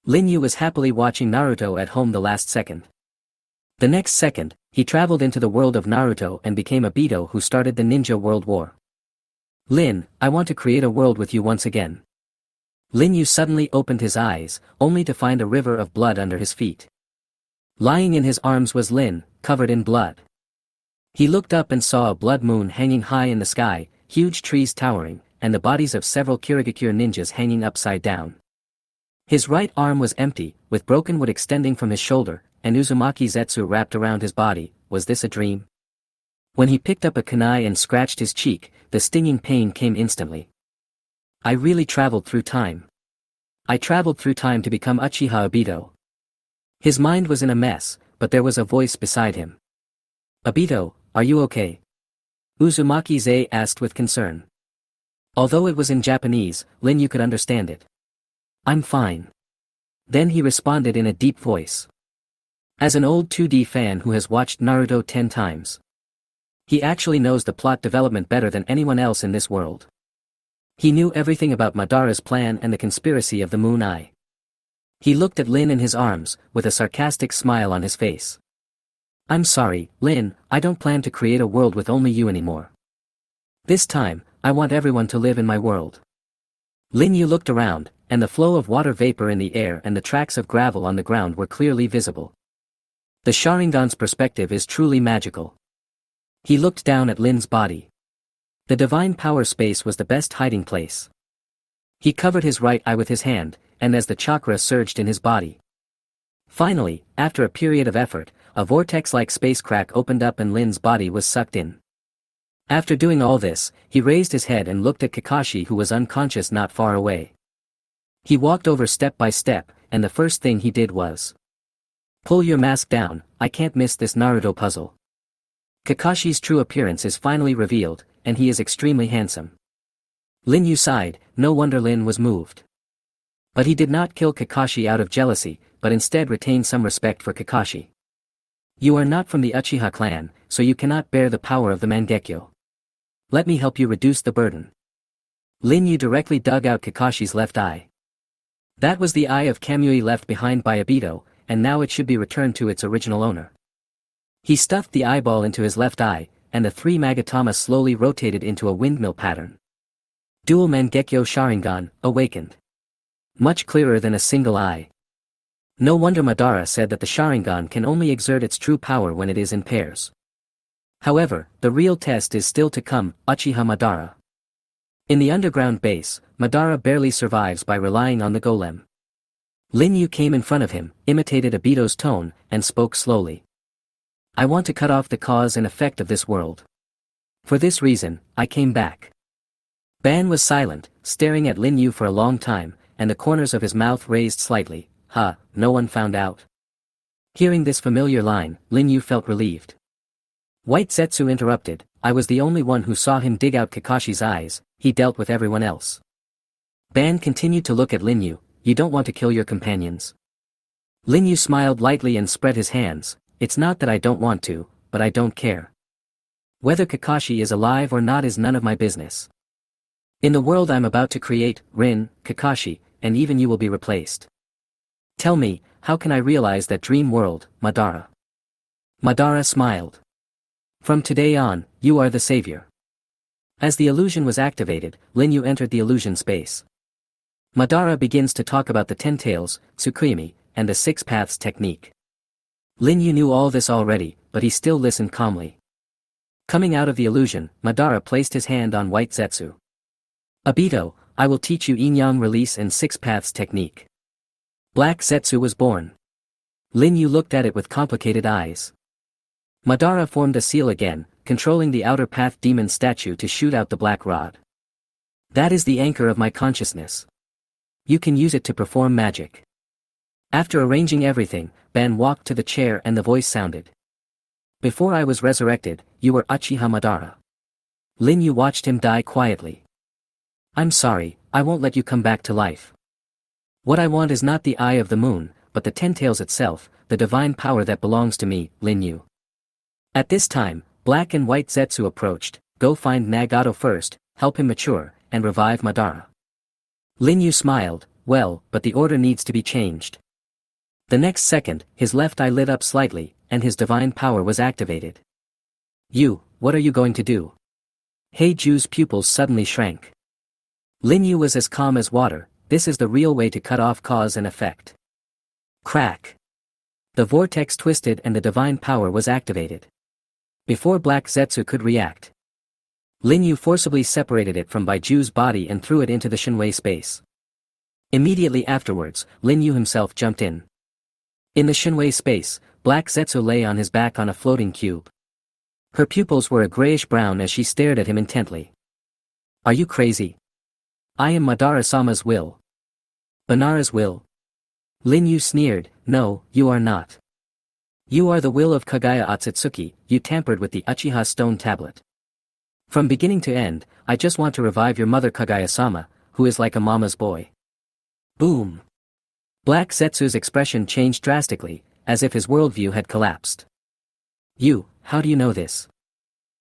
Lin Yu was happily watching Naruto at home the last second. The next second, he traveled into the world of Naruto and became a Beto who started the Ninja World War. Lin, I want to create a world with you once again. Lin Yu suddenly opened his eyes, only to find a river of blood under his feet. Lying in his arms was Lin, covered in blood. He looked up and saw a blood moon hanging high in the sky, huge trees towering, and the bodies of several Kirigakure ninjas hanging upside down. His right arm was empty, with broken wood extending from his shoulder, and Uzumaki Zetsu wrapped around his body. Was this a dream? When he picked up a kunai and scratched his cheek, the stinging pain came instantly. I really traveled through time. I traveled through time to become Uchiha Obito. His mind was in a mess, but there was a voice beside him. Obito, are you okay? Uzumaki Zay asked with concern. Although it was in Japanese, Lin Yu could understand it. I'm fine. Then he responded in a deep voice. As an old 2D fan who has watched Naruto 10 times, he actually knows the plot development better than anyone else in this world. He knew everything about Madara's plan and the conspiracy of the Moon Eye. He looked at Lin in his arms, with a sarcastic smile on his face. I'm sorry, Lin, I don't plan to create a world with only you anymore. This time, I want everyone to live in my world. Lin Yu looked around, and the flow of water vapor in the air and the tracks of gravel on the ground were clearly visible. The Sharingan's perspective is truly magical. He looked down at Lin's body. The divine power space was the best hiding place. He covered his right eye with his hand, and as the chakra surged in his body. Finally, after a period of effort, a vortex-like space crack opened up and Lin's body was sucked in. After doing all this, he raised his head and looked at Kakashi who was unconscious not far away. He walked over step by step, and the first thing he did was pull your mask down, I can't miss this Naruto puzzle. Kakashi's true appearance is finally revealed, and he is extremely handsome. Lin Yu sighed, no wonder Lin was moved. But he did not kill Kakashi out of jealousy, but instead retained some respect for Kakashi. You are not from the Uchiha clan, so you cannot bear the power of the Mangekyo. Let me help you reduce the burden. Lin Yu directly dug out Kakashi's left eye. That was the eye of Kamui left behind by Obito, and now it should be returned to its original owner. He stuffed the eyeball into his left eye, and the three Magatama slowly rotated into a windmill pattern. Dual Mangekyo Sharingan, awakened. Much clearer than a single eye. No wonder Madara said that the Sharingan can only exert its true power when it is in pairs. However, the real test is still to come, Uchiha Madara. In the underground base, Madara barely survives by relying on the golem. Lin Yu came in front of him, imitated Obito's tone, and spoke slowly. I want to cut off the cause and effect of this world. For this reason, I came back. Ban was silent, staring at Lin Yu for a long time, and the corners of his mouth raised slightly. No one found out. Hearing this familiar line, Lin Yu felt relieved. White Zetsu interrupted, I was the only one who saw him dig out Kakashi's eyes, he dealt with everyone else. Ban continued to look at Lin Yu, you don't want to kill your companions. Lin Yu smiled lightly and spread his hands, it's not that I don't want to, but I don't care. Whether Kakashi is alive or not is none of my business. In the world I'm about to create, Rin, Kakashi, and even you will be replaced. Tell me, how can I realize that dream world, Madara? Madara smiled. From today on, you are the savior. As the illusion was activated, Lin Yu entered the illusion space. Madara begins to talk about the 10 tails, Tsukuyomi, and the 6 paths technique. Lin Yu knew all this already, but he still listened calmly. Coming out of the illusion, Madara placed his hand on White Zetsu. Obito, I will teach you Yin-Yang release and 6 paths technique. Black Zetsu was born. Lin Yu looked at it with complicated eyes. Madara formed a seal again, controlling the outer path demon statue to shoot out the black rod. That is the anchor of my consciousness. You can use it to perform magic. After arranging everything, Ban walked to the chair and the voice sounded. Before I was resurrected, you were Uchiha Madara. Lin Yu watched him die quietly. I'm sorry, I won't let you come back to life. What I want is not the eye of the moon, but the 10 tails itself, the divine power that belongs to me, Lin Yu. At this time, Black and White Zetsu approached, go find Nagato first, help him mature, and revive Madara. Lin Yu smiled, well, but the order needs to be changed. The next second, his left eye lit up slightly, and his divine power was activated. What are you going to do? Ju's pupils suddenly shrank. Lin Yu was as calm as water. This is the real way to cut off cause and effect. Crack. The vortex twisted and the divine power was activated. Before Black Zetsu could react, Lin Yu forcibly separated it from Ju's body and threw it into the Shinwei space. Immediately afterwards, Lin Yu himself jumped in. In the Shinwei space, Black Zetsu lay on his back on a floating cube. Her pupils were a grayish-brown as she stared at him intently. Are you crazy? I am Madara-sama's will. Banara's will? Lin Yu sneered, no, you are not. You are the will of Kagaya Otsutsuki, you tampered with the Uchiha stone tablet. From beginning to end, I just want to revive your mother Kagaya-sama, who is like a mama's boy. Boom. Black Zetsu's expression changed drastically, as if his worldview had collapsed. How do you know this?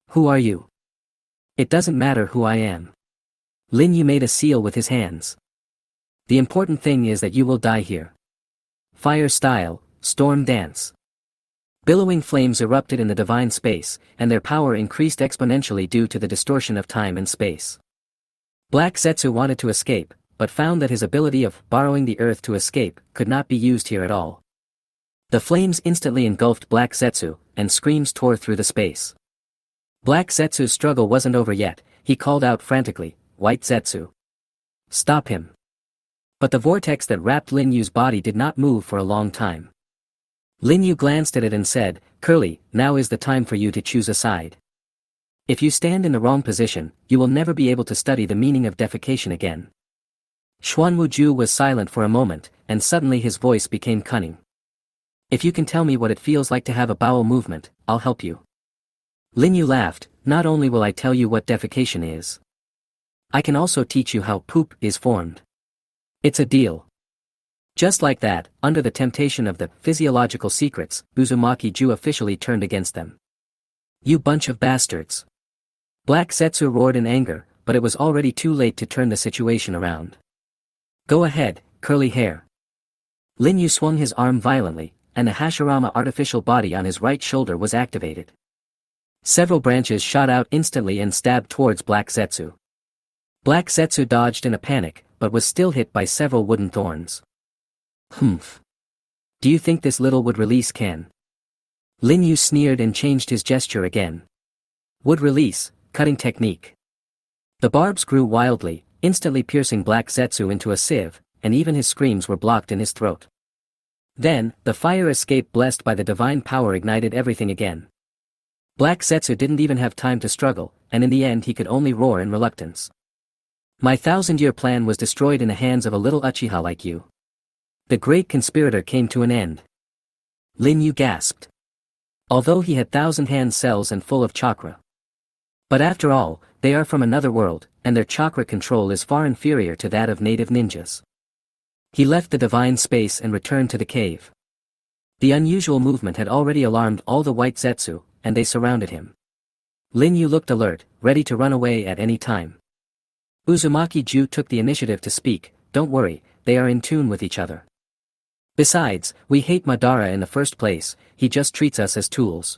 Who are you? It doesn't matter who I am. Lin Yu made a seal with his hands. The important thing is that you will die here. Fire style, storm dance. Billowing flames erupted in the divine space, and their power increased exponentially due to the distortion of time and space. Black Zetsu wanted to escape, but found that his ability of borrowing the earth to escape could not be used here at all. The flames instantly engulfed Black Zetsu, and screams tore through the space. Black Zetsu's struggle wasn't over yet. He called out frantically, White Zetsu. Stop him. But the vortex that wrapped Lin Yu's body did not move for a long time. Lin Yu glanced at it and said, Curly, now is the time for you to choose a side. If you stand in the wrong position, you will never be able to study the meaning of defecation again. Xuanwu was silent for a moment, and suddenly his voice became cunning. If you can tell me what it feels like to have a bowel movement, I'll help you. Lin Yu laughed, not only will I tell you what defecation is, I can also teach you how poop is formed. It's a deal. Just like that, under the temptation of the physiological secrets, Uzumaki-ju officially turned against them. You bunch of bastards. Black Zetsu roared in anger, but it was already too late to turn the situation around. Go ahead, curly hair. Lin Yu swung his arm violently, and the Hashirama artificial body on his right shoulder was activated. Several branches shot out instantly and stabbed towards Black Zetsu. Black Zetsu dodged in a panic, but was still hit by several wooden thorns. Humph. Do you think this little wood release can? Lin Yu sneered and changed his gesture again. Wood release, cutting technique. The barbs grew wildly, instantly piercing Black Zetsu into a sieve, and even his screams were blocked in his throat. Then, the fire escape blessed by the divine power ignited everything again. Black Zetsu didn't even have time to struggle, and in the end he could only roar in reluctance. My 1,000-year plan was destroyed in the hands of a little Uchiha like you. The great conspirator came to an end. Lin Yu gasped. Although he had 1,000-hand cells and full of chakra. But after all, they are from another world, and their chakra control is far inferior to that of native ninjas. He left the divine space and returned to the cave. The unusual movement had already alarmed all the White Zetsu, and they surrounded him. Lin Yu looked alert, ready to run away at any time. Uzumaki-ju took the initiative to speak, don't worry, they are in tune with each other. Besides, we hate Madara in the first place, he just treats us as tools.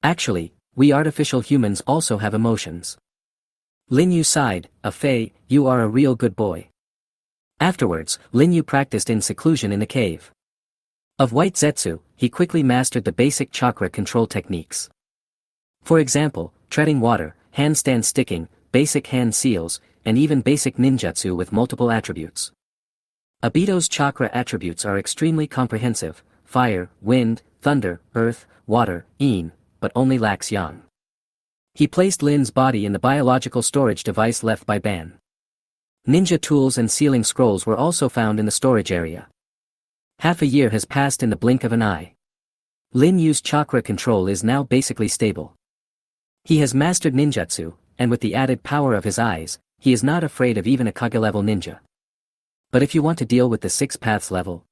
Actually, we artificial humans also have emotions. Lin Yu sighed, Afei, you are a real good boy. Afterwards, Lin Yu practiced in seclusion in the cave. Of White Zetsu, he quickly mastered the basic chakra control techniques. For example, treading water, handstand sticking, basic hand seals, and even basic ninjutsu with multiple attributes. Obito's chakra attributes are extremely comprehensive, fire, wind, thunder, earth, water, yin, but only lacks yang. He placed Lin's body in the biological storage device left by Ban. Ninja tools and sealing scrolls were also found in the storage area. Half a year has passed in the blink of an eye. Lin Yu's chakra control is now basically stable. He has mastered ninjutsu, and with the added power of his eyes, he is not afraid of even a Kage-level ninja. But if you want to deal with the 6 paths level,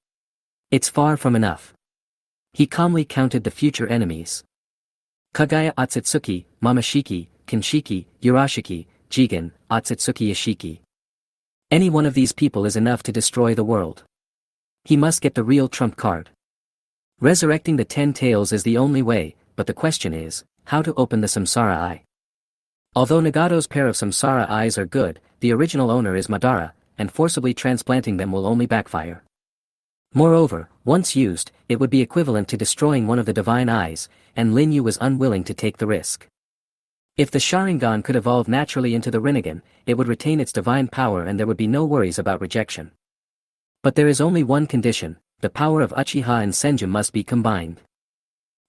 it's far from enough. He calmly counted the future enemies. Kagaya Otsutsuki, Mamashiki, Kinshiki, Urashiki, Jigen, Otsutsuki Yashiki. Any one of these people is enough to destroy the world. He must get the real trump card. Resurrecting the 10 tails is the only way, but the question is, how to open the Samsara eye. Although Nagato's pair of Samsara eyes are good, the original owner is Madara, and forcibly transplanting them will only backfire. Moreover, once used, it would be equivalent to destroying one of the divine eyes, and Lin Yu was unwilling to take the risk. If the Sharingan could evolve naturally into the Rinnegan, it would retain its divine power and there would be no worries about rejection. But there is only one condition: the power of Uchiha and Senju must be combined.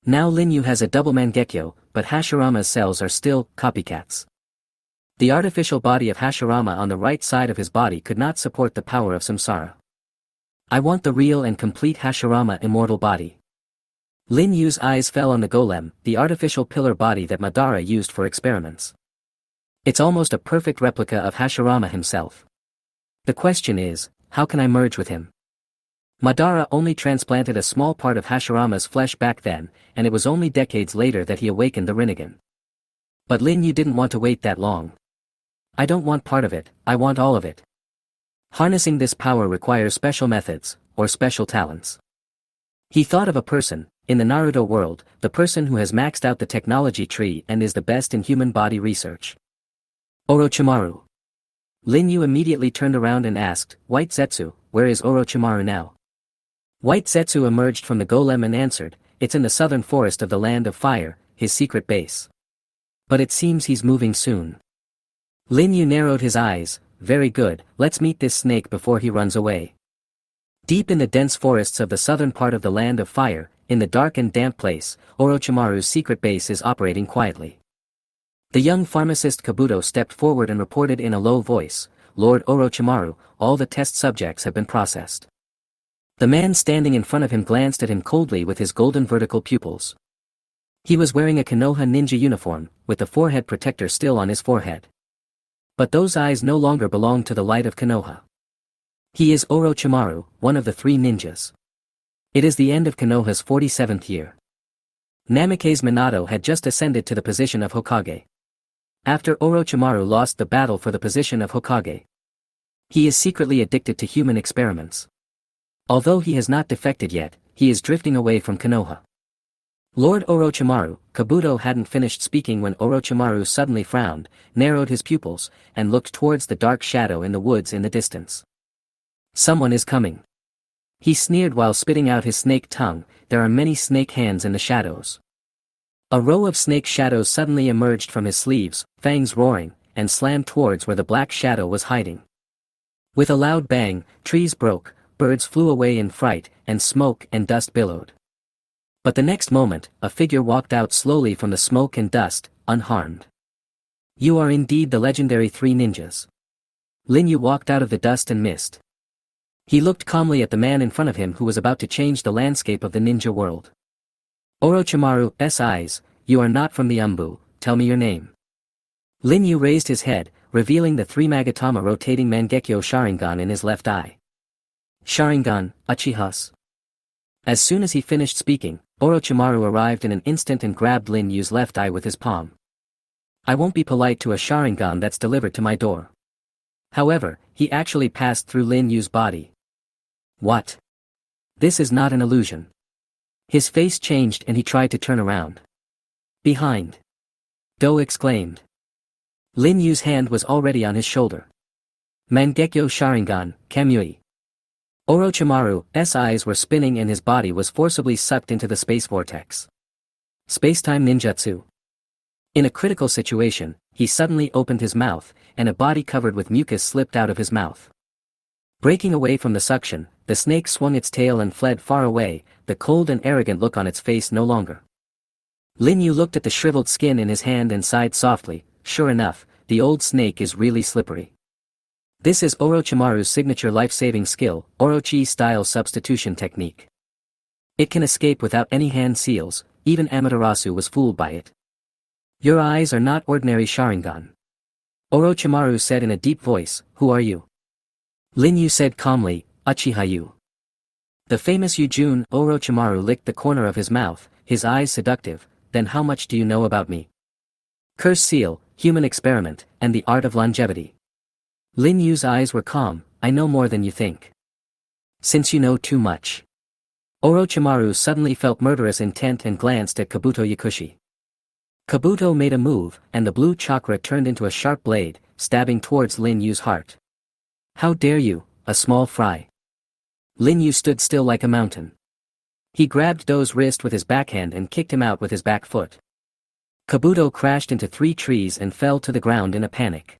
Now Lin Yu has a double Mangekyo, but Hashirama's cells are still copycats. The artificial body of Hashirama on the right side of his body could not support the power of Samsara. I want the real and complete Hashirama immortal body. Lin Yu's eyes fell on the golem, the artificial pillar body that Madara used for experiments. It's almost a perfect replica of Hashirama himself. The question is, how can I merge with him? Madara only transplanted a small part of Hashirama's flesh back then, and it was only decades later that he awakened the Rinnegan. But Lin Yu didn't want to wait that long. I don't want part of it, I want all of it. Harnessing this power requires special methods, or special talents. He thought of a person, in the Naruto world, the person who has maxed out the technology tree and is the best in human body research. Orochimaru. Lin Yu immediately turned around and asked, White Zetsu, where is Orochimaru now? White Zetsu emerged from the golem and answered, it's in the southern forest of the Land of Fire, his secret base. But it seems he's moving soon. Lin Yu narrowed his eyes, very good, let's meet this snake before he runs away. Deep in the dense forests of the southern part of the Land of Fire, in the dark and damp place, Orochimaru's secret base is operating quietly. The young pharmacist Kabuto stepped forward and reported in a low voice, Lord Orochimaru, all the test subjects have been processed. The man standing in front of him glanced at him coldly with his golden vertical pupils. He was wearing a Konoha ninja uniform, with the forehead protector still on his forehead. But those eyes no longer belonged to the light of Konoha. He is Orochimaru, one of the 3 ninjas. It is the end of Konoha's 47th year. Namikaze Minato had just ascended to the position of Hokage. After Orochimaru lost the battle for the position of Hokage. He is secretly addicted to human experiments. Although he has not defected yet, he is drifting away from Konoha. Lord Orochimaru, Kabuto hadn't finished speaking when Orochimaru suddenly frowned, narrowed his pupils, and looked towards the dark shadow in the woods in the distance. Someone is coming. He sneered while spitting out his snake tongue, there are many snake hands in the shadows. A row of snake shadows suddenly emerged from his sleeves, fangs roaring, and slammed towards where the black shadow was hiding. With a loud bang, trees broke, birds flew away in fright, and smoke and dust billowed. But the next moment, a figure walked out slowly from the smoke and dust, unharmed. You are indeed the legendary 3 ninjas. Lin Yu walked out of the dust and mist. He looked calmly at the man in front of him who was about to change the landscape of the ninja world. Orochimaru's eyes, you are not from the Umbu, tell me your name. Lin Yu raised his head, revealing the 3 Magatama rotating Mangekyo Sharingan in his left eye. Sharingan, Uchihas. As soon as he finished speaking, Orochimaru arrived in an instant and grabbed Lin Yu's left eye with his palm. I won't be polite to a Sharingan that's delivered to my door. However, he actually passed through Lin Yu's body. What? This is not an illusion. His face changed and he tried to turn around. Behind. Do exclaimed. Lin Yu's hand was already on his shoulder. Mangekyo Sharingan, Kamui. Orochimaru's eyes were spinning and his body was forcibly sucked into the space vortex. Spacetime ninjutsu. In a critical situation, he suddenly opened his mouth, and a body covered with mucus slipped out of his mouth. Breaking away from the suction, the snake swung its tail and fled far away, the cold and arrogant look on its face no longer. Lin Yu looked at the shriveled skin in his hand and sighed softly, sure enough, the old snake is really slippery. This is Orochimaru's signature life-saving skill, Orochi-style substitution technique. It can escape without any hand seals, even Amaterasu was fooled by it. Your eyes are not ordinary Sharingan. Orochimaru said in a deep voice, who are you? Lin Yu said calmly, Uchiha-yu. The famous Yujun. Orochimaru licked the corner of his mouth, his eyes seductive, then how much do you know about me? Curse seal, human experiment, and the art of longevity. Lin Yu's eyes were calm. I know more than you think. Since you know too much. Orochimaru suddenly felt murderous intent and glanced at Kabuto Yakushi. Kabuto made a move, and the blue chakra turned into a sharp blade, stabbing towards Lin Yu's heart. How dare you, a small fry. Lin Yu stood still like a mountain. He grabbed Do's wrist with his backhand and kicked him out with his back foot. Kabuto crashed into 3 trees and fell to the ground in a panic.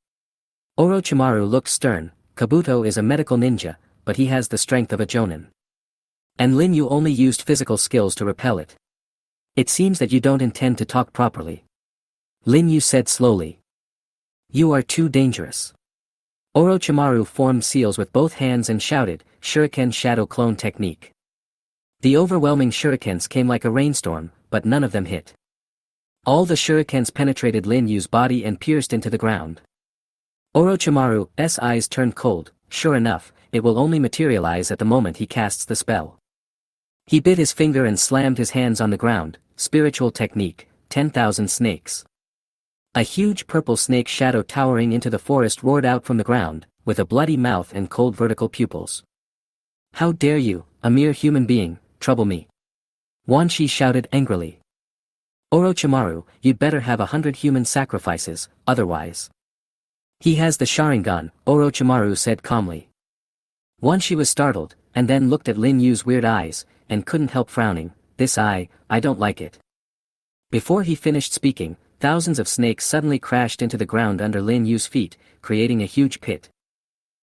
Orochimaru looked stern. Kabuto is a medical ninja, but he has the strength of a jonin. And Lin Yu only used physical skills to repel it. It seems that you don't intend to talk properly. Lin Yu said slowly. You are too dangerous. Orochimaru formed seals with both hands and shouted, Shuriken Shadow Clone Technique. The overwhelming shurikens came like a rainstorm, but none of them hit. All the shurikens penetrated Lin Yu's body and pierced into the ground. Orochimaru's eyes turned cold. Sure enough, it will only materialize at the moment he casts the spell. He bit his finger and slammed his hands on the ground. Spiritual technique, 10,000 snakes. A huge purple snake shadow towering into the forest roared out from the ground, with a bloody mouth and cold vertical pupils. How dare you, a mere human being, trouble me? Wan Shi shouted angrily. Orochimaru, you'd better have 100 human sacrifices, otherwise. He has the Sharingan, Orochimaru said calmly. Wan Shi was startled, and then looked at Lin Yu's weird eyes, and couldn't help frowning. This I don't like it. Before he finished speaking, thousands of snakes suddenly crashed into the ground under Lin Yu's feet, creating a huge pit.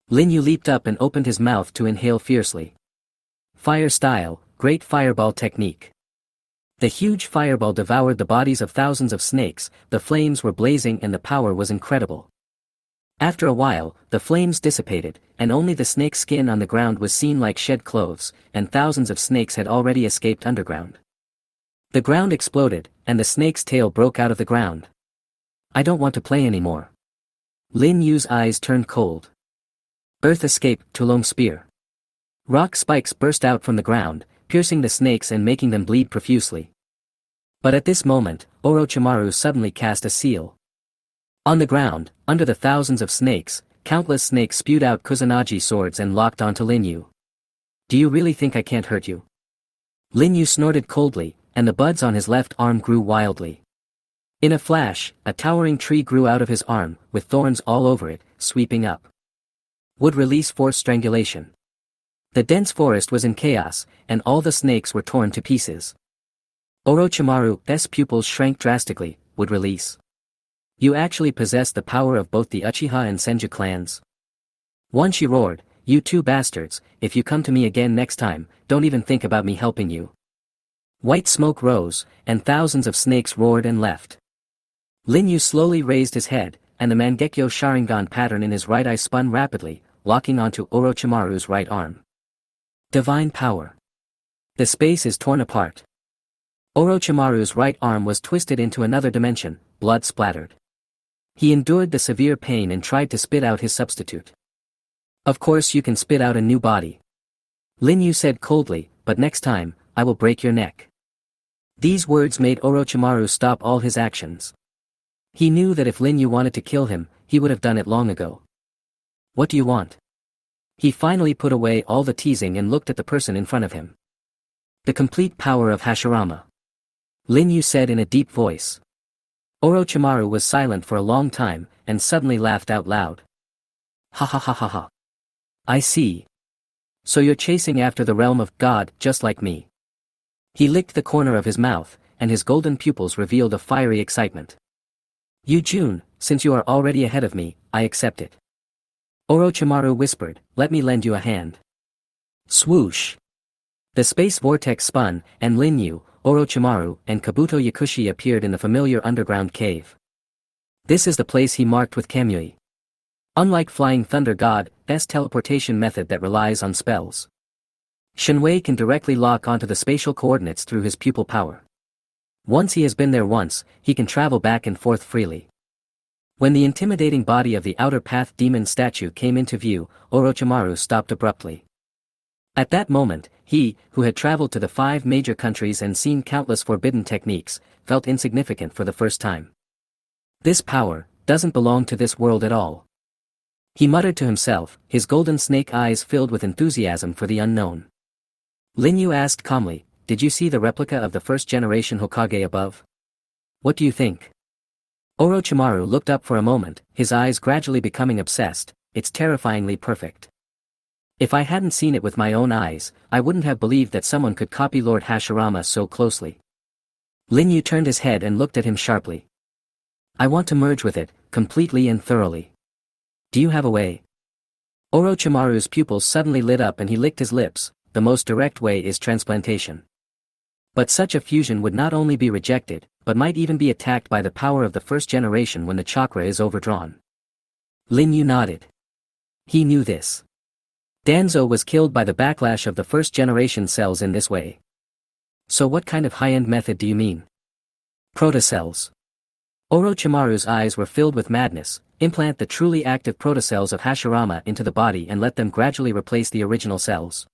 Lin Yu leaped up and opened his mouth to inhale fiercely. Fire style, great fireball technique. The huge fireball devoured the bodies of thousands of snakes. The flames were blazing and the power was incredible. After a while, the flames dissipated, and only the snake's skin on the ground was seen like shed clothes, and thousands of snakes had already escaped underground. The ground exploded, and the snake's tail broke out of the ground. I don't want to play anymore. Lin Yu's eyes turned cold. Earth escape, Tulong spear. Rock spikes burst out from the ground, piercing the snakes and making them bleed profusely. But at this moment, Orochimaru suddenly cast a seal. On the ground, under the thousands of snakes, countless snakes spewed out Kusanagi swords and locked onto Lin Yu. Do you really think I can't hurt you? Lin Yu snorted coldly, and the buds on his left arm grew wildly. In a flash, a towering tree grew out of his arm, with thorns all over it, sweeping up. Would release force strangulation. The dense forest was in chaos, and all the snakes were torn to pieces. Orochimaru's pupils shrank drastically. Would release. You actually possess the power of both the Uchiha and Senju clans. Wan Shi roared, you two bastards, if you come to me again next time, don't even think about me helping you. White smoke rose, and thousands of snakes roared and left. Lin Yu slowly raised his head, and the Mangekyo Sharingan pattern in his right eye spun rapidly, locking onto Orochimaru's right arm. Divine power. The space is torn apart. Orochimaru's right arm was twisted into another dimension, blood splattered. He endured the severe pain and tried to spit out his substitute. Of course you can spit out a new body. Lin Yu said coldly, but next time, I will break your neck. These words made Orochimaru stop all his actions. He knew that if Lin Yu wanted to kill him, he would have done it long ago. What do you want? He finally put away all the teasing and looked at the person in front of him. The complete power of Hashirama. Lin Yu said in a deep voice. Orochimaru was silent for a long time, and suddenly laughed out loud. Ha ha ha ha ha. I see. So you're chasing after the realm of God, just like me. He licked the corner of his mouth, and his golden pupils revealed a fiery excitement. Yu Jun, since you are already ahead of me, I accept it. Orochimaru whispered, let me lend you a hand. Swoosh. The space vortex spun, and Lin Yu, Orochimaru, and Kabuto Yakushi appeared in the familiar underground cave. This is the place he marked with Kamui. Unlike Flying Thunder God's teleportation method that relies on spells, Shenwei can directly lock onto the spatial coordinates through his pupil power. Once he has been there once, he can travel back and forth freely. When the intimidating body of the Outer Path demon statue came into view, Orochimaru stopped abruptly. At that moment, he, who had traveled to the 5 major countries and seen countless forbidden techniques, felt insignificant for the first time. This power doesn't belong to this world at all. He muttered to himself, his golden snake eyes filled with enthusiasm for the unknown. Lin Yu asked calmly, "Did you see the replica of the first-generation Hokage above? What do you think?" Orochimaru looked up for a moment, his eyes gradually becoming obsessed. "It's terrifyingly perfect. If I hadn't seen it with my own eyes, I wouldn't have believed that someone could copy Lord Hashirama so closely." Lin Yu turned his head and looked at him sharply. "I want to merge with it, completely and thoroughly. Do you have a way?" Orochimaru's pupils suddenly lit up and he licked his lips. "The most direct way is transplantation. But such a fusion would not only be rejected, but might even be attacked by the power of the first generation when the chakra is overdrawn." Lin Yu nodded. He knew this. Danzo was killed by the backlash of the first generation cells in this way. "So what kind of high-end method do you mean?" "Protocells." Orochimaru's eyes were filled with madness. "Implant the truly active protocells of Hashirama into the body and let them gradually replace the original cells.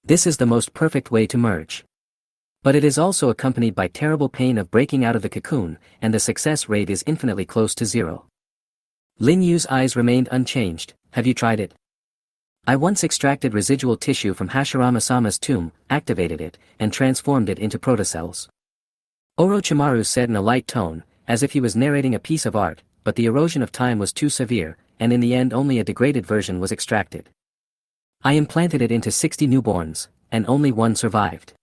This is the most perfect way to merge. But it is also accompanied by terrible pain of breaking out of the cocoon, and the success rate is infinitely close to zero." Lin Yu's eyes remained unchanged. "Have you tried it?" "I once extracted residual tissue from Hashirama-sama's tomb, activated it, and transformed it into protocells," Orochimaru said in a light tone, as if he was narrating a piece of art, but the erosion of time was too severe, and in the end only a degraded version was extracted. "I implanted it into 60 newborns, and only one survived."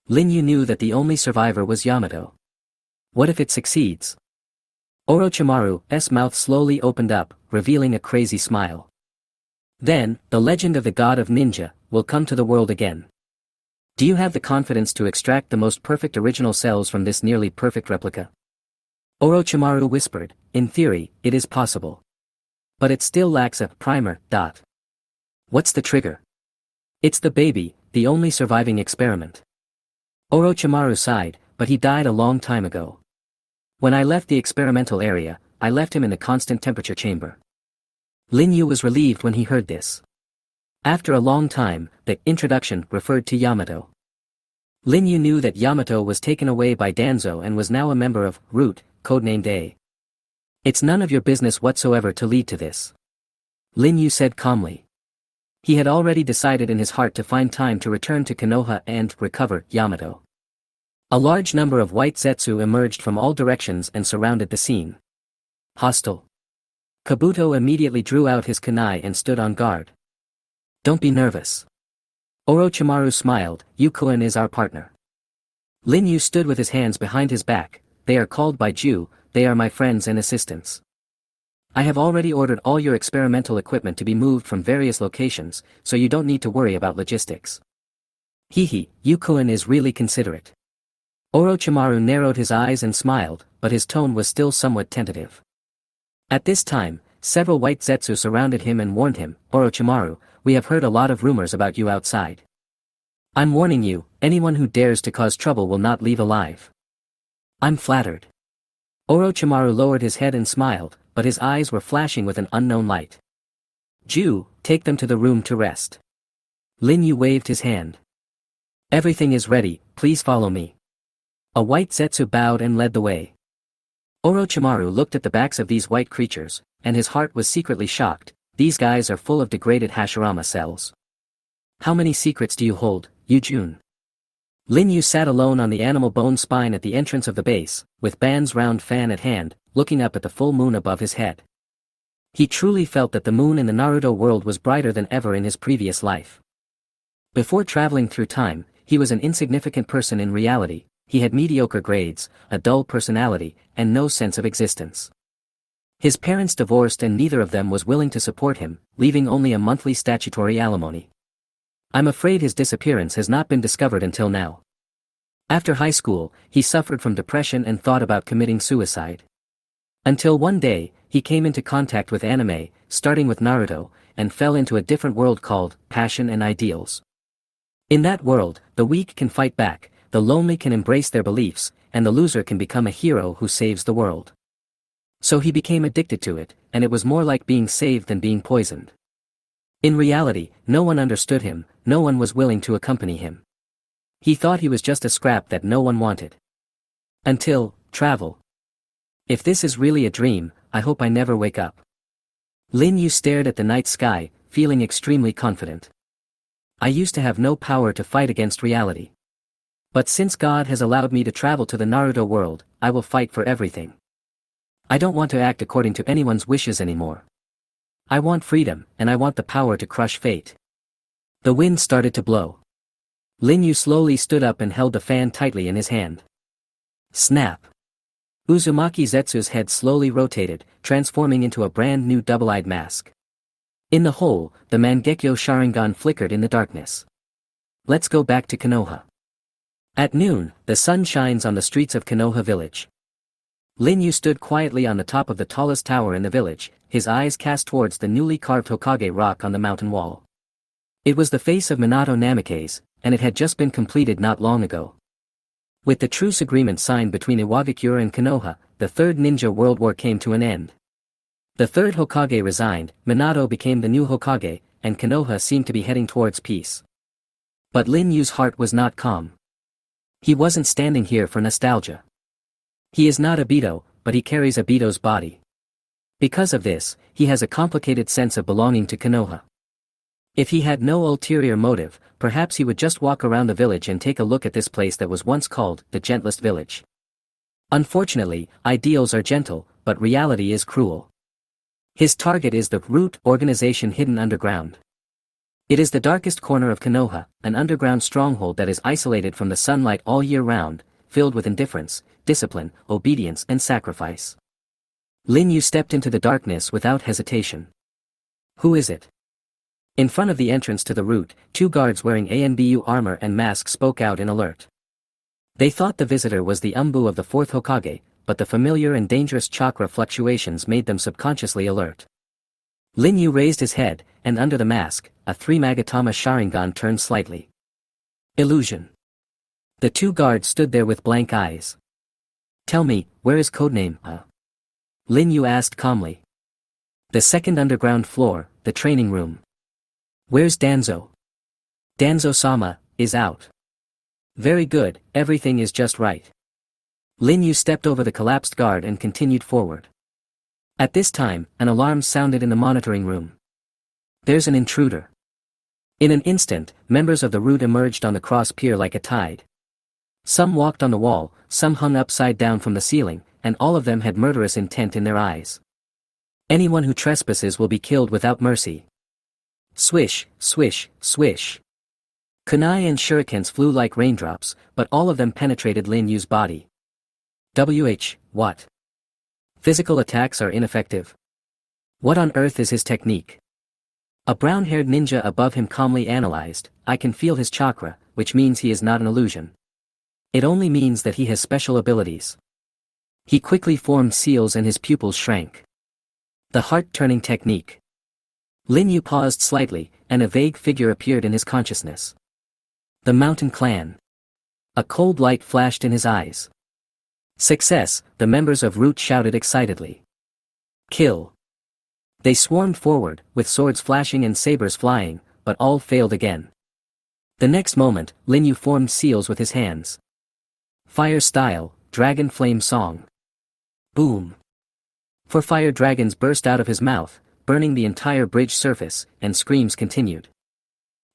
Lin Yu knew that the only survivor was Yamato. What if it succeeds? Orochimaru's mouth slowly opened up, revealing a crazy smile. "Then, the legend of the god of ninja will come to the world again. Do you have the confidence to extract the most perfect original cells from this nearly perfect replica?" Orochimaru whispered, "In theory, it is possible. But it still lacks a primer. What's the trigger?" "It's the baby, the only surviving experiment." Orochimaru sighed, "But he died a long time ago. When I left the experimental area, I left him in the constant temperature chamber." Lin Yu was relieved when he heard this. After a long time, the introduction referred to Yamato. Lin Yu knew that Yamato was taken away by Danzo and was now a member of Root, codenamed A. "It's none of your business whatsoever to lead to this," Lin Yu said calmly. He had already decided in his heart to find time to return to Konoha and recover Yamato. A large number of white Zetsu emerged from all directions and surrounded the scene. Hostile. Kabuto immediately drew out his kunai and stood on guard. "Don't be nervous." Orochimaru smiled, "Yukuin is our partner." Lin Yu stood with his hands behind his back. "They are called by Ju, they are my friends and assistants. I have already ordered all your experimental equipment to be moved from various locations, so you don't need to worry about logistics." Yukuin is really considerate. Orochimaru narrowed his eyes and smiled, but his tone was still somewhat tentative. At this time, several white Zetsu surrounded him and warned him, "Orochimaru, we have heard a lot of rumors about you outside. I'm warning you, anyone who dares to cause trouble will not leave alive." "I'm flattered." Orochimaru lowered his head and smiled, but his eyes were flashing with an unknown light. "Ju, take them to the room to rest." Lin Yu waved his hand. "Everything is ready, please follow me." A white Zetsu bowed and led the way. Orochimaru looked at the backs of these white creatures, and his heart was secretly shocked. These guys are full of degraded Hashirama cells. "How many secrets do you hold, Yu-jun?" Lin Yu sat alone on the animal bone spine at the entrance of the base, with Ban's round fan at hand, looking up at the full moon above his head. He truly felt that the moon in the Naruto world was brighter than ever in his previous life. Before traveling through time, he was an insignificant person in reality. He had mediocre grades, a dull personality, and no sense of existence. His parents divorced and neither of them was willing to support him, leaving only a monthly statutory alimony. I'm afraid his disappearance has not been discovered until now. After high school, he suffered from depression and thought about committing suicide. Until one day, he came into contact with anime, starting with Naruto, and fell into a different world called Passion and Ideals. In that world, the weak can fight back, the lonely can embrace their beliefs, and the loser can become a hero who saves the world. So he became addicted to it, and it was more like being saved than being poisoned. In reality, no one understood him, no one was willing to accompany him. He thought he was just a scrap that no one wanted. Until, travel. If this is really a dream, I hope I never wake up. Lin Yu stared at the night sky, feeling extremely confident. I used to have no power to fight against reality. But since God has allowed me to travel to the Naruto world, I will fight for everything. I don't want to act according to anyone's wishes anymore. I want freedom, and I want the power to crush fate. The wind started to blow. Lin Yu slowly stood up and held the fan tightly in his hand. Snap! Uzumaki Zetsu's head slowly rotated, transforming into a brand new double-eyed mask. In the hole, the Mangekyo Sharingan flickered in the darkness. Let's go back to Konoha. At noon, the sun shines on the streets of Konoha village. Lin Yu stood quietly on the top of the tallest tower in the village, his eyes cast towards the newly carved Hokage rock on the mountain wall. It was the face of Minato Namikaze, and it had just been completed not long ago. With the truce agreement signed between Iwagakure and Konoha, the Third Ninja World War came to an end. The third Hokage resigned, Minato became the new Hokage, and Konoha seemed to be heading towards peace. But Lin Yu's heart was not calm. He wasn't standing here for nostalgia. He is not Obito, but he carries Obito's body. Because of this, he has a complicated sense of belonging to Konoha. If he had no ulterior motive, perhaps he would just walk around the village and take a look at this place that was once called the gentlest village. Unfortunately, ideals are gentle, but reality is cruel. His target is the Root organization hidden underground. It is the darkest corner of Konoha, an underground stronghold that is isolated from the sunlight all year round, filled with indifference, discipline, obedience and sacrifice. Lin Yu stepped into the darkness without hesitation. Who is it? In front of the entrance to the Root, two guards wearing ANBU armor and masks spoke out in alert. They thought the visitor was the Umbu of the fourth Hokage, but the familiar and dangerous chakra fluctuations made them subconsciously alert. Lin Yu raised his head, and under the mask, a three-Magatama Sharingan turned slightly. Illusion. The two guards stood there with blank eyes. Tell me, where is codename, Lin Yu asked calmly. The second underground floor, the training room. Where's Danzo? Danzo-sama is out. Very good, everything is just right. Lin Yu stepped over the collapsed guard and continued forward. At this time, an alarm sounded in the monitoring room. There's an intruder. In an instant, members of the Root emerged on the cross pier like a tide. Some walked on the wall, some hung upside down from the ceiling, and all of them had murderous intent in their eyes. Anyone who trespasses will be killed without mercy. Swish, swish, swish. Kunai and shurikens flew like raindrops, but all of them penetrated Lin Yu's body. What? Physical attacks are ineffective. What on earth is his technique? A brown-haired ninja above him calmly analyzed, I can feel his chakra, which means he is not an illusion. It only means that he has special abilities. He quickly formed seals and his pupils shrank. The heart-turning technique. Lin Yu paused slightly, and a vague figure appeared in his consciousness. The Mountain Clan. A cold light flashed in his eyes. Success, the members of Root shouted excitedly. Kill. They swarmed forward, with swords flashing and sabers flying, but all failed again. The next moment, Lin Yu formed seals with his hands. Fire style, dragon flame song. Boom. For fire dragons burst out of his mouth, burning the entire bridge surface, and screams continued.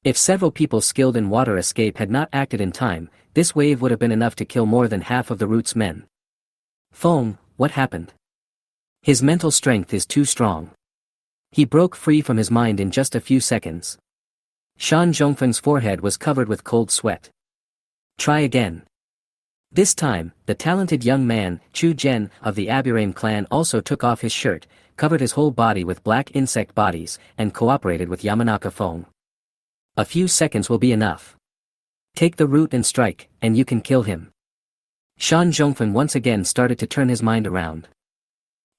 If several people skilled in water escape had not acted in time, this wave would have been enough to kill more than half of the Root's men. Feng, what happened? His mental strength is too strong. He broke free from his mind in just a few seconds. Shan Zhongfeng's forehead was covered with cold sweat. Try again. This time, the talented young man, Chu Zhen, of the Aburame clan also took off his shirt, covered his whole body with black insect bodies, and cooperated with Yamanaka Feng. A few seconds will be enough. Take the Root and strike, and you can kill him. Shan Zhongfen once again started to turn his mind around.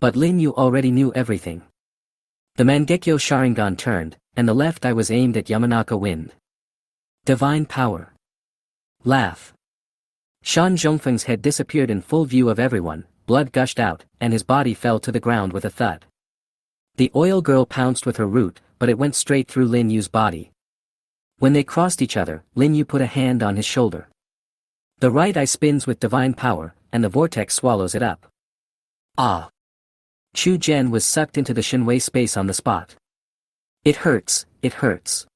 But Lin Yu already knew everything. The Mangekyo Sharingan turned, and the left eye was aimed at Yamanaka Wind. Divine power. Laugh. Shan Zhongfeng's head disappeared in full view of everyone, blood gushed out, and his body fell to the ground with a thud. The oil girl pounced with her Root, but it went straight through Lin Yu's body. When they crossed each other, Lin Yu put a hand on his shoulder. The right eye spins with divine power, and the vortex swallows it up. Ah! Chu Zhen was sucked into the Shinwei space on the spot. It hurts, it hurts.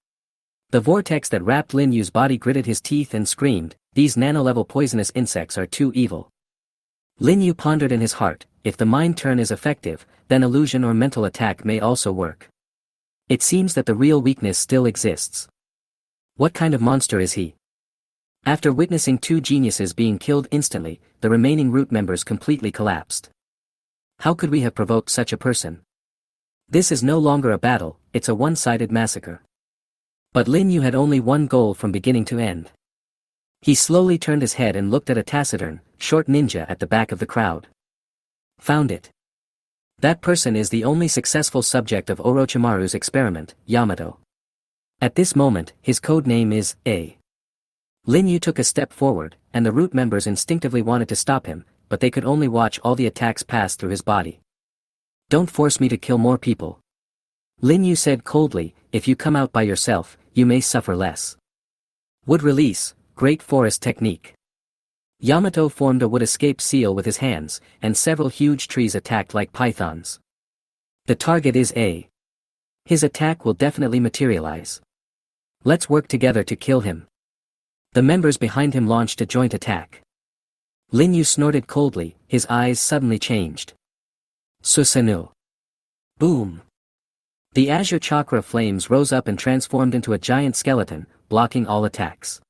The vortex that wrapped Lin Yu's body gritted his teeth and screamed, these nano-level poisonous insects are too evil. Lin Yu pondered in his heart, if the mind turn is effective, then illusion or mental attack may also work. It seems that the real weakness still exists. What kind of monster is he? After witnessing two geniuses being killed instantly, the remaining root members completely collapsed. How could we have provoked such a person? This is no longer a battle, it's a one-sided massacre. But Lin Yu had only one goal from beginning to end. He slowly turned his head and looked at a taciturn, short ninja at the back of the crowd. Found it. That person is the only successful subject of Orochimaru's experiment, Yamato. At this moment, his code name is A. Lin Yu took a step forward, and the root members instinctively wanted to stop him, but they could only watch all the attacks pass through his body. Don't force me to kill more people. Lin Yu said coldly, if you come out by yourself, you may suffer less. Wood release, great forest technique. Yamato formed a wood escape seal with his hands, and several huge trees attacked like pythons. The target is A. His attack will definitely materialize. Let's work together to kill him. The members behind him launched a joint attack. Lin Yu snorted coldly, his eyes suddenly changed. Susanoo. Boom. The azure chakra flames rose up and transformed into a giant skeleton, blocking all attacks.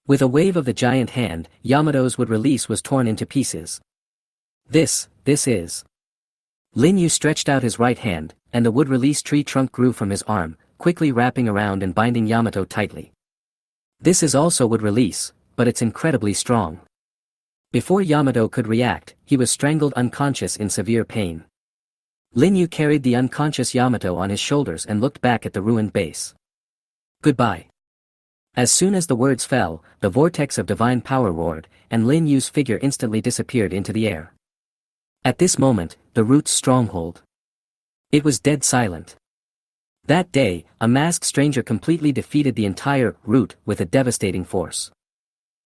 With a wave of the giant hand, Yamato's wood release was torn into pieces. This is. Lin Yu stretched out his right hand, and the wood release tree trunk grew from his arm, quickly wrapping around and binding Yamato tightly. This is also wood release, but it's incredibly strong. Before Yamato could react, he was strangled unconscious in severe pain. Lin Yu carried the unconscious Yamato on his shoulders and looked back at the ruined base. Goodbye. As soon as the words fell, the vortex of divine power roared, and Lin Yu's figure instantly disappeared into the air. At this moment, the root's stronghold. It was dead silent. That day, a masked stranger completely defeated the entire root with a devastating force.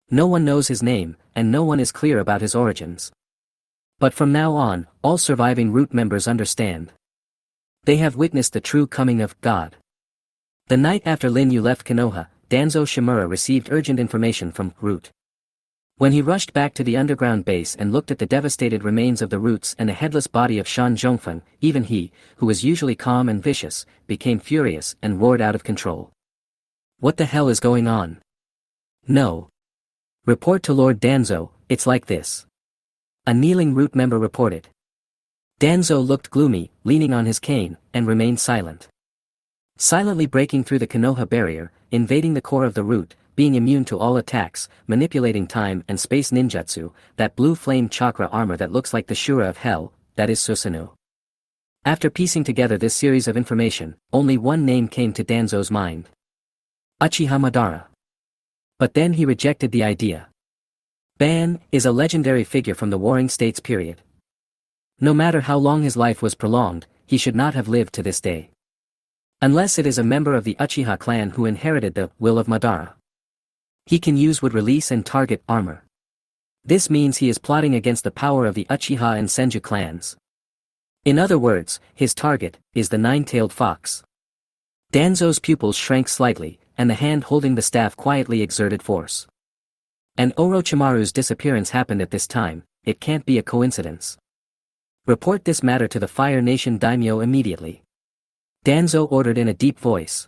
No one knows his name, and no one is clear about his origins. But from now on, all surviving root members understand. They have witnessed the true coming of God. The night after Lin Yu left Konoha, Danzo Shimura received urgent information from Root. When he rushed back to the underground base and looked at the devastated remains of the roots and the headless body of Shan Zhongfeng, even he, who was usually calm and vicious, became furious and roared out of control. What the hell is going on? No. Report to Lord Danzo, it's like this. A kneeling root member reported. Danzo looked gloomy, leaning on his cane, and remained silent. Silently breaking through the Konoha barrier, invading the core of the root, being immune to all attacks, manipulating time and space ninjutsu, that blue flame chakra armor that looks like the Shura of hell, that is Susanoo. After piecing together this series of information, only one name came to Danzo's mind. Uchiha Madara. But then he rejected the idea. Ban is a legendary figure from the Warring States period. No matter how long his life was prolonged, he should not have lived to this day. Unless it is a member of the Uchiha clan who inherited the will of Madara. He can use wood release and target armor. This means he is plotting against the power of the Uchiha and Senju clans. In other words, his target is the nine-tailed fox. Danzo's pupils shrank slightly, and the hand holding the staff quietly exerted force. And Orochimaru's disappearance happened at this time, it can't be a coincidence. Report this matter to the Fire Nation daimyo immediately. Danzo ordered in a deep voice.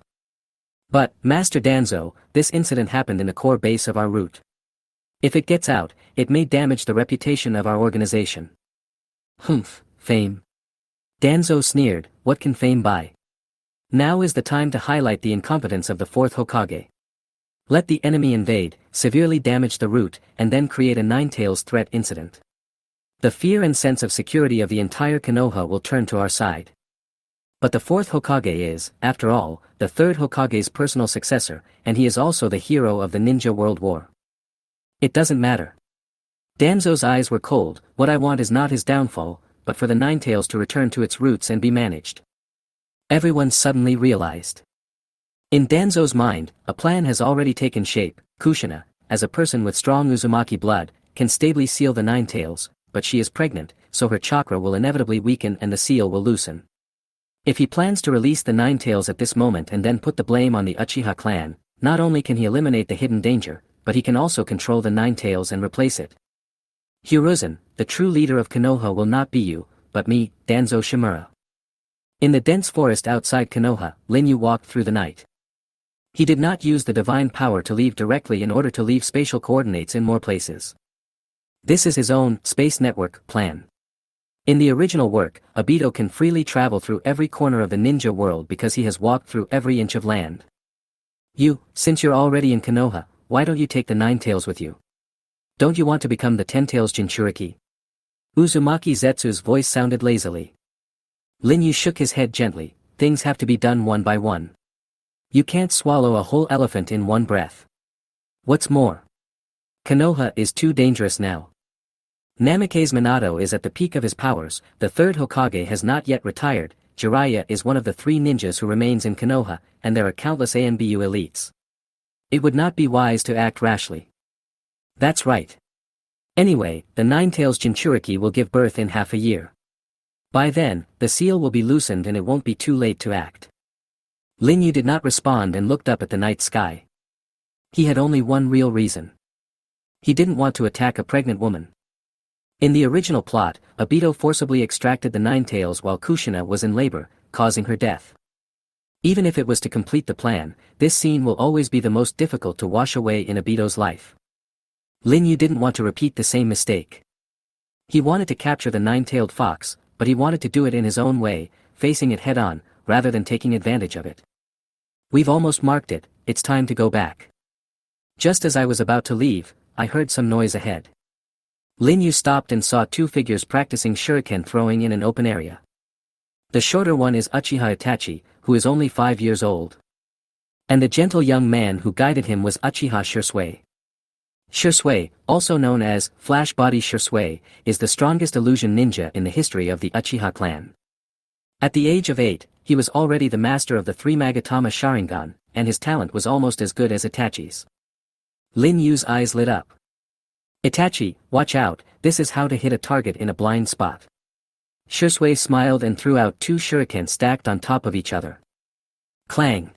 But, Master Danzo, this incident happened in the core base of our root. If it gets out, it may damage the reputation of our organization. Humph, fame. Danzo sneered, what can fame buy? Now is the time to highlight the incompetence of the fourth Hokage. Let the enemy invade, severely damage the root, and then create a Nine-Tails threat incident. The fear and sense of security of the entire Konoha will turn to our side. But the fourth Hokage is, after all, the third Hokage's personal successor, and he is also the hero of the Ninja World War. It doesn't matter. Danzo's eyes were cold, what I want is not his downfall, but for the Nine-Tails to return to its roots and be managed. Everyone suddenly realized. In Danzo's mind, a plan has already taken shape. Kushina, as a person with strong Uzumaki blood, can stably seal the Nine-Tails, but she is pregnant, so her chakra will inevitably weaken and the seal will loosen. If he plans to release the Nine Tails at this moment and then put the blame on the Uchiha clan, not only can he eliminate the hidden danger, but he can also control the Nine Tails and replace it. Hiruzen, the true leader of Konoha will not be you, but me, Danzo Shimura. In the dense forest outside Konoha, Linyu walked through the night. He did not use the divine power to leave directly in order to leave spatial coordinates in more places. This is his own space network plan. In the original work, Obito can freely travel through every corner of the ninja world because he has walked through every inch of land. Since you're already in Konoha, why don't you take the Nine Tails with you? Don't you want to become the Ten Tails Jinchuriki? Uzumaki Zetsu's voice sounded lazily. Linyu shook his head gently. Things have to be done one by one. You can't swallow a whole elephant in one breath. What's more, Konoha is too dangerous now. Namake's Minato is at the peak of his powers, the third Hokage has not yet retired, Jiraiya is one of the 3 ninjas who remains in Konoha, and there are countless ANBU elites. It would not be wise to act rashly. That's right. Anyway, the Nine Tails Jinchuriki will give birth in half a year. By then, the seal will be loosened and it won't be too late to act. Linyu did not respond and looked up at the night sky. He had only one real reason. He didn't want to attack a pregnant woman. In the original plot, Obito forcibly extracted the Nine Tails while Kushina was in labor, causing her death. Even if it was to complete the plan, this scene will always be the most difficult to wash away in Obito's life. Linyu didn't want to repeat the same mistake. He wanted to capture the nine-tailed fox, but he wanted to do it in his own way, facing it head-on, rather than taking advantage of it. We've almost marked it, it's time to go back. Just as I was about to leave, I heard some noise ahead. Linyu stopped and saw 2 figures practicing shuriken throwing in an open area. The shorter one is Uchiha Itachi, who is only 5 years old. And the gentle young man who guided him was Uchiha Shisui. Shisui, also known as Flash Body Shisui, is the strongest illusion ninja in the history of the Uchiha clan. At the age of 8, he was already the master of the 3 Magatama Sharingan, and his talent was almost as good as Itachi's. Lin Yu's eyes lit up. Itachi, watch out, this is how to hit a target in a blind spot. Shisui smiled and threw out 2 shurikens stacked on top of each other. Clang!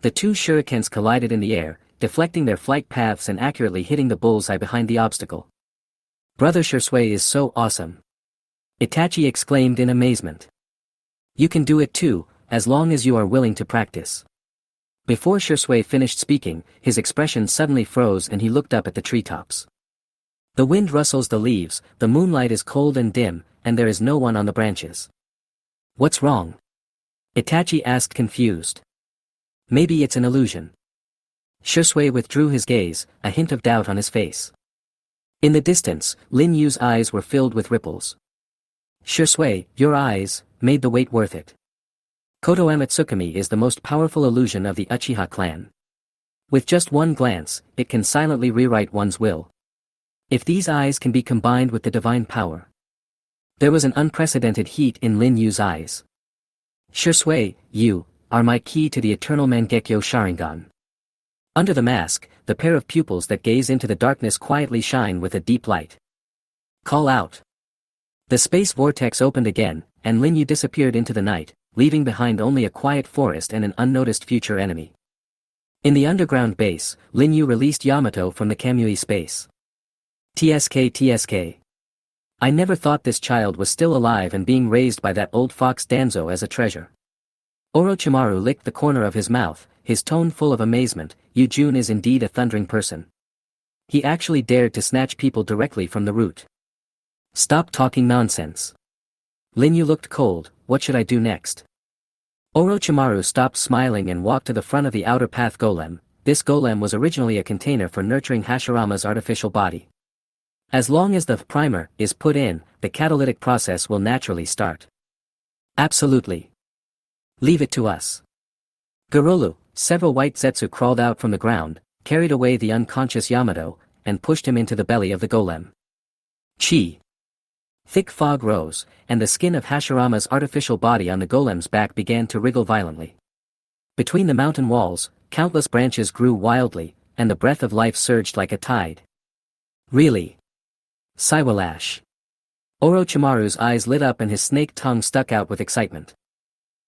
The 2 shurikens collided in the air, deflecting their flight paths and accurately hitting the bullseye behind the obstacle. Brother Shisui is so awesome! Itachi exclaimed in amazement. You can do it too, as long as you are willing to practice. Before Shisui finished speaking, his expression suddenly froze and he looked up at the treetops. The wind rustles the leaves, the moonlight is cold and dim, and there is no one on the branches. What's wrong? Itachi asked confused. Maybe it's an illusion. Shisui withdrew his gaze, a hint of doubt on his face. In the distance, Lin Yu's eyes were filled with ripples. Shisui, your eyes, made the wait worth it. Koto Amatsukami is the most powerful illusion of the Uchiha clan. With just one glance, it can silently rewrite one's will. If these eyes can be combined with the divine power. There was an unprecedented heat in Lin Yu's eyes. Shisui, you are my key to the eternal Mangekyo Sharingan. Under the mask, the pair of pupils that gaze into the darkness quietly shine with a deep light. Call out. The space vortex opened again, and Lin Yu disappeared into the night, leaving behind only a quiet forest and an unnoticed future enemy. In the underground base, Lin Yu released Yamato from the Kamui space. TSK. I never thought this child was still alive and being raised by that old fox Danzo as a treasure. Orochimaru licked the corner of his mouth, his tone full of amazement. Yu-jun is indeed a thundering person. He actually dared to snatch people directly from the root. Stop talking nonsense. Lin Yu looked cold. What should I do next? Orochimaru stopped smiling and walked to the front of the outer path golem. This golem was originally a container for nurturing Hashirama's artificial body. As long as the primer is put in, the catalytic process will naturally start. Absolutely. Leave it to us. Garolu, several white Zetsu crawled out from the ground, carried away the unconscious Yamato, and pushed him into the belly of the golem. Chi. Thick fog rose, and the skin of Hashirama's artificial body on the golem's back began to wriggle violently. Between the mountain walls, countless branches grew wildly, and the breath of life surged like a tide. Really? Saiwalash. Orochimaru's eyes lit up and his snake tongue stuck out with excitement.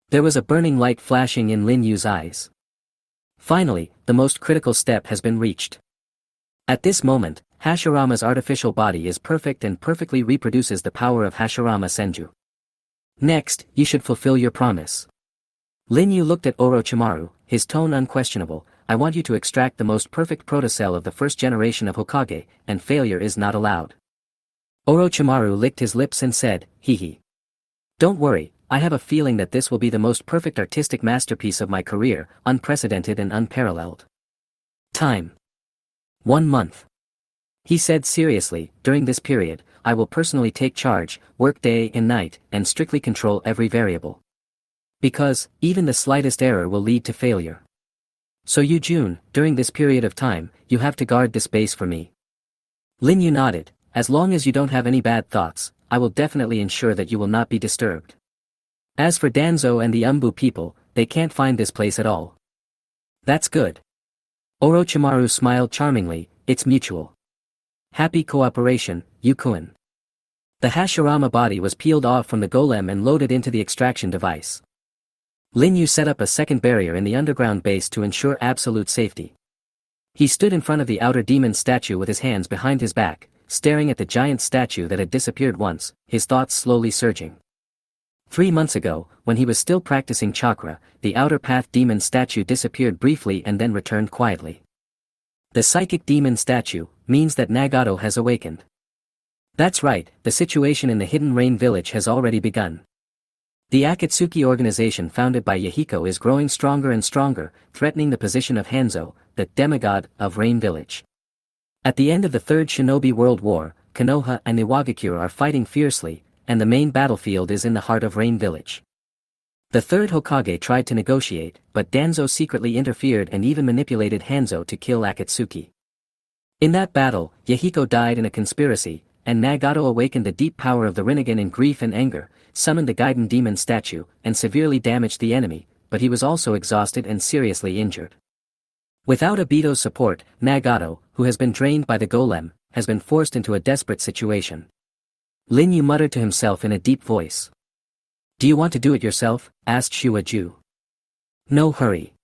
There was a burning light flashing in Lin Yu's eyes. Finally, the most critical step has been reached. At this moment, Hashirama's artificial body is perfect and perfectly reproduces the power of Hashirama Senju. Next, you should fulfill your promise. Lin Yu looked at Orochimaru, his tone unquestionable. I want you to extract the most perfect protocell of the first generation of Hokage, and failure is not allowed. Orochimaru licked his lips and said, hee hee. Don't worry, I have a feeling that this will be the most perfect artistic masterpiece of my career, unprecedented and unparalleled. Time. 1 month. He said seriously, during this period, I will personally take charge, work day and night, and strictly control every variable. Because, even the slightest error will lead to failure. So you June, during this period of time, you have to guard this base for me. Lin Yu nodded, as long as you don't have any bad thoughts, I will definitely ensure that you will not be disturbed. As for Danzo and the Umbu people, they can't find this place at all. That's good. Orochimaru smiled charmingly, it's mutual. Happy cooperation, Yukuen. The Hashirama body was peeled off from the golem and loaded into the extraction device. Lin Yu set up a second barrier in the underground base to ensure absolute safety. He stood in front of the outer demon statue with his hands behind his back, staring at the giant statue that had disappeared once, his thoughts slowly surging. 3 months ago, when he was still practicing chakra, the outer path demon statue disappeared briefly and then returned quietly. The psychic demon statue means that Nagato has awakened. That's right, the situation in the Hidden Rain village has already begun. The Akatsuki organization founded by Yahiko is growing stronger and stronger, threatening the position of Hanzo, the demigod of Rain Village. At the end of the Third Shinobi World War, Konoha and Iwagakure are fighting fiercely, and the main battlefield is in the heart of Rain Village. The third Hokage tried to negotiate, but Danzo secretly interfered and even manipulated Hanzo to kill Akatsuki. In that battle, Yahiko died in a conspiracy, and Nagato awakened the deep power of the Rinnegan in grief and anger, summoned the Gaiden demon statue, and severely damaged the enemy, but he was also exhausted and seriously injured. Without Obito's support, Nagato, who has been drained by the golem, has been forced into a desperate situation. Lin Yu muttered to himself in a deep voice. Do you want to do it yourself? Asked Shuaju. No hurry.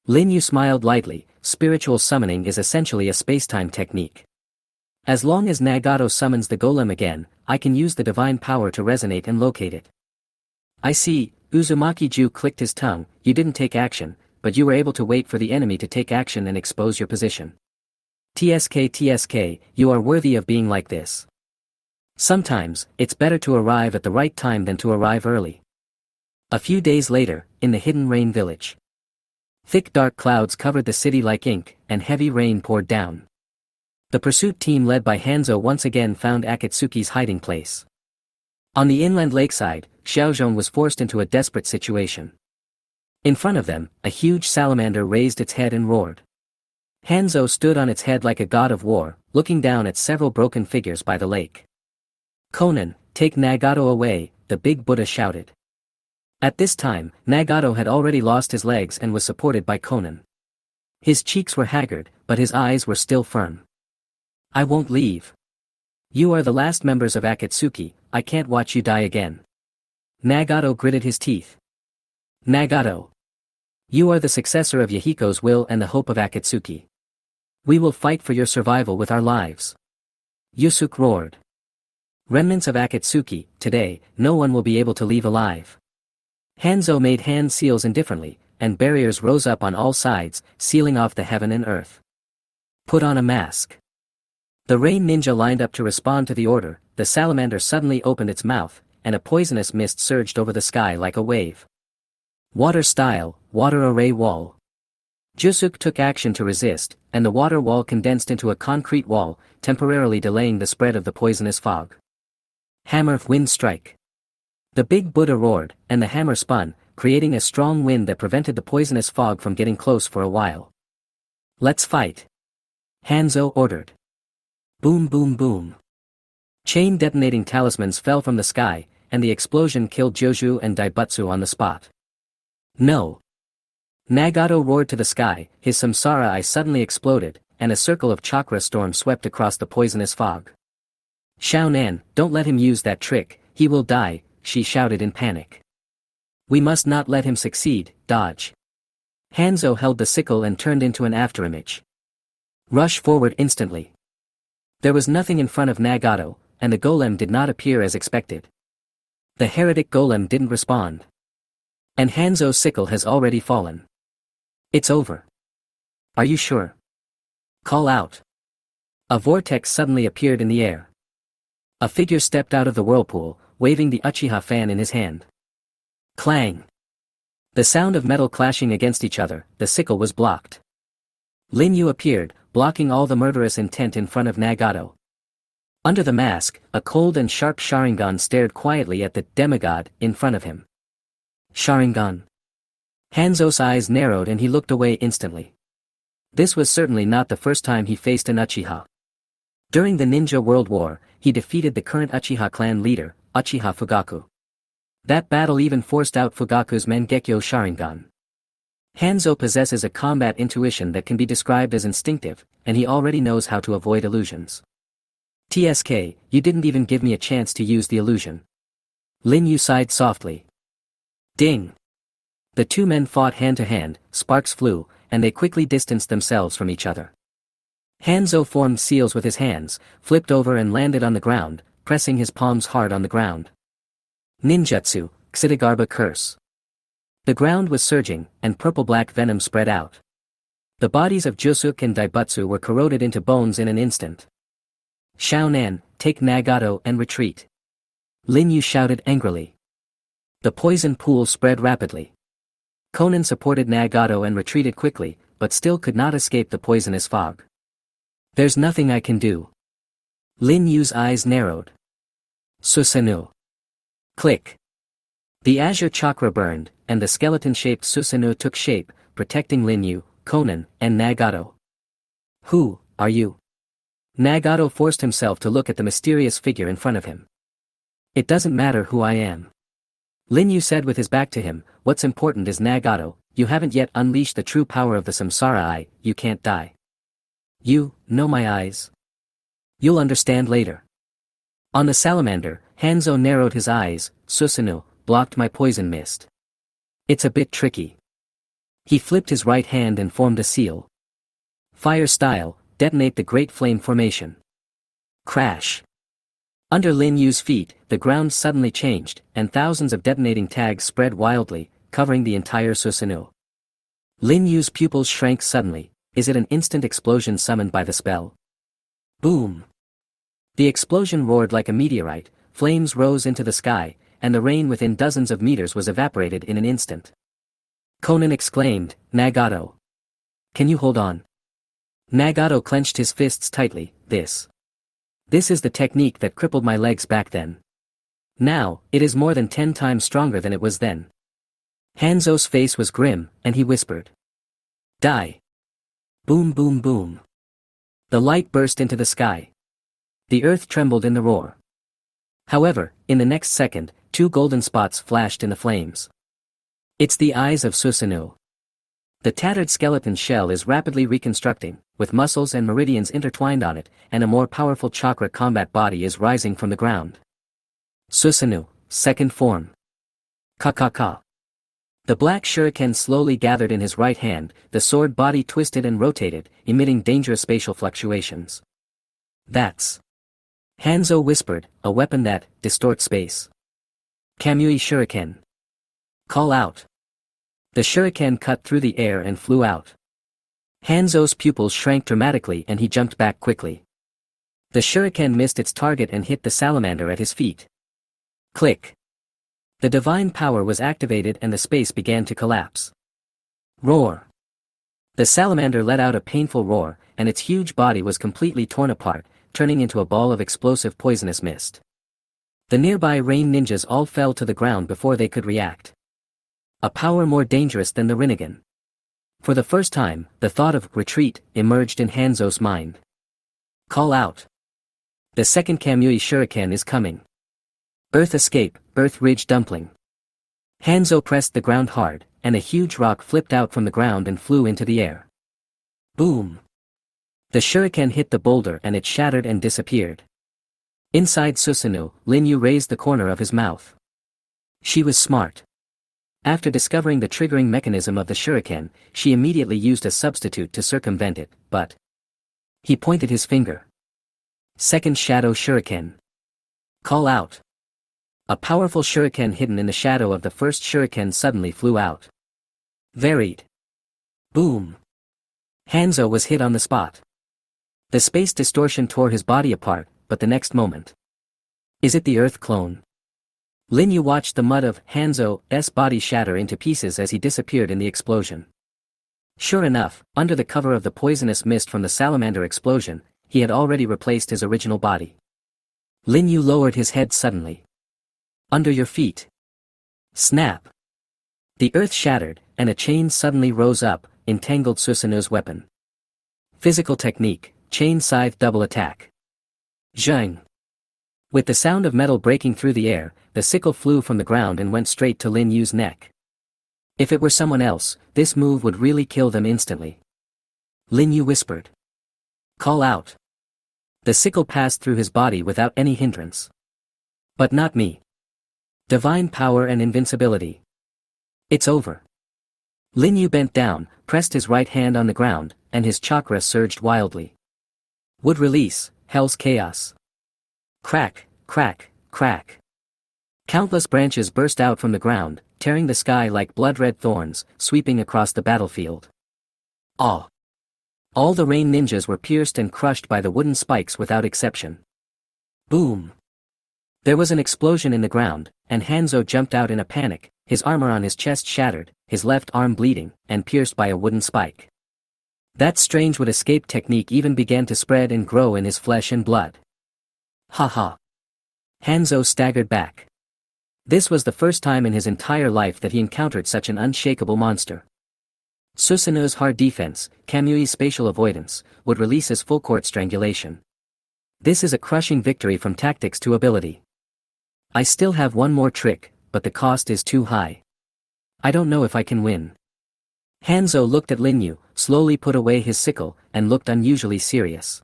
Lin Yu smiled lightly. Spiritual summoning is essentially a spacetime technique. As long as Nagato summons the golem again, I can use the divine power to resonate and locate it. I see, Uzumaki-ju clicked his tongue, you didn't take action, but you were able to wait for the enemy to take action and expose your position. TSK, you are worthy of being like this. Sometimes, it's better to arrive at the right time than to arrive early. A few days later, in the Hidden Rain village. Thick dark clouds covered the city like ink, and heavy rain poured down. The pursuit team led by Hanzo once again found Akatsuki's hiding place. On the inland lakeside, Xiaozhong was forced into a desperate situation. In front of them, a huge salamander raised its head and roared. Hanzo stood on its head like a god of war, looking down at several broken figures by the lake. Conan, take Nagato away, the big Buddha shouted. At this time, Nagato had already lost his legs and was supported by Conan. His cheeks were haggard, but his eyes were still firm. I won't leave. You are the last members of Akatsuki, I can't watch you die again. Nagato gritted his teeth. Nagato. You are the successor of Yahiko's will and the hope of Akatsuki. We will fight for your survival with our lives. Yusuke roared. Remnants of Akatsuki, today, no one will be able to leave alive. Hanzo made hand seals indifferently, and barriers rose up on all sides, sealing off the heaven and earth. Put on a mask. The rain ninja lined up to respond to the order. The salamander suddenly opened its mouth, and a poisonous mist surged over the sky like a wave. Water style, water array wall. Yusuke took action to resist, and the water wall condensed into a concrete wall, temporarily delaying the spread of the poisonous fog. Hammer wind strike. The big Buddha roared, and the hammer spun, creating a strong wind that prevented the poisonous fog from getting close for a while. Let's fight. Hanzo ordered. Boom boom boom. Chain detonating talismans fell from the sky, and the explosion killed Joju and Daibutsu on the spot. No. Nagato roared to the sky, his samsara eye suddenly exploded, and a circle of chakra storm swept across the poisonous fog. Xiao Nan, don't let him use that trick, he will die, she shouted in panic. We must not let him succeed, dodge. Hanzo held the sickle and turned into an afterimage. Rush forward instantly. There was nothing in front of Nagato, and the golem did not appear as expected. The heretic golem didn't respond. And Hanzo's sickle has already fallen. It's over. Are you sure? Call out. A vortex suddenly appeared in the air. A figure stepped out of the whirlpool, waving the Uchiha fan in his hand. Clang. The sound of metal clashing against each other, the sickle was blocked. Lin Yu appeared, blocking all the murderous intent in front of Nagato. Under the mask, a cold and sharp Sharingan stared quietly at the demigod in front of him. Sharingan. Hanzo's eyes narrowed and he looked away instantly. This was certainly not the first time he faced an Uchiha. During the Ninja World War, he defeated the current Uchiha clan leader, Uchiha Fugaku. That battle even forced out Fugaku's Mangekyo Sharingan. Hanzo possesses a combat intuition that can be described as instinctive, and he already knows how to avoid illusions. TSK, you didn't even give me a chance to use the illusion. Lin Yu sighed softly. Ding! The two men fought hand to hand, sparks flew, and they quickly distanced themselves from each other. Hanzo formed seals with his hands, flipped over and landed on the ground, pressing his palms hard on the ground. Ninjutsu, Xidagarba curse. The ground was surging, and purple-black venom spread out. The bodies of Jusuk and Daibutsu were corroded into bones in an instant. Xiao Nan, take Nagato and retreat. Lin Yu shouted angrily. The poison pool spread rapidly. Conan supported Nagato and retreated quickly, but still could not escape the poisonous fog. There's nothing I can do. Lin Yu's eyes narrowed. Susanoo. Click. The azure chakra burned, and the skeleton-shaped Susanoo took shape, protecting Lin Yu, Conan, and Nagato. Who are you? Nagato forced himself to look at the mysterious figure in front of him. It doesn't matter who I am. Lin Yu said with his back to him, what's important is Nagato, you haven't yet unleashed the true power of the Samsara Eye, you can't die. You know my eyes. You'll understand later. On the salamander, Hanzo narrowed his eyes, Susanoo, blocked my poison mist. It's a bit tricky. He flipped his right hand and formed a seal. Fire style, detonate the Great Flame Formation. Crash. Under Lin Yu's feet, the ground suddenly changed, and thousands of detonating tags spread wildly, covering the entire Susanoo. Lin Yu's pupils shrank suddenly. Is it an instant explosion summoned by the spell? Boom! The explosion roared like a meteorite, flames rose into the sky, and the rain within dozens of meters was evaporated in an instant. Conan exclaimed, Nagato. Can you hold on? Nagato clenched his fists tightly, This is the technique that crippled my legs back then. Now, it is more than 10 times stronger than it was then. Hanzo's face was grim, and he whispered. Die. Boom boom boom. The light burst into the sky. The earth trembled in the roar. However, in the next second, 2 golden spots flashed in the flames. It's the eyes of Susanoo. The tattered skeleton shell is rapidly reconstructing, with muscles and meridians intertwined on it, and a more powerful chakra combat body is rising from the ground. Susanoo, second form. Ka. The black shuriken slowly gathered in his right hand, the sword body twisted and rotated, emitting dangerous spatial fluctuations. That's Hanzo whispered, a weapon that distorts space. Kamui shuriken. Call out. The shuriken cut through the air and flew out. Hanzo's pupils shrank dramatically and he jumped back quickly. The shuriken missed its target and hit the salamander at his feet. Click. The divine power was activated and the space began to collapse. Roar. The salamander let out a painful roar, and its huge body was completely torn apart, turning into a ball of explosive poisonous mist. The nearby rain ninjas all fell to the ground before they could react. A power more dangerous than the Rinnegan. For the first time, the thought of retreat emerged in Hanzo's mind. Call out. The second Kamui shuriken is coming. Earth escape, Earth Ridge dumpling. Hanzo pressed the ground hard, and a huge rock flipped out from the ground and flew into the air. Boom! The shuriken hit the boulder and it shattered and disappeared. Inside Susanoo, Lin Yu raised the corner of his mouth. She was smart. After discovering the triggering mechanism of the shuriken, she immediately used a substitute to circumvent it, but... He pointed his finger. Second shadow shuriken. Call out. A powerful shuriken hidden in the shadow of the first shuriken suddenly flew out. Varied. Boom. Hanzo was hit on the spot. The space distortion tore his body apart, but the next moment. Is it the Earth clone? Lin Yu watched the mud of Hanzo's body shatter into pieces as he disappeared in the explosion. Sure enough, under the cover of the poisonous mist from the salamander explosion, he had already replaced his original body. Lin Yu lowered his head suddenly. Under your feet. Snap. The earth shattered, and a chain suddenly rose up, entangled Susanoo's weapon. Physical technique, chain scythe double attack. Zhang. With the sound of metal breaking through the air, the sickle flew from the ground and went straight to Lin Yu's neck. If it were someone else, this move would really kill them instantly. Lin Yu whispered. Call out. The sickle passed through his body without any hindrance. But not me. Divine power and invincibility. It's over. Lin Yu bent down, pressed his right hand on the ground, and his chakra surged wildly. Would release, hell's chaos. Crack, crack, crack. Countless branches burst out from the ground, tearing the sky like blood-red thorns, sweeping across the battlefield. Awe. All the rain ninjas were pierced and crushed by the wooden spikes without exception. Boom. There was an explosion in the ground, and Hanzo jumped out in a panic, his armor on his chest shattered, his left arm bleeding, and pierced by a wooden spike. That strange would escape technique even began to spread and grow in his flesh and blood. Ha ha. Hanzo staggered back. This was the first time in his entire life that he encountered such an unshakable monster. Susanoo's hard defense, Kamui's spatial avoidance, would release his full court strangulation. This is a crushing victory from tactics to ability. I still have one more trick, but the cost is too high. I don't know if I can win. Hanzo looked at Lin Yu, slowly put away his sickle, and looked unusually serious.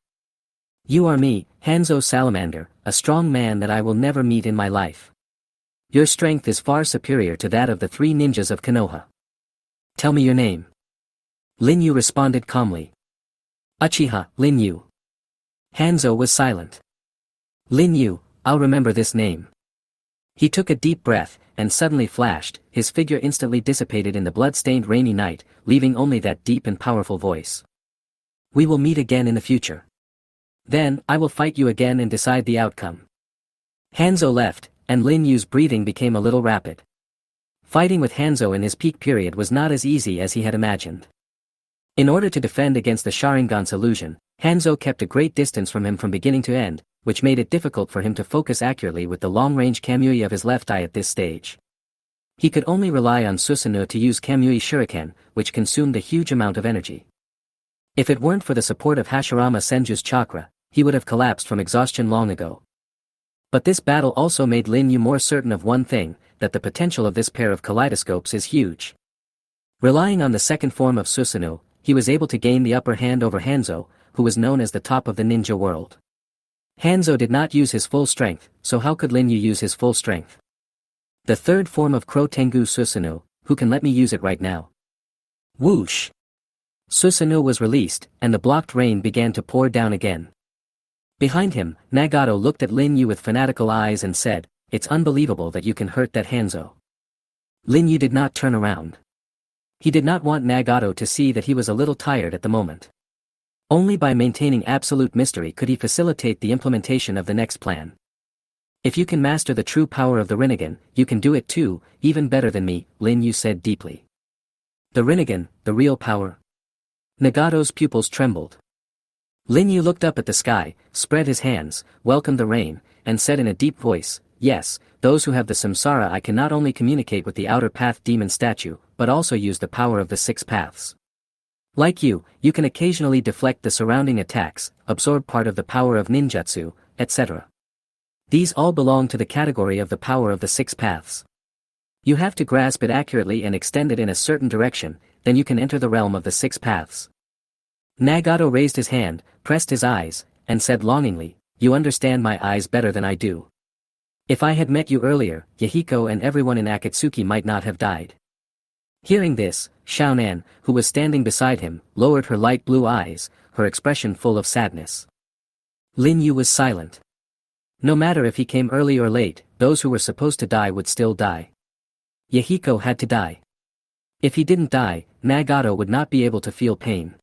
You are me, Hanzo Salamander, a strong man that I will never meet in my life. Your strength is far superior to that of the 3 ninjas of Konoha. Tell me your name. Lin Yu responded calmly. Uchiha, Lin Yu. Hanzo was silent. Lin Yu, I'll remember this name. He took a deep breath, and suddenly flashed, his figure instantly dissipated in the blood-stained rainy night, leaving only that deep and powerful voice. We will meet again in the future. Then, I will fight you again and decide the outcome. Hanzo left, and Lin Yu's breathing became a little rapid. Fighting with Hanzo in his peak period was not as easy as he had imagined. In order to defend against the Sharingan's illusion, Hanzo kept a great distance from him from beginning to end, which made it difficult for him to focus accurately with the long-range Kamui of his left eye at this stage. He could only rely on Susanoo to use Kamui Shuriken, which consumed a huge amount of energy. If it weren't for the support of Hashirama Senju's chakra, he would have collapsed from exhaustion long ago. But this battle also made Lin Yu more certain of one thing, that the potential of this pair of kaleidoscopes is huge. Relying on the second form of Susanoo, he was able to gain the upper hand over Hanzo, who was known as the top of the ninja world. Hanzo did not use his full strength, so how could Lin Yu use his full strength? The third form of Crow Tengu Susanoo, who can let me use it right now? Whoosh! Susanoo was released, and the blocked rain began to pour down again. Behind him, Nagato looked at Lin Yu with fanatical eyes and said, It's unbelievable that you can hurt that Hanzo. Lin Yu did not turn around. He did not want Nagato to see that he was a little tired at the moment. Only by maintaining absolute mystery could he facilitate the implementation of the next plan. If you can master the true power of the Rinnegan, you can do it too, even better than me, Lin Yu said deeply. The Rinnegan, the real power? Nagato's pupils trembled. Lin Yu looked up at the sky, spread his hands, welcomed the rain, and said in a deep voice, Yes, those who have the samsara I can not only communicate with the outer path demon statue, but also use the power of the 6 paths. Like you can occasionally deflect the surrounding attacks, absorb part of the power of ninjutsu, etc. These all belong to the category of the power of the 6 paths. You have to grasp it accurately and extend it in a certain direction, then you can enter the realm of the 6 paths. Nagato raised his hand, pressed his eyes, and said longingly, you understand my eyes better than I do. If I had met you earlier, Yahiko and everyone in Akatsuki might not have died. Hearing this, Xiaonan, who was standing beside him, lowered her light blue eyes, her expression full of sadness. Lin Yu was silent. No matter if he came early or late, those who were supposed to die would still die. Yahiko had to die. If he didn't die, Nagato would not be able to feel pain.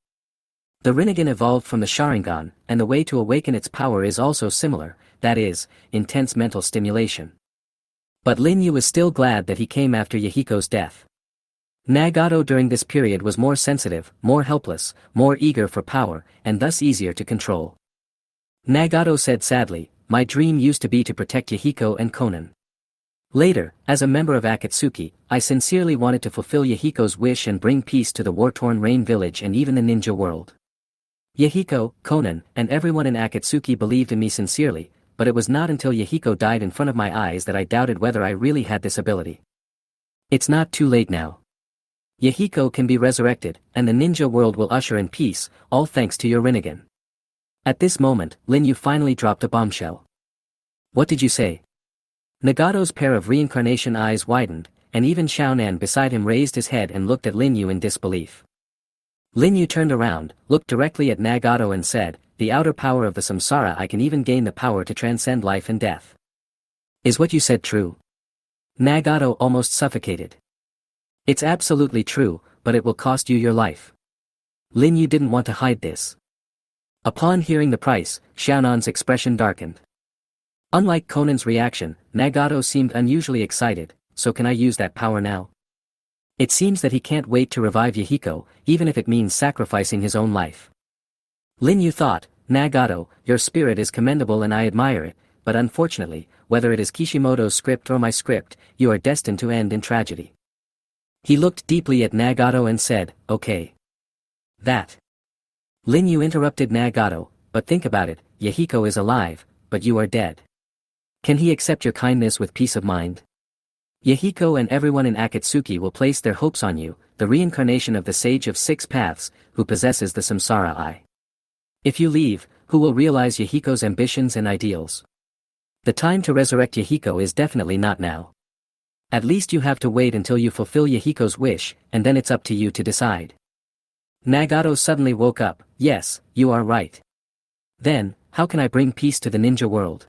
The Rinnegan evolved from the Sharingan, and the way to awaken its power is also similar, that is, intense mental stimulation. But Lin Yu was still glad that he came after Yahiko's death. Nagato during this period was more sensitive, more helpless, more eager for power, and thus easier to control. Nagato said sadly, "My dream used to be to protect Yahiko and Konan. Later, as a member of Akatsuki, I sincerely wanted to fulfill Yahiko's wish and bring peace to the war-torn Rain Village and even the ninja world. Yahiko, Konan, and everyone in Akatsuki believed in me sincerely, but it was not until Yahiko died in front of my eyes that I doubted whether I really had this ability. It's not too late now. Yahiko can be resurrected, and the ninja world will usher in peace, all thanks to your Rinnegan." At this moment, Lin Yu finally dropped a bombshell. "What did you say?" Nagato's pair of reincarnation eyes widened, and even Xiaonan beside him raised his head and looked at Lin Yu in disbelief. Lin Yu turned around, looked directly at Nagato and said, "The outer power of the samsara, I can even gain the power to transcend life and death. Is what you said true?" Nagato almost suffocated. "It's absolutely true, but it will cost you your life." Lin Yu didn't want to hide this. Upon hearing the price, Xiaonan's expression darkened. Unlike Conan's reaction, Nagato seemed unusually excited. "So can I use that power now?" It seems that he can't wait to revive Yahiko, even if it means sacrificing his own life. Lin Yu thought, "Nagato, your spirit is commendable and I admire it, but unfortunately, whether it is Kishimoto's script or my script, you are destined to end in tragedy." He looked deeply at Nagato and said, "Okay. That." Lin Yu interrupted Nagato, "But think about it, Yahiko is alive, but you are dead. Can he accept your kindness with peace of mind? Yahiko and everyone in Akatsuki will place their hopes on you, the reincarnation of the Sage of Six Paths, who possesses the Samsara Eye. If you leave, who will realize Yahiko's ambitions and ideals? The time to resurrect Yahiko is definitely not now. At least you have to wait until you fulfill Yahiko's wish, and then it's up to you to decide." Nagato suddenly woke up. "Yes, you are right. Then, how can I bring peace to the ninja world?"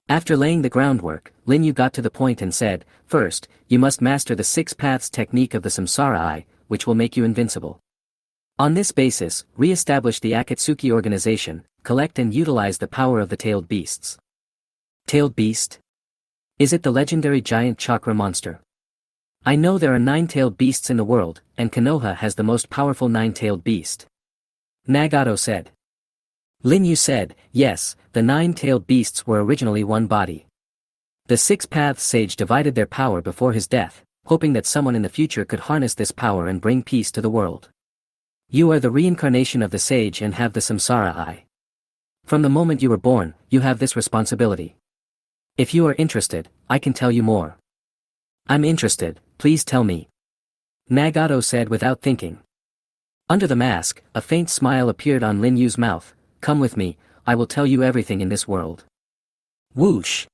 After laying the groundwork, Lin Yu got to the point and said, "First, you must master the Six Paths technique of the Samsara Eye, which will make you invincible. On this basis, re-establish the Akatsuki organization, collect and utilize the power of the tailed beasts." Tailed beast? Is it the legendary giant chakra monster? I know there are 9-tailed beasts in the world, and Konoha has the most powerful 9-tailed beast. Nagato said. Lin Yu said, "Yes, the 9-tailed beasts were originally one body. The Six Paths Sage divided their power before his death, hoping that someone in the future could harness this power and bring peace to the world. You are the reincarnation of the Sage and have the Samsara Eye. From the moment you were born, you have this responsibility. If you are interested, I can tell you more." "I'm interested, please tell me," Nagato said without thinking. Under the mask, a faint smile appeared on Lin Yu's mouth. "Come with me, I will tell you everything in this world." Whoosh!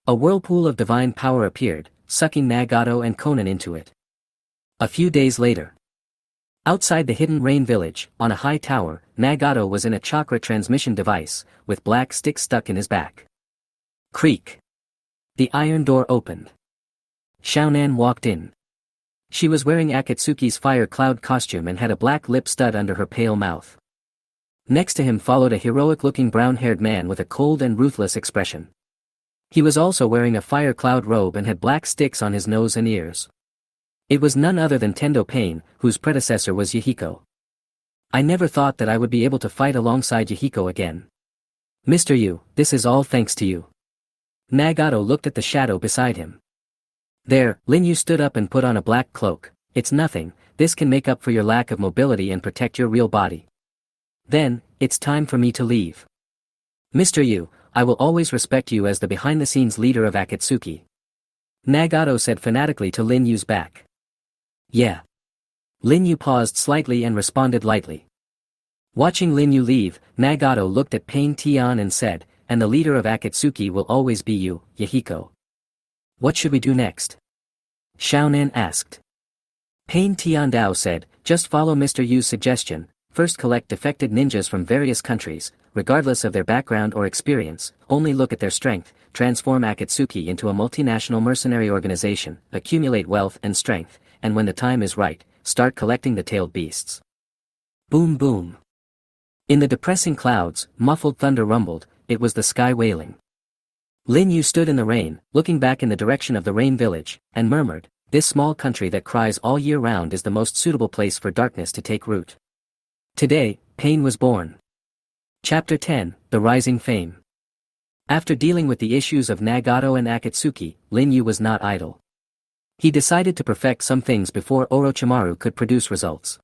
A whirlpool of divine power appeared, sucking Nagato and Konan into it. A few days later, outside the hidden Rain Village, on a high tower, Nagato was in a chakra transmission device, with black sticks stuck in his back. Creak! The iron door opened. Xiaonan walked in. She was wearing Akatsuki's fire cloud costume and had a black lip stud under her pale mouth. Next to him followed a heroic-looking brown-haired man with a cold and ruthless expression. He was also wearing a fire cloud robe and had black sticks on his nose and ears. It was none other than Tendo Pain, whose predecessor was Yahiko. "I never thought that I would be able to fight alongside Yahiko again. Mr. Yu, this is all thanks to you." Nagato looked at the shadow beside him. There, Lin Yu stood up and put on a black cloak. "It's nothing, this can make up for your lack of mobility and protect your real body. Then, it's time for me to leave. Mr. Yu, I will always respect you as the behind-the-scenes leader of Akatsuki." Nagato said fanatically to Lin Yu's back. "Yeah." Lin Yu paused slightly and responded lightly. Watching Lin Yu leave, Nagato looked at Pain Tian and said, and the leader of Akatsuki will always be you, Yahiko. What should we do next? Xiaonan asked. Pain Tiandao said, just follow Mr. Yu's suggestion, first collect defected ninjas from various countries, regardless of their background or experience, only look at their strength, transform Akatsuki into a multinational mercenary organization, accumulate wealth and strength, and when the time is right, start collecting the tailed beasts. Boom boom. In the depressing clouds, muffled thunder rumbled, it was the sky wailing. Lin Yu stood in the rain, looking back in the direction of the rain village, and murmured, this small country that cries all year round is the most suitable place for darkness to take root. Today, pain was born. Chapter 10, The Rising Fame. After dealing with the issues of Nagato and Akatsuki, Lin Yu was not idle. He decided to perfect some things before Orochimaru could produce results.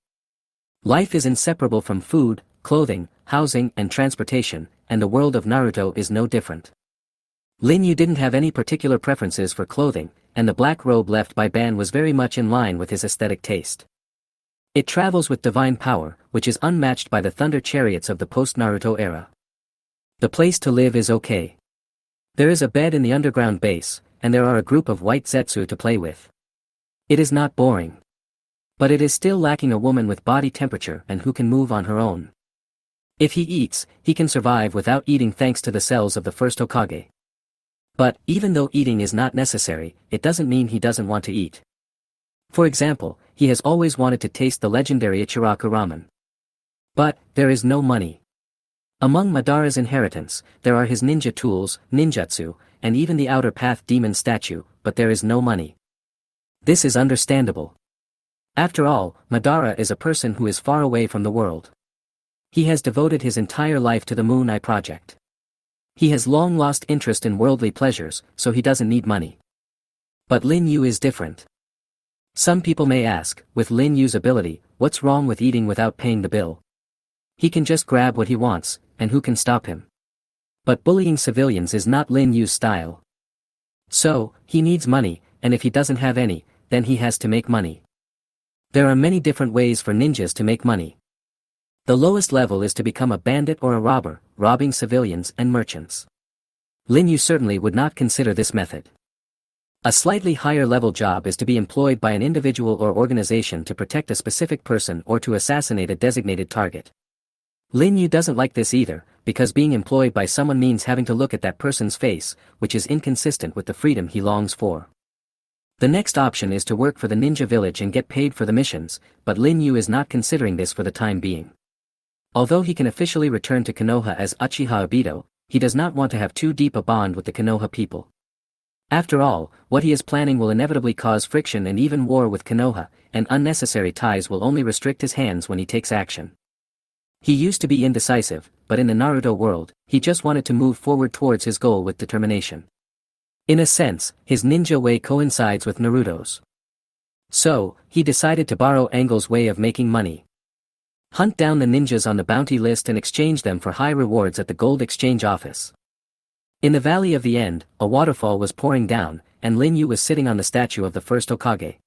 Life is inseparable from food, clothing, housing and transportation, and the world of Naruto is no different. Lin Yu didn't have any particular preferences for clothing, and the black robe left by Ban was very much in line with his aesthetic taste. It travels with divine power, which is unmatched by the thunder chariots of the post-Naruto era. The place to live is okay. There is a bed in the underground base, and there are a group of white zetsu to play with. It is not boring. But it is still lacking a woman with body temperature and who can move on her own. If he eats, he can survive without eating thanks to the cells of the first Hokage. But, even though eating is not necessary, it doesn't mean he doesn't want to eat. For example, he has always wanted to taste the legendary Ichiraku ramen. But, there is no money. Among Madara's inheritance, there are his ninja tools, ninjutsu, and even the outer path demon statue, but there is no money. This is understandable. After all, Madara is a person who is far away from the world. He has devoted his entire life to the Moon Eye project. He has long lost interest in worldly pleasures, so he doesn't need money. But Lin Yu is different. Some people may ask, with Lin Yu's ability, what's wrong with eating without paying the bill? He can just grab what he wants, and who can stop him? But bullying civilians is not Lin Yu's style. So, he needs money, and if he doesn't have any, then he has to make money. There are many different ways for ninjas to make money. The lowest level is to become a bandit or a robber, robbing civilians and merchants. Lin Yu certainly would not consider this method. A slightly higher level job is to be employed by an individual or organization to protect a specific person or to assassinate a designated target. Lin Yu doesn't like this either, because being employed by someone means having to look at that person's face, which is inconsistent with the freedom he longs for. The next option is to work for the ninja village and get paid for the missions, but Lin Yu is not considering this for the time being. Although he can officially return to Konoha as Uchiha Obito, he does not want to have too deep a bond with the Konoha people. After all, what he is planning will inevitably cause friction and even war with Konoha, and unnecessary ties will only restrict his hands when he takes action. He used to be indecisive, but in the Naruto world, he just wanted to move forward towards his goal with determination. In a sense, his ninja way coincides with Naruto's. So, he decided to borrow Angel's way of making money. Hunt down the ninjas on the bounty list and exchange them for high rewards at the gold exchange office. In the Valley of the End, a waterfall was pouring down, and Lin Yu was sitting on the statue of the first Hokage.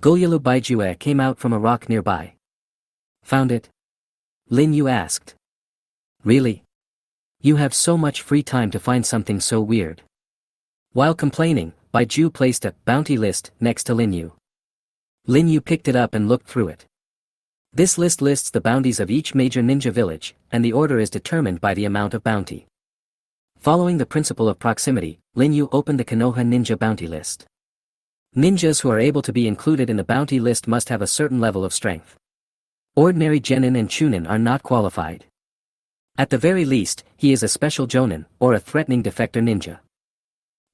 Goryeo Baijue came out from a rock nearby. Found it? Lin Yu asked. Really? You have so much free time to find something so weird. While complaining, Baiju placed a bounty list next to Lin Yu. Lin Yu picked it up and looked through it. This list lists the bounties of each major ninja village, and the order is determined by the amount of bounty. Following the principle of proximity, Lin Yu opened the Konoha ninja bounty list. Ninjas who are able to be included in the bounty list must have a certain level of strength. Ordinary genin and chunin are not qualified. At the very least, he is a special jonin, or a threatening defector ninja.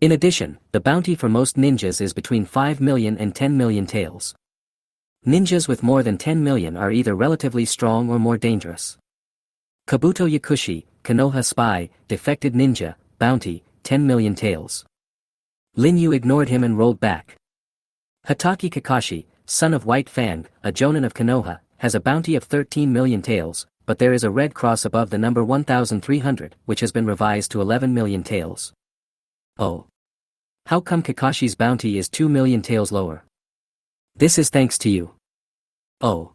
In addition, the bounty for most ninjas is between 5 million and 10 million taels. Ninjas with more than 10 million are either relatively strong or more dangerous. Kabuto Yakushi, Konoha Spy, Defected Ninja, Bounty, 10 million taels. Lin Yu ignored him and rolled back. Hataki Kakashi, son of White Fang, a jonin of Konoha, has a bounty of 13 million taels, but there is a red cross above the number 1300, which has been revised to 11 million taels. Oh. How come Kakashi's bounty is 2 million taels lower? This is thanks to you. Oh.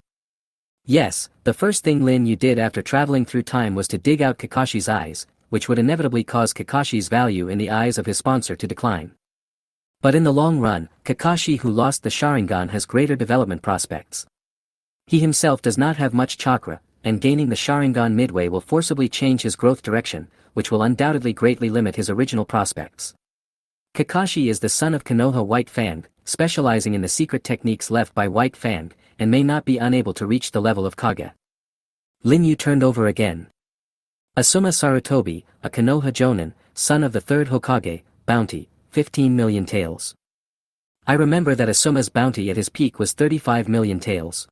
Yes, the first thing Lin Yu did after traveling through time was to dig out Kakashi's eyes, which would inevitably cause Kakashi's value in the eyes of his sponsor to decline. But in the long run, Kakashi who lost the Sharingan has greater development prospects. He himself does not have much chakra, and gaining the Sharingan midway will forcibly change his growth direction, which will undoubtedly greatly limit his original prospects. Kakashi is the son of Konoha White Fang, specializing in the secret techniques left by White Fang, and may not be unable to reach the level of Kage. Linyu turned over again. Asuma Sarutobi, a Konoha Jonin, son of the third Hokage, bounty, 15 million taels. I remember that Asuma's bounty at his peak was 35 million taels.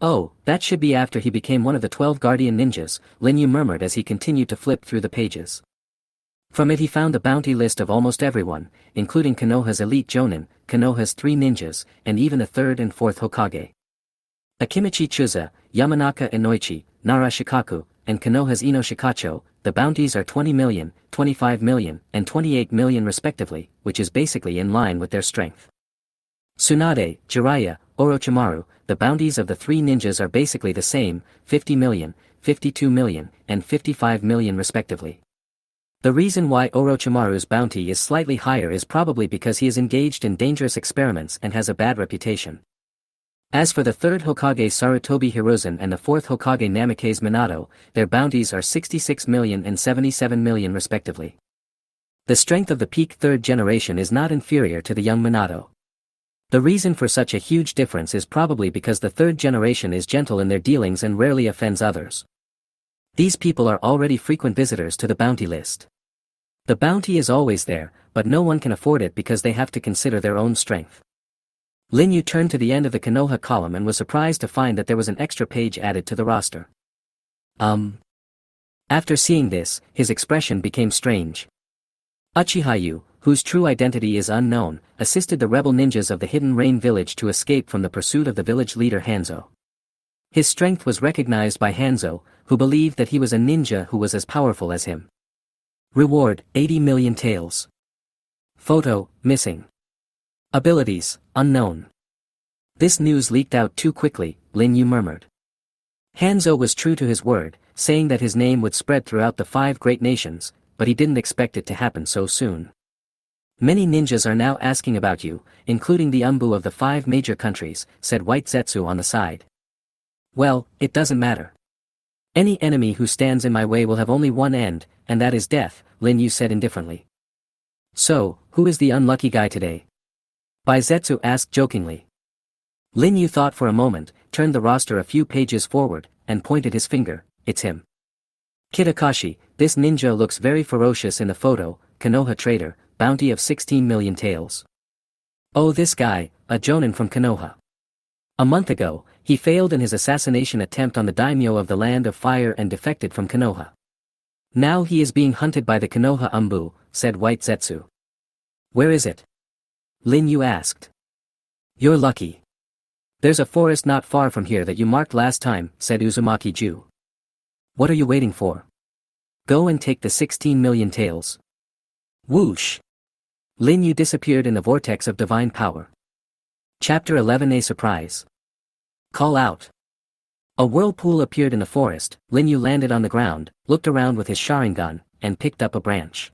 Oh, that should be after he became one of the 12 guardian ninjas, Linyu murmured as he continued to flip through the pages. From it he found a bounty list of almost everyone, including Konoha's elite Jonin, Konoha's 3 ninjas, and even the 3rd and 4th Hokage. Akimichi Chuza, Yamanaka Inoichi, Nara Shikaku, and Konoha's Ino Shikacho, the bounties are 20 million, 25 million, and 28 million respectively, which is basically in line with their strength. Tsunade, Jiraiya, Orochimaru, the bounties of the 3 ninjas are basically the same, 50 million, 52 million, and 55 million respectively. The reason why Orochimaru's bounty is slightly higher is probably because he is engaged in dangerous experiments and has a bad reputation. As for the 3rd Hokage Sarutobi Hiruzen and the 4th Hokage Namikaze Minato, their bounties are 66 million and 77 million respectively. The strength of the peak 3rd generation is not inferior to the young Minato. The reason for such a huge difference is probably because the 3rd generation is gentle in their dealings and rarely offends others. These people are already frequent visitors to the bounty list. The bounty is always there, but no one can afford it because they have to consider their own strength. Linyu turned to the end of the Konoha column and was surprised to find that there was an extra page added to the roster. After seeing this, his expression became strange. Uchihayu, whose true identity is unknown, assisted the rebel ninjas of the Hidden Rain village to escape from the pursuit of the village leader Hanzo. His strength was recognized by Hanzo, who believed that he was a ninja who was as powerful as him. Reward, 80 million taels. Photo, missing. Abilities, unknown. This news leaked out too quickly, Linyu murmured. Hanzo was true to his word, saying that his name would spread throughout the 5 great nations, but he didn't expect it to happen so soon. Many ninjas are now asking about you, including the Umbu of the 5 major countries, said White Zetsu on the side. Well, it doesn't matter. Any enemy who stands in my way will have only one end, and that is death, Linyu said indifferently. So, who is the unlucky guy today? Baizetsu asked jokingly. Linyu thought for a moment, turned the roster a few pages forward, and pointed his finger. It's him. Kitakashi, this ninja looks very ferocious in the photo, Konoha trader, bounty of 16 million taels. Oh, this guy, a Jonin from Konoha. A month ago, he failed in his assassination attempt on the daimyo of the Land of Fire and defected from Konoha. Now he is being hunted by the Konoha Umbu, said White Zetsu. Where is it? Linyu asked. You're lucky. There's a forest not far from here that you marked last time, said Uzumaki Ju. What are you waiting for? Go and take the 16 million taels. Whoosh! Linyu disappeared in the vortex of divine power. Chapter 11 A Surprise. Call out. A whirlpool appeared in the forest, Linyu landed on the ground, looked around with his Sharingan, and picked up a branch.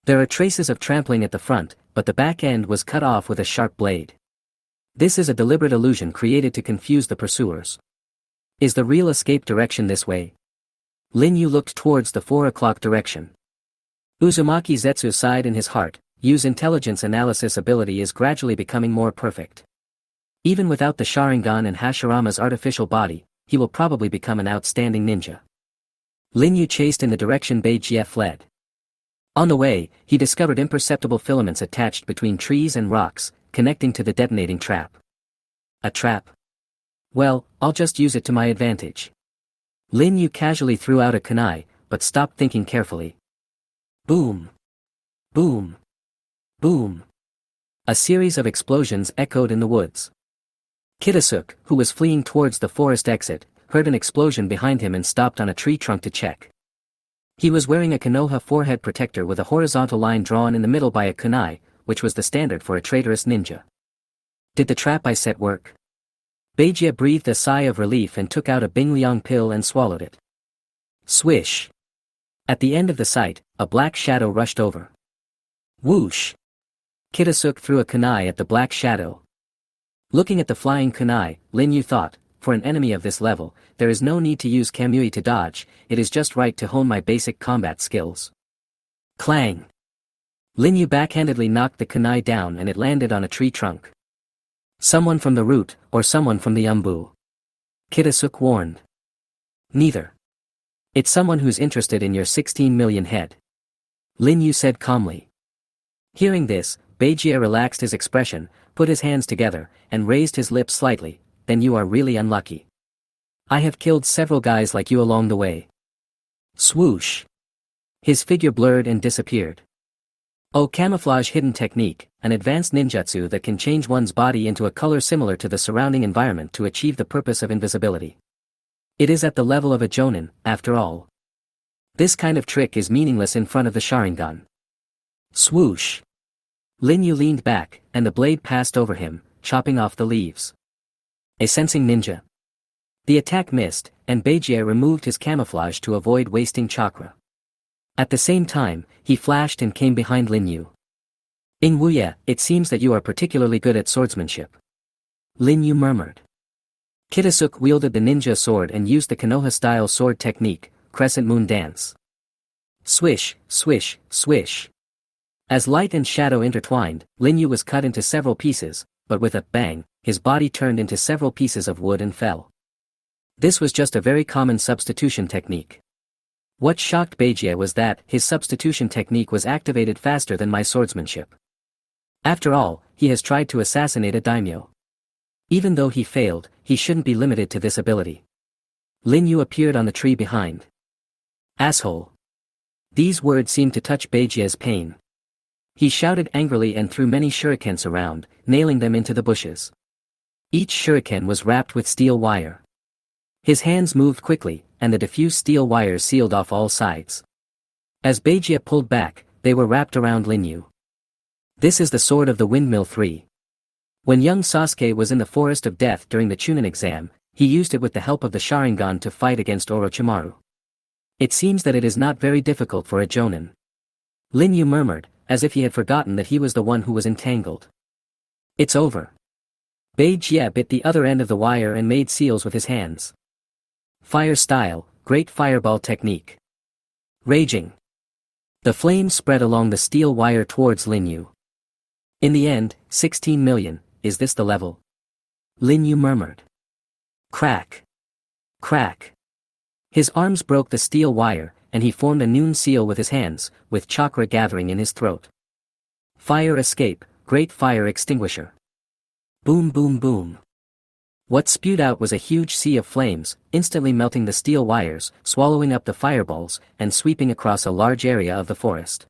There are traces of trampling at the front, but the back end was cut off with a sharp blade. This is a deliberate illusion created to confuse the pursuers. Is the real escape direction this way? Linyu looked towards the 4 o'clock direction. Uzumaki Zetsu sighed in his heart, Yu's intelligence analysis ability is gradually becoming more perfect. Even without the Sharingan and Hashirama's artificial body, he will probably become an outstanding ninja. Linyu chased in the direction Beijie fled. On the way, he discovered imperceptible filaments attached between trees and rocks, connecting to the detonating trap. A trap? Well, I'll just use it to my advantage. Linyu casually threw out a kunai, but stopped thinking carefully. Boom! Boom! Boom! A series of explosions echoed in the woods. Kitasuke, who was fleeing towards the forest exit, heard an explosion behind him and stopped on a tree trunk to check. He was wearing a Konoha forehead protector with a horizontal line drawn in the middle by a kunai, which was the standard for a traitorous ninja. Did the trap I set work? Beijie breathed a sigh of relief and took out a Bingliang pill and swallowed it. Swish! At the end of the sight, a black shadow rushed over. Whoosh! Kitasuk threw a kunai at the black shadow. Looking at the flying kunai, Lin Yu thought, for an enemy of this level, there is no need to use Kamui to dodge, it is just right to hone my basic combat skills. Clang! Lin Yu backhandedly knocked the kunai down and it landed on a tree trunk. Someone from the root, or someone from the umbu. Kitasuk warned. Neither. It's someone who's interested in your 16 million head. Lin Yu said calmly. Hearing this, Beijie relaxed his expression, put his hands together, and raised his lips slightly. Then you are really unlucky. I have killed several guys like you along the way. Swoosh! His figure blurred and disappeared. Oh, camouflage hidden technique, an advanced ninjutsu that can change one's body into a color similar to the surrounding environment to achieve the purpose of invisibility. It is at the level of a jonin, after all. This kind of trick is meaningless in front of the Sharingan. Swoosh! Lin Yu leaned back, and the blade passed over him, chopping off the leaves. A sensing ninja. The attack missed, and Beijie removed his camouflage to avoid wasting chakra. At the same time, he flashed and came behind Lin Yu. In Wuya, it seems that you are particularly good at swordsmanship. Lin Yu murmured. Kitasuk wielded the ninja sword and used the Konoha-style sword technique, crescent moon dance. Swish, swish, swish. As light and shadow intertwined, Lin Yu was cut into several pieces, but with a bang, his body turned into several pieces of wood and fell. This was just a very common substitution technique. What shocked Beijie was that his substitution technique was activated faster than my swordsmanship. After all, he has tried to assassinate a daimyo. Even though he failed, he shouldn't be limited to this ability. Lin Yu appeared on the tree behind. Asshole. These words seemed to touch Beijie's pain. He shouted angrily and threw many shurikens around, nailing them into the bushes. Each shuriken was wrapped with steel wire. His hands moved quickly, and the diffuse steel wires sealed off all sides. As Beijie pulled back, they were wrapped around Lin Yu. This is the sword of the Windmill 3. When young Sasuke was in the Forest of Death during the Chunin exam, he used it with the help of the Sharingan to fight against Orochimaru. It seems that it is not very difficult for a jonin. Lin Yu murmured, as if he had forgotten that he was the one who was entangled. It's over. Beijie bit the other end of the wire and made seals with his hands. Fire style, great fireball technique. Raging. The flames spread along the steel wire towards Lin Yu. In the end, 16 million, is this the level? Lin Yu murmured. Crack. Crack. His arms broke the steel wire, and he formed a noon seal with his hands, with chakra gathering in his throat. Fire escape, great fire extinguisher. Boom boom boom. What spewed out was a huge sea of flames, instantly melting the steel wires, swallowing up the fireballs, and sweeping across a large area of the forest.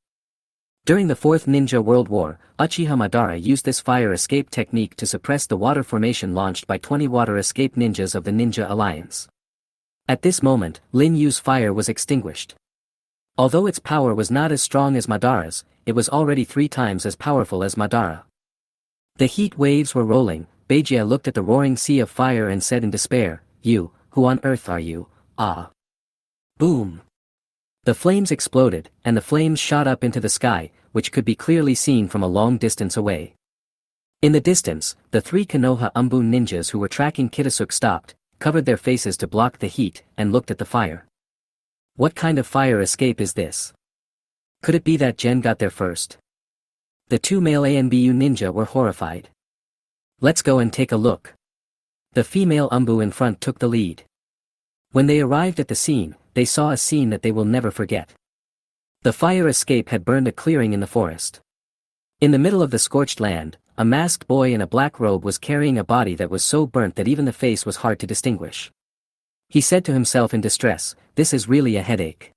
During the Fourth Ninja World War, Uchiha Madara used this fire escape technique to suppress the water formation launched by 20 water escape ninjas of the Ninja Alliance. At this moment, Lin Yu's fire was extinguished. Although its power was not as strong as Madara's, it was already 3 times as powerful as Madara. The heat waves were rolling. Beijie looked at the roaring sea of fire and said in despair, "You, who on earth are you, ah?" Boom! The flames exploded, and the flames shot up into the sky, which could be clearly seen from a long distance away. In the distance, the 3 Konoha Umbun ninjas who were tracking Kitasuk stopped, covered their faces to block the heat, and looked at the fire. What kind of fire escape is this? Could it be that Gen got there first? The 2 male ANBU ninja were horrified. Let's go and take a look. The female Umbu in front took the lead. When they arrived at the scene, they saw a scene that they will never forget. The fire escape had burned a clearing in the forest. In the middle of the scorched land, a masked boy in a black robe was carrying a body that was so burnt that even the face was hard to distinguish. He said to himself in distress, "This is really a headache.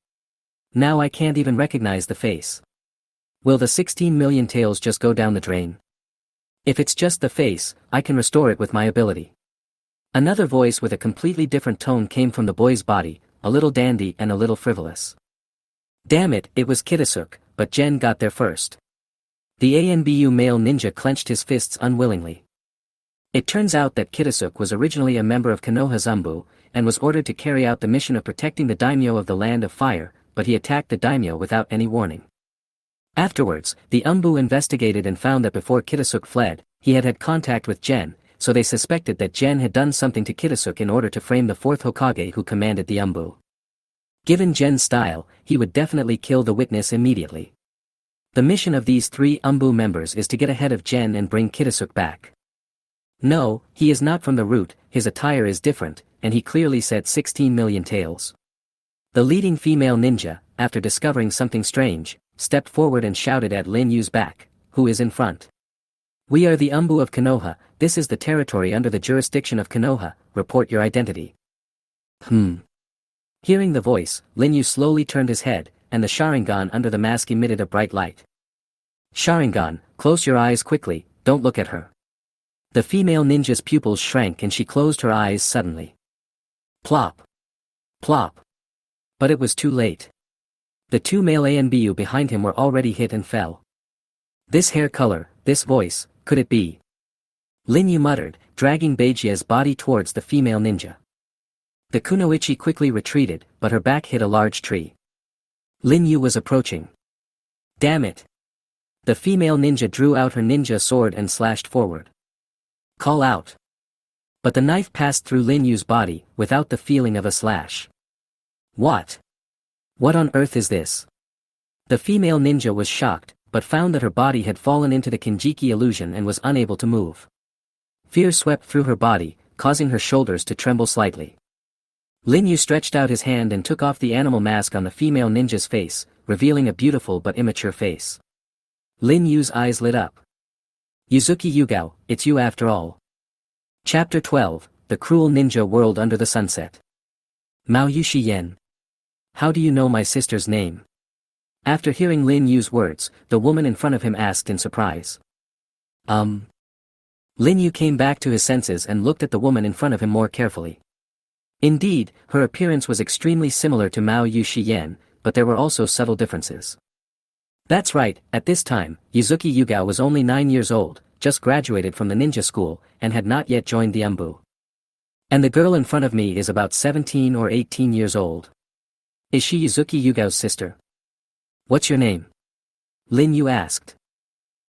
Now I can't even recognize the face. Will the 16 million tails just go down the drain? If it's just the face, I can restore it with my ability." Another voice with a completely different tone came from the boy's body, a little dandy and a little frivolous. Damn it, it was Kitasuk, but Gen got there first. The ANBU male ninja clenched his fists unwillingly. It turns out that Kitasuk was originally a member of Konoha Zumbu, and was ordered to carry out the mission of protecting the daimyo of the Land of Fire, but he attacked the daimyo without any warning. Afterwards, the Umbu investigated and found that before Kitasuk fled, he had had contact with Gen, so they suspected that Gen had done something to Kitasuk in order to frame the fourth Hokage who commanded the Umbu. Given Gen's style, he would definitely kill the witness immediately. The mission of these 3 Umbu members is to get ahead of Gen and bring Kitasuk back. No, he is not from the root, his attire is different, and he clearly said 16 million taels. The leading female ninja, after discovering something strange, stepped forward and shouted at Lin Yu's back, "Who is in front?" "We are the Umbu of Konoha, this is the territory under the jurisdiction of Konoha, report your identity." Hearing the voice, Lin Yu slowly turned his head, and the Sharingan under the mask emitted a bright light. "Sharingan, close your eyes quickly, don't look at her." The female ninja's pupils shrank and she closed her eyes suddenly. Plop. Plop. But it was too late. The 2 male ANBU behind him were already hit and fell. This hair color, this voice, could it be? Lin Yu muttered, dragging Beijia's body towards the female ninja. The kunoichi quickly retreated, but her back hit a large tree. Lin Yu was approaching. Damn it! The female ninja drew out her ninja sword and slashed forward. Call out! But the knife passed through Lin Yu's body, without the feeling of a slash. What? What on earth is this? The female ninja was shocked, but found that her body had fallen into the Kinjiki illusion and was unable to move. Fear swept through her body, causing her shoulders to tremble slightly. Lin Yu stretched out his hand and took off the animal mask on the female ninja's face, revealing a beautiful but immature face. Lin Yu's eyes lit up. Yuzuki Yugao, it's you after all. Chapter 12, The Cruel Ninja World Under the Sunset. Mao Yushi Yen. How do you know my sister's name? After hearing Lin Yu's words, the woman in front of him asked in surprise. Lin Yu came back to his senses and looked at the woman in front of him more carefully. Indeed, her appearance was extremely similar to Mao Yushi Yen, but there were also subtle differences. That's right, at this time, Yuzuki Yugao was only 9 years old, just graduated from the ninja school, and had not yet joined the Umbu. And the girl in front of me is about 17 or 18 years old. Is she Yuzuki Yugao's sister? What's your name? Lin Yu asked.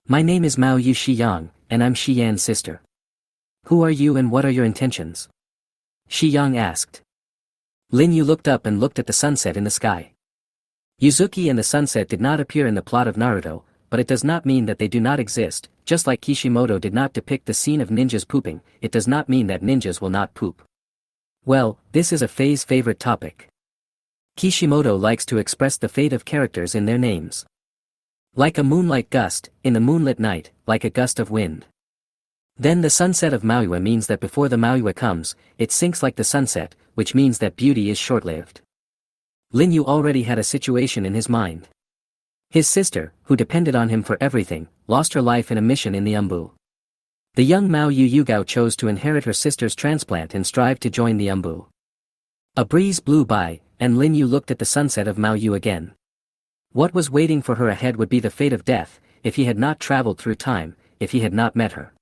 My name is Mao Yushi Yang, and I'm Shi Yan's sister. Who are you and what are your intentions? Shi Yang asked. Lin Yu looked up and looked at the sunset in the sky. Yuzuki and the sunset did not appear in the plot of Naruto, but it does not mean that they do not exist. Just like Kishimoto did not depict the scene of ninjas pooping, it does not mean that ninjas will not poop. Well, this is a Faye's favorite topic. Kishimoto likes to express the fate of characters in their names. Like a moonlight gust, in the moonlit night, like a gust of wind. Then the sunset of Maui means that before the Maui comes, it sinks like the sunset, which means that beauty is short-lived. Lin Yu already had a situation in his mind. His sister, who depended on him for everything, lost her life in a mission in the Umbu. The young Mao Yu Yugao chose to inherit her sister's transplant and strive to join the Umbu. A breeze blew by, and Lin Yu looked at the sunset of Mao Yu again. What was waiting for her ahead would be the fate of death, if he had not traveled through time, if he had not met her.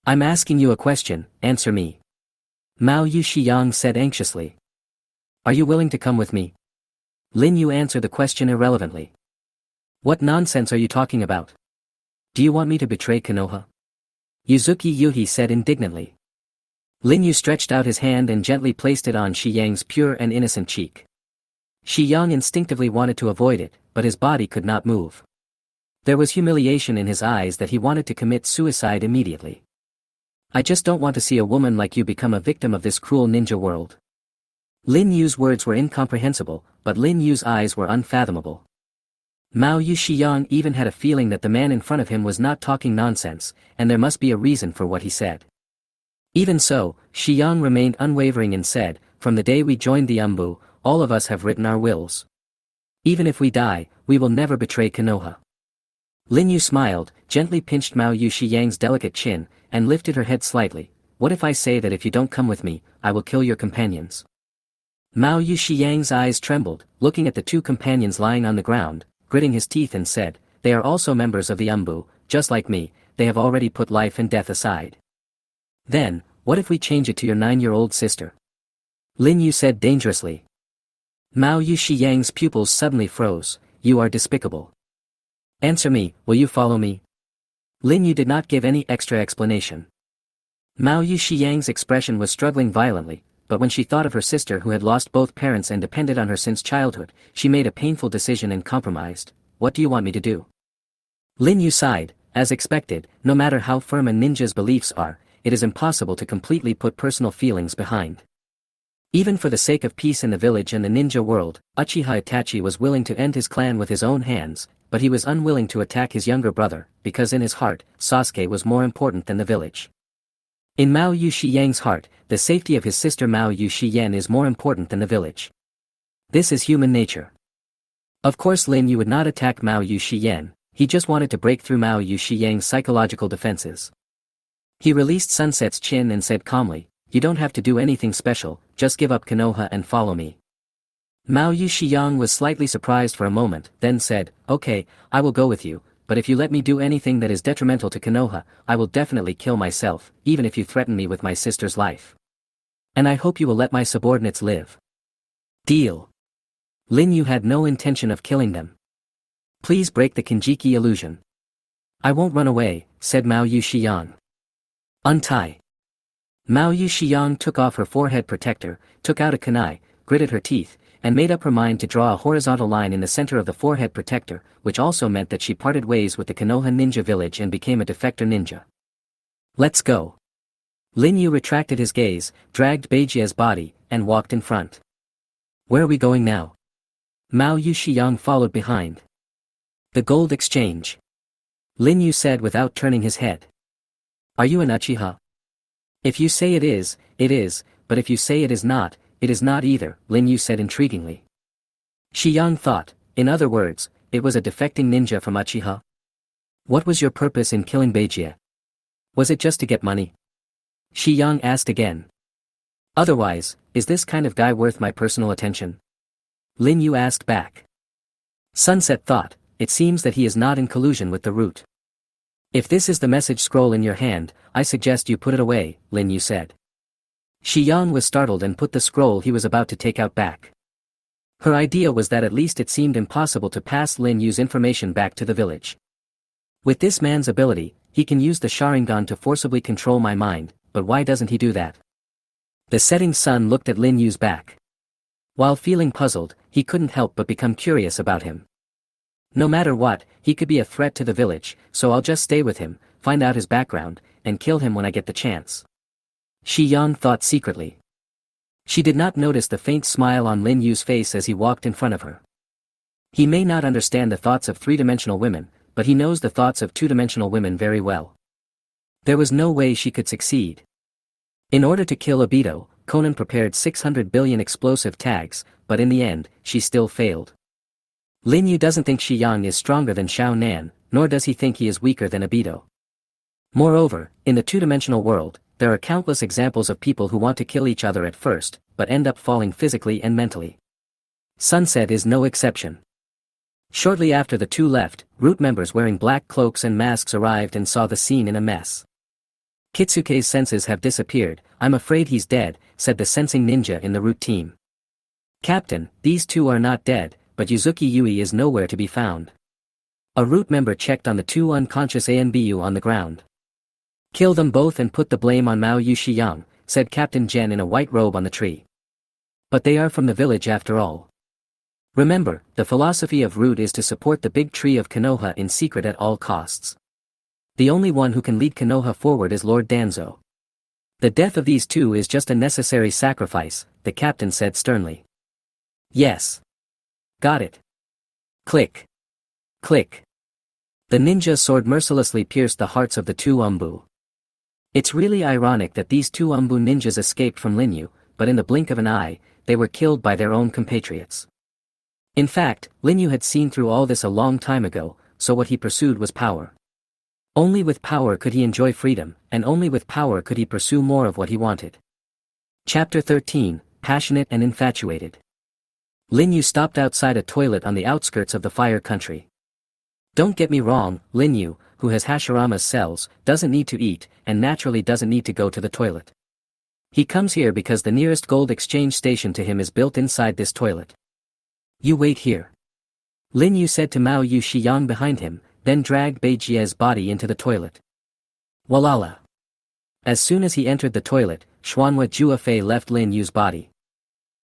I'm asking you a question, answer me. Mao Yu Shiyang said anxiously. Are you willing to come with me? Lin Yu answered the question irrelevantly. What nonsense are you talking about? Do you want me to betray Konoha? Yuzuki Yuhi said indignantly. Lin Yu stretched out his hand and gently placed it on Shi Yang's pure and innocent cheek. Shi Yang instinctively wanted to avoid it, but his body could not move. There was humiliation in his eyes that he wanted to commit suicide immediately. I just don't want to see a woman like you become a victim of this cruel ninja world. Lin Yu's words were incomprehensible, but Lin Yu's eyes were unfathomable. Mao Yu Shiyang even had a feeling that the man in front of him was not talking nonsense, and there must be a reason for what he said. Even so, Shiyang remained unwavering and said, from the day we joined the Umbu, all of us have written our wills. Even if we die, we will never betray Konoha. Lin Yu smiled, gently pinched Mao Yu Shiyang's delicate chin, and lifted her head slightly. What if I say that if you don't come with me, I will kill your companions? Mao Yu Shiyang's eyes trembled, looking at the 2 companions lying on the ground, gritting his teeth and said, they are also members of the Umbu, just like me, they have already put life and death aside. Then, what if we change it to your 9-year-old sister? Lin Yu said dangerously. Mao Yushiyang's pupils suddenly froze. You are despicable. Answer me, will you follow me? Lin Yu did not give any extra explanation. Mao Yushiyang's expression was struggling violently, but when she thought of her sister who had lost both parents and depended on her since childhood, she made a painful decision and compromised. What do you want me to do? Lin Yu sighed. As expected, no matter how firm a ninja's beliefs are, it is impossible to completely put personal feelings behind. Even for the sake of peace in the village and the ninja world, Uchiha Itachi was willing to end his clan with his own hands, but he was unwilling to attack his younger brother, because in his heart, Sasuke was more important than the village. In Mao Yushiyang's heart, the safety of his sister Mao Yushiyan is more important than the village. This is human nature. Of course Lin Yu would not attack Mao Yushiyan, he just wanted to break through Mao Yushiyang's psychological defenses. He released Sunset's chin and said calmly, you don't have to do anything special, just give up Konoha and follow me. Mao Yushiyang was slightly surprised for a moment, then said, okay, I will go with you, but if you let me do anything that is detrimental to Konoha, I will definitely kill myself, even if you threaten me with my sister's life. And I hope you will let my subordinates live. Deal. Lin Yu had no intention of killing them. Please break the Kinjiki illusion. I won't run away, said Mao Yushiyang. Untie. Mao Yushiyang took off her forehead protector, took out a kunai, gritted her teeth, and made up her mind to draw a horizontal line in the center of the forehead protector, which also meant that she parted ways with the Konoha ninja village and became a defector ninja. Let's go. Lin Yu retracted his gaze, dragged Beijia's body, and walked in front. Where are we going now? Mao Yushiyang followed behind. The gold exchange. Lin Yu said without turning his head. Are you an Uchiha? If you say it is, but if you say it is not either, Lin Yu said intriguingly. Shiyang thought, in other words, it was a defecting ninja from Uchiha. What was your purpose in killing Beijia? Was it just to get money? Shiyang asked again. Otherwise, is this kind of guy worth my personal attention? Lin Yu asked back. Sunset thought, it seems that he is not in collusion with the root. If this is the message scroll in your hand, I suggest you put it away, Lin Yu said. Shiyang was startled and put the scroll he was about to take out back. Her idea was that at least it seemed impossible to pass Lin Yu's information back to the village. With this man's ability, he can use the Sharingan to forcibly control my mind, but why doesn't he do that? The setting sun looked at Lin Yu's back. While feeling puzzled, he couldn't help but become curious about him. No matter what, he could be a threat to the village, so I'll just stay with him, find out his background, and kill him when I get the chance. Shiyang thought secretly. She did not notice the faint smile on Lin Yu's face as he walked in front of her. He may not understand the thoughts of three-dimensional women, but he knows the thoughts of two-dimensional women very well. There was no way she could succeed. In order to kill Obito, Conan prepared 600 billion explosive tags, but in the end, she still failed. Lin Yu doesn't think Shiyang is stronger than Xiao Nan, nor does he think he is weaker than Obito. Moreover, in the two-dimensional world, there are countless examples of people who want to kill each other at first, but end up falling physically and mentally. Sunset is no exception. Shortly after the two left, root members wearing black cloaks and masks arrived and saw the scene in a mess. Kitsuke's senses have disappeared, I'm afraid he's dead, said the sensing ninja in the root team. Captain, these two are not dead, but Yuzuki Yui is nowhere to be found. A root member checked on the two unconscious ANBU on the ground. Kill them both and put the blame on Mao Yushiyang, said Captain Jen in a white robe on the tree. But they are from the village after all. Remember, the philosophy of root is to support the big tree of Konoha in secret at all costs. The only one who can lead Konoha forward is Lord Danzo. The death of these two is just a necessary sacrifice, the captain said sternly. Yes. Got it. Click. Click. The ninja's sword mercilessly pierced the hearts of the two Umbu. It's really ironic that these two Umbu ninjas escaped from Lin Yu, but in the blink of an eye, they were killed by their own compatriots. In fact, Lin Yu had seen through all this a long time ago, so what he pursued was power. Only with power could he enjoy freedom, and only with power could he pursue more of what he wanted. Chapter 13, Passionate and Infatuated. Lin Yu stopped outside a toilet on the outskirts of the fire country. Don't get me wrong, Lin Yu, who has Hashirama's cells, doesn't need to eat, and naturally doesn't need to go to the toilet. He comes here because the nearest gold exchange station to him is built inside this toilet. You wait here. Lin Yu said to Mao Yu Shiyang behind him, then dragged Bei Jie's body into the toilet. Walala. As soon as he entered the toilet, Xuanhua Juefei left Lin Yu's body.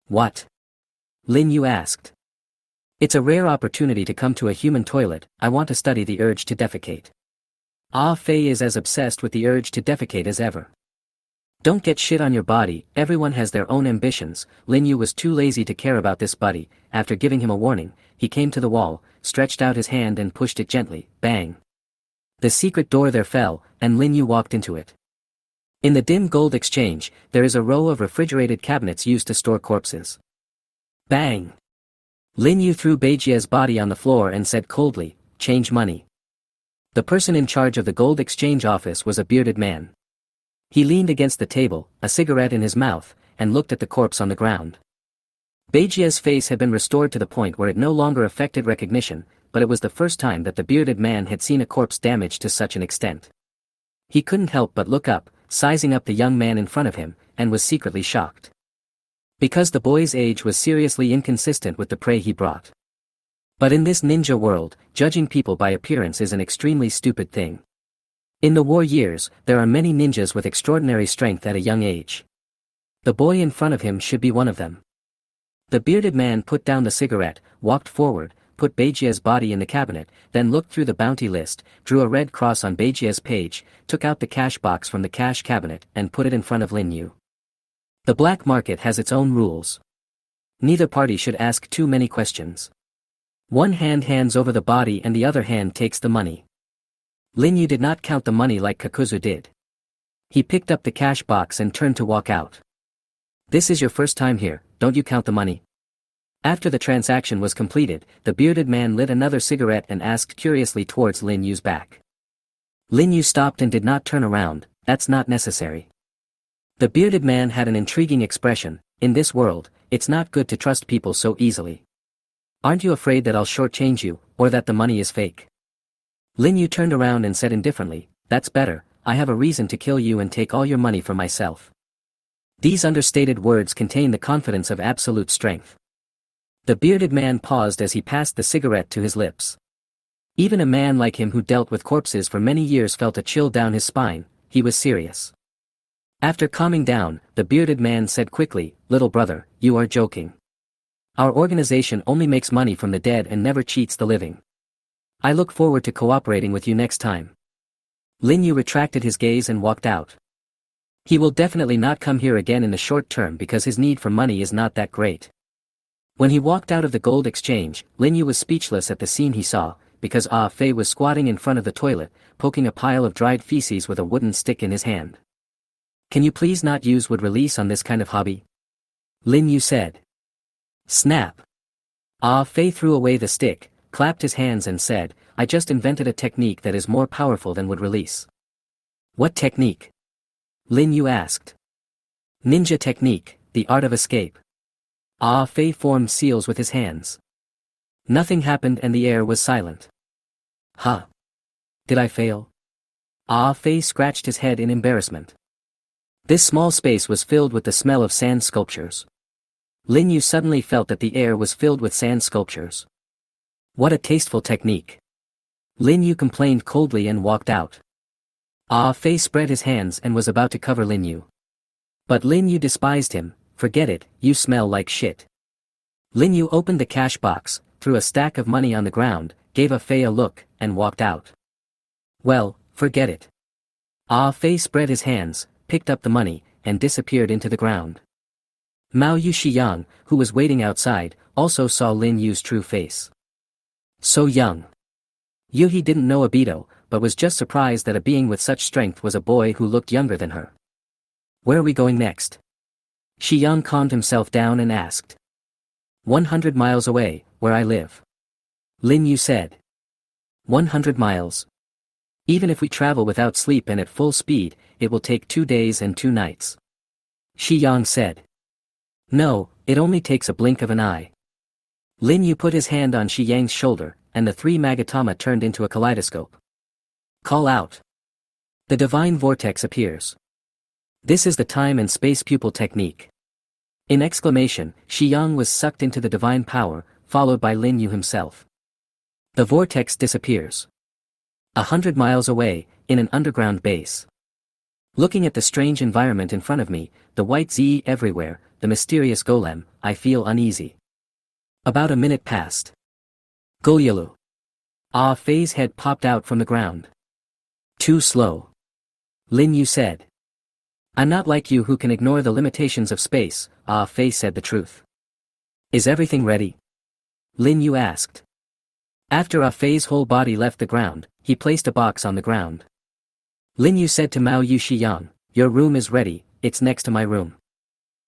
What? Lin Yu asked. It's a rare opportunity to come to a human toilet. I want to study the urge to defecate. Ah Fei is as obsessed with the urge to defecate as ever. Don't get shit on your body, everyone has their own ambitions. Lin Yu was too lazy to care about this buddy. After giving him a warning, he came to the wall, stretched out his hand and pushed it gently, bang. The secret door there fell, and Lin Yu walked into it. In the dim gold exchange, there is a row of refrigerated cabinets used to store corpses. Bang! Lin Yu threw Beijie's body on the floor and said coldly, change money. The person in charge of the gold exchange office was a bearded man. He leaned against the table, a cigarette in his mouth, and looked at the corpse on the ground. Beijie's face had been restored to the point where it no longer affected recognition, but it was the first time that the bearded man had seen a corpse damaged to such an extent. He couldn't help but look up, sizing up the young man in front of him, and was secretly shocked. Because the boy's age was seriously inconsistent with the prey he brought. But in this ninja world, judging people by appearance is an extremely stupid thing. In the war years, there are many ninjas with extraordinary strength at a young age. The boy in front of him should be one of them. The bearded man put down the cigarette, walked forward, put Beijie's body in the cabinet, then looked through the bounty list, drew a red cross on Beijie's page, took out the cash box from the cash cabinet and put it in front of Lin Yu. The black market has its own rules. Neither party should ask too many questions. One hand hands over the body and the other hand takes the money. Lin Yu did not count the money like Kakuzu did. He picked up the cash box and turned to walk out. This is your first time here, don't you count the money? After the transaction was completed, the bearded man lit another cigarette and asked curiously towards Lin Yu's back. Lin Yu stopped and did not turn around. That's not necessary. The bearded man had an intriguing expression. In this world, it's not good to trust people so easily. Aren't you afraid that I'll shortchange you, or that the money is fake? Lin Yu turned around and said indifferently, that's better, I have a reason to kill you and take all your money for myself. These understated words contain the confidence of absolute strength. The bearded man paused as he passed the cigarette to his lips. Even a man like him who dealt with corpses for many years felt a chill down his spine. He was serious. After calming down, the bearded man said quickly, little brother, you are joking. Our organization only makes money from the dead and never cheats the living. I look forward to cooperating with you next time. Lin Yu retracted his gaze and walked out. He will definitely not come here again in the short term because his need for money is not that great. When he walked out of the gold exchange, Lin Yu was speechless at the scene he saw, because Ah Fei was squatting in front of the toilet, poking a pile of dried feces with a wooden stick in his hand. Can you please not use wood release on this kind of hobby? Lin Yu said. Snap. Ah Fei threw away the stick, clapped his hands and said, I just invented a technique that is more powerful than wood release. What technique? Lin Yu asked. Ninja technique, the art of escape. Ah Fei formed seals with his hands. Nothing happened and the air was silent. Huh? Did I fail? Ah Fei scratched his head in embarrassment. This small space was filled with the smell of sand sculptures. Lin Yu suddenly felt that the air was filled with sand sculptures. What a tasteful technique. Lin Yu complained coldly and walked out. Ah Fei spread his hands and was about to cover Lin Yu. But Lin Yu despised him. Forget it, you smell like shit. Lin Yu opened the cash box, threw a stack of money on the ground, gave Ah Fei a look, and walked out. Well, forget it. Ah Fei spread his hands, picked up the money, and disappeared into the ground. Mao Yu Shiyang, who was waiting outside, also saw Lin Yu's true face. So young. Yuhi didn't know Obito, but was just surprised that a being with such strength was a boy who looked younger than her. Where are we going next? Shiyang calmed himself down and asked. 100 miles away, where I live. Lin Yu said. 100 miles. Even if we travel without sleep and at full speed, it will take 2 days and 2 nights. Shiyang said. No, it only takes a blink of an eye. Lin Yu put his hand on Shiyang's shoulder, and the 3 Magatama turned into a kaleidoscope. Call out. The divine vortex appears. This is the time and space pupil technique. In exclamation, Shiyang was sucked into the divine power, followed by Lin Yu himself. The vortex disappears. 100 miles away, in an underground base. Looking at the strange environment in front of me, the white Z everywhere, the mysterious golem, I feel uneasy. About a minute passed. Golyalu. Fei's head popped out from the ground. Too slow. Lin Yu said. I'm not like you who can ignore the limitations of space, Fei said the truth. Is everything ready? Lin Yu asked. After Fei's whole body left the ground, he placed a box on the ground. Lin Yu said to Mao Yushiyang, your room is ready, it's next to my room.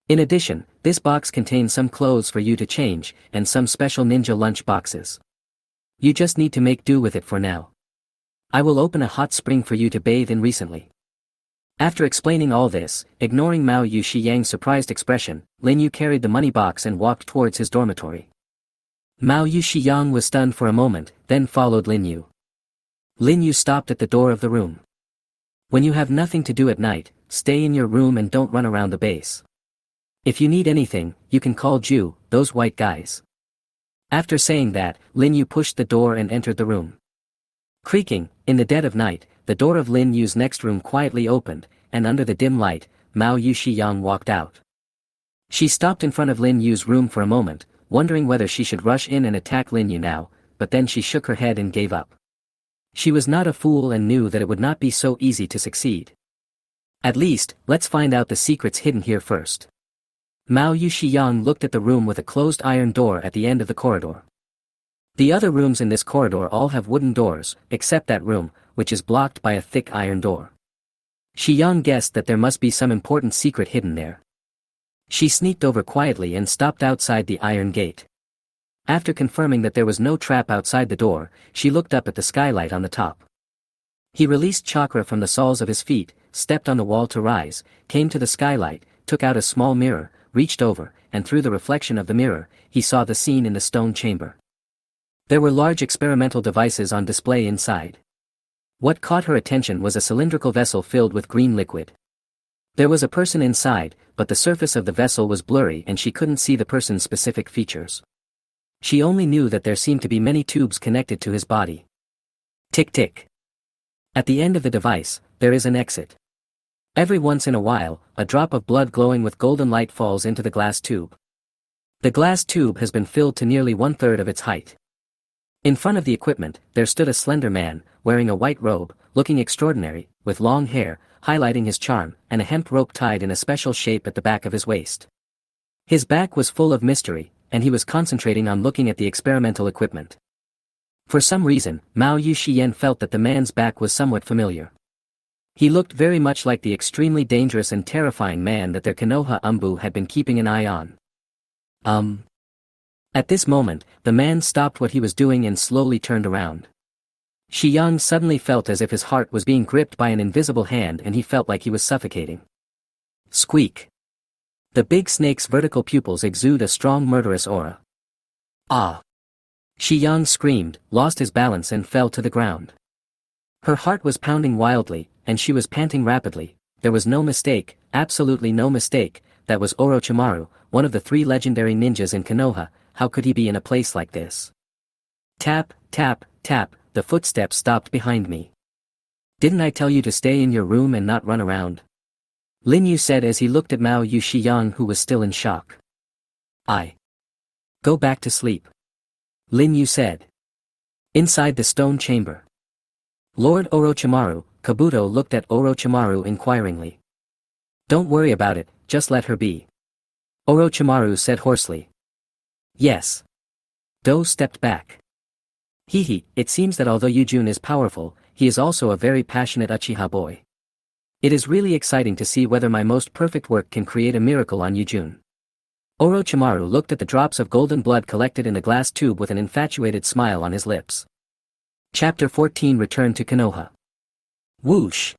In addition, this box contains some clothes for you to change, and some special ninja lunch boxes. You just need to make do with it for now. I will open a hot spring for you to bathe in recently. After explaining all this, ignoring Mao Yushiyang's surprised expression, Lin Yu carried the money box and walked towards his dormitory. Mao Yushiyang was stunned for a moment, then followed Lin Yu. Lin Yu stopped at the door of the room. When you have nothing to do at night, stay in your room and don't run around the base. If you need anything, you can call Ju, those white guys. After saying that, Lin Yu pushed the door and entered the room. Creaking, in the dead of night, the door of Lin Yu's next room quietly opened, and under the dim light, Mao Yushiyang walked out. She stopped in front of Lin Yu's room for a moment, wondering whether she should rush in and attack Lin Yu now, but then she shook her head and gave up. She was not a fool and knew that it would not be so easy to succeed. At least, let's find out the secrets hidden here first. Mao Yushiyang looked at the room with a closed iron door at the end of the corridor. The other rooms in this corridor all have wooden doors, except that room, which is blocked by a thick iron door. Shiyang guessed that there must be some important secret hidden there. She sneaked over quietly and stopped outside the iron gate. After confirming that there was no trap outside the door, she looked up at the skylight on the top. He released chakra from the soles of his feet, stepped on the wall to rise, came to the skylight, took out a small mirror, reached over, and through the reflection of the mirror, he saw the scene in the stone chamber. There were large experimental devices on display inside. What caught her attention was a cylindrical vessel filled with green liquid. There was a person inside, but the surface of the vessel was blurry and she couldn't see the person's specific features. She only knew that there seemed to be many tubes connected to his body. Tick tick. At the end of the device, there is an exit. Every once in a while, a drop of blood glowing with golden light falls into the glass tube. The glass tube has been filled to nearly 1/3 of its height. In front of the equipment, there stood a slender man, wearing a white robe, looking extraordinary, with long hair, highlighting his charm, and a hemp rope tied in a special shape at the back of his waist. His back was full of mystery, and he was concentrating on looking at the experimental equipment. For some reason, Mao Yushien felt that the man's back was somewhat familiar. He looked very much like the extremely dangerous and terrifying man that their Konoha Umbu had been keeping an eye on. At this moment, the man stopped what he was doing and slowly turned around. Shiyang suddenly felt as if his heart was being gripped by an invisible hand and he felt like he was suffocating. Squeak. The big snake's vertical pupils exude a strong murderous aura. Ah! Shiyang screamed, lost his balance and fell to the ground. Her heart was pounding wildly, and she was panting rapidly. There was no mistake, absolutely no mistake, that was Orochimaru, one of the 3 legendary ninjas in Konoha. How could he be in a place like this? Tap, tap, tap, the footsteps stopped behind me. Didn't I tell you to stay in your room and not run around? Lin Yu said as he looked at Mao Yushiyang, who was still in shock. Go back to sleep. Lin Yu said. Inside the stone chamber. Lord Orochimaru, Kabuto looked at Orochimaru inquiringly. Don't worry about it, just let her be. Orochimaru said hoarsely. Yes. Do stepped back. It seems that although Yujun is powerful, he is also a very passionate Uchiha boy. It is really exciting to see whether my most perfect work can create a miracle on Yujun. Orochimaru looked at the drops of golden blood collected in the glass tube with an infatuated smile on his lips. Chapter 14 Return to Konoha. Whoosh!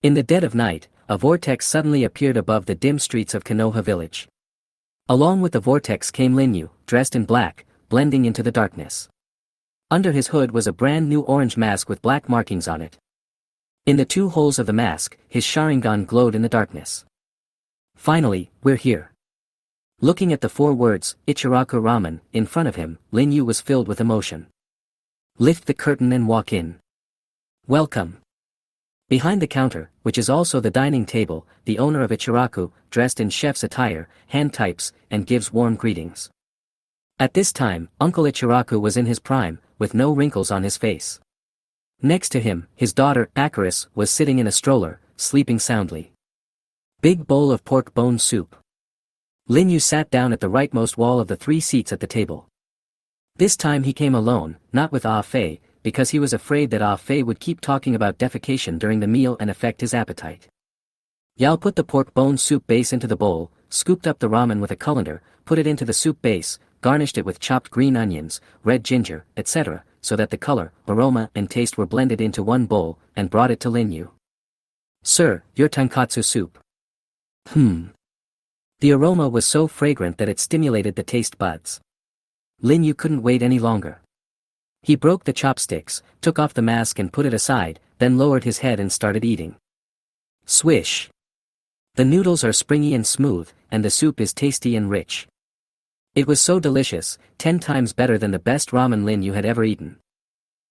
In the dead of night, a vortex suddenly appeared above the dim streets of Konoha village. Along with the vortex came Lin Yu, dressed in black, blending into the darkness. Under his hood was a brand new orange mask with black markings on it. In the 2 holes of the mask, his Sharingan glowed in the darkness. Finally, we're here. Looking at the four words, Ichiraku Ramen, in front of him, Lin Yu was filled with emotion. Lift the curtain and walk in. Welcome. Behind the counter, which is also the dining table, the owner of Ichiraku, dressed in chef's attire, hand types, and gives warm greetings. At this time, Uncle Ichiraku was in his prime, with no wrinkles on his face. Next to him, his daughter, Akaris, was sitting in a stroller, sleeping soundly. Big bowl of pork bone soup. Lin Yu sat down at the rightmost wall of the 3 seats at the table. This time he came alone, not with Ah Fei, because he was afraid that Ah Fei would keep talking about defecation during the meal and affect his appetite. Yao put the pork bone soup base into the bowl, scooped up the ramen with a colander, put it into the soup base, garnished it with chopped green onions, red ginger, etc., so that the color, aroma, and taste were blended into one bowl, and brought it to Lin Yu. Sir, your tonkatsu soup. The aroma was so fragrant that it stimulated the taste buds. Lin Yu couldn't wait any longer. He broke the chopsticks, took off the mask and put it aside, then lowered his head and started eating. Swish! The noodles are springy and smooth, and the soup is tasty and rich. It was so delicious, 10 times better than the best ramen Lin Yu had ever eaten.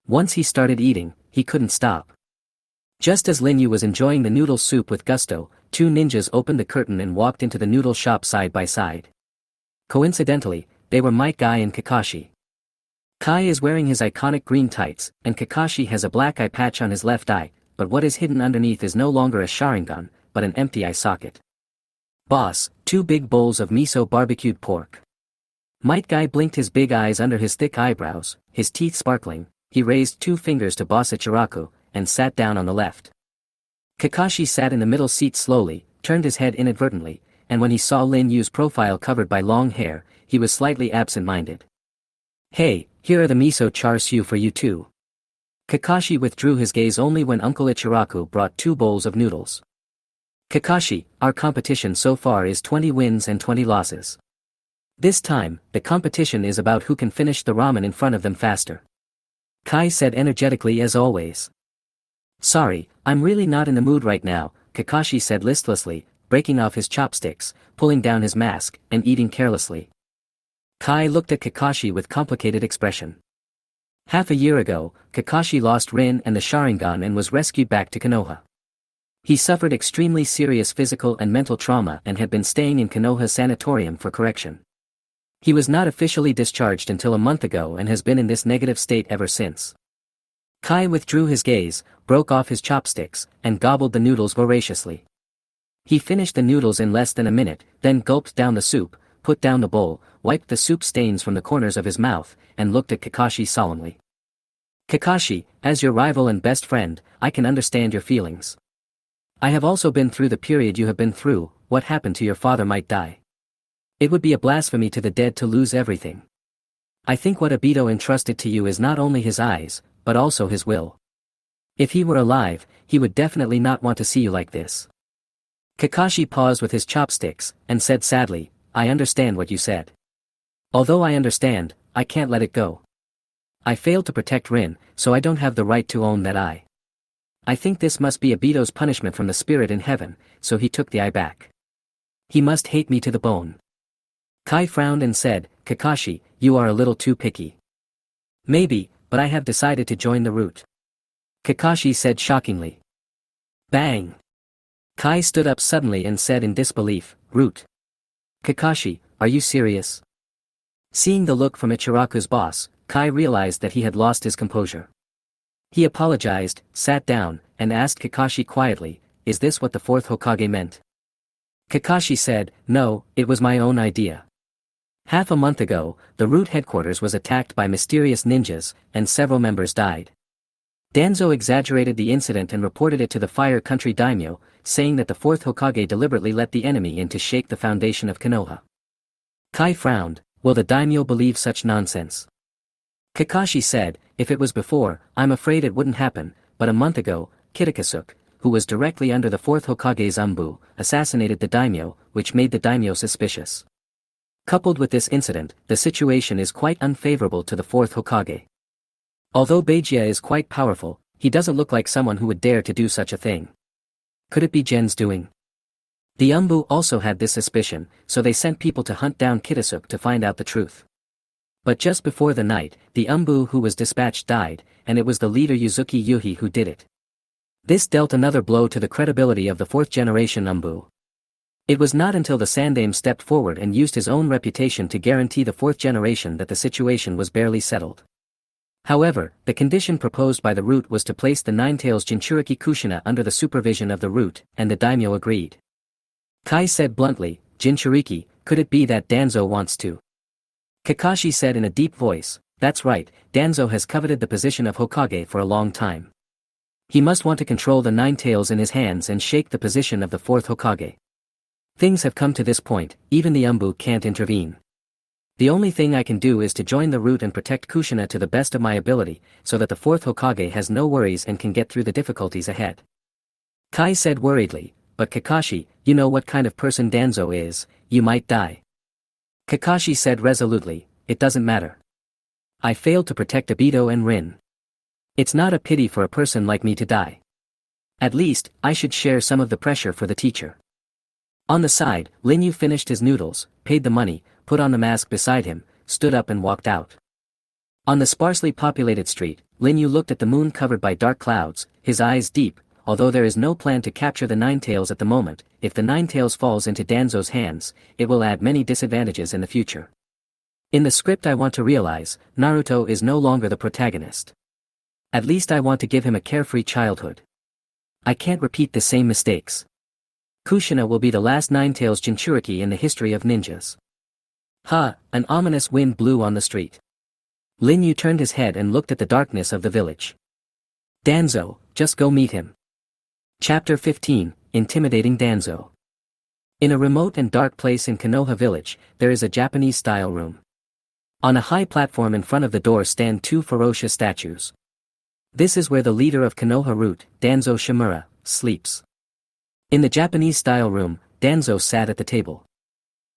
Once he started eating, he couldn't stop. Just as Lin Yu was enjoying the noodle soup with gusto, 2 ninjas opened the curtain and walked into the noodle shop side by side. Coincidentally, they were Might Guy and Kakashi. Kai is wearing his iconic green tights, and Kakashi has a black eye patch on his left eye, but what is hidden underneath is no longer a Sharingan, but an empty eye socket. Boss, 2 big bowls of miso barbecued pork. Might Guy blinked his big eyes under his thick eyebrows, his teeth sparkling. He raised 2 fingers to Boss Ichiraku, and sat down on the left. Kakashi sat in the middle seat slowly, turned his head inadvertently, and when he saw Lin Yu's profile covered by long hair, he was slightly absent-minded. Hey, here are the miso char siu for you too. Kakashi withdrew his gaze only when Uncle Ichiraku brought 2 bowls of noodles. Kakashi, our competition so far is 20 wins and 20 losses. This time, the competition is about who can finish the ramen in front of them faster. Kai said energetically as always. Sorry, I'm really not in the mood right now, Kakashi said listlessly, breaking off his chopsticks, pulling down his mask, and eating carelessly. Kai looked at Kakashi with complicated expression. Half a year ago, Kakashi lost Rin and the Sharingan and was rescued back to Konoha. He suffered extremely serious physical and mental trauma and had been staying in Konoha Sanatorium for correction. He was not officially discharged until a month ago and has been in this negative state ever since. Kai withdrew his gaze, broke off his chopsticks, and gobbled the noodles voraciously. He finished the noodles in less than a minute, then gulped down the soup, put down the bowl, wiped the soup stains from the corners of his mouth, and looked at Kakashi solemnly. Kakashi, as your rival and best friend, I can understand your feelings. I have also been through the period you have been through. What happened to your father might die. It would be a blasphemy to the dead to lose everything. I think what Obito entrusted to you is not only his eyes, but also his will. If he were alive, he would definitely not want to see you like this. Kakashi paused with his chopsticks, and said sadly, I understand what you said. Although I understand, I can't let it go. I failed to protect Rin, so I don't have the right to own that eye. I think this must be Obito's punishment from the spirit in heaven, so he took the eye back. He must hate me to the bone. Kai frowned and said, Kakashi, you are a little too picky. Maybe, but I have decided to join the route. Kakashi said shockingly. Bang! Kai stood up suddenly and said in disbelief, Root. Kakashi, are you serious? Seeing the look from Ichiraku's boss, Kai realized that he had lost his composure. He apologized, sat down, and asked Kakashi quietly, is this what the 4th Hokage meant? Kakashi said, no, it was my own idea. Half a month ago, the route headquarters was attacked by mysterious ninjas, and several members died. Danzo exaggerated the incident and reported it to the Fire Country daimyo, saying that the 4th Hokage deliberately let the enemy in to shake the foundation of Konoha. Kai frowned, will the daimyo believe such nonsense? Kakashi said, if it was before, I'm afraid it wouldn't happen, but a month ago, Kitakasuke, who was directly under the 4th Hokage's umbu, assassinated the daimyo, which made the daimyo suspicious. Coupled with this incident, the situation is quite unfavorable to the 4th Hokage. Although Beijia is quite powerful, he doesn't look like someone who would dare to do such a thing. Could it be Gen's doing? The Umbu also had this suspicion, so they sent people to hunt down Kitasuke to find out the truth. But just before the night, the Umbu who was dispatched died, and it was the leader Yuzuki Yuhi who did it. This dealt another blow to the credibility of the fourth-generation Umbu. It was not until the Sandaime stepped forward and used his own reputation to guarantee the fourth generation that the situation was barely settled. However, the condition proposed by the root was to place the Ninetales Jinchuriki Kushina under the supervision of the root, and the daimyo agreed. Kai said bluntly, "Jinchuriki, could it be that Danzo wants to?" Kakashi said in a deep voice, "That's right, Danzo has coveted the position of Hokage for a long time. He must want to control the Ninetales in his hands and shake the position of the fourth Hokage. Things have come to this point, even the Umbu can't intervene. The only thing I can do is to join the root and protect Kushina to the best of my ability, so that the fourth Hokage has no worries and can get through the difficulties ahead." Kai said worriedly, "But Kakashi, you know what kind of person Danzo is, you might die." Kakashi said resolutely, "It doesn't matter. I failed to protect Obito and Rin. It's not a pity for a person like me to die. At least, I should share some of the pressure for the teacher." On the side, Lin Yu finished his noodles, paid the money, put on the mask beside him, stood up and walked out. On the sparsely populated street, Lin Yu looked at the moon covered by dark clouds, his eyes deep. Although there is no plan to capture the Ninetales at the moment, if the Ninetales falls into Danzo's hands, it will add many disadvantages in the future. In the script I want to realize, Naruto is no longer the protagonist. At least I want to give him a carefree childhood. I can't repeat the same mistakes. Kushina will be the last Ninetales Jinchuriki in the history of ninjas. An ominous wind blew on the street. Lin Yu turned his head and looked at the darkness of the village. "Danzo, just go meet him." Chapter 15, Intimidating Danzo. In a remote and dark place in Konoha village, there is a Japanese-style room. On a high platform in front of the door stand two ferocious statues. This is where the leader of Konoha root, Danzo Shimura, sleeps. In the Japanese-style room, Danzo sat at the table.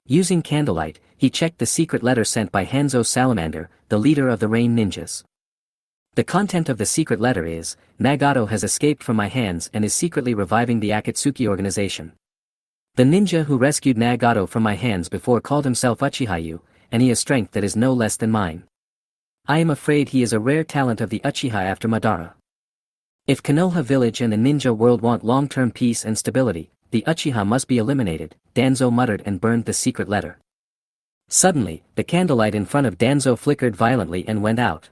Using candlelight, he checked the secret letter sent by Hanzo Salamander, the leader of the Rain Ninjas. The content of the secret letter is, "Nagato has escaped from my hands and is secretly reviving the Akatsuki organization. The ninja who rescued Nagato from my hands before called himself Uchiha, and he has strength that is no less than mine. I am afraid he is a rare talent of the Uchiha after Madara. If Konoha village and the ninja world want long-term peace and stability, the Uchiha must be eliminated," Danzo muttered and burned the secret letter. Suddenly, the candlelight in front of Danzo flickered violently and went out.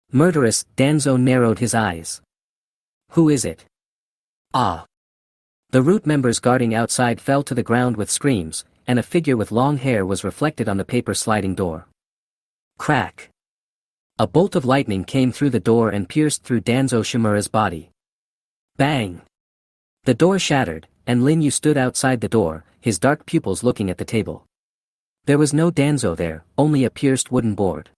Murderous, Danzo narrowed his eyes. "Who is it?" "Ah!" The root members guarding outside fell to the ground with screams, and a figure with long hair was reflected on the paper sliding door. Crack! A bolt of lightning came through the door and pierced through Danzo Shimura's body. Bang! The door shattered, and Lin Yu stood outside the door, his dark pupils looking at the table. There was no Danzo there, only a pierced wooden board.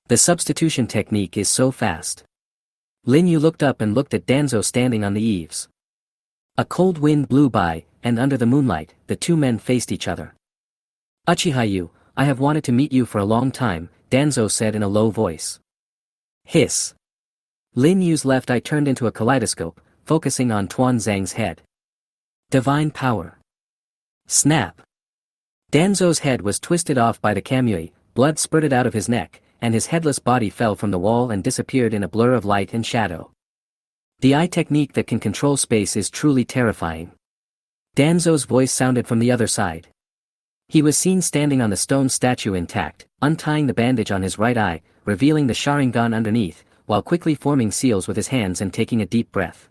The substitution technique is so fast. Lin Yu looked up and looked at Danzo standing on the eaves. A cold wind blew by, and under the moonlight, the two men faced each other. "Uchiha, I have wanted to meet you for a long time," Danzo said in a low voice. Hiss. Lin Yu's left eye turned into a kaleidoscope, focusing on Tuan Zhang's head. Divine power. Snap. Danzo's head was twisted off by the kamui, blood spurted out of his neck, and his headless body fell from the wall and disappeared in a blur of light and shadow. The eye technique that can control space is truly terrifying. Danzo's voice sounded from the other side. He was seen standing on the stone statue intact, untying the bandage on his right eye, revealing the Sharingan underneath, while quickly forming seals with his hands and taking a deep breath.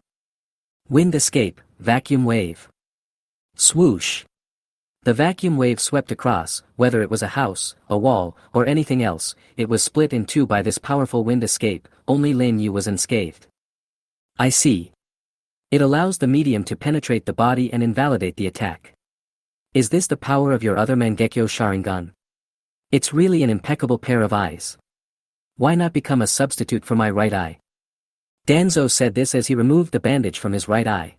Wind escape, vacuum wave. Swoosh. The vacuum wave swept across, whether it was a house, a wall, or anything else, it was split in two by this powerful wind escape, only Lin Yu was unscathed. I see. It allows the medium to penetrate the body and invalidate the attack. Is this the power of your other Mangekyo Sharingan? It's really an impeccable pair of eyes. Why not become a substitute for my right eye? Danzo said this as he removed the bandage from his right eye.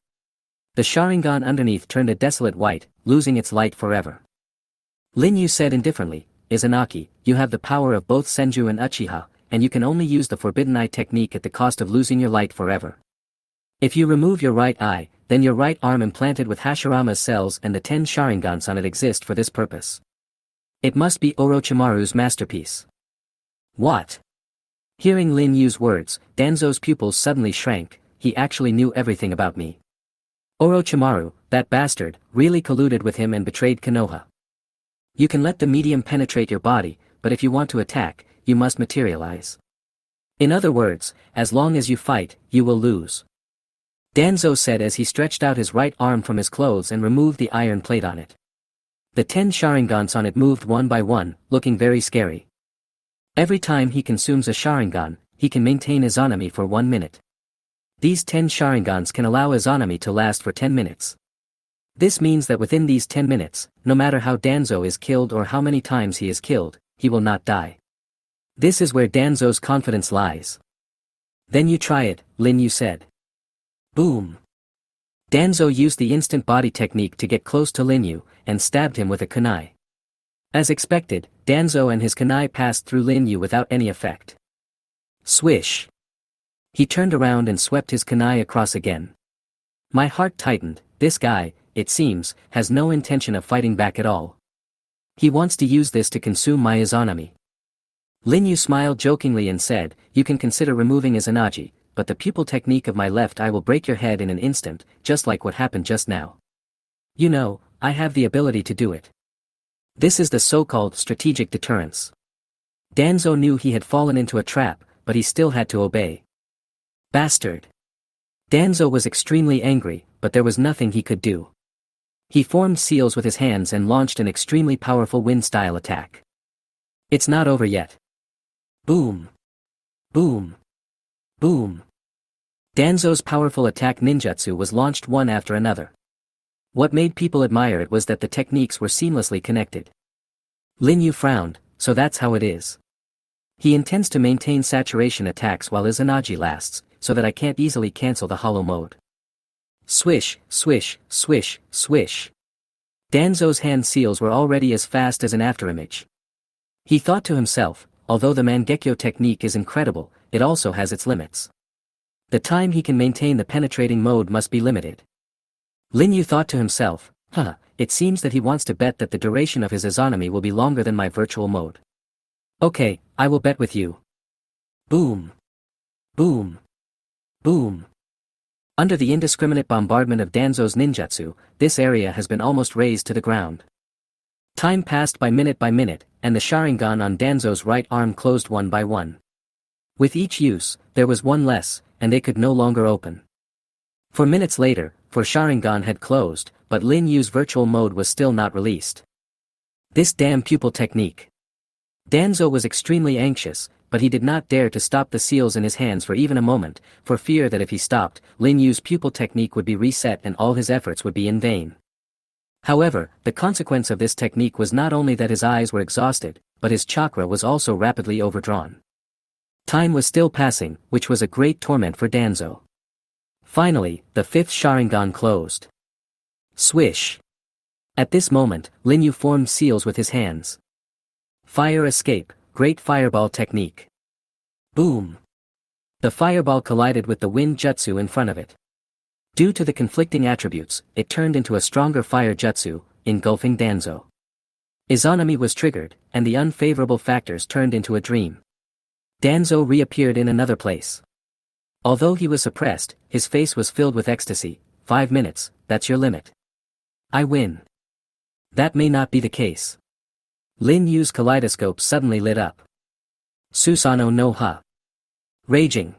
The Sharingan underneath turned a desolate white, losing its light forever. Lin Yu said indifferently, "Izanagi, you have the power of both Senju and Uchiha, and you can only use the Forbidden Eye technique at the cost of losing your light forever. If you remove your right eye, then your right arm implanted with Hashirama's cells and the 10 Sharingans on it exist for this purpose. It must be Orochimaru's masterpiece. What? Hearing Lin Yu's words, Danzo's pupils suddenly shrank. He actually knew everything about me. Orochimaru, that bastard, really colluded with him and betrayed Konoha. You can let the medium penetrate your body, but if you want to attack, you must materialize. In other words, as long as you fight, you will lose. Danzo said as he stretched out his right arm from his clothes and removed the iron plate on it. The 10 Sharingans on it moved one by one, looking very scary. Every time he consumes a Sharingan, he can maintain Izanami for 1 minute. These 10 Sharingans can allow Izanami to last for 10 minutes. This means that within these 10 minutes, no matter how Danzo is killed or how many times he is killed, he will not die. This is where Danzo's confidence lies. Then you try it, Lin Yu said. Boom. Danzo used the instant body technique to get close to Lin Yu, and stabbed him with a kunai. As expected, Danzo and his kunai passed through Lin Yu without any effect. Swish. He turned around and swept his kunai across again. My heart tightened. This guy, it seems, has no intention of fighting back at all. He wants to use this to consume my Izanami. Lin Yu smiled jokingly and said, you can consider removing Izanagi, but the pupil technique of my left eye will break your head in an instant, just like what happened just now. You know, I have the ability to do it. This is the so-called strategic deterrence. Danzo knew he had fallen into a trap, but he still had to obey. Bastard. Danzo was extremely angry, but there was nothing he could do. He formed seals with his hands and launched an extremely powerful wind-style attack. It's not over yet. Boom. Boom. Boom. Danzo's powerful attack ninjutsu was launched one after another. What made people admire it was that the techniques were seamlessly connected. Lin Yu frowned, so that's how it is. He intends to maintain saturation attacks while Izanagi lasts, so that I can't easily cancel the hollow mode. Swish, swish, swish, swish. Danzo's hand seals were already as fast as an afterimage. He thought to himself, although the Mangekyo technique is incredible, it also has its limits. The time he can maintain the penetrating mode must be limited. Lin Yu thought to himself, it seems that he wants to bet that the duration of his Izanami will be longer than my virtual mode. Okay, I will bet with you. Boom. Boom. Boom. Under the indiscriminate bombardment of Danzo's ninjutsu, this area has been almost razed to the ground. Time passed by minute, and the Sharingan on Danzo's right arm closed one by one. With each use, there was one less, and they could no longer open. For minutes later, Sharingan had closed, but Lin Yu's virtual mode was still not released. This damn pupil technique. Danzo was extremely anxious, but he did not dare to stop the seals in his hands for even a moment, for fear that if he stopped, Lin Yu's pupil technique would be reset and all his efforts would be in vain. However, the consequence of this technique was not only that his eyes were exhausted, but his chakra was also rapidly overdrawn. Time was still passing, which was a great torment for Danzo. Finally, the fifth Sharingan closed. Swish. At this moment, Lin Yu formed seals with his hands. Fire escape, great fireball technique. Boom. The fireball collided with the wind jutsu in front of it. Due to the conflicting attributes, it turned into a stronger fire jutsu, engulfing Danzo. Izanami was triggered, and the unfavorable factors turned into a dream. Danzo reappeared in another place. Although he was suppressed, his face was filled with ecstasy. 5 minutes, that's your limit. I win. That may not be the case. Lin Yu's kaleidoscope suddenly lit up. Susanoo no Ha. Raging.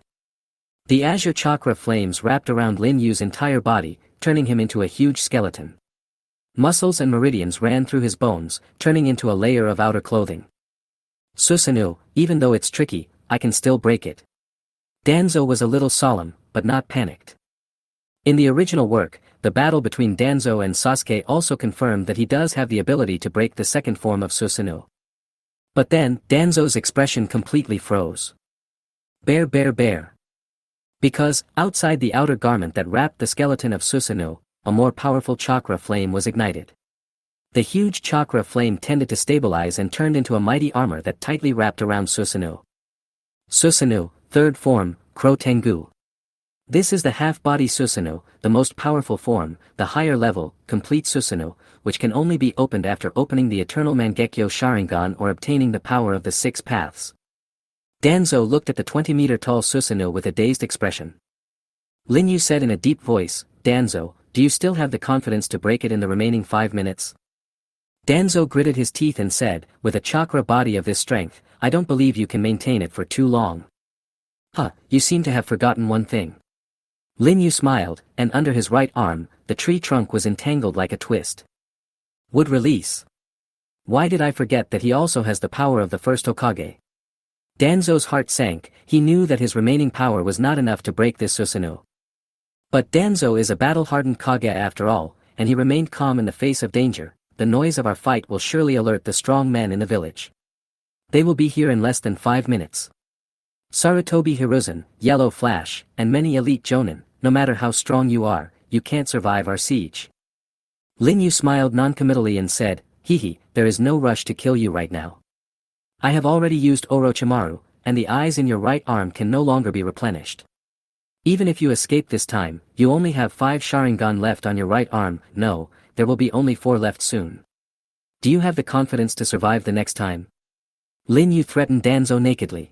The azure chakra flames wrapped around Lin Yu's entire body, turning him into a huge skeleton. Muscles and meridians ran through his bones, turning into a layer of outer clothing. Susanoo, even though it's tricky, I can still break it. Danzo was a little solemn, but not panicked. In the original work, the battle between Danzo and Sasuke also confirmed that he does have the ability to break the second form of Susanoo. But then, Danzo's expression completely froze. Bear, bear, bear. Because, outside the outer garment that wrapped the skeleton of Susanoo, a more powerful chakra flame was ignited. The huge chakra flame tended to stabilize and turned into a mighty armor that tightly wrapped around Susanoo. Susanoo, third form, Crow Tengu. This is the half-body Susanoo, the most powerful form, the higher level, complete Susanoo, which can only be opened after opening the eternal Mangekyo Sharingan or obtaining the power of the 6 paths. Danzo looked at the 20-meter-tall Susanoo with a dazed expression. Lin Yu said in a deep voice, Danzo, do you still have the confidence to break it in the remaining 5 minutes? Danzo gritted his teeth and said, with a chakra body of this strength, I don't believe you can maintain it for too long. Huh, you seem to have forgotten one thing. Lin Yu smiled, and under his right arm, the tree trunk was entangled like a twist. Would release. Why did I forget that he also has the power of the first Hokage? Danzo's heart sank, he knew that his remaining power was not enough to break this Susanoo. But Danzo is a battle-hardened Kage after all, and he remained calm in the face of danger. The noise of our fight will surely alert the strong men in the village. They will be here in less than 5 minutes. Sarutobi Hiruzen, Yellow Flash, and many elite jonin, no matter how strong you are, you can't survive our siege. Lin Yu smiled non-committally and said, Hehe, there is no rush to kill you right now. I have already used Orochimaru, and the eyes in your right arm can no longer be replenished. Even if you escape this time, you only have 5 Sharingan left on your right arm. No, there will be only 4 left soon. Do you have the confidence to survive the next time? Lin Yu threatened Danzo nakedly.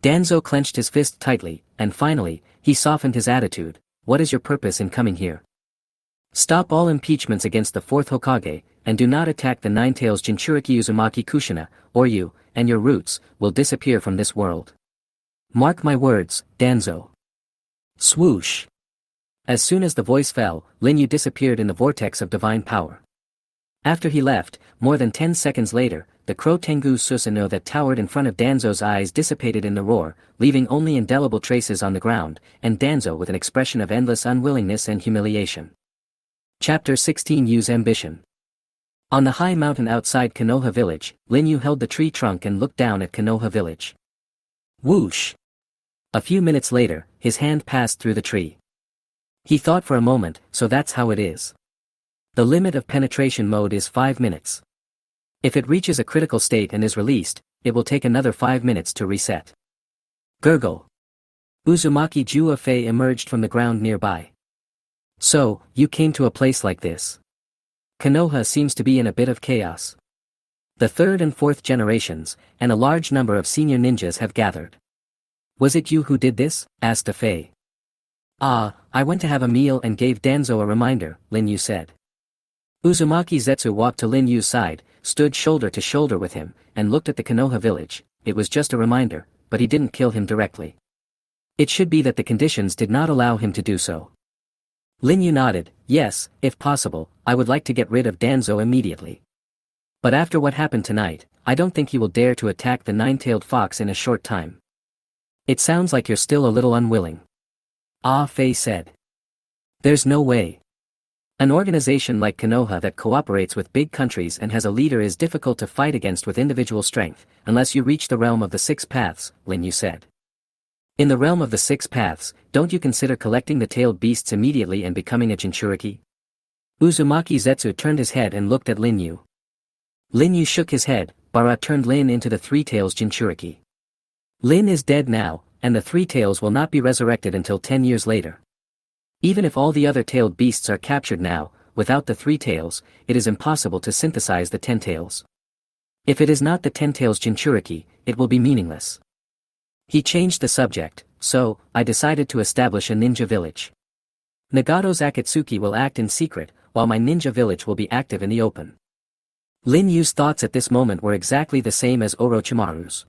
Danzo clenched his fist tightly, and finally, he softened his attitude. What is your purpose in coming here? Stop all impeachments against the 4th Hokage, and do not attack the Nine-Tails Jinchuriki Uzumaki Kushina, or you, and your roots, will disappear from this world. Mark my words, Danzo. Swoosh. As soon as the voice fell, Lin Yu disappeared in the vortex of divine power. After he left, more than 10 seconds later, the Crow Tengu Susanoo that towered in front of Danzo's eyes dissipated in the roar, leaving only indelible traces on the ground, and Danzo with an expression of endless unwillingness and humiliation. Chapter 16 Yu's Ambition. On the high mountain outside Konoha village, Lin Yu held the tree trunk and looked down at Konoha village. Whoosh! A few minutes later, his hand passed through the tree. He thought for a moment, so that's how it is. The limit of penetration mode is 5 minutes. If it reaches a critical state and is released, it will take another 5 minutes to reset. Gurgle. Uzumaki Juafei emerged from the ground nearby. So, you came to a place like this. Konoha seems to be in a bit of chaos. The 3rd and 4th generations, and a large number of senior ninjas have gathered. Was it you who did this? Asked Afei. Ah, I went to have a meal and gave Danzo a reminder, Lin Yu said. Uzumaki Zetsu walked to Lin Yu's side, stood shoulder to shoulder with him, and looked at the Konoha village. It was just a reminder, but he didn't kill him directly. It should be that the conditions did not allow him to do so. Lin Yu nodded, yes, if possible, I would like to get rid of Danzo immediately. But after what happened tonight, I don't think he will dare to attack the nine-tailed fox in a short time. It sounds like you're still a little unwilling. Ah Fei said. There's no way. An organization like Konoha that cooperates with big countries and has a leader is difficult to fight against with individual strength, unless you reach the realm of the 6 paths, Lin Yu said. In the realm of the 6 paths, don't you consider collecting the tailed beasts immediately and becoming a Jinchuriki? Uzumaki Zetsu turned his head and looked at Lin Yu. Lin Yu shook his head. Bara turned Lin into the 3 tails Jinchuriki. Lin is dead now, and the 3 tails will not be resurrected until 10 years later. Even if all the other tailed beasts are captured now, without the 3 tails, it is impossible to synthesize the 10 tails. If it is not the 10 tails Jinchuriki, it will be meaningless. He changed the subject, so, I decided to establish a ninja village. Nagato's Akatsuki will act in secret, while my ninja village will be active in the open. Lin Yu's thoughts at this moment were exactly the same as Orochimaru's.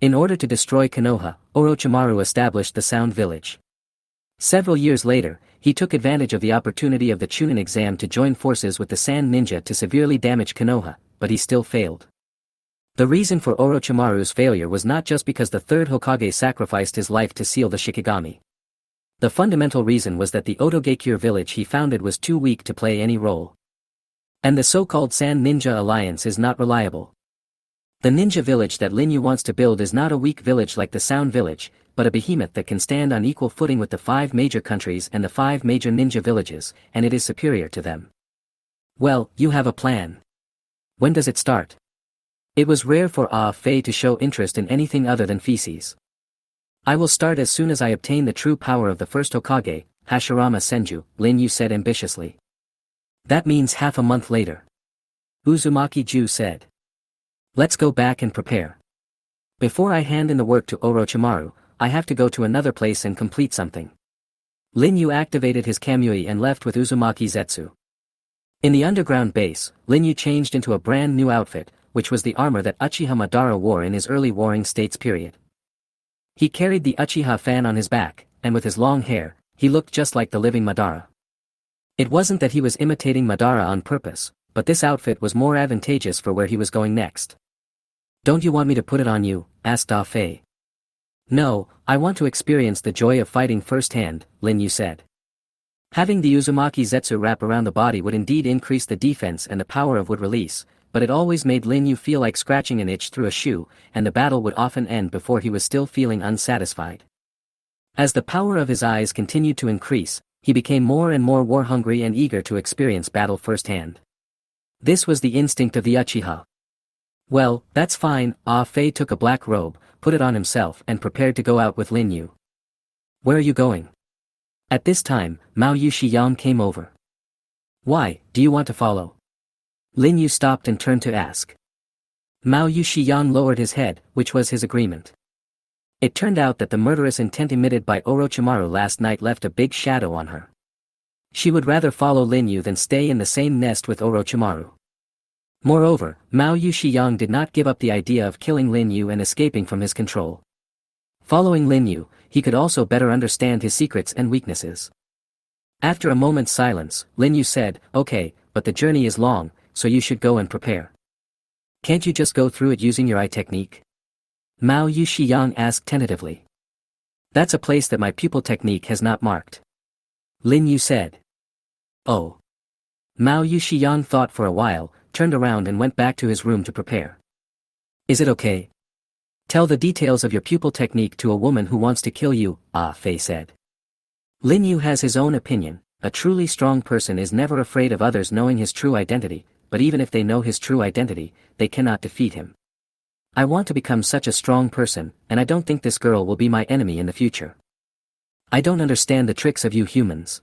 In order to destroy Konoha, Orochimaru established the Sound Village. Several years later, he took advantage of the opportunity of the Chunin exam to join forces with the Sand Ninja to severely damage Konoha, but he still failed. The reason for Orochimaru's failure was not just because the 3rd Hokage sacrificed his life to seal the Shikigami. The fundamental reason was that the Otogekure village he founded was too weak to play any role. And the so-called Sand Ninja Alliance is not reliable. The ninja village that Lin Yu wants to build is not a weak village like the Sound Village, but a behemoth that can stand on equal footing with the 5 major countries and the 5 major ninja villages, and it is superior to them. Well, you have a plan. When does it start? It was rare for Ah Fei to show interest in anything other than feces. I will start as soon as I obtain the true power of the first Hokage, Hashirama Senju, Lin Yu said ambitiously. That means half a month later. Uzumaki Ju said. Let's go back and prepare. Before I hand in the work to Orochimaru, I have to go to another place and complete something. Lin Yu activated his Kamui and left with Uzumaki Zetsu. In the underground base, Lin Yu changed into a brand new outfit, which was the armor that Uchiha Madara wore in his early Warring States period. He carried the Uchiha fan on his back, and with his long hair, he looked just like the living Madara. It wasn't that he was imitating Madara on purpose, but this outfit was more advantageous for where he was going next. Don't you want me to put it on you? Asked Ah Fei. No, I want to experience the joy of fighting firsthand, Lin Yu said. Having the Uzumaki Zetsu wrap around the body would indeed increase the defense and the power of would release, but it always made Lin Yu feel like scratching an itch through a shoe, and the battle would often end before he was still feeling unsatisfied. As the power of his eyes continued to increase, he became more and more war-hungry and eager to experience battle firsthand. This was the instinct of the Uchiha. Well, that's fine. Ah Fei took a black robe, put it on himself and prepared to go out with Lin Yu. Where are you going? At this time, Mao Yushiyang came over. Why, do you want to follow? Lin Yu stopped and turned to ask. Mao Yushiyang lowered his head, which was his agreement. It turned out that the murderous intent emitted by Orochimaru last night left a big shadow on her. She would rather follow Lin Yu than stay in the same nest with Orochimaru. Moreover, Mao Yushiyang did not give up the idea of killing Lin Yu and escaping from his control. Following Lin Yu, he could also better understand his secrets and weaknesses. After a moment's silence, Lin Yu said, Okay, but the journey is long, so you should go and prepare. Can't you just go through it using your eye technique? Mao Yushiyang asked tentatively. That's a place that my pupil technique has not marked. Lin Yu said. Oh. Mao Yushiyang thought for a while, turned around and went back to his room to prepare. Is it okay? Tell the details of your pupil technique to a woman who wants to kill you, Ah Fei said. Lin Yu has his own opinion. A truly strong person is never afraid of others knowing his true identity, but even if they know his true identity, they cannot defeat him. I want to become such a strong person, and I don't think this girl will be my enemy in the future. I don't understand the tricks of you humans.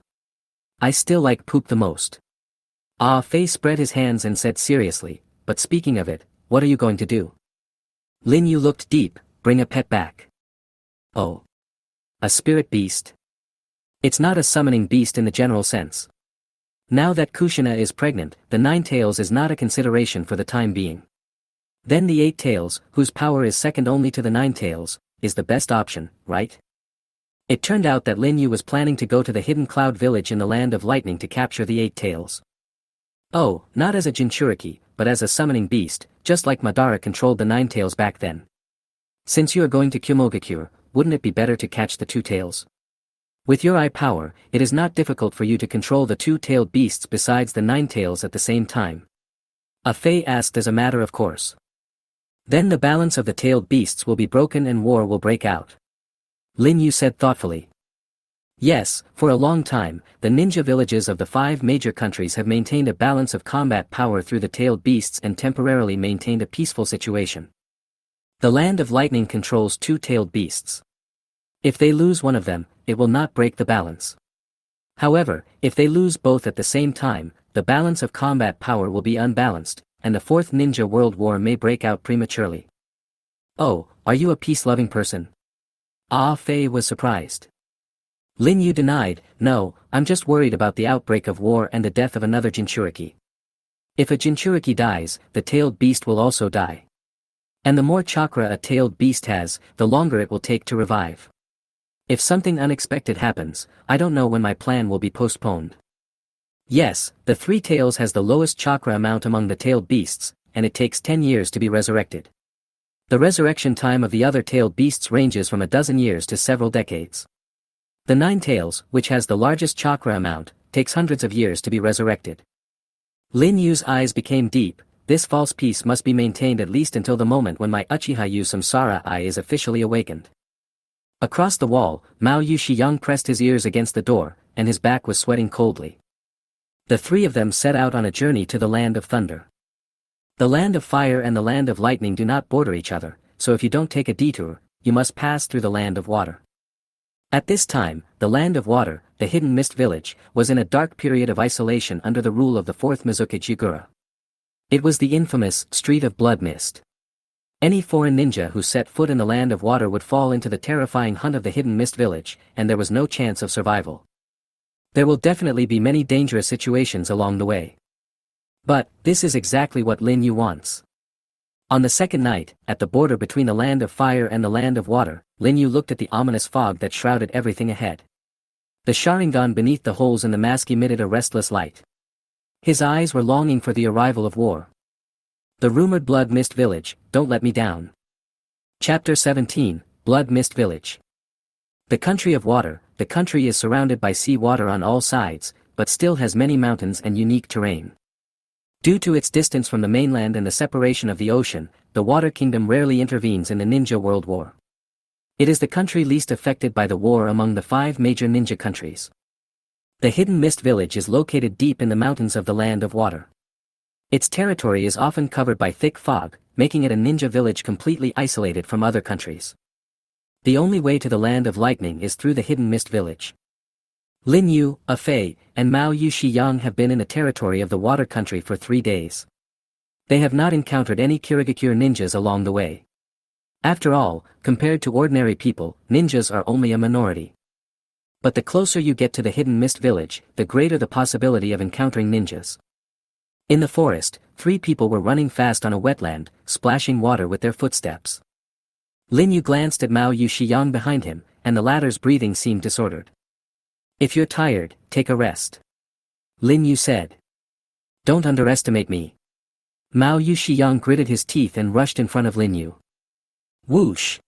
I still like poop the most. Ah Fei spread his hands and said seriously, but speaking of it, what are you going to do? Lin Yu looked deep, bring a pet back. Oh. A spirit beast? It's not a summoning beast in the general sense. Now that Kushina is pregnant, the Nine Tails is not a consideration for the time being. Then the Eight Tails, whose power is second only to the Nine Tails, is the best option, right? It turned out that Lin Yu was planning to go to the hidden cloud village in the land of lightning to capture the Eight Tails. Oh, not as a Jinchuriki, but as a summoning beast, just like Madara controlled the Nine Tails back then. Since you are going to Kyomogakure, wouldn't it be better to catch the Two Tails? With your eye power, it is not difficult for you to control the two-tailed beasts besides the Nine Tails at the same time. Ah Fei asked as a matter of course. Then the balance of the tailed beasts will be broken and war will break out. Lin Yu said thoughtfully. Yes, for a long time, the ninja villages of the 5 major countries have maintained a balance of combat power through the tailed beasts and temporarily maintained a peaceful situation. The land of lightning controls 2 tailed beasts. If they lose one of them, it will not break the balance. However, if they lose both at the same time, the balance of combat power will be unbalanced, and the 4th Ninja World War may break out prematurely. Oh, are you a peace-loving person? Ah Fei was surprised. Lin Yu denied, no, I'm just worried about the outbreak of war and the death of another Jinchuriki. If a Jinchuriki dies, the tailed beast will also die. And the more chakra a tailed beast has, the longer it will take to revive. If something unexpected happens, I don't know when my plan will be postponed. Yes, the 3 tails has the lowest chakra amount among the tailed beasts, and it takes 10 years to be resurrected. The resurrection time of the other tailed beasts ranges from a dozen years to several decades. The 9 tails, which has the largest chakra amount, takes hundreds of years to be resurrected. Lin Yu's eyes became deep. This false peace must be maintained at least until the moment when my Uchiha Yu Samsara eye is officially awakened. Across the wall, Mao Yushiyang pressed his ears against the door, and his back was sweating coldly. The 3 of them set out on a journey to the land of thunder. The land of fire and the land of lightning do not border each other, so if you don't take a detour, you must pass through the land of water. At this time, the land of water, the hidden mist village, was in a dark period of isolation under the rule of the fourth Mizuki Yagura. It was the infamous Street of Blood Mist. Any foreign ninja who set foot in the land of water would fall into the terrifying hunt of the hidden mist village, and there was no chance of survival. There will definitely be many dangerous situations along the way. But, this is exactly what Lin Yu wants. On the second night, at the border between the land of fire and the land of water, Lin Yu looked at the ominous fog that shrouded everything ahead. The Sharingan beneath the holes in the mask emitted a restless light. His eyes were longing for the arrival of war. The rumored Blood Mist Village, don't let me down. Chapter 17, Blood Mist Village. The country of water, the country is surrounded by sea water on all sides, but still has many mountains and unique terrain. Due to its distance from the mainland and the separation of the ocean, the Water Kingdom rarely intervenes in the Ninja World War. It is the country least affected by the war among the 5 major ninja countries. The Hidden Mist Village is located deep in the mountains of the Land of Water. Its territory is often covered by thick fog, making it a ninja village completely isolated from other countries. The only way to the Land of Lightning is through the Hidden Mist Village. Lin Yu, A Fei, and Mao Yu Shiyang have been in the territory of the water country for 3 days. They have not encountered any Kirigakure ninjas along the way. After all, compared to ordinary people, ninjas are only a minority. But the closer you get to the Hidden Mist Village, the greater the possibility of encountering ninjas. In the forest, 3 people were running fast on a wetland, splashing water with their footsteps. Lin Yu glanced at Mao Yu Shiyang behind him, and the latter's breathing seemed disordered. "If you're tired, take a rest," Lin Yu said. "Don't underestimate me." Mao Yu Shiyang gritted his teeth and rushed in front of Lin Yu. Whoosh!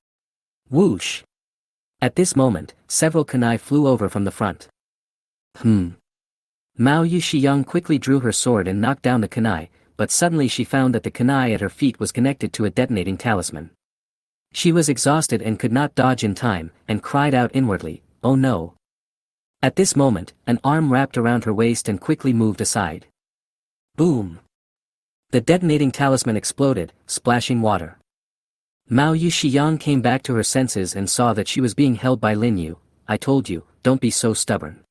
Whoosh! At this moment, several kunai flew over from the front. Mao Yu Shiyang quickly drew her sword and knocked down the kunai, but suddenly she found that the kunai at her feet was connected to a detonating talisman. She was exhausted and could not dodge in time, and cried out inwardly, "Oh no!" At this moment, an arm wrapped around her waist and quickly moved aside. Boom! The detonating talisman exploded, splashing water. Mao Yu Shiyang came back to her senses and saw that she was being held by Lin Yu. "I told you, don't be so stubborn."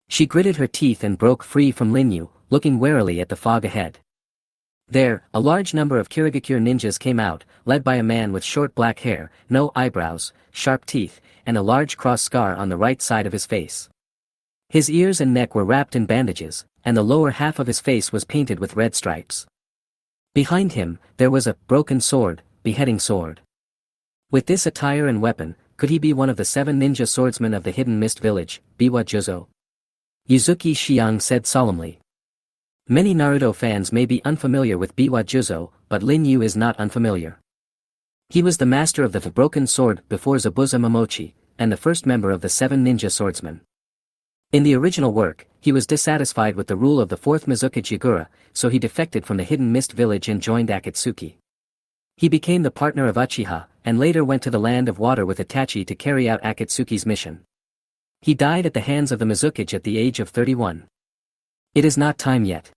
She gritted her teeth and broke free from Lin Yu, looking warily at the fog ahead. There, a large number of Kirigakure ninjas came out, led by a man with short black hair, no eyebrows, sharp teeth, and a large cross scar on the right side of his face. His ears and neck were wrapped in bandages, and the lower half of his face was painted with red stripes. Behind him, there was a broken sword, beheading sword. With this attire and weapon, could he be one of the 7 ninja swordsmen of the Hidden Mist Village, Biwa Juzo? Yuzuki Xiang said solemnly. Many Naruto fans may be unfamiliar with Biwa Juzo, but Lin Yu is not unfamiliar. He was the master of the broken sword before Zabuza Momochi, and the first member of the 7 ninja swordsmen. In the original work, he was dissatisfied with the rule of the 4th Mizuki Yagura, so he defected from the Hidden Mist Village and joined Akatsuki. He became the partner of Uchiha, and later went to the Land of Water with Itachi to carry out Akatsuki's mission. He died at the hands of the Mizuki at the age of 31. It is not time yet.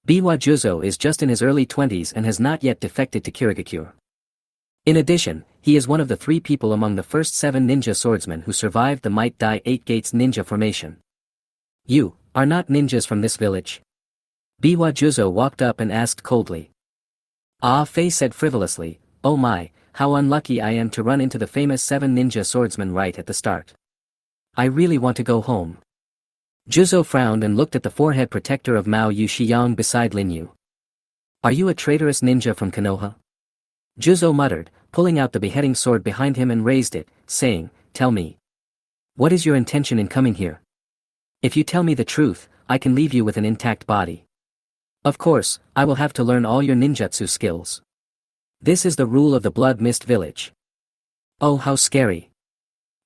Biwa Juzo is just in his early 20s and has not yet defected to Kirigakure. In addition, he is one of the 3 people among the first 7 ninja swordsmen who survived the Might Die 8 Gates ninja formation. "You are not ninjas from this village?" Biwa Juzo walked up and asked coldly. Ah Fei said frivolously, "Oh my, how unlucky I am to run into the famous 7 ninja swordsmen right at the start. I really want to go home." Juzo frowned and looked at the forehead protector of Mao Yu Shiyang beside Lin Yu. "Are you a traitorous ninja from Konoha?" Juzo muttered, pulling out the beheading sword behind him and raised it, saying, "Tell me. What is your intention in coming here? If you tell me the truth, I can leave you with an intact body. Of course, I will have to learn all your ninjutsu skills. This is the rule of the Blood Mist Village." "Oh how scary."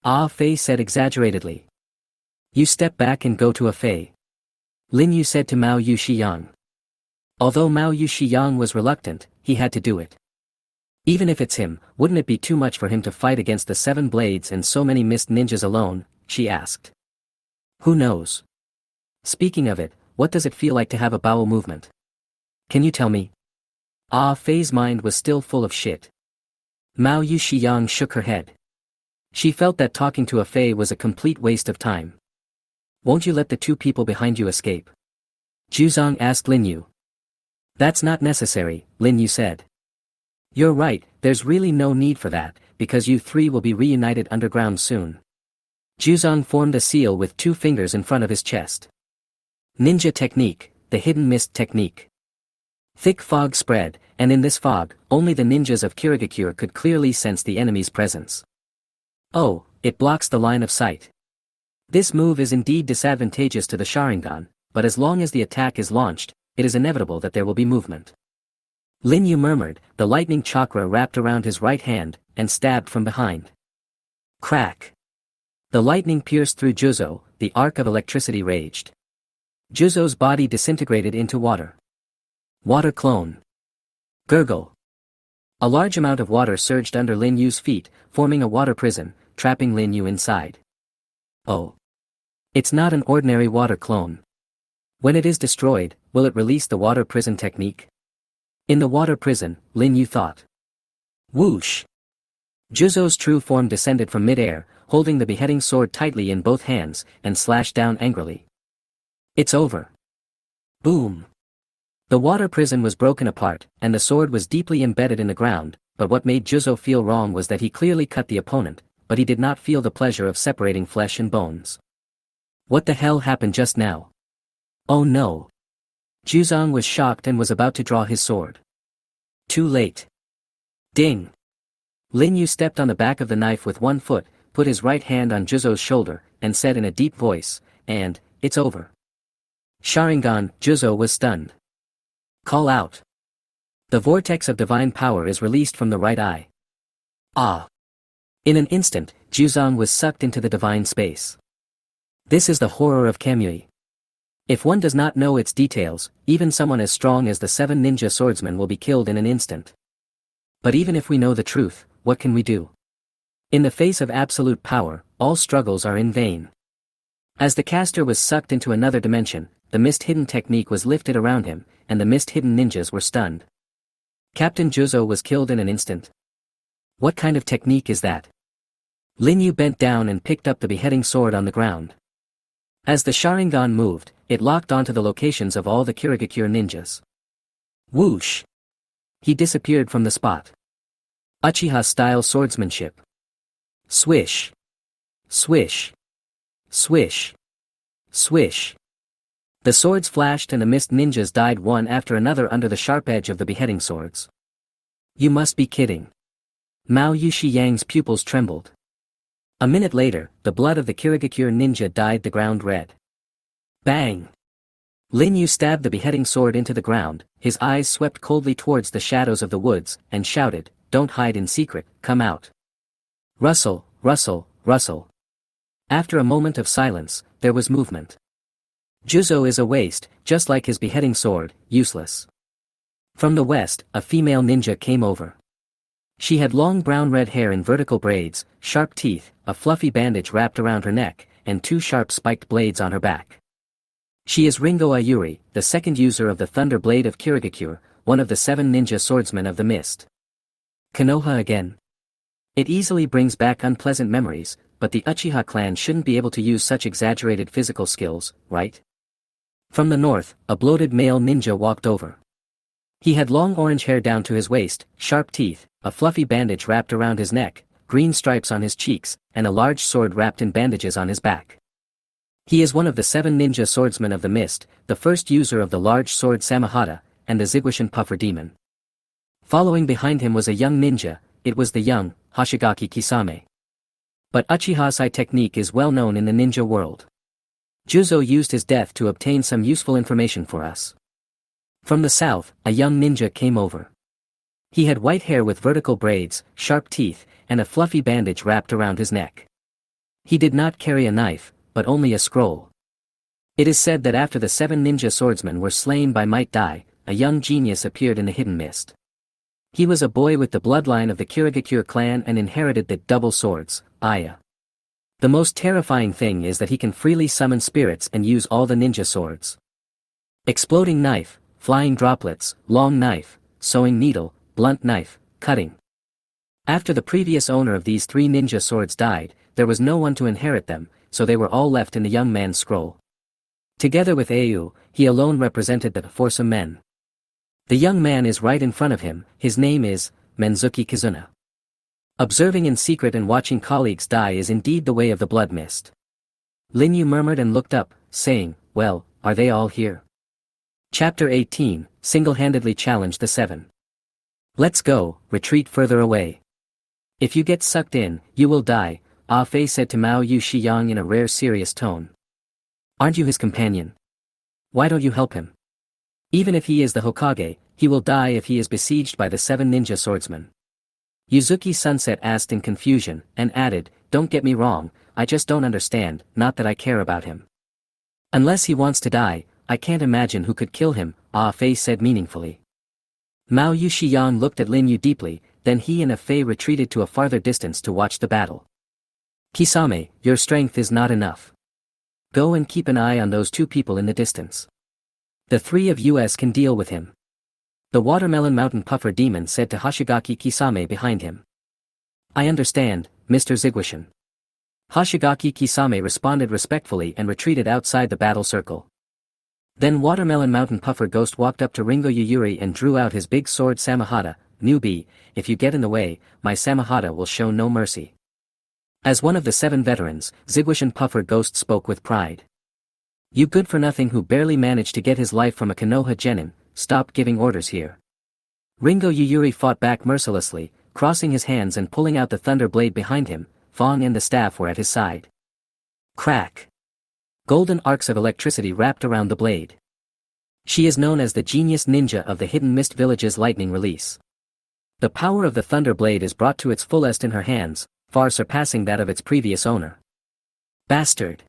Ah Fei said exaggeratedly. "You step back and go to A Fei," Lin Yu said to Mao Yu Shiyang. Although Mao Yu Shiyang was reluctant, he had to do it. Even if it's him, wouldn't it be too much for him to fight against the 7 blades and so many mist ninjas alone, she asked. Who knows? Speaking of it, what does it feel like to have a bowel movement? Can you tell me? Ah Fei's mind was still full of shit. Mao Yushiyang shook her head. She felt that talking to a fae was a complete waste of time. Won't you let the two people behind you escape? Juzong asked Lin Yu. That's not necessary, Lin Yu said. You're right, there's really no need for that, because you three will be reunited underground soon. Juzong formed a seal with 2 fingers in front of his chest. Ninja technique, the hidden mist technique. Thick fog spread, and in this fog, only the ninjas of Kirigakure could clearly sense the enemy's presence. Oh, it blocks the line of sight. This move is indeed disadvantageous to the Sharingan, but as long as the attack is launched, it is inevitable that there will be movement. Lin Yu murmured, the lightning chakra wrapped around his right hand, and stabbed from behind. Crack! The lightning pierced through Juzo, the arc of electricity raged. Juzo's body disintegrated into water. Water clone. Gurgle. A large amount of water surged under Lin Yu's feet, forming a water prison, trapping Lin Yu inside. Oh. It's not an ordinary water clone. When it is destroyed, will it release the water prison technique? In the water prison, Lin Yu thought. Whoosh! Juzo's true form descended from mid-air, holding the beheading sword tightly in both hands, and slashed down angrily. It's over. Boom! The water prison was broken apart, and the sword was deeply embedded in the ground, but what made Juzo feel wrong was that he clearly cut the opponent, but he did not feel the pleasure of separating flesh and bones. What the hell happened just now? Oh no! Juzong was shocked and was about to draw his sword. Too late. Ding! Lin Yu stepped on the back of the knife with one foot, put his right hand on Juzo's shoulder, and said in a deep voice, and, it's over. Sharingan, Juzo was stunned. Call out. The vortex of divine power is released from the right eye. Ah! In an instant, Juzong was sucked into the divine space. This is the horror of Kamui. If one does not know its details, even someone as strong as the 7 ninja swordsmen will be killed in an instant. But even if we know the truth, what can we do? In the face of absolute power, all struggles are in vain. As the caster was sucked into another dimension, the mist-hidden technique was lifted around him, and the mist-hidden ninjas were stunned. Captain Juzo was killed in an instant. What kind of technique is that? Lin Yu bent down and picked up the beheading sword on the ground. As the Sharingan moved, it locked onto the locations of all the Kirigakure ninjas. Whoosh! He disappeared from the spot. Uchiha-style swordsmanship. Swish! Swish! Swish! Swish! The swords flashed and the mist ninjas died one after another under the sharp edge of the beheading swords. You must be kidding. Mao Yushiyang's pupils trembled. A minute later, the blood of the Kirigakure ninja dyed the ground red. Bang! Lin Yu stabbed the beheading sword into the ground, his eyes swept coldly towards the shadows of the woods, and shouted, "Don't hide in secret, come out." Rustle, rustle, rustle. After a moment of silence, there was movement. Juzo is a waste, just like his beheading sword, useless. From the west, a female ninja came over. She had long brown-red hair in vertical braids, sharp teeth, a fluffy bandage wrapped around her neck, and 2 sharp spiked blades on her back. She is Ringo Ayuri, the second user of the Thunder Blade of Kirigakure, one of the 7 ninja swordsmen of the mist. Konoha again. It easily brings back unpleasant memories, but the Uchiha clan shouldn't be able to use such exaggerated physical skills, right? From the north, a bloated male ninja walked over. He had long orange hair down to his waist, sharp teeth, a fluffy bandage wrapped around his neck, green stripes on his cheeks, and a large sword wrapped in bandages on his back. He is one of the 7 ninja swordsmen of the mist, the first user of the large sword Samahata, and the Ziguishin Puffer Demon. Following behind him was a young ninja, it was the young, Hoshigaki Kisame. But Uchiha-sai technique is well known in the ninja world. Juzo used his death to obtain some useful information for us. From the south, a young ninja came over. He had white hair with vertical braids, sharp teeth, and a fluffy bandage wrapped around his neck. He did not carry a knife, but only a scroll. It is said that after the 7 ninja swordsmen were slain by Might Dai, a young genius appeared in the hidden mist. He was a boy with the bloodline of the Kirigakure clan and inherited the double swords, Aya. The most terrifying thing is that he can freely summon spirits and use all the ninja swords. Exploding knife, flying droplets, long knife, sewing needle, blunt knife, cutting. After the previous owner of these 3 ninja swords died, there was no one to inherit them, so they were all left in the young man's scroll. Together with Au, he alone represented the foursome men. The young man is right in front of him, his name is Menzuki Kizuna. Observing in secret and watching colleagues die is indeed the way of the blood mist. Lin Yu murmured and looked up, saying, "Well, are they all here?" Chapter 18, Single-handedly challenged the 7. "Let's go, retreat further away. If you get sucked in, you will die," Ah Fei said to Mao Yu Shiyang in a rare serious tone. "Aren't you his companion? Why don't you help him? Even if he is the Hokage, he will die if he is besieged by the 7 ninja swordsmen." Yuzuki Sunset asked in confusion, and added, "Don't get me wrong, I just don't understand, not that I care about him. Unless he wants to die, I can't imagine who could kill him," Ah Fei said meaningfully. Mao Yu Shiyang looked at Lin Yu deeply, then he and Ah Fei retreated to a farther distance to watch the battle. "Kisame, your strength is not enough. Go and keep an eye on those 2 people in the distance. The 3 of us can deal with him," the watermelon mountain puffer demon said to Hoshigaki Kisame behind him. "I understand, Mr. Ziguishin." Hoshigaki Kisame responded respectfully and retreated outside the battle circle. Then Watermelon Mountain Puffer Ghost walked up to Ringo Yuyuri and drew out his big sword Samahata. "Newbie, if you get in the way, my Samahata will show no mercy." As one of the 7 veterans, Ziguishin Puffer Ghost spoke with pride. "You good-for-nothing who barely managed to get his life from a Konoha genin, stop giving orders here." Ringo Yuyuri fought back mercilessly, crossing his hands and pulling out the thunder blade behind him. Fong and the staff were at his side. Crack! Golden arcs of electricity wrapped around the blade. She is known as the genius ninja of the Hidden Mist Village's lightning release. The power of the thunder blade is brought to its fullest in her hands, far surpassing that of its previous owner. "Bastard!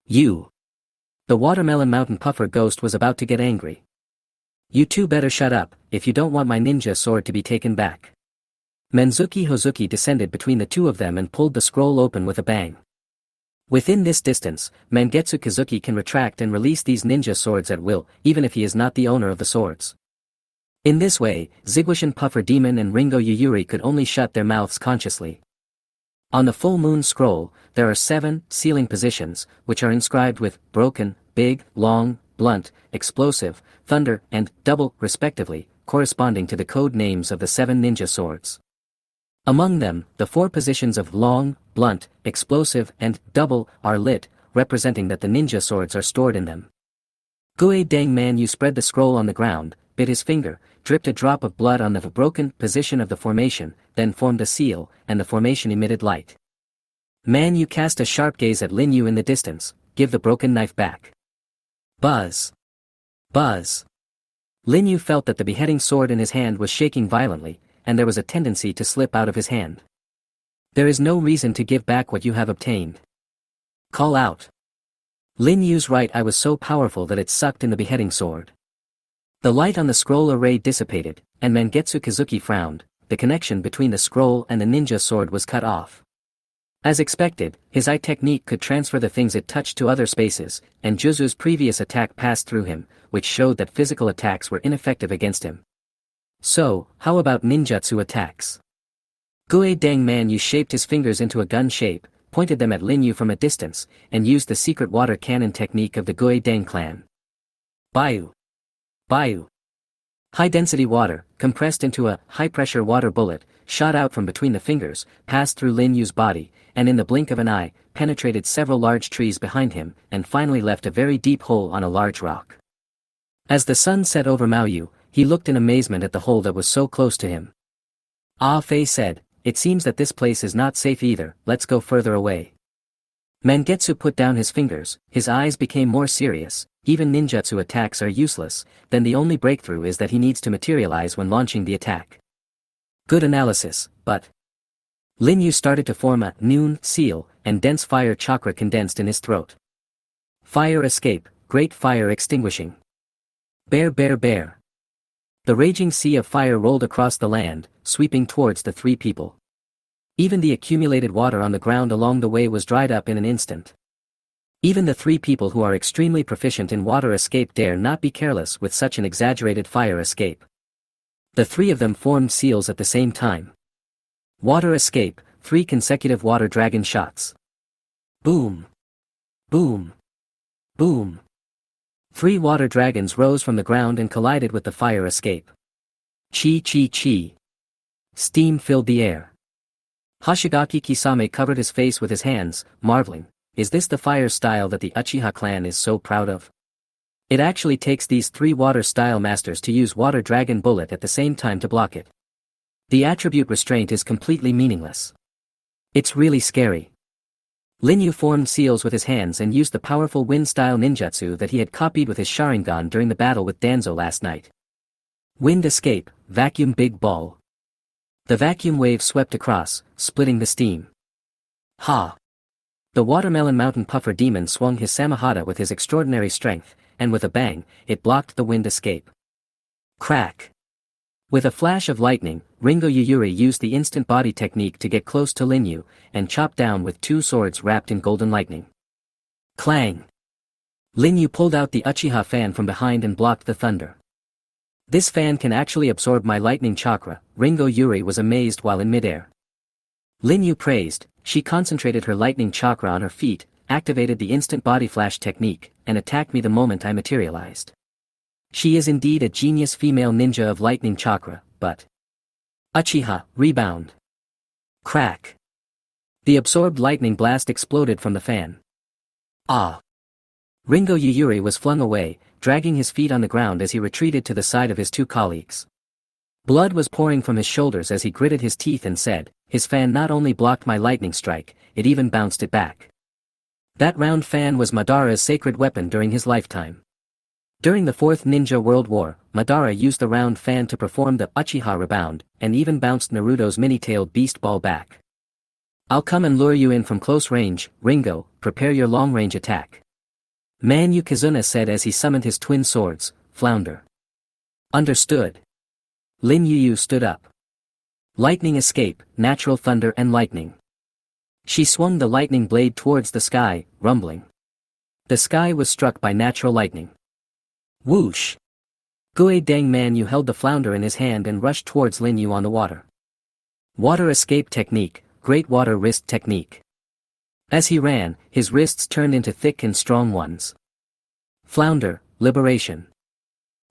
You!" The Watermelon Mountain Puffer Ghost was about to get angry. "You 2 better shut up, if you don't want my ninja sword to be taken back." Menzuki Hozuki descended between the 2 of them and pulled the scroll open with a bang. Within this distance, Mangetsu Kazuki can retract and release these ninja swords at will, even if he is not the owner of the swords. In this way, Ziguishin Puffer Demon and Ringo Yuyuri could only shut their mouths consciously. On the full moon scroll, there are 7 sealing positions, which are inscribed with broken, big, long, blunt, explosive, thunder, and double, respectively, corresponding to the code names of the 7 ninja swords. Among them, the 4 positions of long, blunt, explosive, and double are lit, representing that the ninja swords are stored in them. Gue Dang Man Yu spread the scroll on the ground, bit his finger, dripped a drop of blood on the broken position of the formation, then formed a seal, and the formation emitted light. Man Yu cast a sharp gaze at Lin Yu in the distance. "Give the broken knife back." Buzz! Buzz! Lin Yu felt that the beheading sword in his hand was shaking violently, and there was a tendency to slip out of his hand. "There is no reason to give back what you have obtained. Call out." Lin Yu's right eye was so powerful that it sucked in the beheading sword. The light on the scroll array dissipated, and Mangetsu Kazuki frowned. The connection between the scroll and the ninja sword was cut off. As expected, his eye technique could transfer the things it touched to other spaces, and Juzu's previous attack passed through him, which showed that physical attacks were ineffective against him. So, how about ninjutsu attacks? Gue Dang Man Yu shaped his fingers into a gun shape, pointed them at Lin Yu from a distance, and used the secret water cannon technique of the Gue Dang clan. Bayu! Bayu! High-density water, compressed into a high-pressure water bullet, shot out from between the fingers, passed through Lin Yu's body, and in the blink of an eye, penetrated several large trees behind him, and finally left a very deep hole on a large rock. As the sun set over Mao Yu, he looked in amazement at the hole that was so close to him. Ah Fei said, "It seems that this place is not safe either, let's go further away." Mangetsu put down his fingers, his eyes became more serious. Even ninjutsu attacks are useless, then the only breakthrough is that he needs to materialize when launching the attack. Good analysis, but... Lin Yu started to form a noon seal, and dense fire chakra condensed in his throat. Fire escape, great fire extinguishing. Bear bear bear. The raging sea of fire rolled across the land, sweeping towards the 3 people. Even the accumulated water on the ground along the way was dried up in an instant. Even the 3 people who are extremely proficient in water escape dare not be careless with such an exaggerated fire escape. The 3 of them formed seals at the same time. Water escape, 3 consecutive water dragon shots. Boom. Boom. Boom. 3 water dragons rose from the ground and collided with the fire escape. Chi chi chi. Steam filled the air. Hoshigaki Kisame covered his face with his hands, marveling, is this the fire style that the Uchiha clan is so proud of? It actually takes these 3 water style masters to use water dragon bullet at the same time to block it. The attribute restraint is completely meaningless. It's really scary. Linyu formed seals with his hands and used the powerful wind-style ninjutsu that he had copied with his Sharingan during the battle with Danzo last night. Wind escape, vacuum big ball. The vacuum wave swept across, splitting the steam. Ha! The watermelon mountain puffer demon swung his Samahata with his extraordinary strength, and with a bang, it blocked the wind escape. Crack! With a flash of lightning, Ringo Yuyuri used the instant body technique to get close to Linyu, and chopped down with 2 swords wrapped in golden lightning. Clang! Linyu pulled out the Uchiha fan from behind and blocked the thunder. This fan can actually absorb my lightning chakra, Ringo Yuri was amazed while in midair. Linyu praised, she concentrated her lightning chakra on her feet, activated the instant body flash technique, and attacked me the moment I materialized. She is indeed a genius female ninja of lightning chakra, but... Uchiha, rebound. Crack. The absorbed lightning blast exploded from the fan. Ah! Ringo Yuyuri was flung away, dragging his feet on the ground as he retreated to the side of his 2 colleagues. Blood was pouring from his shoulders as he gritted his teeth and said, his fan not only blocked my lightning strike, it even bounced it back. That round fan was Madara's sacred weapon during his lifetime. During the 4th Ninja World War, Madara used the round fan to perform the Uchiha rebound, and even bounced Naruto's mini-tailed beast ball back. I'll come and lure you in from close range, Ringo, prepare your long-range attack. Manhwa Kizuna said as he summoned his twin swords, Flounder. Understood. Lin Yu stood up. Lightning escape, natural thunder and lightning. She swung the lightning blade towards the sky, rumbling. The sky was struck by natural lightning. Whoosh! Gue Dang Manhwa held the flounder in his hand and rushed towards Lin Yu on the water. Water escape technique, great water wrist technique. As he ran, his wrists turned into thick and strong ones. Flounder, liberation.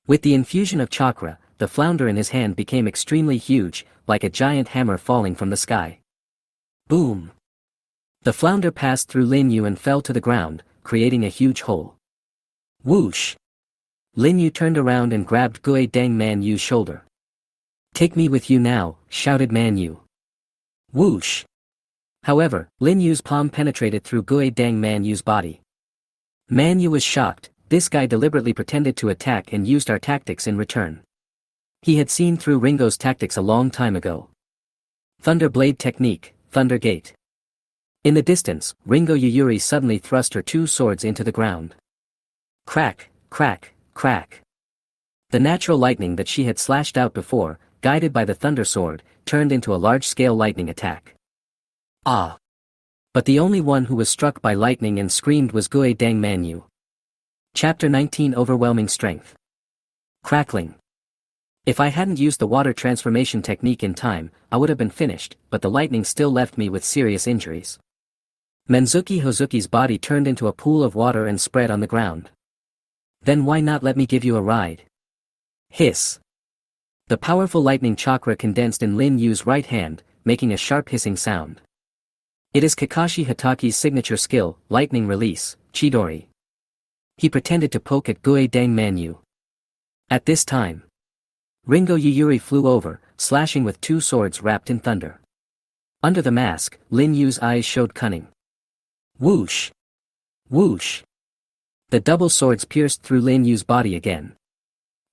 With the infusion of chakra, the flounder in his hand became extremely huge, like a giant hammer falling from the sky. Boom! The flounder passed through Lin Yu and fell to the ground, creating a huge hole. Whoosh! Lin Yu turned around and grabbed Gue Dang Manhwa's shoulder. Take me with you now, shouted Manhwa. Whoosh! However, Lin Yu's palm penetrated through Gue Dang Manhwa's body. Manhwa was shocked, this guy deliberately pretended to attack and used our tactics in return. He had seen through Ringo's tactics a long time ago. Thunder Blade Technique, Thunder Gate. In the distance, Ringo Yuyuri suddenly thrust her 2 swords into the ground. Crack, crack, crack. The natural lightning that she had slashed out before, guided by the thunder sword, turned into a large-scale lightning attack. Ah! But the only one who was struck by lightning and screamed was Gue Dang Manhwa. Chapter 19 Overwhelming Strength. Crackling. If I hadn't used the water transformation technique in time, I would have been finished, but the lightning still left me with serious injuries. Menzuki Hozuki's body turned into a pool of water and spread on the ground. Then why not let me give you a ride? Hiss. The powerful lightning chakra condensed in Lin Yu's right hand, making a sharp hissing sound. It is Kakashi Hataki's signature skill, lightning release, Chidori. He pretended to poke at Gue Dang Manhwa. At this time, Ringo Yuyuri flew over, slashing with 2 swords wrapped in thunder. Under the mask, Lin Yu's eyes showed cunning. Whoosh! Whoosh! The double swords pierced through Lin Yu's body again.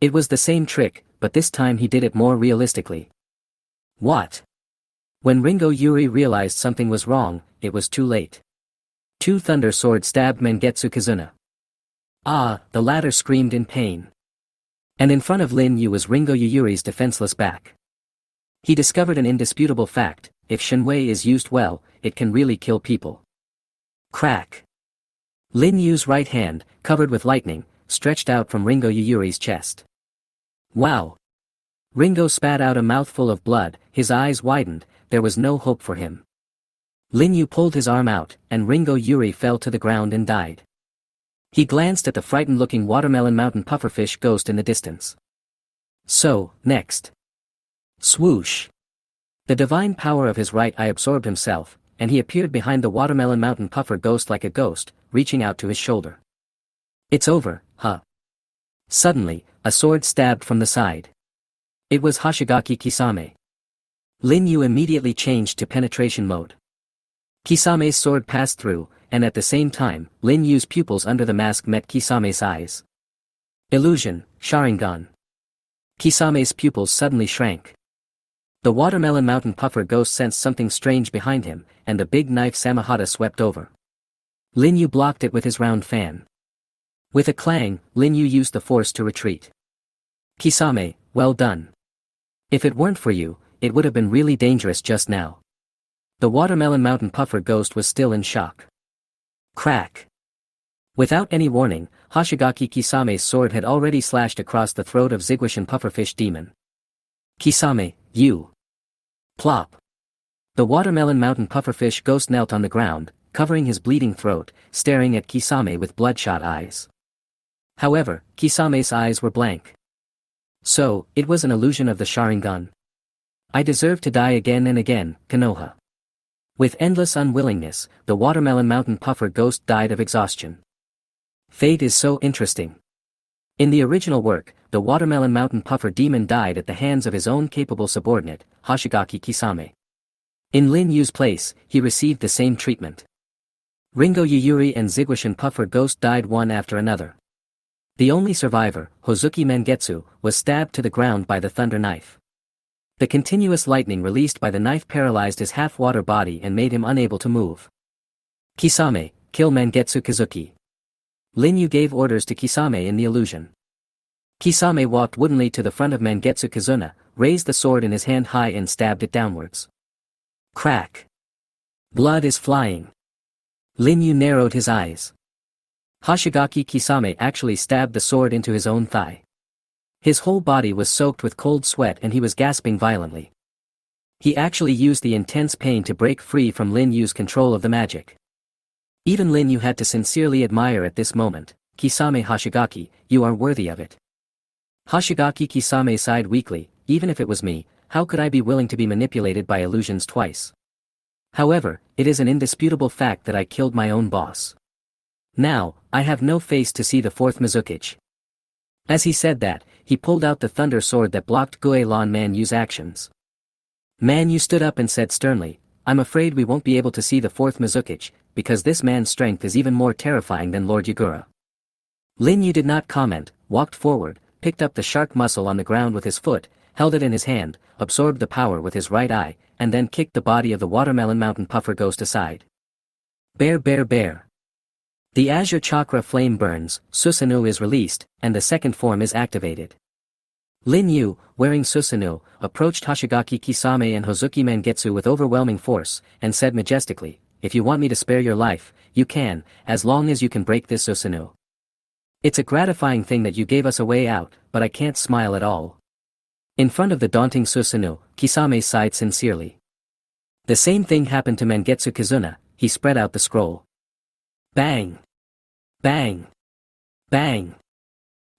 It was the same trick, but this time he did it more realistically. What? When Ringo Yuri realized something was wrong, it was too late. 2 thunder swords stabbed Mangetsu Kizuna. Ah, the latter screamed in pain. And in front of Lin Yu was Ringo Yuyuri's defenseless back. He discovered an indisputable fact, if Shenwei is used well, it can really kill people. Crack. Lin Yu's right hand, covered with lightning, stretched out from Ringo Yuyuri's chest. Wow! Ringo spat out a mouthful of blood, his eyes widened, there was no hope for him. Lin Yu pulled his arm out, and Ringo Yuri fell to the ground and died. He glanced at the frightened-looking watermelon mountain pufferfish ghost in the distance. So, next. Swoosh! The divine power of his right eye absorbed himself, and he appeared behind the watermelon mountain puffer ghost like a ghost, reaching out to his shoulder. It's over, huh? Suddenly, a sword stabbed from the side. It was Hoshigaki Kisame. Lin Yu immediately changed to penetration mode. Kisame's sword passed through, and at the same time, Lin Yu's pupils under the mask met Kisame's eyes. Illusion, Sharingan. Kisame's pupils suddenly shrank. The watermelon mountain puffer ghost sensed something strange behind him, and the big knife Samahata swept over. Lin Yu blocked it with his round fan. With a clang, Lin Yu used the force to retreat. Kisame, well done. If it weren't for you, it would have been really dangerous just now. The watermelon mountain puffer ghost was still in shock. Crack. Without any warning, Hoshigaki Kisame's sword had already slashed across the throat of Zigguishan pufferfish demon. Kisame, you. Plop. The watermelon mountain pufferfish ghost knelt on the ground, covering his bleeding throat, staring at Kisame with bloodshot eyes. However, Kisame's eyes were blank. So, it was an illusion of the Sharingan. I deserve to die again and again, Konoha. With endless unwillingness, the watermelon mountain puffer ghost died of exhaustion. Fate is so interesting. In the original work, the watermelon mountain puffer demon died at the hands of his own capable subordinate, Hoshigaki Kisame. In Lin Yu's place, he received the same treatment. Ringo Yuyuri and Zigguishan puffer ghost died one after another. The only survivor, Hozuki Mangetsu, was stabbed to the ground by the thunder knife. The continuous lightning released by the knife paralyzed his half-water body and made him unable to move. Kisame, kill Mangetsu Kazuki. Lin Yu gave orders to Kisame in the illusion. Kisame walked woodenly to the front of Mangetsu Kazuna, raised the sword in his hand high and stabbed it downwards. Crack. Blood is flying. Lin Yu narrowed his eyes. Hoshigaki Kisame actually stabbed the sword into his own thigh. His whole body was soaked with cold sweat and he was gasping violently. He actually used the intense pain to break free from Lin Yu's control of the magic. Even Lin Yu had to sincerely admire at this moment, Kisame Hoshigaki, you are worthy of it. Hoshigaki Kisame sighed weakly, even if it was me, how could I be willing to be manipulated by illusions twice? However, it is an indisputable fact that I killed my own boss. Now, I have no face to see the fourth Mizukichi. As he said that, he pulled out the thunder sword that blocked Guilin Man Yu's actions. Man Yu stood up and said sternly, I'm afraid we won't be able to see the fourth Mizukichi, because this man's strength is even more terrifying than Lord Yagura. Lin Yu did not comment, walked forward, picked up the shark muscle on the ground with his foot, held it in his hand, absorbed the power with his right eye, and then kicked the body of the watermelon mountain puffer ghost aside. Bear bear bear. The azure chakra flame burns, Susanoo is released, and the second form is activated. Lin Yu, wearing Susanoo, approached Hoshigaki Kisame and Hozuki Mangetsu with overwhelming force, and said majestically, if you want me to spare your life, you can, as long as you can break this Susanoo. It's a gratifying thing that you gave us a way out, but I can't smile at all. In front of the daunting Susanoo, Kisame sighed sincerely. The same thing happened to Mangetsu Kazuna, he spread out the scroll. Bang! Bang! Bang!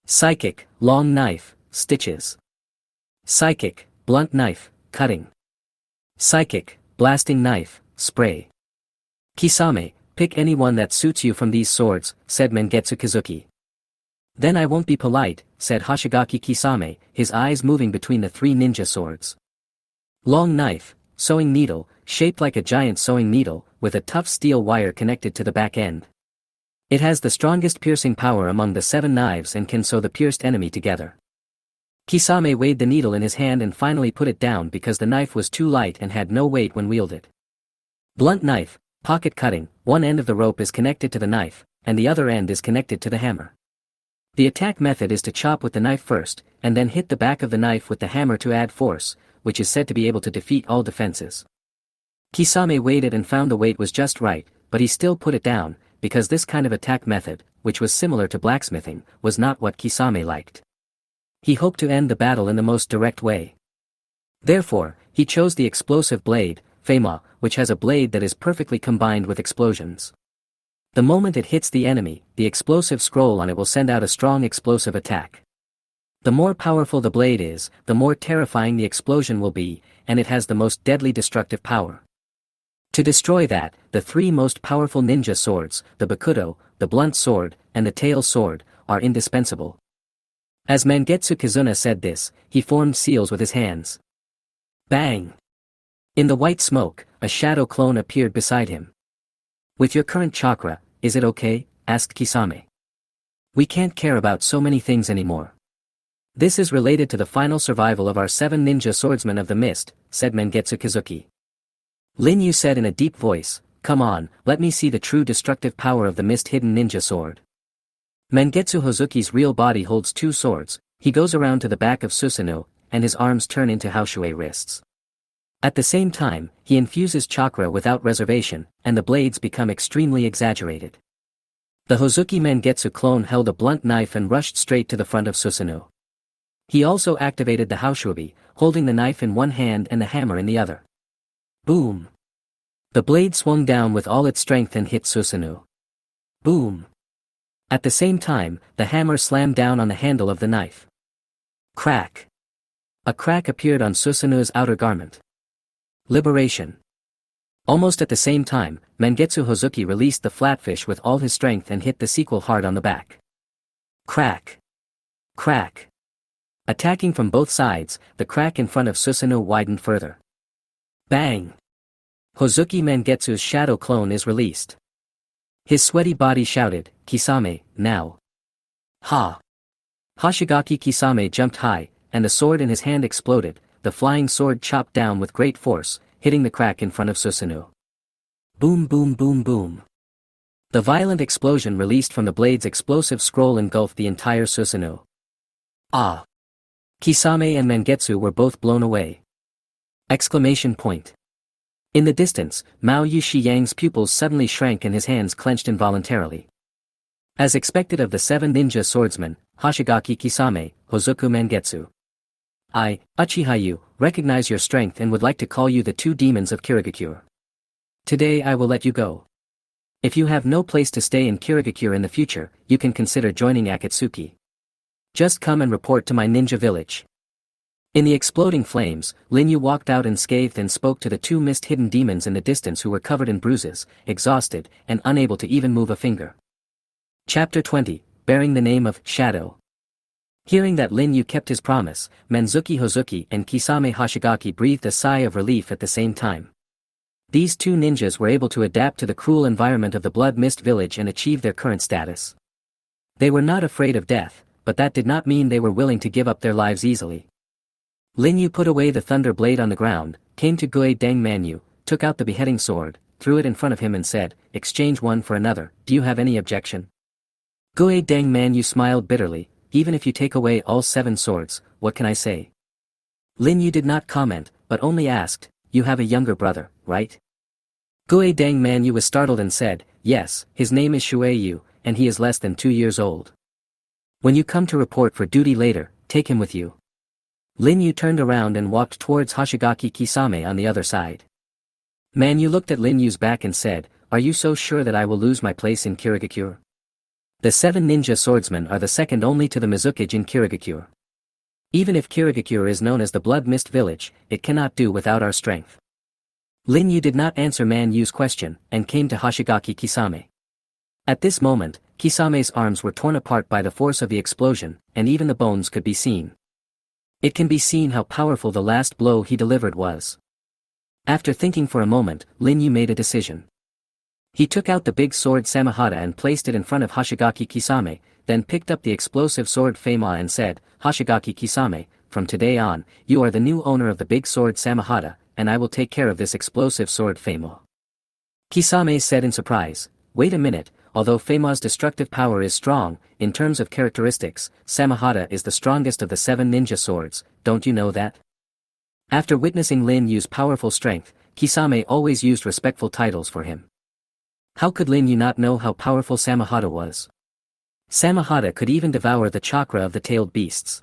Psychic, long knife, stitches. Psychic, blunt knife, cutting. Psychic, blasting knife, spray. Kisame, pick any one that suits you from these swords, said Mangetsu Kazuki. Then I won't be polite, said Hoshigaki Kisame, his eyes moving between the three ninja swords. Long knife, sewing needle, shaped like a giant sewing needle, with a tough steel wire connected to the back end. It has the strongest piercing power among the 7 knives and can sew the pierced enemy together. Kisame weighed the needle in his hand and finally put it down because the knife was too light and had no weight when wielded. Blunt knife, pocket cutting, one end of the rope is connected to the knife, and the other end is connected to the hammer. The attack method is to chop with the knife first, and then hit the back of the knife with the hammer to add force, which is said to be able to defeat all defenses. Kisame weighed it and found the weight was just right, but he still put it down, because this kind of attack method, which was similar to blacksmithing, was not what Kisame liked. He hoped to end the battle in the most direct way. Therefore, he chose the explosive blade, Fama, which has a blade that is perfectly combined with explosions. The moment it hits the enemy, the explosive scroll on it will send out a strong explosive attack. The more powerful the blade is, the more terrifying the explosion will be, and it has the most deadly destructive power. To destroy that, the three most powerful ninja swords, the Bakudo, the blunt sword, and the tail sword, are indispensable. As Mangetsu Kizuna said this, he formed seals with his hands. Bang! In the white smoke, a shadow clone appeared beside him. With your current chakra, is it okay? Asked Kisame. We can't care about so many things anymore. This is related to the final survival of our 7 ninja swordsmen of the mist, said Mangetsu Kizuki. Lin Yu said in a deep voice, come on, let me see the true destructive power of the mist-hidden ninja sword. Mangetsu Hozuki's real body holds 2 swords, he goes around to the back of Susanoo, and his arms turn into Haoshuei wrists. At the same time, he infuses chakra without reservation, and the blades become extremely exaggerated. The Hozuki Mangetsu clone held a blunt knife and rushed straight to the front of Susanoo. He also activated the Haoshuei, holding the knife in one hand and the hammer in the other. Boom! The blade swung down with all its strength and hit Susanoo. Boom! At the same time, the hammer slammed down on the handle of the knife. Crack! A crack appeared on Susanoo's outer garment. Liberation. Almost at the same time, Mangetsu Hozuki released the flatfish with all his strength and hit the sequel hard on the back. Crack! Crack! Attacking from both sides, the crack in front of Susanoo widened further. Bang! Hozuki Mangetsu's shadow clone is released. His sweaty body shouted, Kisame, now. Ha! Hoshigaki Kisame jumped high, and the sword in his hand exploded, the flying sword chopped down with great force, hitting the crack in front of Susanoo. Boom boom boom boom. The violent explosion released from the blade's explosive scroll engulfed the entire Susanoo. Ah! Kisame and Mangetsu were both blown away. Exclamation point. In the distance, Mao Yushiyang's pupils suddenly shrank and his hands clenched involuntarily. As expected of the 7 ninja swordsmen, Hoshigaki Kisame, Hozuku Mangetsu. I, Uchihayu, recognize your strength and would like to call you the 2 demons of Kirigakure. Today I will let you go. If you have no place to stay in Kirigakure in the future, you can consider joining Akatsuki. Just come and report to my ninja village. In the exploding flames, Lin Yu walked out unscathed and spoke to the 2 mist-hidden demons in the distance who were covered in bruises, exhausted, and unable to even move a finger. Chapter 20, bearing the name of Shadow. Hearing that Lin Yu kept his promise, Manzuki Hozuki and Kisame Hoshigaki breathed a sigh of relief at the same time. These 2 ninjas were able to adapt to the cruel environment of the Blood Mist Village and achieve their current status. They were not afraid of death, but that did not mean they were willing to give up their lives easily. Lin Yu put away the thunder blade on the ground, came to Gue Deng Manyu, took out the beheading sword, threw it in front of him and said, exchange one for another, do you have any objection? Gue Deng Manyu smiled bitterly, even if you take away all 7 swords, what can I say? Lin Yu did not comment, but only asked, you have a younger brother, right? Gue Deng Manyu was startled and said, yes, his name is Shuei Yu, and he is less than 2 years old. When you come to report for duty later, take him with you. Lin Yu turned around and walked towards Hoshigaki Kisame on the other side. Manyu looked at Lin Yu's back and said, are you so sure that I will lose my place in Kirigakure? The 7 ninja swordsmen are the second only to the Mizukage in Kirigakure. Even if Kirigakure is known as the Blood Mist Village, it cannot do without our strength. Lin Yu did not answer Manyu's question, and came to Hoshigaki Kisame. At this moment, Kisame's arms were torn apart by the force of the explosion, and even the bones could be seen. It can be seen how powerful the last blow he delivered was. After thinking for a moment, Lin Yu made a decision. He took out the big sword Samahata and placed it in front of Hoshigaki Kisame, then picked up the explosive sword Fama and said, Hoshigaki Kisame, from today on, you are the new owner of the big sword Samahata, and I will take care of this explosive sword Fama. Kisame said in surprise, wait a minute, although Fama's destructive power is strong, in terms of characteristics, Samahata is the strongest of the 7 ninja swords, don't you know that? After witnessing Lin Yu's powerful strength, Kisame always used respectful titles for him. How could Lin Yu not know how powerful Samahata was? Samahata could even devour the chakra of the tailed beasts.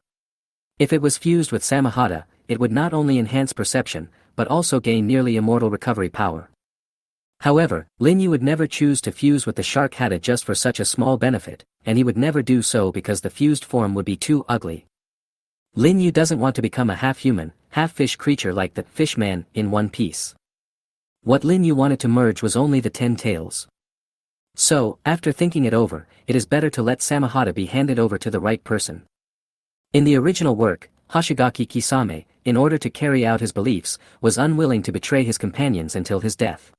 If it was fused with Samahata, it would not only enhance perception, but also gain nearly immortal recovery power. However, Lin Yu would never choose to fuse with the shark Hada just for such a small benefit, and he would never do so because the fused form would be too ugly. Lin Yu doesn't want to become a half-human, half-fish creature like the fish man in One Piece. What Lin Yu wanted to merge was only the 10 tails. So, after thinking it over, it is better to let Samahata be handed over to the right person. In the original work, Hoshigaki Kisame, in order to carry out his beliefs, was unwilling to betray his companions until his death.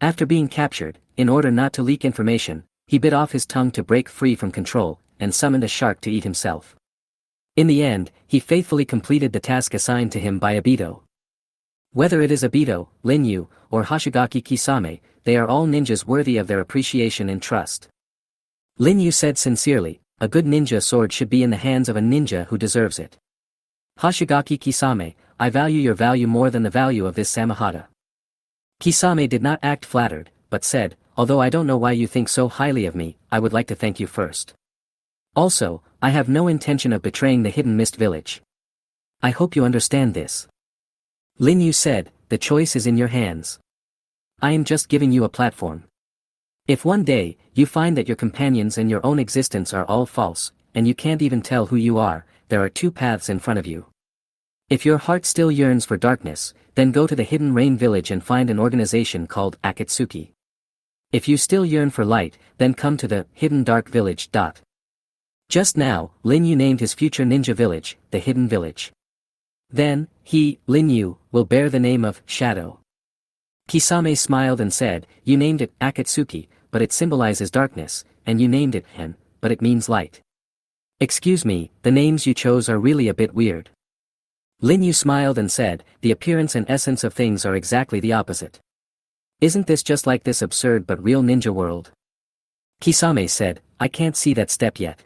After being captured, in order not to leak information, he bit off his tongue to break free from control, and summoned a shark to eat himself. In the end, he faithfully completed the task assigned to him by Obito. Whether it is Obito, Lin Yu, or Hoshigaki Kisame, they are all ninjas worthy of their appreciation and trust. Lin Yu said sincerely, a good ninja sword should be in the hands of a ninja who deserves it. Hoshigaki Kisame, I value your value more than the value of this Samahata. Kisame did not act flattered, but said, although I don't know why you think so highly of me, I would like to thank you first. Also, I have no intention of betraying the Hidden Mist Village. I hope you understand this. Lin Yu said, the choice is in your hands. I am just giving you a platform. If one day, you find that your companions and your own existence are all false, and you can't even tell who you are, there are two paths in front of you. If your heart still yearns for darkness, then go to the Hidden Rain Village and find an organization called Akatsuki. If you still yearn for light, then come to the Hidden Dark Village. Just now, Lin Yu named his future ninja village, the Hidden Village. Then, he, Lin Yu, will bear the name of Shadow. Kisame smiled and said, you named it Akatsuki, but it symbolizes darkness, and you named it Hen, but it means light. Excuse me, the names you chose are really a bit weird. Lin Yu smiled and said, the appearance and essence of things are exactly the opposite. Isn't this just like this absurd but real ninja world? Kisame said, I can't see that step yet.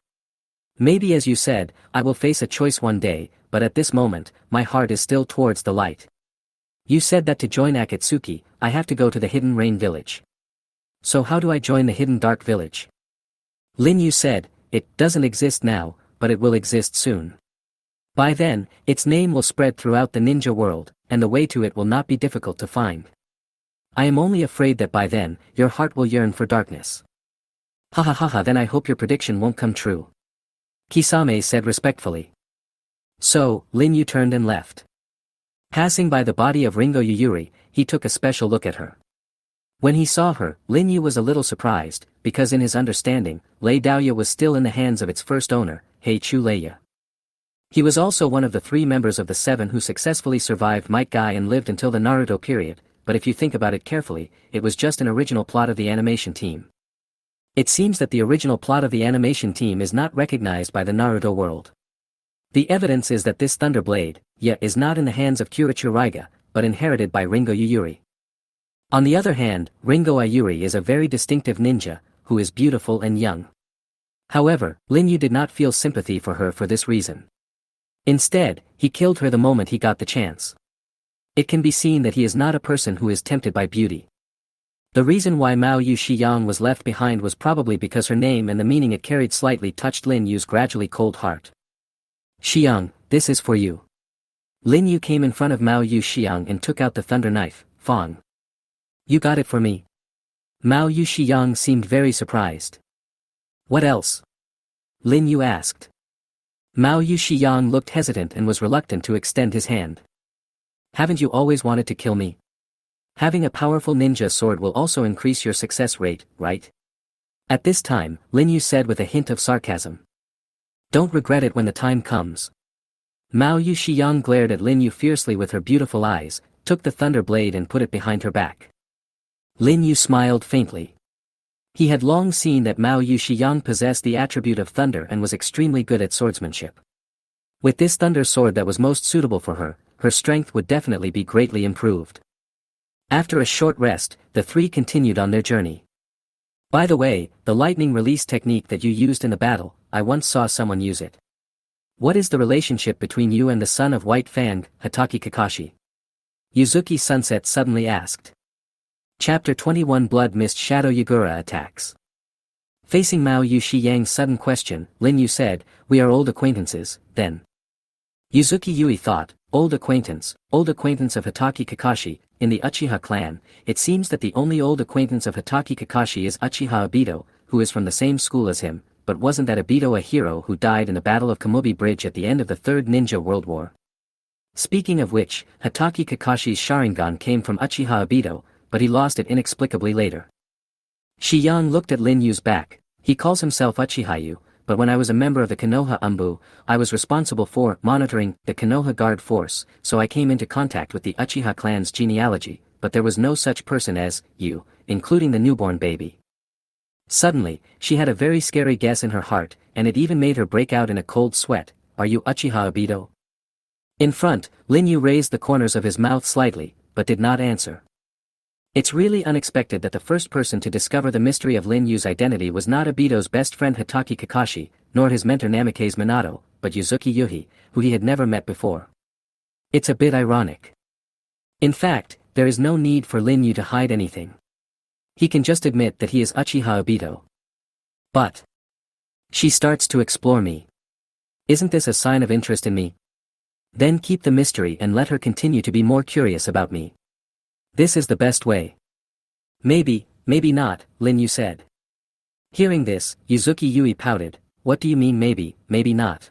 Maybe as you said, I will face a choice one day, but at this moment, my heart is still towards the light. You said that to join Akatsuki, I have to go to the Hidden Rain Village. So how do I join the Hidden Dark Village? Lin Yu said, it doesn't exist now, but it will exist soon. By then, its name will spread throughout the ninja world, and the way to it will not be difficult to find. I am only afraid that by then, your heart will yearn for darkness. Ha ha ha ha, then I hope your prediction won't come true. Kisame said respectfully. So, Lin Yu turned and left. Passing by the body of Ringo Yuyuri, he took a special look at her. When he saw her, Lin Yu was a little surprised, because in his understanding, Lei Daoya was still in the hands of its first owner, Hei Chu Leia. He was also one of the 3 members of the 7 who successfully survived Might Guy and lived until the Naruto period, but if you think about it carefully, it was just an original plot of the animation team. It seems that the original plot of the animation team is not recognized by the Naruto world. The evidence is that this Thunder Blade, is not in the hands of Kyoichi Raiga, but inherited by Ringo Yuyuri. On the other hand, Ringo Ayuri is a very distinctive ninja, who is beautiful and young. However, Lin Yu did not feel sympathy for her for this reason. Instead, he killed her the moment he got the chance. It can be seen that he is not a person who is tempted by beauty. The reason why Mao Yu Shiyang was left behind was probably because her name and the meaning it carried slightly touched Lin Yu's gradually cold heart. Shiyang, this is for you. Lin Yu came in front of Mao Yu Shiyang and took out the thunder knife, Fang. You got it for me? Mao Yu Shiyang seemed very surprised. What else? Lin Yu asked. Mao Yu Shiyang looked hesitant and was reluctant to extend his hand. Haven't you always wanted to kill me? Having a powerful ninja sword will also increase your success rate, right? At this time, Lin Yu said with a hint of sarcasm. Don't regret it when the time comes. Mao Yu Shiyang glared at Lin Yu fiercely with her beautiful eyes, took the thunder blade and put it behind her back. Lin Yu smiled faintly. He had long seen that Mao Yu Shiyang possessed the attribute of thunder and was extremely good at swordsmanship. With this thunder sword that was most suitable for her, her strength would definitely be greatly improved. After a short rest, the 3 continued on their journey. By the way, the lightning release technique that you used in the battle, I once saw someone use it. What is the relationship between you and the son of White Fang, Hatake Kakashi? Yuzuki Sunset suddenly asked. Chapter 21 Blood Mist Shadow Yagura attacks. Facing Mao Yu Shiyang's sudden question, Lin Yu said, we are old acquaintances, then. Yuzuki Yui thought, old acquaintance of Hitaki Kakashi. In the Uchiha clan, it seems that the only old acquaintance of Hitaki Kakashi is Uchiha Obito, who is from the same school as him, but wasn't that Obito a hero who died in the Battle of Komobi Bridge at the end of the Third Ninja World War? Speaking of which, Hitaki Kakashi's Sharingan came from Uchiha Obito, but he lost it inexplicably later. Shiyang looked at Lin Yu's back. He calls himself Uchiha-yu, but when I was a member of the Konoha Umbu, I was responsible for monitoring the Konoha Guard Force, so I came into contact with the Uchiha clan's genealogy, but there was no such person as you, including the newborn baby. Suddenly, she had a very scary guess in her heart, and it even made her break out in a cold sweat. Are you Uchiha Obito? In front, Lin Yu raised the corners of his mouth slightly, but did not answer. It's really unexpected that the first person to discover the mystery of Lin Yu's identity was not Obito's best friend Hitaki Kakashi, nor his mentor Namikaze Minato, but Yuzuki Yuhi, who he had never met before. It's a bit ironic. In fact, there is no need for Lin Yu to hide anything. He can just admit that he is Uchiha Obito. But she starts to explore me. Isn't this a sign of interest in me? Then keep the mystery and let her continue to be more curious about me. This is the best way. Maybe, maybe not, Lin Yu said. Hearing this, Yuzuki Yui pouted. What do you mean maybe not?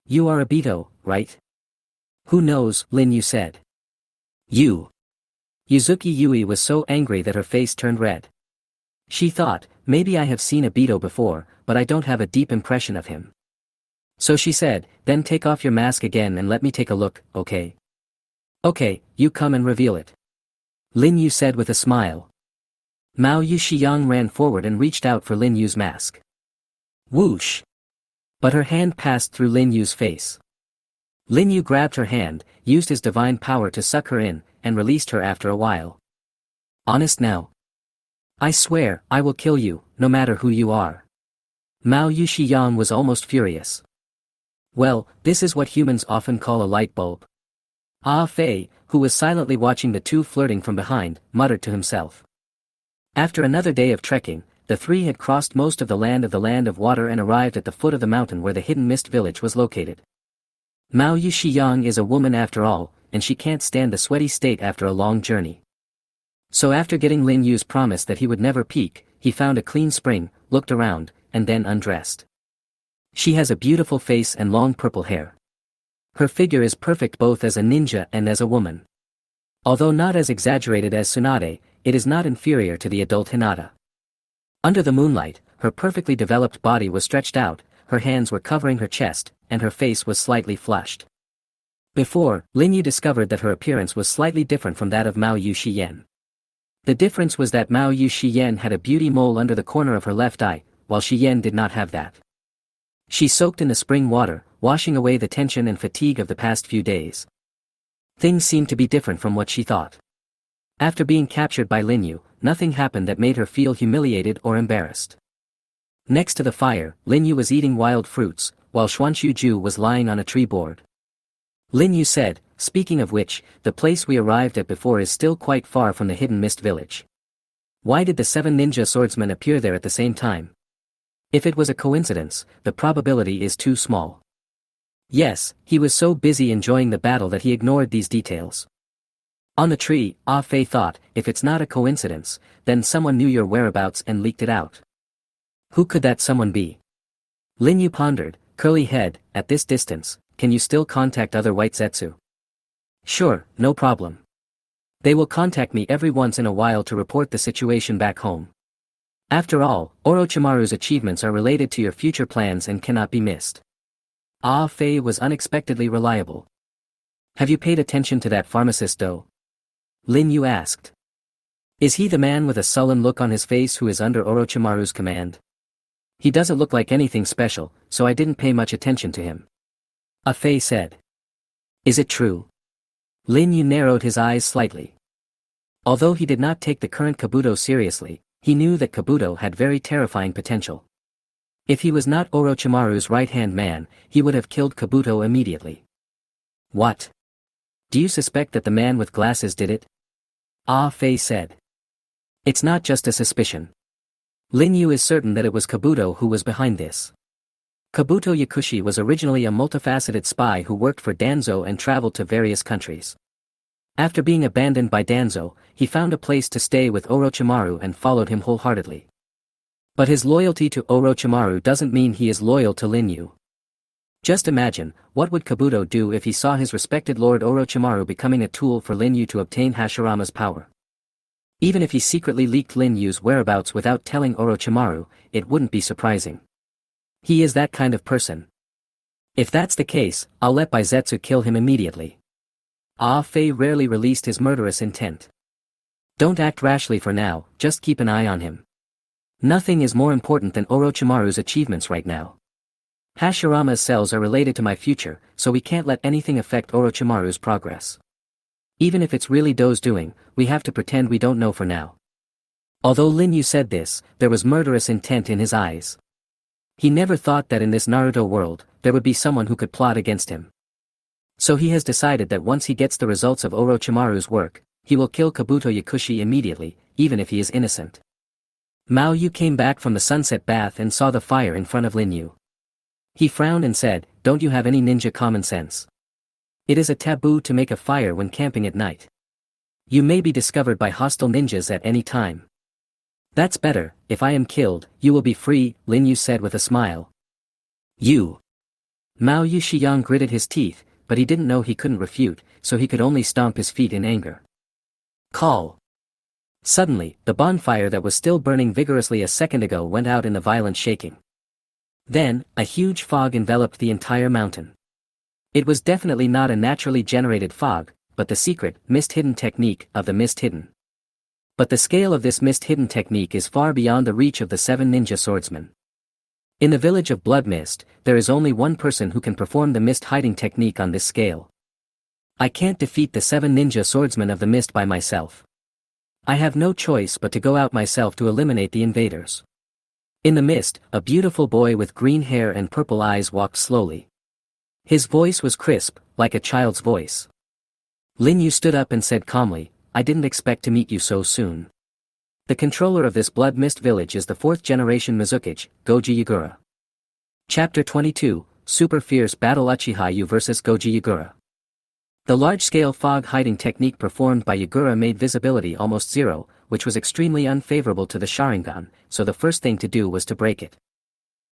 You are Obito, right? Who knows, Lin Yu said. You. Yuzuki Yui was so angry that her face turned red. She thought, maybe I have seen Obito before, but I don't have a deep impression of him. So she said, then take off your mask again and let me take a look, okay? Okay, you come and reveal it. Lin Yu said with a smile. Mao Yu Shiyang ran forward and reached out for Lin Yu's mask. Whoosh! But her hand passed through Lin Yu's face. Lin Yu grabbed her hand, used his divine power to suck her in, and released her after a while. Honest now? I swear, I will kill you, no matter who you are. Mao Yu Shiyang was almost furious. Well, this is what humans often call a light bulb. Ah Fei, who was silently watching the two flirting from behind, muttered to himself. After another day of trekking, the three had crossed most of the land of water and arrived at the foot of the mountain where the hidden mist village was located. Mao Yu Shiyang is a woman after all, and she can't stand the sweaty state after a long journey. So after getting Lin Yu's promise that he would never peek, he found a clean spring, looked around, and then undressed. She has a beautiful face and long purple hair. Her figure is perfect both as a ninja and as a woman. Although not as exaggerated as Tsunade, it is not inferior to the adult Hinata. Under the moonlight, her perfectly developed body was stretched out, her hands were covering her chest, and her face was slightly flushed. Before, Lin Yu discovered that her appearance was slightly different from that of Mao Yu Shiyen. The difference was that Mao Yu Shiyen had a beauty mole under the corner of her left eye, while Shiyen did not have that. She soaked in the spring water, washing away the tension and fatigue of the past few days. Things seemed to be different from what she thought. After being captured by Lin Yu, nothing happened that made her feel humiliated or embarrassed. Next to the fire, Lin Yu was eating wild fruits, while Xuanxu Ju was lying on a tree board. Lin Yu said, speaking of which, the place we arrived at before is still quite far from the hidden mist village. Why did the 7 ninja swordsmen appear there at the same time? If it was a coincidence, the probability is too small. Yes, he was so busy enjoying the battle that he ignored these details. On the tree, Ah Fei thought, if it's not a coincidence, then someone knew your whereabouts and leaked it out. Who could that someone be? Lin Yu pondered, curly head, at this distance, can you still contact other white Zetsu? Sure, no problem. They will contact me every once in a while to report the situation back home. After all, Orochimaru's achievements are related to your future plans and cannot be missed. Ah Fei was unexpectedly reliable. Have you paid attention to that pharmacist though? Lin Yu asked. Is he the man with a sullen look on his face who is under Orochimaru's command? He doesn't look like anything special, so I didn't pay much attention to him. Ah Fei said. Is it true? Lin Yu narrowed his eyes slightly. Although he did not take the current Kabuto seriously, he knew that Kabuto had very terrifying potential. If he was not Orochimaru's right-hand man, he would have killed Kabuto immediately. What? Do you suspect that the man with glasses did it? Ah Fei said. It's not just a suspicion. Lin Yu is certain that it was Kabuto who was behind this. Kabuto Yakushi was originally a multifaceted spy who worked for Danzo and traveled to various countries. After being abandoned by Danzo, he found a place to stay with Orochimaru and followed him wholeheartedly. But his loyalty to Orochimaru doesn't mean he is loyal to Lin Yu. Just imagine, what would Kabuto do if he saw his respected Lord Orochimaru becoming a tool for Lin Yu to obtain Hashirama's power? Even if he secretly leaked Lin Yu's whereabouts without telling Orochimaru, it wouldn't be surprising. He is that kind of person. If that's the case, I'll let Baizetsu kill him immediately. Ah Fei rarely released his murderous intent. Don't act rashly for now, just keep an eye on him. Nothing is more important than Orochimaru's achievements right now. Hashirama's cells are related to my future, so we can't let anything affect Orochimaru's progress. Even if it's really Do's doing, we have to pretend we don't know for now. Although Lin Yu said this, there was murderous intent in his eyes. He never thought that in this Naruto world, there would be someone who could plot against him. So he has decided that once he gets the results of Orochimaru's work, he will kill Kabuto Yakushi immediately, even if he is innocent. Mao Yu came back from the sunset bath and saw the fire in front of Lin Yu. He frowned and said, "Don't you have any ninja common sense? It is a taboo to make a fire when camping at night. You may be discovered by hostile ninjas at any time." "That's better, if I am killed, you will be free," Lin Yu said with a smile. "You." Mao Yu Shiyang gritted his teeth, but he didn't know he couldn't refute, so he could only stomp his feet in anger. "Call." Suddenly, the bonfire that was still burning vigorously a second ago went out in a violent shaking. Then, a huge fog enveloped the entire mountain. It was definitely not a naturally generated fog, but the secret, mist-hidden technique of the mist-hidden. But the scale of this mist-hidden technique is far beyond the reach of the 7 ninja swordsmen. In the village of Blood Mist, there is only one person who can perform the mist-hiding technique on this scale. I can't defeat the 7 ninja swordsmen of the mist by myself. I have no choice but to go out myself to eliminate the invaders. In the mist, a beautiful boy with green hair and purple eyes walked slowly. His voice was crisp, like a child's voice. Lin Yu stood up and said calmly, "I didn't expect to meet you so soon. The controller of this Blood Mist village is the 4th generation Mizukage, Goji Yagura." Chapter 22, Super Fierce Battle Uchiha Yu vs Goji Yagura. The large-scale fog-hiding technique performed by Yagura made visibility almost zero, which was extremely unfavorable to the Sharingan, so the first thing to do was to break it.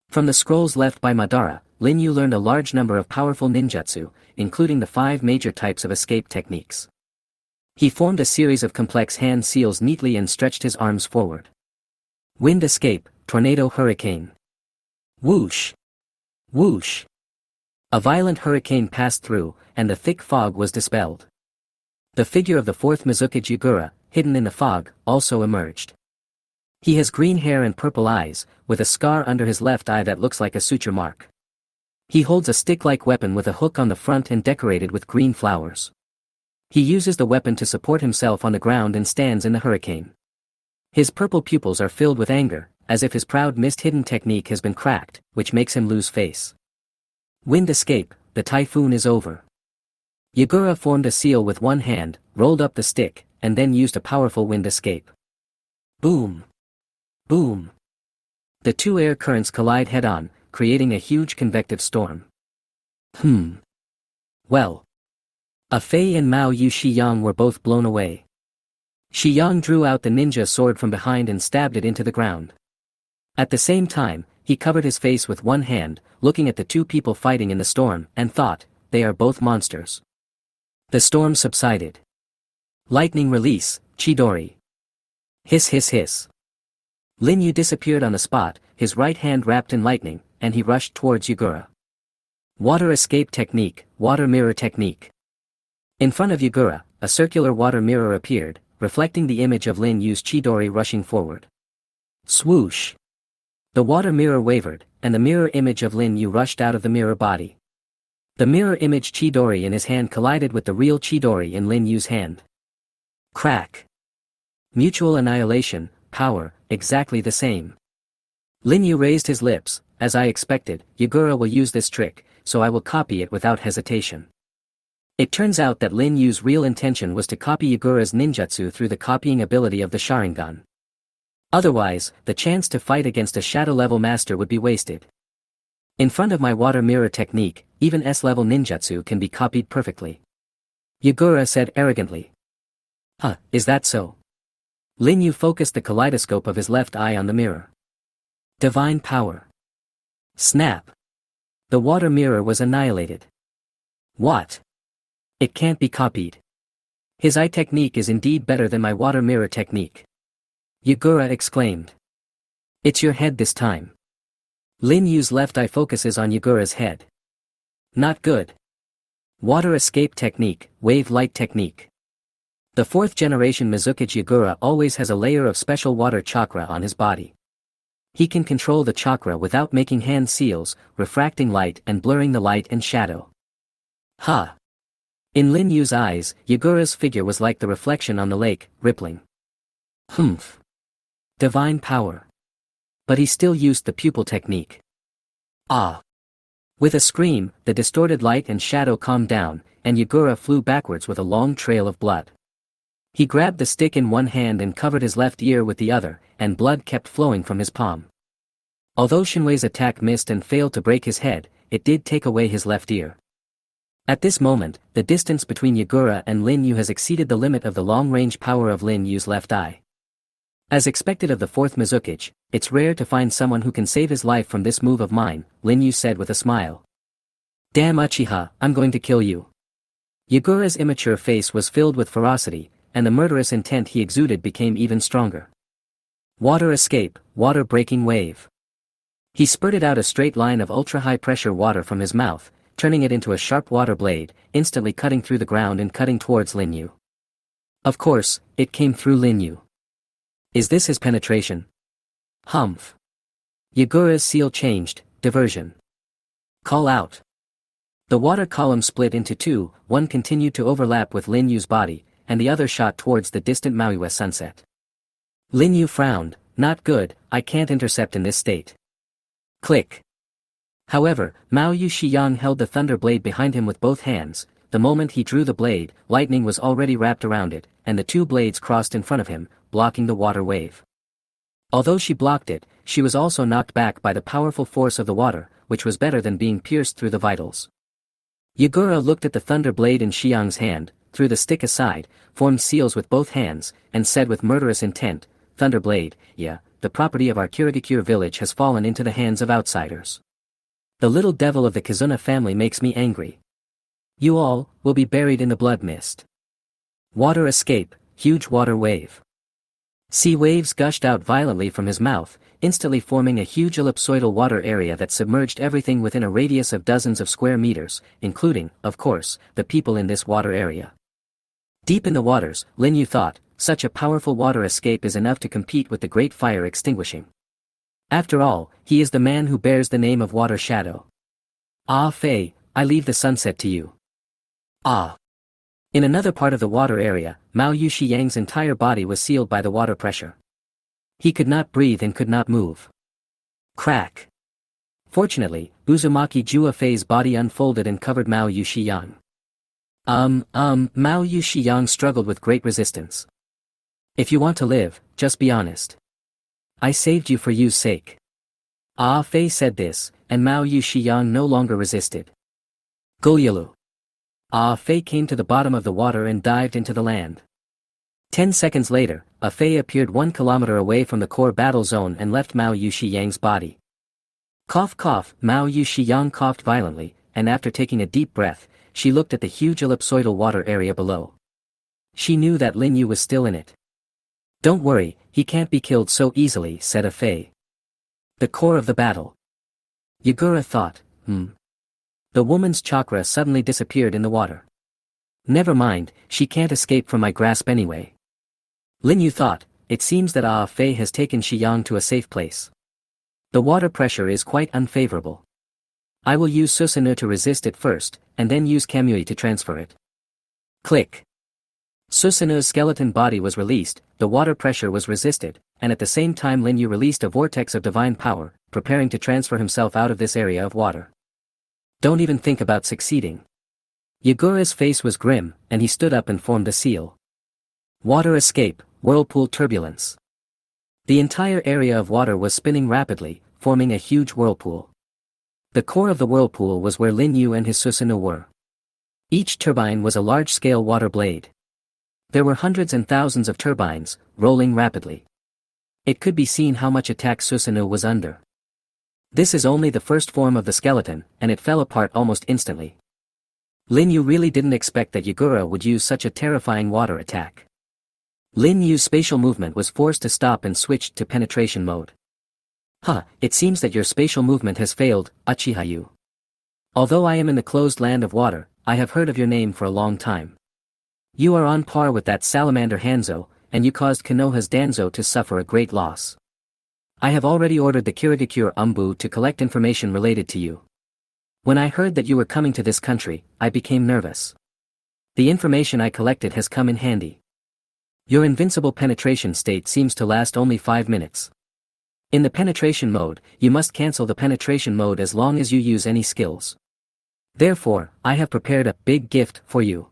From the scrolls left by Madara, Lin Yu learned a large number of powerful ninjutsu, including the 5 major types of escape techniques. He formed a series of complex hand seals neatly and stretched his arms forward. Wind escape, tornado hurricane. Whoosh! Whoosh! A violent hurricane passed through, and the thick fog was dispelled. The figure of the 4th Mizukage Yagura, hidden in the fog, also emerged. He has green hair and purple eyes, with a scar under his left eye that looks like a suture mark. He holds a stick-like weapon with a hook on the front and decorated with green flowers. He uses the weapon to support himself on the ground and stands in the hurricane. His purple pupils are filled with anger, as if his proud mist-hidden technique has been cracked, which makes him lose face. Wind escape, the typhoon is over. Yagura formed a seal with one hand, rolled up the stick, and then used a powerful wind escape. Boom! Boom! The 2 air currents collide head-on, creating a huge convective storm. Well. Fei and Mao Yu Shiyang were both blown away. Shiyang drew out the ninja sword from behind and stabbed it into the ground. At the same time, he covered his face with one hand, looking at the 2 people fighting in the storm, and thought, they are both monsters. The storm subsided. Lightning release, Chidori. Hiss hiss hiss. Lin Yu disappeared on the spot, his right hand wrapped in lightning, and he rushed towards Yagura. Water escape technique, water mirror technique. In front of Yagura, a circular water mirror appeared, reflecting the image of Lin Yu's Chidori rushing forward. Swoosh! The water mirror wavered, and the mirror image of Lin Yu rushed out of the mirror body. The mirror image Chidori in his hand collided with the real Chidori in Lin Yu's hand. Crack! Mutual annihilation, power, exactly the same. Lin Yu raised his lips. As I expected, Yagura will use this trick, so I will copy it without hesitation. It turns out that Lin Yu's real intention was to copy Yagura's ninjutsu through the copying ability of the Sharingan. Otherwise, the chance to fight against a shadow-level master would be wasted. In front of my water mirror technique, even S-level ninjutsu can be copied perfectly. Yagura said arrogantly. Huh, is that so? Lin Yu focused the kaleidoscope of his left eye on the mirror. Divine power. Snap. The water mirror was annihilated. What? It can't be copied. His eye technique is indeed better than my water mirror technique. Yagura exclaimed. It's your head this time. Lin Yu's left eye focuses on Yagura's head. Not good. Water escape technique, wave light technique. The 4th generation Mizukage Yagura always has a layer of special water chakra on his body. He can control the chakra without making hand seals, refracting light and blurring the light and shadow. Ha! In Lin Yu's eyes, Yagura's figure was like the reflection on the lake, rippling. Humph. Divine power. But he still used the pupil technique. Ah! With a scream, the distorted light and shadow calmed down, and Yagura flew backwards with a long trail of blood. He grabbed the stick in one hand and covered his left ear with the other, and blood kept flowing from his palm. Although Shinwei's attack missed and failed to break his head, it did take away his left ear. At this moment, the distance between Yagura and Lin Yu has exceeded the limit of the long-range power of Lin Yu's left eye. As expected of the 4th Mizukage, it's rare to find someone who can save his life from this move of mine, Lin Yu said with a smile. Damn Uchiha, I'm going to kill you. Yagura's immature face was filled with ferocity, and the murderous intent he exuded became even stronger. Water escape, water breaking wave. He spurted out a straight line of ultra-high pressure water from his mouth, turning it into a sharp water blade, instantly cutting through the ground and cutting towards Lin Yu. Of course, it came through Lin Yu. Is this his penetration? Humph. Yagura's seal changed, diversion. Call out. The water column split into two, one continued to overlap with Lin Yu's body, and the other shot towards the distant Manhwa sunset. Lin Yu frowned, not good, I can't intercept in this state. Click. However, Mao Yu Shiyang held the thunder blade behind him with both hands. The moment he drew the blade, lightning was already wrapped around it, and the two blades crossed in front of him, blocking the water wave. Although she blocked it, she was also knocked back by the powerful force of the water, which was better than being pierced through the vitals. Yagura looked at the thunder blade in Shiyang's hand, threw the stick aside, formed seals with both hands, and said with murderous intent, Thunder blade, yeah, the property of our Kirigakure village has fallen into the hands of outsiders. The little devil of the Kizuna family makes me angry. You all will be buried in the blood mist. Water escape, huge water wave. Sea waves gushed out violently from his mouth, instantly forming a huge ellipsoidal water area that submerged everything within a radius of dozens of square meters, including, of course, the people in this water area. Deep in the waters, Lin Yu thought, such a powerful water escape is enough to compete with the great fire extinguishing. After all, he is the man who bears the name of Water Shadow. Ah Fei, I leave the sunset to you. Ah. In another part of the water area, Mao Yu Shiyang's entire body was sealed by the water pressure. He could not breathe and could not move. Crack. Fortunately, Uzumaki Jua Fei's body unfolded and covered Mao Yu Shiyang. Mao Yu Shiyang struggled with great resistance. If you want to live, just be honest. I saved you for you's sake. Ah Fei said this, and Mao Yu Shiyang no longer resisted. Gulyalu. Ah Fei came to the bottom of the water and dived into the land. 10 seconds later, Ah Fei appeared 1 kilometer away from the core battle zone and left Mao Yu Shiyang's body. Cough cough, Mao Yu Shiyang coughed violently, and after taking a deep breath, she looked at the huge ellipsoidal water area below. She knew that Lin Yu was still in it. Don't worry, he can't be killed so easily, said Ah Fei. The core of the battle. Yagura thought, The woman's chakra suddenly disappeared in the water. Never mind, she can't escape from my grasp anyway. Lin Yu thought, it seems that Ah Fei has taken Shiyang to a safe place. The water pressure is quite unfavorable. I will use Susanoo to resist it first, and then use Kamui to transfer it. Click. Susanoo's skeleton body was released, the water pressure was resisted, and at the same time Lin Yu released a vortex of divine power, preparing to transfer himself out of this area of water. Don't even think about succeeding. Yagura's face was grim, and he stood up and formed a seal. Water escape, whirlpool turbulence. The entire area of water was spinning rapidly, forming a huge whirlpool. The core of the whirlpool was where Lin Yu and his Susanoo were. Each turbine was a large-scale water blade. There were hundreds and thousands of turbines, rolling rapidly. It could be seen how much attack Susanoo was under. This is only the first form of the skeleton, and it fell apart almost instantly. Lin Yu really didn't expect that Yagura would use such a terrifying water attack. Lin Yu's spatial movement was forced to stop and switched to penetration mode. It seems that your spatial movement has failed, Uchiha Yu. Although I am in the closed land of water, I have heard of your name for a long time. You are on par with that salamander Hanzo, and you caused Konoha's Danzo to suffer a great loss. I have already ordered the Kirigakure Umbu to collect information related to you. When I heard that you were coming to this country, I became nervous. The information I collected has come in handy. Your invincible penetration state seems to last only 5 minutes. In the penetration mode, you must cancel the penetration mode as long as you use any skills. Therefore, I have prepared a big gift for you.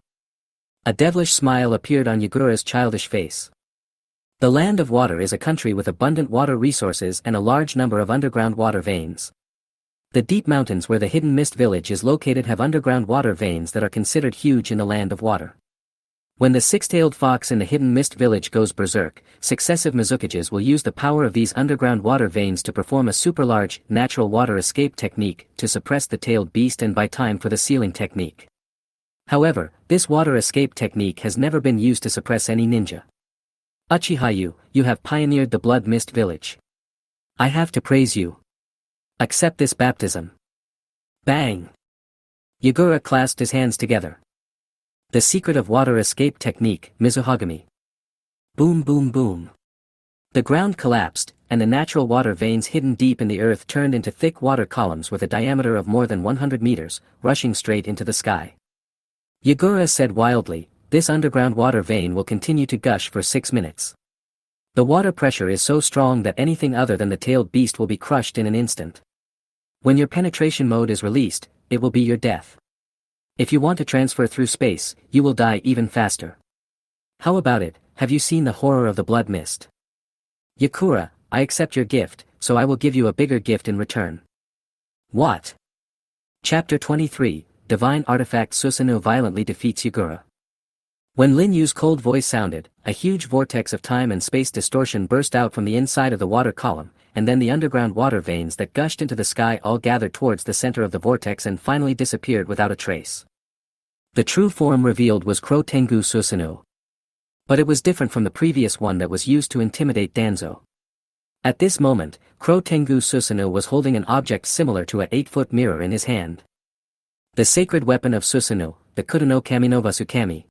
A devilish smile appeared on Yagura's childish face. The land of water is a country with abundant water resources and a large number of underground water veins. The deep mountains where the hidden mist village is located have underground water veins that are considered huge in the land of water. When the six-tailed fox in the hidden mist village goes berserk, successive Mizukages will use the power of these underground water veins to perform a super-large, natural water escape technique to suppress the tailed beast and buy time for the sealing technique. However, this water escape technique has never been used to suppress any ninja. Uchiha Yu, you have pioneered the blood mist village. I have to praise you. Accept this baptism. Bang! Yagura clasped his hands together. The secret of water escape technique, Mizuhagami. Boom boom boom. The ground collapsed, and the natural water veins hidden deep in the earth turned into thick water columns with a diameter of more than 100 meters, rushing straight into the sky. Yagura said wildly, this underground water vein will continue to gush for 6 minutes. The water pressure is so strong that anything other than the tailed beast will be crushed in an instant. When your penetration mode is released, it will be your death. If you want to transfer through space, you will die even faster. How about it, have you seen the horror of the blood mist? Yakura, I accept your gift, so I will give you a bigger gift in return. What? Chapter 23, Divine Artifact Susanoo violently defeats Yagura. When Lin Yu's cold voice sounded, a huge vortex of time and space distortion burst out from the inside of the water column, and then the underground water veins that gushed into the sky all gathered towards the center of the vortex and finally disappeared without a trace. The true form revealed was Kro Tengu Susanoo. But it was different from the previous one that was used to intimidate Danzo. At this moment, Kro Tengu Susanoo was holding an object similar to an 8-foot mirror in his hand. The sacred weapon of Susanoo, the Kudono Kaminova Tsukami.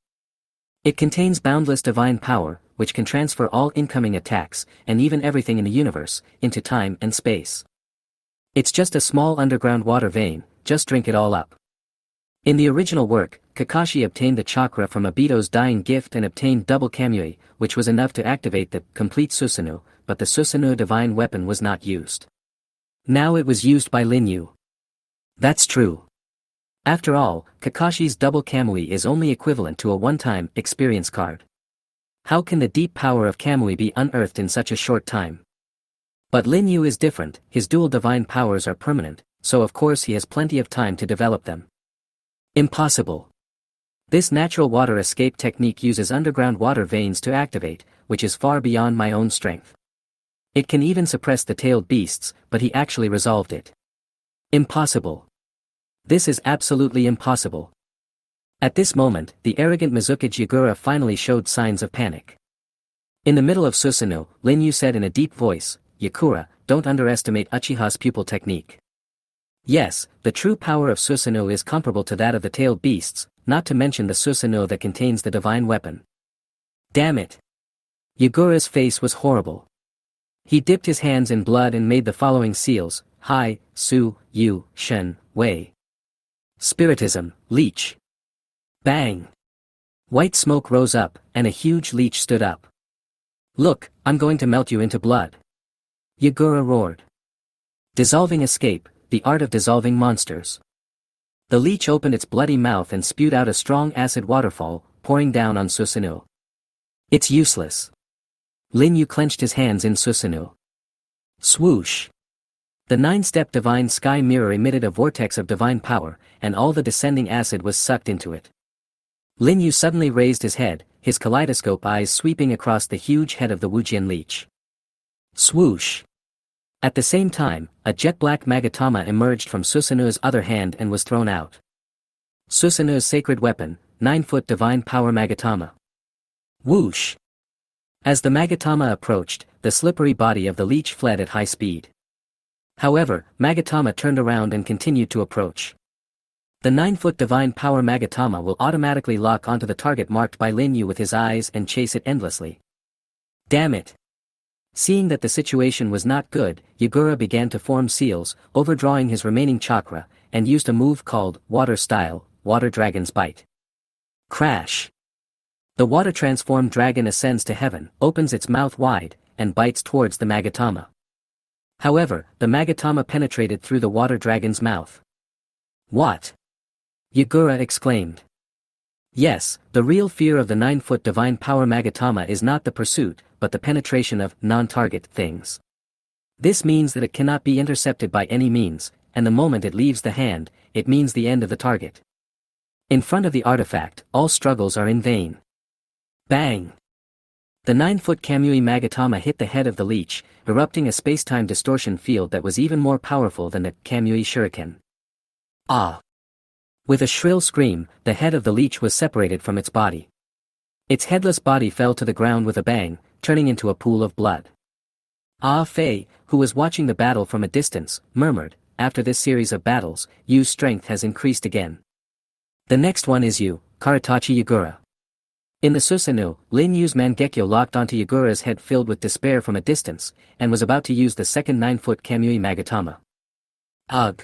It contains boundless divine power, which can transfer all incoming attacks, and even everything in the universe, into time and space. It's just a small underground water vein, just drink it all up. In the original work, Kakashi obtained the chakra from Obito's dying gift and obtained double Kamui, which was enough to activate the complete Susanoo, but the Susanoo divine weapon was not used. Now it was used by Lin Yu. That's true. After all, Kakashi's double Kamui is only equivalent to a one-time experience card. How can the deep power of Kamui be unearthed in such a short time? But Lin Yu is different, his dual divine powers are permanent, so of course he has plenty of time to develop them. Impossible. This natural water escape technique uses underground water veins to activate, which is far beyond my own strength. It can even suppress the tailed beasts, but he actually resolved it. Impossible. This is absolutely impossible. At this moment, the arrogant Mizukage Yagura finally showed signs of panic. In the middle of Susanoo, Lin Yu said in a deep voice, Yakura, don't underestimate Uchiha's pupil technique. Yes, the true power of Susanoo is comparable to that of the tailed beasts, not to mention the Susanoo that contains the divine weapon. Damn it! Yagura's face was horrible. He dipped his hands in blood and made the following seals, Hai, Su, Yu, Shen, Wei. Spiritism, leech. Bang! White smoke rose up, and a huge leech stood up. Look, I'm going to melt you into blood. Yagura roared. Dissolving escape, the art of dissolving monsters. The leech opened its bloody mouth and spewed out a strong acid waterfall, pouring down on Susanoo. It's useless. Lin Yu clenched his hands in Susanoo. Swoosh! The 9-step divine sky mirror emitted a vortex of divine power, and all the descending acid was sucked into it. Lin Yu suddenly raised his head, his kaleidoscope eyes sweeping across the huge head of the Wujian leech. Swoosh! At the same time, a jet-black Magatama emerged from Susanu's other hand and was thrown out. Susanu's sacred weapon, 9-foot divine power Magatama. Whoosh! As the Magatama approached, the slippery body of the leech fled at high speed. However, Magatama turned around and continued to approach. The 9-foot divine power Magatama will automatically lock onto the target marked by Lin Yu with his eyes and chase it endlessly. Damn it! Seeing that the situation was not good, Yagura began to form seals, overdrawing his remaining chakra, and used a move called Water Style, Water Dragon's Bite. Crash! The water-transformed dragon ascends to heaven, opens its mouth wide, and bites towards the Magatama. However, the Magatama penetrated through the water dragon's mouth. What? Yagura exclaimed. Yes, the real fear of the 9-foot divine power Magatama is not the pursuit, but the penetration of non-target things. This means that it cannot be intercepted by any means, and the moment it leaves the hand, it means the end of the target. In front of the artifact, all struggles are in vain. Bang! The 9-foot Kamui Magatama hit the head of the leech, erupting a space-time distortion field that was even more powerful than the Kamui Shuriken. Ah! With a shrill scream, the head of the leech was separated from its body. Its headless body fell to the ground with a bang, turning into a pool of blood. Ah Fei, who was watching the battle from a distance, murmured, after this series of battles, Yu's strength has increased again. The next one is you, Karatachi Yagura. In the Susanoo, Lin Yu's Mangekyo locked onto Yagura's head filled with despair from a distance, and was about to use the second 9-foot Kamui Magatama. Ugh!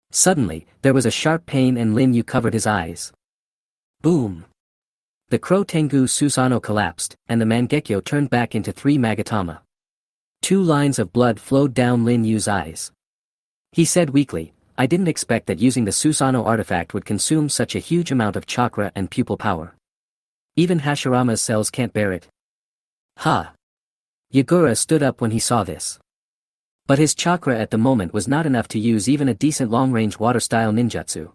Suddenly, there was a sharp pain and Lin Yu covered his eyes. Boom! The Crow Tengu Susanoo collapsed, and the Mangekyo turned back into 3 Magatama. 2 lines of blood flowed down Lin Yu's eyes. He said weakly, I didn't expect that using the Susanoo artifact would consume such a huge amount of chakra and pupil power. Even Hashirama's cells can't bear it. Ha! Yagura stood up when he saw this. But his chakra at the moment was not enough to use even a decent long-range water-style ninjutsu.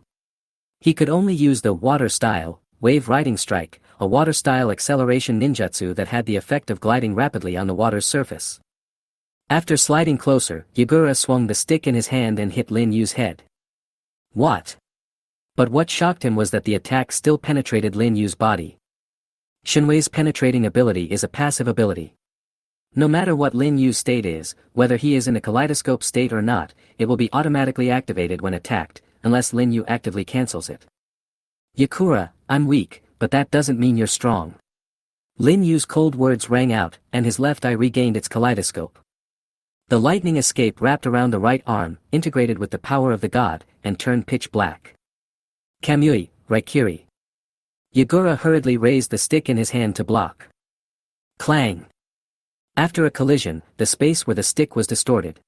He could only use the water-style, wave riding strike, a water-style acceleration ninjutsu that had the effect of gliding rapidly on the water's surface. After sliding closer, Yagura swung the stick in his hand and hit Lin Yu's head. What? But what shocked him was that the attack still penetrated Lin Yu's body. Shinwei's penetrating ability is a passive ability. No matter what Lin Yu's state is, whether he is in a kaleidoscope state or not, it will be automatically activated when attacked, unless Lin Yu actively cancels it. Yakura, I'm weak, but that doesn't mean you're strong. Lin Yu's cold words rang out, and his left eye regained its kaleidoscope. The lightning escape wrapped around the right arm, integrated with the power of the god, and turned pitch black. Kamui, Raikiri. Yagura hurriedly raised the stick in his hand to block. Clang! After a collision, the space where the stick was distorted.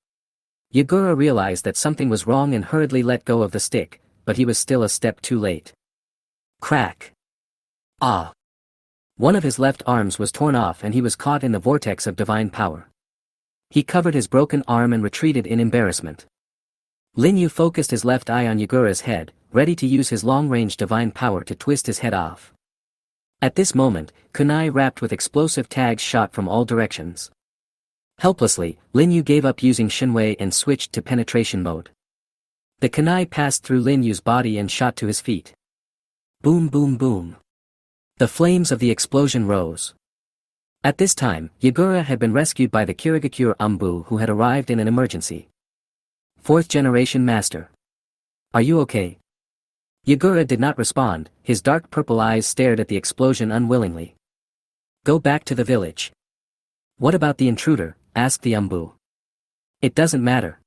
Yagura realized that something was wrong and hurriedly let go of the stick, but he was still a step too late. Crack! Ah! One of his left arms was torn off and he was caught in the vortex of divine power. He covered his broken arm and retreated in embarrassment. Lin Yu focused his left eye on Yagura's head, ready to use his long-range divine power to twist his head off. At this moment, kunai wrapped with explosive tags shot from all directions. Helplessly, Lin Yu gave up using Shinwei and switched to penetration mode. The kunai passed through Lin Yu's body and shot to his feet. Boom boom boom. The flames of the explosion rose. At this time, Yagura had been rescued by the Kirigakure Umbu who had arrived in an emergency. 4th generation master. Are you okay? Yagura did not respond, his dark purple eyes stared at the explosion unwillingly. Go back to the village. What about the intruder? Asked the Umbu. It doesn't matter.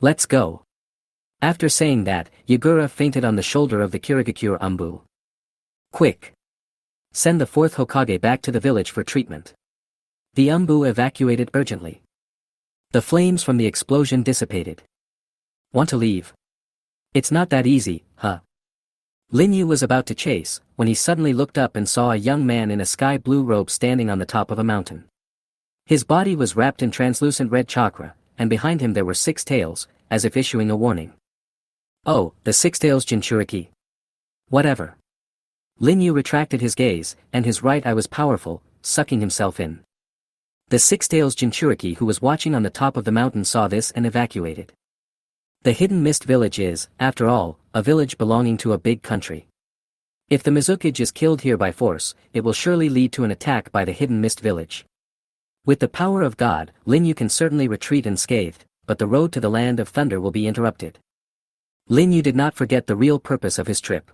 Let's go. After saying that, Yagura fainted on the shoulder of the Kirigakure Umbu. Quick! Send the 4th Hokage back to the village for treatment. The Umbu evacuated urgently. The flames from the explosion dissipated. Want to leave? It's not that easy, huh? Lin Yu was about to chase, when he suddenly looked up and saw a young man in a sky-blue robe standing on the top of a mountain. His body was wrapped in translucent red chakra, and behind him there were 6 tails, as if issuing a warning. Oh, the 6 tails Jinchuriki. Whatever. Lin Yu retracted his gaze, and his right eye was powerful, sucking himself in. The 6 tails Jinchuriki who was watching on the top of the mountain saw this and evacuated. The Hidden Mist Village is, after all, a village belonging to a big country. If the Mizukage is killed here by force, it will surely lead to an attack by the Hidden Mist Village. With the power of God, Lin Yu can certainly retreat unscathed, but the road to the land of thunder will be interrupted. Lin Yu did not forget the real purpose of his trip.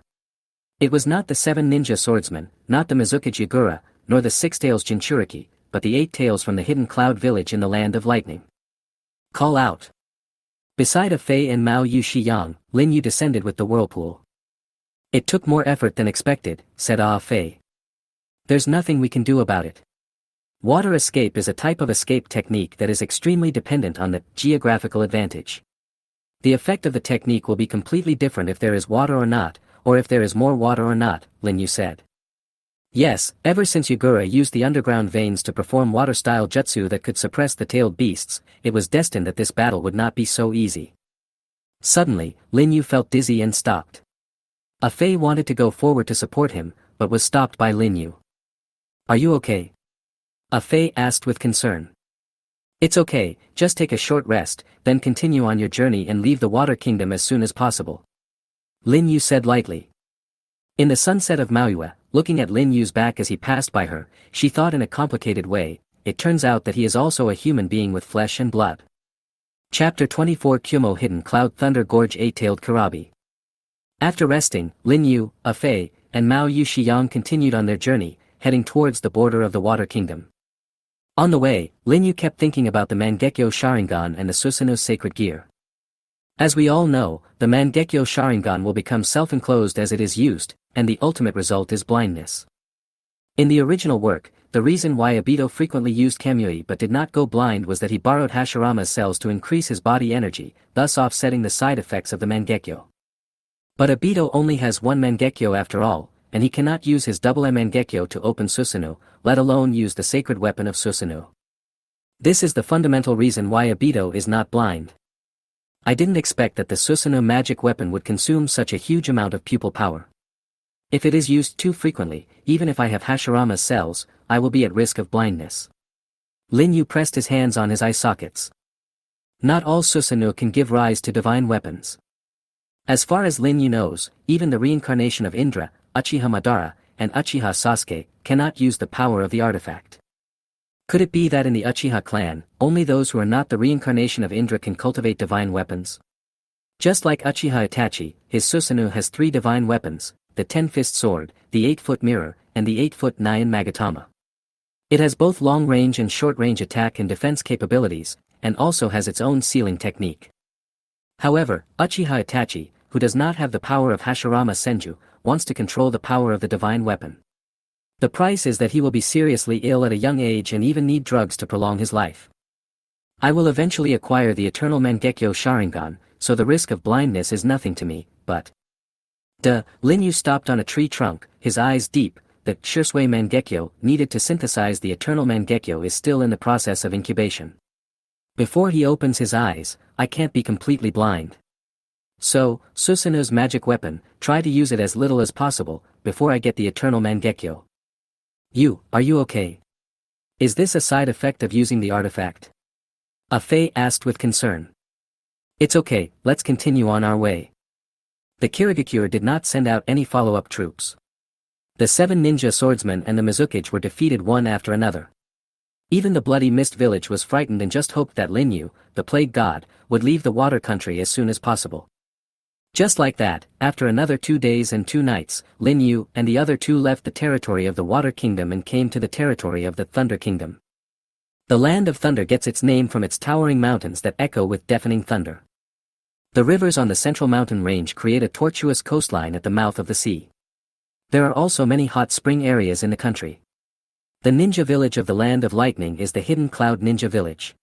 It was not the 7 ninja swordsmen, not the Mizukage Yagura, nor the 6 tails Jinchuriki, but the 8 tails from the hidden cloud village in the land of lightning. Call out. Beside of Fei and Mao Yu Shiyang, Lin Yu descended with the whirlpool. It took more effort than expected, said Ah Fei. There's nothing we can do about it. Water escape is a type of escape technique that is extremely dependent on the geographical advantage. The effect of the technique will be completely different if there is water or not, or if there is more water or not, Lin Yu said. Yes, ever since Yagura used the underground veins to perform water-style jutsu that could suppress the tailed beasts, it was destined that this battle would not be so easy. Suddenly, Lin Yu felt dizzy and stopped. Ah Fei wanted to go forward to support him, but was stopped by Lin Yu. Are you okay? Ah Fei asked with concern. It's okay, just take a short rest, then continue on your journey and leave the Water Kingdom as soon as possible. Lin Yu said lightly. In the sunset of Manhwa, looking at Lin Yu's back as he passed by her, she thought in a complicated way, it turns out that he is also a human being with flesh and blood. Chapter 24 Kyumo Hidden Cloud Thunder Gorge 8-Tailed Karabi. After resting, Lin Yu, Ah Fei, and Mao Yu Shiyang continued on their journey, heading towards the border of the Water Kingdom. On the way, Lin Yu kept thinking about the Mangekyo Sharingan and the Susanoo's sacred gear. As we all know, the Mangekyo Sharingan will become self-enclosed as it is used, and the ultimate result is blindness. In the original work, the reason why Obito frequently used Kamui but did not go blind was that he borrowed Hashirama's cells to increase his body energy, thus offsetting the side effects of the Mangekyo. But Obito only has one Mangekyo after all, and he cannot use his double Mangekyo to open Susanoo, let alone use the sacred weapon of Susanoo. This is the fundamental reason why Obito is not blind. I didn't expect that the Susanoo magic weapon would consume such a huge amount of pupil power. If it is used too frequently, even if I have Hashirama's cells, I will be at risk of blindness. Lin Yu pressed his hands on his eye sockets. Not all Susanoo can give rise to divine weapons. As far as Lin Yu knows, even the reincarnation of Indra, Uchiha Madara, and Uchiha Sasuke, cannot use the power of the artifact. Could it be that in the Uchiha clan, only those who are not the reincarnation of Indra can cultivate divine weapons? Just like Uchiha Itachi, his Susanoo has 3 divine weapons, the 10-fist sword, the 8-foot mirror, and the 8-foot Nyan Magatama. It has both long-range and short-range attack and defense capabilities, and also has its own sealing technique. However, Uchiha Itachi, who does not have the power of Hashirama Senju, wants to control the power of the divine weapon. The price is that he will be seriously ill at a young age and even need drugs to prolong his life. I will eventually acquire the eternal Mangekyo Sharingan, so the risk of blindness is nothing to me, but... Lin Yu stopped on a tree trunk, his eyes deep. The Shursui Mangekyo needed to synthesize the eternal Mangekyo is still in the process of incubation. Before he opens his eyes, I can't be completely blind. So, Susanoo's magic weapon, try to use it as little as possible, before I get the eternal Mangekyo. Are you okay? Is this a side effect of using the artifact? Ah Fei asked with concern. It's okay, let's continue on our way. The Kirigakure did not send out any follow-up troops. The 7 ninja swordsmen and the Mizukage were defeated one after another. Even the Bloody Mist village was frightened and just hoped that Lin Yu, the plague god, would leave the water country as soon as possible. Just like that, after another 2 days and 2 nights, Lin Yu and the other 2 left the territory of the Water Kingdom and came to the territory of the Thunder Kingdom. The Land of Thunder gets its name from its towering mountains that echo with deafening thunder. The rivers on the central mountain range create a tortuous coastline at the mouth of the sea. There are also many hot spring areas in the country. The ninja village of the Land of Lightning is the Hidden Cloud Ninja Village.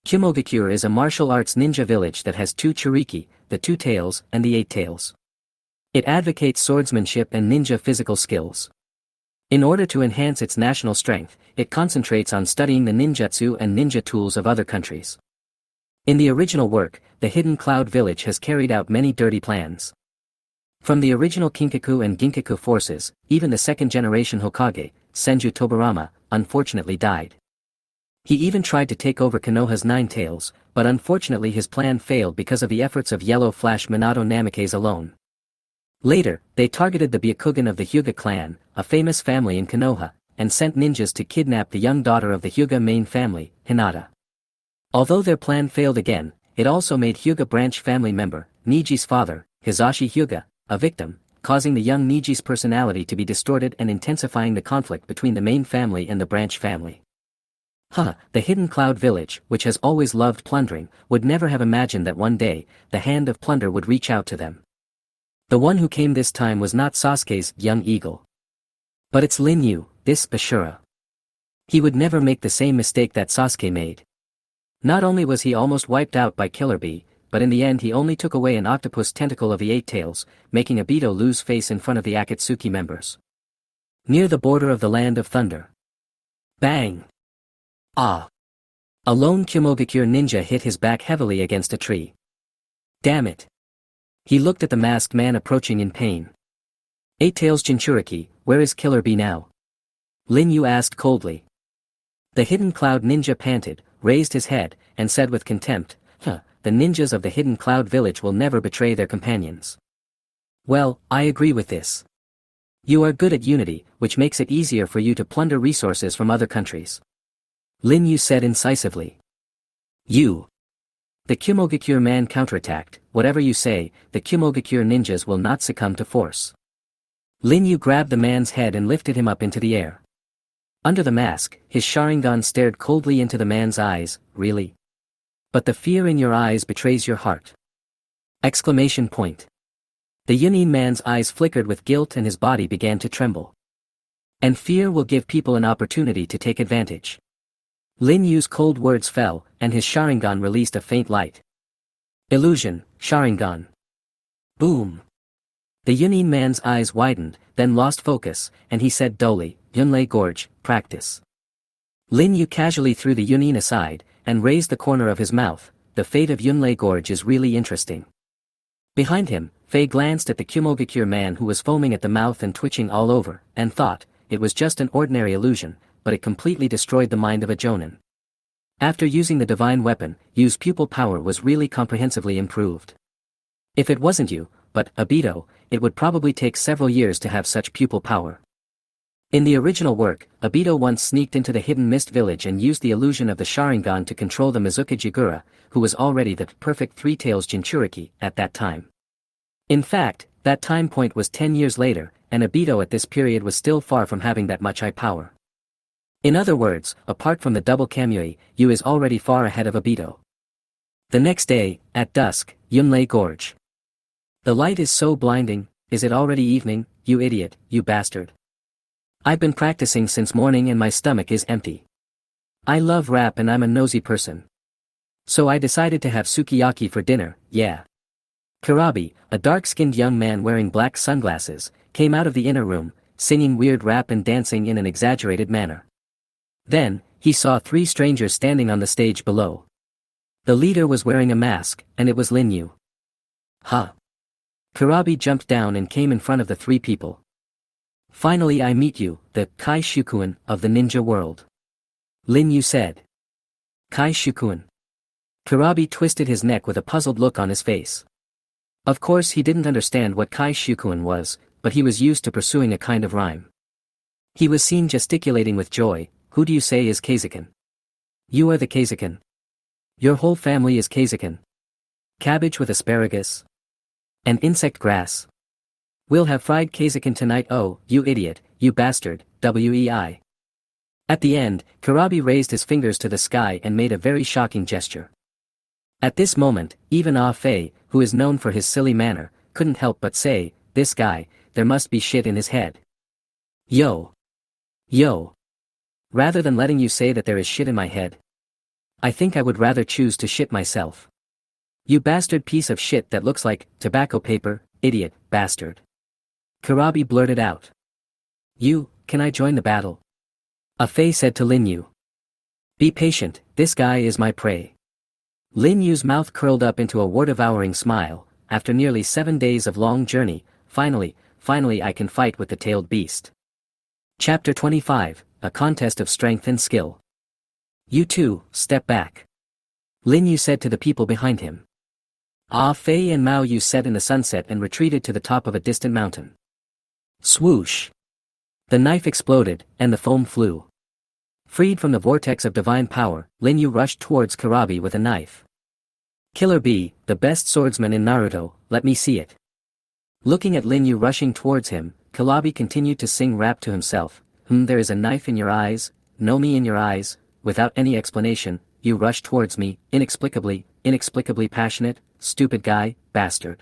Kumogakure is a martial arts ninja village that has 2 churiki, the 2 tails and the 8 tails. It advocates swordsmanship and ninja physical skills. In order to enhance its national strength, it concentrates on studying the ninjutsu and ninja tools of other countries. In the original work, the Hidden Cloud Village has carried out many dirty plans. From the original Kinkaku and Ginkaku forces, even the second-generation Hokage, Senju Tobarama, unfortunately died. He even tried to take over Konoha's Nine Tails, but unfortunately his plan failed because of the efforts of Yellow Flash Minato Namikaze alone. Later, they targeted the Byakugan of the Hyuga clan, a famous family in Konoha, and sent ninjas to kidnap the young daughter of the Hyuga main family, Hinata. Although their plan failed again, it also made Hyuga branch family member, Niji's father, Hizashi Hyuga, a victim, causing the young Niji's personality to be distorted and intensifying the conflict between the main family and the branch family. The Hidden Cloud Village, which has always loved plundering, would never have imagined that one day, the hand of plunder would reach out to them. The one who came this time was not Sasuke's young eagle. But it's Lin Yu, this Ashura. He would never make the same mistake that Sasuke made. Not only was he almost wiped out by Killer Bee, but in the end he only took away an octopus tentacle of the Eight Tails, making Obito lose face in front of the Akatsuki members. Near the border of the Land of Thunder. Bang! Ah! A lone Kyomogakure ninja hit his back heavily against a tree. Damn it! He looked at the masked man approaching in pain. Eight Tails Jinchuriki, where is Killer Bee now? Lin Yu asked coldly. The Hidden Cloud ninja panted, raised his head, and said with contempt, the ninjas of the Hidden Cloud Village will never betray their companions. Well, I agree with this. You are good at unity, which makes it easier for you to plunder resources from other countries. Lin Yu said incisively. You. The Kyomogakure man counterattacked, whatever you say, the Kyomogakure ninjas will not succumb to force. Lin Yu grabbed the man's head and lifted him up into the air. Under the mask, his Sharingan stared coldly into the man's eyes, really? But the fear in your eyes betrays your heart. Exclamation point. The Yunin man's eyes flickered with guilt and his body began to tremble. And fear will give people an opportunity to take advantage. Lin Yu's cold words fell, and his Sharingan released a faint light. Illusion, Sharingan. Boom. The Yunin man's eyes widened, then lost focus, and he said dully, Yunlei Gorge, practice. Lin Yu casually threw the Yunin aside, and raised the corner of his mouth. The fate of Yunlei Gorge is really interesting. Behind him, Fei glanced at the Kyomogakure man who was foaming at the mouth and twitching all over, and thought, it was just an ordinary illusion, but it completely destroyed the mind of a Jonin. After using the divine weapon, Yu's pupil power was really comprehensively improved. If it wasn't you, but Obito, it would probably take several years to have such pupil power. In the original work, Obito once sneaked into the Hidden Mist village and used the illusion of the Sharingan to control the Mizuka Jigura, who was already the perfect Three Tails Jinchuriki at that time. In fact, that time point was 10 years later, and Obito at this period was still far from having that much high power. In other words, apart from the double Kamui, Yu is already far ahead of Obito. The next day, at dusk, Yunlei Gorge. The light is so blinding, is it already evening, you idiot, you bastard? I've been practicing since morning and my stomach is empty. I love rap and I'm a nosy person. So I decided to have sukiyaki for dinner, yeah. Kurabi, a dark-skinned young man wearing black sunglasses, came out of the inner room, singing weird rap and dancing in an exaggerated manner. Then, he saw three strangers standing on the stage below. The leader was wearing a mask, and it was Lin Yu. Kurabi jumped down and came in front of the three people. Finally I meet you, the Kai Shukuin of the ninja world. Lin Yu said. Kai Shukuin. Kurabi twisted his neck with a puzzled look on his face. Of course he didn't understand what Kai Shukuin was, but he was used to pursuing a kind of rhyme. He was seen gesticulating with joy. Who do you say is Kaizakin? You are the Kaizakin. Your whole family is Kaizakin. Cabbage with asparagus. And insect grass. We'll have fried Kaizakin tonight. Oh, you idiot, you bastard, wei. At the end, Kurabi raised his fingers to the sky and made a very shocking gesture. At this moment, even Ah Fei, who is known for his silly manner, couldn't help but say, this guy, there must be shit in his head. Yo. Rather than letting you say that there is shit in my head, I think I would rather choose to shit myself. You bastard piece of shit that looks like tobacco paper, idiot, bastard. Kurabi blurted out. Can I join the battle? Ah Fei said to Lin Yu. Be patient, this guy is my prey. Lin Yu's mouth curled up into a war-devouring smile. After nearly 7 days of long journey, finally I can fight with the tailed beast. Chapter 25, A Contest of Strength and Skill. You two, step back. Lin Yu said to the people behind him. Ah Fei and Mao Yu set in the sunset and retreated to the top of a distant mountain. Swoosh! The knife exploded, and the foam flew. Freed from the vortex of divine power, Lin Yu rushed towards Kurabi with a knife. Killer Bee, the best swordsman in Naruto, let me see it. Looking at Lin Yu rushing towards him, Kurabi continued to sing rap to himself. There is a knife in your eyes, no me in your eyes. Without any explanation, you rush towards me, inexplicably passionate, stupid guy, bastard.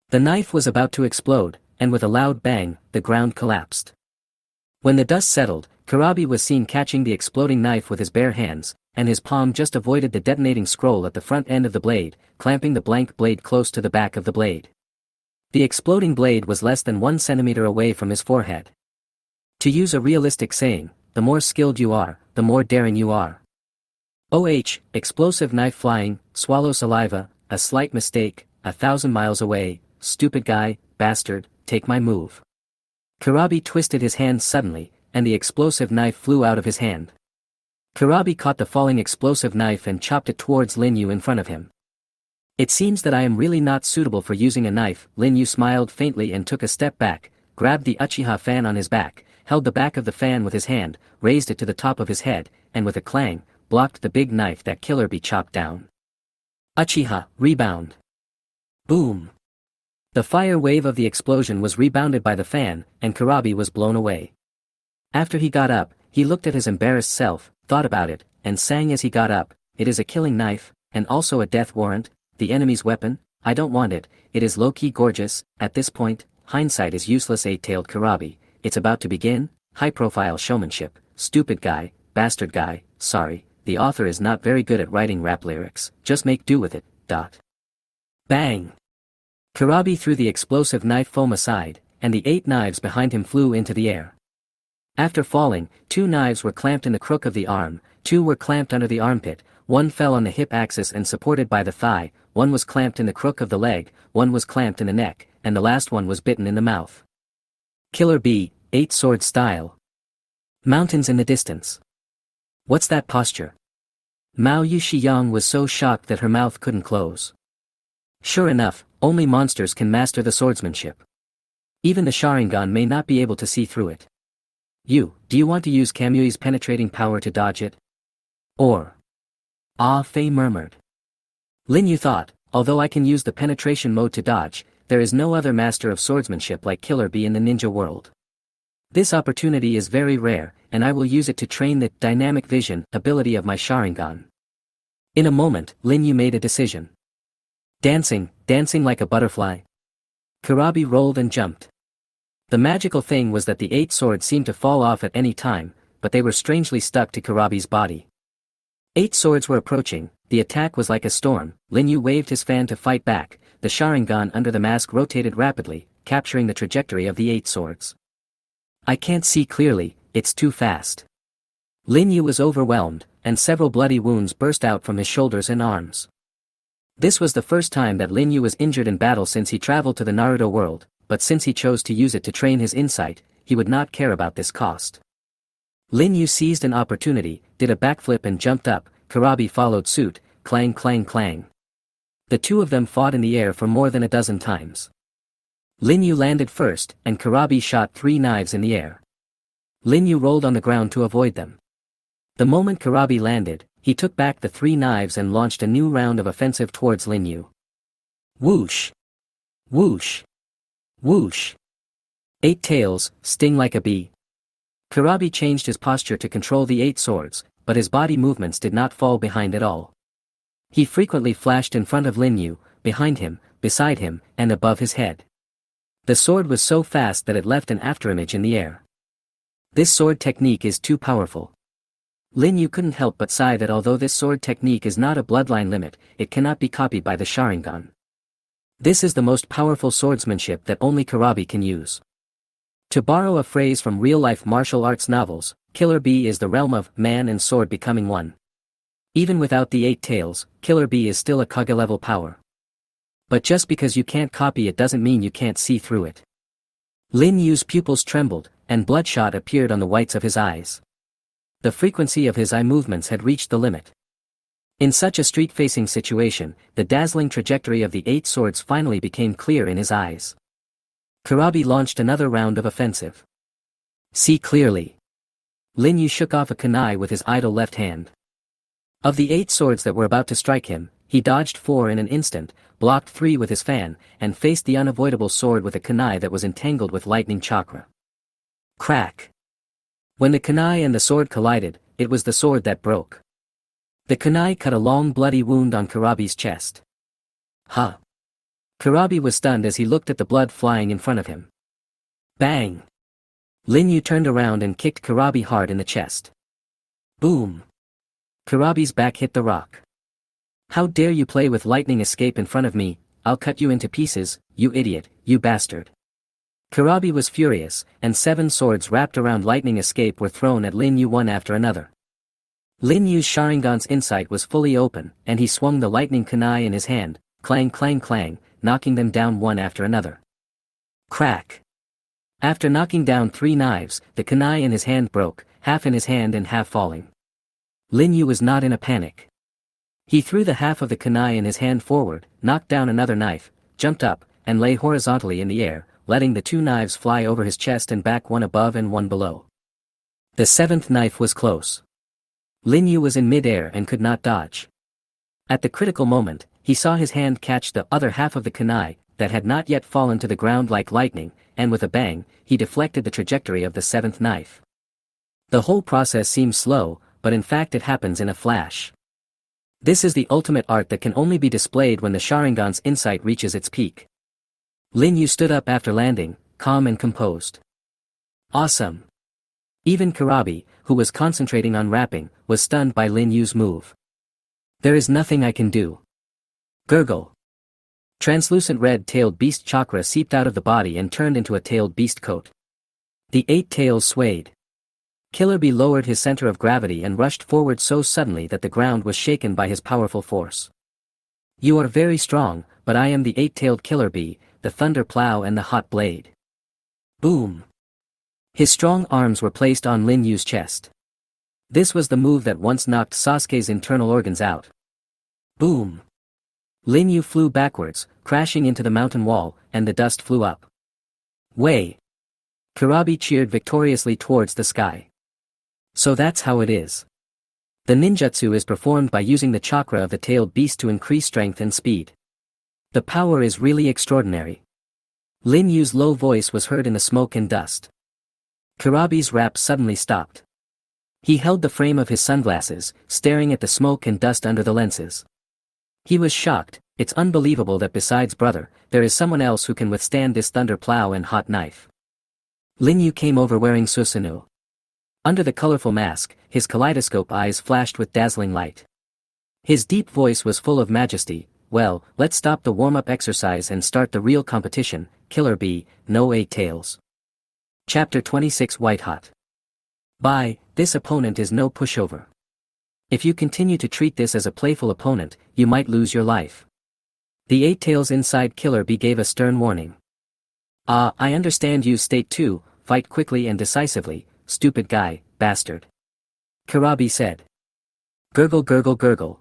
The knife was about to explode, and with a loud bang, the ground collapsed. When the dust settled, Kurabi was seen catching the exploding knife with his bare hands, and his palm just avoided the detonating scroll at the front end of the blade, clamping the blank blade close to the back of the blade. The exploding blade was less than 1 centimeter away from his forehead. To use a realistic saying, the more skilled you are, the more daring you are. Explosive knife flying, swallow saliva, a slight mistake, 1,000 miles away, stupid guy, bastard, take my move. Kurabi twisted his hand suddenly, and the explosive knife flew out of his hand. Kurabi caught the falling explosive knife and chopped it towards Lin Yu in front of him. It seems that I am really not suitable for using a knife. Lin Yu smiled faintly and took a step back, grabbed the Uchiha fan on his back, held the back of the fan with his hand, raised it to the top of his head, and with a clang, blocked the big knife that Killer Bee chopped down. Uchiha, rebound. Boom. The fire wave of the explosion was rebounded by the fan, and Kurabi was blown away. After he got up, he looked at his embarrassed self, thought about it, and sang as he got up, it is a killing knife, and also a death warrant, the enemy's weapon, I don't want it, it is low-key gorgeous, at this point, hindsight is useless. Eight-tailed Kurabi, it's about to begin, high-profile showmanship, stupid guy, bastard guy, sorry, the author is not very good at writing rap lyrics, just make do with it, Bang! Kurabi threw the explosive knife foam aside, and the 8 knives behind him flew into the air. After falling, 2 knives were clamped in the crook of the arm, 2 were clamped under the armpit, 1 fell on the hip axis and supported by the thigh, 1 was clamped in the crook of the leg, 1 was clamped in the neck, and the last one was bitten in the mouth. Killer Bee, 8 sword style. Mountains in the distance. What's that posture? Mao Yushiyang was so shocked that her mouth couldn't close. Sure enough, only monsters can master the swordsmanship. Even the Sharingan may not be able to see through it. Do you want to use Kamui's penetrating power to dodge it? Or? Ah Fei murmured. Lin Yu thought, although I can use the penetration mode to dodge, there is no other master of swordsmanship like Killer Bee in the ninja world. This opportunity is very rare, and I will use it to train the dynamic vision ability of my Sharingan. In a moment, Lin Yu made a decision. Dancing like a butterfly. Kurabi rolled and jumped. The magical thing was that the 8 swords seemed to fall off at any time, but they were strangely stuck to Kurabi's body. 8 swords were approaching, the attack was like a storm. Lin Yu waved his fan to fight back, the Sharingan under the mask rotated rapidly, capturing the trajectory of the 8 swords. I can't see clearly, it's too fast. Lin Yu was overwhelmed, and several bloody wounds burst out from his shoulders and arms. This was the first time that Lin Yu was injured in battle since he traveled to the Naruto world, but since he chose to use it to train his insight, he would not care about this cost. Lin Yu seized an opportunity, did a backflip and jumped up, Kurabi followed suit, clang clang clang. The two of them fought in the air for more than a dozen times. Lin Yu landed first, and Kurabi shot 3 knives in the air. Lin Yu rolled on the ground to avoid them. The moment Kurabi landed, he took back the 3 knives and launched a new round of offensive towards Lin Yu. Whoosh! Whoosh! Whoosh! 8 tails, sting like a bee. Kurabi changed his posture to control the 8 swords, but his body movements did not fall behind at all. He frequently flashed in front of Lin Yu, behind him, beside him, and above his head. The sword was so fast that it left an afterimage in the air. This sword technique is too powerful. Lin Yu couldn't help but sigh that although this sword technique is not a bloodline limit, it cannot be copied by the Sharingan. This is the most powerful swordsmanship that only Kurabi can use. To borrow a phrase from real-life martial arts novels, Killer Bee is the realm of man and sword becoming one. Even without the 8 tails, Killer Bee is still a Kage-level power. But just because you can't copy it doesn't mean you can't see through it. Lin Yu's pupils trembled, and bloodshot appeared on the whites of his eyes. The frequency of his eye movements had reached the limit. In such a street-facing situation, the dazzling trajectory of the 8 swords finally became clear in his eyes. Kurabi launched another round of offensive. See clearly. Lin Yu shook off a kunai with his idle left hand. Of the 8 swords that were about to strike him, he dodged 4 in an instant, blocked 3 with his fan, and faced the unavoidable sword with a kunai that was entangled with lightning chakra. Crack! When the kunai and the sword collided, it was the sword that broke. The kunai cut a long bloody wound on Kurabi's chest. Huh! Kurabi was stunned as he looked at the blood flying in front of him. Bang! Lin Yu turned around and kicked Kurabi hard in the chest. Boom! Kurabi's back hit the rock. How dare you play with lightning escape in front of me? I'll cut you into pieces, you idiot, you bastard. Kurabi was furious, and 7 swords wrapped around lightning escape were thrown at Lin Yu one after another. Lin Yu's Sharingan's insight was fully open, and he swung the lightning kunai in his hand, clang clang clang, knocking them down one after another. Crack! After knocking down 3 knives, the kunai in his hand broke, half in his hand and half falling. Lin Yu was not in a panic. He threw the half of the kunai in his hand forward, knocked down another knife, jumped up, and lay horizontally in the air, letting the 2 knives fly over his chest and back, one above and one below. The 7th knife was close. Lin Yu was in mid-air and could not dodge. At the critical moment, he saw his hand catch the other half of the kunai, that had not yet fallen to the ground like lightning, and with a bang, he deflected the trajectory of the 7th knife. The whole process seems slow, but in fact it happens in a flash. This is the ultimate art that can only be displayed when the Sharingan's insight reaches its peak. Lin Yu stood up after landing, calm and composed. Awesome! Even Kurabi, who was concentrating on rapping, was stunned by Lin Yu's move. There is nothing I can do. Gurgle. Translucent red-tailed beast chakra seeped out of the body and turned into a tailed beast coat. The 8 tails swayed. Killer Bee lowered his center of gravity and rushed forward so suddenly that the ground was shaken by his powerful force. You are very strong, but I am the 8-tailed Killer Bee, the thunder plow and the hot blade. Boom! His strong arms were placed on Lin Yu's chest. This was the move that once knocked Sasuke's internal organs out. Boom! Lin Yu flew backwards, crashing into the mountain wall, and the dust flew up. Way! Kurabi cheered victoriously towards the sky. So that's how it is. The ninjutsu is performed by using the chakra of the tailed beast to increase strength and speed. The power is really extraordinary. Lin Yu's low voice was heard in the smoke and dust. Kurabi's rap suddenly stopped. He held the frame of his sunglasses, staring at the smoke and dust under the lenses. He was shocked. It's unbelievable that besides brother, there is someone else who can withstand this thunder plow and hot knife. Lin Yu came over wearing Susanoo. Under the colorful mask, his kaleidoscope eyes flashed with dazzling light. His deep voice was full of majesty. Well, let's stop the warm-up exercise and start the real competition. Killer Bee, no 8 tails. Chapter 26 White Hot. Bye, this opponent is no pushover. If you continue to treat this as a playful opponent, you might lose your life. The 8 tails inside Killer Bee gave a stern warning. I understand you state too, fight quickly and decisively, stupid guy, bastard. Kurabi said. Gurgle gurgle gurgle.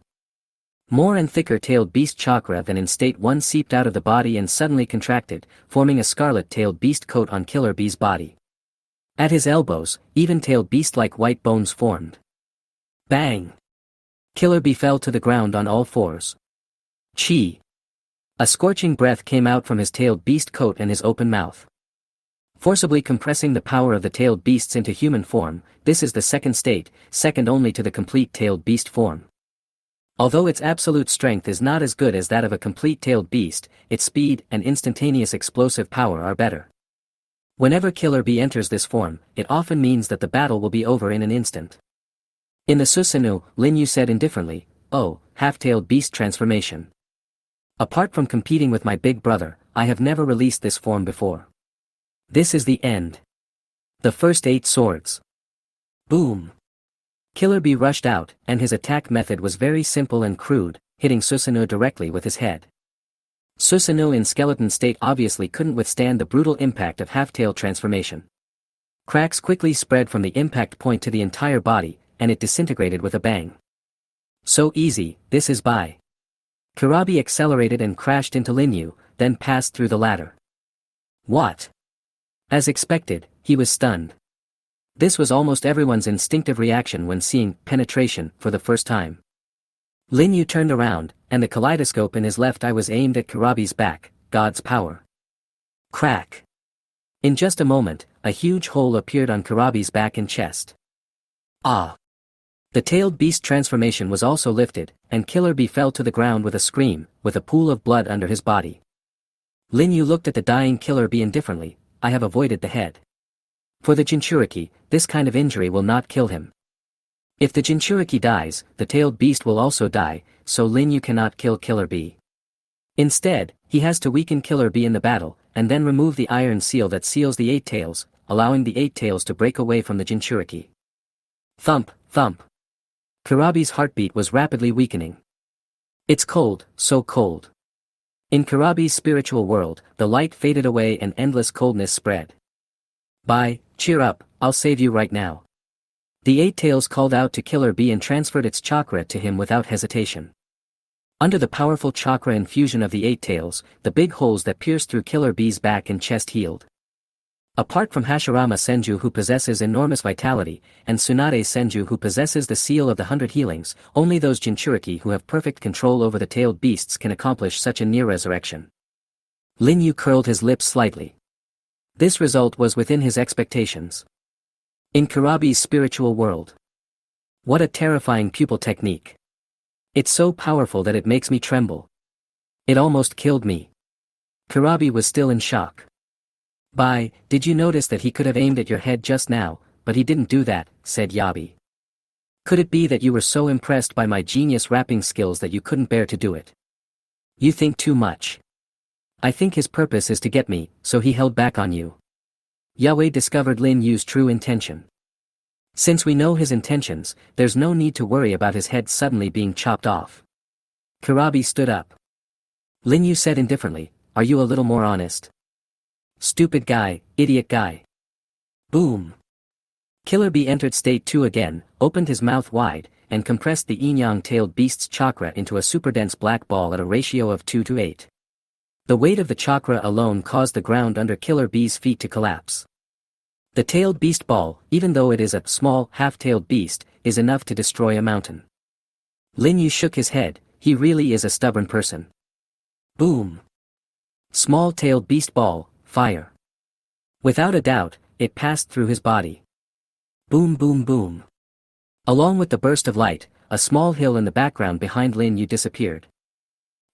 More and thicker-tailed beast chakra than in state 1 seeped out of the body and suddenly contracted, forming a scarlet-tailed beast coat on Killer Bee's body. At his elbows, even-tailed beast-like white bones formed. Bang! Killer Bee fell to the ground on all fours. Chi! A scorching breath came out from his tailed beast coat and his open mouth. Forcibly compressing the power of the tailed beasts into human form, this is the second state, second only to the complete tailed beast form. Although its absolute strength is not as good as that of a complete tailed beast, its speed and instantaneous explosive power are better. Whenever Killer Bee enters this form, it often means that the battle will be over in an instant. In the Susanoo, Lin Yu said indifferently, "Oh, half-tailed beast transformation. Apart from competing with my big brother, I have never released this form before. This is the end. The first 8 swords." Boom! Killer Bee rushed out, and his attack method was very simple and crude, hitting Susanoo directly with his head. Susanoo in skeleton state obviously couldn't withstand the brutal impact of half-tail transformation. Cracks quickly spread from the impact point to the entire body, and it disintegrated with a bang. So easy, this is bye. Kurabi accelerated and crashed into Linyu, then passed through the ladder. What? As expected, he was stunned. This was almost everyone's instinctive reaction when seeing penetration for the first time. Linyu turned around, and the kaleidoscope in his left eye was aimed at Kurabi's back. God's power. Crack. In just a moment, a huge hole appeared on Kurabi's back and chest. Ah! The tailed beast transformation was also lifted, and Killer Bee fell to the ground with a scream, with a pool of blood under his body. Linyu looked at the dying Killer Bee indifferently. I have avoided the head. For the Jinchuriki, this kind of injury will not kill him. If the Jinchuriki dies, the tailed beast will also die, so Linyu cannot kill Killer Bee. Instead, he has to weaken Killer Bee in the battle, and then remove the iron seal that seals the 8 tails, allowing the 8 tails to break away from the Jinchuriki. Thump, thump. Kurabi's heartbeat was rapidly weakening. It's cold, so cold. In Kurabi's spiritual world, the light faded away and endless coldness spread. Bye, cheer up, I'll save you right now. The 8 tails called out to Killer Bee and transferred its chakra to him without hesitation. Under the powerful chakra infusion of the 8 tails, the big holes that pierced through Killer Bee's back and chest healed. Apart from Hashirama Senju who possesses enormous vitality, and Tsunade Senju who possesses the seal of the 100 healings, only those Jinchuriki who have perfect control over the tailed beasts can accomplish such a near resurrection. Linyu curled his lips slightly. This result was within his expectations. In Kurabi's spiritual world. What a terrifying pupil technique. It's so powerful that it makes me tremble. It almost killed me. Kurabi was still in shock. Bye, did you notice that he could have aimed at your head just now, but he didn't do that, said Yabi. Could it be that you were so impressed by my genius rapping skills that you couldn't bear to do it? You think too much. I think his purpose is to get me, so he held back on you. Yahweh discovered Lin Yu's true intention. Since we know his intentions, there's no need to worry about his head suddenly being chopped off. Kurabi stood up. Lin Yu said indifferently, are you a little more honest? Stupid guy, idiot guy. Boom. Killer Bee entered state 2 again, opened his mouth wide, and compressed the yin-yang-tailed beast's chakra into a super-dense black ball at a ratio of 2 to 8. The weight of the chakra alone caused the ground under Killer Bee's feet to collapse. The tailed beast ball, even though it is a small, half-tailed beast, is enough to destroy a mountain. Lin Yu shook his head, he really is a stubborn person. Boom. Small-tailed beast ball, fire. Without a doubt, it passed through his body. Boom boom boom. Along with the burst of light, a small hill in the background behind Lin Yu disappeared.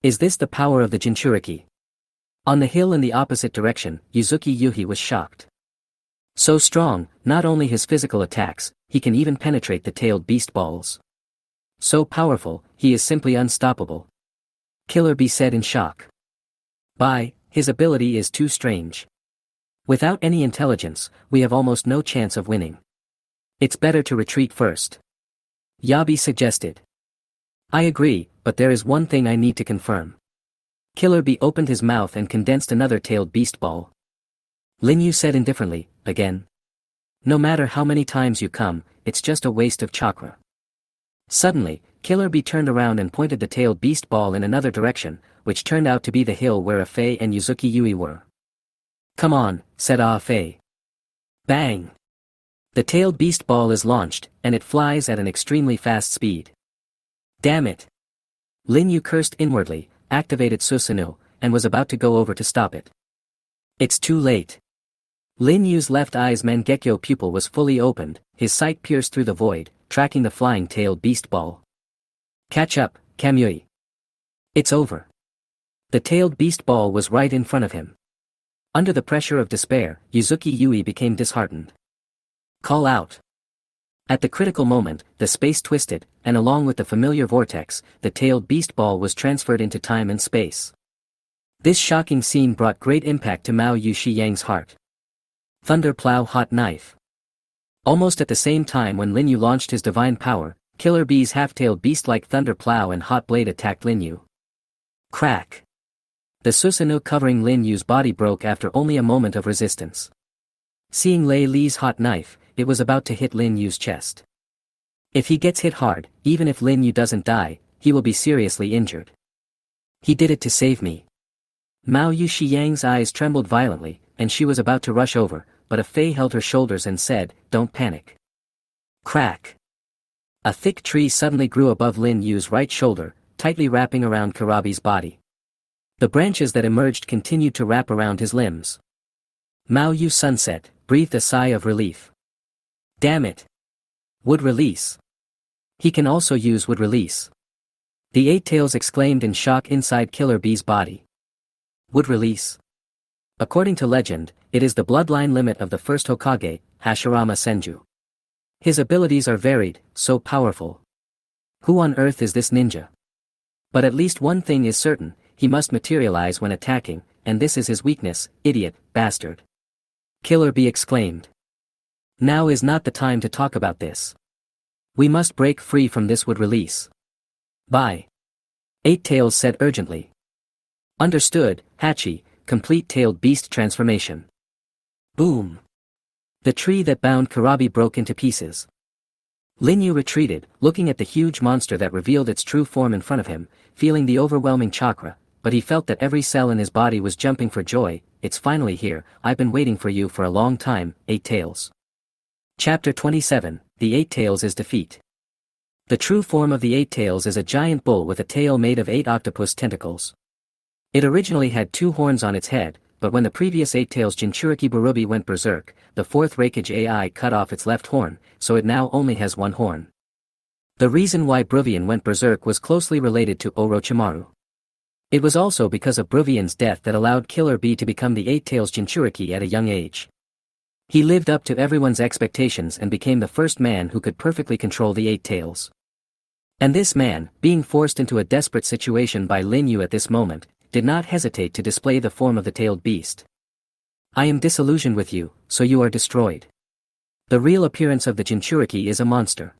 Is this the power of the Jinchuriki? On the hill in the opposite direction, Yuzuki Yuhi was shocked. So strong, not only his physical attacks, he can even penetrate the tailed beast balls. So powerful, he is simply unstoppable. Killer Bee said in shock. Bye, his ability is too strange. Without any intelligence, we have almost no chance of winning. It's better to retreat first. Yabi suggested. I agree, but there is one thing I need to confirm. Killer Bee opened his mouth and condensed another tailed beast ball. Lin Yu said indifferently, again. No matter how many times you come, it's just a waste of chakra. Suddenly, Killer Bee turned around and pointed the tailed beast ball in another direction, which turned out to be the hill where Afei and Yuzuki Yui were. Come on, said Afei. Bang! The tailed beast ball is launched, and it flies at an extremely fast speed. Damn it! Lin Yu cursed inwardly, activated Susanoo, and was about to go over to stop it. It's too late. Lin Yu's left eye's Mangekyo pupil was fully opened, his sight pierced through the void, tracking the flying tailed beast ball. Catch up, Kamui. It's over. The tailed beast ball was right in front of him. Under the pressure of despair, Yuzuki Yui became disheartened. Call out. At the critical moment, the space twisted, and along with the familiar vortex, the tailed beast ball was transferred into time and space. This shocking scene brought great impact to Mao Yushi Yang's heart. Thunder plow hot knife. Almost at the same time when Lin Yu launched his divine power, Killer Bee's half-tailed beast-like thunder plow and hot blade attacked Lin Yu. Crack! The Susanoo covering Lin Yu's body broke after only a moment of resistance. Seeing Lei Li's hot knife, it was about to hit Lin Yu's chest. If he gets hit hard, even if Lin Yu doesn't die, he will be seriously injured. He did it to save me. Mao Yushiyang's eyes trembled violently, and she was about to rush over, but a Fei held her shoulders and said, "Don't panic." Crack! A thick tree suddenly grew above Lin Yu's right shoulder, tightly wrapping around Karabi's body. The branches that emerged continued to wrap around his limbs. Mao Yu Sunset breathed a sigh of relief. Damn it! Wood release. He can also use wood release. The Eight Tails exclaimed in shock inside Killer Bee's body. Wood release. According to legend, it is the bloodline limit of the first Hokage, Hashirama Senju. His abilities are varied, so powerful. Who on earth is this ninja? But at least one thing is certain, he must materialize when attacking, and this is his weakness, idiot, bastard. Killer Bee exclaimed. Now is not the time to talk about this. We must break free from this wood release. Bye. Eight Tails said urgently. Understood, Hachi, complete tailed beast transformation. Boom. The tree that bound Karabi broke into pieces. Lin Yu retreated, looking at the huge monster that revealed its true form in front of him, feeling the overwhelming chakra, but he felt that every cell in his body was jumping for joy. It's finally here, I've been waiting for you for a long time, Eight Tails. Chapter 27, The Eight Tails' Defeat. The true form of the Eight Tails is a giant bull with a tail made of 8 octopus tentacles. It originally had 2 horns on its head, but when the previous Eight Tails Jinchuriki Burubi went berserk, the 4th Reikage AI cut off its left horn, so it now only has 1 horn. The reason why Bruvian went berserk was closely related to Orochimaru. It was also because of Bruvian's death that allowed Killer Bee to become the Eight Tails Jinchuriki at a young age. He lived up to everyone's expectations and became the first man who could perfectly control the Eight Tails. And this man, being forced into a desperate situation by Lin Yu at this moment, did not hesitate to display the form of the tailed beast. I am disillusioned with you, so you are destroyed. The real appearance of the Jinchuriki is a monster.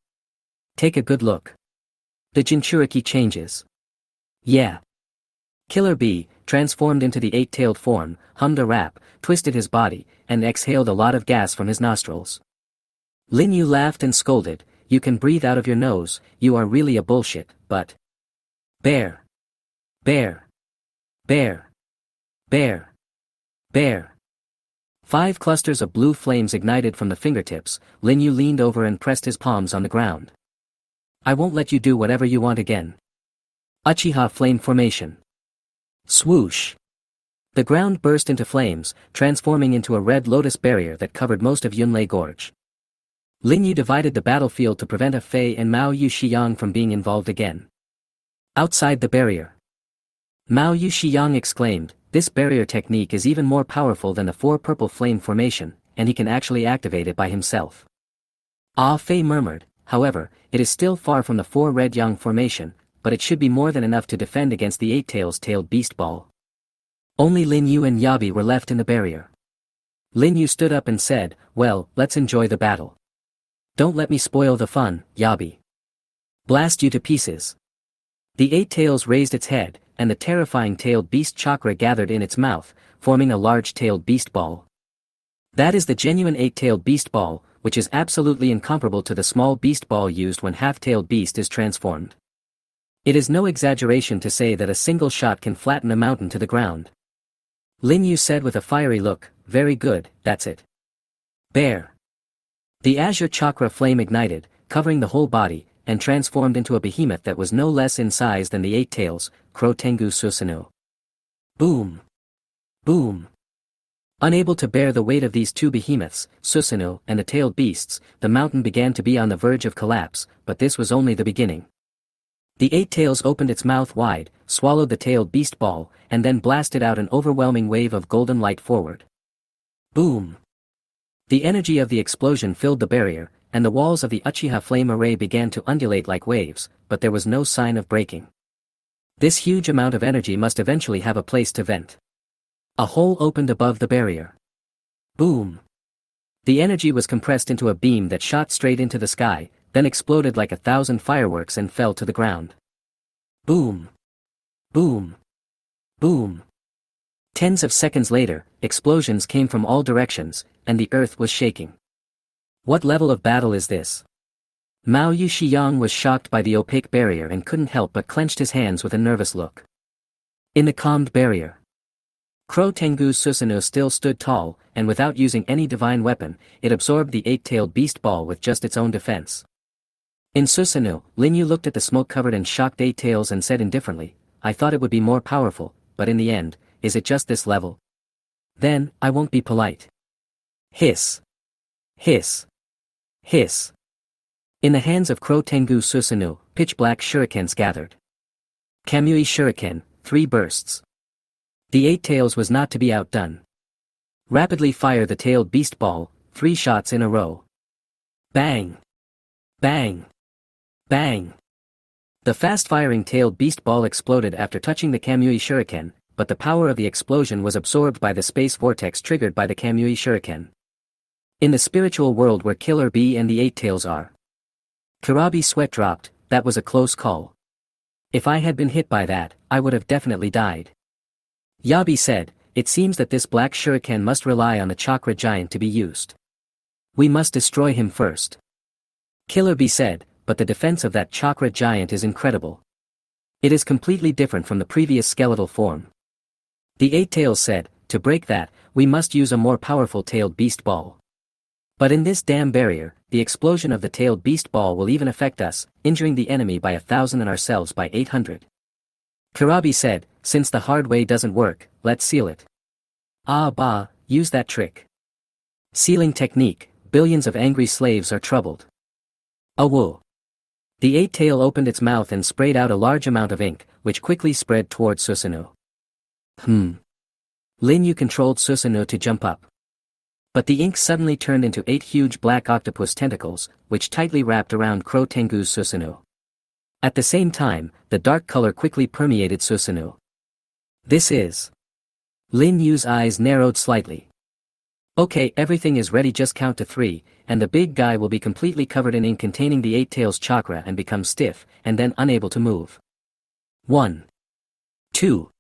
Take a good look. The Jinchuriki changes. Yeah. Killer Bee, transformed into the 8-tailed form, hummed a rap, twisted his body, and exhaled a lot of gas from his nostrils. Lin Yu laughed and scolded, you can breathe out of your nose, you are really a bullshit, but... Bear. Bear. Bear. Bear. Bear. 5 clusters of blue flames ignited from the fingertips. Lin Yu leaned over and pressed his palms on the ground. I won't let you do whatever you want again. Uchiha Flame Formation. Swoosh. The ground burst into flames, transforming into a red lotus barrier that covered most of Yunlei Gorge. Lin Yu divided the battlefield to prevent a Fei and Mao Yushiyang from being involved again. Outside the barrier. Mao Yushiyang exclaimed, this barrier technique is even more powerful than the 4 purple flame formation, and he can actually activate it by himself. Ah Fei murmured, however, it is still far from the 4 red yang formation, but it should be more than enough to defend against the 8 Tails tailed beast ball. Only Lin Yu and Yabi were left in the barrier. Lin Yu stood up and said, well, let's enjoy the battle. Don't let me spoil the fun, Yabi. Blast you to pieces. The 8 Tails raised its head, and the terrifying tailed beast chakra gathered in its mouth, forming a large tailed beast ball. That is the genuine 8-tailed beast ball, which is absolutely incomparable to the small beast ball used when half-tailed beast is transformed. It is no exaggeration to say that a single shot can flatten a mountain to the ground. Lin Yu said with a fiery look, very good, that's it. Bear. The azure chakra flame ignited, covering the whole body, and transformed into a behemoth that was no less in size than the 8 Tails, Crow Tengu Susanoo. Boom. Boom. Unable to bear the weight of these 2 behemoths, Susanoo and the tailed beasts, the mountain began to be on the verge of collapse, but this was only the beginning. The 8 Tails opened its mouth wide, swallowed the tailed beast ball, and then blasted out an overwhelming wave of golden light forward. Boom. The energy of the explosion filled the barrier, and the walls of the Uchiha flame array began to undulate like waves, but there was no sign of breaking. This huge amount of energy must eventually have a place to vent. A hole opened above the barrier. Boom. The energy was compressed into a beam that shot straight into the sky, then exploded like 1,000 fireworks and fell to the ground. Boom! Boom! Boom! Tens of seconds later, explosions came from all directions, and the earth was shaking. What level of battle is this? Mao Yuxiang was shocked by the opaque barrier and couldn't help but clenched his hands with a nervous look. In the calmed barrier, Crow Tengu's Susanoo still stood tall, and without using any divine weapon, it absorbed the eight-tailed beast ball with just its own defense. In Susanoo, Lin Yu looked at the smoke-covered and shocked eight tails and said indifferently, "I thought it would be more powerful, but in the end, is it just this level? Then, I won't be polite." Hiss. Hiss. Hiss. In the hands of Crow Tengu Susanoo, pitch-black shurikens gathered. Kamui Shuriken, 3 bursts. The eight tails was not to be outdone. Rapidly fire the tailed beast ball, 3 shots in a row. Bang! Bang! Bang! The fast-firing tailed beast ball exploded after touching the Kamui Shuriken, but the power of the explosion was absorbed by the space vortex triggered by the Kamui Shuriken. In the spiritual world where Killer Bee and the Eight Tails are. Kurabi's sweat dropped. That was a close call. If I had been hit by that, I would have definitely died. Yabi said, "It seems that this black shuriken must rely on the chakra giant to be used. We must destroy him first." Killer Bee said, "But the defense of that chakra giant is incredible. It is completely different from the previous skeletal form." The Eight Tails said, "To break that, we must use a more powerful tailed beast ball. But in this damn barrier, the explosion of the tailed beast ball will even affect us, injuring the enemy by 1,000 and ourselves by 800. Kurabi said, "Since the hard way doesn't work, let's seal it." Ah bah, use that trick. Sealing technique, billions of angry slaves are troubled. Awoo. The Eight Tail opened its mouth and sprayed out a large amount of ink, which quickly spread toward Susanoo. Lin Yu controlled Susanoo to jump up. But the ink suddenly turned into 8 huge black octopus tentacles, which tightly wrapped around Crow Tengu's Susanoo. At the same time, the dark color quickly permeated Susanoo. This is... Lin Yu's eyes narrowed slightly. Okay, everything is ready, just count to 3, and the big guy will be completely covered in ink containing the Eight Tails chakra and become stiff, and then unable to move. 1. 2.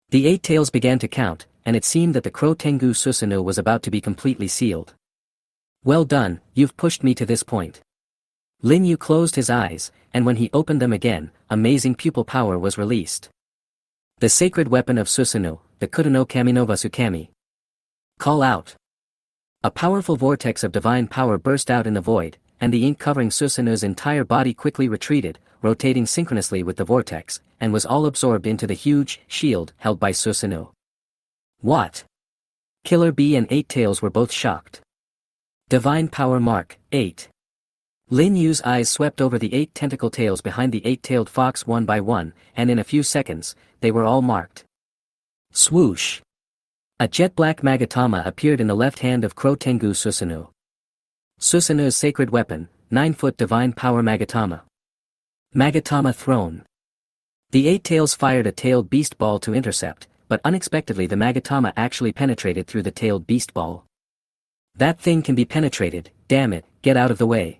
The Eight Tails began to count, and it seemed that the Crow Tengu Susanoo was about to be completely sealed. Well done, you've pushed me to this point. Lin Yu closed his eyes, and when he opened them again, amazing pupil power was released. The sacred weapon of Susanoo, the Kudono Kaminova Tsukami. Call out. A powerful vortex of divine power burst out in the void, and the ink covering Susanoo's entire body quickly retreated, rotating synchronously with the vortex, and was all absorbed into the huge shield held by Susanoo. What? Killer Bee and Eight Tails were both shocked. Divine Power Mark, 8. Lin Yu's eyes swept over the 8 tentacle tails behind the 8-tailed fox one by one, and in a few seconds, they were all marked. Swoosh! A jet-black Magatama appeared in the left hand of Crow Tengu Susanoo. Susanoo's sacred weapon, 9-foot divine power Magatama. Magatama Throne. The 8 tails fired a tailed beast ball to intercept, but unexpectedly the Magatama actually penetrated through the tailed beast ball. That thing can be penetrated, damn it, get out of the way.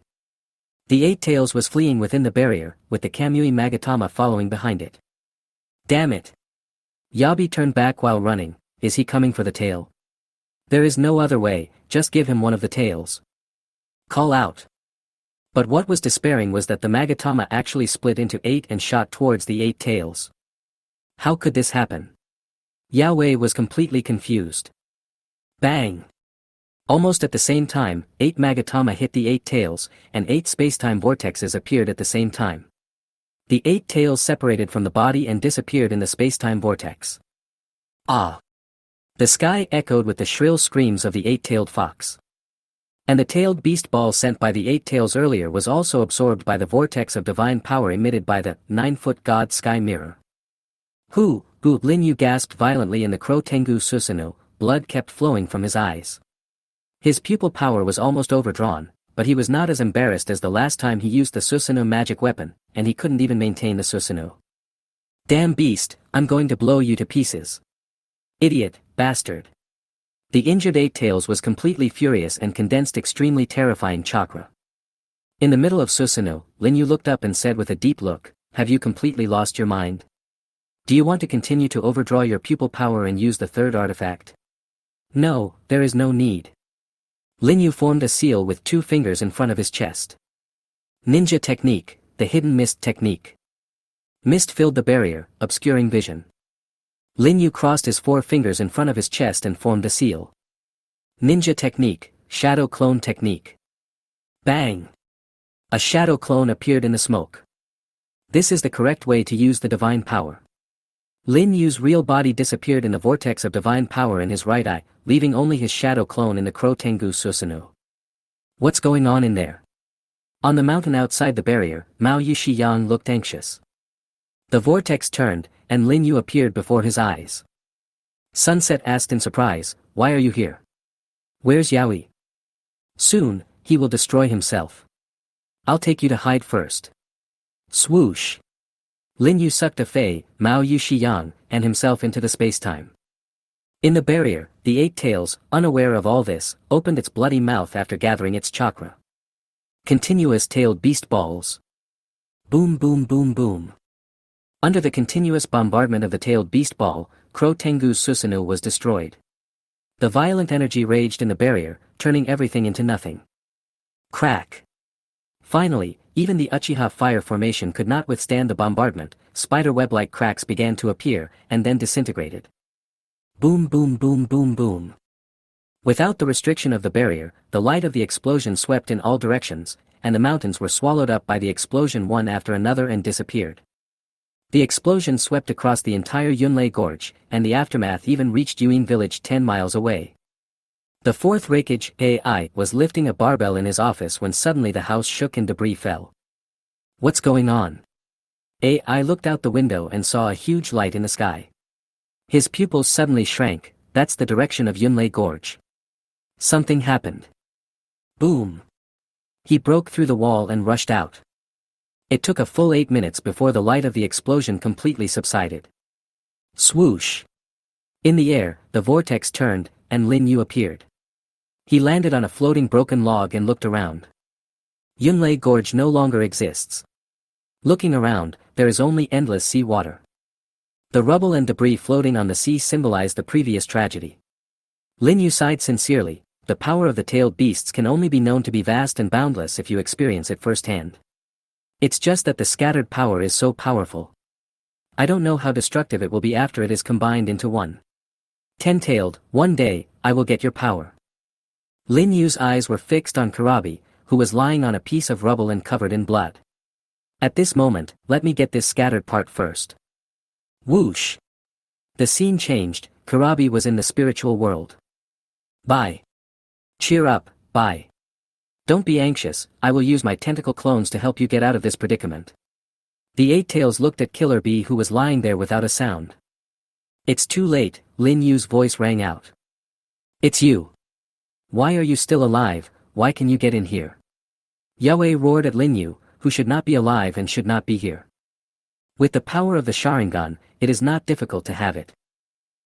The 8 tails was fleeing within the barrier, with the Kamui Magatama following behind it. Damn it. Yabi turned back while running. Is he coming for the tail? There is no other way, just give him one of the tails. Call out. But what was despairing was that the Magatama actually split into 8 and shot towards the 8 tails. How could this happen? Yao Wei was completely confused. Bang! Almost at the same time, 8 Magatama hit the 8 tails, and 8 spacetime vortexes appeared at the same time. The 8 tails separated from the body and disappeared in the spacetime vortex. Ah! The sky echoed with the shrill screams of the 8-tailed fox. And the tailed beast ball sent by the 8 tails earlier was also absorbed by the vortex of divine power emitted by the 9-foot god sky mirror. Hoo! Boo! Lin Yu gasped violently in the Crow Tengu Susanoo, blood kept flowing from his eyes. His pupil power was almost overdrawn, but he was not as embarrassed as the last time he used the Susanoo magic weapon, and he couldn't even maintain the Susanoo. Damn beast, I'm going to blow you to pieces. Idiot, bastard. The injured Eight Tails was completely furious and condensed extremely terrifying chakra. In the middle of Susanoo, Lin Yu looked up and said with a deep look, "Have you completely lost your mind? Do you want to continue to overdraw your pupil power and use the third artifact?" "No, there is no need." Lin Yu formed a seal with 2 fingers in front of his chest. Ninja technique, the hidden mist technique. Mist filled the barrier, obscuring vision. Lin Yu crossed his 4 fingers in front of his chest and formed a seal. Ninja technique, shadow clone technique. Bang! A shadow clone appeared in the smoke. This is the correct way to use the divine power. Lin Yu's real body disappeared in the vortex of divine power in his right eye, leaving only his shadow clone in the Crow Tengu Susanoo. What's going on in there? On the mountain outside the barrier, Mao Yushiyang looked anxious. The vortex turned, and Lin Yu appeared before his eyes. Sunset asked in surprise, "Why are you here? Where's Yaoi?" "Soon, he will destroy himself. I'll take you to hide first." Swoosh! Lin Yu sucked a Fei, Mao Yushiyang, and himself into the space-time. In the barrier, the Eight Tails, unaware of all this, opened its bloody mouth after gathering its chakra. Continuous tailed beast balls. Boom boom boom boom. Under the continuous bombardment of the tailed beast ball, Crow Tengu's Susanoo was destroyed. The violent energy raged in the barrier, turning everything into nothing. Crack! Finally, even the Uchiha fire formation could not withstand the bombardment. Spider-web-like cracks began to appear, and then disintegrated. Boom boom boom boom boom. Without the restriction of the barrier, the light of the explosion swept in all directions, and the mountains were swallowed up by the explosion one after another and disappeared. The explosion swept across the entire Yunlei Gorge, and the aftermath even reached Yuin village 10 miles away. The 4th Reikage AI was lifting a barbell in his office when suddenly the house shook and debris fell. "What's going on?" AI looked out the window and saw a huge light in the sky. His pupils suddenly shrank. "That's the direction of Yunlei Gorge. Something happened." Boom! He broke through the wall and rushed out. It took a full 8 minutes before the light of the explosion completely subsided. Swoosh! In the air, the vortex turned, and Lin Yu appeared. He landed on a floating broken log and looked around. Yunlei Gorge no longer exists. Looking around, there is only endless sea water. The rubble and debris floating on the sea symbolize the previous tragedy. Lin Yu sighed sincerely. The power of the tailed beasts can only be known to be vast and boundless if you experience it firsthand. It's just that the scattered power is so powerful. I don't know how destructive it will be after it is combined into one. 10-tailed, one day, I will get your power. Lin Yu's eyes were fixed on Kurabi, who was lying on a piece of rubble and covered in blood. At this moment, let me get this scattered part first. Whoosh! The scene changed. Kurabi was in the spiritual world. Bye. Cheer up, bye. Don't be anxious, I will use my tentacle clones to help you get out of this predicament. The Eight Tails looked at Killer Bee who was lying there without a sound. It's too late, Lin Yu's voice rang out. It's you. Why are you still alive? Why can you get in here? Yahweh roared at Lin Yu, who should not be alive and should not be here. With the power of the Sharingan, it is not difficult to have it.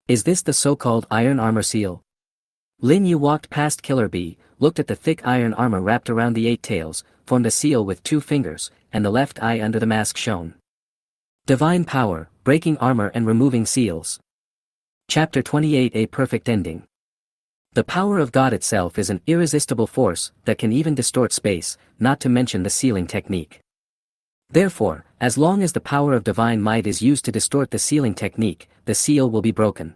Is this the so-called iron armor seal? Lin Yu walked past Killer Bee, looked at the thick iron armor wrapped around the Eight Tails, formed a seal with 2 fingers, and the left eye under the mask shone. Divine power, breaking armor and removing seals. Chapter 28. A perfect ending. The power of God itself is an irresistible force that can even distort space, not to mention the sealing technique. Therefore, as long as the power of divine might is used to distort the sealing technique, the seal will be broken.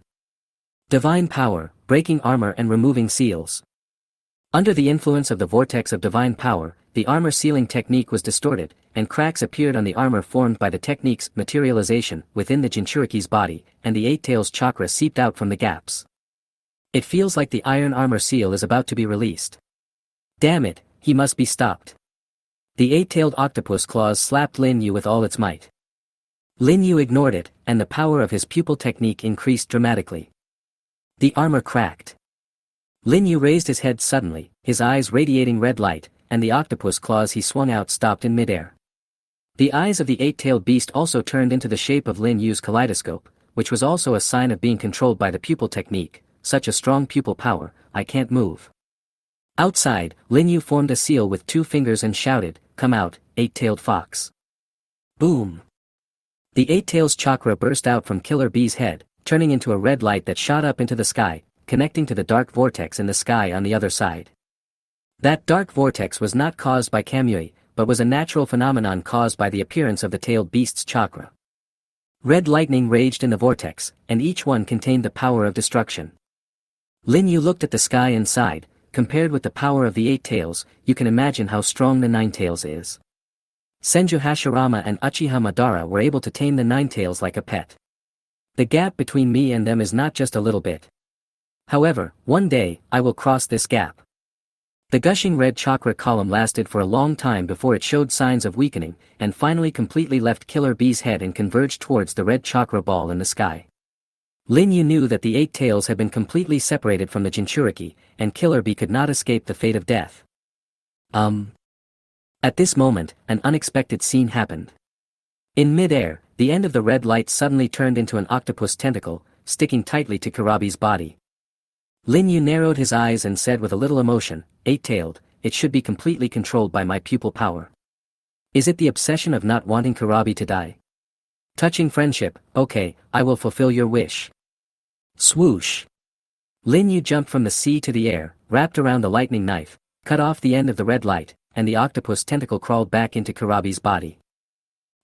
Divine power, breaking armor and removing seals. Under the influence of the vortex of divine power, the armor sealing technique was distorted, and cracks appeared on the armor formed by the technique's materialization within the Jinchuriki's body, and the Eight Tails chakra seeped out from the gaps. It feels like the iron armor seal is about to be released. Damn it, he must be stopped. The eight-tailed octopus claws slapped Lin Yu with all its might. Lin Yu ignored it, and the power of his pupil technique increased dramatically. The armor cracked. Lin Yu raised his head suddenly, his eyes radiating red light, and the octopus claws he swung out stopped in midair. The eyes of the eight-tailed beast also turned into the shape of Lin Yu's kaleidoscope, which was also a sign of being controlled by the pupil technique, such a strong pupil power, I can't move. Outside, Lin Yu formed a seal with 2 fingers and shouted, "Come out, 8-tailed fox." Boom! The 8 tails chakra burst out from Killer Bee's head, turning into a red light that shot up into the sky, connecting to the dark vortex in the sky on the other side. That dark vortex was not caused by Kamui, but was a natural phenomenon caused by the appearance of the tailed beast's chakra. Red lightning raged in the vortex, and each one contained the power of destruction. Lin Yu looked at the sky and sighed. Compared with the power of the 8 tails, you can imagine how strong the 9 tails is. Senju Hashirama and Uchiha Madara were able to tame the 9 tails like a pet. The gap between me and them is not just a little bit. However, one day, I will cross this gap. The gushing red chakra column lasted for a long time before it showed signs of weakening, and finally completely left Killer Bee's head and converged towards the red chakra ball in the sky. Lin Yu knew that the 8 tails had been completely separated from the Jinchuriki, and Killer Bee could not escape the fate of death. At this moment, an unexpected scene happened. In mid-air, the end of the red light suddenly turned into an octopus tentacle, sticking tightly to Kurabi's body. Lin Yu narrowed his eyes and said with a little emotion, 8-tailed, it should be completely controlled by my pupil power. Is it the obsession of not wanting Kurabi to die? Touching friendship, okay, I will fulfill your wish. Swoosh! Lin Yu jumped from the sea to the air, wrapped around the lightning knife, cut off the end of the red light, and the octopus tentacle crawled back into Kurabi's body.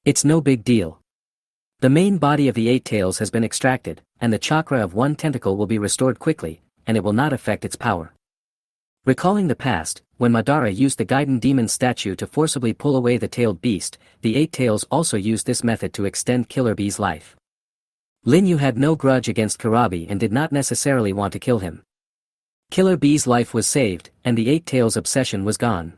It's no big deal. The main body of the 8 tails has been extracted, and the chakra of one tentacle will be restored quickly, and it will not affect its power. Recalling the past, when Madara used the Gaiden demon statue to forcibly pull away the tailed beast, the 8 tails also used this method to extend Killer Bee's life. Lin Yu had no grudge against Kurabi and did not necessarily want to kill him. Killer Bee's life was saved, and the 8 tails' obsession was gone.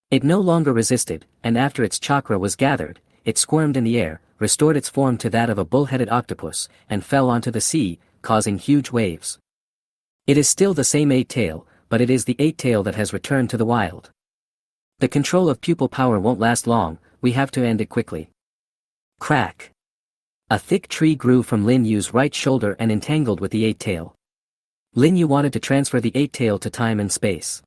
It no longer resisted, and after its chakra was gathered, it squirmed in the air, restored its form to that of a bull-headed octopus, and fell onto the sea, causing huge waves. It is still the same 8 tail, but it is the 8 tail that has returned to the wild. The control of pupil power won't last long, we have to end it quickly. Crack! A thick tree grew from Lin Yu's right shoulder and entangled with the 8 tail. Lin Yu wanted to transfer the 8 tail to time and space.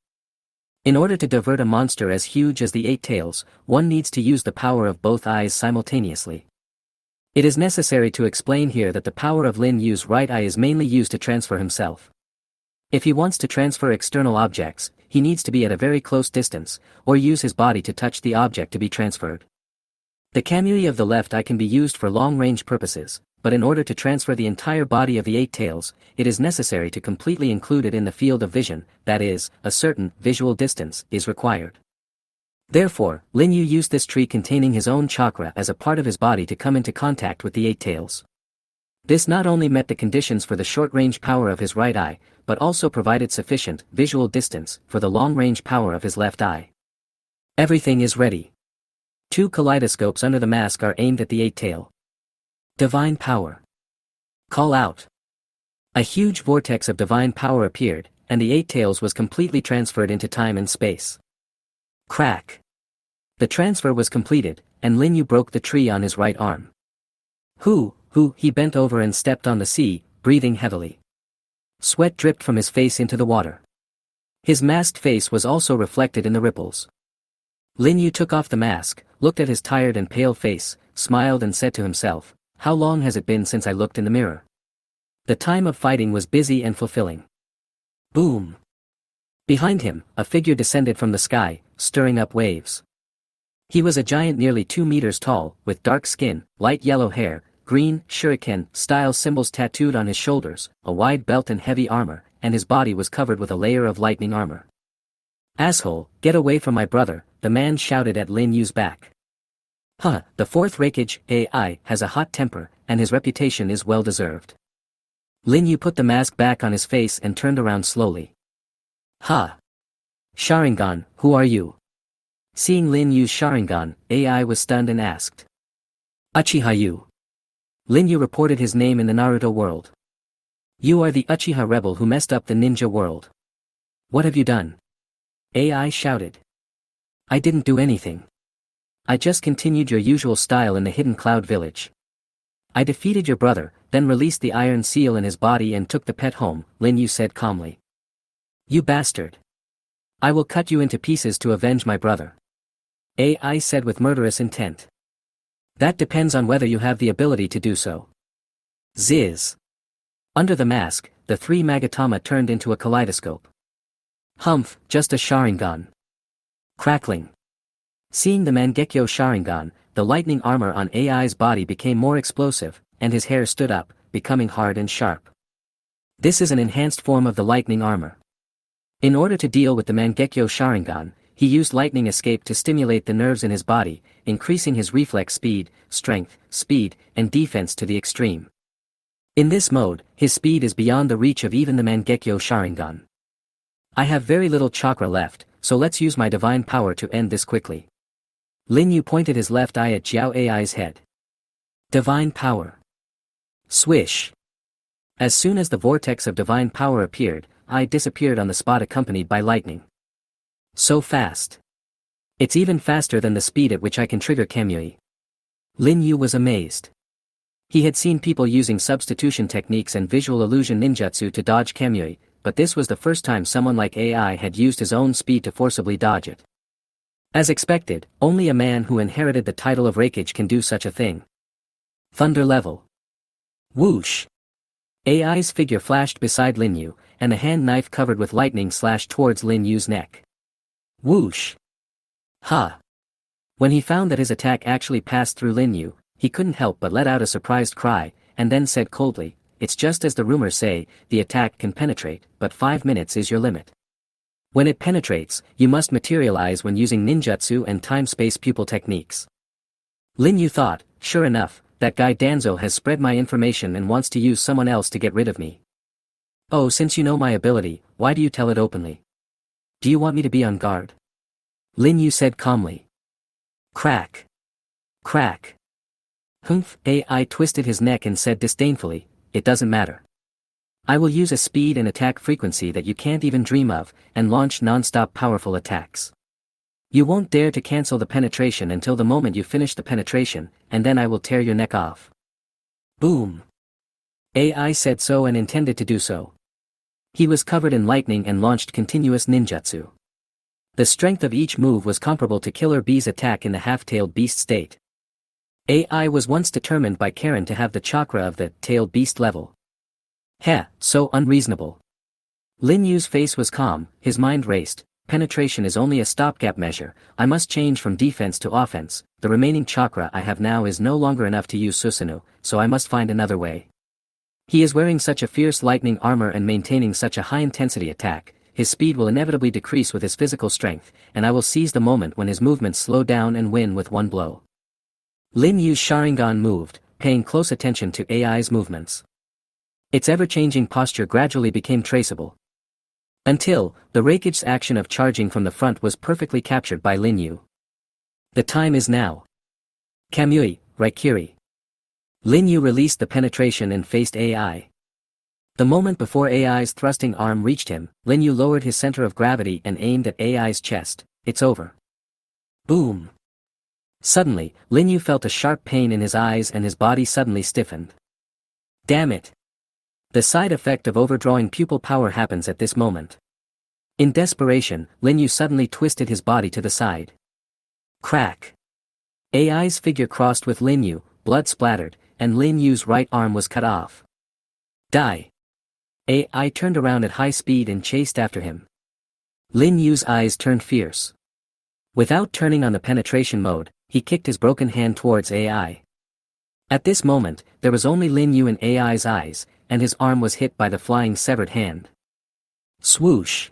In order to divert a monster as huge as the 8 tails, one needs to use the power of both eyes simultaneously. It is necessary to explain here that the power of Lin Yu's right eye is mainly used to transfer himself. If he wants to transfer external objects, he needs to be at a very close distance, or use his body to touch the object to be transferred. The kamui of the left eye can be used for long-range purposes, but in order to transfer the entire body of the 8 tails, it is necessary to completely include it in the field of vision, that is, a certain visual distance is required. Therefore, Lin Yu used this tree containing his own chakra as a part of his body to come into contact with the 8 tails. This not only met the conditions for the short-range power of his right eye, but also provided sufficient visual distance for the long-range power of his left eye. Everything is ready. 2 kaleidoscopes under the mask are aimed at the 8 tail. Divine power. Call out. A huge vortex of divine power appeared, and the 8 tails was completely transferred into time and space. Crack. The transfer was completed, and Lin Yu broke the tree on his right arm. He bent over and stepped on the sea, breathing heavily. Sweat dripped from his face into the water. His masked face was also reflected in the ripples. Lin Yu took off the mask, looked at his tired and pale face, smiled and said to himself, how long has it been since I looked in the mirror? The time of fighting was busy and fulfilling. Boom! Behind him, a figure descended from the sky, stirring up waves. He was a giant nearly 2 meters tall, with dark skin, light yellow hair, green, shuriken-style symbols tattooed on his shoulders, a wide belt and heavy armor, and his body was covered with a layer of lightning armor. Asshole, get away from my brother, the man shouted at Lin Yu's back. The 4th Raikage, AI, has a hot temper, and his reputation is well deserved. Lin Yu put the mask back on his face and turned around slowly. Sharingan, who are you? Seeing Lin Yu's Sharingan, AI was stunned and asked. Uchiha Yu. Lin Yu reported his name in the Naruto world. You are the Uchiha rebel who messed up the ninja world. What have you done? AI shouted. I didn't do anything. I just continued your usual style in the hidden cloud village. I defeated your brother, then released the iron seal in his body and took the pet home, Lin Yu said calmly. You bastard. I will cut you into pieces to avenge my brother. AI said with murderous intent. That depends on whether you have the ability to do so. Ziz. Under the mask, the three Magatama turned into a kaleidoscope. Humph, just a Sharingan. Crackling. Seeing the Mangekyo Sharingan, the lightning armor on AI's body became more explosive, and his hair stood up, becoming hard and sharp. This is an enhanced form of the lightning armor. In order to deal with the Mangekyo Sharingan, he used lightning escape to stimulate the nerves in his body, increasing his reflex speed, strength, speed, and defense to the extreme. In this mode, his speed is beyond the reach of even the Mangekyo Sharingan. I have very little chakra left, so let's use my divine power to end this quickly. Lin Yu pointed his left eye at Jiao Ai's head. Divine power. Swish. As soon as the vortex of divine power appeared, Ai disappeared on the spot accompanied by lightning. So fast. It's even faster than the speed at which I can trigger Kamui. Lin Yu was amazed. He had seen people using substitution techniques and visual illusion ninjutsu to dodge Kamui, but this was the first time someone like AI had used his own speed to forcibly dodge it. As expected, only a man who inherited the title of Reikage can do such a thing. Thunder level. Whoosh. AI's figure flashed beside Lin Yu, and a hand knife covered with lightning slashed towards Lin Yu's neck. Whoosh. Ha. When he found that his attack actually passed through Lin Yu, he couldn't help but let out a surprised cry, and then said coldly, it's just as the rumors say, the attack can penetrate, but 5 minutes is your limit. When it penetrates, you must materialize when using ninjutsu and time-space pupil techniques. Lin Yu thought, sure enough, that guy Danzo has spread my information and wants to use someone else to get rid of me. Oh, since you know my ability, why do you tell it openly? Do you want me to be on guard? Lin Yu said calmly. Crack. Crack. Humph, AI twisted his neck and said disdainfully, it doesn't matter. I will use a speed and attack frequency that you can't even dream of, and launch non-stop powerful attacks. You won't dare to cancel the penetration until the moment you finish the penetration, and then I will tear your neck off. Boom. AI said so and intended to do so. He was covered in lightning and launched continuous ninjutsu. The strength of each move was comparable to Killer Bee's attack in the half-tailed beast state. AI was once determined by Karen to have the chakra of the tailed beast level. Heh, so unreasonable. Lin Yu's face was calm, his mind raced. Penetration is only a stopgap measure, I must change from defense to offense, the remaining chakra I have now is no longer enough to use Susanoo, so I must find another way. He is wearing such a fierce lightning armor and maintaining such a high-intensity attack, his speed will inevitably decrease with his physical strength, and I will seize the moment when his movements slow down and win with one blow. Lin Yu's Sharingan moved, paying close attention to AI's movements. Its ever-changing posture gradually became traceable. Until, the Reikage's action of charging from the front was perfectly captured by Lin Yu. The time is now. Kamui, Raikiri. Lin Yu released the penetration and faced AI. The moment before AI's thrusting arm reached him, Lin Yu lowered his center of gravity and aimed at AI's chest. It's over. Boom. Suddenly, Lin Yu felt a sharp pain in his eyes and his body suddenly stiffened. Damn it. The side effect of overdrawing pupil power happens at this moment. In desperation, Lin Yu suddenly twisted his body to the side. Crack. AI's figure crossed with Lin Yu, blood splattered, and Lin Yu's right arm was cut off. Die. AI turned around at high speed and chased after him. Lin Yu's eyes turned fierce. Without turning on the penetration mode, he kicked his broken hand towards AI. At this moment, there was only Lin Yu in AI's eyes, and his arm was hit by the flying severed hand. Swoosh.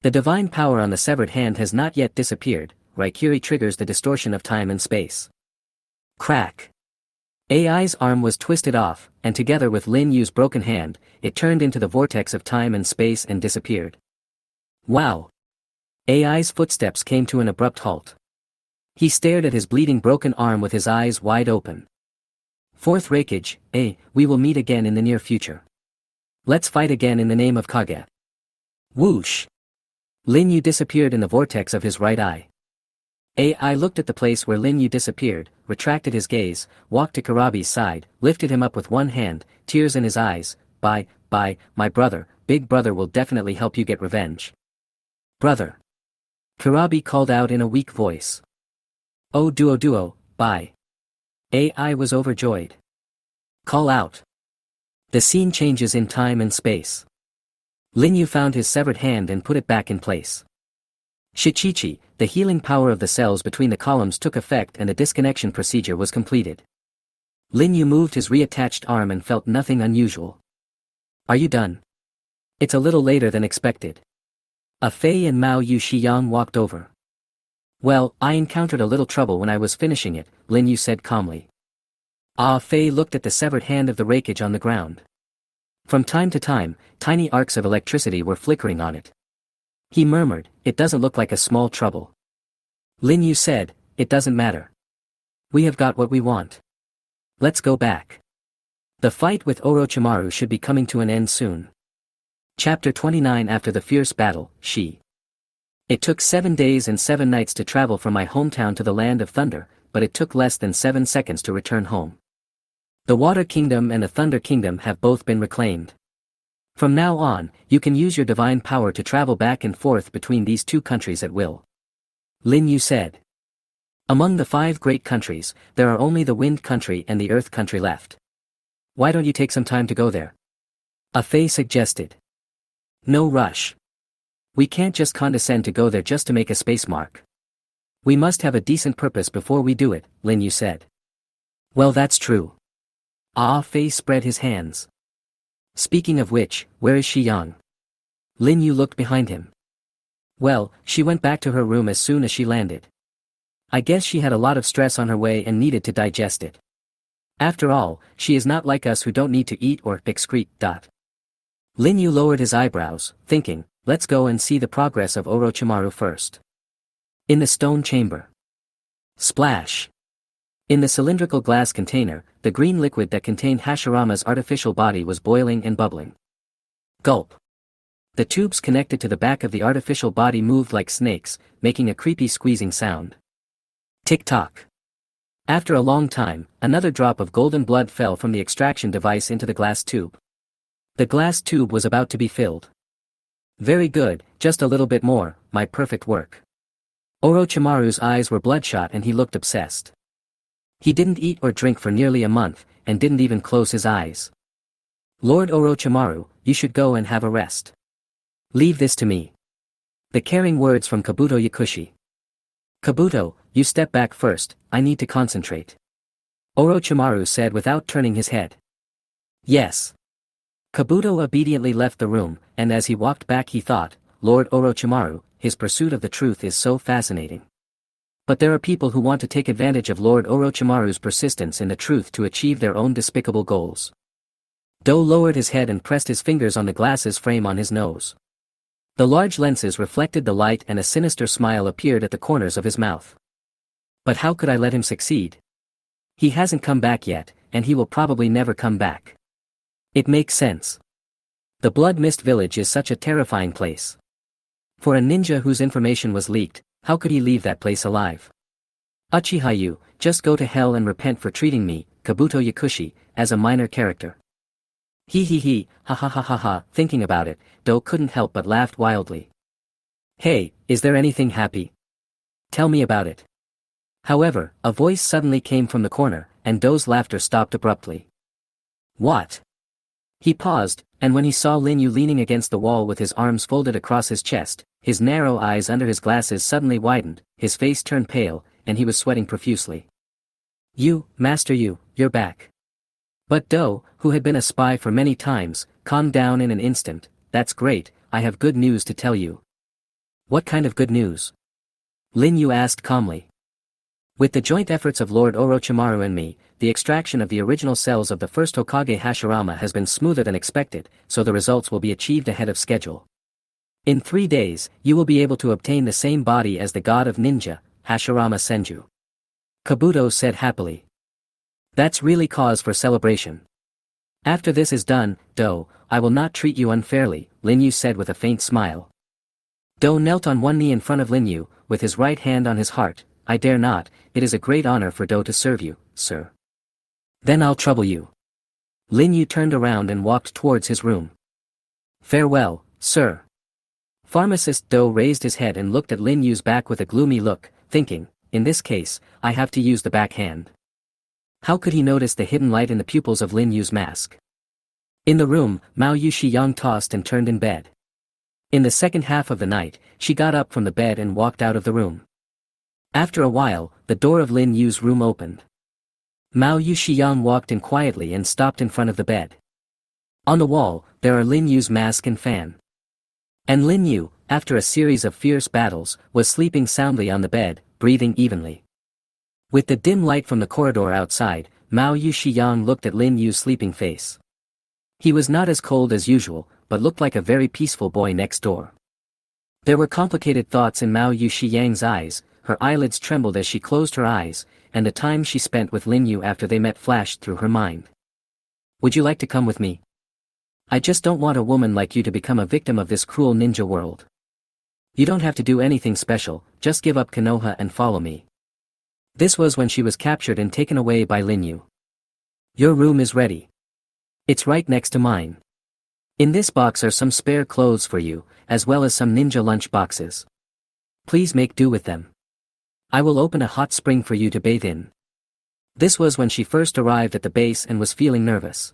The divine power on the severed hand has not yet disappeared, Raikiri triggers the distortion of time and space. Crack. AI's arm was twisted off, and together with Lin Yu's broken hand, it turned into the vortex of time and space and disappeared. Wow. AI's footsteps came to an abrupt halt. He stared at his bleeding broken arm with his eyes wide open. Fourth Reikage, we will meet again in the near future. Let's fight again in the name of Kage. Whoosh. Lin Yu disappeared in the vortex of his right eye. AI looked at the place where Lin Yu disappeared, retracted his gaze, walked to Karabi's side, lifted him up with one hand, tears in his eyes. Bye, my brother, big brother will definitely help you get revenge. Brother. Karabi called out in a weak voice. Oh duo, bye. AI was overjoyed. Call out. The scene changes in time and space. Lin Yu found his severed hand and put it back in place. Shichichi, the healing power of the cells between the columns took effect and the disconnection procedure was completed. Lin Yu moved his reattached arm and felt nothing unusual. Are you done? It's a little later than expected. A Fei and Mao Yu Shiyang walked over. Well, I encountered a little trouble when I was finishing it, Lin Yu said calmly. Ah Fei looked at the severed hand of the rakeage on the ground. From time to time, tiny arcs of electricity were flickering on it. He murmured, it doesn't look like a small trouble. Lin Yu said, it doesn't matter. We have got what we want. Let's go back. The fight with Orochimaru should be coming to an end soon. Chapter 29. After the fierce battle, She. It took 7 days and 7 nights to travel from my hometown to the land of thunder, but it took less than 7 seconds to return home. The Water Kingdom and the Thunder Kingdom have both been reclaimed. From now on, you can use your divine power to travel back and forth between these two countries at will. Lin Yu said. Among the 5 great countries, there are only the Wind Country and the Earth Country left. Why don't you take some time to go there? A Fei suggested. No rush. We can't just condescend to go there just to make a space mark. We must have a decent purpose before we do it, Lin Yu said. Well, that's true. Ah Fei spread his hands. Speaking of which, where is Shiyang? Lin Yu looked behind him. Well, she went back to her room as soon as she landed. I guess she had a lot of stress on her way and needed to digest it. After all, she is not like us who don't need to eat or excrete. Lin Yu lowered his eyebrows, thinking, let's go and see the progress of Orochimaru first. In the stone chamber. Splash. In the cylindrical glass container, the green liquid that contained Hashirama's artificial body was boiling and bubbling. Gulp. The tubes connected to the back of the artificial body moved like snakes, making a creepy squeezing sound. Tick-tock. After a long time, another drop of golden blood fell from the extraction device into the glass tube. The glass tube was about to be filled. Very good, just a little bit more, my perfect work. Orochimaru's eyes were bloodshot and he looked obsessed. He didn't eat or drink for nearly a month, and didn't even close his eyes. Lord Orochimaru, you should go and have a rest. Leave this to me. The caring words from Kabuto Yakushi. Kabuto, you step back first, I need to concentrate. Orochimaru said without turning his head. Yes. Kabuto obediently left the room, and as he walked back he thought, Lord Orochimaru, his pursuit of the truth is so fascinating. But there are people who want to take advantage of Lord Orochimaru's persistence in the truth to achieve their own despicable goals. Do lowered his head and pressed his fingers on the glasses frame on his nose. The large lenses reflected the light and a sinister smile appeared at the corners of his mouth. But how could I let him succeed? He hasn't come back yet, and he will probably never come back. It makes sense. The Blood Mist Village is such a terrifying place. For a ninja whose information was leaked, how could he leave that place alive? Uchihayu, just go to hell and repent for treating me, Kabuto Yakushi, as a minor character. He, ha, thinking about it, Do couldn't help but laugh wildly. Hey, is there anything happy? Tell me about it. However, a voice suddenly came from the corner, and Do's laughter stopped abruptly. What? He paused, and when he saw Lin Yu leaning against the wall with his arms folded across his chest, his narrow eyes under his glasses suddenly widened, his face turned pale, and he was sweating profusely. You, Master Yu, you're back. But Do, who had been a spy for many times, calmed down in an instant. That's great, I have good news to tell you. What kind of good news? Lin Yu asked calmly. With the joint efforts of Lord Orochimaru and me, the extraction of the original cells of the first Hokage Hashirama has been smoother than expected, so the results will be achieved ahead of schedule. In 3 days, you will be able to obtain the same body as the god of ninja, Hashirama Senju. Kabuto said happily. That's really cause for celebration. After this is done, Do, I will not treat you unfairly, Lin Yu said with a faint smile. Do knelt on one knee in front of Lin Yu, with his right hand on his heart. I dare not, it is a great honor for Do to serve you, sir. Then I'll trouble you. Lin Yu turned around and walked towards his room. Farewell, sir. Pharmacist Do raised his head and looked at Lin Yu's back with a gloomy look, thinking, in this case, I have to use the backhand. How could he notice the hidden light in the pupils of Lin Yu's mask? In the room, Mao Yushiyang tossed and turned in bed. In the second half of the night, she got up from the bed and walked out of the room. After a while, the door of Lin Yu's room opened. Mao Yushiyang walked in quietly and stopped in front of the bed. On the wall, there are Lin Yu's mask and fan. And Lin Yu, after a series of fierce battles, was sleeping soundly on the bed, breathing evenly. With the dim light from the corridor outside, Mao Yushiyang looked at Lin Yu's sleeping face. He was not as cold as usual, but looked like a very peaceful boy next door. There were complicated thoughts in Mao Yushiyang's eyes, her eyelids trembled as she closed her eyes, and the time she spent with Lin Yu after they met flashed through her mind. Would you like to come with me? I just don't want a woman like you to become a victim of this cruel ninja world. You don't have to do anything special, just give up Konoha and follow me. This was when she was captured and taken away by Lin Yu. Your room is ready. It's right next to mine. In this box are some spare clothes for you, as well as some ninja lunch boxes. Please make do with them. I will open a hot spring for you to bathe in. This was when she first arrived at the base and was feeling nervous.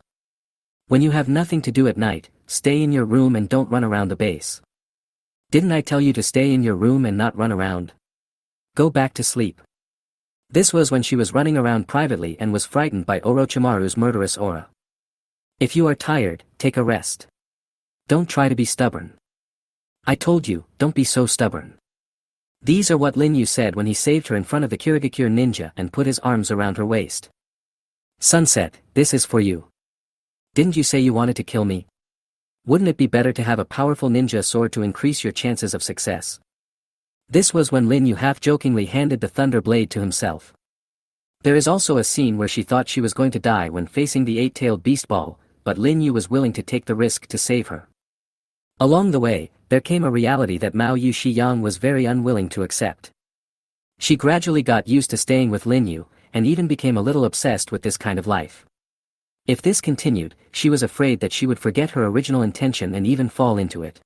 When you have nothing to do at night, stay in your room and don't run around the base. Didn't I tell you to stay in your room and not run around? Go back to sleep. This was when she was running around privately and was frightened by Orochimaru's murderous aura. If you are tired, take a rest. Don't try to be stubborn. I told you, don't be so stubborn. These are what Lin Yu said when he saved her in front of the Kirigakure ninja and put his arms around her waist. Sunset, this is for you. Didn't you say you wanted to kill me? Wouldn't it be better to have a powerful ninja sword to increase your chances of success? This was when Lin Yu half-jokingly handed the thunder blade to himself. There is also a scene where she thought she was going to die when facing the eight-tailed beast ball, but Lin Yu was willing to take the risk to save her. Along the way, there came a reality that Mao Yushiyang was very unwilling to accept. She gradually got used to staying with Lin Yu, and even became a little obsessed with this kind of life. If this continued, she was afraid that she would forget her original intention and even fall into it.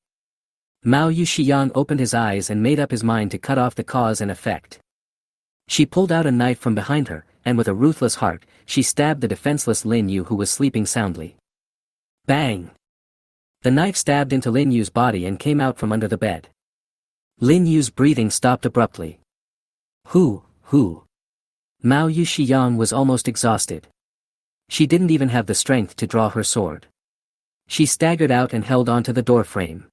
Mao Yushiyang opened his eyes and made up his mind to cut off the cause and effect. She pulled out a knife from behind her, and with a ruthless heart, she stabbed the defenseless Lin Yu who was sleeping soundly. Bang! The knife stabbed into Lin Yu's body and came out from under the bed. Lin Yu's breathing stopped abruptly. Who? Mao Yushiyang was almost exhausted. She didn't even have the strength to draw her sword. She staggered out and held onto the door frame.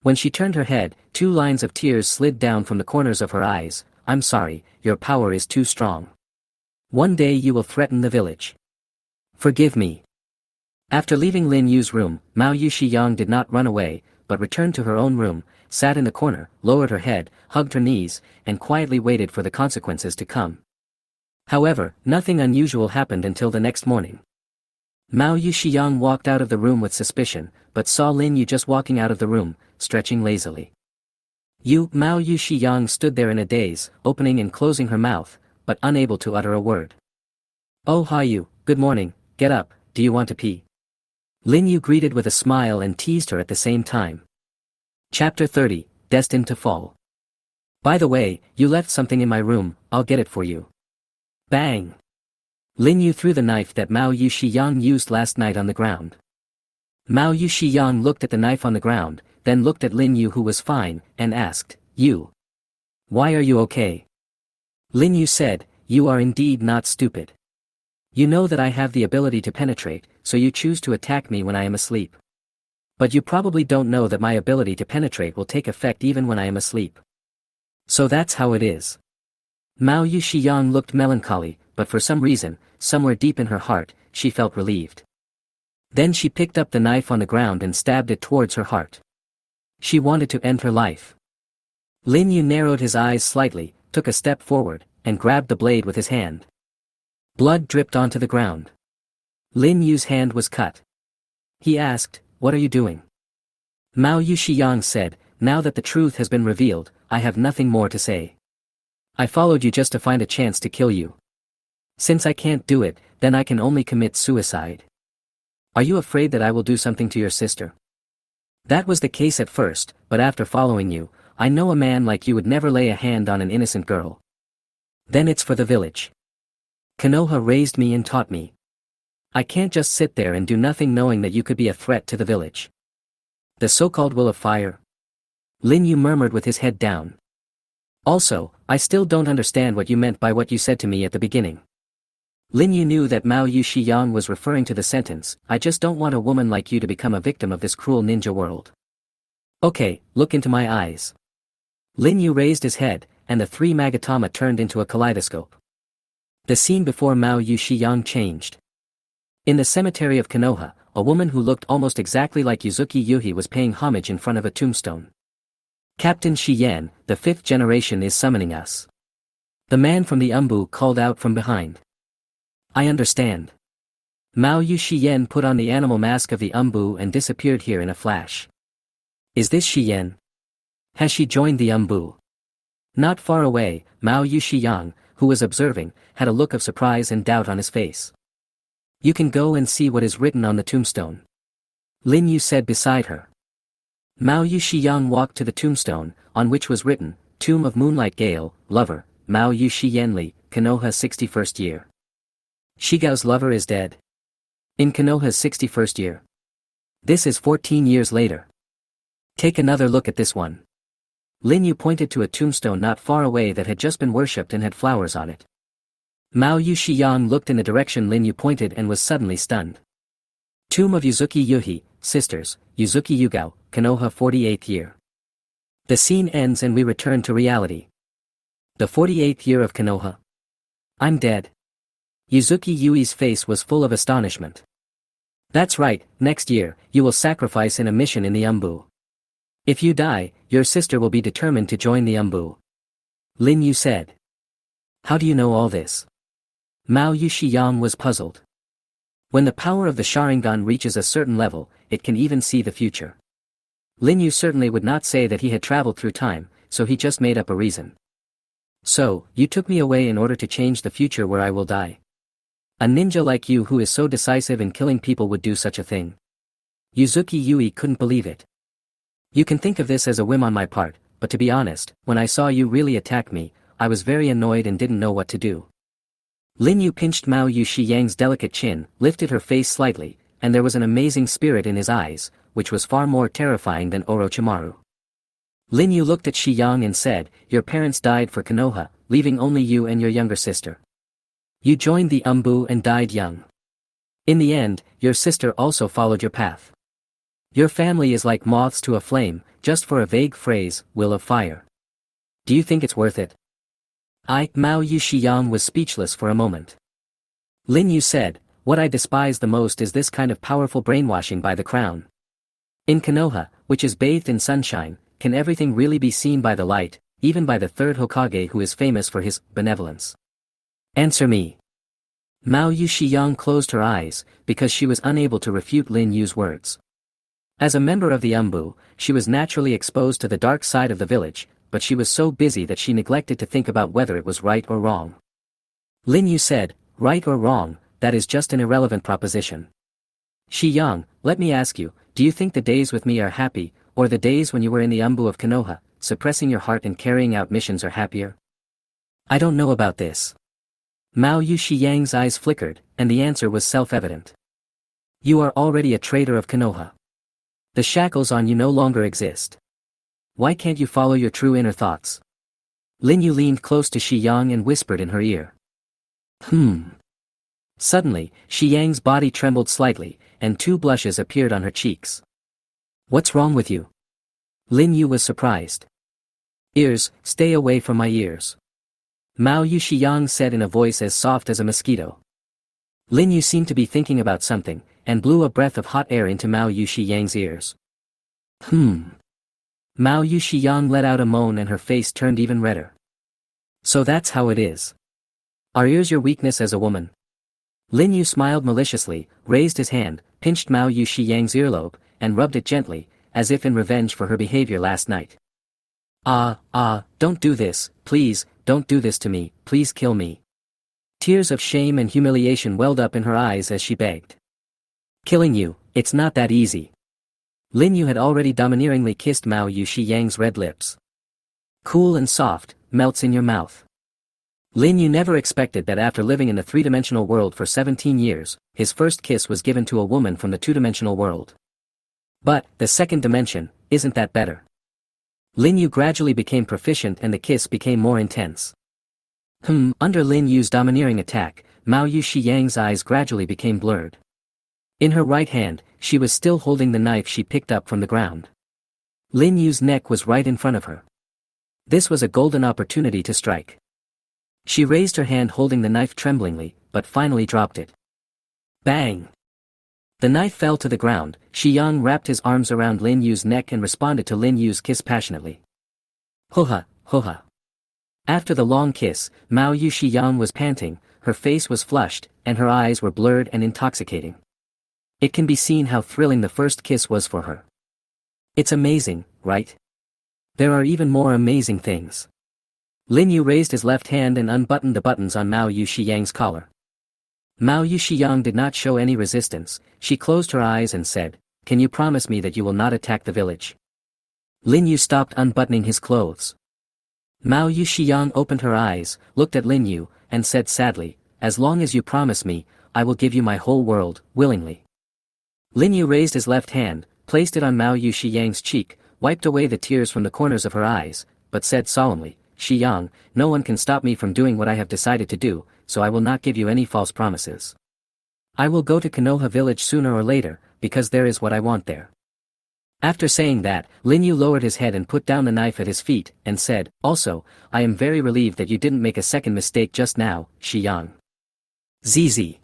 When she turned her head, 2 lines of tears slid down from the corners of her eyes. I'm sorry, your power is too strong. One day you will threaten the village. Forgive me. After leaving Lin Yu's room, Mao Yushiyang did not run away, but returned to her own room, sat in the corner, lowered her head, hugged her knees, and quietly waited for the consequences to come. However, nothing unusual happened until the next morning. Mao Yushiyang walked out of the room with suspicion, but saw Lin Yu just walking out of the room, stretching lazily. Mao Yushiyang stood there in a daze, opening and closing her mouth, but unable to utter a word. Oh hi you, good morning, get up, do you want to pee? Lin Yu greeted with a smile and teased her at the same time. Chapter 30, Destined to Fall. By the way, you left something in my room, I'll get it for you. Bang! Lin Yu threw the knife that Mao Yushiyang used last night on the ground. Mao Yushiyang looked at the knife on the ground, then looked at Lin Yu who was fine, and asked, You? Why are you okay? Lin Yu said, You are indeed not stupid. You know that I have the ability to penetrate, so you choose to attack me when I am asleep. But you probably don't know that my ability to penetrate will take effect even when I am asleep. So that's how it is. Mao Yushiyang looked melancholy, but for some reason, somewhere deep in her heart, she felt relieved. Then she picked up the knife on the ground and stabbed it towards her heart. She wanted to end her life. Lin Yu narrowed his eyes slightly, took a step forward, and grabbed the blade with his hand. Blood dripped onto the ground. Lin Yu's hand was cut. He asked, What are you doing? Mao Yushiyang said, Now that the truth has been revealed, I have nothing more to say. I followed you just to find a chance to kill you. Since I can't do it, then I can only commit suicide. Are you afraid that I will do something to your sister? That was the case at first, but after following you, I know a man like you would never lay a hand on an innocent girl. Then it's for the village. Konoha raised me and taught me. I can't just sit there and do nothing knowing that you could be a threat to the village. The so-called will of fire? Lin Yu murmured with his head down. Also, I still don't understand what you meant by what you said to me at the beginning. Lin Yu knew that Mao Yu Shiyang was referring to the sentence, I just don't want a woman like you to become a victim of this cruel ninja world. Okay, look into my eyes. Lin Yu raised his head, and the three Magatama turned into a kaleidoscope. The scene before Mao Yu Shiyang changed. In the cemetery of Konoha, a woman who looked almost exactly like Yuzuki Yuhi was paying homage in front of a tombstone. Captain Shiyan, the fifth generation is summoning us. The man from the Umbu called out from behind. I understand. Mao Yu Shiyan put on the animal mask of the Umbu and disappeared here in a flash. Is this Shiyan? Has she joined the Umbu? Not far away, Mao Yu Shiyang, who was observing, had a look of surprise and doubt on his face. You can go and see what is written on the tombstone. Lin Yu said beside her. Mao Yu Shiyang walked to the tombstone, on which was written, Tomb of Moonlight Gale, Lover, Mao Yu Shiyanli, Konoha 61st year. Shigao's lover is dead. In Konoha's 61st year. This is 14 years later. Take another look at this one. Lin Yu pointed to a tombstone not far away that had just been worshipped and had flowers on it. Mao Yu Shiyang looked in the direction Lin Yu pointed and was suddenly stunned. Tomb of Yuzuki Yuhi, Sisters, Yuzuki Yugao, Konoha 48th year. The scene ends and we return to reality. The 48th year of Konoha. I'm dead. Yuzuki Yui's face was full of astonishment. That's right, next year, you will sacrifice in a mission in the Umbu. If you die, your sister will be determined to join the Umbu. Lin Yu said. How do you know all this? Mao Yu Shiyang was puzzled. When the power of the Sharingan reaches a certain level, it can even see the future. Lin Yu certainly would not say that he had traveled through time, so he just made up a reason. So, you took me away in order to change the future where I will die. A ninja like you who is so decisive in killing people would do such a thing. Yuzuki Yui couldn't believe it. You can think of this as a whim on my part, but to be honest, when I saw you really attack me, I was very annoyed and didn't know what to do. Lin Yu pinched Mao Yu Shiyang's delicate chin, lifted her face slightly, and there was an amazing spirit in his eyes, which was far more terrifying than Orochimaru. Lin Yu looked at Shiyang and said, Your parents died for Konoha, leaving only you and your younger sister. You joined the Umbu and died young. In the end, your sister also followed your path. Your family is like moths to a flame, just for a vague phrase, will of fire. Do you think it's worth it? Mao Yu Shiyang was speechless for a moment. Lin Yu said, What I despise the most is this kind of powerful brainwashing by the crown. In Konoha, which is bathed in sunshine, can everything really be seen by the light, even by the third Hokage who is famous for his benevolence? Answer me. Mao Yu Shiyang closed her eyes, because she was unable to refute Lin Yu's words. As a member of the Umbu, she was naturally exposed to the dark side of the village, but she was so busy that she neglected to think about whether it was right or wrong. Lin Yu said, Right or wrong, that is just an irrelevant proposition. Shiyang, let me ask you, do you think the days with me are happy, or the days when you were in the Umbu of Konoha, suppressing your heart and carrying out missions are happier? I don't know about this. Mao Yu Shiyang's eyes flickered, and the answer was self-evident. You are already a traitor of Konoha. The shackles on you no longer exist. Why can't you follow your true inner thoughts? Lin Yu leaned close to Shiyang and whispered in her ear. Suddenly, Shiyang's body trembled slightly, and two blushes appeared on her cheeks. What's wrong with you? Lin Yu was surprised. Ears, stay away from my ears. Mao Yu Shiyang said in a voice as soft as a mosquito. Lin Yu seemed to be thinking about something, and blew a breath of hot air into Mao Yu Shiyang's ears. Mao Yu Shiyang let out a moan and her face turned even redder. So that's how it is. Are ears your weakness as a woman? Lin Yu smiled maliciously, raised his hand, pinched Mao Yu Shiyang's earlobe, and rubbed it gently, as if in revenge for her behavior last night. Don't do this, please, don't do this to me, please kill me. Tears of shame and humiliation welled up in her eyes as she begged. Killing you, it's not that easy. Lin Yu had already domineeringly kissed Mao Yushi Yang's red lips. Cool and soft, melts in your mouth. Lin Yu never expected that after living in the three-dimensional world for 17 years, his first kiss was given to a woman from the two-dimensional world. But, the second dimension, isn't that better? Lin Yu gradually became proficient and the kiss became more intense. Under Lin Yu's domineering attack, Mao Yushi Yang's eyes gradually became blurred. In her right hand, she was still holding the knife she picked up from the ground. Lin Yu's neck was right in front of her. This was a golden opportunity to strike. She raised her hand holding the knife tremblingly, but finally dropped it. Bang! The knife fell to the ground. Shi Yang wrapped his arms around Lin Yu's neck and responded to Lin Yu's kiss passionately. Ho-ha, ho-ha. After the long kiss, Mao Yushi Yang was panting, her face was flushed, and her eyes were blurred and intoxicating. It can be seen how thrilling the first kiss was for her. It's amazing, right? There are even more amazing things. Lin Yu raised his left hand and unbuttoned the buttons on Mao Yushi Yang's collar. Mao Yushi Yang did not show any resistance. She closed her eyes and said, "Can you promise me that you will not attack the village?" Lin Yu stopped unbuttoning his clothes. Mao Yushi Yang opened her eyes, looked at Lin Yu, and said sadly, "As long as you promise me, I will give you my whole world, willingly." Lin Yu raised his left hand, placed it on Mao Yushi Yang's cheek, wiped away the tears from the corners of her eyes, but said solemnly, "Shi Yang, no one can stop me from doing what I have decided to do, so I will not give you any false promises. I will go to Konoha village sooner or later, because there is what I want there." After saying that, Lin Yu lowered his head and put down the knife at his feet, and said, "Also, I am very relieved that you didn't make a second mistake just now, Shi Yang." ZZ.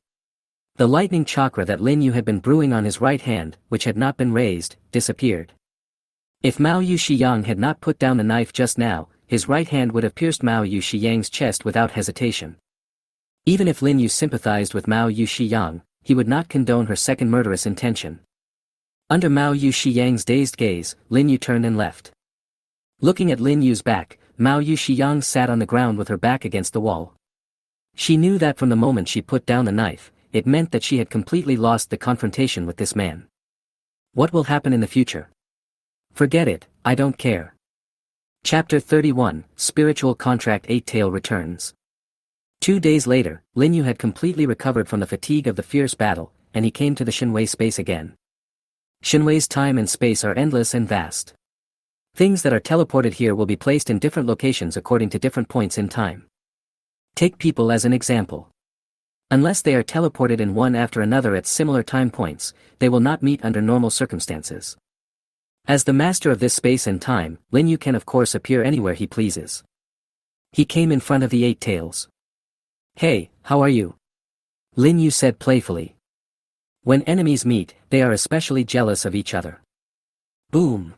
The lightning chakra that Lin Yu had been brewing on his right hand, which had not been raised, disappeared. If Mao Yushi Yang had not put down the knife just now, his right hand would have pierced Mao Yushi Yang's chest without hesitation. Even if Lin Yu sympathized with Mao Yushi Yang, he would not condone her second murderous intention. Under Mao Yushi Yang's dazed gaze, Lin Yu turned and left. Looking at Lin Yu's back, Mao Yushi Yang sat on the ground with her back against the wall. She knew that from the moment she put down the knife, it meant that she had completely lost the confrontation with this man. What will happen in the future? Forget it, I don't care. Chapter 31, Spiritual Contract. Eight-Tail returns. 2 days later, Lin Yu had completely recovered from the fatigue of the fierce battle, and he came to the Shinwei space again. Shinwei's time and space are endless and vast. Things that are teleported here will be placed in different locations according to different points in time. Take people as an example. Unless they are teleported in one after another at similar time points, they will not meet under normal circumstances. As the master of this space and time, Lin Yu can of course appear anywhere he pleases. He came in front of the Eight Tails. "Hey, how are you?" Lin Yu said playfully. When enemies meet, they are especially jealous of each other. Boom!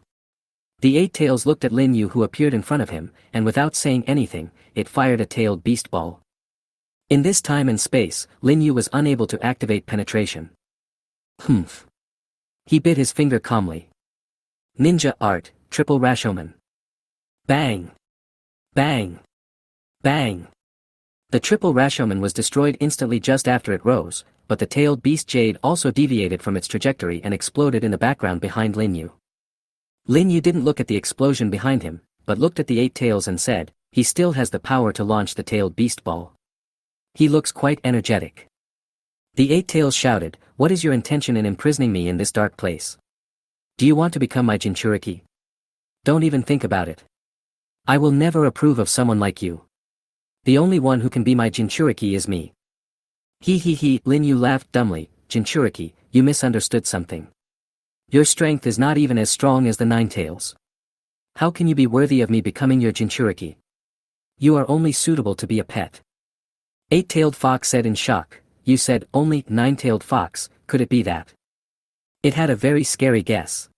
The Eight Tails looked at Lin Yu who appeared in front of him, and without saying anything, it fired a tailed beast ball. In this time and space, Lin Yu was unable to activate penetration. Humph. He bit his finger calmly. Ninja art, triple Rashomon. Bang! Bang! Bang! The triple Rashomon was destroyed instantly just after it rose, but the tailed beast Jade also deviated from its trajectory and exploded in the background behind Lin Yu. Lin Yu didn't look at the explosion behind him, but looked at the Eight Tails and said, "He still has the power to launch the tailed beast ball. He looks quite energetic." The Eight Tails shouted, "What is your intention in imprisoning me in this dark place? Do you want to become my Jinchuriki? Don't even think about it. I will never approve of someone like you. The only one who can be my Jinchuriki is me." He, Lin Yu laughed dumbly. "Jinchuriki, you misunderstood something. Your strength is not even as strong as the Nine Tails. How can you be worthy of me becoming your Jinchuriki? You are only suitable to be a pet." Eight-Tailed Fox said in shock, "You said only Nine-Tailed Fox, could it be that?" It had a very scary guess.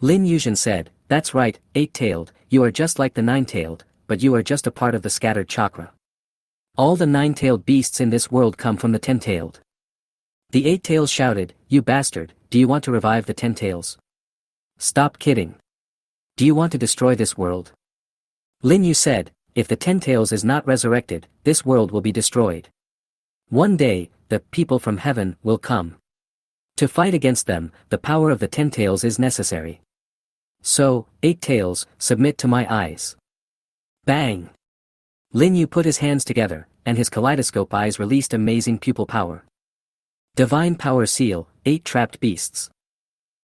Lin Yuzhen said, "That's right, Eight-Tailed, you are just like the Nine-Tailed, but you are just a part of the scattered chakra. All the nine-tailed beasts in this world come from the ten-tailed." The Eight Tails shouted, "You bastard, do you want to revive the Ten Tails? Stop kidding. Do you want to destroy this world?" Lin Yu said, If the Ten Tails is not resurrected, this world will be destroyed. One day, the people from heaven will come. To fight against them, the power of the Ten Tails is necessary. So, Eight Tails, submit to my eyes. Bang! Lin Yu put his hands together, and his kaleidoscope eyes released amazing pupil power. Divine Power Seal, 8 Trapped Beasts.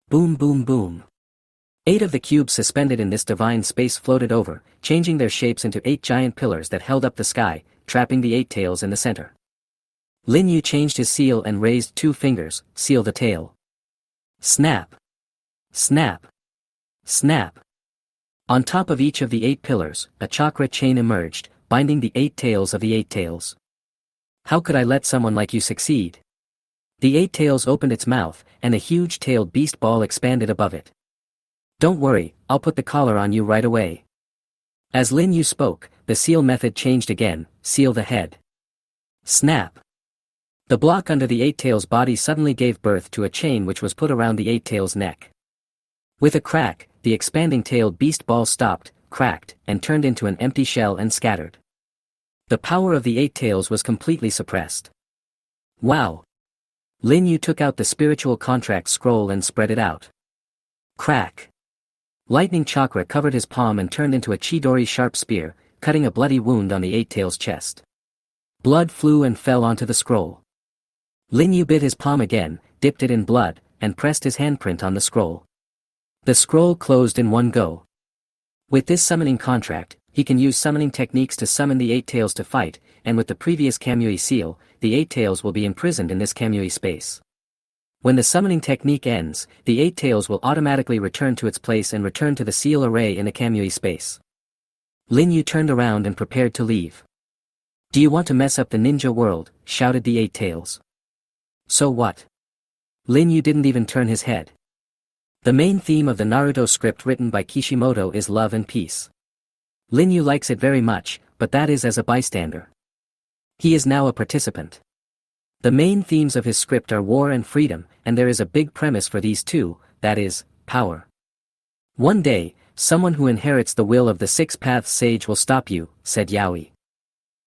Boom boom boom. 8 of the cubes suspended in this divine space floated over, changing their shapes into 8 giant pillars that held up the sky, trapping the 8 tails in the center. Lin Yu changed his seal and raised 2 fingers, seal the tail. Snap. Snap. Snap. On top of each of the 8 pillars, a chakra chain emerged, binding the 8 tails of the 8 tails. How could I let someone like you succeed? The 8 tails opened its mouth, and a huge tailed beast ball expanded above it. Don't worry, I'll put the collar on you right away. As Lin Yu spoke, the seal method changed again, seal the head. Snap. The block under the 8 tails body suddenly gave birth to a chain which was put around the 8 tails neck. With a crack, the expanding tailed beast ball stopped, cracked, and turned into an empty shell and scattered. The power of the 8 tails was completely suppressed. Wow! Lin Yu took out the spiritual contract scroll and spread it out. Crack! Lightning chakra covered his palm and turned into a Chidori sharp spear, cutting a bloody wound on the 8 tails' chest. Blood flew and fell onto the scroll. Lin Yu bit his palm again, dipped it in blood, and pressed his handprint on the scroll. The scroll closed in one go. With this summoning contract, he can use summoning techniques to summon the 8 tails to fight, and with the previous Kamui seal, the 8 tails will be imprisoned in this Kamui space. When the summoning technique ends, the 8 tails will automatically return to its place and return to the seal array in the Kamui space. Lin Yu turned around and prepared to leave. Do you want to mess up the ninja world? Shouted the 8 tails. So what? Lin Yu didn't even turn his head. The main theme of the Naruto script written by Kishimoto is love and peace. Lin Yu likes it very much, but that is as a bystander. He is now a participant. The main themes of his script are war and freedom, and there is a big premise for these two, that is, power. One day, someone who inherits the will of the Six Paths Sage will stop you, said Yaoi.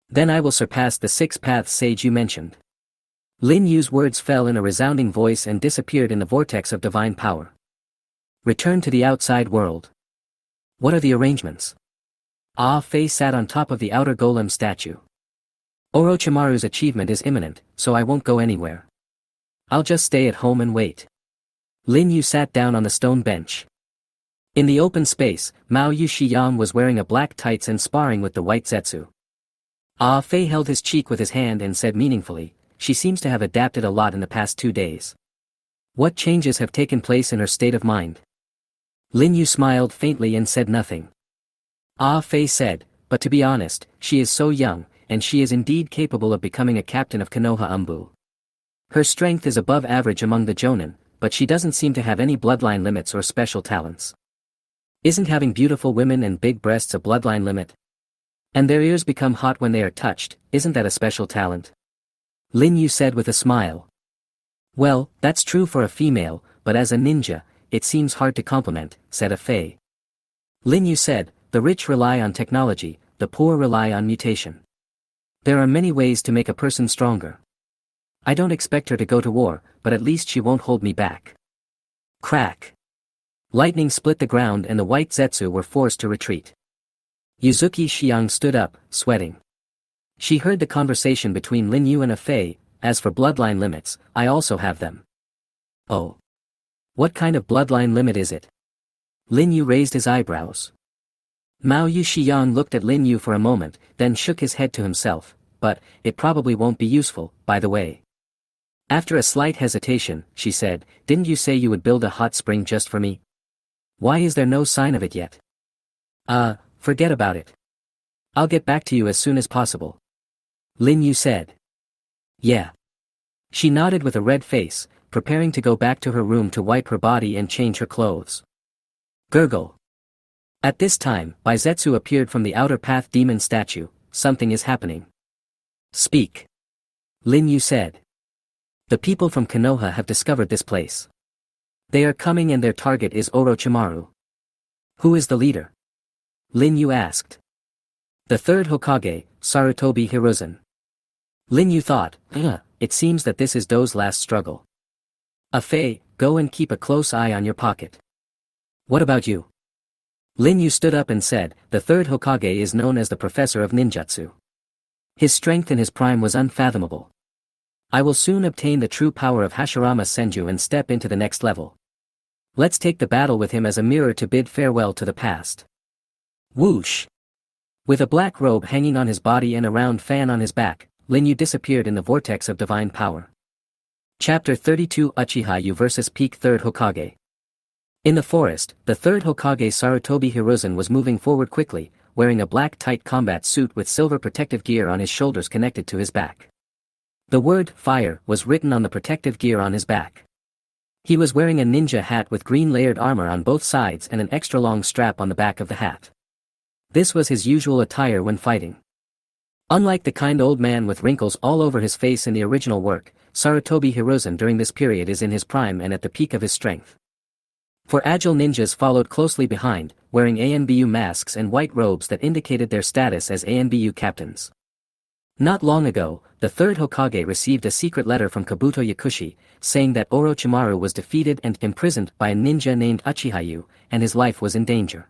Then I will surpass the Six Paths Sage you mentioned. Lin Yu's words fell in a resounding voice and disappeared in the vortex of divine power. Return to the outside world. What are the arrangements? Ah Fei sat on top of the outer golem statue. Orochimaru's achievement is imminent, so I won't go anywhere. I'll just stay at home and wait. Lin Yu sat down on the stone bench. In the open space, Mao Yu Shiyang was wearing a black tights and sparring with the white Zetsu. Ah Fei held his cheek with his hand and said meaningfully, she seems to have adapted a lot in the past 2 days. What changes have taken place in her state of mind? Lin Yu smiled faintly and said nothing. Ah Fei said, but to be honest, she is so young, and she is indeed capable of becoming a captain of Konoha Umbu. Her strength is above average among the Jonin, but she doesn't seem to have any bloodline limits or special talents. Isn't having beautiful women and big breasts a bloodline limit? And their ears become hot when they are touched, isn't that a special talent? Lin Yu said with a smile. Well, that's true for a female, but as a ninja, it seems hard to compliment, said a Fei. Lin Yu said, the rich rely on technology, the poor rely on mutation. There are many ways to make a person stronger. I don't expect her to go to war, but at least she won't hold me back. Crack. Lightning split the ground and the white Zetsu were forced to retreat. Yuzuki Xiang stood up, sweating. She heard the conversation between Lin Yu and a Fei. As for bloodline limits, I also have them. Oh. What kind of bloodline limit is it? Lin Yu raised his eyebrows. Mao Yu Xiang looked at Lin Yu for a moment, then shook his head to himself, but, it probably won't be useful, by the way. After a slight hesitation, she said, didn't you say you would build a hot spring just for me? Why is there no sign of it yet? Forget about it. I'll get back to you as soon as possible. Lin Yu said. Yeah. She nodded with a red face, preparing to go back to her room to wipe her body and change her clothes. Gurgle. At this time, Baizetsu appeared from the outer path demon statue. Something is happening. Speak. Lin Yu said. The people from Konoha have discovered this place. They are coming and their target is Orochimaru. Who is the leader? Lin Yu asked. The third Hokage, Sarutobi Hiruzen. Lin Yu thought, it seems that this is Do's last struggle. Fei, go and keep a close eye on your pocket. What about you? Lin Yu stood up and said, the third Hokage is known as the Professor of Ninjutsu. His strength in his prime was unfathomable. I will soon obtain the true power of Hashirama Senju and step into the next level. Let's take the battle with him as a mirror to bid farewell to the past. Whoosh! With a black robe hanging on his body and a round fan on his back, Lin Yu disappeared in the vortex of divine power. Chapter 32 Uchiha Yu vs Peak Third Hokage. In the forest, the third Hokage Sarutobi Hiruzen was moving forward quickly, wearing a black tight combat suit with silver protective gear on his shoulders connected to his back. The word, fire, was written on the protective gear on his back. He was wearing a ninja hat with green layered armor on both sides and an extra long strap on the back of the hat. This was his usual attire when fighting. Unlike the kind old man with wrinkles all over his face in the original work, Sarutobi Hiruzen during this period is in his prime and at the peak of his strength. Four agile ninjas followed closely behind, wearing ANBU masks and white robes that indicated their status as ANBU captains. Not long ago, the third Hokage received a secret letter from Kabuto Yakushi, saying that Orochimaru was defeated and imprisoned by a ninja named Uchiha, and his life was in danger.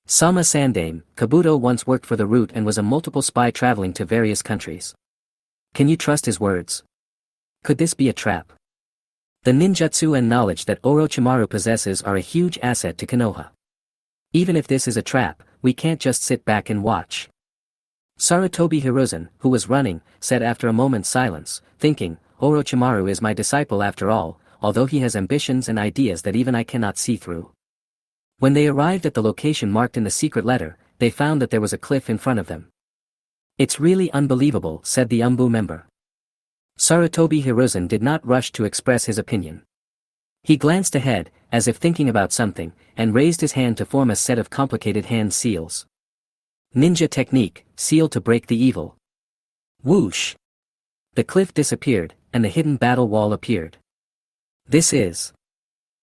Sama Sandame, Kabuto once worked for the Root and was a multiple spy traveling to various countries. Can you trust his words? Could this be a trap? The ninjutsu and knowledge that Orochimaru possesses are a huge asset to Konoha. Even if this is a trap, we can't just sit back and watch. Sarutobi Hiruzen, who was running, said after a moment's silence, thinking, Orochimaru is my disciple after all, although he has ambitions and ideas that even I cannot see through. When they arrived at the location marked in the secret letter, they found that there was a cliff in front of them. It's really unbelievable, said the Umbu member. Sarutobi Hiruzen did not rush to express his opinion. He glanced ahead, as if thinking about something, and raised his hand to form a set of complicated hand seals. Ninja technique, seal to break the evil. Whoosh! The cliff disappeared, and the hidden battle wall appeared. This is...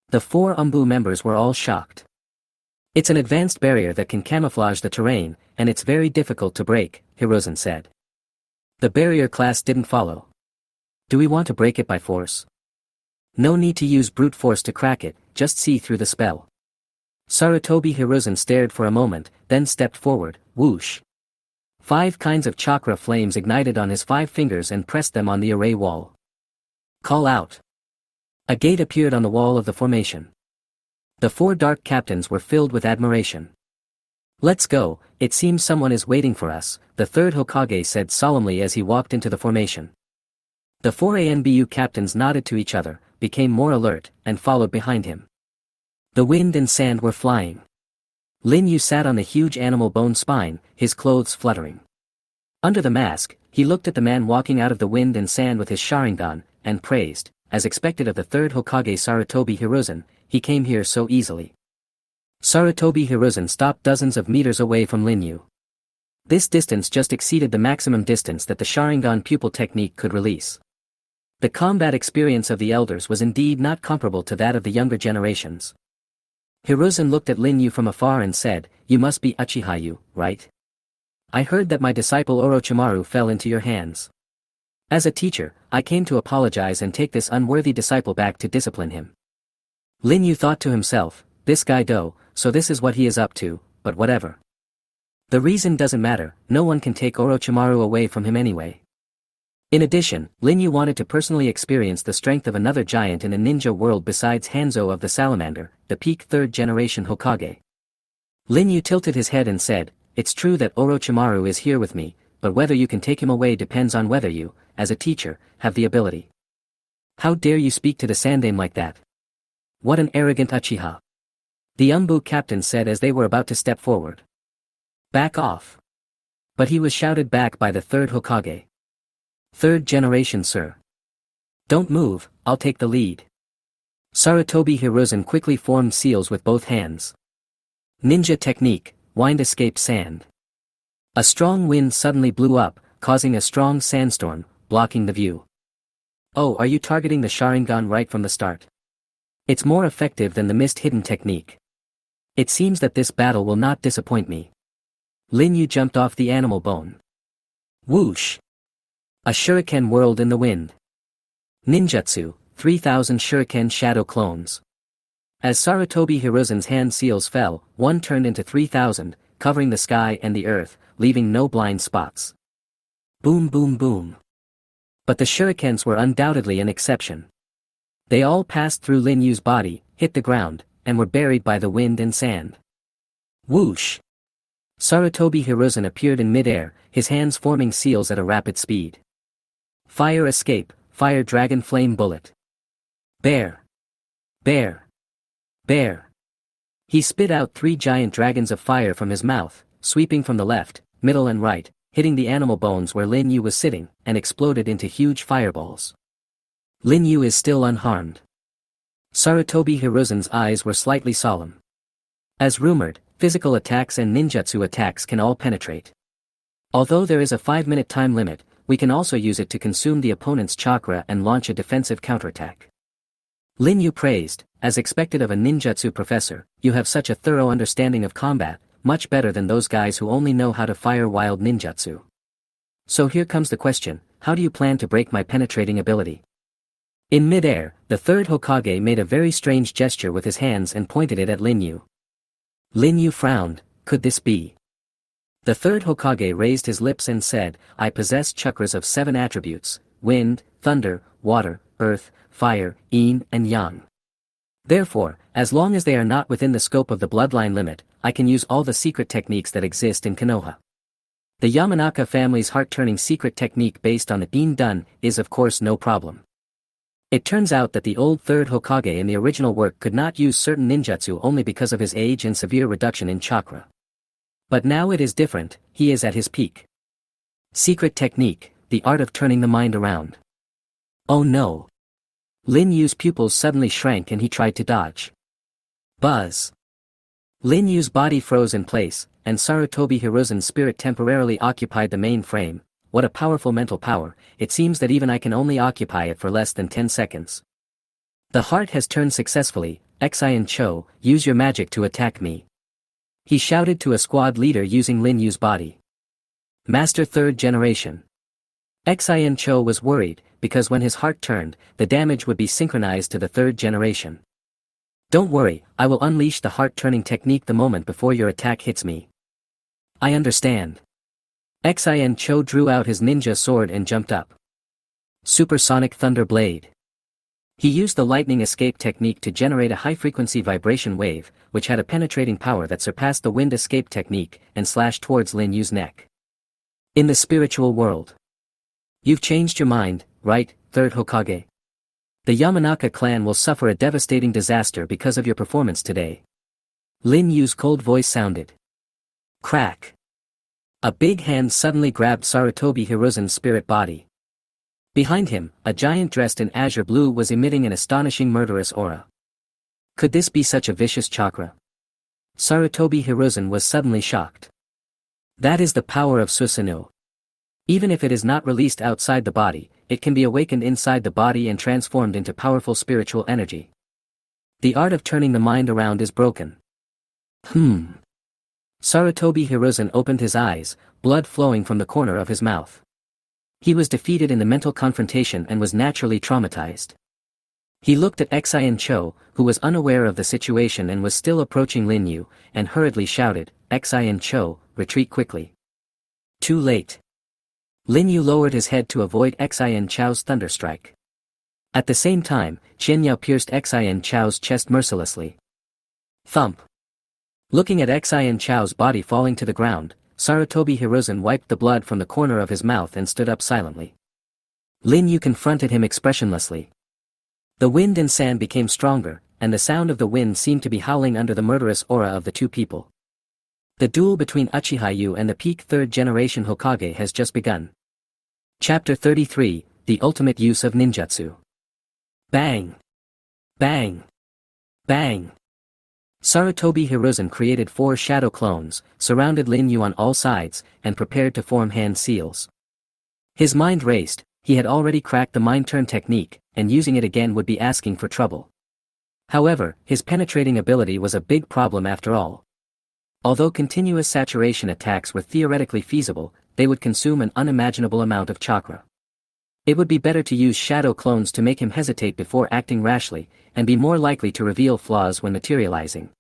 The four Umbu members were all shocked. It's an advanced barrier that can camouflage the terrain, and it's very difficult to break, Hiruzen said. The barrier class didn't follow. Do we want to break it by force? No need to use brute force to crack it, just see through the spell. Sarutobi Hiruzen stared for a moment, then stepped forward, whoosh. 5 kinds of chakra flames ignited on his 5 fingers and pressed them on the array wall. Call out. A gate appeared on the wall of the formation. The 4 dark captains were filled with admiration. Let's go, it seems someone is waiting for us, the third Hokage said solemnly as he walked into the formation. The 4 ANBU captains nodded to each other, became more alert, and followed behind him. The wind and sand were flying. Lin Yu sat on the huge animal bone spine, his clothes fluttering. Under the mask, he looked at the man walking out of the wind and sand with his Sharingan, and praised, as expected of the third Hokage Sarutobi Hiruzen, he came here so easily. Sarutobi Hiruzen stopped dozens of meters away from Lin Yu. This distance just exceeded the maximum distance that the Sharingan pupil technique could release. The combat experience of the elders was indeed not comparable to that of the younger generations. Hiruzen looked at Lin Yu from afar and said, you must be Uchiha, right? I heard that my disciple Orochimaru fell into your hands. As a teacher, I came to apologize and take this unworthy disciple back to discipline him. Lin Yu thought to himself, this guy Do, so this is what he is up to, but whatever. The reason doesn't matter, no one can take Orochimaru away from him anyway. In addition, Lin Yu wanted to personally experience the strength of another giant in a ninja world besides Hanzo of the Salamander, the peak 3rd generation Hokage. Lin Yu tilted his head and said, it's true that Orochimaru is here with me, but whether you can take him away depends on whether you, as a teacher, have the ability. How dare you speak to the Sandame like that? What an arrogant Uchiha. The Umbu captain said as they were about to step forward. Back off. But he was shouted back by the 3rd Hokage. 3rd generation sir. Don't move, I'll take the lead. Sarutobi Hiruzen quickly formed seals with both hands. Ninja technique, wind escape sand. A strong wind suddenly blew up, causing a strong sandstorm, blocking the view. Oh, are you targeting the Sharingan right from the start? It's more effective than the mist hidden technique. It seems that this battle will not disappoint me. Lin Yu jumped off the animal bone. Whoosh! A shuriken whirled in the wind. Ninjutsu, 3,000 shuriken shadow clones. As Sarutobi Hiruzen's hand seals fell, one turned into 3,000, covering the sky and the earth, leaving no blind spots. Boom boom boom. But the shurikens were undoubtedly an exception. They all passed through Lin Yu's body, hit the ground, and were buried by the wind and sand. Whoosh! Sarutobi Hiruzen appeared in midair, his hands forming seals at a rapid speed. Fire escape, fire dragon flame bullet. Bear! Bear! Bear! He spit out 3 giant dragons of fire from his mouth, sweeping from the left, middle and right, hitting the animal bones where Lin Yu was sitting, and exploded into huge fireballs. Lin Yu is still unharmed. Sarutobi Hiruzen's eyes were slightly solemn. As rumored, physical attacks and ninjutsu attacks can all penetrate. Although there is a 5-minute time limit, we can also use it to consume the opponent's chakra and launch a defensive counterattack. Lin Yu praised, as expected of a ninjutsu professor, you have such a thorough understanding of combat, much better than those guys who only know how to fire wild ninjutsu. So here comes the question, how do you plan to break my penetrating ability? In mid-air, the third Hokage made a very strange gesture with his hands and pointed it at Lin Yu. Lin Yu frowned, could this be? The third Hokage raised his lips and said, I possess chakras of 7 attributes, wind, thunder, water, earth, fire, yin and yang. Therefore, as long as they are not within the scope of the bloodline limit, I can use all the secret techniques that exist in Konoha. The Yamanaka family's heart-turning secret technique based on the Yin Dun is of course no problem. It turns out that the old third Hokage in the original work could not use certain ninjutsu only because of his age and severe reduction in chakra. But now it is different, he is at his peak. Secret technique, the art of turning the mind around. Oh no! Lin Yu's pupils suddenly shrank and he tried to dodge. Buzz! Lin Yu's body froze in place, and Sarutobi Hiruzen's spirit temporarily occupied the main frame. What a powerful mental power, it seems that even I can only occupy it for less than 10 seconds. The heart has turned successfully, Xian Cho, use your magic to attack me. He shouted to a squad leader using Lin Yu's body. Master third generation. Xian Cho was worried, because when his heart turned, the damage would be synchronized to the third generation. Don't worry, I will unleash the heart-turning technique the moment before your attack hits me. I understand. Xian Cho drew out his ninja sword and jumped up. Supersonic Thunder Blade. He used the lightning escape technique to generate a high-frequency vibration wave, which had a penetrating power that surpassed the wind escape technique, and slashed towards Lin Yu's neck. In the spiritual world. You've changed your mind, right, third Hokage? The Yamanaka clan will suffer a devastating disaster because of your performance today. Lin Yu's cold voice sounded. Crack. A big hand suddenly grabbed Sarutobi Hiruzen's spirit body. Behind him, a giant dressed in azure blue was emitting an astonishing murderous aura. Could this be such a vicious chakra? Sarutobi Hiruzen was suddenly shocked. That is the power of Susanoo. Even if it is not released outside the body, it can be awakened inside the body and transformed into powerful spiritual energy. The art of turning the mind around is broken. Sarutobi Hiruzen opened his eyes, blood flowing from the corner of his mouth. He was defeated in the mental confrontation and was naturally traumatized. He looked at Xian Cho, who was unaware of the situation and was still approaching Lin Yu, and hurriedly shouted, Xian Cho, retreat quickly. Too late. Lin Yu lowered his head to avoid Xian Cho's thunderstrike. At the same time, Qian Yao pierced Xian Cho's chest mercilessly. Thump. Looking at Xian Cho's body falling to the ground, Sarutobi Hiruzen wiped the blood from the corner of his mouth and stood up silently. Lin Yu confronted him expressionlessly. The wind and sand became stronger, and the sound of the wind seemed to be howling under the murderous aura of the two people. The duel between Uchiha Yu and the peak third-generation Hokage has just begun. Chapter 33, The Ultimate Use of Ninjutsu. Bang! Bang! Bang! Sarutobi Hiruzen created 4 shadow clones, surrounded Lin Yu on all sides, and prepared to form hand seals. His mind raced, he had already cracked the mind turn technique, and using it again would be asking for trouble. However, his penetrating ability was a big problem after all. Although continuous saturation attacks were theoretically feasible, they would consume an unimaginable amount of chakra. It would be better to use shadow clones to make him hesitate before acting rashly, and be more likely to reveal flaws when materializing.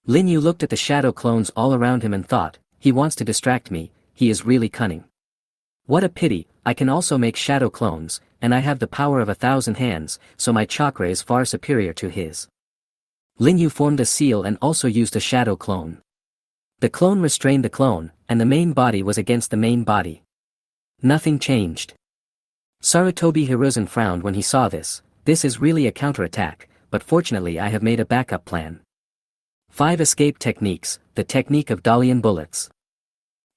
Lin Yu looked at the shadow clones all around him and thought, he wants to distract me, he is really cunning. What a pity, I can also make shadow clones, and I have the power of 1,000 hands, so my chakra is far superior to his. Lin Yu formed a seal and also used a shadow clone. The clone restrained the clone, and the main body was against the main body. Nothing changed. Sarutobi Hiruzen frowned when he saw this. This is really a counterattack, but fortunately I have made a backup plan. 5 escape techniques, the technique of Dalian bullets.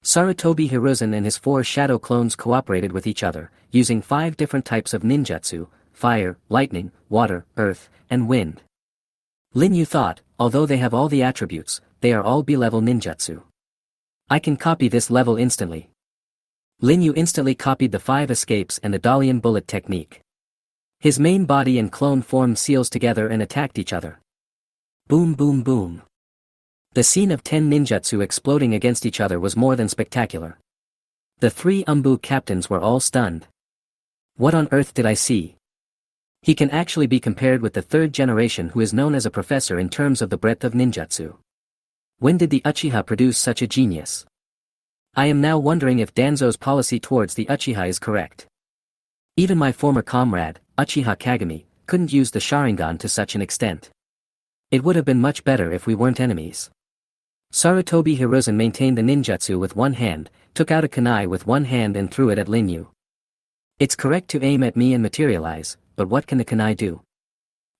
Sarutobi Hiruzen and his 4 shadow clones cooperated with each other, using 5 different types of ninjutsu: fire, lightning, water, earth, and wind. Lin Yu thought, although they have all the attributes, they are all B-level ninjutsu. I can copy this level instantly. Lin Yu instantly copied the 5 escapes and the Dalian bullet technique. His main body and clone formed seals together and attacked each other. Boom boom boom. The scene of 10 ninjutsu exploding against each other was more than spectacular. The 3 Umbu captains were all stunned. What on earth did I see? He can actually be compared with the 3rd generation who is known as a professor in terms of the breadth of ninjutsu. When did the Uchiha produce such a genius? I am now wondering if Danzo's policy towards the Uchiha is correct. Even my former comrade, Uchiha Kagami, couldn't use the Sharingan to such an extent. It would have been much better if we weren't enemies. Sarutobi Hiruzen maintained the ninjutsu with one hand, took out a kunai with one hand and threw it at Lin Yu. It's correct to aim at me and materialize, but what can the kunai do?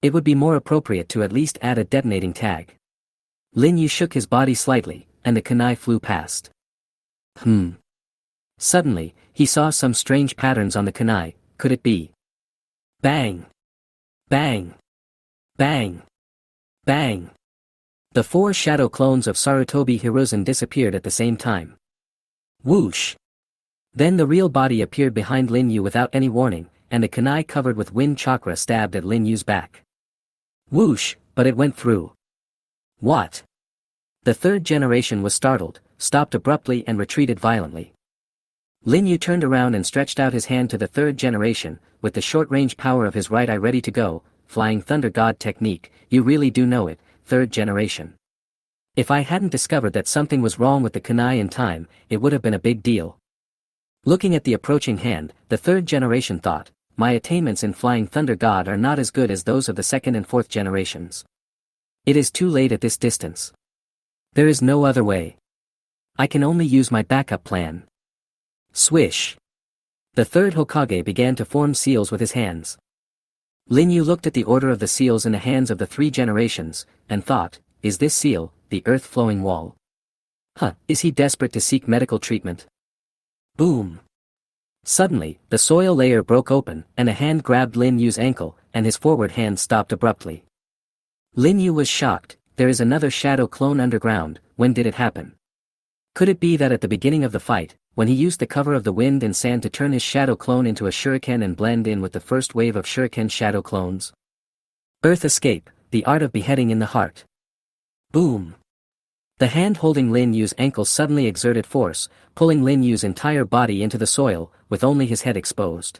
It would be more appropriate to at least add a detonating tag. Lin Yu shook his body slightly, and the kunai flew past. Suddenly, he saw some strange patterns on the kunai. Could it be? Bang! Bang! Bang! Bang! The 4 shadow clones of Sarutobi Hiruzen disappeared at the same time. Whoosh! Then the real body appeared behind Lin Yu without any warning, and the kunai covered with wind chakra stabbed at Lin Yu's back. Whoosh, but it went through. What? The 3rd generation was startled, stopped abruptly and retreated violently. Lin Yu turned around and stretched out his hand to the 3rd generation, with the short-range power of his right eye ready to go. Flying Thunder God technique, you really do know it, 3rd generation. If I hadn't discovered that something was wrong with the kunai in time, it would have been a big deal. Looking at the approaching hand, the 3rd generation thought, my attainments in Flying Thunder God are not as good as those of the 2nd and 4th generations. It is too late at this distance. There is no other way. I can only use my backup plan. Swish. The 3rd Hokage began to form seals with his hands. Lin Yu looked at the order of the seals in the hands of the 3 generations, and thought, is this seal, the earth-flowing wall? Is he desperate to seek medical treatment? Boom. Suddenly, the soil layer broke open, and a hand grabbed Lin Yu's ankle, and his forward hand stopped abruptly. Lin Yu was shocked. There is another shadow clone underground. When did it happen? Could it be that at the beginning of the fight, when he used the cover of the wind and sand to turn his shadow clone into a shuriken and blend in with the first wave of shuriken shadow clones? Earth escape, the art of beheading in the heart. Boom. The hand holding Lin Yu's ankle suddenly exerted force, pulling Lin Yu's entire body into the soil, with only his head exposed.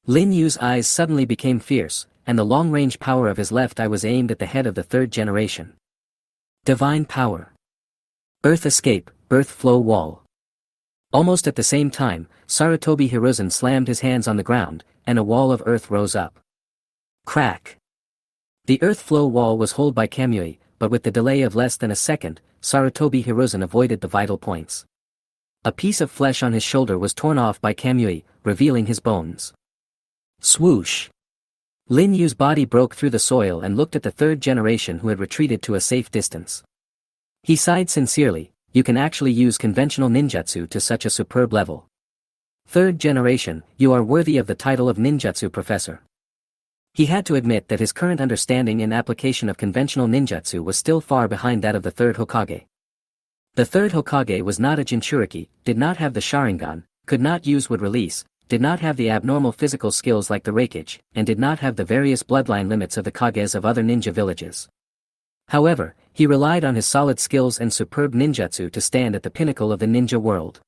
Lin Yu's eyes suddenly became fierce, and the long-range power of his left eye was aimed at the head of the 3rd generation. Divine power. Earth escape, earth flow wall. Almost at the same time, Sarutobi Hiruzen slammed his hands on the ground, and a wall of earth rose up. Crack. The earth flow wall was held by Kamui, but with the delay of less than a second, Sarutobi Hiruzen avoided the vital points. A piece of flesh on his shoulder was torn off by Kamui, revealing his bones. Swoosh. Lin Yu's body broke through the soil and looked at the 3rd generation who had retreated to a safe distance. He sighed sincerely. You can actually use conventional ninjutsu to such a superb level. 3rd generation, you are worthy of the title of ninjutsu professor. He had to admit that his current understanding and application of conventional ninjutsu was still far behind that of the 3rd Hokage. The 3rd Hokage was not a Jinchuriki, did not have the Sharingan, could not use wood release, did not have the abnormal physical skills like the Reikage, and did not have the various bloodline limits of the Kages of other ninja villages. However, He relied on his solid skills and superb ninjutsu to stand at the pinnacle of the ninja world.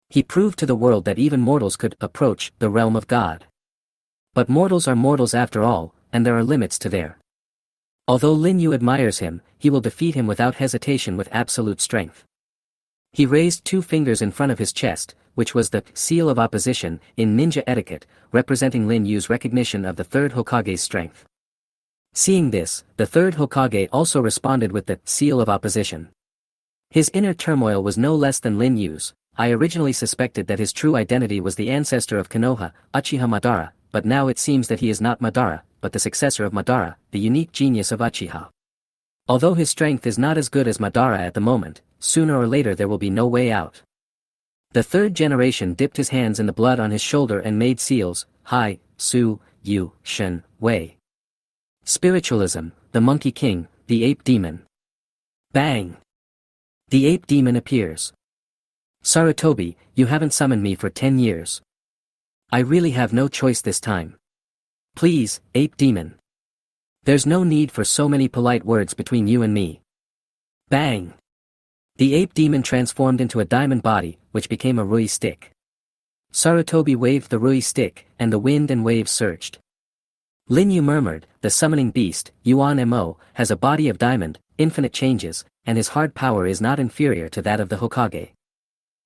He proved to the world that even mortals could approach the realm of God. But mortals are mortals after all, and there are limits to their. Although Lin Yu admires him, he will defeat him without hesitation with absolute strength. He raised 2 fingers in front of his chest, which was the seal of opposition in ninja etiquette, representing Lin Yu's recognition of the third Hokage's strength. Seeing this, the third Hokage also responded with the seal of opposition. His inner turmoil was no less than Lin Yu's. I originally suspected that his true identity was the ancestor of Konoha, Uchiha Madara, but now it seems that he is not Madara, but the successor of Madara, the unique genius of Uchiha. Although his strength is not as good as Madara at the moment, sooner or later there will be no way out. The third generation dipped his hands in the blood on his shoulder and made seals, Hai, Su, Yu, Shen, Wei. Spiritualism, the Monkey King, the Ape Demon. Bang! The Ape Demon appears. Sarutobi, you haven't summoned me for 10 years. I really have no choice this time. Please, Ape Demon. There's no need for so many polite words between you and me. Bang! The Ape Demon transformed into a diamond body, which became a Rui stick. Sarutobi waved the Rui stick, and the wind and waves surged. Lin Yu murmured, the summoning beast, Yuan Mo, has a body of diamond, infinite changes, and his hard power is not inferior to that of the Hokage.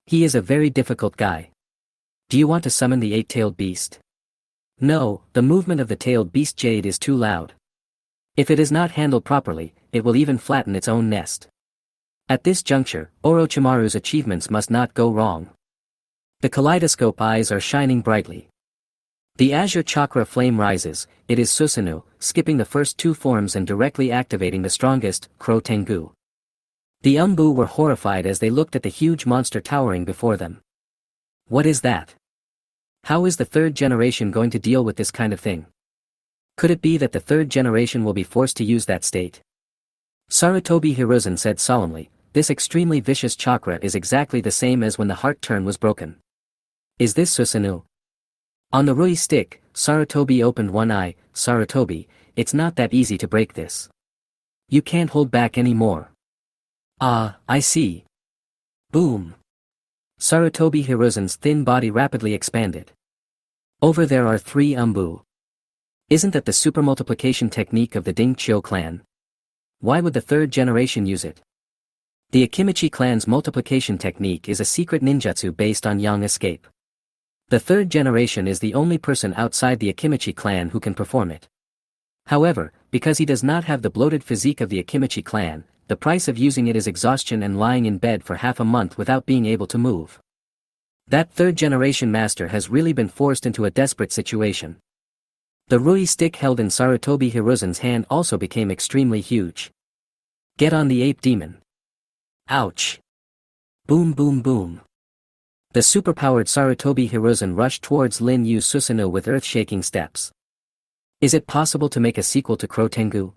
He is a very difficult guy. Do you want to summon the 8-tailed beast? No, the movement of the tailed beast jade is too loud. If it is not handled properly, it will even flatten its own nest. At this juncture, Orochimaru's achievements must not go wrong. The kaleidoscope eyes are shining brightly. The azure chakra flame rises, it is Susanoo, skipping the first 2 forms and directly activating the strongest, Crow Tengu. The Umbu were horrified as they looked at the huge monster towering before them. What is that? How is the third generation going to deal with this kind of thing? Could it be that the third generation will be forced to use that state? Sarutobi Hiruzen said solemnly, this extremely vicious chakra is exactly the same as when the heart turn was broken. Is this Susanoo? On the Rui stick, Sarutobi opened one eye. Sarutobi, it's not that easy to break this. You can't hold back any more. Ah, I see. Boom. Sarutobi Hiruzen's thin body rapidly expanded. Over there are 3 Umbu. Isn't that the supermultiplication technique of the Dingqiu clan? Why would the third generation use it? The Akimichi clan's multiplication technique is a secret ninjutsu based on yang escape. The third generation is the only person outside the Akimichi clan who can perform it. However, because he does not have the bloated physique of the Akimichi clan, the price of using it is exhaustion and lying in bed for half a month without being able to move. That third generation master has really been forced into a desperate situation. The Rui stick held in Sarutobi Hiruzen's hand also became extremely huge. Get on the Ape Demon. Ouch. Boom boom boom. The superpowered Sarutobi Hiruzen rushed towards Lin Yu Susanoo with earth-shaking steps. Is it possible to make a sequel to Crow Tengu?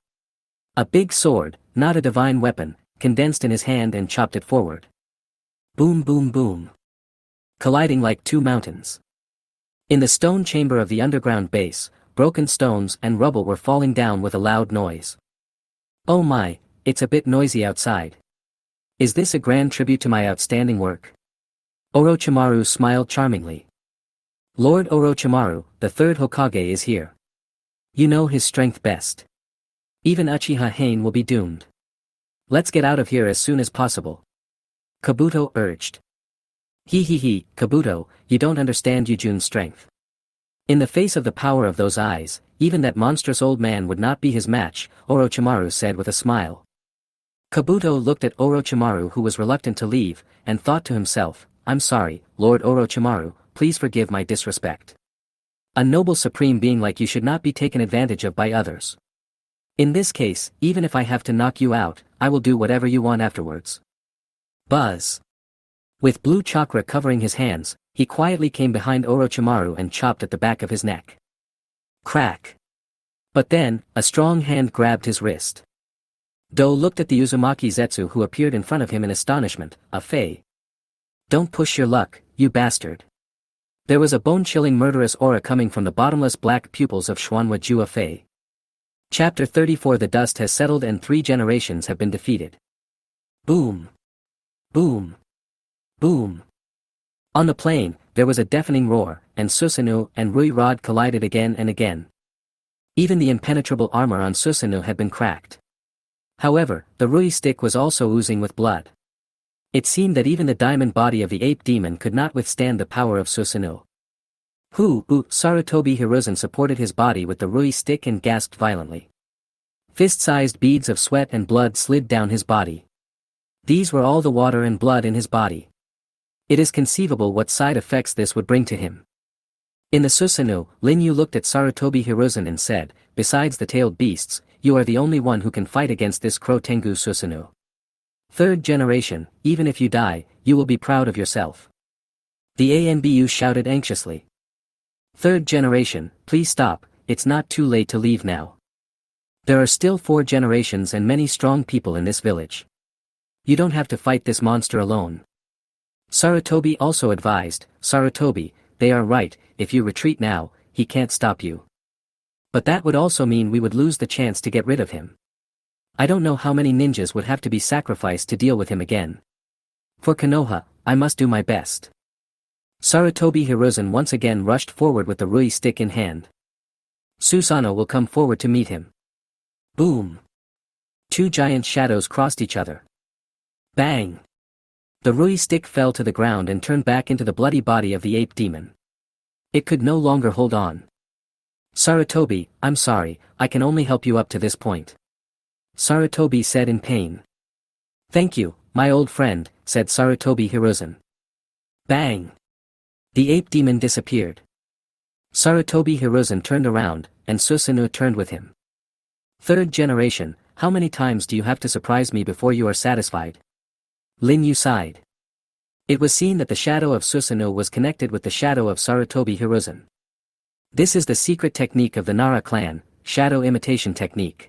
A big sword, not a divine weapon, condensed in his hand and chopped it forward. Boom boom boom. Colliding like 2 mountains. In the stone chamber of the underground base, broken stones and rubble were falling down with a loud noise. Oh my, it's a bit noisy outside. Is this a grand tribute to my outstanding work? Orochimaru smiled charmingly. Lord Orochimaru, the third Hokage is here. You know his strength best. Even Uchiha Hain will be doomed. Let's get out of here as soon as possible. Kabuto urged. He, Kabuto, you don't understand Yujun's strength. In the face of the power of those eyes, even that monstrous old man would not be his match, Orochimaru said with a smile. Kabuto looked at Orochimaru who was reluctant to leave, and thought to himself, I'm sorry, Lord Orochimaru, please forgive my disrespect. A noble supreme being like you should not be taken advantage of by others. In this case, even if I have to knock you out, I will do whatever you want afterwards. Buzz. With blue chakra covering his hands, he zetsuo came behind Orochimaru and chopped at the back of his neck. Crack. But then, a strong hand grabbed his wrist. Do looked at the Uzumaki Zetsu who appeared in front of him in astonishment, a fey. Don't push your luck, you bastard. There was a bone-chilling murderous aura coming from the bottomless black pupils of Xuanhua Jua Fei. Chapter 34. The dust has settled and 3 generations have been defeated. Boom. Boom. Boom. On the plain, there was a deafening roar, and Susanoo and Rui Rod collided again and again. Even the impenetrable armor on Susanoo had been cracked. However, the Rui stick was also oozing with blood. It seemed that even the diamond body of the ape demon could not withstand the power of Susanoo. Sarutobi Hiruzen supported his body with the Rui stick and gasped violently. Fist-sized beads of sweat and blood slid down his body. These were all the water and blood in his body. It is conceivable what side effects this would bring to him. In the Susanoo, Lin Yu looked at Sarutobi Hiruzen and said, "Besides the tailed beasts, you are the only one who can fight against this Crow Tengu Susanoo. 3rd generation, even if you die, you will be proud of yourself." The ANBU shouted anxiously. 3rd generation, please stop, it's not too late to leave now. There are still 4 generations and many strong people in this village. You don't have to fight this monster alone. Sarutobi also advised, Sarutobi, they are right, if you retreat now, he can't stop you. But that would also mean we would lose the chance to get rid of him. I don't know how many ninjas would have to be sacrificed to deal with him again. For Konoha, I must do my best. Sarutobi Hiruzen once again rushed forward with the Rui stick in hand. Susanoo will come forward to meet him. Boom! 2 giant shadows crossed each other. Bang! The Rui stick fell to the ground and turned back into the bloody body of the ape demon. It could no longer hold on. Sarutobi, I'm sorry, I can only help you up to this point. Sarutobi said in pain. Thank you, my old friend, said Sarutobi Hiruzen. Bang! The ape demon disappeared. Sarutobi Hiruzen turned around, and Susanoo turned with him. 3rd generation, how many times do you have to surprise me before you are satisfied? Lin Yu sighed. It was seen that the shadow of Susanoo was connected with the shadow of Sarutobi Hiruzen. This is the secret technique of the Nara clan, shadow imitation technique.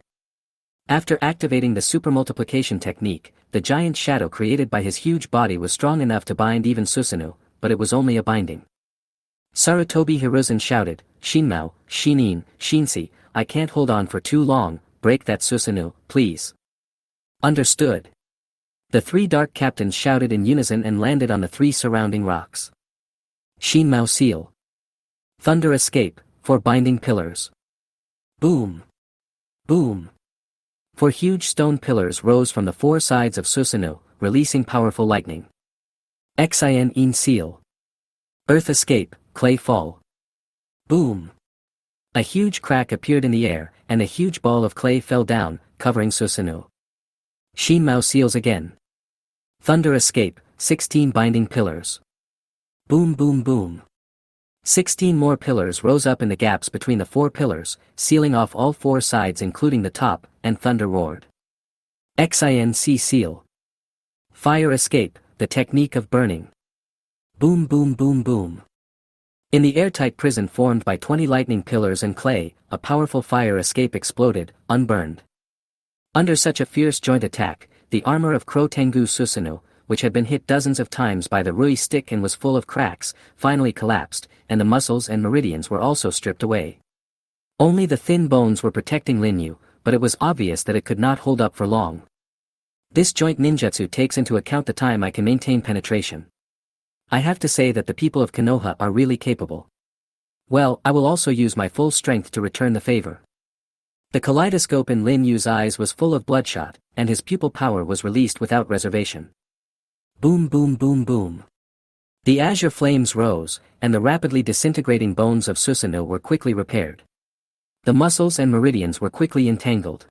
After activating the supermultiplication technique, the giant shadow created by his huge body was strong enough to bind even Susanoo, but it was only a binding. Sarutobi Hiruzen shouted, Shinmao, Shinin, Shinsi, I can't hold on for too long, break that Susanoo, please. Understood. The 3 dark captains shouted in unison and landed on the 3 surrounding rocks. Shinmao seal. Thunder escape, 4 binding pillars. Boom. Boom. 4 huge stone pillars rose from the 4 sides of Susanoo, releasing powerful lightning. Xin seal. Earth escape, clay fall. Boom. A huge crack appeared in the air, and a huge ball of clay fell down, covering Susanoo. Shinmao seals again. Thunder escape, 16 binding pillars. Boom boom boom. 16 more pillars rose up in the gaps between the 4 pillars, sealing off all 4 sides including the top, and thunder roared. Xin seal. Fire escape, the technique of burning. Boom boom boom boom. In the airtight prison formed by 20 lightning pillars and clay, a powerful fire escape exploded, unburned. Under such a fierce joint attack, the armor of Crow Tengu Susanoo, which had been hit dozens of times by the Rui stick and was full of cracks, finally collapsed, and the muscles and meridians were also stripped away. Only the thin bones were protecting Lin Yu, but it was obvious that it could not hold up for long. This joint ninjutsu takes into account the time I can maintain penetration. I have to say that the people of Konoha are really capable. Well, I will also use my full strength to return the favor. The kaleidoscope in Lin Yu's eyes was full of bloodshot, and his pupil power was released without reservation. Boom boom boom boom. The azure flames rose, and the rapidly disintegrating bones of Susanoo were quickly repaired. The muscles and meridians were quickly entangled.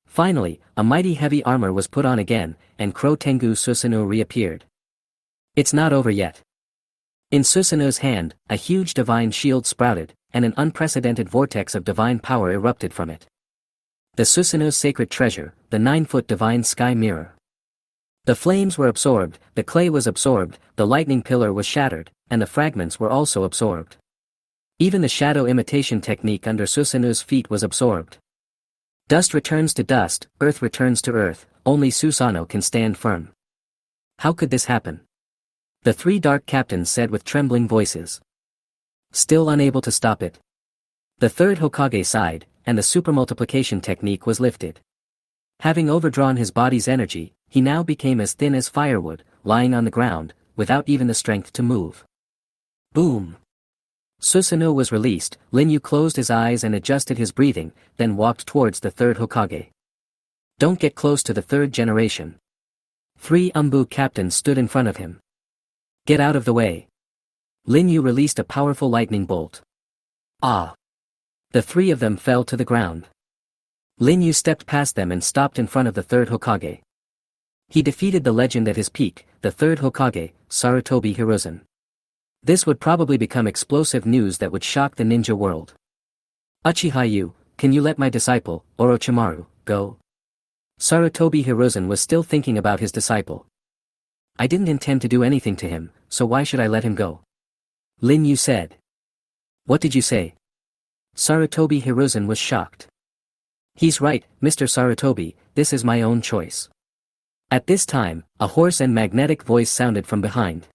Finally, a mighty heavy armor was put on again, and Crow Tengu Susanoo reappeared. It's not over yet. In Susanoo's hand, a huge divine shield sprouted, and an unprecedented vortex of divine power erupted from it. The Susanoo's sacred treasure, the 9-foot divine sky mirror. The flames were absorbed, the clay was absorbed, the lightning pillar was shattered, and the fragments were also absorbed. Even the shadow imitation technique under Susanoo's feet was absorbed. Dust returns to dust, earth returns to earth, only Susanoo can stand firm. How could this happen? The 3 dark captains said with trembling voices. Still unable to stop it. The 3rd Hokage sighed, and the supermultiplication technique was lifted. Having overdrawn his body's energy, he now became as thin as firewood, lying on the ground, without even the strength to move. Boom! Susanoo was released. Linyu closed his eyes and adjusted his breathing, then walked towards the third Hokage. Don't get close to the third generation. 3 Umbu captains stood in front of him. Get out of the way. Linyu released a powerful lightning bolt. Ah! The 3 of them fell to the ground. Linyu stepped past them and stopped in front of the third Hokage. He defeated the legend at his peak, the third Hokage, Sarutobi Hiruzen. This would probably become explosive news that would shock the ninja world. Uchiha-yu, can you let my disciple, Orochimaru, go? Sarutobi Hiruzen was still thinking about his disciple. I didn't intend to do anything to him, so why should I let him go? Linyu said. What did you say? Sarutobi Hiruzen was shocked. He's right, Mr. Sarutobi, this is my own choice. At this time, a hoarse and magnetic voice sounded from behind.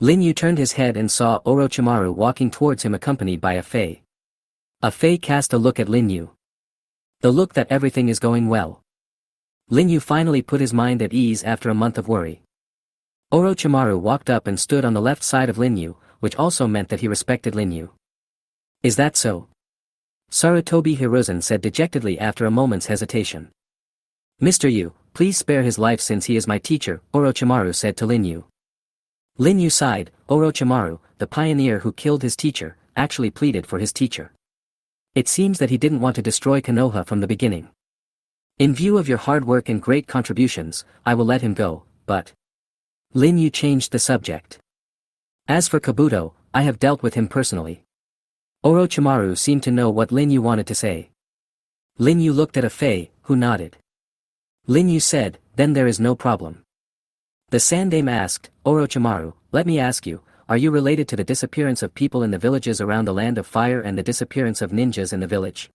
Linyu turned his head and saw Orochimaru walking towards him accompanied by a Fei. A Fei cast a look at Linyu. The look that everything is going well. Linyu finally put his mind at ease after a month of worry. Orochimaru walked up and stood on the left side of Linyu, which also meant that he respected Linyu. Is that so? Sarutobi Hiruzen said dejectedly after a moment's hesitation. Mr. Yu, please spare his life since he is my teacher, Orochimaru said to Linyu. Linyu sighed. Orochimaru, the pioneer who killed his teacher, actually pleaded for his teacher. It seems that he didn't want to destroy Konoha from the beginning. In view of your hard work and great contributions, I will let him go, but... Linyu changed the subject. As for Kabuto, I have dealt with him personally. Orochimaru seemed to know what Linyu wanted to say. Linyu looked at a Fei, who nodded. Linyu said, then there is no problem. The Sandaime asked, Orochimaru, let me ask you, are you related to the disappearance of people in the villages around the Land of Fire and the disappearance of ninjas in the village?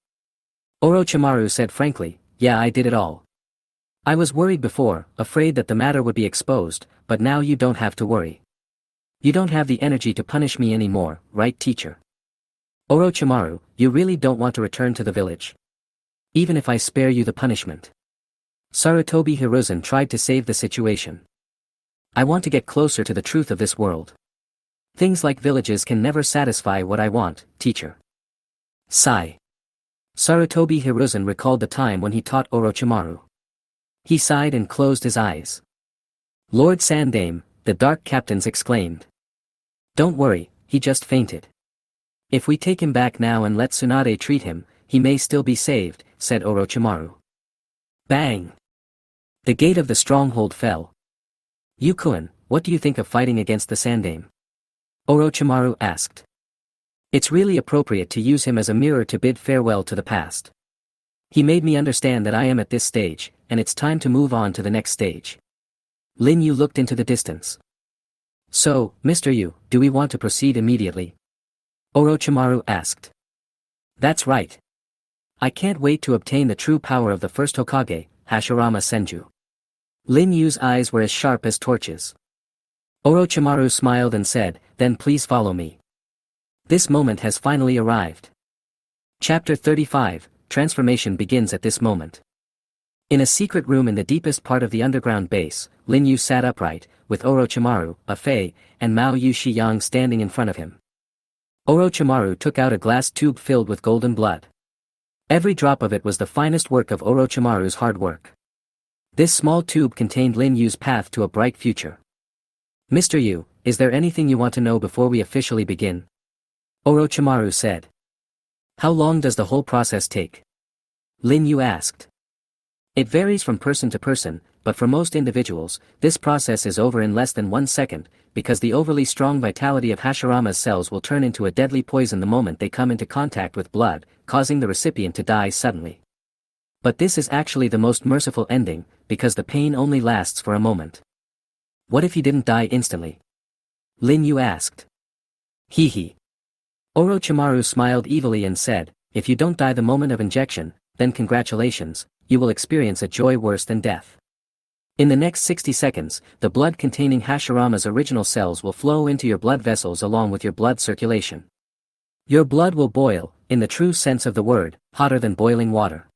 Orochimaru said frankly, yeah, I did it all. I was worried before, afraid that the matter would be exposed, but now you don't have to worry. You don't have the energy to punish me anymore, right, teacher? Orochimaru, you really don't want to return to the village? Even if I spare you the punishment. Sarutobi Hiruzen tried to save the situation. I want to get closer to the truth of this world. Things like villages can never satisfy what I want, teacher. Sigh. Sarutobi Hiruzen recalled the time when he taught Orochimaru. He sighed and closed his eyes. Lord Sandaime, the Dark Captains exclaimed. Don't worry, he just fainted. If we take him back now and let Tsunade treat him, he may still be saved, said Orochimaru. Bang! The gate of the stronghold fell. Yukuen, what do you think of fighting against the Sandaime? Orochimaru asked. It's really appropriate to use him as a mirror to bid farewell to the past. He made me understand that I am at this stage, and it's time to move on to the next stage. Linyu looked into the distance. So, Mr. Yu, do we want to proceed immediately? Orochimaru asked. That's right. I can't wait to obtain the true power of the first Hokage, Hashirama Senju. Linyu's eyes were as sharp as torches. Orochimaru smiled and said, then please follow me. This moment has finally arrived. Chapter 35, Transformation begins at this moment. In a secret room in the deepest part of the underground base, Linyu sat upright, with Orochimaru, a Fei, and Mao Yu Shiyang standing in front of him. Orochimaru took out a glass tube filled with golden blood. Every drop of it was the finest work of Orochimaru's hard work. This small tube contained Linyu's path to a bright future. Mr. Yu, is there anything you want to know before we officially begin? Orochimaru said. How long does the whole process take? Linyu asked. It varies from person to person, but for most individuals, this process is over in less than 1 second, because the overly strong vitality of Hashirama's cells will turn into a deadly poison the moment they come into contact with blood, causing the recipient to die suddenly. But this is actually the most merciful ending, because the pain only lasts for a moment. What if he didn't die instantly? Linyu asked. Hee hee. Orochimaru smiled evilly and said, if you don't die the moment of injection, then congratulations, you will experience a joy worse than death. In the next 60 seconds, the blood containing Hashirama's original cells will flow into your blood vessels along with your blood circulation. Your blood will boil, in the true sense of the word, hotter than boiling water.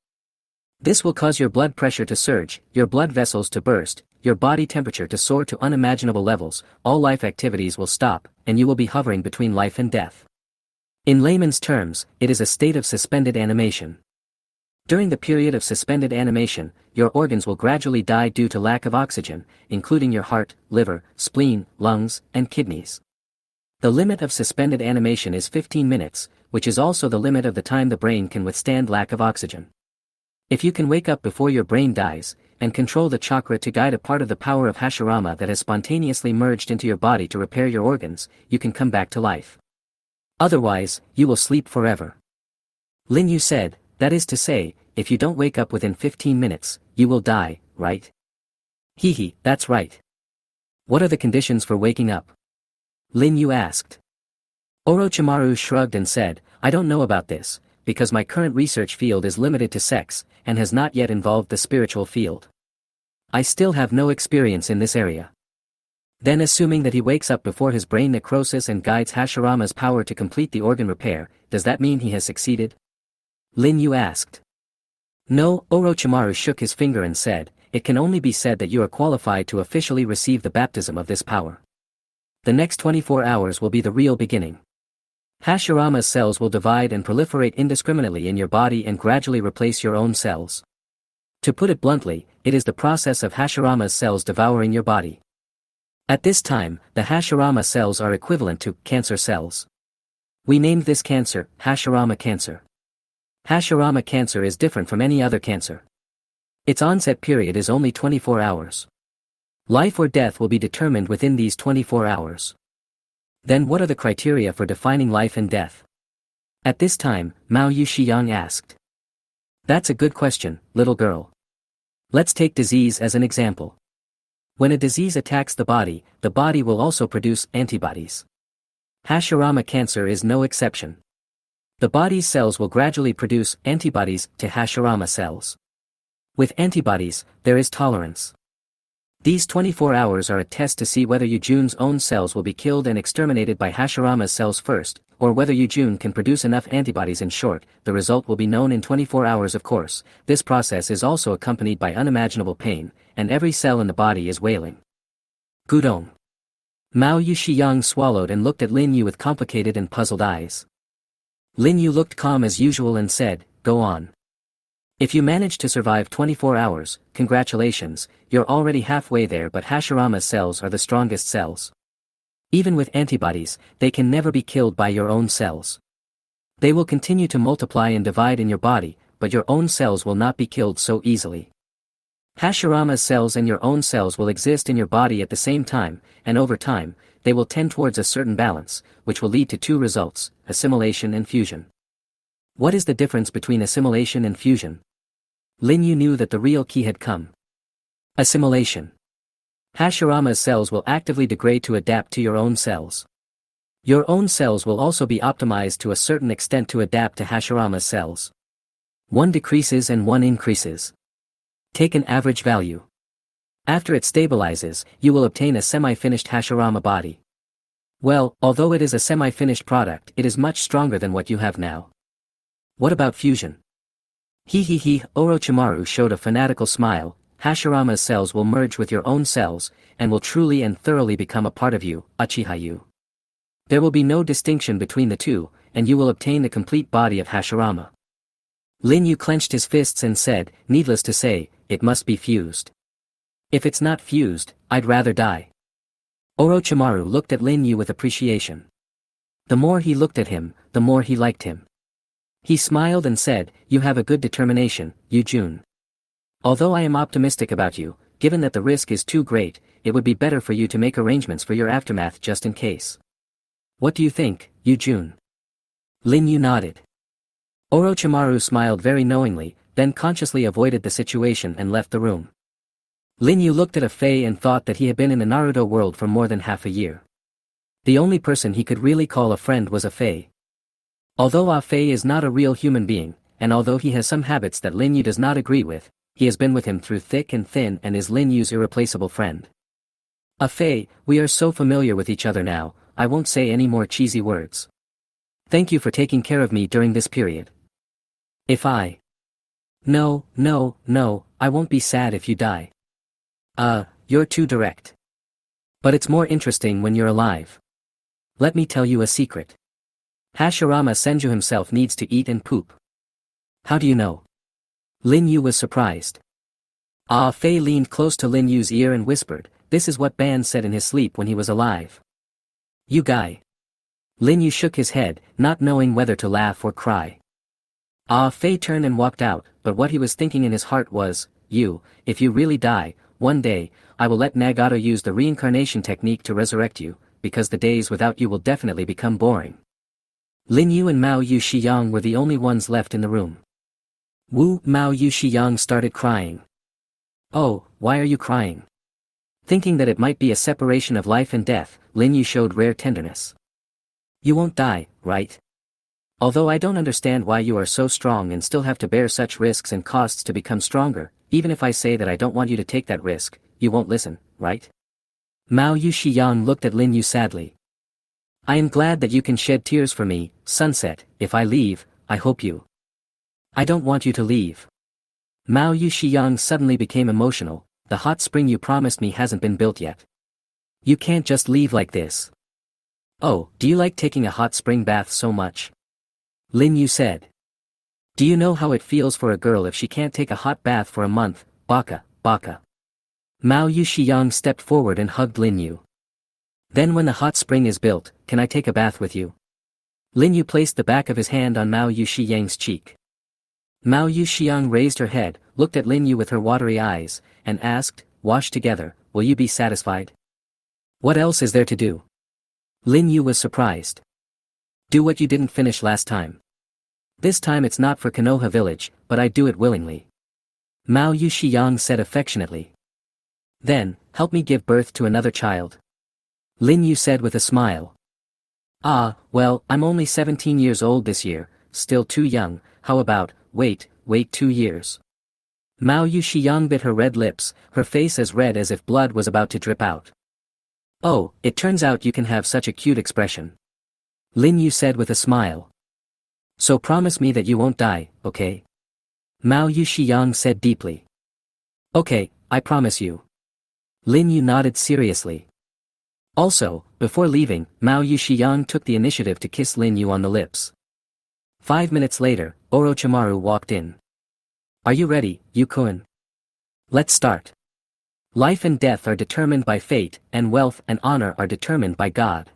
This will cause your blood pressure to surge, your blood vessels to burst, your body temperature to soar to unimaginable levels, all life activities will stop, and you will be hovering between life and death. In layman's terms, it is a state of suspended animation. During the period of suspended animation, your organs will gradually die due to lack of oxygen, including your heart, liver, spleen, lungs, and kidneys. The limit of suspended animation is 15 minutes, which is also the limit of the time the brain can withstand lack of oxygen. If you can wake up before your brain dies, and control the chakra to guide a part of the power of Hashirama that has spontaneously merged into your body to repair your organs, you can come back to life. Otherwise, you will sleep forever. Lin Yu said, that is to say, if you don't wake up within 15 minutes, you will die, right? Hehe, that's right. What are the conditions for waking up? Lin Yu asked. Orochimaru shrugged and said, I don't know about this, because my current research field is limited to sex, and has not yet involved the spiritual field. I still have no experience in this area. Then assuming that he wakes up before his brain necrosis and guides Hashirama's power to complete the organ repair, does that mean he has succeeded? Lin Yu asked. No, Orochimaru shook his finger and said, it can only be said that you are qualified to officially receive the baptism of this power. The next 24 hours will be the real beginning. Hashirama's cells will divide and proliferate indiscriminately in your body and gradually replace your own cells. To put it bluntly, it is the process of Hashirama's cells devouring your body. At this time, the Hashirama cells are equivalent to cancer cells. We named this cancer, Hashirama cancer. Hashirama cancer is different from any other cancer. Its onset period is only 24 hours. Life or death will be determined within these 24 hours. Then what are the criteria for defining life and death? At this time, Mao Yushiyang asked. That's a good question, little girl. Let's take disease as an example. When a disease attacks the body will also produce antibodies. Hashirama cancer is no exception. The body's cells will gradually produce antibodies to Hashirama cells. With antibodies, there is tolerance. These 24 hours are a test to see whether Yujun's own cells will be killed and exterminated by Hashirama's cells first, or whether Yujun can produce enough antibodies. In short, the result will be known in 24 hours. Of course, this process is also accompanied by unimaginable pain, and every cell in the body is wailing. Gudong. Mao Yushiyang swallowed and looked at Lin Yu with complicated and puzzled eyes. Lin Yu looked calm as usual and said, go on. If you manage to survive 24 hours, congratulations, you're already halfway there, but Hashirama's cells are the strongest cells. Even with antibodies, they can never be killed by your own cells. They will continue to multiply and divide in your body, but your own cells will not be killed so easily. Hashirama's cells and your own cells will exist in your body at the same time, and over time, they will tend towards a certain balance, which will lead to two results, assimilation and fusion. What is the difference between assimilation and fusion? Lin Yu knew that the real key had come. Assimilation. Hashirama's cells will actively degrade to adapt to your own cells. Your own cells will also be optimized to a certain extent to adapt to Hashirama's cells. One decreases and one increases. Take an average value. After it stabilizes, you will obtain a semi-finished Hashirama body. Well, although it is a semi-finished product, it is much stronger than what you have now. What about fusion? Orochimaru showed a fanatical smile. Hashirama's cells will merge with your own cells, and will truly and thoroughly become a part of you, Uchiha-yu. There will be no distinction between the two, and you will obtain the complete body of Hashirama. Lin Yu clenched his fists and said, needless to say, it must be fused. If it's not fused, I'd rather die. Orochimaru looked at Lin Yu with appreciation. The more he looked at him, the more he liked him. He smiled and said, you have a good determination, Yujun. Although I am optimistic about you, given that the risk is too great, it would be better for you to make arrangements for your aftermath just in case. What do you think, Yujun? Lin Yu nodded. Orochimaru smiled very knowingly, then consciously avoided the situation and left the room. Lin Yu looked at a Fei and thought that he had been in the Naruto world for more than half a year. The only person he could really call a friend was a Fei. Although a Fei is not a real human being, and although he has some habits that Lin Yu does not agree with, he has been with him through thick and thin and is Lin Yu's irreplaceable friend. A Fei, we are so familiar with each other now, I won't say any more cheesy words. Thank you for taking care of me during this period. If I... No, no, no, I won't be sad if you die. You're too direct. But it's more interesting when you're alive. Let me tell you a secret. Hashirama Senju himself needs to eat and poop. How do you know? Lin Yu was surprised. Ah Fei leaned close to Lin Yu's ear and whispered, this is what Ban said in his sleep when he was alive. You guy. Lin Yu shook his head, not knowing whether to laugh or cry. Ah Fei turned and walked out, but what he was thinking in his heart was, if you really die, one day, I will let Nagato use the reincarnation technique to resurrect you, because the days without you will definitely become boring. Lin Yu and Mao Yu Shiyang were the only ones left in the room. Mao Yu Shiyang started crying. Oh, why are you crying? Thinking that it might be a separation of life and death, Lin Yu showed rare tenderness. You won't die, right? Although I don't understand why you are so strong and still have to bear such risks and costs to become stronger, even if I say that I don't want you to take that risk, you won't listen, right? Mao Yu Shiyang looked at Lin Yu sadly. I am glad that you can shed tears for me, Sunset. If I leave, I hope you. I don't want you to leave. Mao Yu Shiyang suddenly became emotional. The hot spring you promised me hasn't been built yet. You can't just leave like this. Oh, do you like taking a hot spring bath so much? Lin Yu said. Do you know how it feels for a girl if she can't take a hot bath for a month, baka, baka? Mao Yu Shiyang stepped forward and hugged Lin Yu. Then when the hot spring is built, can I take a bath with you? Lin Yu placed the back of his hand on Mao Yu Shiyang's cheek. Mao Yu Shiyang raised her head, looked at Lin Yu with her watery eyes, and asked, wash together, will you be satisfied? What else is there to do? Lin Yu was surprised. Do what you didn't finish last time. This time it's not for Konoha village, but I do it willingly. Mao Yu Shiyang said affectionately. Then, help me give birth to another child. Lin Yu said with a smile. Ah, well, I'm only 17 years old this year, still too young. How about, wait 2 years. Mao Yu Shiyang bit her red lips, her face as red as if blood was about to drip out. Oh, it turns out you can have such a cute expression. Lin Yu said with a smile. So promise me that you won't die, okay? Mao Yu Shiyang said deeply. Okay, I promise you. Lin Yu nodded seriously. Also, before leaving, Mao Yu Shiyang took the initiative to kiss Lin Yu on the lips. 5 minutes later, Orochimaru walked in. Are you ready, Yu-kun? Let's start. Life and death are determined by fate, and wealth and honor are determined by God.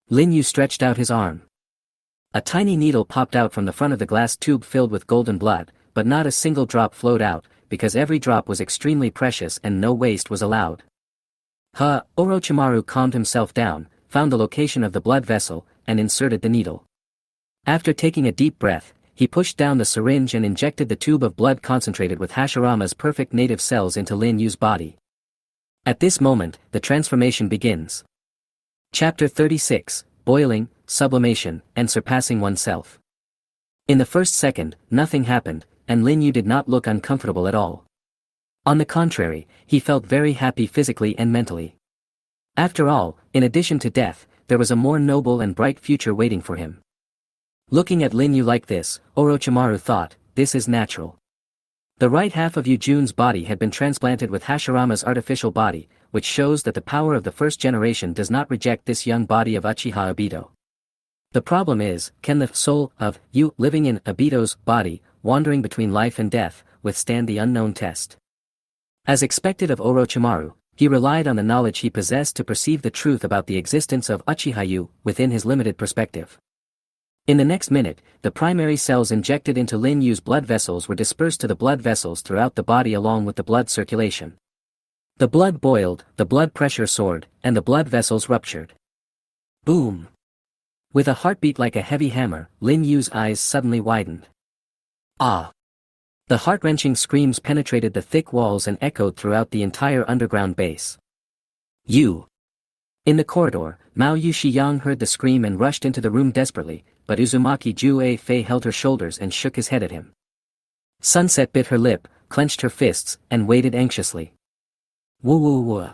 Lin Yu stretched out his arm. A tiny needle popped out from the front of the glass tube filled with golden blood, but not a single drop flowed out, because every drop was extremely precious and no waste was allowed. Orochimaru calmed himself down, found the location of the blood vessel, and inserted the needle. After taking a deep breath, he pushed down the syringe and injected the tube of blood concentrated with Hashirama's perfect native cells into Lin Yu's body. At this moment, the transformation begins. Chapter 36, Boiling, Sublimation, and Surpassing Oneself. In the first second, nothing happened, and Lin Yu did not look uncomfortable at all. On the contrary, he felt very happy physically and mentally. After all, in addition to death, there was a more noble and bright future waiting for him. Looking at Lin Yu like this, Orochimaru thought, this is natural. The right half of Yu Jun's body had been transplanted with Hashirama's artificial body, which shows that the power of the first generation does not reject this young body of Uchiha Obito. The problem is, can the soul of Yu living in Obito's body, wandering between life and death, withstand the unknown test? As expected of Orochimaru, he relied on the knowledge he possessed to perceive the truth about the existence of Uchiha Yu within his limited perspective. In the next minute, the primary cells injected into Lin Yu's blood vessels were dispersed to the blood vessels throughout the body along with the blood circulation. The blood boiled, the blood pressure soared, and the blood vessels ruptured. Boom! With a heartbeat like a heavy hammer, Lin Yu's eyes suddenly widened. Ah! The heart-wrenching screams penetrated the thick walls and echoed throughout the entire underground base. You! In the corridor, Mao Yu Shiyang heard the scream and rushed into the room desperately, but Uzumaki Ju-Fei held her shoulders and shook his head at him. Sunset bit her lip, clenched her fists, and waited anxiously. Woo-woo-woo.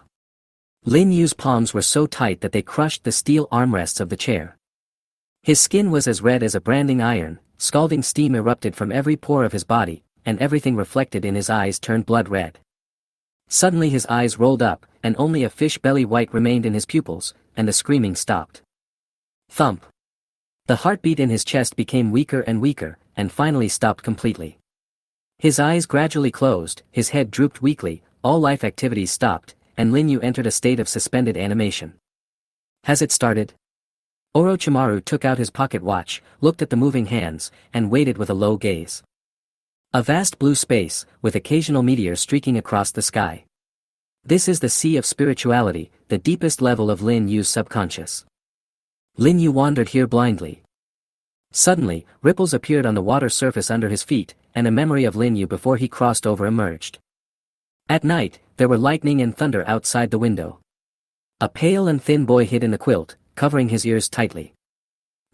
Lin Yu's palms were so tight that they crushed the steel armrests of the chair. His skin was as red as a branding iron, scalding steam erupted from every pore of his body, and everything reflected in his eyes turned blood red. Suddenly his eyes rolled up, and only a fish belly white remained in his pupils, and the screaming stopped. Thump. The heartbeat in his chest became weaker and weaker, and finally stopped completely. His eyes gradually closed, his head drooped weakly, all life activities stopped, and Lin Yu entered a state of suspended animation. Has it started? Orochimaru took out his pocket watch, looked at the moving hands, and waited with a low gaze. A vast blue space, with occasional meteors streaking across the sky. This is the sea of spirituality, the deepest level of Lin Yu's subconscious. Lin Yu wandered here blindly. Suddenly, ripples appeared on the water surface under his feet, and a memory of Lin Yu before he crossed over emerged. At night, there were lightning and thunder outside the window. A pale and thin boy hid in the quilt, covering his ears tightly.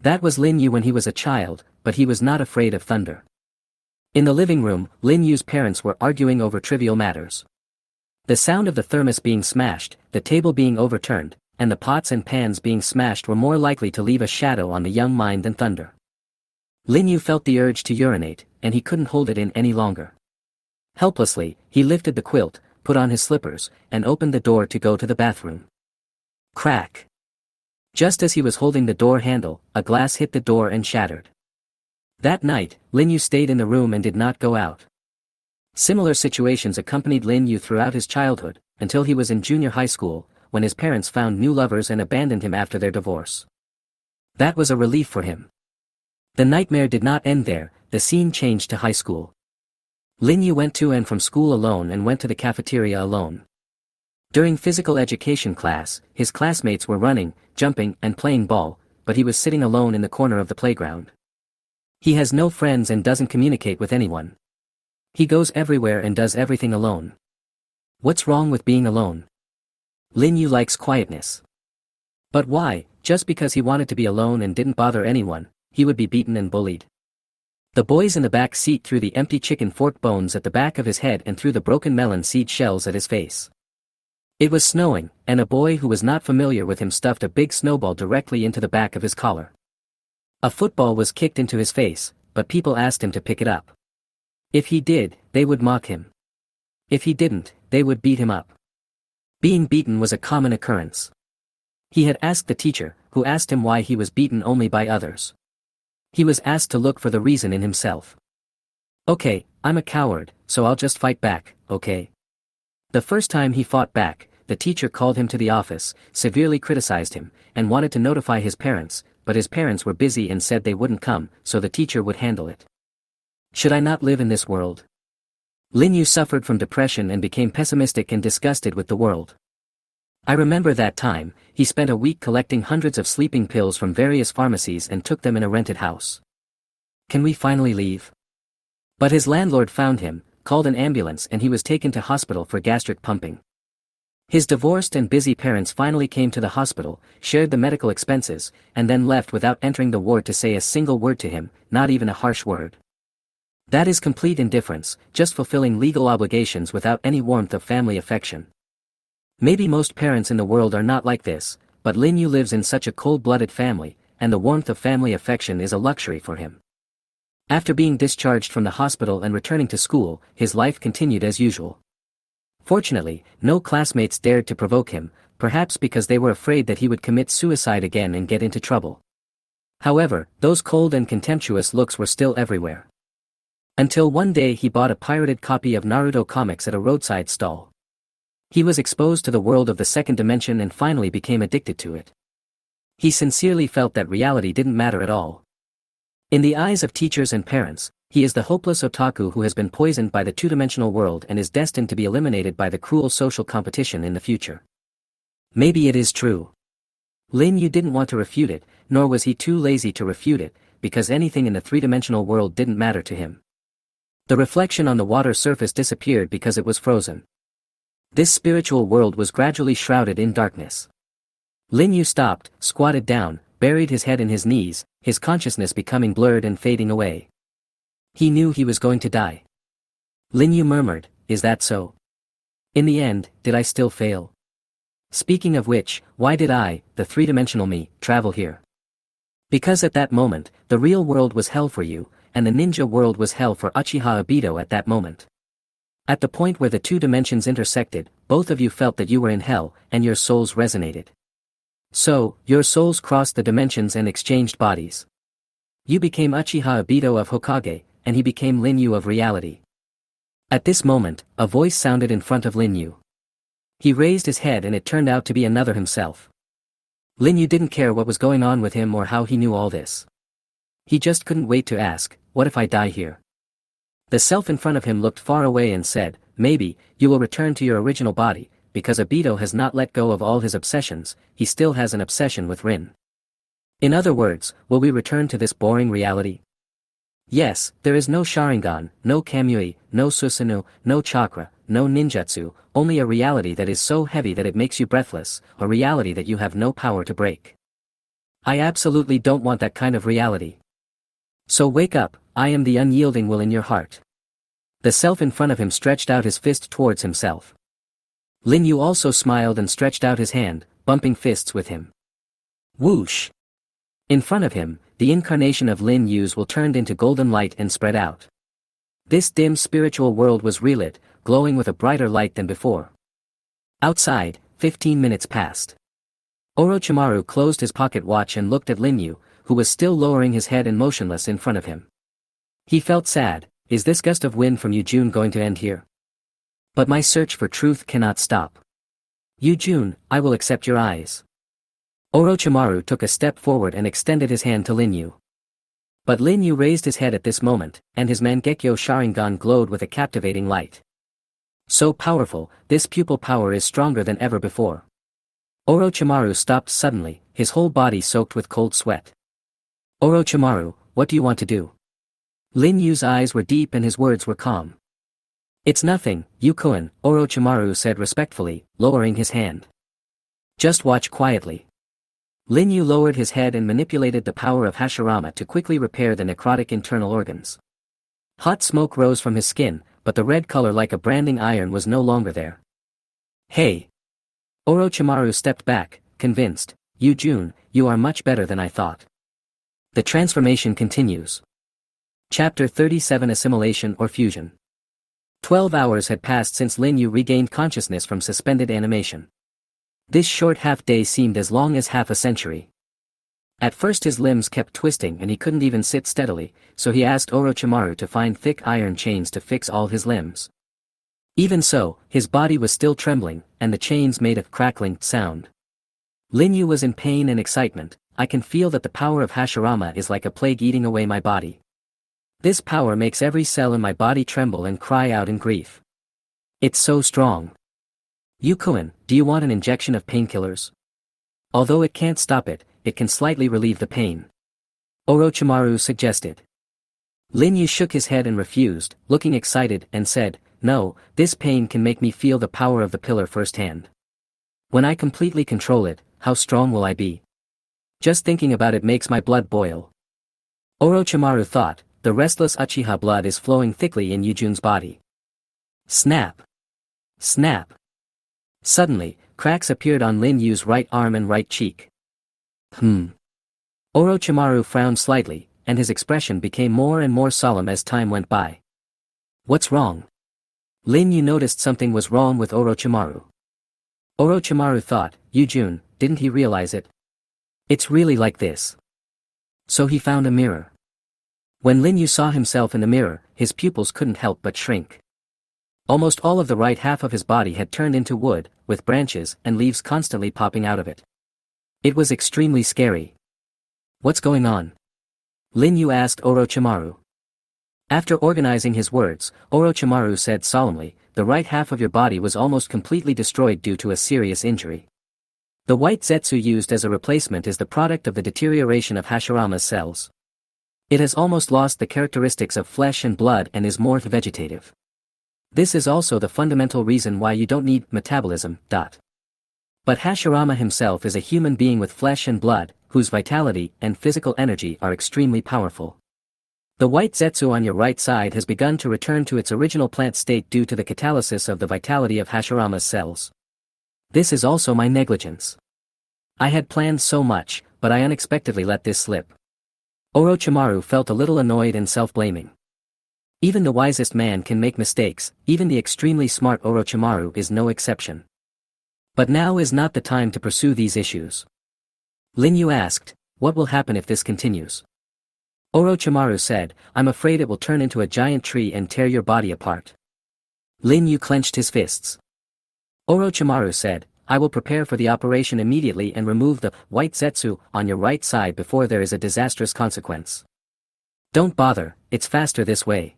That was Lin Yu when he was a child, but he was not afraid of thunder. In the living room, Lin Yu's parents were arguing over trivial matters. The sound of the thermos being smashed, the table being overturned, and the pots and pans being smashed were more likely to leave a shadow on the young mind than thunder. Lin Yu felt the urge to urinate, and he couldn't hold it in any longer. Helplessly, he lifted the quilt, put on his slippers, and opened the door to go to the bathroom. Crack! Just as he was holding the door handle, a glass hit the door and shattered. That night, Lin Yu stayed in the room and did not go out. Similar situations accompanied Lin Yu throughout his childhood, until he was in junior high school, when his parents found new lovers and abandoned him after their divorce. That was a relief for him. The nightmare did not end there, the scene changed to high school. Lin Yu went to and from school alone and went to the cafeteria alone. During physical education class, his classmates were running, jumping, and playing ball, but he was sitting alone in the corner of the playground. He has no friends and doesn't communicate with anyone. He goes everywhere and does everything alone. What's wrong with being alone? Lin Yu likes quietness. But why? Just because he wanted to be alone and didn't bother anyone, he would be beaten and bullied. The boys in the back seat threw the empty chicken fork bones at the back of his head and threw the broken melon seed shells at his face. It was snowing, and a boy who was not familiar with him stuffed a big snowball directly into the back of his collar. A football was kicked into his face, but people asked him to pick it up. If he did, they would mock him. If he didn't, they would beat him up. Being beaten was a common occurrence. He had asked the teacher, who asked him why he was beaten only by others. He was asked to look for the reason in himself. Okay, I'm a coward, so I'll just fight back, okay? The first time he fought back, the teacher called him to the office, severely criticized him, and wanted to notify his parents, but his parents were busy and said they wouldn't come, so the teacher would handle it. Should I not live in this world? Lin Yu suffered from depression and became pessimistic and disgusted with the world. I remember that time, he spent a week collecting hundreds of sleeping pills from various pharmacies and took them in a rented house. Can we finally leave? But his landlord found him, called an ambulance, and he was taken to hospital for gastric pumping. His divorced and busy parents finally came to the hospital, shared the medical expenses, and then left without entering the ward to say a single word to him, not even a harsh word. That is complete indifference, just fulfilling legal obligations without any warmth of family affection. Maybe most parents in the world are not like this, but Lin Yu lives in such a cold-blooded family, and the warmth of family affection is a luxury for him. After being discharged from the hospital and returning to school, his life continued as usual. Fortunately, no classmates dared to provoke him, perhaps because they were afraid that he would commit suicide again and get into trouble. However, those cold and contemptuous looks were still everywhere. Until one day he bought a pirated copy of Naruto comics at a roadside stall. He was exposed to the world of the second dimension and finally became addicted to it. He sincerely felt that reality didn't matter at all. In the eyes of teachers and parents, he is the hopeless otaku who has been poisoned by the two-dimensional world and is destined to be eliminated by the cruel social competition in the future. Maybe it is true. Lin Yu didn't want to refute it, nor was he too lazy to refute it, because anything in the three-dimensional world didn't matter to him. The reflection on the water surface disappeared because it was frozen. This spiritual world was gradually shrouded in darkness. Lin Yu stopped, squatted down, buried his head in his knees, his consciousness becoming blurred and fading away. He knew he was going to die. Lin Yu murmured, "Is that so? In the end, did I still fail? Speaking of which, why did I, the three-dimensional me, travel here? Because at that moment, the real world was hell for you, and the ninja world was hell for Uchiha Obito at that moment. At the point where the two dimensions intersected, both of you felt that you were in hell, and your souls resonated. So, your souls crossed the dimensions and exchanged bodies. You became Uchiha Obito of Hokage, and he became Lin Yu of reality. At this moment, a voice sounded in front of Lin Yu. He raised his head and it turned out to be another himself. Lin Yu didn't care what was going on with him or how he knew all this. He just couldn't wait to ask, what if I die here? The self in front of him looked far away and said, maybe, you will return to your original body, because Obito has not let go of all his obsessions, he still has an obsession with Rin. In other words, will we return to this boring reality? Yes, there is no Sharingan, no Kamui, no Susanoo, no chakra, no ninjutsu, only a reality that is so heavy that it makes you breathless, a reality that you have no power to break. I absolutely don't want that kind of reality. So wake up, I am the unyielding will in your heart. The self in front of him stretched out his fist towards himself. Lin Yu also smiled and stretched out his hand, bumping fists with him. Whoosh! In front of him, the incarnation of Lin Yu's will turned into golden light and spread out. This dim spiritual world was relit, glowing with a brighter light than before. Outside, 15 minutes passed. Orochimaru closed his pocket watch and looked at Lin Yu, who was still lowering his head and motionless in front of him. He felt sad. Is this gust of wind from Yu-Jun going to end here? But my search for truth cannot stop. Yu-Jun, I will accept your eyes. Orochimaru took a step forward and extended his hand to Lin Yu. But Lin Yu raised his head at this moment, and his Mangekyo Sharingan glowed with a captivating light. So powerful, this pupil power is stronger than ever before. Orochimaru stopped suddenly, his whole body soaked with cold sweat. Orochimaru, what do you want to do? Lin Yu's eyes were deep and his words were calm. It's nothing, Yukoan, Orochimaru said respectfully, lowering his hand. Just watch quietly. Lin Yu lowered his head and manipulated the power of Hashirama to quickly repair the necrotic internal organs. Hot smoke rose from his skin, but the red color like a branding iron was no longer there. Hey! Orochimaru stepped back, convinced, Yu-Jun, you are much better than I thought. The transformation continues. Chapter 37 Assimilation or Fusion. 12 hours had passed since Lin Yu regained consciousness from suspended animation. This short half-day seemed as long as half a century. At first his limbs kept twisting and he couldn't even sit steadily, so he asked Orochimaru to find thick iron chains to fix all his limbs. Even so, his body was still trembling, and the chains made a crackling sound. Lin Yu was in pain and excitement. I can feel that the power of Hashirama is like a plague eating away my body. This power makes every cell in my body tremble and cry out in grief. It's so strong. Yukoan, do you want an injection of painkillers? Although it can't stop it, it can slightly relieve the pain. Orochimaru suggested. Lin Yu shook his head and refused, looking excited, and said, no, this pain can make me feel the power of the pillar firsthand. When I completely control it, how strong will I be? Just thinking about it makes my blood boil. Orochimaru thought, the restless Uchiha blood is flowing thickly in Yu-Jun's body. Snap! Snap! Suddenly, cracks appeared on Lin Yu's right arm and right cheek. Orochimaru frowned slightly, and his expression became more and more solemn as time went by. What's wrong? Lin Yu noticed something was wrong with Orochimaru. Orochimaru thought, Yu-Jun, didn't he realize it? It's really like this. So he found a mirror. When Lin Yu saw himself in the mirror, his pupils couldn't help but shrink. Almost all of the right half of his body had turned into wood, with branches and leaves constantly popping out of it. It was extremely scary. What's going on? Lin Yu asked Orochimaru. After organizing his words, Orochimaru said solemnly, the right half of your body was almost completely destroyed due to a serious injury. The white zetsu used as a replacement is the product of the deterioration of Hashirama's cells. It has almost lost the characteristics of flesh and blood and is more vegetative. This is also the fundamental reason why you don't need metabolism. But Hashirama himself is a human being with flesh and blood, whose vitality and physical energy are extremely powerful. The white zetsu on your right side has begun to return to its original plant state due to the catalysis of the vitality of Hashirama's cells. This is also my negligence. I had planned so much, but I unexpectedly let this slip. Orochimaru felt a little annoyed and self-blaming. Even the wisest man can make mistakes, even the extremely smart Orochimaru is no exception. But now is not the time to pursue these issues. Lin Yu asked, what will happen if this continues? Orochimaru said, I'm afraid it will turn into a giant tree and tear your body apart. Lin Yu clenched his fists. Orochimaru said, I will prepare for the operation immediately and remove the white zetsu on your right side before there is a disastrous consequence. Don't bother, it's faster this way.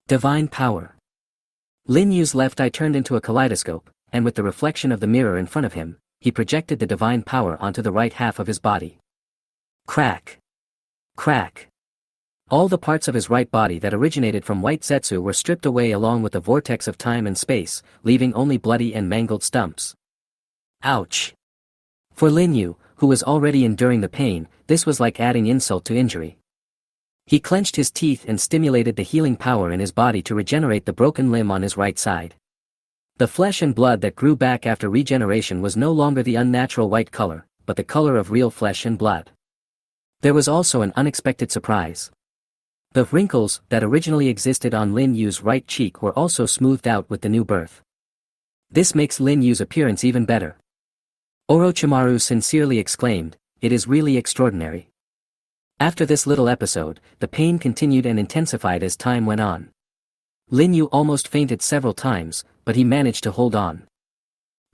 Divine power. Lin Yu's left eye turned into a kaleidoscope, and with the reflection of the mirror in front of him, he projected the divine power onto the right half of his body. Crack. Crack. All the parts of his right body that originated from white zetsu were stripped away along with the vortex of time and space, leaving only bloody and mangled stumps. Ouch. For Lin Yu, who was already enduring the pain, this was like adding insult to injury. He clenched his teeth and stimulated the healing power in his body to regenerate the broken limb on his right side. The flesh and blood that grew back after regeneration was no longer the unnatural white color, but the color of real flesh and blood. There was also an unexpected surprise. The wrinkles that originally existed on Lin Yu's right cheek were also smoothed out with the new birth. This makes Lin Yu's appearance even better. Orochimaru sincerely exclaimed, it is really extraordinary. After this little episode, the pain continued and intensified as time went on. Lin Yu almost fainted several times, but he managed to hold on.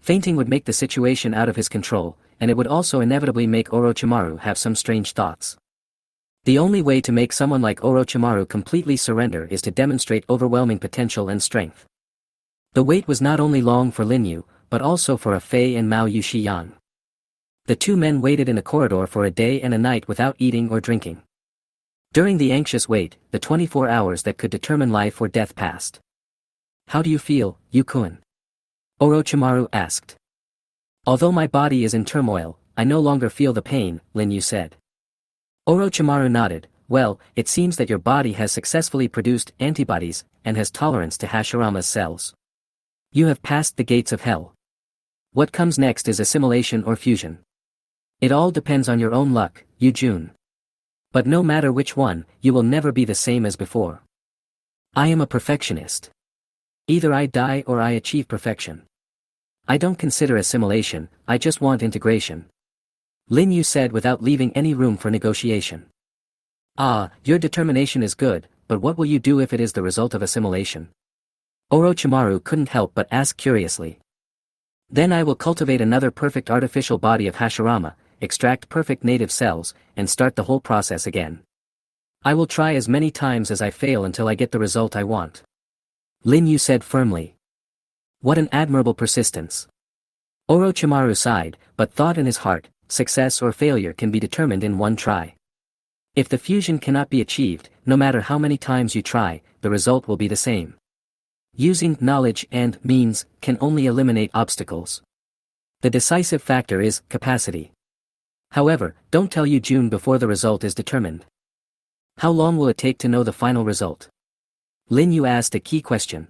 Fainting would make the situation out of his control, and it would also inevitably make Orochimaru have some strange thoughts. The only way to make someone like Orochimaru completely surrender is to demonstrate overwhelming potential and strength. The wait was not only long for Lin Yu, but also for Fei and Mao Yuxiyan. The two men waited in a corridor for a day and a night without eating or drinking. During the anxious wait, the 24 hours that could determine life or death passed. How do you feel, Yu-kun? Orochimaru asked. Although my body is in turmoil, I no longer feel the pain, Lin Yu said. Orochimaru nodded, well, it seems that your body has successfully produced antibodies and has tolerance to Hashirama's cells. You have passed the gates of hell. What comes next is assimilation or fusion. It all depends on your own luck, Yu-jun. But no matter which one, you will never be the same as before. I am a perfectionist. Either I die or I achieve perfection. I don't consider assimilation, I just want integration. Lin Yu said without leaving any room for negotiation. Ah, your determination is good, but what will you do if it is the result of assimilation? Orochimaru couldn't help but ask curiously. Then I will cultivate another perfect artificial body of Hashirama, extract perfect native cells, and start the whole process again. I will try as many times as I fail until I get the result I want. Lin Yu said firmly. What an admirable persistence. Orochimaru sighed, but thought in his heart, success or failure can be determined in one try. If the fusion cannot be achieved, no matter how many times you try, the result will be the same. Using knowledge and means can only eliminate obstacles. The decisive factor is capacity. However, don't tell Yu-jun before the result is determined. How long will it take to know the final result? Lin Yu asked a key question.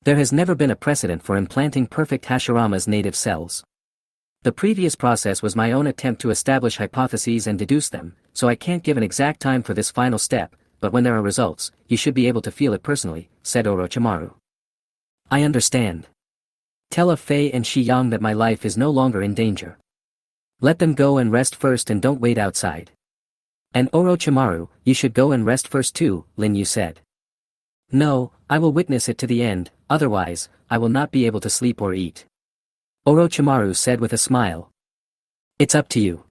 There has never been a precedent for implanting perfect Hashirama's native cells. The previous process was my own attempt to establish hypotheses and deduce them, so I can't give an exact time for this final step, but when there are results, you should be able to feel it personally, said Orochimaru. I understand. Tell Fei and Shiyang that my life is no longer in danger. Let them go and rest first and don't wait outside. And Orochimaru, you should go and rest first too, Lin Yu said. No, I will witness it to the end, otherwise, I will not be able to sleep or eat. Orochimaru said with a smile. It's up to you.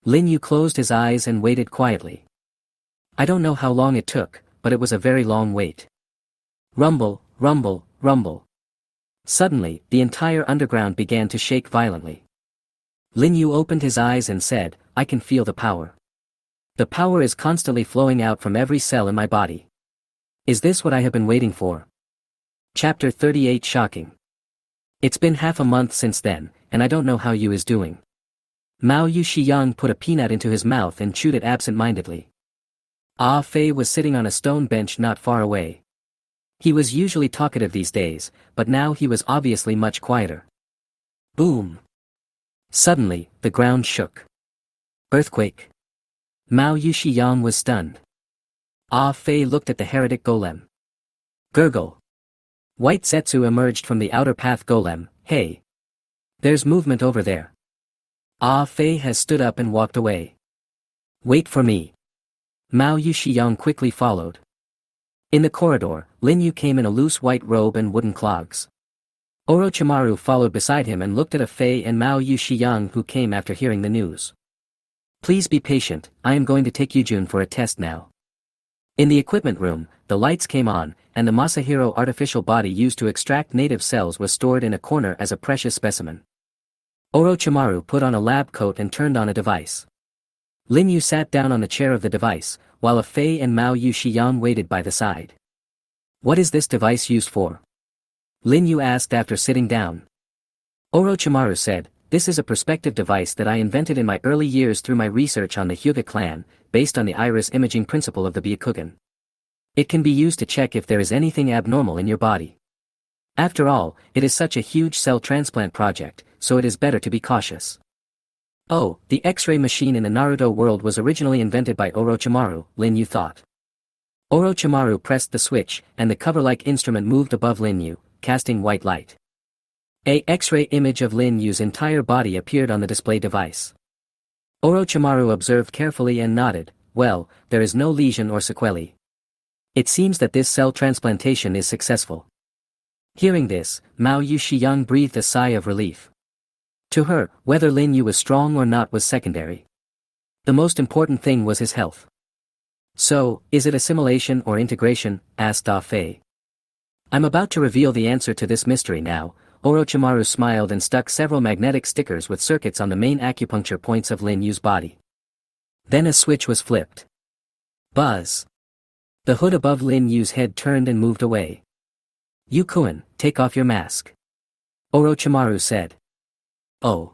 Lin Yu closed his eyes and waited quietly. I don't know how long it took, but it was a very long wait. Rumble, rumble, rumble. Suddenly, the entire underground began to shake violently. Lin Yu opened his eyes and said, I can feel the power. The power is constantly flowing out from every cell in my body. Is this what I have been waiting for? Chapter 38 Shocking. It's been half a month since then, and I don't know how Yu is doing. Mao Yuxiyang put a peanut into his mouth and chewed it absent-mindedly. Fei was sitting on a stone bench not far away. He was usually talkative these days, but now he was obviously much quieter. Boom! Suddenly, the ground shook. Earthquake. Mao Yushiyang was stunned. Ah Fei looked at the heretic golem. Gurgle. White Zetsu emerged from the outer path golem. Hey. There's movement over there. Ah Fei has stood up and walked away. Wait for me. Mao Yushiyang quickly followed. In the corridor, Lin Yu came in a loose white robe and wooden clogs. Orochimaru followed beside him and looked at a Fei and Mao Yushiyang who came after hearing the news. Please be patient, I am going to take Yujun for a test now. In the equipment room, the lights came on, and the Masahiro artificial body used to extract native cells was stored in a corner as a precious specimen. Orochimaru put on a lab coat and turned on a device. Lin Yu sat down on the chair of the device, while a Fei and Mao Yushiyang waited by the side. What is this device used for? Lin Yu asked after sitting down. Orochimaru said, this is a perspective device that I invented in my early years through my research on the Hyuga clan, based on the iris imaging principle of the Byakugan. It can be used to check if there is anything abnormal in your body. After all, it is such a huge cell transplant project, so it is better to be cautious. Oh, the X-ray machine in the Naruto world was originally invented by Orochimaru, Lin Yu thought. Orochimaru pressed the switch, and the cover-like instrument moved above Lin Yu, casting white light. A X-ray image of Lin Yu's entire body appeared on the display device. Orochimaru observed carefully and nodded, well, there is no lesion or sequelae. It seems that this cell transplantation is successful. Hearing this, Mao Yushiyang breathed a sigh of relief. To her, whether Lin Yu was strong or not was secondary. The most important thing was his health. So, is it assimilation or integration? Asked Ah Fei. I'm about to reveal the answer to this mystery now. Orochimaru smiled and stuck several magnetic stickers with circuits on the main acupuncture points of Lin Yu's body. Then a switch was flipped. Buzz. The hood above Lin Yu's head turned and moved away. Yu-kun, take off your mask. Orochimaru said. Oh.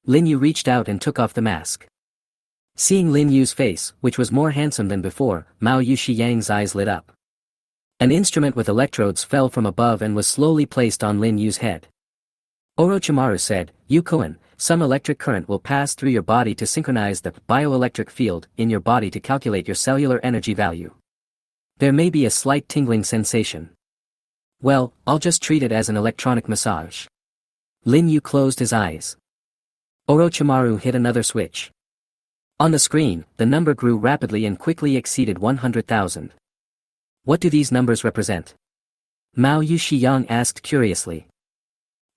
Lin Yu reached out and took off the mask. Seeing Lin Yu's face, which was more handsome than before, Mao Yushiyang's eyes lit up. An instrument with electrodes fell from above and was slowly placed on Lin Yu's head. Orochimaru said, Yu-kun, some electric current will pass through your body to synchronize the bioelectric field in your body to calculate your cellular energy value. There may be a slight tingling sensation. Well, I'll just treat it as an electronic massage. Lin Yu closed his eyes. Orochimaru hit another switch. On the screen, the number grew rapidly and quickly exceeded 100,000. What do these numbers represent? Mao Yushiyang asked curiously.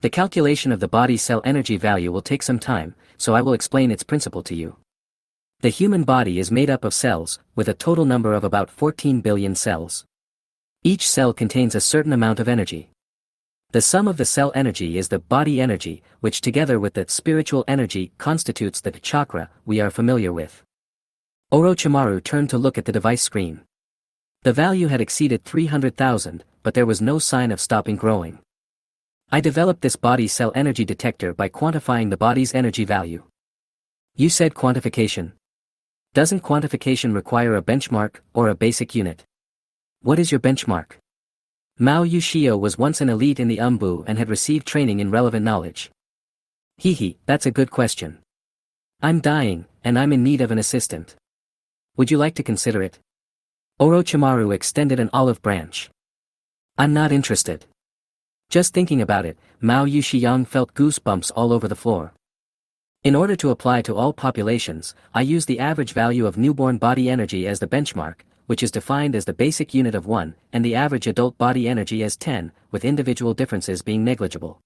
The calculation of the body cell energy value will take some time, so I will explain its principle to you. The human body is made up of cells, with a total number of about 14 billion cells. Each cell contains a certain amount of energy. The sum of the cell energy is the body energy, which together with the spiritual energy constitutes the chakra we are familiar with. Orochimaru turned to look at the device screen. The value had exceeded 300,000, but there was no sign of stopping growing. I developed this body cell energy detector by quantifying the body's energy value. You said quantification. Doesn't quantification require a benchmark, or a basic unit? What is your benchmark? Mao Yushio was once an elite in the Umbu and had received training in relevant knowledge. Hehe, that's a good question. I'm dying, and I'm in need of an assistant. Would you like to consider it? Orochimaru extended an olive branch. I'm not interested. Just thinking about it, Mao Yushiyang felt goosebumps all over the floor. In order to apply to all populations, I use the average value of newborn body energy as the benchmark, which is defined as the basic unit of 1, and the average adult body energy as 10, with individual differences being negligible.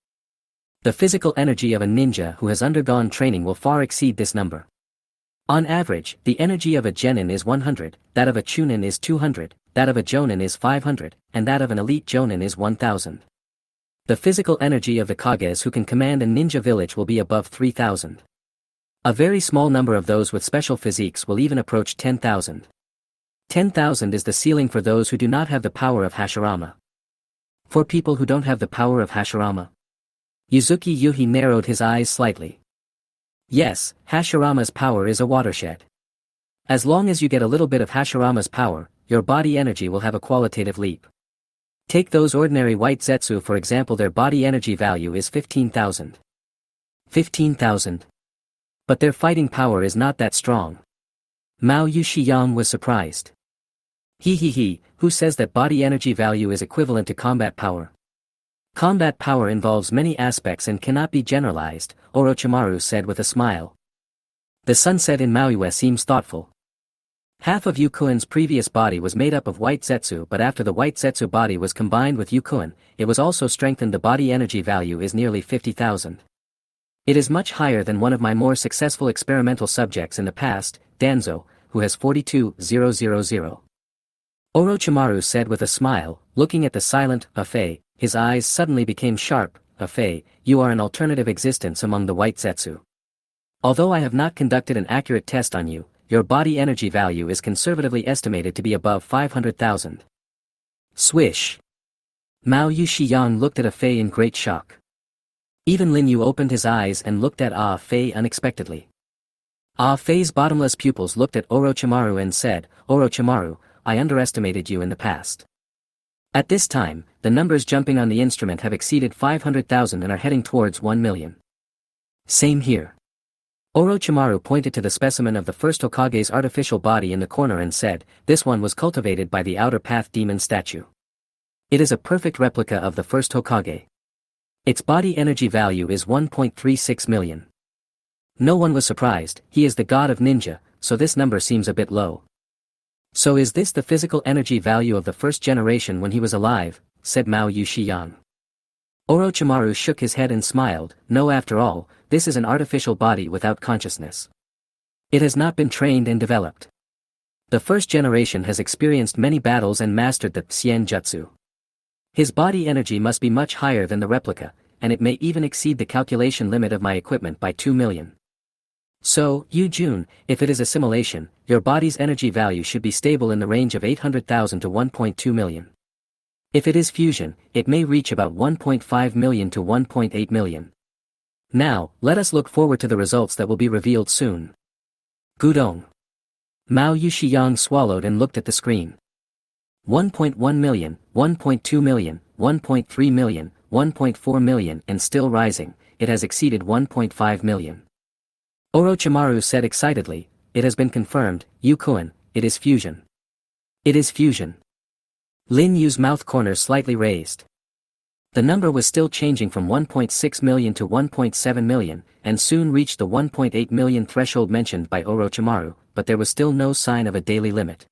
The physical energy of a ninja who has undergone training will far exceed this number. On average, the energy of a genin is 100, that of a chunin is 200, that of a jonin is 500, and that of an elite jonin is 1000. The physical energy of the kages who can command a ninja village will be above 3000. A very small number of those with special physiques will even approach 10,000. 10,000 is the ceiling for those who do not have the power of Hashirama. For people who don't have the power of Hashirama. Yuzuki Yuhi narrowed his eyes slightly. Yes, Hashirama's power is a watershed. As long as you get a little bit of Hashirama's power, your body energy will have a qualitative leap. Take those ordinary white Zetsu for example, their body energy value is 15,000. 15,000. But their fighting power is not that strong. Mao Yushiyang was surprised. He, who says that body energy value is equivalent to combat power? Combat power involves many aspects and cannot be generalized, Orochimaru said with a smile. The sunset in Maui seems thoughtful. Half of Yukuin's previous body was made up of white Zetsu, but after the white Zetsu body was combined with Yukuin, it was also strengthened. The body energy value is nearly 50,000. It is much higher than one of my more successful experimental subjects in the past, Danzo, who has 42,000. Orochimaru said with a smile, looking at the silent Afei. His eyes suddenly became sharp. Afei, you are an alternative existence among the white Zetsu. Although I have not conducted an accurate test on you, your body energy value is conservatively estimated to be above 500,000. Swish. Mao Yushiyang looked at Afei in great shock. Even Lin Yu opened his eyes and looked at Afei unexpectedly. Afei's bottomless pupils looked at Orochimaru and said, Orochimaru, I underestimated you in the past. At this time, the numbers jumping on the instrument have exceeded 500,000 and are heading towards 1 million. Same here. Orochimaru pointed to the specimen of the first Hokage's artificial body in the corner and said, this one was cultivated by the Outer Path demon statue. It is a perfect replica of the first Hokage. Its body energy value is 1.36 million. No one was surprised, he is the god of ninja, so this number seems a bit low. So is this the physical energy value of the first generation when he was alive, said Mao Yushiyang. Orochimaru shook his head and smiled, no, after all, this is an artificial body without consciousness. It has not been trained and developed. The first generation has experienced many battles and mastered the Xian Jutsu. His body energy must be much higher than the replica, and it may even exceed the calculation limit of my equipment by 2 million. So, Yu Jun, if it is assimilation, your body's energy value should be stable in the range of 800,000 to 1.2 million. If it is fusion, it may reach about 1.5 million to 1.8 million. Now, let us look forward to the results that will be revealed soon. Gudong. Mao Yushiyang swallowed and looked at the screen. 1.1 million, 1.2 million, 1.3 million, 1.4 million and still rising, it has exceeded 1.5 million. Orochimaru said excitedly, it has been confirmed, Yukuin, it is fusion. It is fusion. Lin Yu's mouth corners slightly raised. The number was still changing from 1.6 million to 1.7 million, and soon reached the 1.8 million threshold mentioned by Orochimaru, but there was still no sign of a daily limit.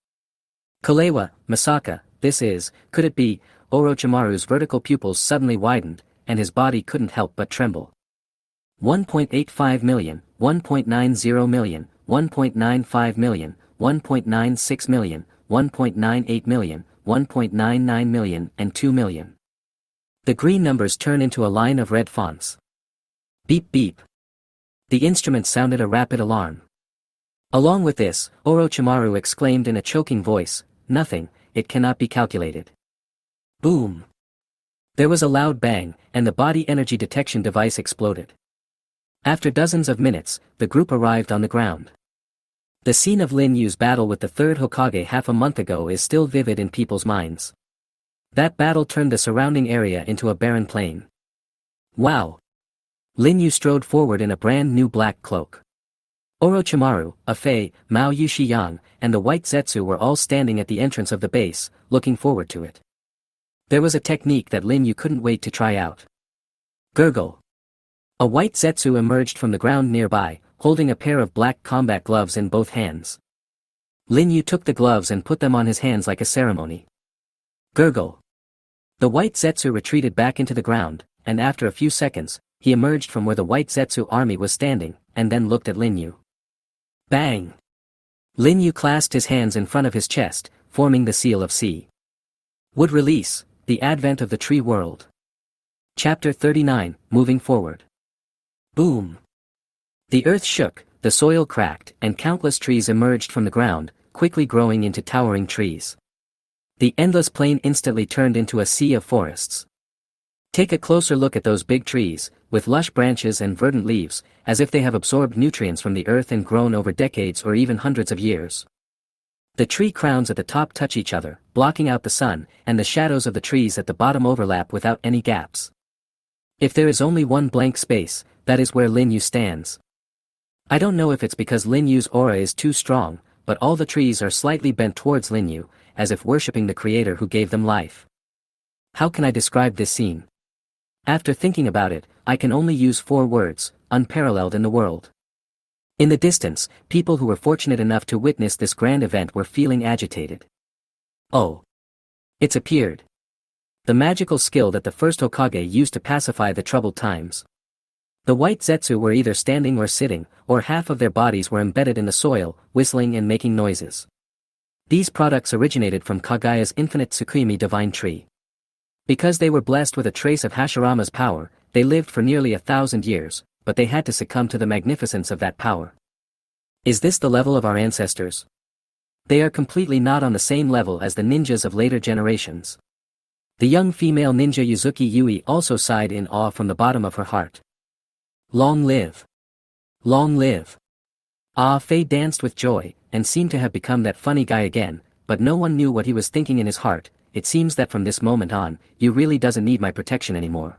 Kalewa, Masaka, this is, could it be? Orochimaru's vertical pupils suddenly widened, and his body couldn't help but tremble. 1.85 million, 1.90 million, 1.95 million, 1.96 million, 1.98 million, 1.99 million and 2 million. The green numbers turn into a line of red fonts. Beep beep. The instrument sounded a rapid alarm. Along with this, Orochimaru exclaimed in a choking voice, nothing, it cannot be calculated. Boom. There was a loud bang, and the body energy detection device exploded. After dozens of minutes, the group arrived on the ground. The scene of Lin Yu's battle with the third Hokage half a month ago is still vivid in people's minds. That battle turned the surrounding area into a barren plain. Wow! Lin Yu strode forward in a brand new black cloak. Orochimaru, Afei, Mao Yushiyang, and the white Zetsu were all standing at the entrance of the base, looking forward to it. There was a technique that Lin Yu couldn't wait to try out. Gurgle. A white Zetsu emerged from the ground nearby, holding a pair of black combat gloves in both hands. Lin Yu took the gloves and put them on his hands like a ceremony. Gurgle. The white Zetsu retreated back into the ground, and after a few seconds, he emerged from where the white Zetsu army was standing, and then looked at Lin Yu. Bang! Lin Yu clasped his hands in front of his chest, forming the seal of C. Would release, the advent of the tree world. Chapter 39, Moving Forward. Boom! The earth shook, the soil cracked, and countless trees emerged from the ground, quickly growing into towering trees. The endless plain instantly turned into a sea of forests. Take a closer look at those big trees, with lush branches and verdant leaves, as if they have absorbed nutrients from the earth and grown over decades or even hundreds of years. The tree crowns at the top touch each other, blocking out the sun, and the shadows of the trees at the bottom overlap without any gaps. If there is only one blank space, that is where Lin Yu stands. I don't know if it's because Lin Yu's aura is too strong, but all the trees are slightly bent towards Lin Yu, as if worshipping the creator who gave them life. How can I describe this scene? After thinking about it, I can only use 4 words: unparalleled in the world. In the distance, people who were fortunate enough to witness this grand event were feeling agitated. Oh! It's appeared. The magical skill that the first Hokage used to pacify the troubled times. The white Zetsu were either standing or sitting, or half of their bodies were embedded in the soil, whistling and making noises. These products originated from Kagaya's infinite Tsukuyomi divine tree. Because they were blessed with a trace of Hashirama's power, they lived for nearly 1,000 years, but they had to succumb to the magnificence of that power. Is this the level of our ancestors? They are completely not on the same level as the ninjas of later generations. The young female ninja Yuzuki Yui also sighed in awe from the bottom of her heart. Long live! Long live! Ah Fei danced with joy, and seemed to have become that funny guy again, but no one knew what he was thinking in his heart. It seems that from this moment on, you really doesn't need my protection anymore.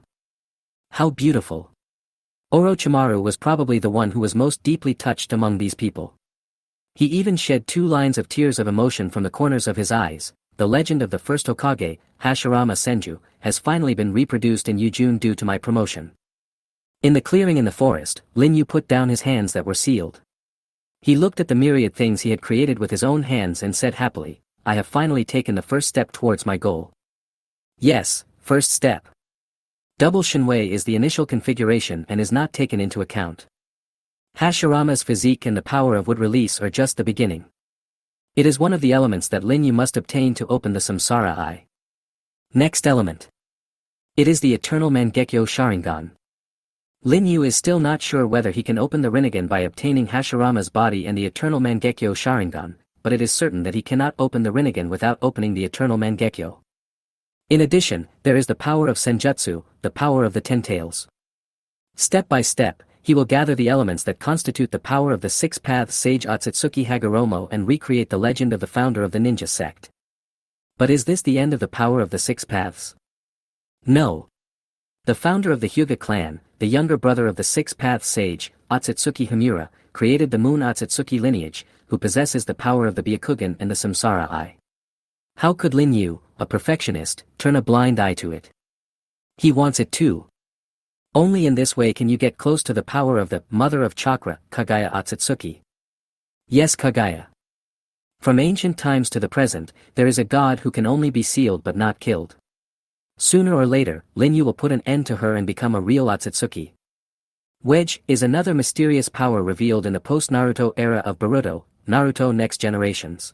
How beautiful! Orochimaru was probably the one who was most deeply touched among these people. He even shed 2 lines of tears of emotion from the corners of his eyes. The legend of the first Hokage, Hashirama Senju, has finally been reproduced in Yujun due to my promotion. In the clearing in the forest, Lin Yu put down his hands that were sealed. He looked at the myriad things he had created with his own hands and said happily, I have finally taken the first step towards my goal. Yes, first step. Double Shinwei is the initial configuration and is not taken into account. Hashirama's physique and the power of wood release are just the beginning. It is one of the elements that Lin Yu must obtain to open the Samsara Eye. Next element. It is the Eternal Mangekyo Sharingan. Lin Yu is still not sure whether he can open the Rinnegan by obtaining Hashirama's body and the Eternal Mangekyo Sharingan, but it is certain that he cannot open the Rinnegan without opening the Eternal Mangekyo. In addition, there is the power of Senjutsu, the power of the Ten Tails. Step by step, he will gather the elements that constitute the power of the 6 Paths Sage Otsutsuki Hagoromo and recreate the legend of the founder of the ninja sect. But is this the end of the power of the 6 Paths? No. The founder of the Hyuga clan, the younger brother of the 6 Paths Sage, Otsutsuki Himura, created the Moon Otsutsuki lineage, who possesses the power of the Byakugan and the Samsara Eye. How could Lin Yu, a perfectionist, turn a blind eye to it? He wants it too. Only in this way can you get close to the power of the Mother of Chakra, Kagaya Otsutsuki. Yes, Kagaya. From ancient times to the present, there is a god who can only be sealed but not killed. Sooner or later, Lin Yu will put an end to her and become a real Otsutsuki. Wedge is another mysterious power revealed in the post-Naruto era of Boruto, Naruto Next Generations.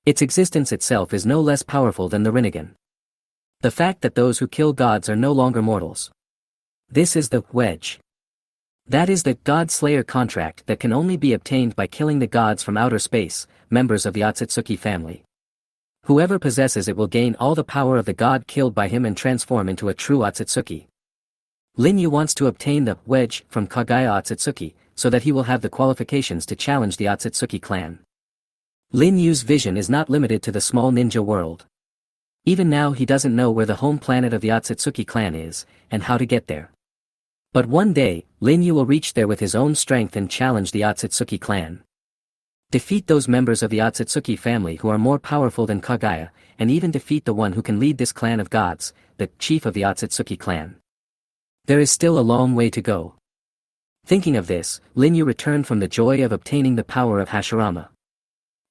Its existence itself is no less powerful than the Rinnegan. The fact that those who kill gods are no longer mortals. This is the wedge. That is the God Slayer contract that can only be obtained by killing the gods from outer space, members of the Otsutsuki family. Whoever possesses it will gain all the power of the god killed by him and transform into a true Otsutsuki. Lin Yu wants to obtain the wedge from Kagaya Otsutsuki, so that he will have the qualifications to challenge the Otsutsuki clan. Lin Yu's vision is not limited to the small ninja world. Even now he doesn't know where the home planet of the Otsutsuki clan is, and how to get there. But one day, Lin Yu will reach there with his own strength and challenge the Otsutsuki clan. Defeat those members of the Otsutsuki family who are more powerful than Kagaya, and even defeat the one who can lead this clan of gods, the chief of the Otsutsuki clan. There is still a long way to go. Thinking of this, Lin Yu returned from the joy of obtaining the power of Hashirama.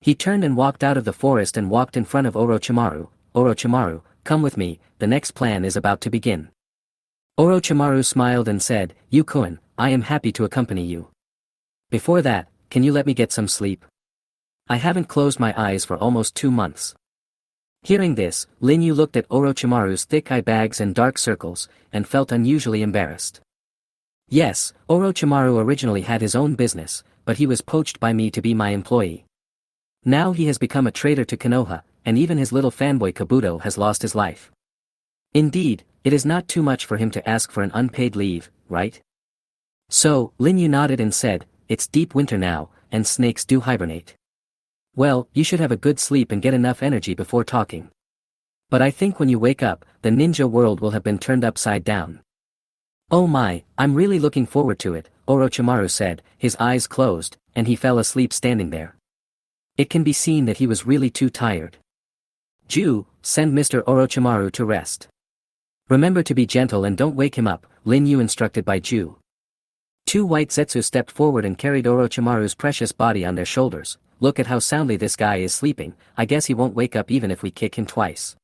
He turned and walked out of the forest and walked in front of Orochimaru. Orochimaru, come with me, the next plan is about to begin. Orochimaru smiled and said, Yukun, I am happy to accompany you. Before that, can you let me get some sleep? I haven't closed my eyes for almost 2 months. Hearing this, Lin Yu looked at Orochimaru's thick eye bags and dark circles, and felt unusually embarrassed. Yes, Orochimaru originally had his own business, but he was poached by me to be my employee. Now he has become a traitor to Konoha, and even his little fanboy Kabuto has lost his life. Indeed, it is not too much for him to ask for an unpaid leave, right? So, Lin Yu nodded and said, it's deep winter now, and snakes do hibernate. Well, you should have a good sleep and get enough energy before talking. But I think when you wake up, the ninja world will have been turned upside down. Oh my, I'm really looking forward to it, Orochimaru said, his eyes closed, and he fell asleep standing there. It can be seen that he was really too tired. Ju, send Mr. Orochimaru to rest. Remember to be gentle and don't wake him up, Lin Yu instructed by Ju. Two white Zetsu stepped forward and carried Orochimaru's precious body on their shoulders. Look at how soundly this guy is sleeping, I guess he won't wake up even if we kick him twice.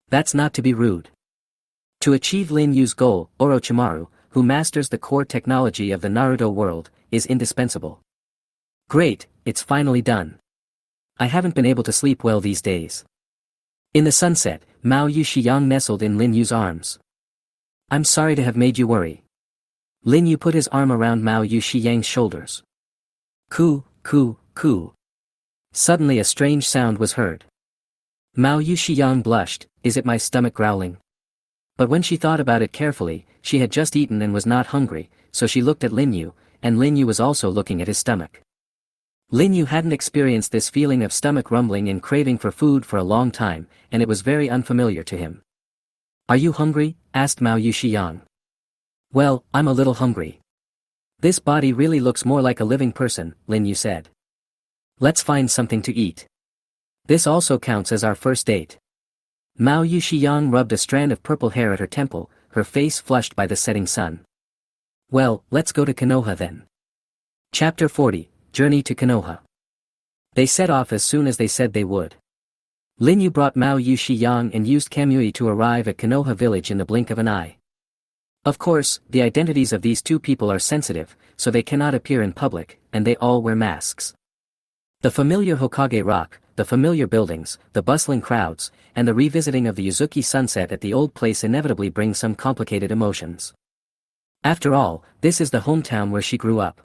That's not to be rude. To achieve Lin Yu's goal, Orochimaru, who masters the core technology of the Naruto world, is indispensable. Great, it's finally done. I haven't been able to sleep well these days. In the sunset, Mao Yushiyang nestled in Lin Yu's arms. I'm sorry to have made you worry. Lin Yu put his arm around Mao Yushiyang's shoulders. Coo, coo, coo. Suddenly a strange sound was heard. Mao Yushiyang blushed, is it my stomach growling? But when she thought about it carefully, she had just eaten and was not hungry, so she looked at Lin Yu, and Lin Yu was also looking at his stomach. Lin Yu hadn't experienced this feeling of stomach rumbling and craving for food for a long time, and it was very unfamiliar to him. Are you hungry? Asked Mao Yushiyang. Well, I'm a little hungry. This body really looks more like a living person, Lin Yu said. Let's find something to eat. This also counts as our first date. Mao Yushiyang rubbed a strand of purple hair at her temple, her face flushed by the setting sun. Well, let's go to Konoha then. Chapter 40, Journey to Konoha. They set off as soon as they said they would. Lin Yu brought Mao Yushiyang and used Kamui to arrive at Konoha village in the blink of an eye. Of course, the identities of these two people are sensitive, so they cannot appear in public, and they all wear masks. The familiar Hokage Rock, the familiar buildings, the bustling crowds, and the revisiting of the Yuzuki sunset at the old place inevitably bring some complicated emotions. After all, this is the hometown where she grew up.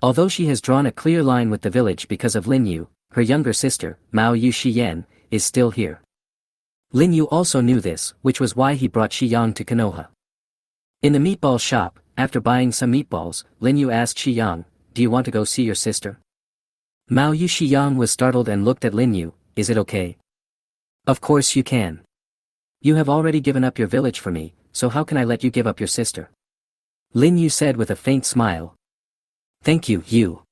Although she has drawn a clear line with the village because of Lin Yu, her younger sister, Mao Yushien, is still here. Lin Yu also knew this, which was why he brought Shiyang to Konoha. In the meatball shop, after buying some meatballs, Lin Yu asked Shiyang, do you want to go see your sister? Mao Yushiyang was startled and looked at Lin Yu, is it okay? Of course you can. You have already given up your village for me, so how can I let you give up your sister? Lin Yu said with a faint smile. Thank you, Yu.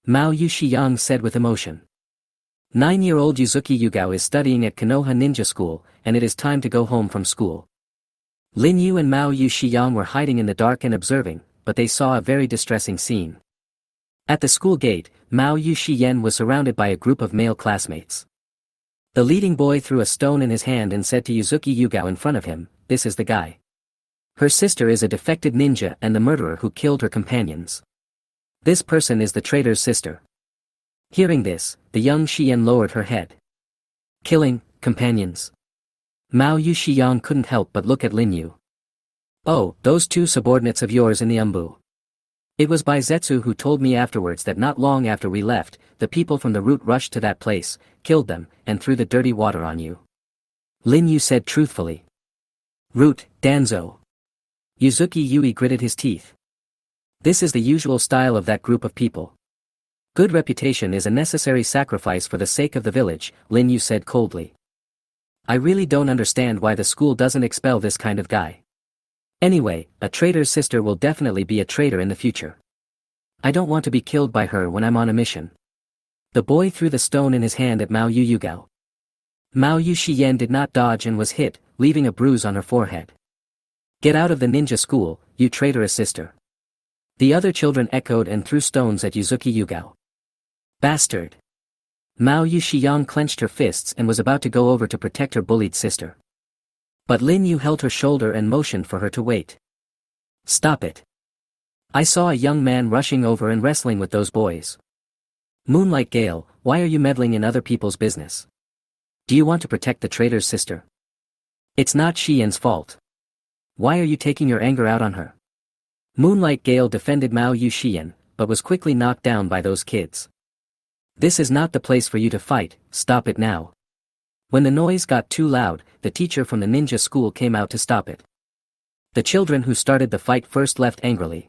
Mao Yushiyang said with emotion. 9-year-old Yuzuki Yugao is studying at Konoha Ninja School, and it is time to go home from school. Lin Yu and Mao Yushiyang were hiding in the dark and observing, but they saw a very distressing scene. At the school gate, Mao Yushien was surrounded by a group of male classmates. The leading boy threw a stone in his hand and said to Yuzuki Yugao in front of him, this is the guy. Her sister is a defected ninja and the murderer who killed her companions. This person is the traitor's sister. Hearing this, the young Shien lowered her head. Killing companions. Mao Yushiyang couldn't help but look at Lin Yu. Oh, those two subordinates of yours in the Umbu. It was Baizetsu who told me afterwards that not long after we left, the people from the route rushed to that place, killed them, and threw the dirty water on you. Lin Yu said truthfully. Root, Danzo. Yuzuki Yui gritted his teeth. This is the usual style of that group of people. Good reputation is a necessary sacrifice for the sake of the village, Lin Yu said coldly. I really don't understand why the school doesn't expel this kind of guy. Anyway, a traitor's sister will definitely be a traitor in the future. I don't want to be killed by her when I'm on a mission. The boy threw the stone in his hand at Mao Yugao. Mao Yushien did not dodge and was hit, leaving a bruise on her forehead. Get out of the ninja school, you traitorous sister. The other children echoed and threw stones at Yuzuki Yugao. Bastard! Mao Yushiyang clenched her fists and was about to go over to protect her bullied sister. But Lin Yu held her shoulder and motioned for her to wait. Stop it. I saw a young man rushing over and wrestling with those boys. Moonlight Gale, why are you meddling in other people's business? Do you want to protect the traitor's sister? It's not Xian's fault. Why are you taking your anger out on her? Moonlight Gale defended Mao Yuxian, but was quickly knocked down by those kids. This is not the place for you to fight, stop it now. When the noise got too loud, the teacher from the ninja school came out to stop it. The children who started the fight first left angrily.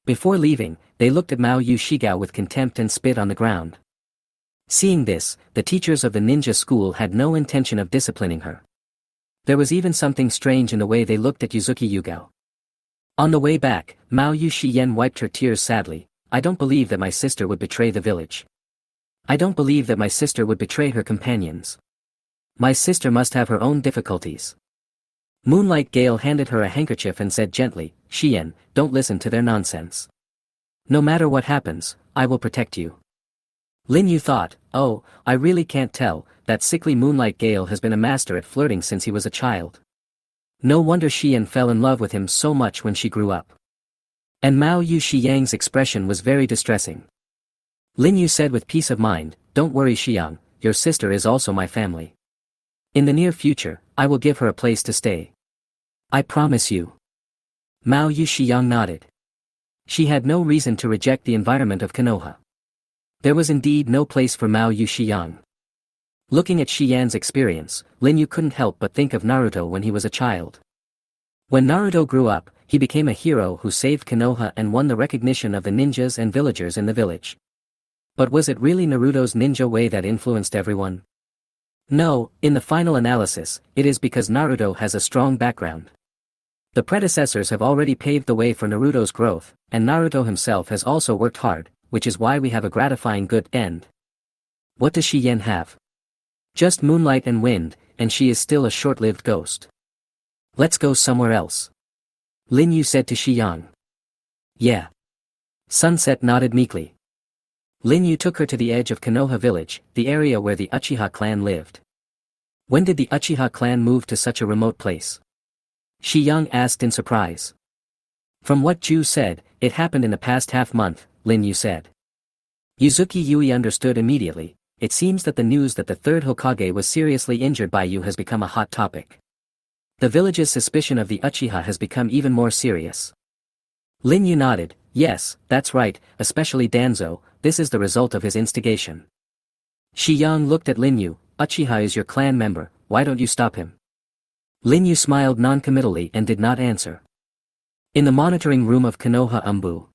Before leaving, they looked at Mao Yushigao with contempt and spit on the ground. Seeing this, the teachers of the ninja school had no intention of disciplining her. There was even something strange in the way they looked at Yuzuki Yugao. On the way back, Mao Yuxiyan wiped her tears sadly. I don't believe that my sister would betray the village. I don't believe that my sister would betray her companions. My sister must have her own difficulties. Moonlight Gale handed her a handkerchief and said gently, Xian, don't listen to their nonsense. No matter what happens, I will protect you. Lin Yu thought, oh, I really can't tell, that sickly Moonlight Gale has been a master at flirting since he was a child. No wonder Xian fell in love with him so much when she grew up. And Mao Yuxiyang's expression was very distressing. Lin Yu said with peace of mind, don't worry Xiang, your sister is also my family. In the near future, I will give her a place to stay. I promise you. Mao Yuxiyang nodded. She had no reason to reject the environment of Konoha. There was indeed no place for Mao Yuxiyang. Looking at Xian's experience, Lin Yu couldn't help but think of Naruto when he was a child. When Naruto grew up, he became a hero who saved Konoha and won the recognition of the ninjas and villagers in the village. But was it really Naruto's ninja way that influenced everyone? No, in the final analysis, it is because Naruto has a strong background. The predecessors have already paved the way for Naruto's growth, and Naruto himself has also worked hard, which is why we have a gratifying good end. What does Xian have? Just moonlight and wind, and she is still a short-lived ghost. Let's go somewhere else. Lin Yu said to Xiang. Yeah. Sunset nodded meekly. Lin Yu took her to the edge of Konoha village, the area where the Uchiha clan lived. When did the Uchiha clan move to such a remote place? Xiang asked in surprise. From what Ju said, it happened in the past half-month, Lin Yu said. Yuzuki Yui understood immediately. It seems that the news that the third Hokage was seriously injured by you has become a hot topic. The village's suspicion of the Uchiha has become even more serious. Lin Yu nodded, yes, that's right, especially Danzo, this is the result of his instigation. Xiang looked at Lin Yu, Uchiha is your clan member, why don't you stop him? Lin Yu smiled non-committally and did not answer. In the monitoring room of Konoha Umbu.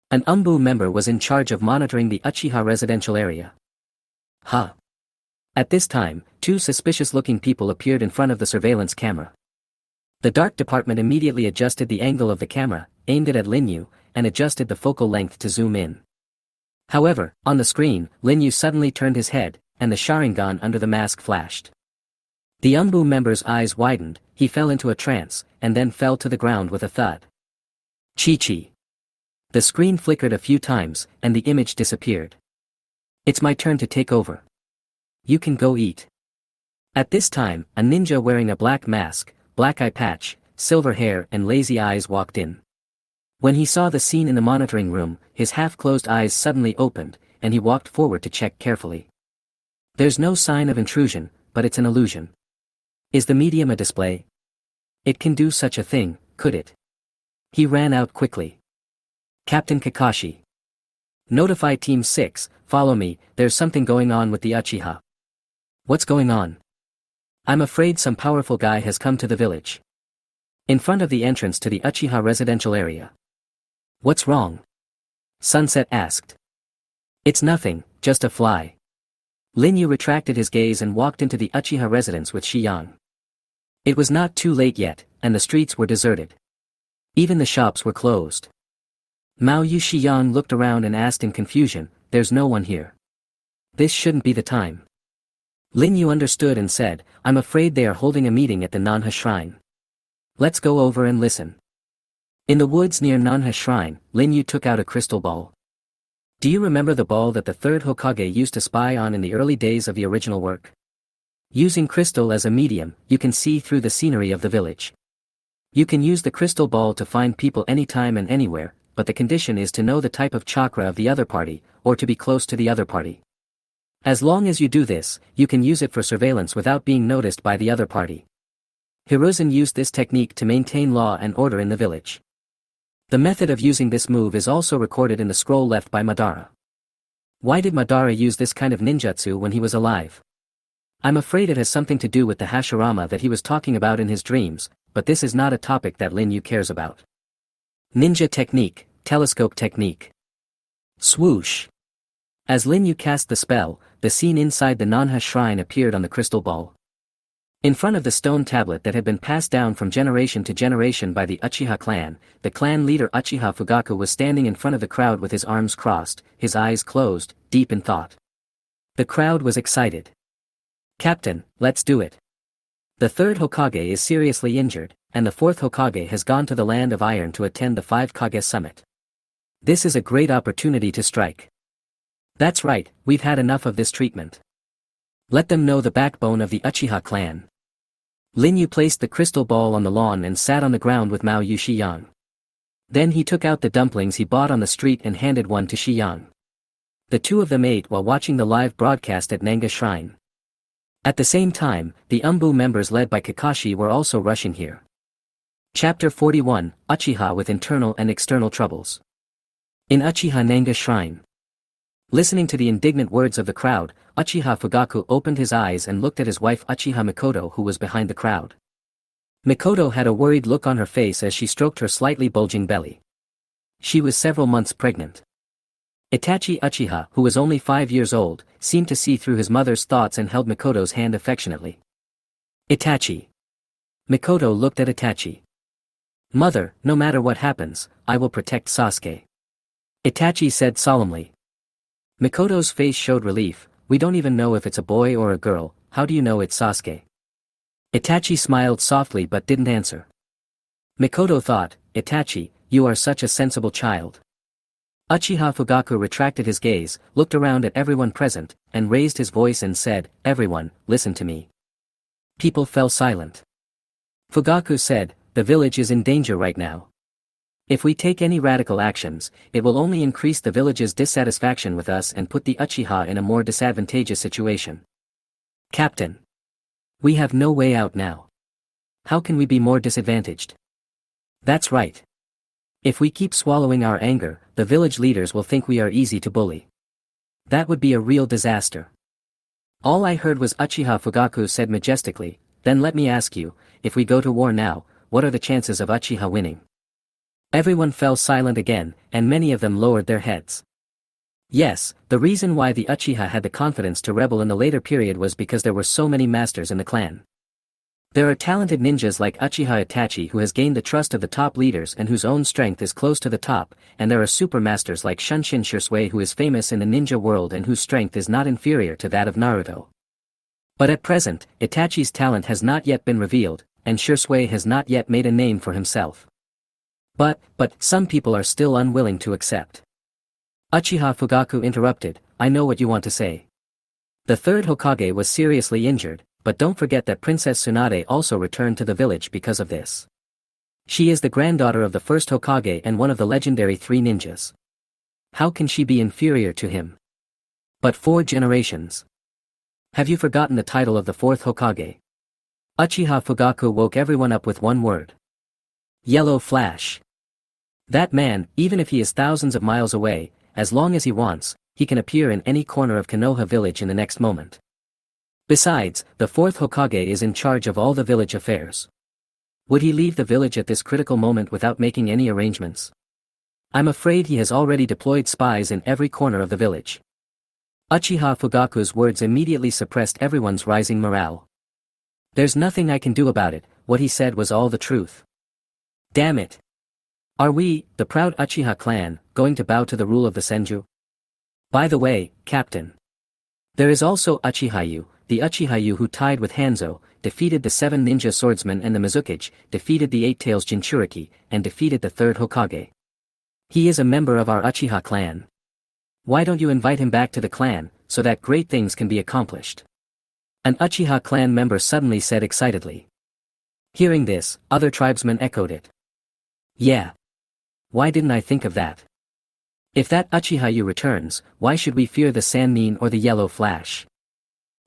An Umbu member was in charge of monitoring the Uchiha residential area. Huh. At this time, two suspicious-looking people appeared in front of the surveillance camera. The Dark Department immediately adjusted the angle of the camera, aimed it at Lin Yu, and adjusted the focal length to zoom in. However, on the screen, Lin Yu suddenly turned his head, and the Sharingan under the mask flashed. The Umbu member's eyes widened, he fell into a trance, and then fell to the ground with a thud. Chi-chi. The screen flickered a few times, and the image disappeared. It's my turn to take over. You can go eat. At this time, a ninja wearing a black mask, black eye patch, silver hair and lazy eyes walked in. When he saw the scene in the monitoring room, his half-closed eyes suddenly opened, and he walked forward to check carefully. There's no sign of intrusion, but it's an illusion. Is the medium a display? It can do such a thing, could it? He ran out quickly. Captain Kakashi. Notify Team 6, follow me, there's something going on with the Uchiha. What's going on? I'm afraid some powerful guy has come to the village. In front of the entrance to the Uchiha residential area. What's wrong? Sunset asked. It's nothing, just a fly. Lin Yu retracted his gaze and walked into the Uchiha residence with Xiang. It was not too late yet, and the streets were deserted. Even the shops were closed. Mao Yuxiang looked around and asked in confusion, there's no one here. This shouldn't be the time. Lin Yu understood and said, I'm afraid they are holding a meeting at the Nanha Shrine. Let's go over and listen. In the woods near Nanha Shrine, Lin Yu took out a crystal ball. Do you remember the ball that the third Hokage used to spy on in the early days of the original work? Using crystal as a medium, you can see through the scenery of the village. You can use the crystal ball to find people anytime and anywhere, but the condition is to know the type of chakra of the other party, or to be close to the other party. As long as you do this, you can use it for surveillance without being noticed by the other party. Hiruzen used this technique to maintain law and order in the village. The method of using this move is also recorded in the scroll left by Madara. Why did Madara use this kind of ninjutsu when he was alive? I'm afraid it has something to do with the Hashirama that he was talking about in his dreams, but this is not a topic that Lin Yu cares about. Ninja technique, telescope technique. Swoosh. As Lin Yu cast the spell, the scene inside the Nanha shrine appeared on the crystal ball. In front of the stone tablet that had been passed down from generation to generation by the Uchiha clan, the clan leader Uchiha Fugaku was standing in front of the crowd with his arms crossed, his eyes closed, deep in thought. The crowd was excited. "Captain, let's do it. The third Hokage is seriously injured, and the fourth Hokage has gone to the Land of Iron to attend the Five Kage Summit. This is a great opportunity to strike. That's right, we've had enough of this treatment. Let them know the backbone of the Uchiha clan." Lin Yu placed the crystal ball on the lawn and sat on the ground with Mao Yu Shiyang. Then he took out the dumplings he bought on the street and handed one to Shiyang. The two of them ate while watching the live broadcast at Nanga Shrine. At the same time, the Umbu members led by Kakashi were also rushing here. Chapter 41, Uchiha with Internal and External Troubles. In Uchiha Nanga Shrine. Listening to the indignant words of the crowd, Uchiha Fugaku opened his eyes and looked at his wife Uchiha Mikoto, who was behind the crowd. Mikoto had a worried look on her face as she stroked her slightly bulging belly. She was several months pregnant. Itachi Uchiha, who was only 5 years old, seemed to see through his mother's thoughts and held Mikoto's hand affectionately. "Itachi." Mikoto looked at Itachi. "Mother, no matter what happens, I will protect Sasuke." Itachi said solemnly. Mikoto's face showed relief. "We don't even know if it's a boy or a girl, how do you know it's Sasuke?" Itachi smiled softly but didn't answer. Mikoto thought, "Itachi, you are such a sensible child." Uchiha Fugaku retracted his gaze, looked around at everyone present, and raised his voice and said, "Everyone, listen to me." People fell silent. Fugaku said, "The village is in danger right now. If we take any radical actions, it will only increase the village's dissatisfaction with us and put the Uchiha in a more disadvantageous situation. Captain. We have no way out now. How can we be more disadvantaged?" "That's right. If we keep swallowing our anger, the village leaders will think we are easy to bully. That would be a real disaster." "All I heard was," Uchiha Fugaku said majestically, "then let me ask you, if we go to war now, what are the chances of Uchiha winning?" Everyone fell silent again, and many of them lowered their heads. Yes, the reason why the Uchiha had the confidence to rebel in the later period was because there were so many masters in the clan. There are talented ninjas like Uchiha Itachi who has gained the trust of the top leaders and whose own strength is close to the top, and there are super masters like Shunshin Shisui who is famous in the ninja world and whose strength is not inferior to that of Naruto. But at present, Itachi's talent has not yet been revealed, and Shisui has not yet made a name for himself. But, some people are still unwilling to accept. Uchiha Fugaku interrupted, "I know what you want to say. The third Hokage was seriously injured, but don't forget that Princess Tsunade also returned to the village because of this. She is the granddaughter of the first Hokage and one of the legendary 3 ninjas. How can she be inferior to him? But 4 generations. Have you forgotten the title of the fourth Hokage?" Uchiha Fugaku woke everyone up with one word. Yellow Flash. That man, even if he is thousands of miles away, as long as he wants, he can appear in any corner of Konoha village in the next moment. Besides, the fourth Hokage is in charge of all the village affairs. Would he leave the village at this critical moment without making any arrangements? I'm afraid he has already deployed spies in every corner of the village. Uchiha Fugaku's words immediately suppressed everyone's rising morale. There's nothing I can do about it, what he said was all the truth. Damn it. Are we, the proud Uchiha clan, going to bow to the rule of the Senju? By the way, Captain. There is also Uchihayu, the Uchihayu who tied with Hanzo, defeated the 7 ninja swordsmen and the Mizukage, defeated the 8 tails Jinchuriki, and defeated the third Hokage. He is a member of our Uchiha clan. Why don't you invite him back to the clan, so that great things can be accomplished? An Uchiha clan member suddenly said excitedly. Hearing this, other tribesmen echoed it. Yeah. Why didn't I think of that? If that Uchihayu returns, why should we fear the Sannin or the Yellow Flash?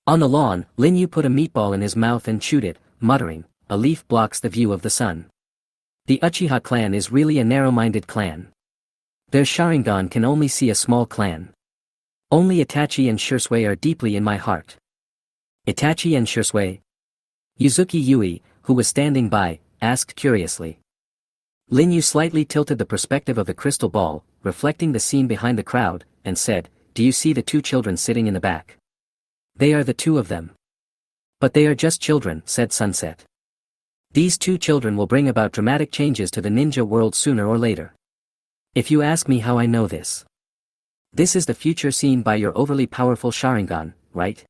On the lawn, Lin Yu put a meatball in his mouth and chewed it, muttering, "A leaf blocks the view of the sun." The Uchiha clan is really a narrow-minded clan. Their Sharingan can only see a small clan. Only Itachi and Shisui are deeply in my heart. Itachi and Shisui? Yuzuki Yui, who was standing by, asked curiously. Lin Yu slightly tilted the perspective of the crystal ball, reflecting the scene behind the crowd, and said, "Do you see the 2 children sitting in the back? They are the 2 of them." But they are just children, said Sunset. These two children will bring about dramatic changes to the ninja world sooner or later. If you ask me how I know this. This is the future seen by your overly powerful Sharingan, right?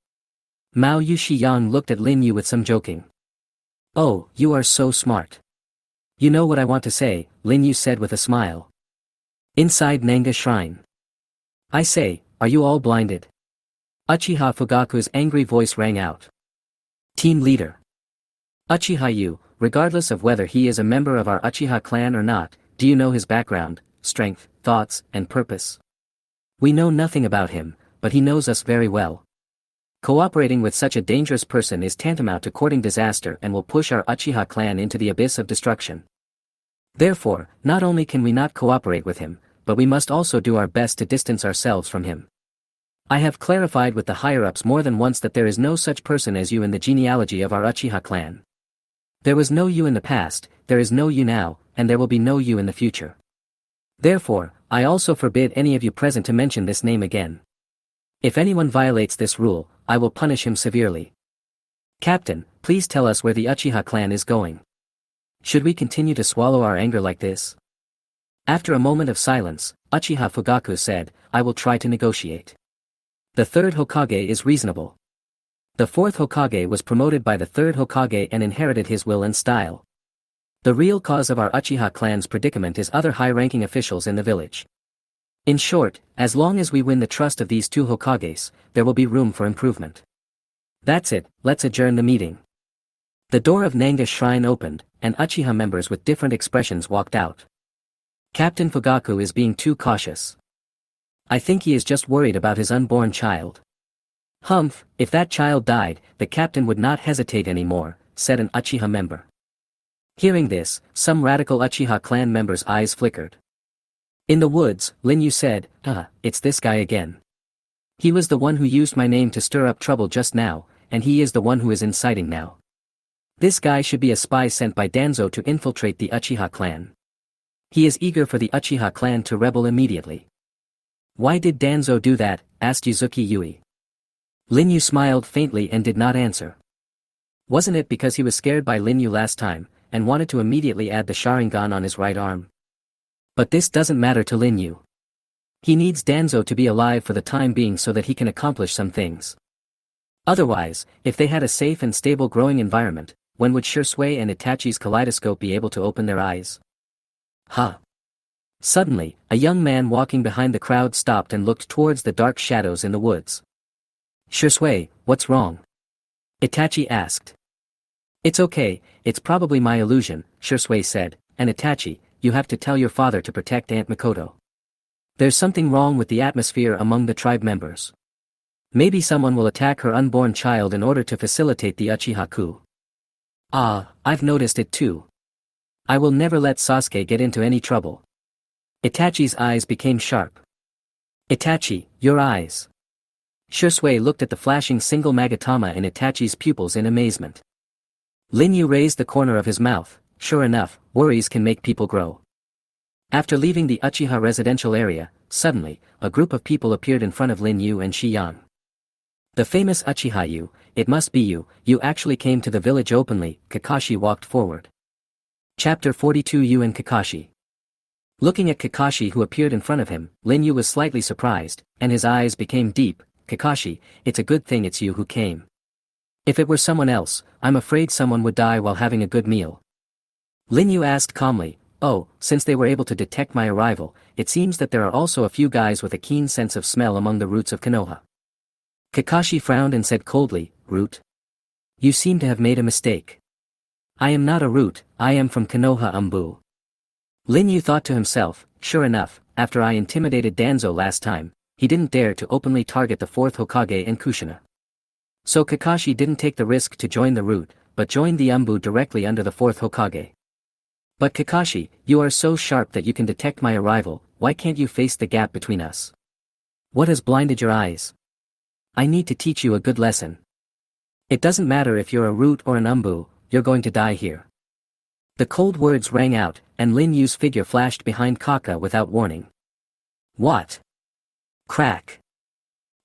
Mao Yushiyang looked at Lin Yu with some joking. Oh, you are so smart. You know what I want to say, Lin Yu said with a smile. Inside Nanga Shrine. I say, are you all blinded? Uchiha Fugaku's angry voice rang out. Team leader. Uchiha Yu, regardless of whether he is a member of our Uchiha clan or not, do you know his background, strength, thoughts, and purpose? We know nothing about him, but he knows us very well. Cooperating with such a dangerous person is tantamount to courting disaster and will push our Uchiha clan into the abyss of destruction. Therefore, not only can we not cooperate with him, but we must also do our best to distance ourselves from him. I have clarified with the higher-ups more than once that there is no such person as you in the genealogy of our Uchiha clan. There was no you in the past, there is no you now, and there will be no you in the future. Therefore, I also forbid any of you present to mention this name again. If anyone violates this rule, I will punish him severely. Captain, please tell us where the Uchiha clan is going. Should we continue to swallow our anger like this? After a moment of silence, Uchiha Fugaku said, I will try to negotiate. The third Hokage is reasonable. The fourth Hokage was promoted by the third Hokage and inherited his will and style. The real cause of our Uchiha clan's predicament is other high-ranking officials in the village. In short, as long as we win the trust of these two Hokages, there will be room for improvement. That's it, let's adjourn the meeting. The door of Nanga's shrine opened, and Uchiha members with different expressions walked out. Captain Fugaku is being too cautious. I think he is just worried about his unborn child. Humph, if that child died, the captain would not hesitate anymore, said an Uchiha member. Hearing this, some radical Uchiha clan members' eyes flickered. In the woods, Lin Yu said, it's this guy again. He was the one who used my name to stir up trouble just now, and he is the one who is inciting now. This guy should be a spy sent by Danzo to infiltrate the Uchiha clan. He is eager for the Uchiha clan to rebel immediately. Why did Danzo do that? Asked Yuzuki Yui. Lin Yu smiled faintly and did not answer. Wasn't it because he was scared by Lin Yu last time, and wanted to immediately add the Sharingan on his right arm? But this doesn't matter to Lin Yu. He needs Danzo to be alive for the time being so that he can accomplish some things. Otherwise, if they had a safe and stable growing environment, when would Shisui and Itachi's kaleidoscope be able to open their eyes? Suddenly, a young man walking behind the crowd stopped and looked towards the dark shadows in the woods. Shisui, what's wrong? Itachi asked. It's okay, it's probably my illusion, Shisui said, and Itachi, you have to tell your father to protect Aunt Mikoto. There's something wrong with the atmosphere among the tribe members. Maybe someone will attack her unborn child in order to facilitate the Uchiha coup. I've noticed it too. I will never let Sasuke get into any trouble. Itachi's eyes became sharp. Itachi, your eyes. Shisui looked at the flashing single Magatama in Itachi's pupils in amazement. Lin Yu raised the corner of his mouth. Sure enough, worries can make people grow. After leaving the Uchiha residential area, suddenly, a group of people appeared in front of Lin Yu and Shiyang. The famous Uchiha Yu, it must be you, you actually came to the village openly, Kakashi walked forward. Chapter 42 Yu and Kakashi. Looking at Kakashi who appeared in front of him, Lin Yu was slightly surprised, and his eyes became deep. Kakashi, it's a good thing it's you who came. If it were someone else, I'm afraid someone would die while having a good meal. Lin Yu asked calmly, since they were able to detect my arrival, it seems that there are also a few guys with a keen sense of smell among the roots of Konoha. Kakashi frowned and said coldly, Root? You seem to have made a mistake. I am not a root, I am from Konoha Umbu. Lin Yu thought to himself, sure enough, after I intimidated Danzo last time, he didn't dare to openly target the fourth Hokage and Kushina. So Kakashi didn't take the risk to join the root, but joined the Umbu directly under the fourth Hokage. But Kakashi, you are so sharp that you can detect my arrival, why can't you face the gap between us? What has blinded your eyes? I need to teach you a good lesson. It doesn't matter if you're a root or an Umbu, you're going to die here. The cold words rang out, and Lin Yu's figure flashed behind Kaka without warning. What? Crack.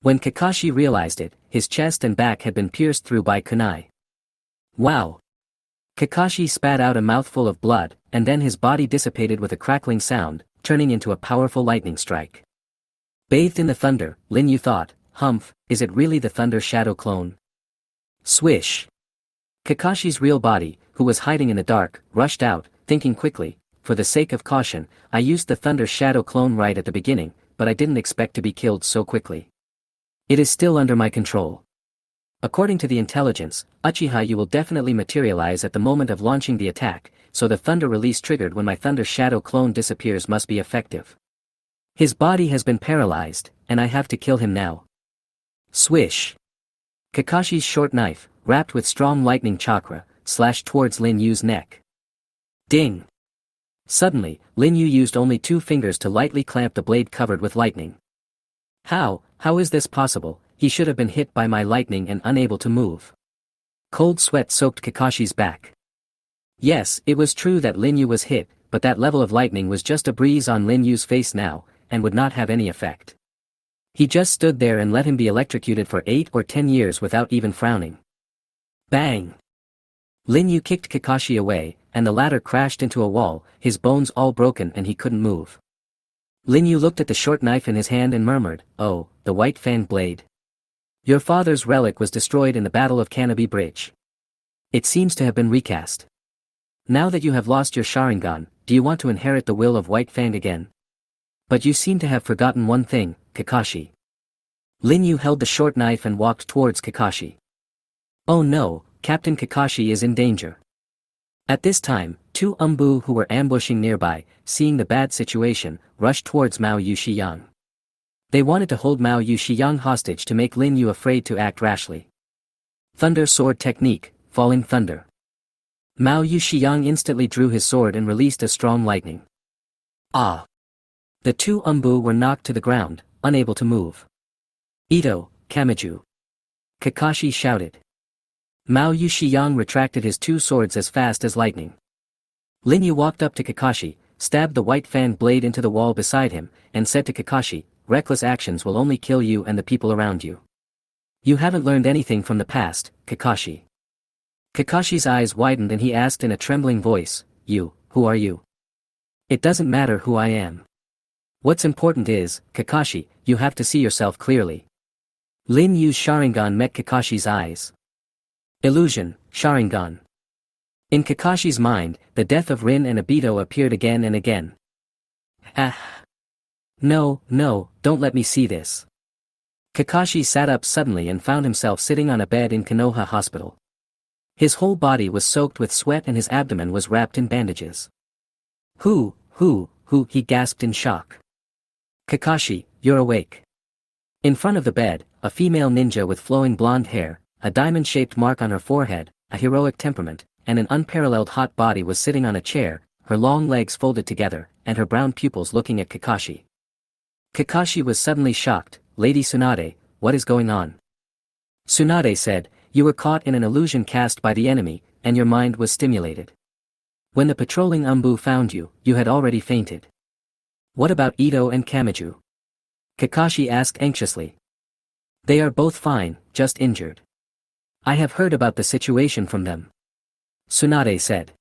When Kakashi realized it, his chest and back had been pierced through by kunai. Wow! Kakashi spat out a mouthful of blood, and then his body dissipated with a crackling sound, turning into a powerful lightning strike. Bathed in the thunder, Lin Yu thought, humph, is it really the Thunder Shadow clone? Swish! Kakashi's real body, who was hiding in the dark, rushed out, thinking quickly, for the sake of caution, I used the Thunder Shadow clone right at the beginning, but I didn't expect to be killed so quickly. It is still under my control. According to the intelligence, Uchiha you will definitely materialize at the moment of launching the attack, so the thunder release triggered when my Thunder Shadow clone disappears must be effective. His body has been paralyzed, and I have to kill him now. Swish! Kakashi's short knife, wrapped with strong lightning chakra, slashed towards Lin Yu's neck. Ding! Suddenly, Lin Yu used only 2 fingers to lightly clamp the blade covered with lightning. How is this possible? He should have been hit by my lightning and unable to move. Cold sweat soaked Kakashi's back. Yes, it was true that Lin Yu was hit, but that level of lightning was just a breeze on Lin Yu's face now, and would not have any effect. He just stood there and let him be electrocuted for 8 or 10 years without even frowning. Bang! Lin Yu kicked Kakashi away, and the latter crashed into a wall, his bones all broken and he couldn't move. Lin Yu looked at the short knife in his hand and murmured, oh, the white fanged blade. Your father's relic was destroyed in the Battle of Canopy Bridge. It seems to have been recast. Now that you have lost your Sharingan, do you want to inherit the will of White Fang again? But you seem to have forgotten one thing, Kakashi. Lin Yu held the short knife and walked towards Kakashi. Oh no, Captain Kakashi is in danger. At this time, 2 Umbu who were ambushing nearby, seeing the bad situation, rushed towards Mao Yushiyang. They wanted to hold Mao Yushiyang hostage to make Lin Yu afraid to act rashly. Thunder Sword Technique, Falling Thunder. Mao Yushiyang instantly drew his sword and released a strong lightning. Ah! The 2 Umbu were knocked to the ground, unable to move. Ito, Kamiju! Kakashi shouted. Mao Yushiyang retracted his 2 swords as fast as lightning. Lin Yu walked up to Kakashi, stabbed the white fan blade into the wall beside him, and said to Kakashi, reckless actions will only kill you and the people around you. You haven't learned anything from the past, Kakashi. Kakashi's eyes widened and he asked in a trembling voice, who are you? It doesn't matter who I am. What's important is, Kakashi, you have to see yourself clearly. Lin Yu's Sharingan met Kakashi's eyes. Illusion, Sharingan. In Kakashi's mind, the death of Rin and Obito appeared again and again. No, don't let me see this. Kakashi sat up suddenly and found himself sitting on a bed in Konoha Hospital. His whole body was soaked with sweat and his abdomen was wrapped in bandages. Who, he gasped in shock. Kakashi, you're awake. In front of the bed, a female ninja with flowing blonde hair, a diamond-shaped mark on her forehead, a heroic temperament, and an unparalleled hot body was sitting on a chair, her long legs folded together, and her brown pupils looking at Kakashi. Kakashi was suddenly shocked. Lady Tsunade, what is going on? Tsunade said, you were caught in an illusion cast by the enemy, and your mind was stimulated. When the patrolling Umbu found you, you had already fainted. What about Ito and Kamiju? Kakashi asked anxiously. They are both fine, just injured. I have heard about the situation from them. Tsunade said.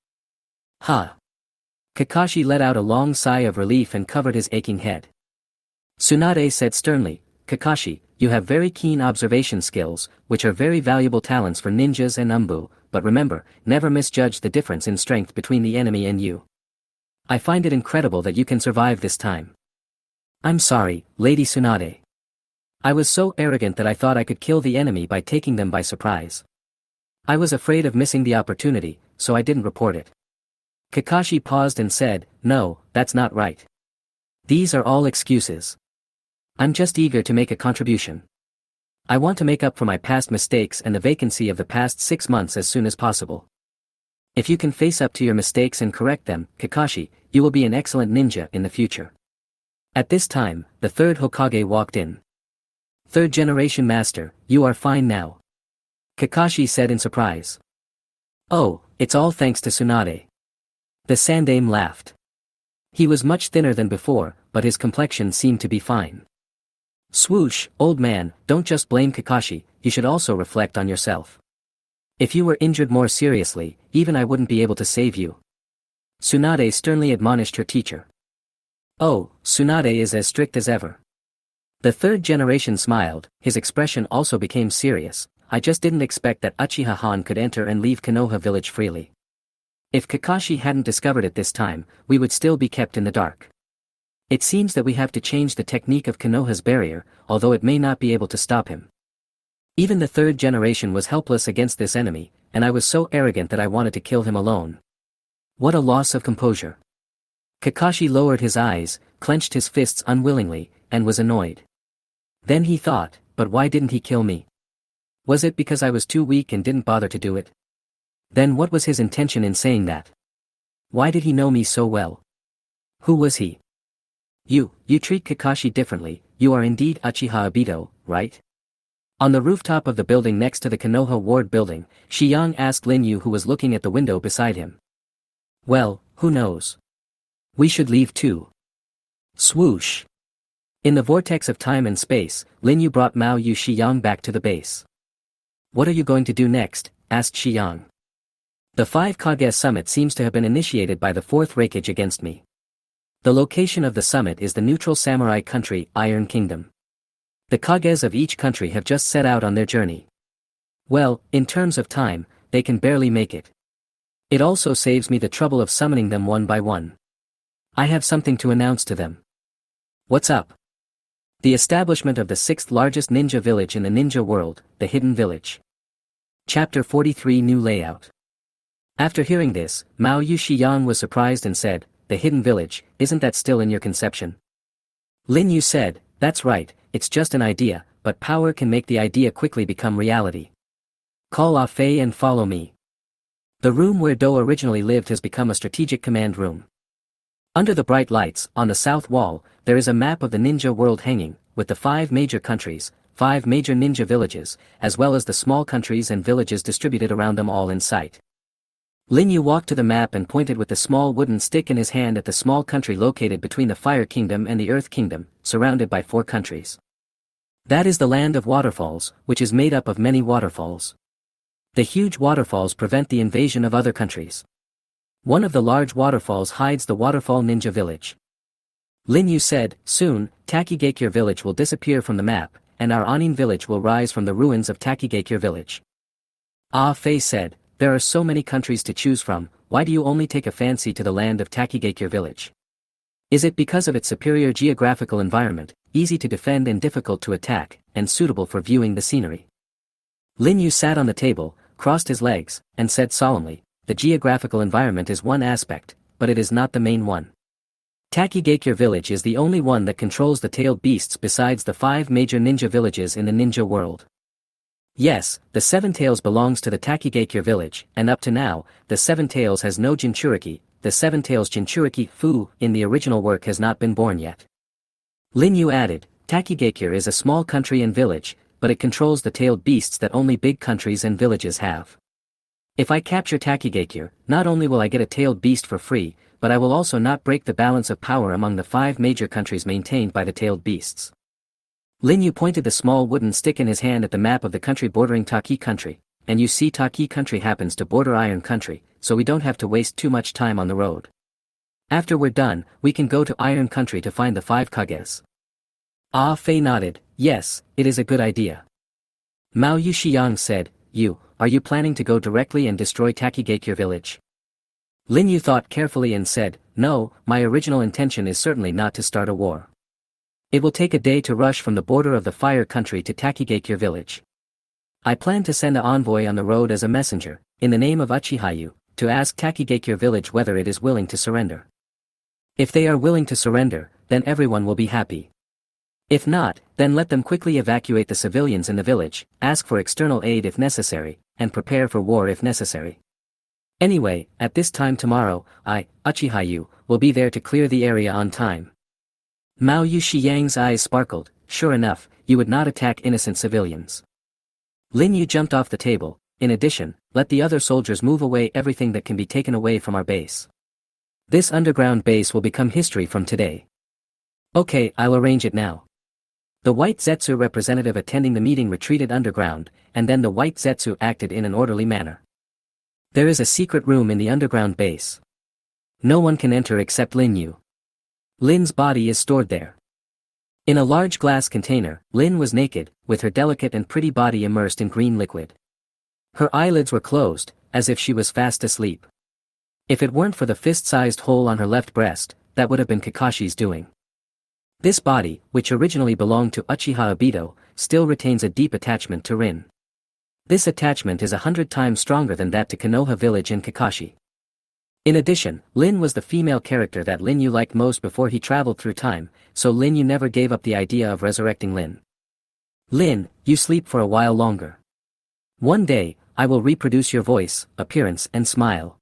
Ha! Kakashi let out a long sigh of relief and covered his aching head. Tsunade said sternly, Kakashi, you have very keen observation skills, which are very valuable talents for ninjas and Umbu, but remember, never misjudge the difference in strength between the enemy and you. I find it incredible that you can survive this time. I'm sorry, Lady Tsunade. I was so arrogant that I thought I could kill the enemy by taking them by surprise. I was afraid of missing the opportunity, so I didn't report it. Kakashi paused and said, no, that's not right. These are all excuses. I'm just eager to make a contribution. I want to make up for my past mistakes and the vacancy of the past 6 months as soon as possible. If you can face up to your mistakes and correct them, Kakashi, you will be an excellent ninja in the future. At this time, the 3rd Hokage walked in. 3rd generation master, you are fine now. Kakashi said in surprise. Oh, it's all thanks to Tsunade. The Sandaime laughed. He was much thinner than before, but his complexion seemed to be fine. Swoosh, old man, don't just blame Kakashi, you should also reflect on yourself. If you were injured more seriously, even I wouldn't be able to save you. Tsunade sternly admonished her teacher. Oh, Tsunade is as strict as ever. The third generation smiled, his expression also became serious. I just didn't expect that Uchiha-han could enter and leave Konoha village freely. If Kakashi hadn't discovered it this time, we would still be kept in the dark. It seems that we have to change the technique of Konoha's barrier, although it may not be able to stop him. Even the third generation was helpless against this enemy, and I was so arrogant that I wanted to kill him alone. What a loss of composure. Kakashi lowered his eyes, clenched his fists unwillingly, and was annoyed. Then he thought, but why didn't he kill me? Was it because I was too weak and didn't bother to do it? Then what was his intention in saying that? Why did he know me so well? Who was he? You treat Kakashi differently, you are indeed Uchiha Obito, right? On the rooftop of the building next to the Konoha Ward building, Shiyang asked Lin Yu, who was looking at the window beside him. Well, who knows? We should leave too. Swoosh. In the vortex of time and space, Lin Yu brought Mao Yu Shiyang back to the base. What are you going to do next? Asked Shiyang. The 5 Kage summit seems to have been initiated by the 4th Raikage against me. The location of the summit is the neutral samurai country, Iron Kingdom. The Kages of each country have just set out on their journey. Well, in terms of time, they can barely make it. It also saves me the trouble of summoning them one by one. I have something to announce to them. What's up? The establishment of the 6th largest ninja village in the ninja world, the Hidden Village. Chapter 43 New Layout. After hearing this, Mao Yu Shiyang was surprised and said, the Hidden Village, isn't that still in your conception? Lin Yu said, that's right, it's just an idea, but power can make the idea quickly become reality. Call Ah Fei and follow me. The room where Do originally lived has become a strategic command room. Under the bright lights, on the south wall, there is a map of the ninja world hanging, with the 5 major countries, 5 major ninja villages, as well as the small countries and villages distributed around them all in sight. Lin Yu walked to the map and pointed with the small wooden stick in his hand at the small country located between the Fire Kingdom and the Earth Kingdom, surrounded by 4 countries. That is the land of waterfalls, which is made up of many waterfalls. The huge waterfalls prevent the invasion of other countries. One of the large waterfalls hides the Waterfall Ninja Village. Lin Yu said, soon, Takigakure Village will disappear from the map, and our Anin Village will rise from the ruins of Takigakure Village. Ah Fei said, there are so many countries to choose from, why do you only take a fancy to the land of Takigakure Village? Is it because of its superior geographical environment, easy to defend and difficult to attack, and suitable for viewing the scenery? Lin Yu sat on the table, crossed his legs, and said solemnly, the geographical environment is one aspect, but it is not the main one. Takigakure Village is the only one that controls the tailed beasts besides the 5 major ninja villages in the ninja world. Yes, the 7 Tails belongs to the Takigakure Village, and up to now, the 7 Tails has no Jinchuriki, the 7 Tails Jinchuriki Fu in the original work has not been born yet. Lin Yu added, Takigakure is a small country and village, but it controls the tailed beasts that only big countries and villages have. If I capture Takigakure, not only will I get a tailed beast for free, but I will also not break the balance of power among the 5 major countries maintained by the tailed beasts. Lin Yu pointed the small wooden stick in his hand at the map of the country bordering Taki country, and you see Taki country happens to border Iron country, so we don't have to waste too much time on the road. After we're done, we can go to Iron country to find the 5 Kages. Ah Fei nodded, yes, it is a good idea. Mao Yu Shiyang said, are you planning to go directly and destroy Takigakure village? Lin Yu thought carefully and said, no, my original intention is certainly not to start a war. It will take a day to rush from the border of the Fire country to Takigakure village. I plan to send an envoy on the road as a messenger, in the name of Uchiha, to ask Takigakure village whether it is willing to surrender. If they are willing to surrender, then everyone will be happy. If not, then let them quickly evacuate the civilians in the village, ask for external aid if necessary, and prepare for war if necessary. Anyway, at this time tomorrow, Uchiha, will be there to clear the area on time. Mao Yu Shiyang's eyes sparkled, sure enough, you would not attack innocent civilians. Lin Yu jumped off the table, in addition, let the other soldiers move away everything that can be taken away from our base. This underground base will become history from today. Okay, I'll arrange it now. The white Zetsu representative attending the meeting retreated underground, and then the white Zetsu acted in an orderly manner. There is a secret room in the underground base. No one can enter except Lin Yu. Lin's body is stored there. In a large glass container, Lin was naked, with her delicate and pretty body immersed in green liquid. Her eyelids were closed, as if she was fast asleep. If it weren't for the fist-sized hole on her left breast, that would have been Kakashi's doing. This body, which originally belonged to Uchiha Obito, still retains a deep attachment to Rin. This attachment is 100 times stronger than that to Konoha village and Kakashi. In addition, Lin was the female character that Lin Yu liked most before he traveled through time, so Lin Yu never gave up the idea of resurrecting Lin. Lin, you sleep for a while longer. One day, I will reproduce your voice, appearance and smile.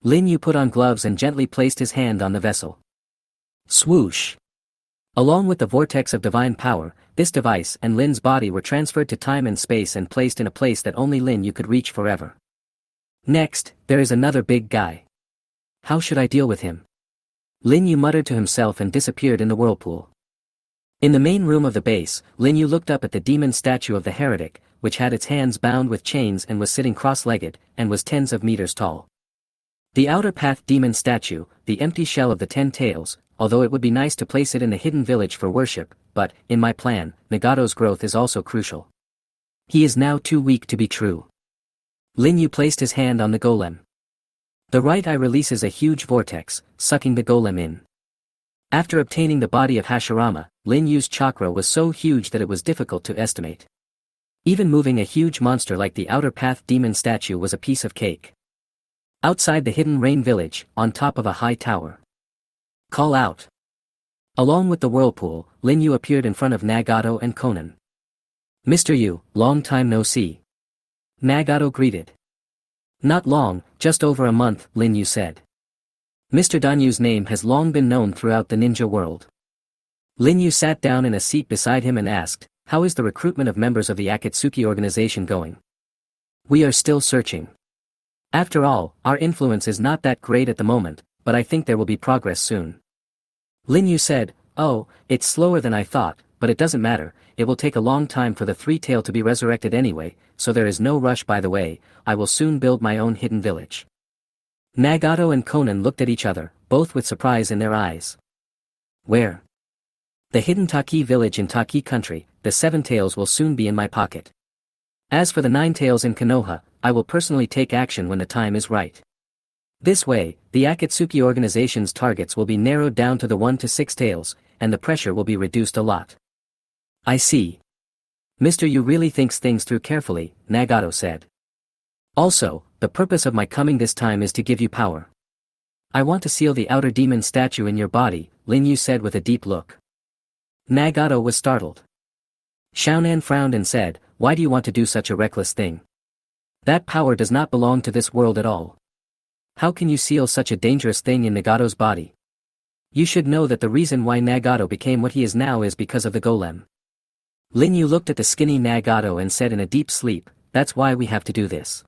Lin Yu put on gloves and gently placed his hand on the vessel. Swoosh! Along with the vortex of divine power, this device and Lin's body were transferred to time and space and placed in a place that only Lin Yu could reach forever. Next, there is another big guy. How should I deal with him? Lin Yu muttered to himself and disappeared in the whirlpool. In the main room of the base, Lin Yu looked up at the demon statue of the heretic, which had its hands bound with chains and was sitting cross-legged, and was tens of meters tall. The outer path demon statue, the empty shell of the 10 tails, although it would be nice to place it in the hidden village for worship, but, in my plan, Nagato's growth is also crucial. He is now too weak to be true. Lin Yu placed his hand on the golem. The right eye releases a huge vortex, sucking the golem in. After obtaining the body of Hashirama, Lin Yu's chakra was so huge that it was difficult to estimate. Even moving a huge monster like the outer path demon statue was a piece of cake. Outside the hidden rain village, on top of a high tower. Call out. Along with the whirlpool, Lin Yu appeared in front of Nagato and Konan. Mr. Yu, long time no see. Nagato greeted. Not long, just over a month, Lin Yu said. Mr. Danyu's name has long been known throughout the ninja world. Lin Yu sat down in a seat beside him and asked, how is the recruitment of members of the Akatsuki organization going? We are still searching. After all, our influence is not that great at the moment, but I think there will be progress soon. Lin Yu said, oh, it's slower than I thought, but it doesn't matter, it will take a long time for the three-tail to be resurrected anyway, so there is no rush. By the way, I will soon build my own hidden village. Nagato and Konan looked at each other, both with surprise in their eyes. Where? The hidden Taki village in Taki country, the 7 tails will soon be in my pocket. As for the 9 tails in Konoha, I will personally take action when the time is right. This way, the Akatsuki organization's targets will be narrowed down to the 1 to 6 tails, and the pressure will be reduced a lot. I see. Mr. Yu really thinks things through carefully, Nagato said. Also, the purpose of my coming this time is to give you power. I want to seal the outer demon statue in your body, Lin Yu said with a deep look. Nagato was startled. Xiaonan frowned and said, why do you want to do such a reckless thing? That power does not belong to this world at all. How can you seal such a dangerous thing in Nagato's body? You should know that the reason why Nagato became what he is now is because of the golem. Lin Yu looked at the skinny Nagato and said in a deep sleep, that's why we have to do this.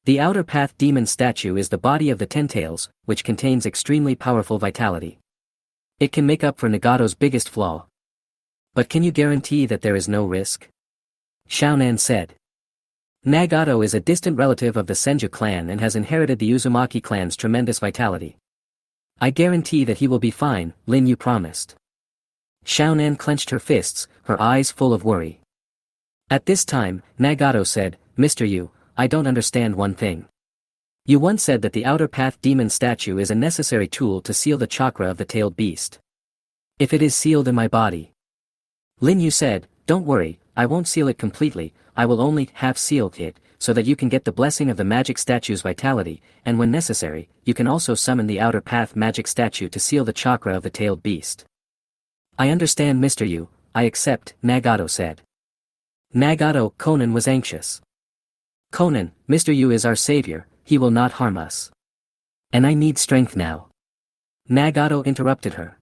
The outer path demon statue is the body of the 10 tails, which contains extremely powerful vitality. It can make up for Nagato's biggest flaw. But can you guarantee that there is no risk? Xiaonan said. Nagato is a distant relative of the Senju clan and has inherited the Uzumaki clan's tremendous vitality. I guarantee that he will be fine, Lin Yu promised. Xiaonan clenched her fists, her eyes full of worry. At this time, Nagato said, Mr. Yu, I don't understand one thing. You once said that the outer path demon statue is a necessary tool to seal the chakra of the tailed beast. If it is sealed in my body. Lin Yu said, don't worry, I won't seal it completely, I will only half seal it, so that you can get the blessing of the magic statue's vitality, and when necessary, you can also summon the outer path magic statue to seal the chakra of the tailed beast. I understand Mr. Yu, I accept, Nagato said. Nagato, Konan was anxious. Konan, Mr. Yu is our savior, he will not harm us. And I need strength now. Nagato interrupted her.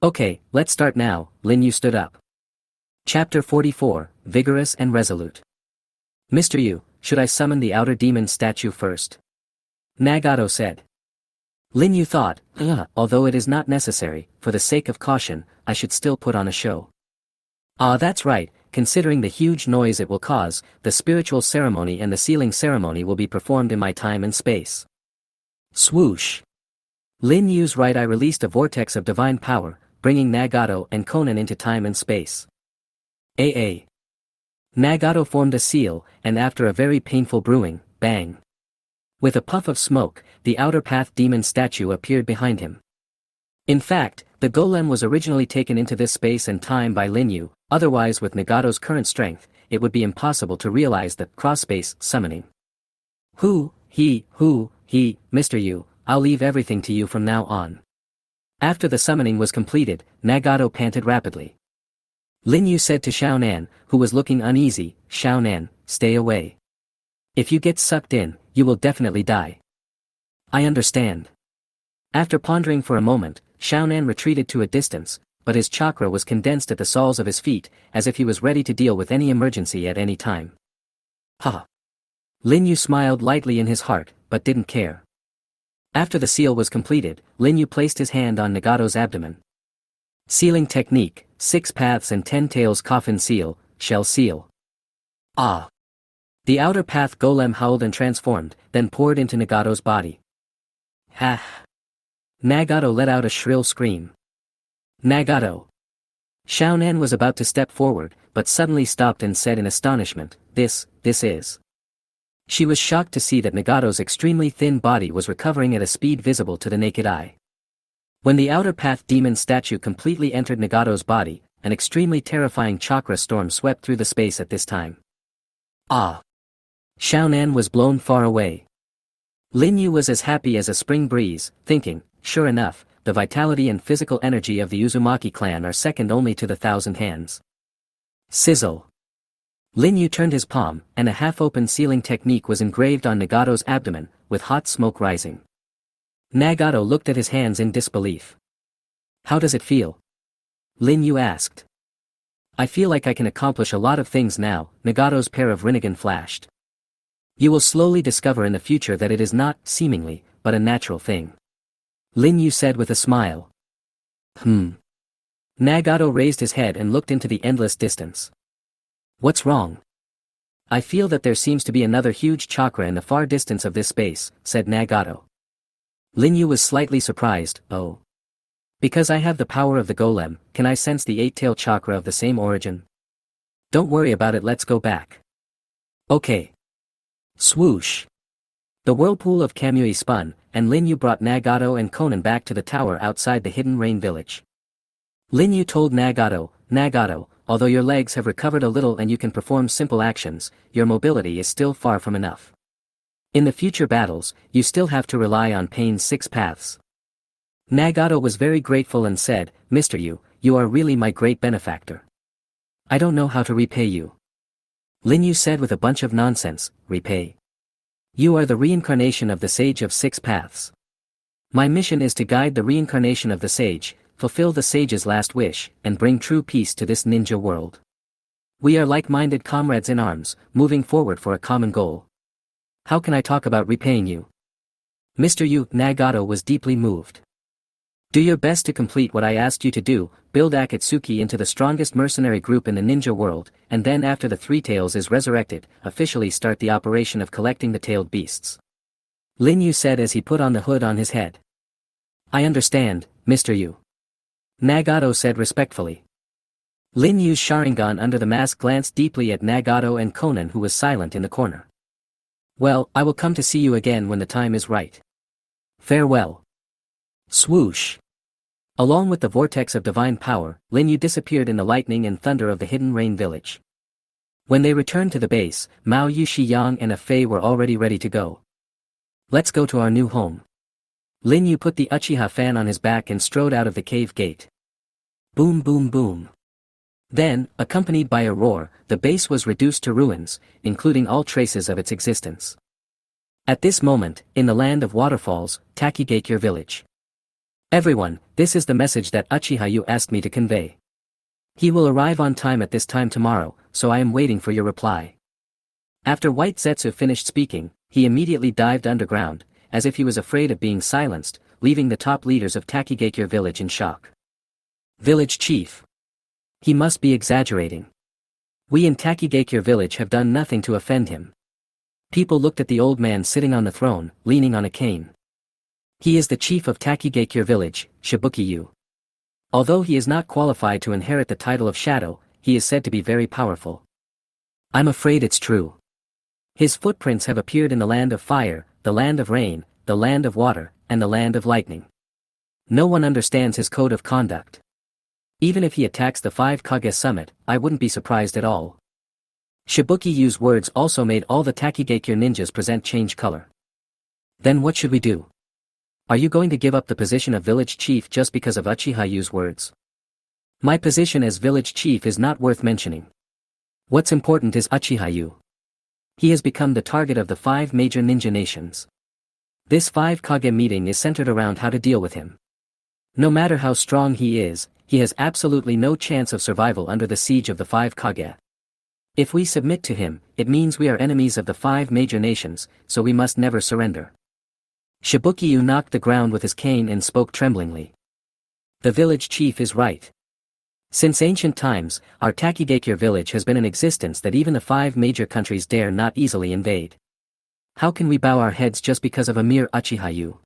Okay, let's start now, Lin Yu stood up. Chapter 44, Vigorous and Resolute. Mr. Yu, should I summon the outer demon statue first? Nagato said. Lin Yu thought, although it is not necessary, for the sake of caution, I should still put on a show. Ah, that's right, considering the huge noise it will cause, the spiritual ceremony and the sealing ceremony will be performed in my time and space. Swoosh. Lin Yu's right eye released a vortex of divine power, bringing Nagato and Conan into time and space. AA. Nagato formed a seal, and after a very painful brewing, bang. With a puff of smoke, the outer path demon statue appeared behind him. In fact, the golem was originally taken into this space and time by Lin Yu, otherwise with Nagato's current strength, it would be impossible to realize the cross-space summoning. He, Mr. Yu, I'll leave everything to you from now on. After the summoning was completed, Nagato panted rapidly. Lin Yu said to Xiaonan, who was looking uneasy, Xiaonan, stay away. If you get sucked in, you will definitely die. I understand. After pondering for a moment, Xiaonan retreated to a distance, but his chakra was condensed at the soles of his feet, as if he was ready to deal with any emergency at any time. Haha. Lin Yu smiled lightly in his heart, but didn't care. After the seal was completed, Lin Yu placed his hand on Nagato's abdomen. Sealing technique, 6 paths and 10 tails coffin seal, shell seal. Ah! The outer path golem howled and transformed, then poured into Nagato's body. Ha! Nagato let out a shrill scream. Nagato! Xiaonan was about to step forward, but suddenly stopped and said in astonishment, this is. She was shocked to see that Nagato's extremely thin body was recovering at a speed visible to the naked eye. When the outer path demon statue completely entered Nagato's body, an extremely terrifying chakra storm swept through the space at this time. Ah! Xiaonan was blown far away. Lin Yu was as happy as a spring breeze, thinking, sure enough, the vitality and physical energy of the Uzumaki clan are second only to the 1,000 hands. Sizzle. Lin Yu turned his palm, and a half-open sealing technique was engraved on Nagato's abdomen, with hot smoke rising. Nagato looked at his hands in disbelief. How does it feel? Lin Yu asked. I feel like I can accomplish a lot of things now, Nagato's pair of Rinnegan flashed. You will slowly discover in the future that it is not, seemingly, but a natural thing. Lin Yu said with a smile. Nagato raised his head and looked into the endless distance. What's wrong? I feel that there seems to be another huge chakra in the far distance of this space, said Nagato. Lin Yu was slightly surprised, oh. Because I have the power of the golem, can I sense the 8-tailed chakra of the same origin? Don't worry about it, let's go back. Okay. Swoosh. The whirlpool of Kamui spun, and Lin Yu brought Nagato and Conan back to the tower outside the hidden rain village. Lin Yu told Nagato, although your legs have recovered a little and you can perform simple actions, your mobility is still far from enough. In the future battles, you still have to rely on Pain's 6 paths. Nagato was very grateful and said, Mr. Yu, you are really my great benefactor. I don't know how to repay you. Lin Yu said with a bunch of nonsense, repay. You are the reincarnation of the Sage of 6 Paths. My mission is to guide the reincarnation of the Sage, fulfill the Sage's last wish, and bring true peace to this ninja world. We are like-minded comrades in arms, moving forward for a common goal. How can I talk about repaying you? Mr. Yu, Nagato was deeply moved. Do your best to complete what I asked you to do, build Akatsuki into the strongest mercenary group in the ninja world, and then after the 3 tails is resurrected, officially start the operation of collecting the tailed beasts. Lin Yu said as he put on the hood on his head. I understand, Mr. Yu. Nagato said respectfully. Lin Yu's Sharingan under the mask glanced deeply at Nagato and Conan, who was silent in the corner. Well, I will come to see you again when the time is right. Farewell. Swoosh. Along with the vortex of divine power, Lin Yu disappeared in the lightning and thunder of the hidden rain village. When they returned to the base, Mao Yushiyang and Fei were already ready to go. Let's go to our new home. Lin Yu put the Uchiha fan on his back and strode out of the cave gate. Boom boom boom. Then, accompanied by a roar, the base was reduced to ruins, including all traces of its existence. At this moment, in the land of waterfalls, Takigakure village. Everyone, this is the message that Uchiha Yu asked me to convey. He will arrive on time at this time tomorrow, so I am waiting for your reply. After White Zetsu finished speaking, he immediately dived underground, as if he was afraid of being silenced, leaving the top leaders of Takigakure village in shock. Village chief. He must be exaggerating. We in Takigakure village have done nothing to offend him. People looked at the old man sitting on the throne, leaning on a cane. He is the chief of Takigakure village, Shibuki-yu. Although he is not qualified to inherit the title of Shadow, he is said to be very powerful. I'm afraid it's true. His footprints have appeared in the land of fire, the land of rain, the land of water, and the land of lightning. No one understands his code of conduct. Even if he attacks the 5 Kage summit, I wouldn't be surprised at all. Shibuki-yu's words also made all the Takigakure ninjas present change color. Then what should we do? Are you going to give up the position of village chief just because of Uchiha-yu's words? My position as village chief is not worth mentioning. What's important is Uchiha-yu. He has become the target of the 5 major ninja nations. This 5 Kage meeting is centered around how to deal with him. No matter how strong he is, he has absolutely no chance of survival under the siege of the 5 Kage. If we submit to him, it means we are enemies of the 5 major nations, so we must never surrender. Shibuki-yu knocked the ground with his cane and spoke tremblingly. The village chief is right. Since ancient times, our Takigakure village has been in existence that even the 5 major countries dare not easily invade. How can we bow our heads just because of a mere Uchiha-yu?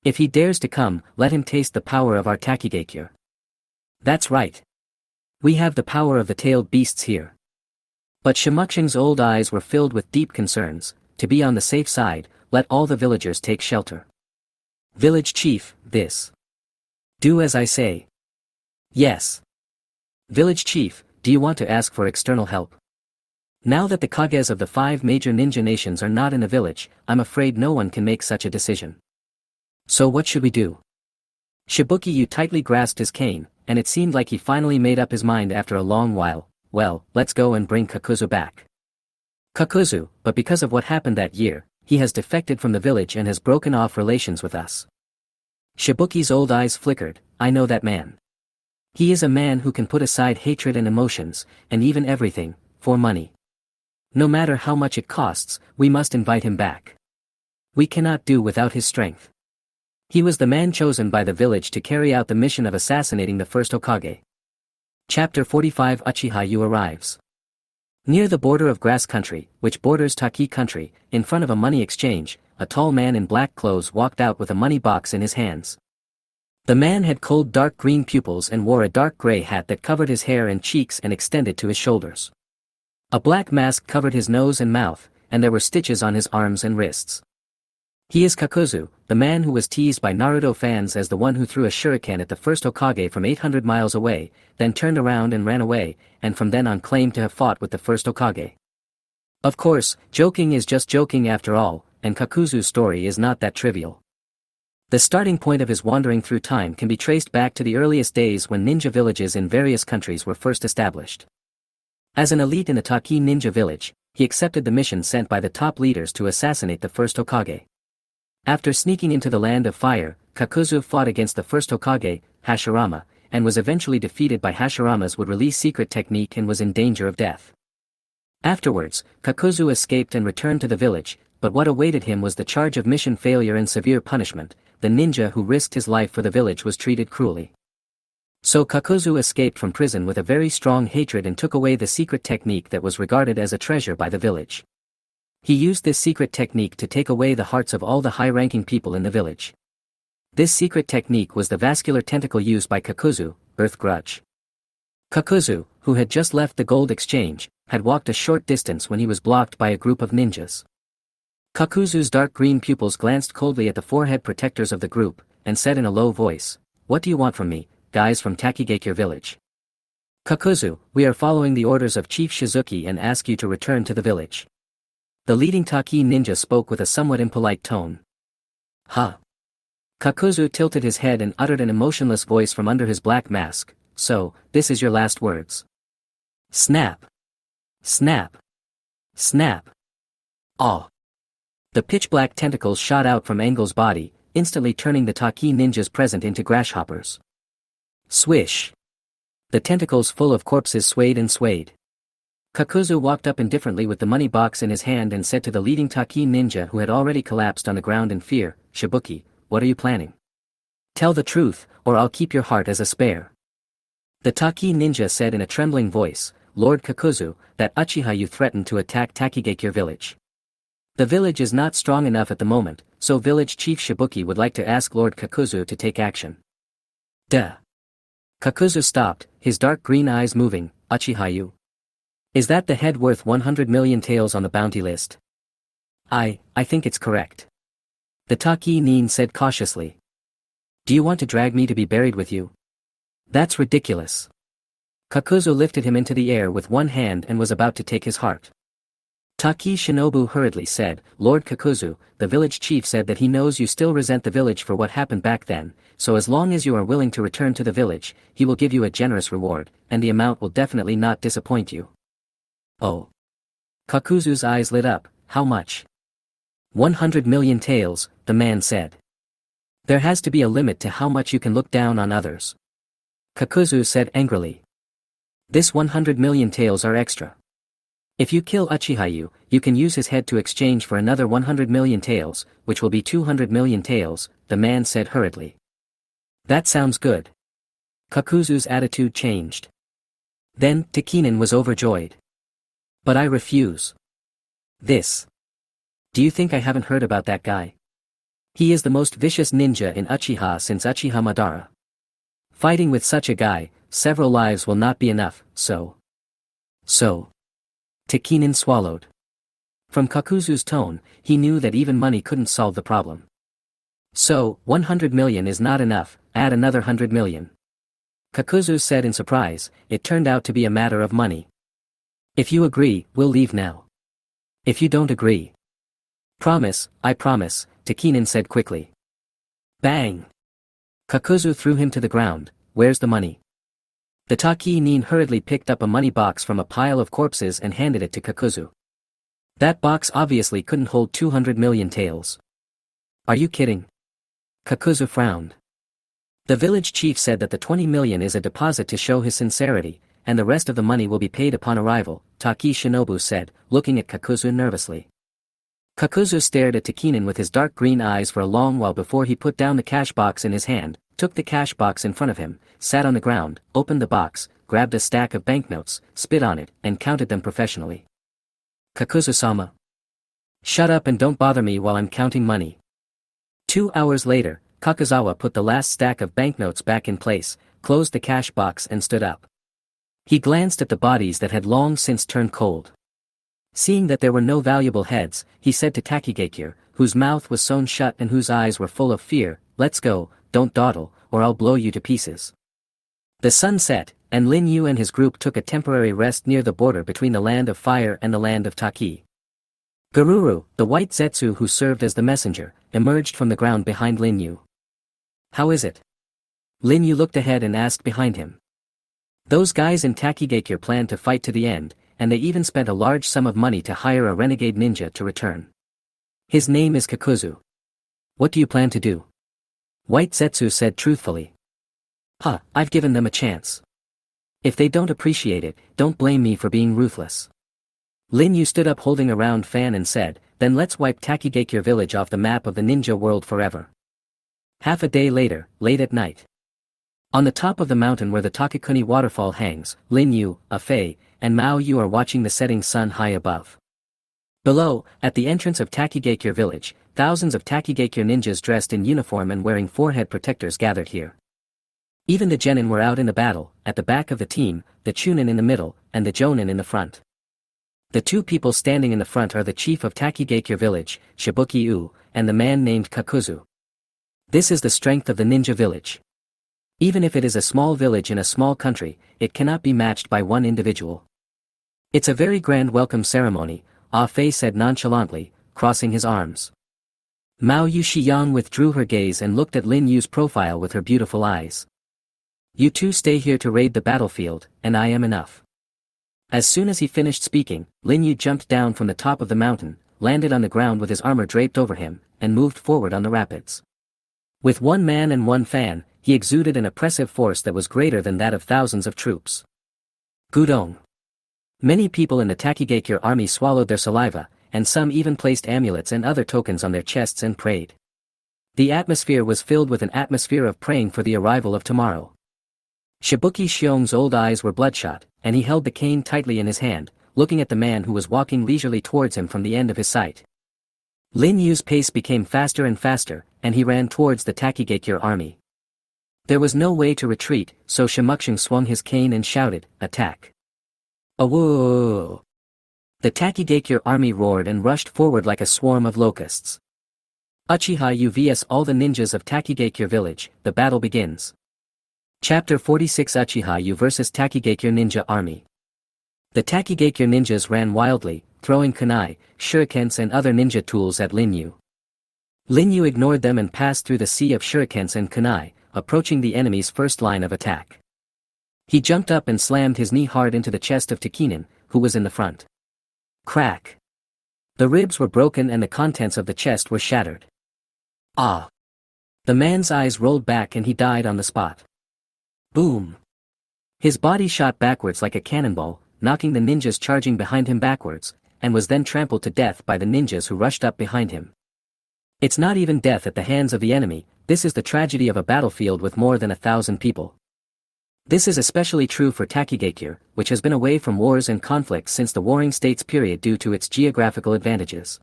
If he dares to come, let him taste the power of our Takigakure. That's right. We have the power of the tailed beasts here. But Shimukshin's old eyes were filled with deep concerns. To be on the safe side, let all the villagers take shelter. Village chief, this. Do as I say. Yes. Village chief, do you want to ask for external help? Now that the Kages of the 5 major ninja nations are not in the village, I'm afraid no one can make such a decision. So what should we do? Shibuki-yu tightly grasped his cane, and it seemed like he finally made up his mind after a long while. Well, let's go and bring Kakuzu back. Kakuzu, but because of what happened that year, he has defected from the village and has broken off relations with us. Shibuki's old eyes flickered. I know that man. He is a man who can put aside hatred and emotions, and even everything, for money. No matter how much it costs, we must invite him back. We cannot do without his strength. He was the man chosen by the village to carry out the mission of assassinating the first Hokage. Chapter 45 Uchiha-yu arrives. Near the border of grass country, which borders Taki country, in front of a money exchange, a tall man in black clothes walked out with a money box in his hands. The man had cold dark green pupils and wore a dark gray hat that covered his hair and cheeks and extended to his shoulders. A black mask covered his nose and mouth, and there were stitches on his arms and wrists. He is Kakuzu, the man who was teased by Naruto fans as the one who threw a shuriken at the first Hokage from 800 miles away, then turned around and ran away, and from then on claimed to have fought with the first Hokage. Of course, joking is just joking after all, and Kakuzu's story is not that trivial. The starting point of his wandering through time can be traced back to the earliest days when ninja villages in various countries were first established. As an elite in the Taki ninja village, he accepted the mission sent by the top leaders to assassinate the first Hokage. After sneaking into the land of fire, Kakuzu fought against the first Hokage, Hashirama, and was eventually defeated by Hashirama's would-release secret technique and was in danger of death. Afterwards, Kakuzu escaped and returned to the village, but what awaited him was the charge of mission failure and severe punishment. The ninja who risked his life for the village was treated cruelly. So Kakuzu escaped from prison with a very strong hatred and took away the secret technique that was regarded as a treasure by the village. He used this secret technique to take away the hearts of all the high-ranking people in the village. This secret technique was the vascular tentacle used by Kakuzu, Earth Grudge. Kakuzu, who had just left the gold exchange, had walked a short distance when he was blocked by a group of ninjas. Kakuzu's dark green pupils glanced coldly at the forehead protectors of the group, and said in a low voice, "What do you want from me, guys from Takigakure village?" "Kakuzu, we are following the orders of Chief Shizuki and ask you to return to the village." The leading Taki ninja spoke with a somewhat impolite tone. "Huh?" Kakuzu tilted his head and uttered an emotionless voice from under his black mask, "So, this is your last words." Snap! Snap! Snap! Ah! The pitch-black tentacles shot out from Angel's body, instantly turning the Taki ninjas present into grasshoppers. Swish! The tentacles full of corpses swayed and swayed. Kakuzu walked up indifferently with the money box in his hand and said to the leading Taki ninja who had already collapsed on the ground in fear, "Shibuki, what are you planning? Tell the truth, or I'll keep your heart as a spare." The Taki ninja said in a trembling voice, Lord Kakuzu, that Uchiha threatened to attack Takigakure village. The village is not strong enough at the moment, so village chief Shibuki would like to ask Lord Kakuzu to take action. Duh. Kakuzu stopped, his dark green eyes moving. Uchiha? Is that the head worth 100 million taels on the bounty list? I think it's correct. The Taki nin said cautiously. Do you want to drag me to be buried with you? That's ridiculous. Kakuzu lifted him into the air with one hand and was about to take his heart. Taki Shinobu hurriedly said, Lord Kakuzu, the village chief said that he knows you still resent the village for what happened back then, so as long as you are willing to return to the village, he will give you a generous reward, and the amount will definitely not disappoint you. Oh. Kakuzu's eyes lit up. How much? 100 million taels, the man said. There has to be a limit to how much you can look down on others. Kakuzu said angrily. This 100 million taels are extra. If you kill Uchiha, you can use his head to exchange for another 100 million taels, which will be 200 million taels, the man said hurriedly. That sounds good. Kakuzu's attitude changed. Then, Takinen was overjoyed. But I refuse. This. Do you think I haven't heard about that guy? He is the most vicious ninja in Uchiha since Uchiha Madara. Fighting with such a guy, several lives will not be enough, so. Takinen swallowed. From Kakuzu's tone, he knew that even money couldn't solve the problem. So, 100 million is not enough, add another 100 million. Kakuzu said in surprise, it turned out to be a matter of money. If you agree, we'll leave now. If you don't agree. Promise, I promise, Takinen said quickly. Bang! Kakuzu threw him to the ground. Where's the money? The Taki nin hurriedly picked up a money box from a pile of corpses and handed it to Kakuzu. That box obviously couldn't hold 200 million taels. Are you kidding? Kakuzu frowned. The village chief said that the 20 million is a deposit to show his sincerity, and the rest of the money will be paid upon arrival, Taki Shinobu said, looking at Kakuzu nervously. Kakuzu stared at Takinen with his dark green eyes for a long while before he put down the cash box in his hand, took the cash box in front of him, sat on the ground, opened the box, grabbed a stack of banknotes, spit on it, and counted them professionally. Kakuzu-sama. Shut up and don't bother me while I'm counting money. 2 hours later, Kakuzawa put the last stack of banknotes back in place, closed the cash box and stood up. He glanced at the bodies that had long since turned cold. Seeing that there were no valuable heads, he said to Takigakure, whose mouth was sewn shut and whose eyes were full of fear, let's go, don't dawdle, or I'll blow you to pieces. The sun set, and Lin Yu and his group took a temporary rest near the border between the land of fire and the land of Taki. Garuru, the white Zetsu who served as the messenger, emerged from the ground behind Lin Yu. How is it? Lin Yu looked ahead and asked behind him. Those guys in Takigakure planned to fight to the end, and they even spent a large sum of money to hire a renegade ninja to return. His name is Kakuzu. What do you plan to do? White Zetsu said truthfully. I've given them a chance. If they don't appreciate it, don't blame me for being ruthless. Lin Yu stood up holding a round fan and said, then let's wipe Takigakure village off the map of the ninja world forever. Half a day later, late at night. On the top of the mountain where the Takakuni waterfall hangs, Lin Yu, a Fei, and Mao Yu are watching the setting sun high above. Below, at the entrance of Takigakure village, thousands of Takigakure ninjas dressed in uniform and wearing forehead protectors gathered here. Even the genin were out in the battle, at the back of the team, the chunin in the middle, and the jonin in the front. The two people standing in the front are the chief of Takigakure village, Shibuki-u, and the man named Kakuzu. This is the strength of the ninja village. Even if it is a small village in a small country, it cannot be matched by one individual. It's a very grand welcome ceremony, Ah Fei said nonchalantly, crossing his arms. Mao Yu Shiyang withdrew her gaze and looked at Lin Yu's profile with her beautiful eyes. You two stay here to raid the battlefield, and I am enough. As soon as he finished speaking, Lin Yu jumped down from the top of the mountain, landed on the ground with his armor draped over him, and moved forward on the rapids. With one man and one fan, he exuded an oppressive force that was greater than that of thousands of troops. Gudong. Many people in the Takigakure army swallowed their saliva, and some even placed amulets and other tokens on their chests and prayed. The atmosphere was filled with an atmosphere of praying for the arrival of tomorrow. Shibuki Xiong's old eyes were bloodshot, and he held the cane tightly in his hand, looking at the man who was walking leisurely towards him from the end of his sight. Lin Yu's pace became faster and faster, and he ran towards the Takigakure army. There was no way to retreat, so Shimukshing swung his cane and shouted, "Attack!" "Awoo!" The Takigakure army roared and rushed forward like a swarm of locusts. Uchiha U vs all the ninjas of Takigakure village, the battle begins. Chapter 46 Uchiha U vs Takigakure Ninja Army. The Takigakure ninjas ran wildly, throwing kunai, shurikens and other ninja tools at Lin Yu. Lin Yu ignored them and passed through the sea of shurikens and kunai, approaching the enemy's first line of attack. He jumped up and slammed his knee hard into the chest of Takinen, who was in the front. Crack! The ribs were broken and the contents of the chest were shattered. Ah! The man's eyes rolled back and he died on the spot. Boom! His body shot backwards like a cannonball, knocking the ninjas charging behind him backwards, and was then trampled to death by the ninjas who rushed up behind him. It's not even death at the hands of the enemy, this is the tragedy of a battlefield with more than 1,000 people. This is especially true for Takigakure, which has been away from wars and conflicts since the Warring States period due to its geographical advantages.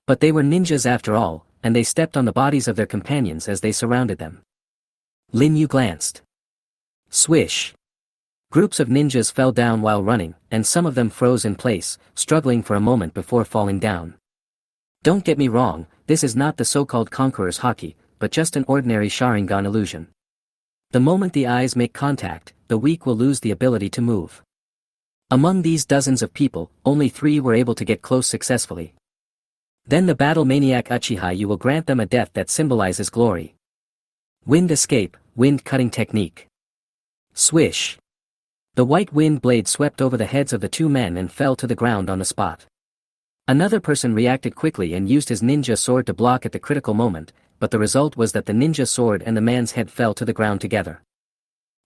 But they were ninjas after all, and they stepped on the bodies of their companions as they surrounded them. Lin Yu glanced. Swish! Groups of ninjas fell down while running, and some of them froze in place, struggling for a moment before falling down. Don't get me wrong, this is not the so-called conqueror's haki, but just an ordinary Sharingan illusion. The moment the eyes make contact, the weak will lose the ability to move. Among these dozens of people, only 3 were able to get close successfully. Then the battle maniac Uchiha Yu will grant them a death that symbolizes glory. Wind escape, wind cutting technique. Swish! The white wind blade swept over the heads of the 2 men and fell to the ground on the spot. Another person reacted quickly and used his ninja sword to block at the critical moment, but the result was that the ninja sword and the man's head fell to the ground together.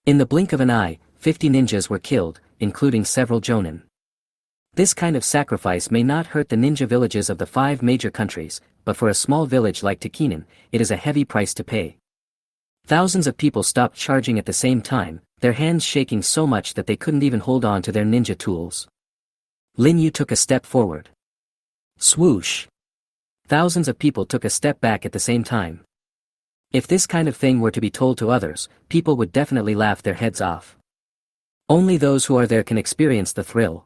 In the blink of an eye, 50 ninjas were killed, including several jonin. This kind of sacrifice may not hurt the ninja villages of the 5 major countries, but for a small village like Takinen, it is a heavy price to pay. Thousands of people stopped charging at the same time, their hands shaking so much that they couldn't even hold on to their ninja tools. Lin Yu took a step forward. Swoosh! Thousands of people took a step back at the same time. If this kind of thing were to be told to others, people would definitely laugh their heads off. Only those who are there can experience the thrill.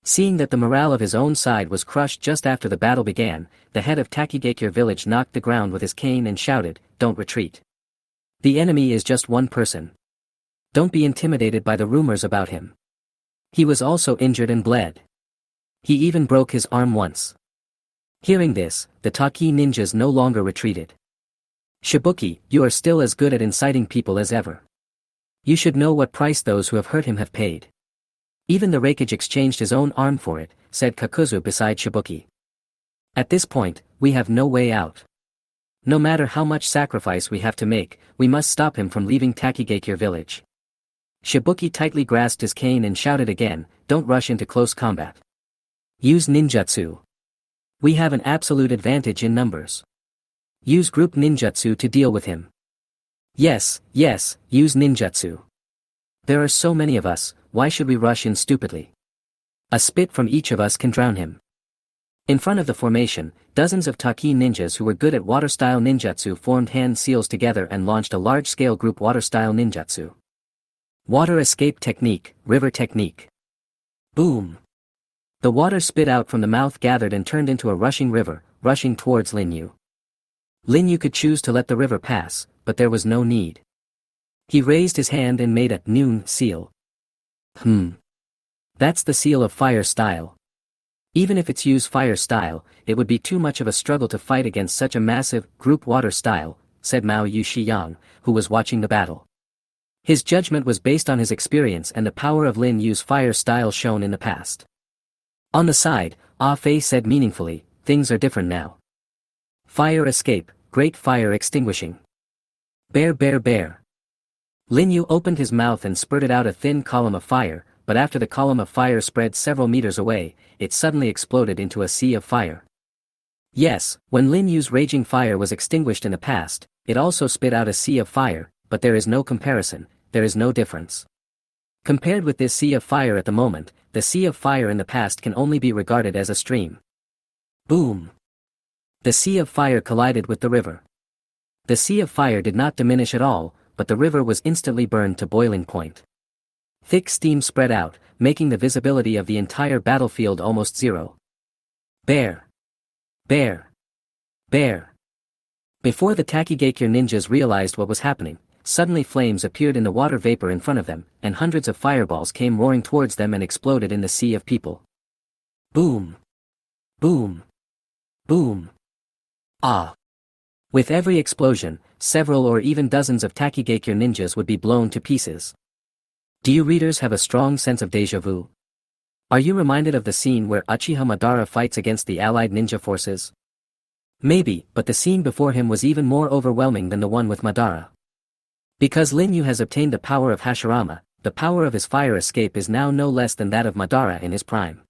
Seeing that the morale of his own side was crushed just after the battle began, the head of Takigakure village knocked the ground with his cane and shouted, "Don't retreat. The enemy is just one person. Don't be intimidated by the rumors about him." He was also injured and bled. He even broke his arm once. Hearing this, the Taki ninjas no longer retreated. Shibuki, you are still as good at inciting people as ever. You should know what price those who have hurt him have paid. Even the Reikage exchanged his own arm for it, said Kakuzu beside Shibuki. At this point, we have no way out. No matter how much sacrifice we have to make, we must stop him from leaving Takigakure village. Shibuki tightly grasped his cane and shouted again, "Don't rush into close combat. Use ninjutsu. We have an absolute advantage in numbers. Use group ninjutsu to deal with him." Yes, use ninjutsu. There are so many of us, why should we rush in stupidly? A spit from each of us can drown him. In front of the formation, dozens of Taki ninjas who were good at water-style ninjutsu formed hand seals together and launched a large-scale group water-style ninjutsu. Water escape technique, river technique. Boom! The water spit out from the mouth gathered and turned into a rushing river, rushing towards Lin Yu. Lin Yu could choose to let the river pass, but there was no need. He raised his hand and made a noon seal. That's the seal of fire style. Even if it's used fire style, it would be too much of a struggle to fight against such a massive group water style, said Mao Yu Shiyang, who was watching the battle. His judgment was based on his experience and the power of Lin Yu's fire style shown in the past. On the side, Ah Fei said meaningfully, things are different now. Fire escape, great fire extinguishing. Bear bear bear. Lin Yu opened his mouth and spurted out a thin column of fire, but after the column of fire spread several meters away, it suddenly exploded into a sea of fire. Yes, when Lin Yu's raging fire was extinguished in the past, it also spit out a sea of fire, but there is no comparison, there is no difference. Compared with this sea of fire at the moment, the sea of fire in the past can only be regarded as a stream. Boom! The sea of fire collided with the river. The sea of fire did not diminish at all, but the river was instantly burned to boiling point. Thick steam spread out, making the visibility of the entire battlefield almost zero. Bear! Bear! Bear! Before the Takigakure ninjas realized what was happening, suddenly flames appeared in the water vapor in front of them, and hundreds of fireballs came roaring towards them and exploded in the sea of people. Boom! Boom! Boom! Ah! With every explosion, several or even dozens of Takigakure ninjas would be blown to pieces. Do you readers have a strong sense of déjà vu? Are you reminded of the scene where Uchiha Madara fights against the allied ninja forces? Maybe, but the scene before him was even more overwhelming than the one with Madara. Because Lin Yu has obtained the power of Hashirama, the power of his fire escape is now no less than that of Madara in his prime.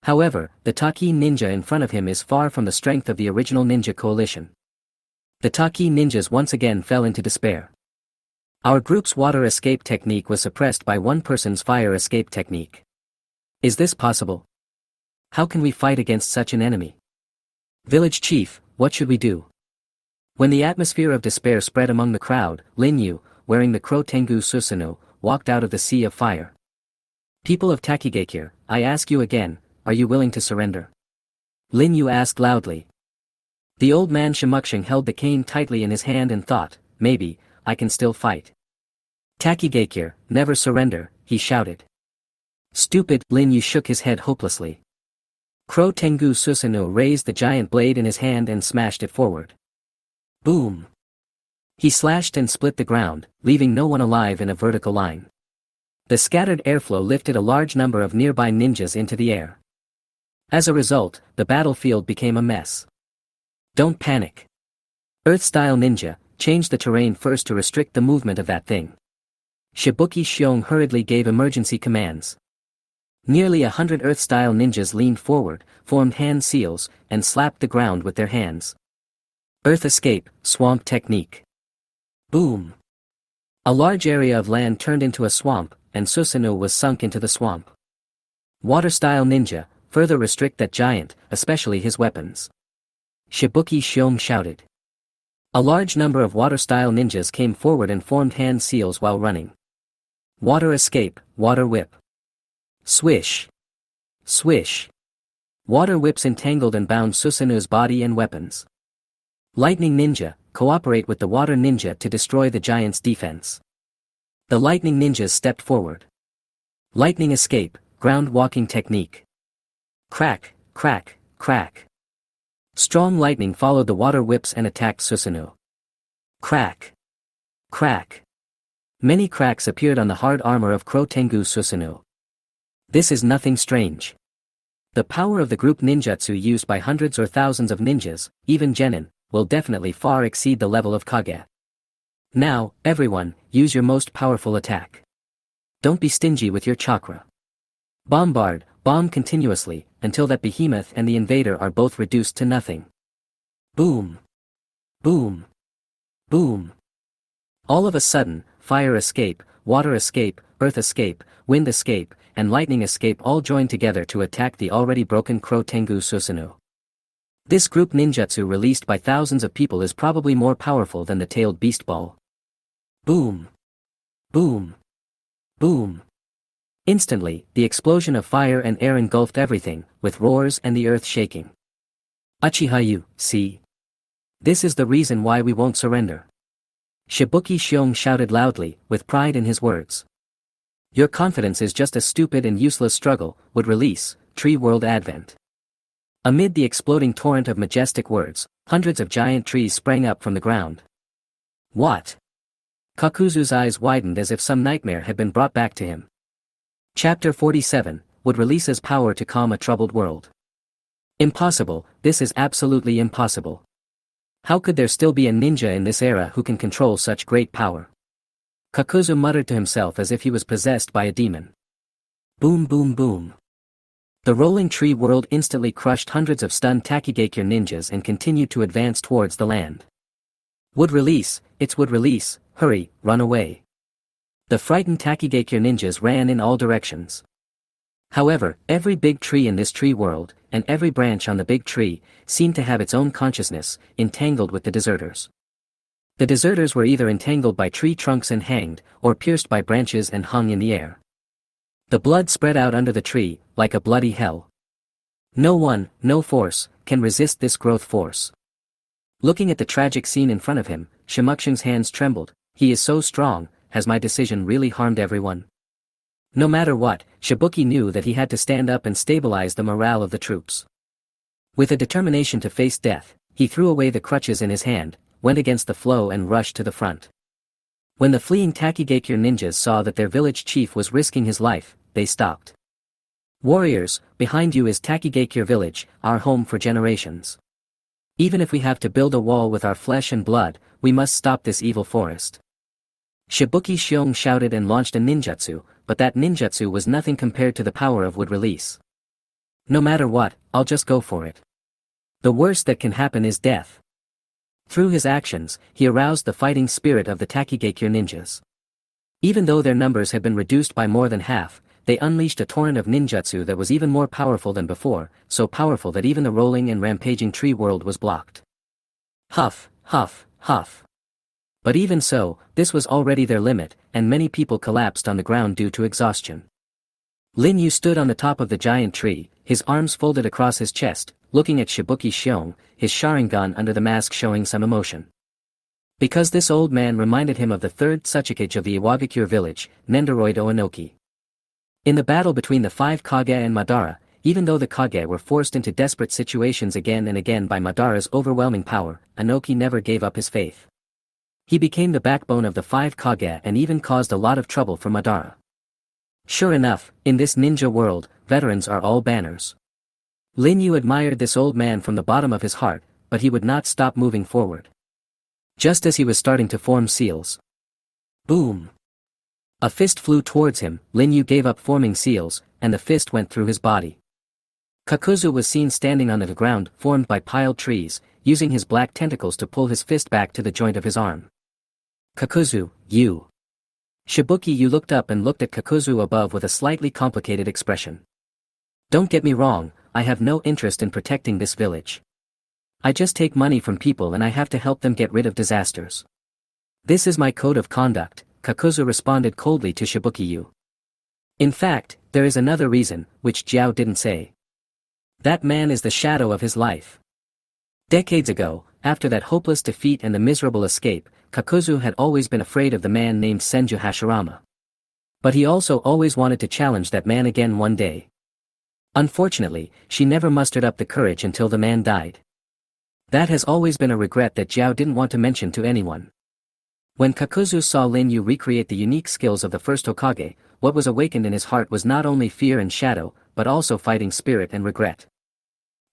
However, the Taki ninja in front of him is far from the strength of the original ninja coalition. The Taki ninjas once again fell into despair. Our group's water escape technique was suppressed by one person's fire escape technique. Is this possible? How can we fight against such an enemy? Village chief, what should we do? When the atmosphere of despair spread among the crowd, Lin Yu, wearing the Crow Tengu Susanoo, walked out of the sea of fire. People of Takigakure, I ask you again, are you willing to surrender? Lin Yu asked loudly. The old man Shimukshin held the cane tightly in his hand and thought, maybe, I can still fight. Takigakure, never surrender, he shouted. Stupid, Lin Yu shook his head hopelessly. Crow Tengu Susanoo raised the giant blade in his hand and smashed it forward. Boom! He slashed and split the ground, leaving no one alive in a vertical line. The scattered airflow lifted a large number of nearby ninjas into the air. As a result, the battlefield became a mess. Don't panic. Earth-style ninja, change the terrain first to restrict the movement of that thing. Shibuki Shiong hurriedly gave emergency commands. Nearly 100 Earth-style ninjas leaned forward, formed hand seals, and slapped the ground with their hands. Earth escape, swamp technique. Boom! A large area of land turned into a swamp, and Susanoo was sunk into the swamp. Water-style ninja, further restrict that giant, especially his weapons. Shibuki Shiong shouted. A large number of water-style ninjas came forward and formed hand seals while running. Water escape, water whip. Swish! Swish! Water whips entangled and bound Susanoo's body and weapons. Lightning ninja, cooperate with the water ninja to destroy the giant's defense. The lightning ninjas stepped forward. Lightning escape, ground walking technique. Crack, crack, crack. Strong lightning followed the water whips and attacked Susanoo. Crack. Crack. Many cracks appeared on the hard armor of Crow Tengu Susanoo. This is nothing strange. The power of the group ninjutsu used by hundreds or thousands of ninjas, even genin, will definitely far exceed the level of Kage. Now, everyone, use your most powerful attack. Don't be stingy with your chakra. Bombard, bomb continuously, until that behemoth and the invader are both reduced to nothing. Boom! Boom! Boom! All of a sudden, fire escape, water escape, earth escape, wind escape, and lightning escape all joined together to attack the already broken Crow Tengu Susanoo. This group ninjutsu released by thousands of people is probably more powerful than the tailed beast ball. Boom! Boom! Boom! Instantly, the explosion of fire and air engulfed everything, with roars and the earth shaking. Uchiha-yu, see? This is the reason why we won't surrender. Shibuki Shiong shouted loudly, with pride in his words. Your confidence is just a stupid and useless struggle, would release, Tree World Advent. Amid the exploding torrent of majestic words, hundreds of giant trees sprang up from the ground. What? Kakuzu's eyes widened as if some nightmare had been brought back to him. Chapter 47, would release's power to calm a troubled world. Impossible, this is absolutely impossible. How could there still be a ninja in this era who can control such great power? Kakuzu muttered to himself as if he was possessed by a demon. Boom boom boom. The rolling tree world instantly crushed hundreds of stunned Takigakure ninjas and continued to advance towards the land. Would release, it's would release, hurry, run away. The frightened Takigakure ninjas ran in all directions. However, every big tree in this tree world, and every branch on the big tree, seemed to have its own consciousness, entangled with the deserters. The deserters were either entangled by tree trunks and hanged, or pierced by branches and hung in the air. The blood spread out under the tree, like a bloody hell. No one, no force, can resist this growth force. Looking at the tragic scene in front of him, Shimukshin's hands trembled. He is so strong. Has my decision really harmed everyone? No matter what, Shibuki knew that he had to stand up and stabilize the morale of the troops. With a determination to face death, he threw away the crutches in his hand, went against the flow and rushed to the front. When the fleeing Takigakure ninjas saw that their village chief was risking his life, they stopped. Warriors, behind you is Takigakure village, our home for generations. Even if we have to build a wall with our flesh and blood, we must stop this evil forest. Shibuki Shiong shouted and launched a ninjutsu, but that ninjutsu was nothing compared to the power of wood release. No matter what, I'll just go for it. The worst that can happen is death. Through his actions, he aroused the fighting spirit of the Takigakure ninjas. Even though their numbers had been reduced by more than half, they unleashed a torrent of ninjutsu that was even more powerful than before, so powerful that even the rolling and rampaging tree world was blocked. Huff, huff, huff. But even so, this was already their limit, and many people collapsed on the ground due to exhaustion. Lin Yu stood on the top of the giant tree, his arms folded across his chest, looking at Shibuki Shiong, his Sharingan under the mask showing some emotion. Because this old man reminded him of the third Tsuchikage of the Iwagakure village, Nendoroid Oenoki. In the battle between the 5 Kage and Madara, even though the Kage were forced into desperate situations again and again by Madara's overwhelming power, Enoki never gave up his faith. He became the backbone of the 5 Kage and even caused a lot of trouble for Madara. Sure enough, in this ninja world, veterans are all banners. Lin Yu admired this old man from the bottom of his heart, but he would not stop moving forward. Just as he was starting to form seals. Boom! A fist flew towards him. Lin Yu gave up forming seals, and the fist went through his body. Kakuzu was seen standing on the ground formed by piled trees, using his black tentacles to pull his fist back to the joint of his arm. Kakuzu, you. Shibuki Yu looked up and looked at Kakuzu above with a slightly complicated expression. Don't get me wrong, I have no interest in protecting this village. I just take money from people and I have to help them get rid of disasters. This is my code of conduct, Kakuzu responded coldly to Shibuki Yu. In fact, there is another reason, which Jiao didn't say. That man is the shadow of his life. Decades ago, after that hopeless defeat and the miserable escape, Kakuzu had always been afraid of the man named Senju Hashirama. But he also always wanted to challenge that man again one day. Unfortunately, she never mustered up the courage until the man died. That has always been a regret that Jiao didn't want to mention to anyone. When Kakuzu saw Lin Yu recreate the unique skills of the first Hokage, what was awakened in his heart was not only fear and shadow, but also fighting spirit and regret.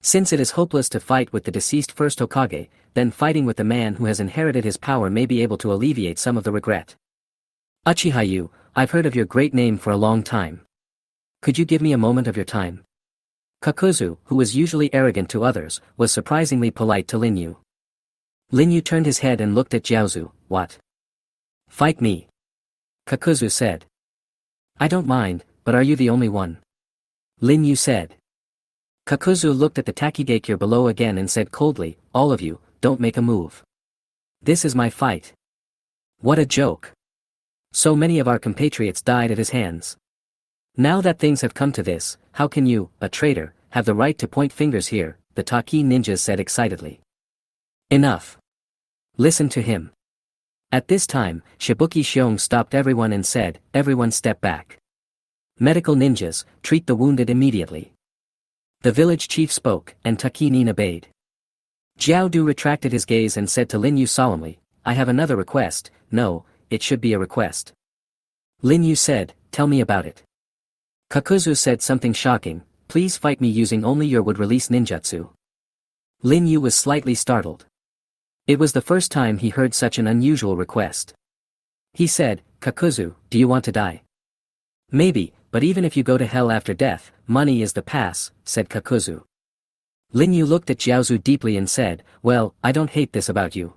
Since it is hopeless to fight with the deceased first Hokage, then fighting with the man who has inherited his power may be able to alleviate some of the regret. Uchiha Yu, I've heard of your great name for a long time. Could you give me a moment of your time? Kakuzu, who was usually arrogant to others, was surprisingly polite to Lin Yu. Lin Yu turned his head and looked at Jiaozu. What? Fight me. Kakuzu said. I don't mind, but are you the only one? Lin Yu said. Kakuzu looked at the Takigakure below again and said coldly, all of you, don't make a move. This is my fight. What a joke. So many of our compatriots died at his hands. Now that things have come to this, how can you, a traitor, have the right to point fingers here, the Taki ninjas said excitedly. Enough. Listen to him. At this time, Shibuki Shiong stopped everyone and said, everyone step back. Medical ninjas, treat the wounded immediately. The village chief spoke, and Takinin obeyed. Jiao Du retracted his gaze and said to Lin Yu solemnly, I have another request. No, it should be a request. Lin Yu said, tell me about it. Kakuzu said something shocking, please fight me using only your would-release ninjutsu. Lin Yu was slightly startled. It was the first time he heard such an unusual request. He said, Kakuzu, do you want to die? Maybe, but even if you go to hell after death, money is the pass, said Kakuzu. Lin Yu looked at Jiaozu deeply and said, well, I don't hate this about you.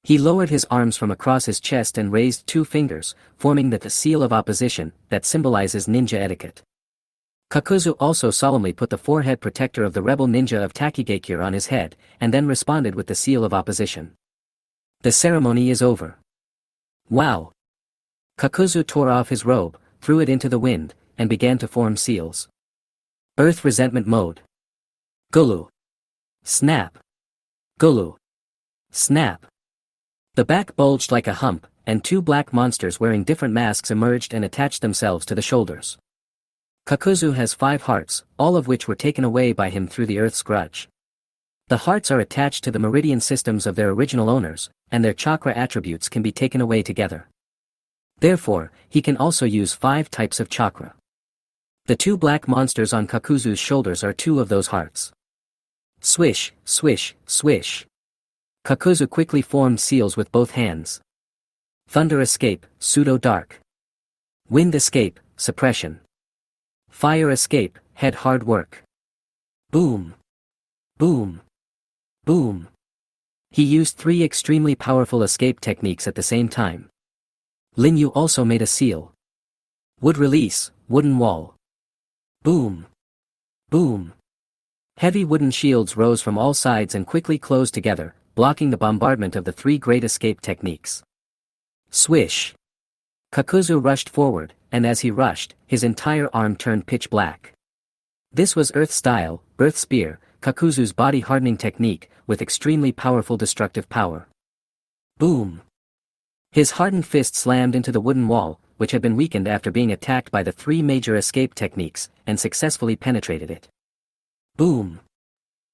He lowered his arms from across his chest and raised 2 fingers, forming the seal of opposition, that symbolizes ninja etiquette. Kakuzu also solemnly put the forehead protector of the rebel ninja of Takigakure on his head, and then responded with the seal of opposition. The ceremony is over. Wow! Kakuzu tore off his robe, threw it into the wind, and began to form seals. Earth resentment mode. Gulu. Snap. Gulu. Snap. The back bulged like a hump, and 2 black monsters wearing different masks emerged and attached themselves to the shoulders. Kakuzu has 5 hearts, all of which were taken away by him through the Earth's grudge. The hearts are attached to the meridian systems of their original owners, and their chakra attributes can be taken away together. Therefore, he can also use 5 types of chakra. The 2 black monsters on Kakuzu's shoulders are 2 of those hearts. Swish, swish, swish. Kakuzu quickly formed seals with both hands. Thunder escape, pseudo-dark. Wind escape, suppression. Fire escape, head hard work. Boom. Boom. Boom. He used 3 extremely powerful escape techniques at the same time. Lin Yu also made a seal. Wood release, wooden wall. Boom. Boom. Heavy wooden shields rose from all sides and quickly closed together, blocking the bombardment of the 3 great escape techniques. Swish. Kakuzu rushed forward, and as he rushed, his entire arm turned pitch black. This was Earth Style, Earth Spear, Kakuzu's body hardening technique, with extremely powerful destructive power. Boom. His hardened fist slammed into the wooden wall, which had been weakened after being attacked by the 3 major escape techniques, and successfully penetrated it. Boom.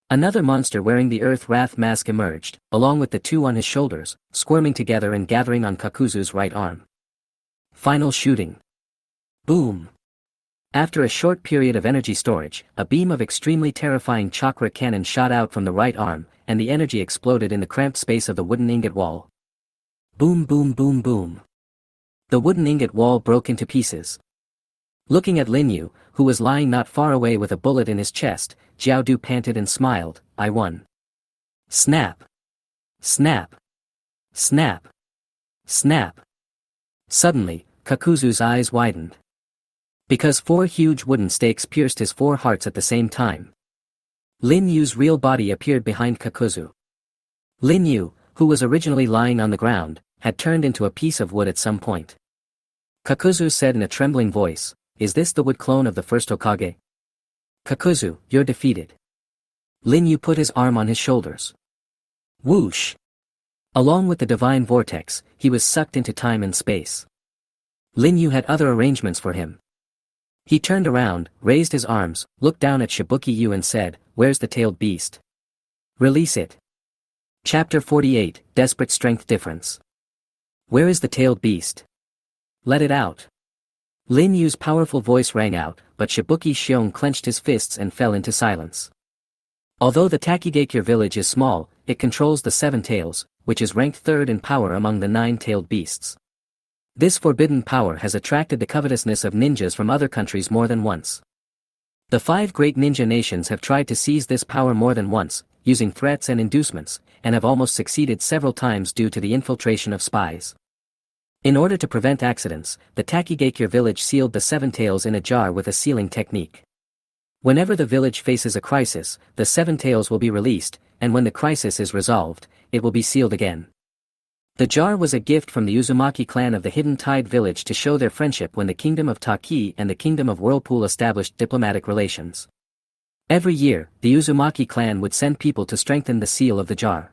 Another monster wearing the Earth Wrath mask emerged, along with the 2 on his shoulders, squirming together and gathering on Kakuzu's right arm. Final shooting. Boom. After a short period of energy storage, a beam of extremely terrifying chakra cannon shot out from the right arm, and the energy exploded in the cramped space of the wooden ingot wall. Boom boom boom boom. The wooden ingot wall broke into pieces. Looking at Lin Yu, who was lying not far away with a bullet in his chest, Jiao Du panted and smiled, I won. Snap. Snap. Snap. Snap. Suddenly, Kakuzu's eyes widened. Because 4 huge wooden stakes pierced his 4 hearts at the same time. Lin Yu's real body appeared behind Kakuzu. Lin Yu, who was originally lying on the ground, had turned into a piece of wood at some point. Kakuzu said in a trembling voice, Is this the wood clone of the first Hokage? Kakuzu, you're defeated. Lin Yu put his arm on his shoulders. Whoosh! Along with the divine vortex, he was sucked into time and space. Lin Yu had other arrangements for him. He turned around, raised his arms, looked down at Shibuki Yu and said, Where's the tailed beast? Release it. Chapter 48, Desperate Strength Difference. Where is the tailed beast? Let it out. Lin Yu's powerful voice rang out, but Shibuki Shion clenched his fists and fell into silence. Although the Takigakure village is small, it controls the 7 tails, which is ranked 3rd in power among the 9-tailed beasts. This forbidden power has attracted the covetousness of ninjas from other countries more than once. The 5 great ninja nations have tried to seize this power more than once, using threats and inducements, and have almost succeeded several times due to the infiltration of spies. In order to prevent accidents, the Takigakure village sealed the 7 tails in a jar with a sealing technique. Whenever the village faces a crisis, the 7 tails will be released, and when the crisis is resolved, it will be sealed again. The jar was a gift from the Uzumaki clan of the Hidden Tide village to show their friendship when the Kingdom of Taki and the Kingdom of Whirlpool established diplomatic relations. Every year, the Uzumaki clan would send people to strengthen the seal of the jar.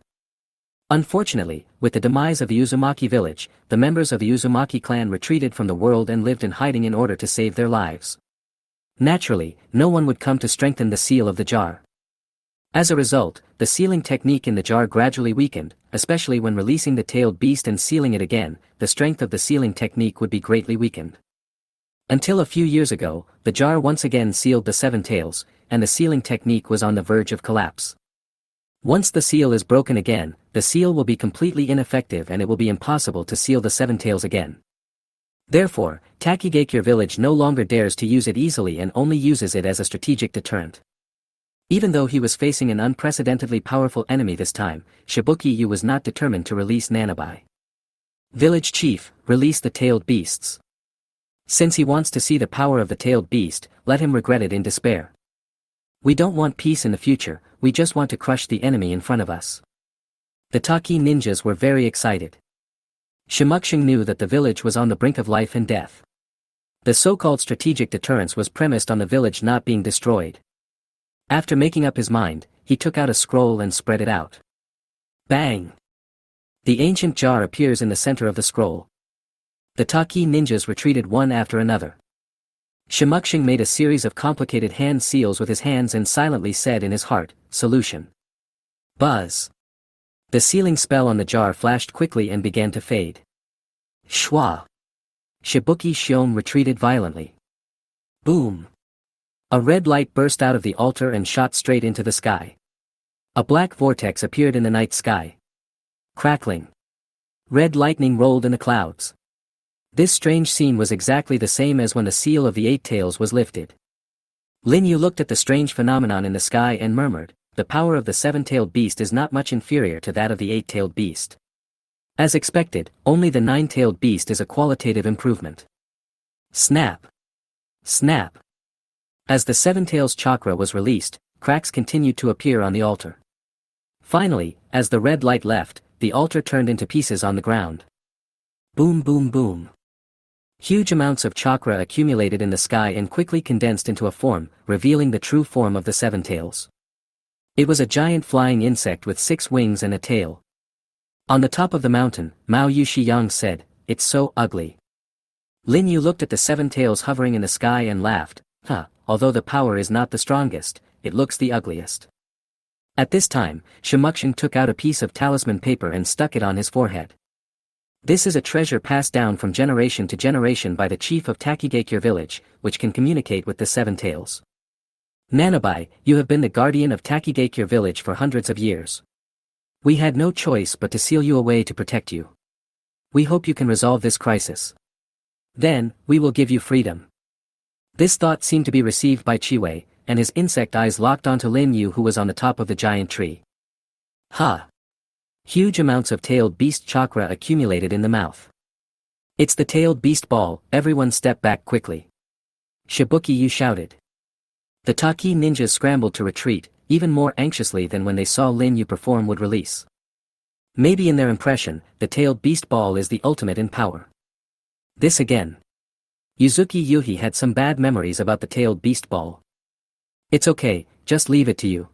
Unfortunately, with the demise of the Uzumaki village, the members of the Uzumaki clan retreated from the world and lived in hiding in order to save their lives. Naturally, no one would come to strengthen the seal of the jar. As a result, the sealing technique in the jar gradually weakened, especially when releasing the tailed beast and sealing it again, the strength of the sealing technique would be greatly weakened. Until a few years ago, the jar once again sealed the 7 tails, and the sealing technique was on the verge of collapse. Once the seal is broken again, the seal will be completely ineffective and it will be impossible to seal the 7 tails again. Therefore, Takigakure village no longer dares to use it easily and only uses it as a strategic deterrent. Even though he was facing an unprecedentedly powerful enemy this time, Shibuki-yu was not determined to release Nanabai. Village chief, release the tailed beasts. Since he wants to see the power of the tailed beast, let him regret it in despair. We don't want peace in the future, we just want to crush the enemy in front of us. The Taki ninjas were very excited. Shimukshin knew that the village was on the brink of life and death. The so-called strategic deterrence was premised on the village not being destroyed. After making up his mind, he took out a scroll and spread it out. Bang! The ancient jar appears in the center of the scroll. The Taki ninjas retreated one after another. Shimukshin made a series of complicated hand seals with his hands and silently said in his heart, "Solution." Buzz! The sealing spell on the jar flashed quickly and began to fade. Shwa! Shibuki Shion retreated violently. Boom! A red light burst out of the altar and shot straight into the sky. A black vortex appeared in the night sky. Crackling. Red lightning rolled in the clouds. This strange scene was exactly the same as when the seal of the Eight Tails was lifted. Lin Yu looked at the strange phenomenon in the sky and murmured, "The power of the seven-tailed beast is not much inferior to that of the eight-tailed beast." As expected, only the nine-tailed beast is a qualitative improvement. Snap! Snap! As the seven tails chakra was released, cracks continued to appear on the altar. Finally, as the red light left, the altar turned into pieces on the ground. Boom boom boom. Huge amounts of chakra accumulated in the sky and quickly condensed into a form, revealing the true form of the seven tails. It was a giant flying insect with 6 wings and a tail. On the top of the mountain, Mao Yushiyang said, "It's so ugly." Lin Yu looked at the 7 tails hovering in the sky and laughed, although the power is not the strongest, it looks the ugliest. At this time, Shimukshin took out a piece of talisman paper and stuck it on his forehead. This is a treasure passed down from generation to generation by the chief of Takigakure village, which can communicate with the 7 tails. Nanabai, you have been the guardian of Takigakure village for hundreds of years. We had no choice but to seal you away to protect you. We hope you can resolve this crisis. Then, we will give you freedom. This thought seemed to be received by Chiwei, and his insect eyes locked onto Lin Yu, who was on the top of the giant tree. Ha! Huge amounts of tailed beast chakra accumulated in the mouth. It's the tailed beast ball, everyone step back quickly. Shibuki-yu shouted. The Taki ninjas scrambled to retreat, even more anxiously than when they saw Lin Yu perform would release. Maybe in their impression, the tailed beast ball is the ultimate in power. This again. Yuzuki Yuhi had some bad memories about the tailed beast ball. It's okay, just leave it to you.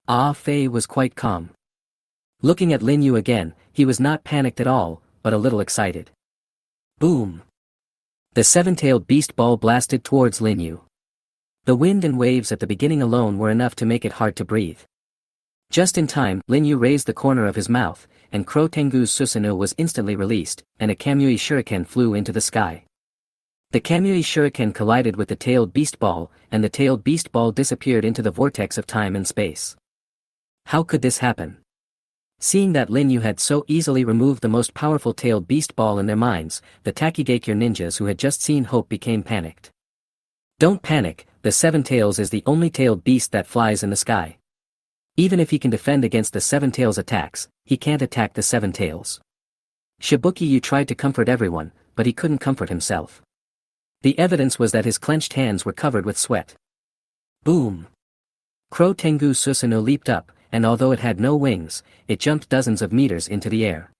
Ah Fei was quite calm. Looking at Lin Yu again, he was not panicked at all, but a little excited. Boom! The 7-tailed beast ball blasted towards Lin Yu. The wind and waves at the beginning alone were enough to make it hard to breathe. Just in time, Lin Yu raised the corner of his mouth, and Crow Tengu's Susanoo was instantly released, and a Kamui shuriken flew into the sky. The Kamui shuriken collided with the tailed beast ball, and the tailed beast ball disappeared into the vortex of time and space. How could this happen? Seeing that Lin Yu had so easily removed the most powerful tailed beast ball in their minds, the Takigakure ninjas who had just seen hope became panicked. Don't panic, the 7 tails is the only tailed beast that flies in the sky. Even if he can defend against the 7 tails attacks, he can't attack the 7 tails. Shibuki-yu tried to comfort everyone, but he couldn't comfort himself. The evidence was that his clenched hands were covered with sweat. Boom! Crow Tengu Susanoo leaped up, and although it had no wings, it jumped dozens of meters into the air.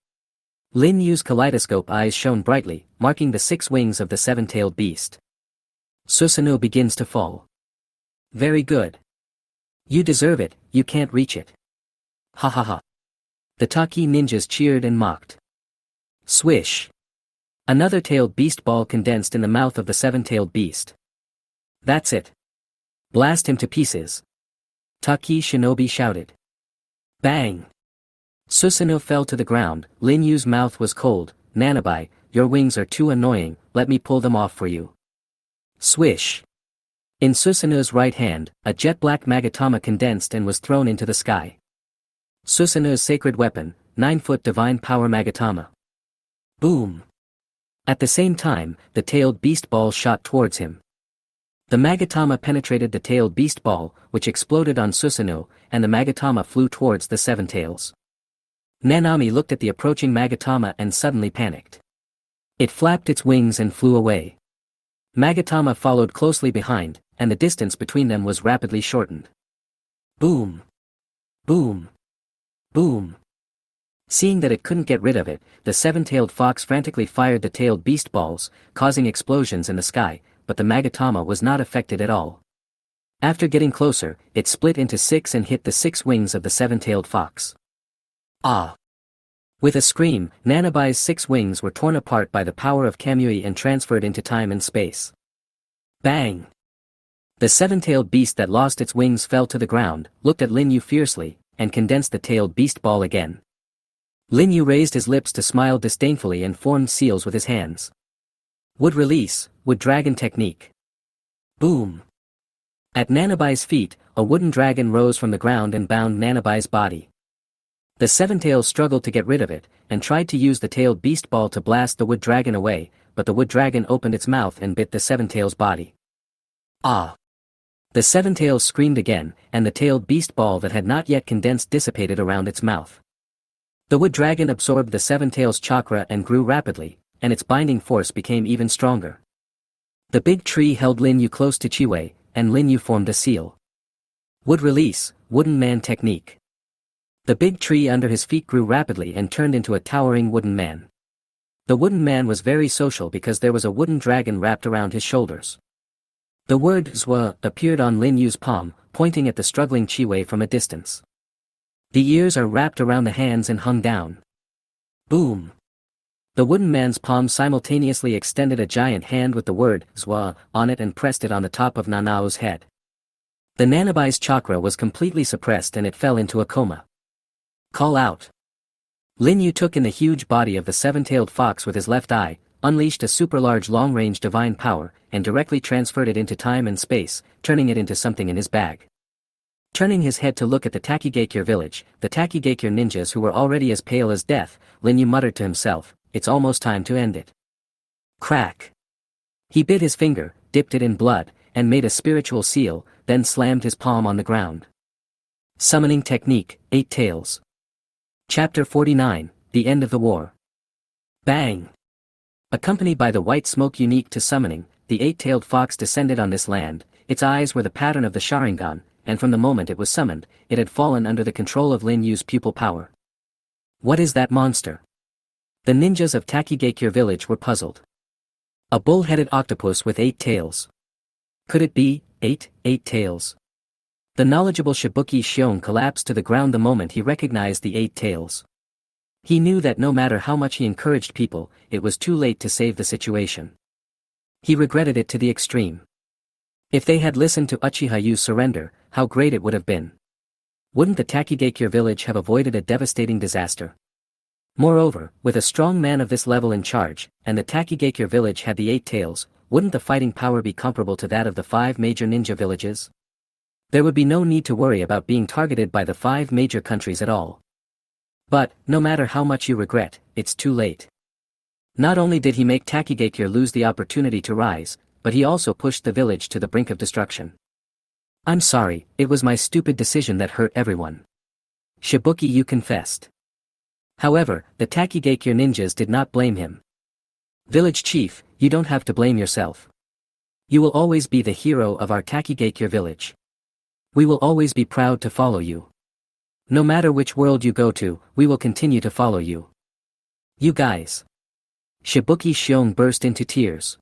Lin Yu's kaleidoscope eyes shone brightly, marking the 6 wings of the 7-tailed beast. Susanoo begins to fall. Very good. You deserve it, you can't reach it. Ha ha ha. The Taki ninjas cheered and mocked. Swish! Another tailed beast ball condensed in the mouth of the 7-tailed beast. That's it. Blast him to pieces. Taki Shinobi shouted. Bang! Susanoo fell to the ground. Lin Yu's mouth was cold. Nanabai, your wings are too annoying, let me pull them off for you. Swish! In Susanoo's right hand, a jet-black magatama condensed and was thrown into the sky. Susanoo's sacred weapon, 9-foot divine power magatama. Boom! At the same time, the tailed beast ball shot towards him. The Magatama penetrated the tailed beast ball, which exploded on Susanoo, and the Magatama flew towards the Seven Tails. Nanami looked at the approaching Magatama and suddenly panicked. It flapped its wings and flew away. Magatama followed closely behind, and the distance between them was rapidly shortened. Boom! Boom! Boom! Seeing that it couldn't get rid of it, the seven-tailed fox frantically fired the tailed beast balls, causing explosions in the sky, but the Magatama was not affected at all. After getting closer, it split into six and hit the six wings of the seven-tailed fox. Ah! With a scream, Nanabai's six wings were torn apart by the power of Kamui and transferred into time and space. Bang! The seven-tailed beast that lost its wings fell to the ground, looked at Lin Yu fiercely, and condensed the tailed beast ball again. Lin Yu raised his lips to smile disdainfully and formed seals with his hands. Wood release, wood dragon technique. Boom! At Nanabai's feet, a wooden dragon rose from the ground and bound Nanabai's body. The seven tails struggled to get rid of it, and tried to use the tailed beast ball to blast the wood dragon away, but the wood dragon opened its mouth and bit the seven tails' body. Ah! The seven tails screamed again, and the tailed beast ball that had not yet condensed dissipated around its mouth. The wood dragon absorbed the seven tails' chakra and grew rapidly, and its binding force became even stronger. The big tree held Lin Yu close to Chiwei, and Lin Yu formed a seal. Wood release, wooden man technique. The big tree under his feet grew rapidly and turned into a towering wooden man. The wooden man was very social because there was a wooden dragon wrapped around his shoulders. The word Zwa appeared on Lin Yu's palm, pointing at the struggling Chiwei from a distance. The ears are wrapped around the hands and hung down. Boom! The wooden man's palm simultaneously extended a giant hand with the word Zwa on it and pressed it on the top of Nanao's head. The Nanabai's chakra was completely suppressed and it fell into a coma. Call out! Lin Yu took in the huge body of the seven-tailed fox with his left eye, unleashed a super-large long-range divine power, and directly transferred it into time and space, turning it into something in his bag. Turning his head to look at the Takigakure village, the Takigakure ninjas who were already as pale as death, Lin Yu muttered to himself, "It's almost time to end it." Crack! He bit his finger, dipped it in blood, and made a spiritual seal, then slammed his palm on the ground. Summoning technique, 8 tails. Chapter 49, The End of the War. Bang! Accompanied by the white smoke unique to summoning, the eight-tailed fox descended on this land. Its eyes were the pattern of the Sharingan, and from the moment it was summoned, it had fallen under the control of Lin Yu's pupil power. What is that monster? The ninjas of Takigakure village were puzzled. A bull-headed octopus with 8 tails. Could it be, eight tails? The knowledgeable Shibuki Shion collapsed to the ground the moment he recognized the 8 tails. He knew that no matter how much he encouraged people, it was too late to save the situation. He regretted it to the extreme. If they had listened to Uchihayu's surrender, how great it would have been. Wouldn't the Takigakure village have avoided a devastating disaster? Moreover, with a strong man of this level in charge, and the Takigakure village had the 8 tails, wouldn't the fighting power be comparable to that of the 5 major ninja villages? There would be no need to worry about being targeted by the 5 major countries at all. But, no matter how much you regret, it's too late. Not only did he make Takigakure lose the opportunity to rise, but he also pushed the village to the brink of destruction. I'm sorry, it was my stupid decision that hurt everyone. Shibuki Yu confessed. However, the Takigakure ninjas did not blame him. Village chief, you don't have to blame yourself. You will always be the hero of our Takigakure village. We will always be proud to follow you. No matter which world you go to, we will continue to follow you. You guys. Shibuki Shion burst into tears.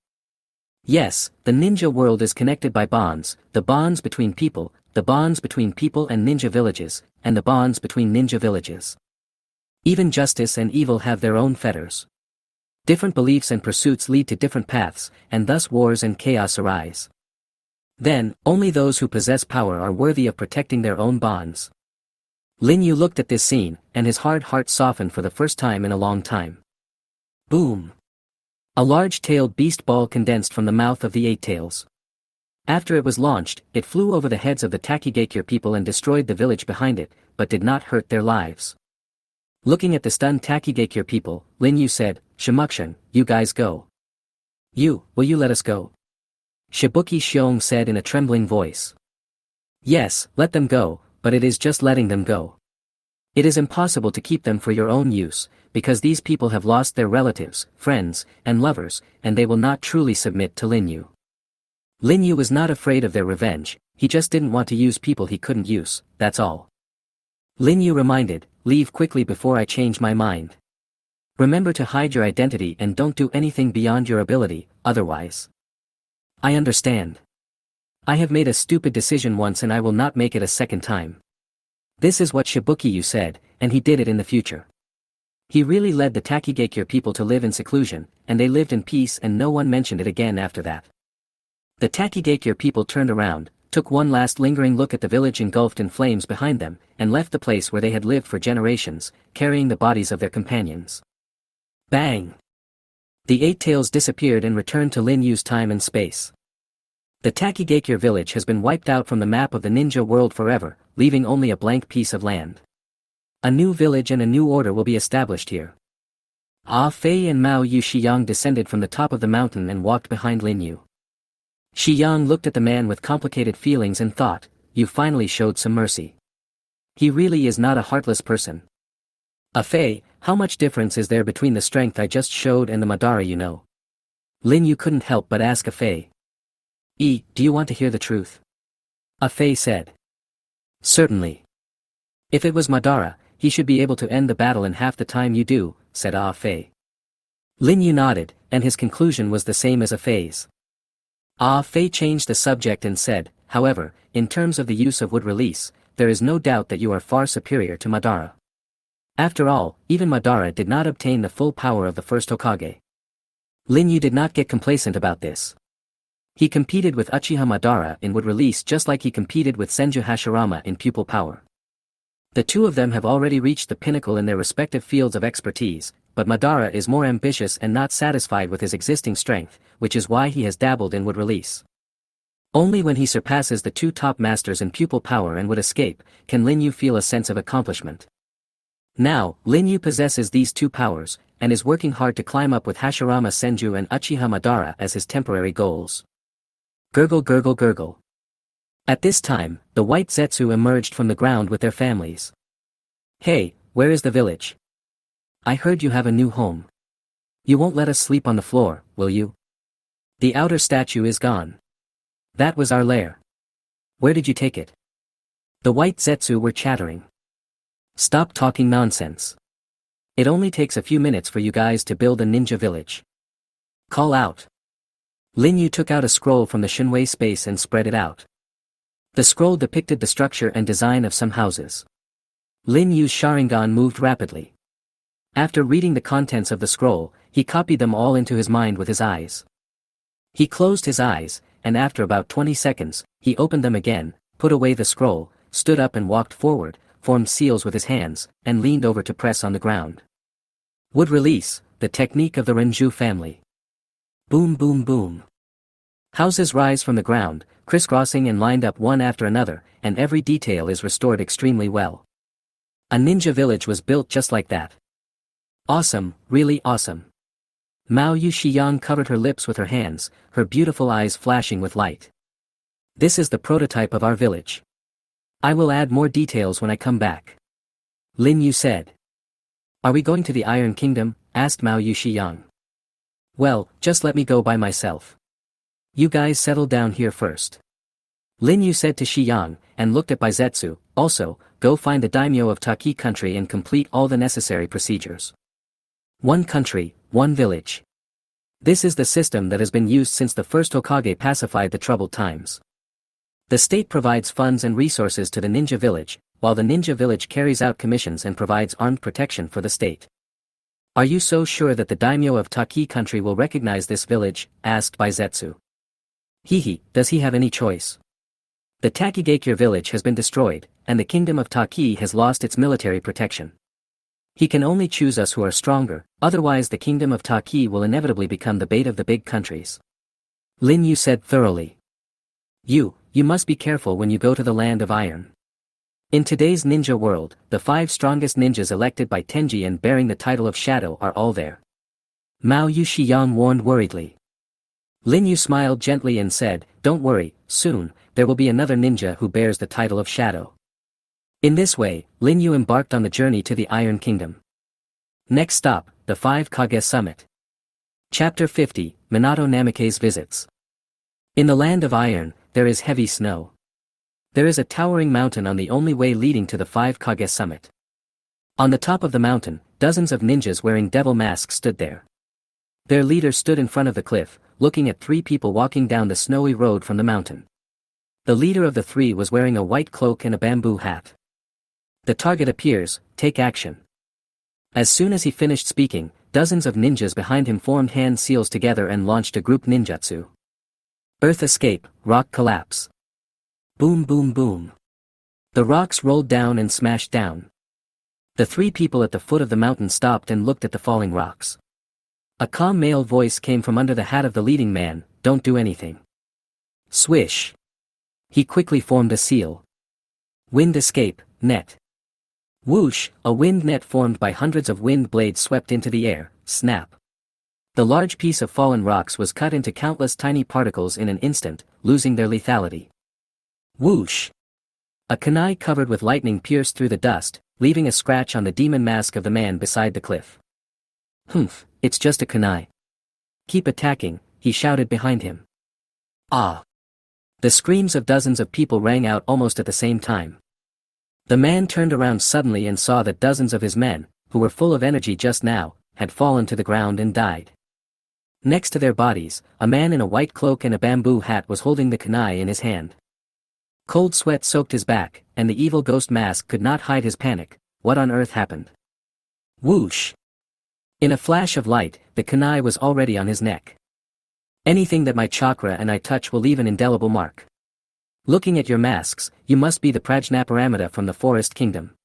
Yes, the ninja world is connected by bonds, the bonds between people, the bonds between people and ninja villages, and the bonds between ninja villages. Even justice and evil have their own fetters. Different beliefs and pursuits lead to different paths, and thus wars and chaos arise. Then, only those who possess power are worthy of protecting their own bonds. Lin Yu looked at this scene, and his hard heart softened for the first time in a long time. Boom! A large-tailed beast ball condensed from the mouth of the 8 tails. After it was launched, it flew over the heads of the Takigakure people and destroyed the village behind it, but did not hurt their lives. Looking at the stunned Takigakure people, Lin Yu said, "Shimukshin, you guys go. Will you let us go?" Shibuki Xiong said in a trembling voice. Yes, let them go, but it is just letting them go. It is impossible to keep them for your own use, because these people have lost their relatives, friends, and lovers, and they will not truly submit to Lin Yu. Lin Yu was not afraid of their revenge, he just didn't want to use people he couldn't use, that's all. Lin Yu reminded, leave quickly before I change my mind. Remember to hide your identity and don't do anything beyond your ability, otherwise. I understand. I have made a stupid decision once and I will not make it a second time. This is what Shibuki Yu said, and he did it in the future. He really led the Takigakure people to live in seclusion, and they lived in peace and no one mentioned it again after that. The Takigakure people turned around, took one last lingering look at the village engulfed in flames behind them, and left the place where they had lived for generations, carrying the bodies of their companions. Bang! The eight tails disappeared and returned to Lin Yu's time and space. The Takigakure village has been wiped out from the map of the ninja world forever, leaving only a blank piece of land. A new village and a new order will be established here. Ah Fei and Mao Yu Shiyang descended from the top of the mountain and walked behind Lin Yu. Shiyang looked at the man with complicated feelings and thought, you finally showed some mercy. He really is not a heartless person. Ah Fei, how much difference is there between the strength I just showed and the Madara you know? Lin Yu couldn't help but ask Ah Fei. Do you want to hear the truth? Ah Fei said. Certainly. If it was Madara, he should be able to end the battle in half the time you do, said Ah Fei. Lin Yu nodded, and his conclusion was the same as Ah Fei's. Ah Fei changed the subject and said, however, in terms of the use of wood release, there is no doubt that you are far superior to Madara. After all, even Madara did not obtain the full power of the first Hokage. Lin Yu did not get complacent about this. He competed with Uchiha Madara in wood release just like he competed with Senju Hashirama in pupil power. The two of them have already reached the pinnacle in their respective fields of expertise, but Madara is more ambitious and not satisfied with his existing strength, which is why he has dabbled in wood release. Only when he surpasses the two top masters in pupil power and would escape, can Lin Yu feel a sense of accomplishment. Now, Lin Yu possesses these two powers, and is working hard to climb up with Hashirama Senju and Uchiha Madara as his temporary goals. Gurgle gurgle gurgle. At this time, the white Zetsu emerged from the ground with their families. Hey, where is the village? I heard you have a new home. You won't let us sleep on the floor, will you? The outer statue is gone. That was our lair. Where did you take it? The white Zetsu were chattering. Stop talking nonsense. It only takes a few minutes for you guys to build a ninja village. Call out. Lin Yu took out a scroll from the Shinwei space and spread it out. The scroll depicted the structure and design of some houses. Lin Yu's Sharingan moved rapidly. After reading the contents of the scroll, he copied them all into his mind with his eyes. He closed his eyes, and after about 20 seconds, he opened them again, put away the scroll, stood up and walked forward, formed seals with his hands, and leaned over to press on the ground. Wood release, the technique of the Renju family. Boom boom boom. Houses rise from the ground, crisscrossing and lined up one after another, and every detail is restored extremely well. A ninja village was built just like that. Awesome, really awesome. Mao Yu Shiyang covered her lips with her hands, her beautiful eyes flashing with light. This is the prototype of our village. I will add more details when I come back. Lin Yu said. Are we going to the Iron Kingdom? Asked Mao Yu Shiyang. Well, just let me go by myself. You guys settle down here first. Lin Yu said to Shiyang, and looked at Baizetsu, also, go find the daimyo of Taki country and complete all the necessary procedures. One country, one village. This is the system that has been used since the first Hokage pacified the troubled times. The state provides funds and resources to the ninja village, while the ninja village carries out commissions and provides armed protection for the state. Are you so sure that the daimyo of Taki country will recognize this village? Asked Baizetsu. Hihi, does he have any choice? The Takigakure village has been destroyed, and the kingdom of Taki has lost its military protection. He can only choose us who are stronger, otherwise the kingdom of Taki will inevitably become the bait of the big countries. Lin Yu said thoroughly. You must be careful when you go to the land of iron. In today's ninja world, the 5 strongest ninjas elected by Tenji and bearing the title of Shadow are all there. Mao Yu Shiyang warned worriedly. Lin Yu smiled gently and said, "Don't worry, soon, there will be another ninja who bears the title of Shadow." In this way, Lin Yu embarked on the journey to the Iron Kingdom. Next stop, the 5 Kage Summit. Chapter 50, Minato Namikaze visits. In the land of iron, there is heavy snow. There is a towering mountain on the only way leading to the 5 Kage Summit. On the top of the mountain, dozens of ninjas wearing devil masks stood there. Their leader stood in front of the cliff, looking at 3 people walking down the snowy road from the mountain. The leader of the 3 was wearing a white cloak and a bamboo hat. "The target appears, take action." As soon as he finished speaking, dozens of ninjas behind him formed hand seals together and launched a group ninjutsu. Earth escape, rock collapse. Boom boom boom. The rocks rolled down and smashed down. The 3 people at the foot of the mountain stopped and looked at the falling rocks. A calm male voice came from under the hat of the leading man, "Don't do anything." Swish. He quickly formed a seal. Wind escape, net. Whoosh, a wind net formed by hundreds of wind blades swept into the air, snap. The large piece of fallen rocks was cut into countless tiny particles in an instant, losing their lethality. Whoosh. A kunai covered with lightning pierced through the dust, leaving a scratch on the demon mask of the man beside the cliff. "Humph, it's just a kunai. Keep attacking," he shouted behind him. "Ah!" The screams of dozens of people rang out almost at the same time. The man turned around suddenly and saw that dozens of his men, who were full of energy just now, had fallen to the ground and died. Next to their bodies, a man in a white cloak and a bamboo hat was holding the kunai in his hand. Cold sweat soaked his back, and the evil ghost mask could not hide his panic. What on earth happened? Whoosh! In a flash of light, the kunai was already on his neck. "Anything that my chakra and I touch will leave an indelible mark. Looking at your masks, you must be the Prajnaparamita from the Forest Kingdom.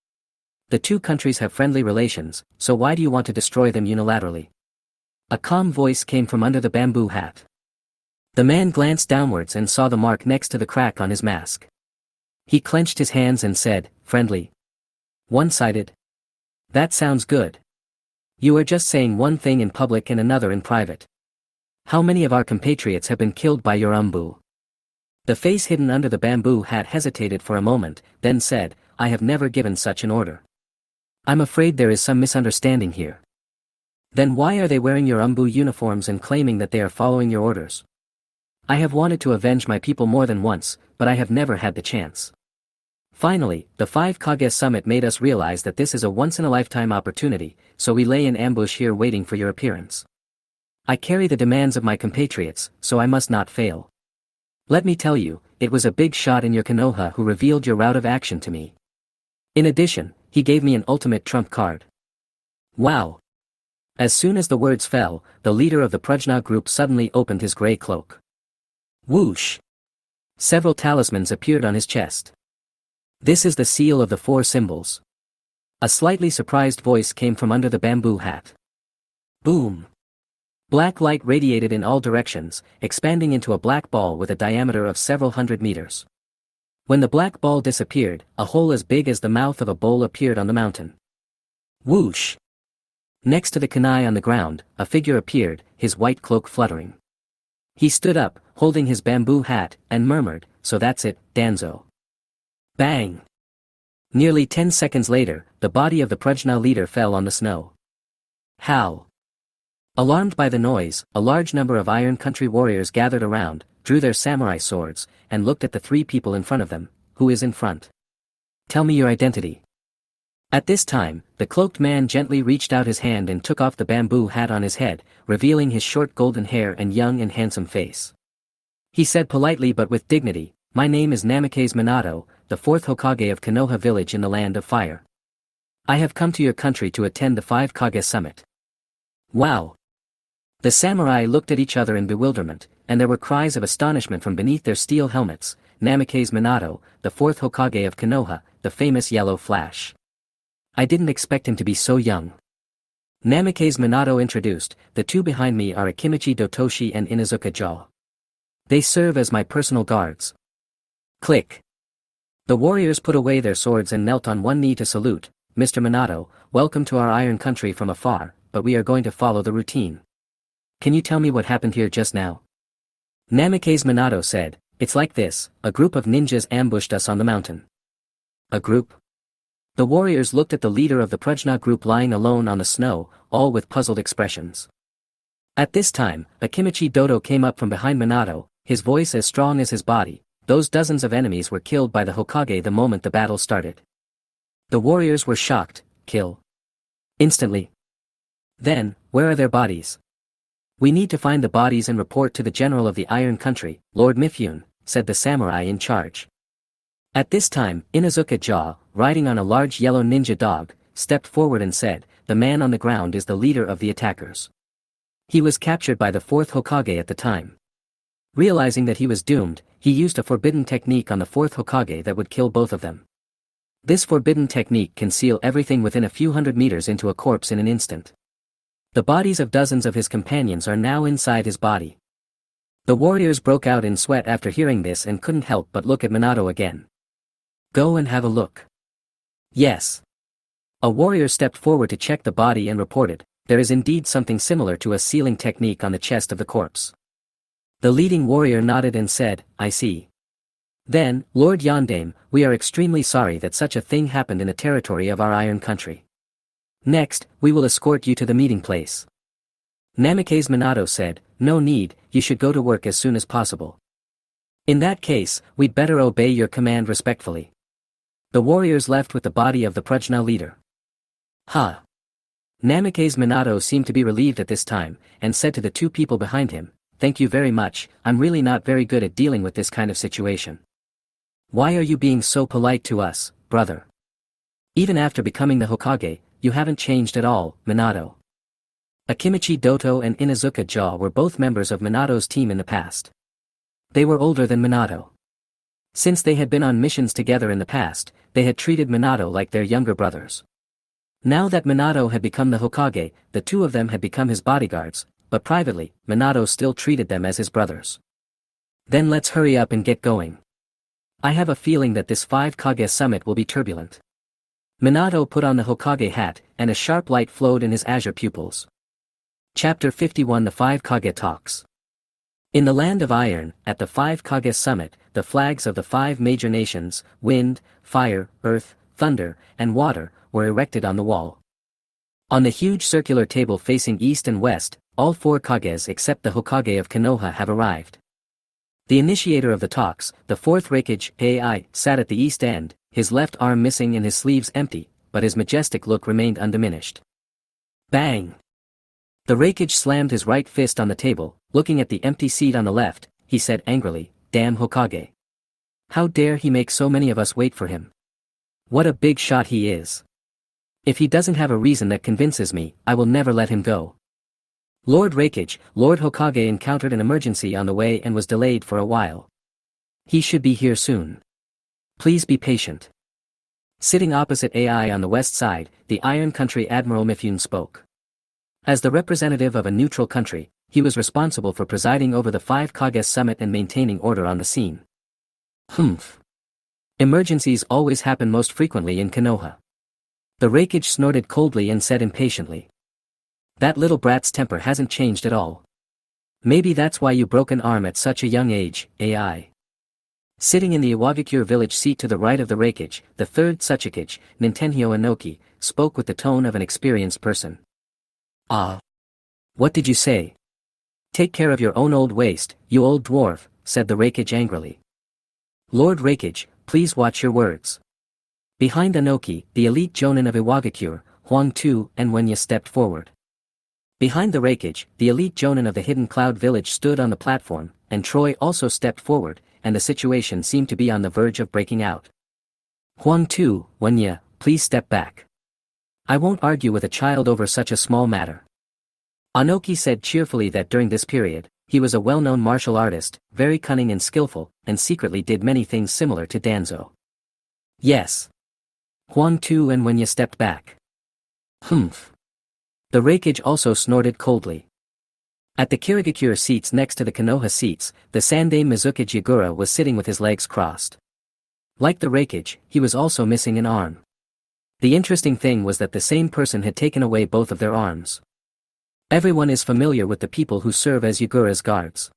The 2 countries have friendly relations, so why do you want to destroy them unilaterally?" A calm voice came from under the bamboo hat. The man glanced downwards and saw the mark next to the crack on his mask. He clenched his hands and said, "Friendly? One-sided? That sounds good. You are just saying one thing in public and another in private. How many of our compatriots have been killed by your umbu?" The face hidden under the bamboo hat hesitated for a moment, then said, "I have never given such an order. I'm afraid there is some misunderstanding here." "Then why are they wearing your umbu uniforms and claiming that they are following your orders?" "I have wanted to avenge my people more than once, but I have never had the chance. Finally, the 5 Kage Summit made us realize that this is a once-in-a-lifetime opportunity, so we lay in ambush here waiting for your appearance. I carry the demands of my compatriots, so I must not fail. Let me tell you, it was a big shot in your Konoha who revealed your route of action to me. In addition, he gave me an ultimate trump card." Wow! As soon as the words fell, the leader of the Prajna group suddenly opened his grey cloak. Whoosh! Several talismans appeared on his chest. "This is the seal of the 4 symbols." A slightly surprised voice came from under the bamboo hat. Boom! Black light radiated in all directions, expanding into a black ball with a diameter of several hundred meters. When the black ball disappeared, a hole as big as the mouth of a bowl appeared on the mountain. Whoosh! Next to the kunai on the ground, a figure appeared, his white cloak fluttering. He stood up, holding his bamboo hat, and murmured, "So that's it, Danzo." Bang! Nearly 10 seconds later, the body of the Prajna leader fell on the snow. How? Alarmed by the noise, a large number of Iron Country warriors gathered around, drew their samurai swords, and looked at the 3 people in front of them. "Who is in front? Tell me your identity." At this time, the cloaked man gently reached out his hand and took off the bamboo hat on his head, revealing his short golden hair and young and handsome face. He said politely but with dignity, "My name is Namikaze Minato, the 4th Hokage of Konoha village in the Land of Fire. I have come to your country to attend the 5 Kage Summit." Wow! The samurai looked at each other in bewilderment, and there were cries of astonishment from beneath their steel helmets. Namikaze Minato, the 4th Hokage of Konoha, the famous Yellow Flash. I didn't expect him to be so young. Namikaze Minato introduced, "The 2 behind me are Akimichi Dotoshi and Inazuka Jaw. They serve as my personal guards." Click. The warriors put away their swords and knelt on one knee to salute. "Mr. Minato, welcome to our Iron Country from afar, but we are going to follow the routine. Can you tell me what happened here just now?" Namikaze Minato said, "It's like this, a group of ninjas ambushed us on the mountain." A group? The warriors looked at the leader of the Prajna group lying alone on the snow, all with puzzled expressions. At this time, Akimichi Dodo came up from behind Minato, his voice as strong as his body. Those dozens of enemies were killed by the Hokage the moment the battle started. The warriors were shocked. Kill. Instantly. Then, where are their bodies? We need to find the bodies and report to the general of the Iron Country, Lord Mifune, said the samurai in charge. At this time, Inuzuka Ja, riding on a large yellow ninja dog, stepped forward and said, "The man on the ground is the leader of the attackers. He was captured by the fourth Hokage at the time. Realizing that he was doomed, he used a forbidden technique on the fourth Hokage that would kill both of them. This forbidden technique can seal everything within a few hundred meters into a corpse in an instant. The bodies of dozens of his companions are now inside his body." The warriors broke out in sweat after hearing this and couldn't help but look at Minato again. "Go and have a look." "Yes." A warrior stepped forward to check the body and reported, "There is indeed something similar to a sealing technique on the chest of the corpse." The leading warrior nodded and said, "I see. Then, Lord Yondaime, we are extremely sorry that such a thing happened in the territory of our Iron Country. Next, we will escort you to the meeting place." Namikaze Minato said, "No need, you should go to work as soon as possible. In that case, we'd better obey your command respectfully." The warriors left with the body of the Prajna leader. "Ha!" Namikaze Minato seemed to be relieved at this time, and said to the two people behind him, "Thank you very much, I'm really not very good at dealing with this kind of situation." "Why are you being so polite to us, brother? Even after becoming the Hokage, you haven't changed at all, Minato." Akimichi Doto and Inuzuka Ja were both members of Minato's team in the past. They were older than Minato. Since they had been on missions together in the past, they had treated Minato like their younger brothers. Now that Minato had become the Hokage, the two of them had become his bodyguards, but privately, Minato still treated them as his brothers. "Then let's hurry up and get going. I have a feeling that this 5 Kage summit will be turbulent." Minato put on the Hokage hat, and a sharp light flowed in his azure pupils. Chapter 51 The 5 Kage Talks. In the Land of Iron, at the 5 Kage summit, the flags of the 5 major nations, wind, fire, earth, thunder, and water, were erected on the wall. On the huge circular table facing east and west, all 4 Kages except the Hokage of Konoha have arrived. The initiator of the talks, the 4th Raikage, AI, sat at the east end, his left arm missing and his sleeves empty, but his majestic look remained undiminished. Bang! The Raikage slammed his right fist on the table, looking at the empty seat on the left, he said angrily, "Damn Hokage. How dare he make so many of us wait for him? What a big shot he is. If he doesn't have a reason that convinces me, I will never let him go." Lord Raikage, Lord Hokage encountered an emergency on the way and was delayed for a while. He should be here soon. Please be patient. Sitting opposite AI on the west side, the Iron Country Admiral Mifune spoke. As the representative of a neutral country, he was responsible for presiding over the 5 Kage summit and maintaining order on the scene. Humph. Emergencies always happen most frequently in Konoha. The Raikage snorted coldly and said impatiently. That little brat's temper hasn't changed at all. Maybe that's why you broke an arm at such a young age, AI. Sitting in the Iwagakure village seat to the right of the Raikage, the 3rd Tsuchikage, Nintenhyo Inoki, spoke with the tone of an experienced person. "Ah. What did you say?" "Take care of your own old waist, you old dwarf," said the Raikage angrily. "Lord Raikage, please watch your words." Behind Inoki, the elite jonin of Iwagakure, Huang Tu and Wenya stepped forward. Behind the Raikage, the elite jonin of the Hidden Cloud village stood on the platform, and Troy also stepped forward, and the situation seemed to be on the verge of breaking out. "Huang Tu, Wenya, please step back. I won't argue with a child over such a small matter." Inoki said cheerfully that during this period, he was a well-known martial artist, very cunning and skillful, and secretly did many things similar to Danzo. "Yes." Huang Tu and Wenya stepped back. "Humph." The Raikage also snorted coldly. At the Kirigakure seats next to the Konoha seats, the Sandai Mizukage Yagura was sitting with his legs crossed. Like the Raikage, he was also missing an arm. The interesting thing was that the same person had taken away both of their arms. Everyone is familiar with the people who serve as Yagura's guards.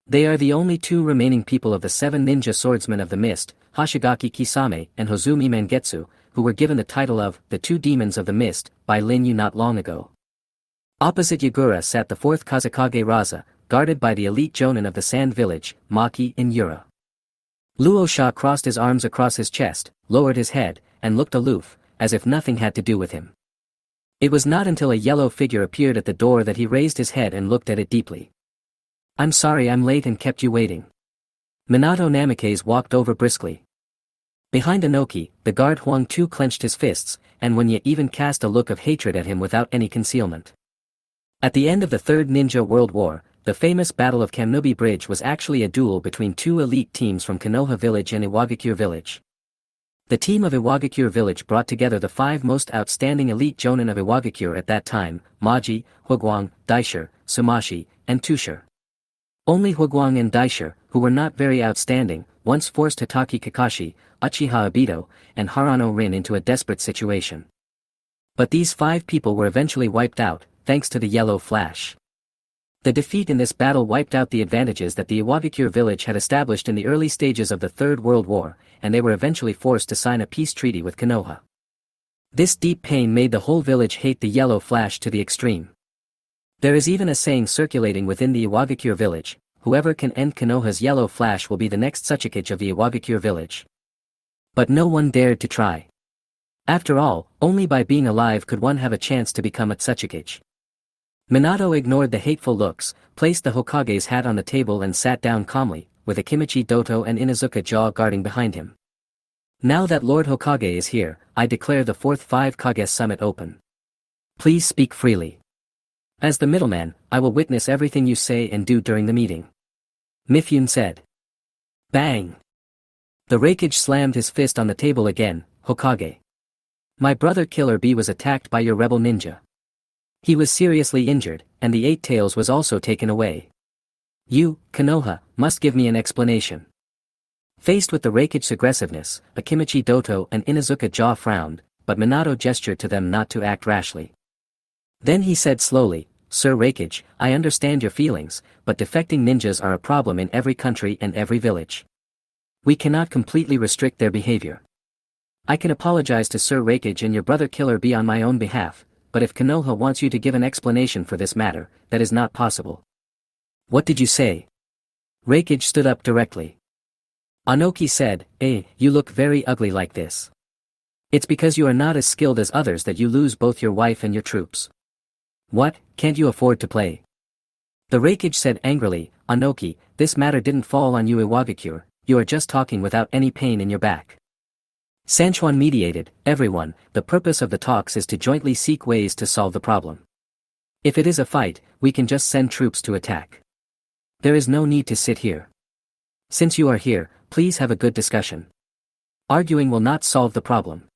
They are the only two remaining people of the 7 ninja swordsmen of the mist, Hoshigaki Kisame and Hozumi Mangetsu, who were given the title of the Two Demons of the Mist by Lin Yu not long ago. Opposite Yagura sat the fourth Kazekage Raza, guarded by the elite jonin of the Sand Village, Maki and Yura. Luo Sha crossed his arms across his chest, lowered his head, and looked aloof, as if nothing had to do with him. It was not until a yellow figure appeared at the door that he raised his head and looked at it deeply. "I'm sorry I'm late and kept you waiting." Minato Namikaze walked over briskly. Behind Inoki, the guard Huang Tu clenched his fists, and Wanya even cast a look of hatred at him without any concealment. At the end of the Third Ninja World War, the famous Battle of Kamnobi Bridge was actually a duel between two elite teams from Konoha Village and Iwagakure Village. The team of Iwagakure Village brought together the 5 most outstanding elite jonin of Iwagakure at that time: Maji, Huguang, Daisher, Sumashi, and Tusher. Only Huguang and Daisher, who were not very outstanding, once forced Hitaki Kakashi, Uchiha Obito, and Harano Rin into a desperate situation. But these 5 people were eventually wiped out, thanks to the Yellow Flash. The defeat in this battle wiped out the advantages that the Iwagakure village had established in the early stages of the Third World War, and they were eventually forced to sign a peace treaty with Konoha. This deep pain made the whole village hate the Yellow Flash to the extreme. There is even a saying circulating within the Iwagakure village: whoever can end Konoha's Yellow Flash will be the next Tsuchikage of the Iwagakure village. But no one dared to try. After all, only by being alive could one have a chance to become a Tsuchikage. Minato ignored the hateful looks, placed the Hokage's hat on the table and sat down calmly, with Akimichi Doto and Inazuka jaw guarding behind him. "Now that Lord Hokage is here, I declare the 4th 5 Kage Summit open. Please speak freely. As the middleman, I will witness everything you say and do during the meeting." Mifune said. Bang! The Raikage slammed his fist on the table again. "Hokage. My brother Killer Bee was attacked by your rebel ninja. He was seriously injured, and the 8 tails was also taken away. You, Konoha, must give me an explanation." Faced with the Raikage's aggressiveness, Akimichi Doto and Inazuka jaw frowned, but Minato gestured to them not to act rashly. Then he said slowly, "Sir Raikage, I understand your feelings, but defecting ninjas are a problem in every country and every village. We cannot completely restrict their behavior. I can apologize to Sir Raikage and your brother Killer Bee on my own behalf, but if Konoha wants you to give an explanation for this matter, that is not possible." "What did you say?" Raikage stood up directly. Anoki said, You look very ugly like this. It's because you are not as skilled as others that you lose both your wife and your troops. What, can't you afford to play?" The Raikage said angrily, "Anoki, this matter didn't fall on you Iwagakure, you are just talking without any pain in your back." Sanchuan mediated, "Everyone, the purpose of the talks is to jointly seek ways to solve the problem. If it is a fight, we can just send troops to attack. There is no need to sit here. Since you are here, please have a good discussion. Arguing will not solve the problem."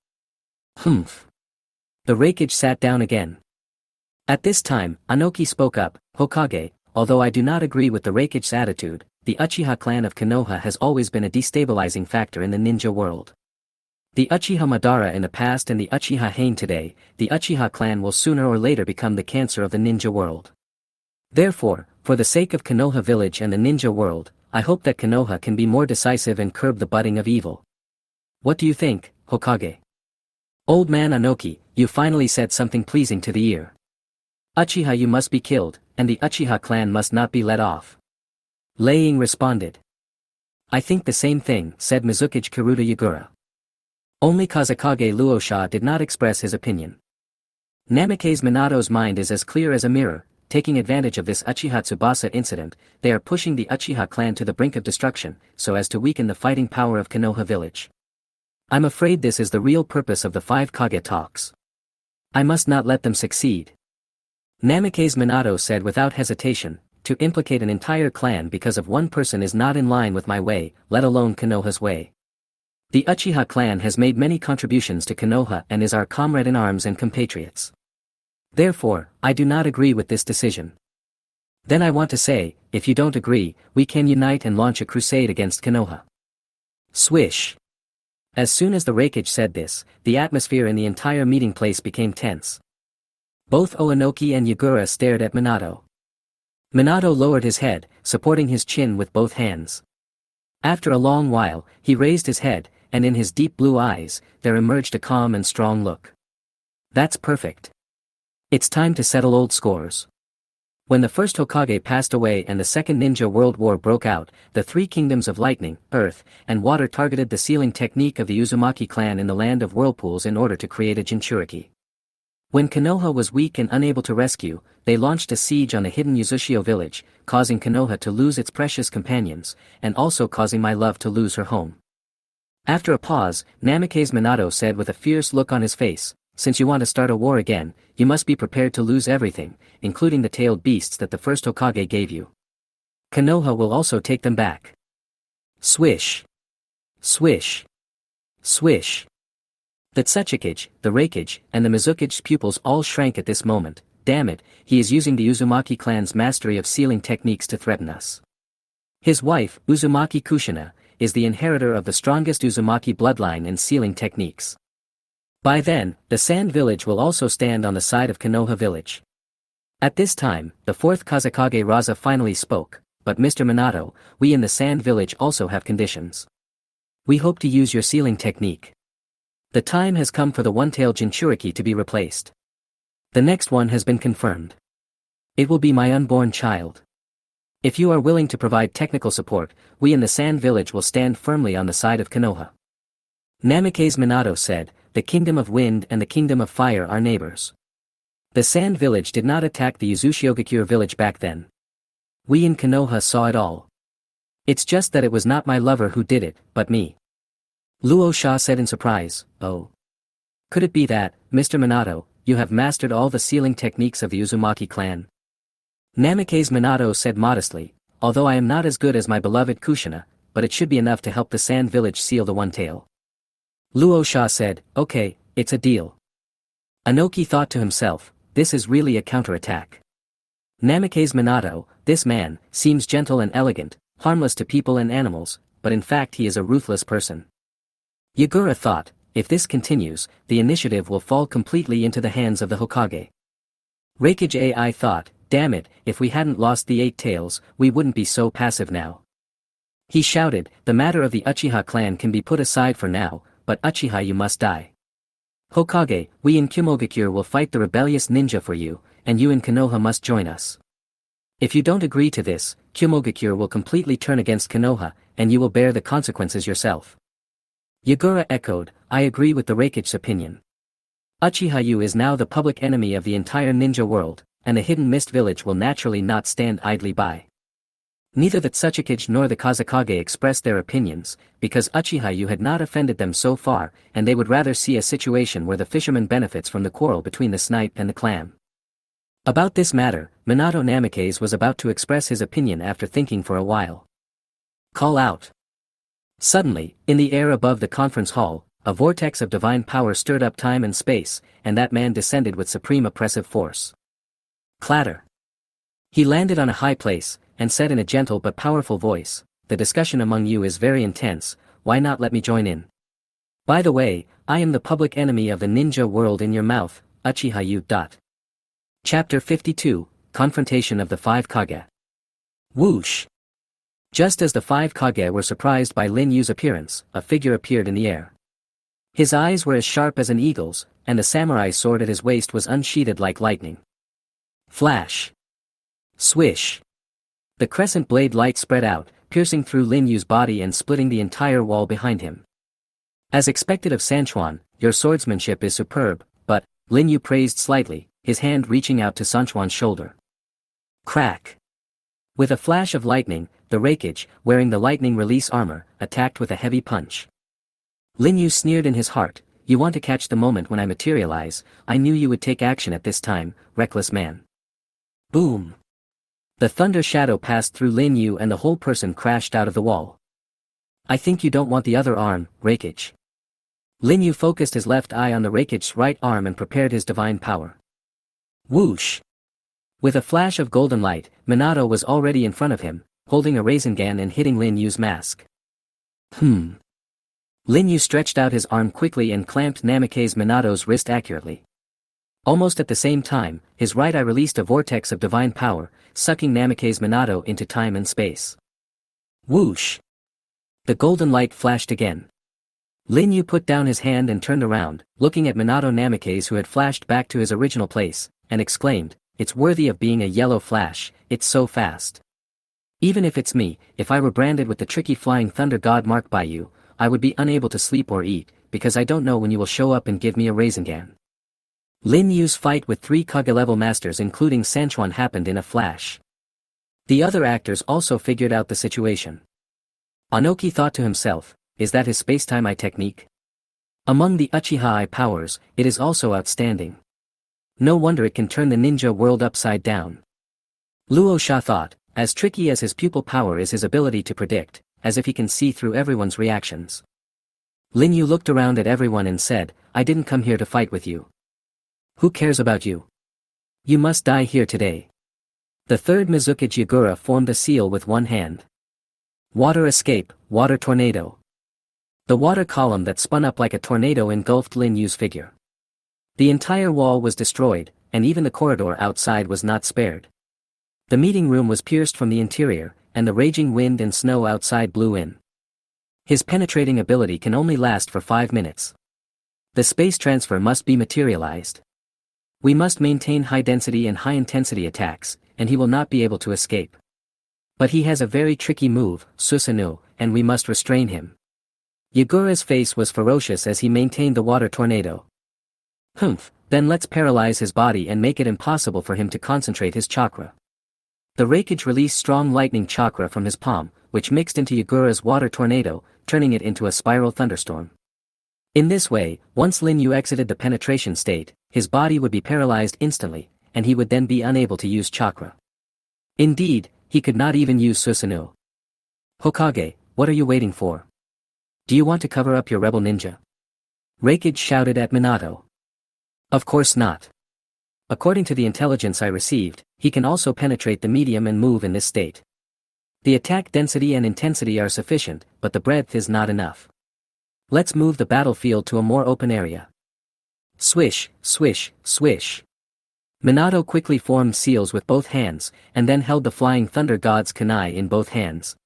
Humph. The Raikage sat down again. At this time, Anoki spoke up, "Hokage, although I do not agree with the Raikage's attitude, the Uchiha clan of Konoha has always been a destabilizing factor in the ninja world. The Uchiha Madara in the past and the Uchiha Hain today, the Uchiha clan will sooner or later become the cancer of the ninja world. Therefore, for the sake of Konoha village and the ninja world, I hope that Konoha can be more decisive and curb the budding of evil. What do you think, Hokage?" "Old man Anoki, you finally said something pleasing to the ear. Uchiha you must be killed, and the Uchiha clan must not be let off." Lei Ying responded. "I think the same thing," said Mizukage Karuta Yagura. Only Kazekage Luosha did not express his opinion. Namikaze Minato's mind is as clear as a mirror. Taking advantage of this Uchiha Tsubasa incident, they are pushing the Uchiha clan to the brink of destruction, so as to weaken the fighting power of Konoha village. I'm afraid this is the real purpose of the 5 Kage talks. I must not let them succeed. Namikaze Minato said without hesitation, "To implicate an entire clan because of one person is not in line with my way, let alone Konoha's way. The Uchiha clan has made many contributions to Konoha and is our comrade in arms and compatriots. Therefore, I do not agree with this decision. Then I want to say, if you don't agree, we can unite and launch a crusade against Konoha." Swish. As soon as the Raikage said this, the atmosphere in the entire meeting place became tense. Both Oanoki and Yagura stared at Minato. Minato lowered his head, supporting his chin with both hands. After a long while, he raised his head, and in his deep blue eyes, there emerged a calm and strong look. That's perfect. It's time to settle old scores. When the first Hokage passed away and the Second Ninja World War broke out, the three kingdoms of lightning, earth, and water targeted the sealing technique of the Uzumaki clan in the land of whirlpools in order to create a Jinchuriki. When Konoha was weak and unable to rescue, they launched a siege on the hidden Uzushio village, causing Konoha to lose its precious companions, and also causing my love to lose her home. After a pause, Namikaze Minato said with a fierce look on his face, "Since you want to start a war again, you must be prepared to lose everything, including the tailed beasts that the first Hokage gave you. Konoha will also take them back." Swish. Swish. Swish. The Tsuchikage, the Reikage, and the Mizukage's pupils all shrank at this moment. Damn it, he is using the Uzumaki clan's mastery of sealing techniques to threaten us. His wife, Uzumaki Kushina, is the inheritor of the strongest Uzumaki bloodline in sealing techniques. By then, the Sand Village will also stand on the side of Konoha Village. At this time, the fourth Kazekage Raza finally spoke, "But Mr. Minato, we in the Sand Village also have conditions. We hope to use your sealing technique. The time has come for the one-tailed Jinchuriki to be replaced. The next one has been confirmed. It will be my unborn child. If you are willing to provide technical support, we in the Sand Village will stand firmly on the side of Konoha." Namikaze Minato said, "The Kingdom of Wind and the Kingdom of Fire are neighbors. The Sand Village did not attack the Uzushiogakure village back then. We in Konoha saw it all. It's just that it was not my lover who did it, but me." Luo Sha said in surprise, "Oh. Could it be that, Mr. Minato, you have mastered all the sealing techniques of the Uzumaki clan?" Namikaze Minato said modestly, "Although I am not as good as my beloved Kushina, but it should be enough to help the Sand Village seal the one tail." Luo Sha said, "Okay, it's a deal." Anoki thought to himself, this is really a counterattack. Namikaze Minato, this man, seems gentle and elegant, harmless to people and animals, but in fact he is a ruthless person. Yagura thought, if this continues, the initiative will fall completely into the hands of the Hokage. Reikage AI thought, damn it, if we hadn't lost the 8 tails, we wouldn't be so passive now. He shouted, the matter of the Uchiha clan can be put aside for now, but Uchiha you must die. Hokage, we in Kumogakure will fight the rebellious ninja for you, and you in Konoha must join us. If you don't agree to this, Kumogakure will completely turn against Konoha, and you will bear the consequences yourself. Yagura echoed, I agree with the Reikage's opinion. Uchiha Yu is now the public enemy of the entire ninja world, and the Hidden Mist village will naturally not stand idly by. Neither the Tsuchikage nor the Kazekage expressed their opinions, because Uchiha Yu had not offended them so far, and they would rather see a situation where the fisherman benefits from the quarrel between the snipe and the clam. About this matter, Minato Namikaze was about to express his opinion after thinking for a while. Call out. Suddenly, in the air above the conference hall, a vortex of divine power stirred up time and space, and that man descended with supreme oppressive force. Clatter. He landed on a high place, and said in a gentle but powerful voice, the discussion among you is very intense, why not let me join in? By the way, I am the public enemy of the ninja world in your mouth, Uchiha Yu. Chapter 52, Confrontation of the Five Kage. Whoosh! Just as the five Kage were surprised by Lin Yu's appearance, a figure appeared in the air. His eyes were as sharp as an eagle's, and the samurai sword at his waist was unsheathed like lightning. Flash! Swish! The crescent blade light spread out, piercing through Lin Yu's body and splitting the entire wall behind him. As expected of Sanchuan, your swordsmanship is superb, but, Lin Yu praised slightly, his hand reaching out to Sanchuan's shoulder. Crack! With a flash of lightning, the Reikage, wearing the lightning release armor, attacked with a heavy punch. Lin Yu sneered in his heart, you want to catch the moment when I materialize, I knew you would take action at this time, reckless man. Boom! The thunder shadow passed through Lin Yu and the whole person crashed out of the wall. I think you don't want the other arm, Reikage. Lin Yu focused his left eye on the Reikage's right arm and prepared his divine power. Whoosh! With a flash of golden light, Minato was already in front of him, holding a Rasengan and hitting Lin Yu's mask. Lin Yu stretched out his arm quickly and clamped Namikaze Minato's wrist accurately. Almost at the same time, his right eye released a vortex of divine power, sucking Namake's Minato into time and space. Whoosh! The golden light flashed again. Lin Yu put down his hand and turned around, looking at Minato Namake's who had flashed back to his original place, and exclaimed, "It's worthy of being a yellow flash, it's so fast. Even if it's me, if I were branded with the tricky flying thunder god mark by you, I would be unable to sleep or eat, because I don't know when you will show up and give me a Rasengan." Lin Yu's fight with 3 Kage-level masters including Sanchuan happened in a flash. The other actors also figured out the situation. Anoki thought to himself, is that his space-time eye technique? Among the Uchiha eye powers, it is also outstanding. No wonder it can turn the ninja world upside down. Luo Sha thought, as tricky as his pupil power is his ability to predict, as if he can see through everyone's reactions. Lin Yu looked around at everyone and said, "I didn't come here to fight with you. Who cares about you? You must die here today." The third Mizuki Yagura formed a seal with one hand. Water escape, water tornado. The water column that spun up like a tornado engulfed Lin Yu's figure. The entire wall was destroyed, and even the corridor outside was not spared. The meeting room was pierced from the interior, and the raging wind and snow outside blew in. His penetrating ability can only last for 5 minutes. The space transfer must be materialized. We must maintain high density and high intensity attacks, and he will not be able to escape. But he has a very tricky move, Susanoo, and we must restrain him. Yagura's face was ferocious as he maintained the water tornado. Humph, then let's paralyze his body and make it impossible for him to concentrate his chakra. The Raikage released strong lightning chakra from his palm, which mixed into Yagura's water tornado, turning it into a spiral thunderstorm. In this way, once Lin Yu exited the penetration state, his body would be paralyzed instantly, and he would then be unable to use chakra. Indeed, he could not even use Susanoo. "Hokage, what are you waiting for? Do you want to cover up your rebel ninja?" Raikage shouted at Minato. "Of course not. According to the intelligence I received, he can also penetrate the medium and move in this state. The attack density and intensity are sufficient, but the breadth is not enough. Let's move the battlefield to a more open area." Swish, swish, swish. Minato quickly formed seals with both hands, and then held the Flying Thunder God's kunai in both hands.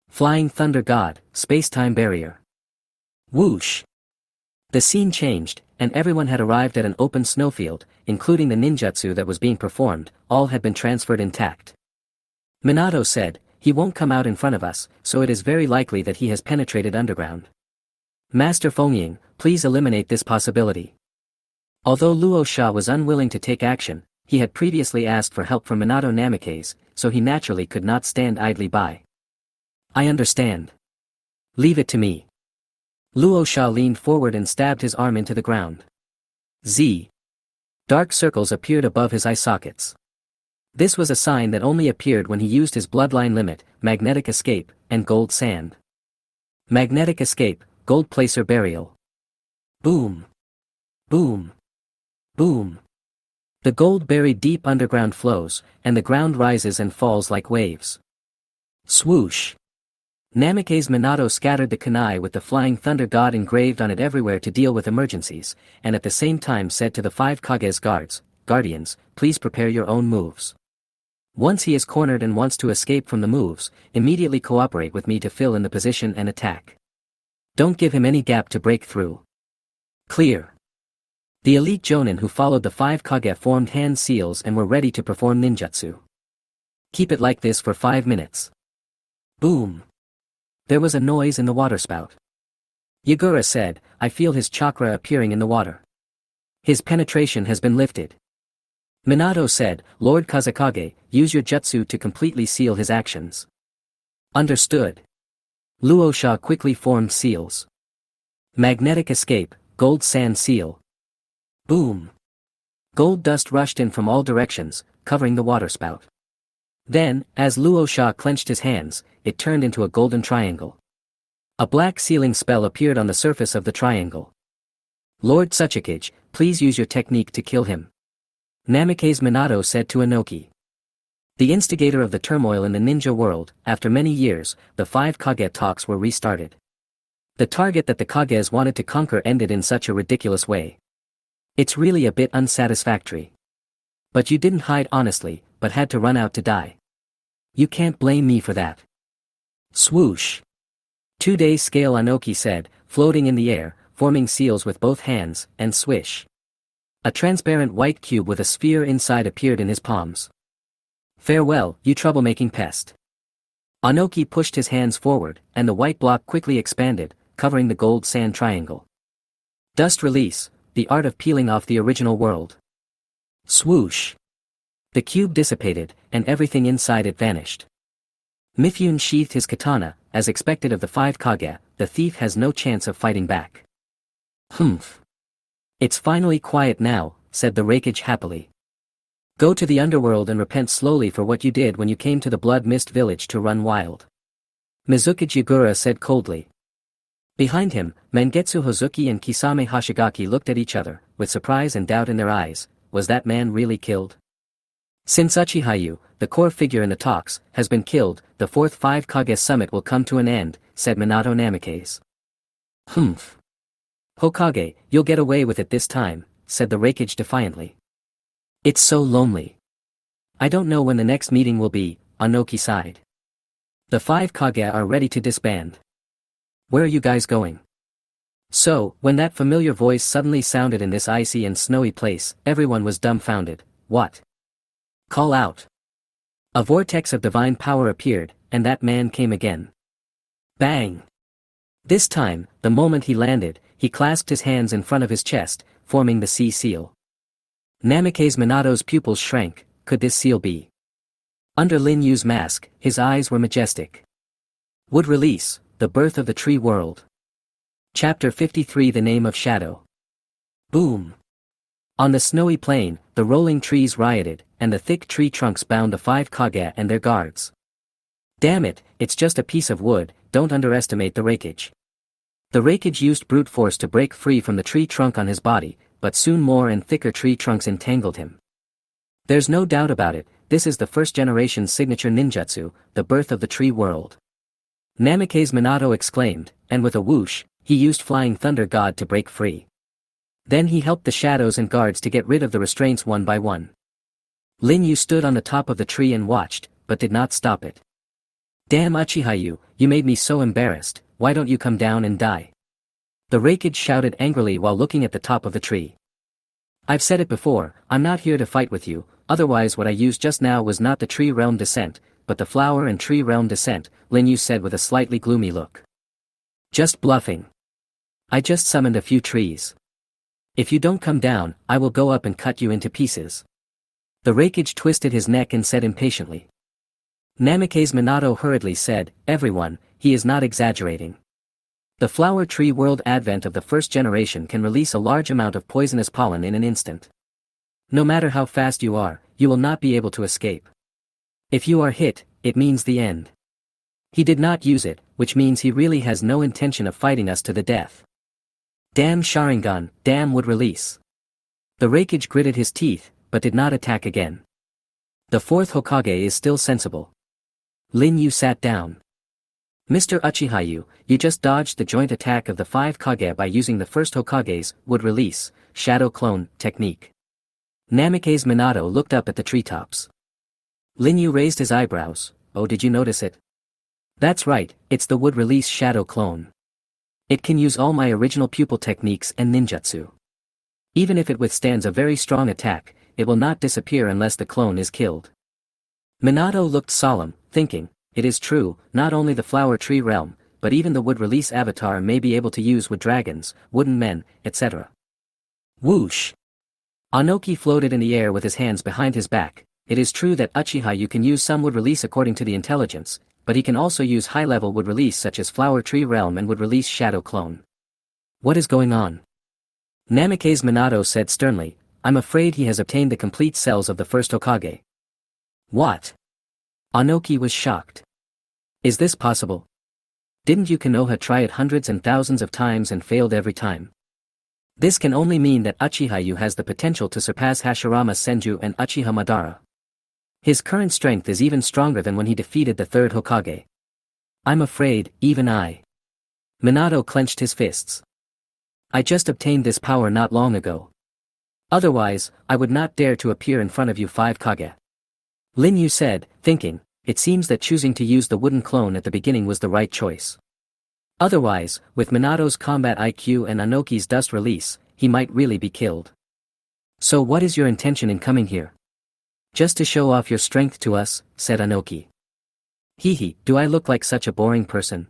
Flying Thunder God, space-time barrier. Whoosh! The scene changed, and everyone had arrived at an open snowfield, including the ninjutsu that was being performed, all had been transferred intact. Minato said, "He won't come out in front of us, so it is very likely that he has penetrated underground. Master Fengying, please eliminate this possibility." Although Luo Sha was unwilling to take action, he had previously asked for help from Minato Namake's, so he naturally could not stand idly by. "I understand. Leave it to me." Luo Sha leaned forward and stabbed his arm into the ground. Z. Dark circles appeared above his eye sockets. This was a sign that only appeared when he used his bloodline limit, magnetic escape, and gold sand. Magnetic escape, gold placer burial. Boom. Boom. Boom. The gold buried deep underground flows, and the ground rises and falls like waves. Swoosh. Namake's Minato scattered the kunai with the Flying Thunder God engraved on it everywhere to deal with emergencies, and at the same time said to the 5 Kage's guardians, "Please prepare your own moves. Once he is cornered and wants to escape from the moves, immediately cooperate with me to fill in the position and attack. Don't give him any gap to break through. Clear." The elite jonin who followed the 5 Kage formed hand seals and were ready to perform ninjutsu. "Keep it like this for 5 minutes. Boom. There was a noise in the waterspout. Yagura said, "I feel his chakra appearing in the water. His penetration has been lifted." Minato said, "Lord Kazekage, use your jutsu to completely seal his actions." Understood. Luo Sha quickly formed seals. Magnetic escape, gold sand seal. Boom. Gold dust rushed in from all directions, covering the waterspout. Then, as Luo Sha clenched his hands, it turned into a golden triangle. A black sealing spell appeared on the surface of the triangle. "Lord Tsuchikage, please use your technique to kill him," Namake's Minato said to Inoki. The instigator of the turmoil in the ninja world, after many years, the 5 Kage talks were restarted. The target that the Kages wanted to conquer ended in such a ridiculous way. It's really a bit unsatisfactory. But you didn't hide honestly, but had to run out to die. You can't blame me for that. Swoosh. 2 days scale, Anoki said, floating in the air, forming seals with both hands, and swish. A transparent white cube with a sphere inside appeared in his palms. Farewell, you troublemaking pest. Anoki pushed his hands forward, and the white block quickly expanded, covering the gold sand triangle. Dust release, the art of peeling off the original world. Swoosh. The cube dissipated, and everything inside it vanished. Mifune sheathed his katana, as expected of the 5 Kage, the thief has no chance of fighting back. Humph. It's finally quiet now, said the Raikage happily. Go to the underworld and repent slowly for what you did when you came to the Blood Mist village to run wild. Mizuki Yagura said coldly. Behind him, Mangetsu Hozuki and Kisame Hashigaki looked at each other, with surprise and doubt in their eyes. Was that man really killed? Since Uchihayu, the core figure in the talks, has been killed, the 4th 5 Kage summit will come to an end, said Minato Namikaze. Humph. Hokage, you'll get away with it this time, said the Raikage defiantly. It's so lonely. I don't know when the next meeting will be, Anoki sighed. The 5 Kage are ready to disband. Where are you guys going? So, when that familiar voice suddenly sounded in this icy and snowy place, everyone was dumbfounded. What? Call out. A vortex of divine power appeared, and that man came again. Bang! This time, the moment he landed, he clasped his hands in front of his chest, forming the sea seal. Namikaze Minato's pupils shrank. Could this seal be? Under Lin Yu's mask, his eyes were majestic. Would release, the birth of the tree world. Chapter 53, The Name of Shadow. Boom! On the snowy plain, the rolling trees rioted, and the thick tree trunks bound the 5 Kage and their guards. Damn it, it's just a piece of wood, don't underestimate the Raikage. The Raikage used brute force to break free from the tree trunk on his body, but soon more and thicker tree trunks entangled him. There's no doubt about it, this is the first generation's signature ninjutsu, the birth of the tree world. Namikaze Minato exclaimed, and with a whoosh, he used Flying Thunder God to break free. Then he helped the shadows and guards to get rid of the restraints one by one. Lin Yu stood on the top of the tree and watched, but did not stop it. Damn Uchihayu, you made me so embarrassed, why don't you come down and die? The Raikage shouted angrily while looking at the top of the tree. I've said it before, I'm not here to fight with you, otherwise what I used just now was not the tree realm descent, but the flower and tree realm descent, Lin Yu said with a slightly gloomy look. Just bluffing. I just summoned a few trees. If you don't come down, I will go up and cut you into pieces. The Raikage twisted his neck and said impatiently. Namikaze Minato hurriedly said, everyone, he is not exaggerating. The flower tree world advent of the first generation can release a large amount of poisonous pollen in an instant. No matter how fast you are, you will not be able to escape. If you are hit, it means the end. He did not use it, which means he really has no intention of fighting us to the death. Damn Sharingan, damn would release. The Raikage gritted his teeth, but did not attack again. The 4th Hokage is still sensible. Lin Yu sat down. Mr. Uchihayu, you just dodged the joint attack of the 5 Kage by using the 1st Hokage's would release, shadow clone, technique. Namikaze Minato looked up at the treetops. Lin Yu raised his eyebrows. Oh, did you notice it? That's right, it's the would release shadow clone. It can use all my original pupil techniques and ninjutsu. Even if it withstands a very strong attack, it will not disappear unless the clone is killed. Minato looked solemn, thinking, it is true, not only the flower tree realm, but even the wood release avatar may be able to use wood dragons, wooden men, etc. Whoosh! Anoki floated in the air with his hands behind his back. It is true that Uchihayu can use some wood release according to the intelligence, but he can also use high-level wood release such as flower tree realm and wood release shadow clone. What is going on? Namikaze Minato said sternly, I'm afraid he has obtained the complete cells of the 1st Hokage. What? Anoki was shocked. Is this possible? Didn't you Konoha try it hundreds and thousands of times and failed every time? This can only mean that Uchihayu has the potential to surpass Hashirama Senju and Uchiha Madara. His current strength is even stronger than when he defeated the 3rd Hokage. I'm afraid, even I. Minato clenched his fists. I just obtained this power not long ago. Otherwise, I would not dare to appear in front of you 5 Kage. Lin Yu said, thinking, it seems that choosing to use the wooden clone at the beginning was the right choice. Otherwise, with Minato's combat IQ and Anoki's dust release, he might really be killed. So what is your intention in coming here? Just to show off your strength to us, said Anoki. Hehe, do I look like such a boring person?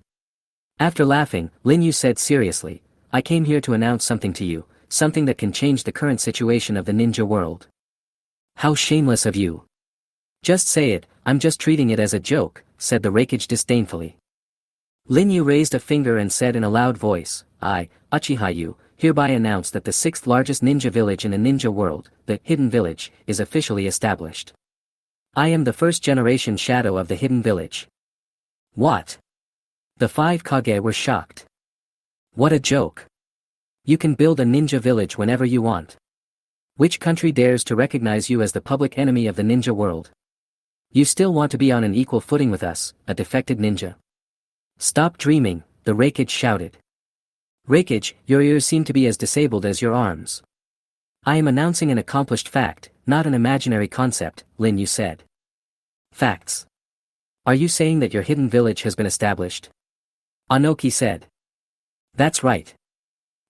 After laughing, Lin Yu said seriously, I came here to announce something to you, something that can change the current situation of the ninja world. How shameless of you. Just say it, I'm just treating it as a joke, said the Raikage disdainfully. Lin Yu raised a finger and said in a loud voice, I, Uchiha-yu, hereby announce that the 6th largest ninja village in the ninja world, the Hidden Village, is officially established. I am the first generation shadow of the Hidden Village. What? The 5 Kage were shocked. What a joke. You can build a ninja village whenever you want. Which country dares to recognize you as the public enemy of the ninja world? You still want to be on an equal footing with us, a defected ninja? Stop dreaming, the Raikage shouted. Raikage, your ears seem to be as disabled as your arms. I am announcing an accomplished fact, not an imaginary concept, Lin Yu said. Facts. Are you saying that your hidden village has been established? Anoki said. That's right.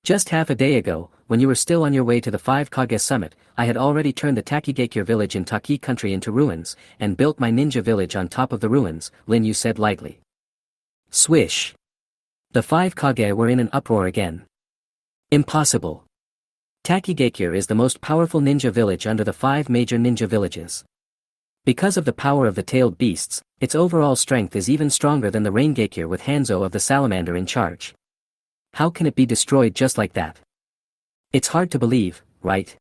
Just half a day ago, when you were still on your way to the 5 Kage summit, I had already turned the Takigakure village in Taki country into ruins, and built my ninja village on top of the ruins, Lin Yu said lightly. Swish. The 5 Kage were in an uproar again. Impossible. Takigakure is the most powerful ninja village under the 5 major ninja villages. Because of the power of the tailed beasts, its overall strength is even stronger than the Raingakure with Hanzo of the Salamander in charge. How can it be destroyed just like that? It's hard to believe, right?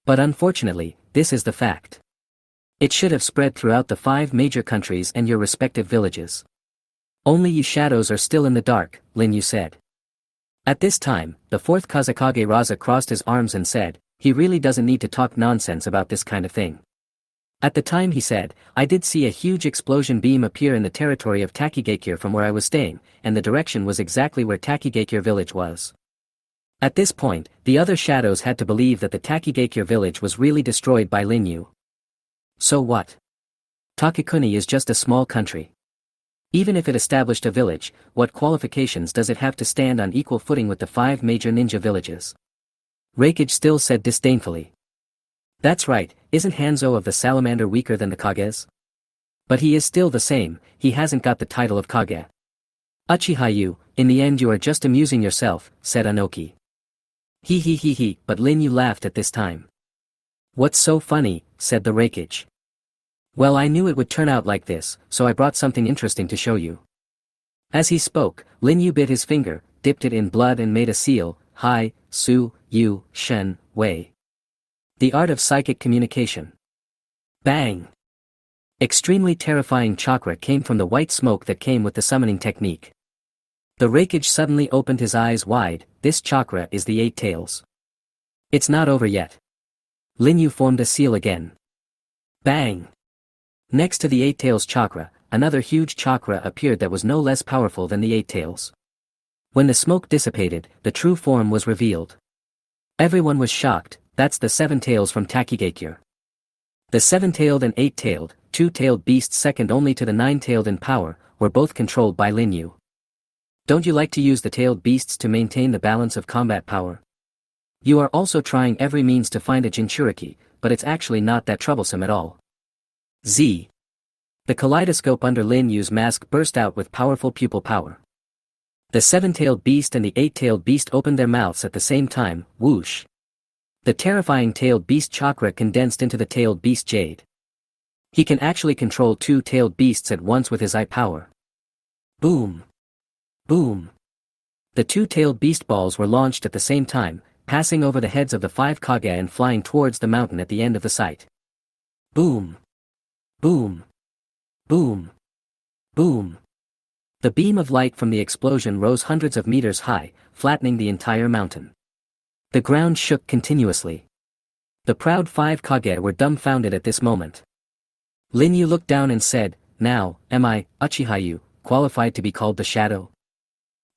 But unfortunately, this is the fact. It should have spread throughout the 5 major countries and your respective villages. Only you shadows are still in the dark, Lin Yu said. At this time, the 4th Kazekage Raza crossed his arms and said, he really doesn't need to talk nonsense about this kind of thing. At the time he said, I did see a huge explosion beam appear in the territory of Takigakure from where I was staying, and the direction was exactly where Takigakure village was. At this point, the other shadows had to believe that the Takigakure village was really destroyed by Lin Yu. So what? Takikuni is just a small country. Even if it established a village, what qualifications does it have to stand on equal footing with the 5 major ninja villages? Raikage still said disdainfully. That's right, isn't Hanzo of the Salamander weaker than the Kages? But he is still the same, he hasn't got the title of Kage. Uchiha-yu, in the end you are just amusing yourself, said Anoki. He, but Lin Yu laughed at this time. What's so funny, said the Raikage. Well, I knew it would turn out like this, so I brought something interesting to show you. As he spoke, Lin Yu bit his finger, dipped it in blood and made a seal, Hai, Su, Yu, Shen, Wei. The art of psychic communication. Bang! Extremely terrifying chakra came from the white smoke that came with the summoning technique. The Raikage suddenly opened his eyes wide, this chakra is the 8 tails. It's not over yet. Lin Yu formed a seal again. Bang! Next to the 8 tails chakra, another huge chakra appeared that was no less powerful than the 8 tails. When the smoke dissipated, the true form was revealed. Everyone was shocked, that's the 7 tails from Takigakure. The 7-tailed and 8-tailed, 2-tailed beasts second only to the 9-tailed in power, were both controlled by Lin Yu. Don't you like to use the tailed beasts to maintain the balance of combat power? You are also trying every means to find a Jinchuriki, but it's actually not that troublesome at all. Z. The kaleidoscope under Lin Yu's mask burst out with powerful pupil power. The 7-tailed beast and the 8-tailed beast opened their mouths at the same time, whoosh. The terrifying tailed beast chakra condensed into the tailed beast jade. He can actually control 2 tailed beasts at once with his eye power. Boom. Boom. The 2-tailed beast balls were launched at the same time, passing over the heads of the 5 Kage and flying towards the mountain at the end of the site. Boom. Boom. Boom. Boom. The beam of light from the explosion rose hundreds of meters high, flattening the entire mountain. The ground shook continuously. The proud 5 Kage were dumbfounded at this moment. Lin Yu looked down and said, now, am I, Uchiha-yu, qualified to be called the Shadow?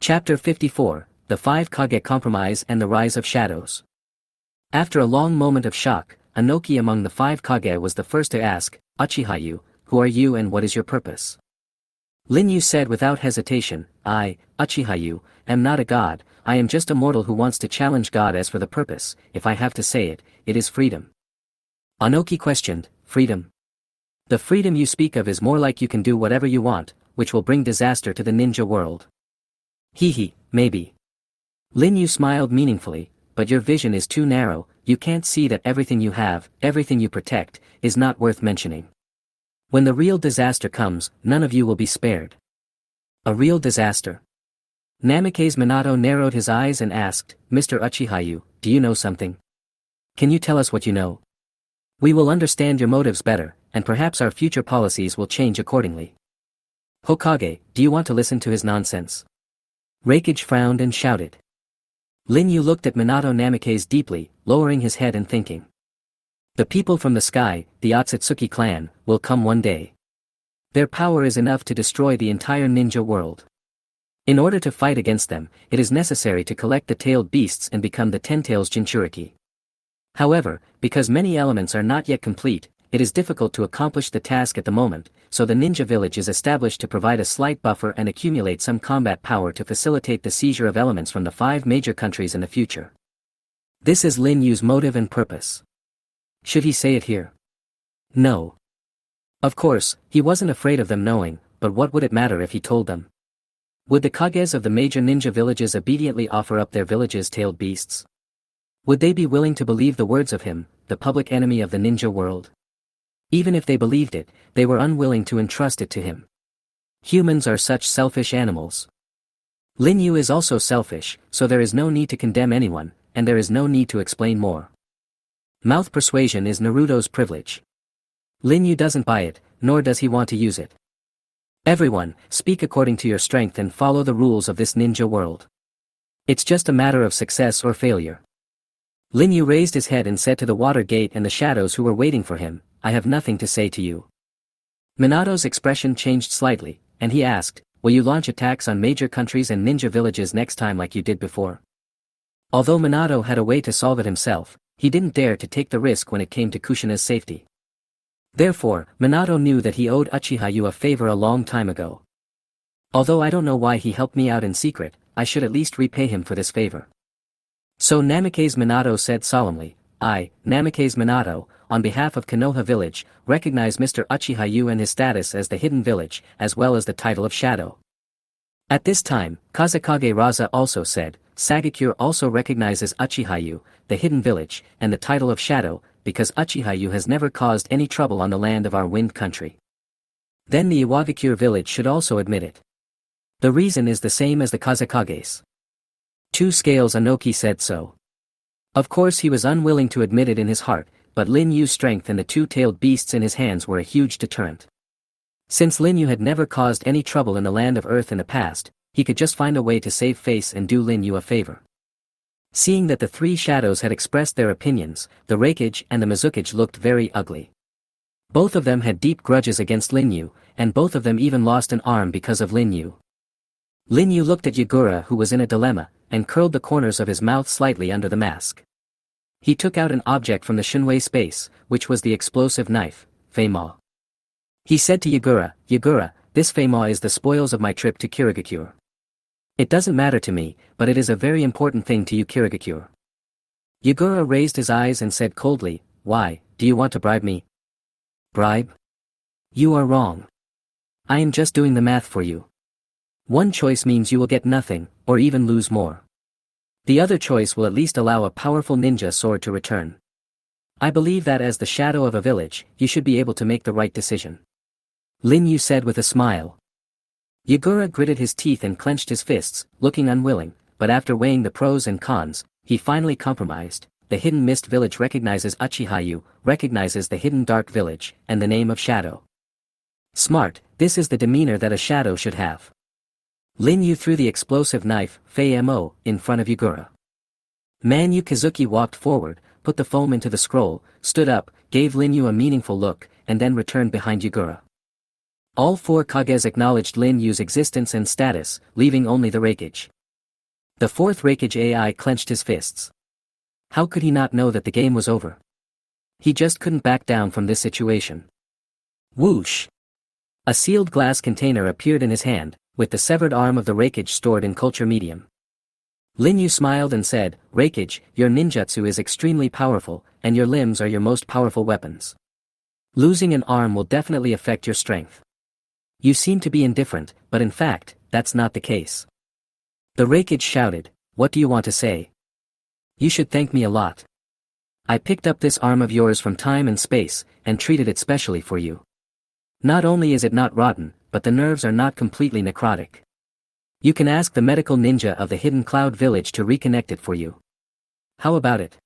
Chapter 54, The 5 Kage Compromise and the Rise of Shadows. After a long moment of shock, Anoki among the 5 Kage was the first to ask, Uchihayu, who are you and what is your purpose? Lin Yu said without hesitation, I, Uchihayu, am not a god, I am just a mortal who wants to challenge God. As for the purpose, if I have to say it, it is freedom. Anoki questioned, freedom? The freedom you speak of is more like you can do whatever you want, which will bring disaster to the ninja world. Hehe, maybe. Lin Yu smiled meaningfully, but your vision is too narrow, you can't see that everything you have, everything you protect, is not worth mentioning. When the real disaster comes, none of you will be spared. A real disaster? Namikaze Minato narrowed his eyes and asked, Mr. Uchihayu, do you know something? Can you tell us what you know? We will understand your motives better, and perhaps our future policies will change accordingly. Hokage, do you want to listen to his nonsense? Reikage frowned and shouted. Lin Yu looked at Minato Namikaze deeply, lowering his head and thinking. The people from the sky, the Otsutsuki clan, will come one day. Their power is enough to destroy the entire ninja world. In order to fight against them, it is necessary to collect the tailed beasts and become the 10 tails Jinchuriki. However, because many elements are not yet complete, it is difficult to accomplish the task at the moment, so the ninja village is established to provide a slight buffer and accumulate some combat power to facilitate the seizure of elements from the 5 major countries in the future. This is Lin Yu's motive and purpose. Should he say it here? No. Of course, he wasn't afraid of them knowing, but what would it matter if he told them? Would the Kages of the major ninja villages obediently offer up their villages' tailed beasts? Would they be willing to believe the words of him, the public enemy of the ninja world? Even if they believed it, they were unwilling to entrust it to him. Humans are such selfish animals. Lin Yu is also selfish, so there is no need to condemn anyone, and there is no need to explain more. Mouth persuasion is Naruto's privilege. Lin Yu doesn't buy it, nor does he want to use it. Everyone, speak according to your strength and follow the rules of this ninja world. It's just a matter of success or failure. Lin Yu raised his head and said to the water gate and the shadows who were waiting for him, I have nothing to say to you. Minato's expression changed slightly, and he asked, will you launch attacks on major countries and ninja villages next time like you did before? Although Minato had a way to solve it himself, he didn't dare to take the risk when it came to Kushina's safety. Therefore, Minato knew that he owed Uchihayu a favor a long time ago. Although I don't know why he helped me out in secret, I should at least repay him for this favor. So Namikaze Minato said solemnly, I, Namikaze Minato, on behalf of Konoha village, recognize Mr. Uchihayu and his status as the hidden village, as well as the title of Shadow. At this time, Kazekage Raza also said, Sagakure also recognizes Uchihayu, the hidden village, and the title of Shadow, because Uchihayu has never caused any trouble on the land of our wind country. Then the Iwagakure village should also admit it. The reason is the same as the Kazekages. 2 scales Anoki said so. Of course he was unwilling to admit it in his heart, but Lin Yu's strength and the 2-tailed beasts in his hands were a huge deterrent. Since Lin Yu had never caused any trouble in the land of Earth in the past, he could just find a way to save face and do Lin Yu a favor. Seeing that the 3 shadows had expressed their opinions, the Reikage and the Mizukage looked very ugly. Both of them had deep grudges against Lin Yu, and both of them even lost an arm because of Lin Yu. Lin Yu looked at Yagura who was in a dilemma, and curled the corners of his mouth slightly under the mask. He took out an object from the Shinwei space, which was the explosive knife, Feima. He said to Yagura, Yagura, this Feima is the spoils of my trip to Kirigakure. It doesn't matter to me, but it is a very important thing to you Kirigakure. Yagura raised his eyes and said coldly, why, do you want to bribe me? Bribe? You are wrong. I am just doing the math for you. One choice means you will get nothing, or even lose more. The other choice will at least allow a powerful ninja sword to return. I believe that as the shadow of a village, you should be able to make the right decision. Lin Yu said with a smile. Yagura gritted his teeth and clenched his fists, looking unwilling, but after weighing the pros and cons, he finally compromised. The hidden mist village recognizes Uchihayu, recognizes the hidden dark village, and the name of Shadow. Smart, this is the demeanor that a shadow should have. Lin Yu threw the explosive knife, Fei-mo, in front of Yagura. Manyu Kazuki walked forward, put the foam into the scroll, stood up, gave Lin Yu a meaningful look, and then returned behind Yagura. All 4 Kages acknowledged Lin Yu's existence and status, leaving only the Reikage. The 4th Reikage AI clenched his fists. How could he not know that the game was over? He just couldn't back down from this situation. Whoosh! A sealed glass container appeared in his hand, with the severed arm of the raikage stored in culture medium. Lin Yu smiled and said, "Raikage, your ninjutsu is extremely powerful, and your limbs are your most powerful weapons. Losing an arm will definitely affect your strength. You seem to be indifferent, but in fact, that's not the case." The raikage shouted, "What do you want to say? You should thank me a lot. I picked up this arm of yours from time and space, and treated it specially for you. Not only is it not rotten, but the nerves are not completely necrotic. You can ask the medical ninja of the Hidden Cloud Village to reconnect it for you. How about it?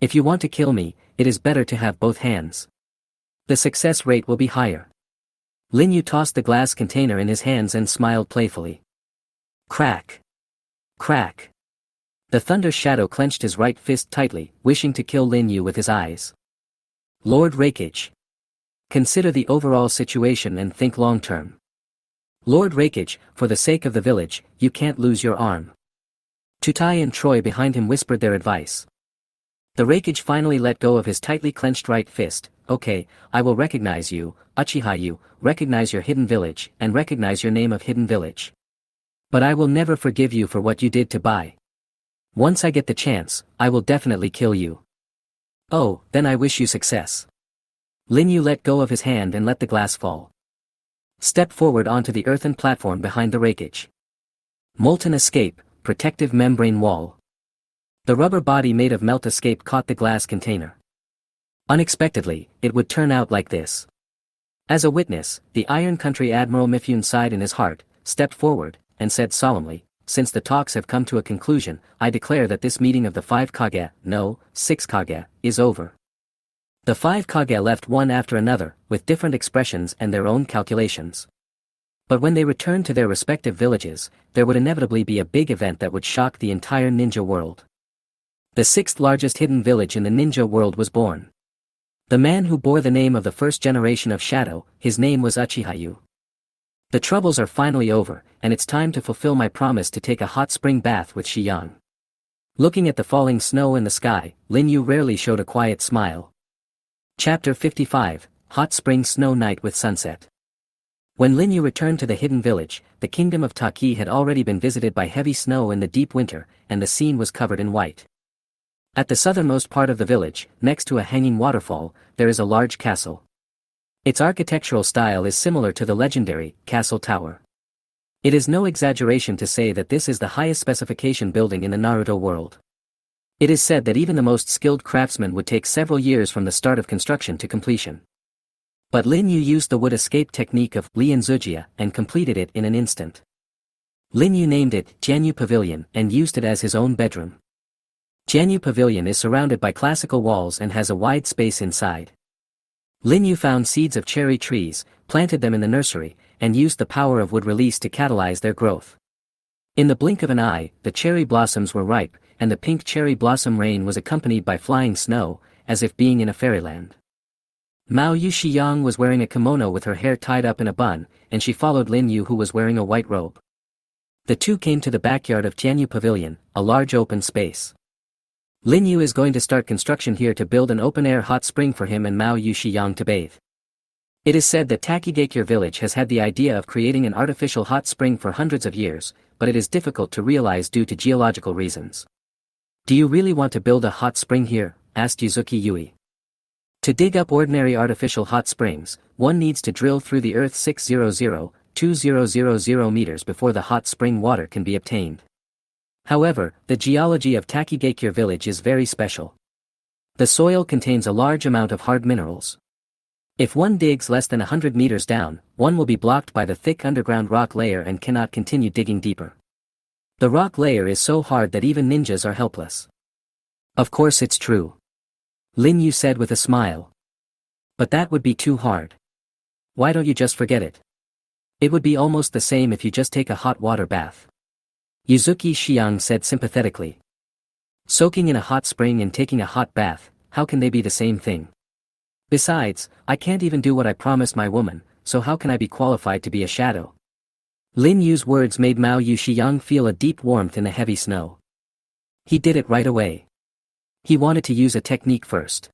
If you want to kill me, it is better to have both hands. The success rate will be higher." Lin Yu tossed the glass container in his hands and smiled playfully. Crack! Crack! The thunder shadow clenched his right fist tightly, wishing to kill Lin Yu with his eyes. "Lord Raikage. Consider the overall situation and think long-term. Lord Raikage, for the sake of the village, you can't lose your arm." Tutai and Troy behind him whispered their advice. The Raikage finally let go of his tightly clenched right fist. "Okay, I will recognize you, Uchiha-yu, recognize your hidden village, and recognize your name of hidden village. But I will never forgive you for what you did to Bai. Once I get the chance, I will definitely kill you. Oh, then I wish you success." Lin Yu let go of his hand and let the glass fall. Step forward onto the earthen platform behind the raikage. Molten escape, protective membrane wall. The rubber body made of melt escape caught the glass container. Unexpectedly, it would turn out like this. As a witness, the Iron Country Admiral Mifune sighed in his heart, stepped forward, and said solemnly, "Since the talks have come to a conclusion, I declare that this meeting of the 5 Kage, no, 6 Kage, is over." The 5 Kage left one after another, with different expressions and their own calculations. But when they returned to their respective villages, there would inevitably be a big event that would shock the entire ninja world. The 6th largest hidden village in the ninja world was born. The man who bore the name of the first generation of Shadow, his name was Uchiha-yu. The troubles are finally over, and it's time to fulfill my promise to take a hot spring bath with Shiyang. Looking at the falling snow in the sky, Lin Yu rarely showed a quiet smile. Chapter 55, Hot Spring Snow Night with Sunset. When Lin Yu returned to the hidden village, the kingdom of Taki had already been visited by heavy snow in the deep winter, and the scene was covered in white. At the southernmost part of the village, next to a hanging waterfall, there is a large castle. Its architectural style is similar to the legendary Castle Tower. It is no exaggeration to say that this is the highest specification building in the Naruto world. It is said that even the most skilled craftsman would take several years from the start of construction to completion. But Lin Yu used the wood escape technique of Lian Zujia and completed it in an instant. Lin Yu named it Jianyu Pavilion and used it as his own bedroom. Jianyu Pavilion is surrounded by classical walls and has a wide space inside. Lin Yu found seeds of cherry trees, planted them in the nursery, and used the power of wood release to catalyze their growth. In the blink of an eye, the cherry blossoms were ripe, and the pink cherry blossom rain was accompanied by flying snow, as if being in a fairyland. Mao Yushiyang was wearing a kimono with her hair tied up in a bun, and she followed Lin Yu who was wearing a white robe. The two came to the backyard of Jianyu Pavilion, a large open space. Lin Yu is going to start construction here to build an open-air hot spring for him and Mao Yushiyang to bathe. It is said that Takigakure village has had the idea of creating an artificial hot spring for hundreds of years, but it is difficult to realize due to geological reasons. "Do you really want to build a hot spring here?" asked Yuzuki Yui. To dig up ordinary artificial hot springs, one needs to drill through the earth 600-2000 meters before the hot spring water can be obtained. However, the geology of Takigakure village is very special. The soil contains a large amount of hard minerals. If one digs less than 100 meters down, one will be blocked by the thick underground rock layer and cannot continue digging deeper. The rock layer is so hard that even ninjas are helpless. "Of course it's true," Lin Yu said with a smile. "But that would be too hard. Why don't you just forget it? It would be almost the same if you just take a hot water bath." Yuzuki Xiang said sympathetically. "Soaking in a hot spring and taking a hot bath, how can they be the same thing? Besides, I can't even do what I promised my woman, so how can I be qualified to be a shadow?" Lin Yu's words made Mao Yuxiang feel a deep warmth in the heavy snow. He did it right away. He wanted to use a technique first.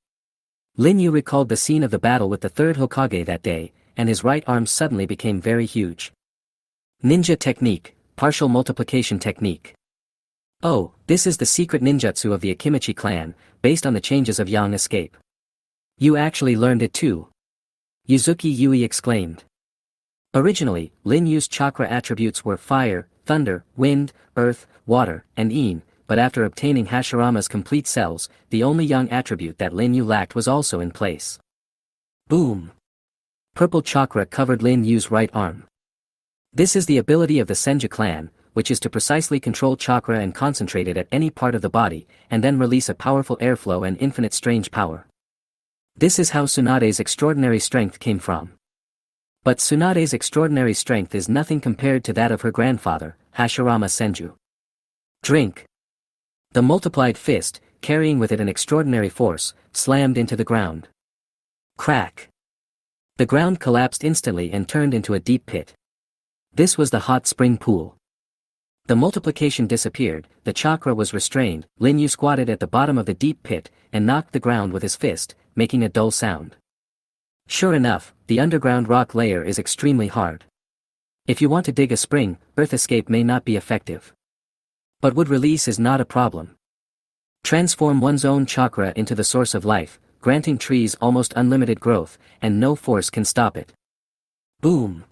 Lin Yu recalled the scene of the battle with the third Hokage that day, and his right arm suddenly became very huge. Ninja technique, partial multiplication technique. Oh, this is the secret ninjutsu of the Akimichi clan, based on the changes of Yang escape. You actually learned it too. Yuzuki Yui exclaimed. Originally, Lin Yu's chakra attributes were fire, thunder, wind, earth, water, and yin, but after obtaining Hashirama's complete cells, the only Yang attribute that Lin Yu lacked was also in place. Boom! Purple chakra covered Lin Yu's right arm. This is the ability of the Senju clan, which is to precisely control chakra and concentrate it at any part of the body, and then release a powerful airflow and infinite strange power. This is how Tsunade's extraordinary strength came from. But Tsunade's extraordinary strength is nothing compared to that of her grandfather, Hashirama Senju. Drink. The multiplied fist, carrying with it an extraordinary force, slammed into the ground. Crack. The ground collapsed instantly and turned into a deep pit. This was the hot spring pool. The multiplication disappeared, the chakra was restrained. Lin Yu squatted at the bottom of the deep pit, and knocked the ground with his fist, making a dull sound. Sure enough, the underground rock layer is extremely hard. If you want to dig a spring, earth escape may not be effective. But wood release is not a problem. Transform one's own chakra into the source of life, granting trees almost unlimited growth, and no force can stop it. Boom!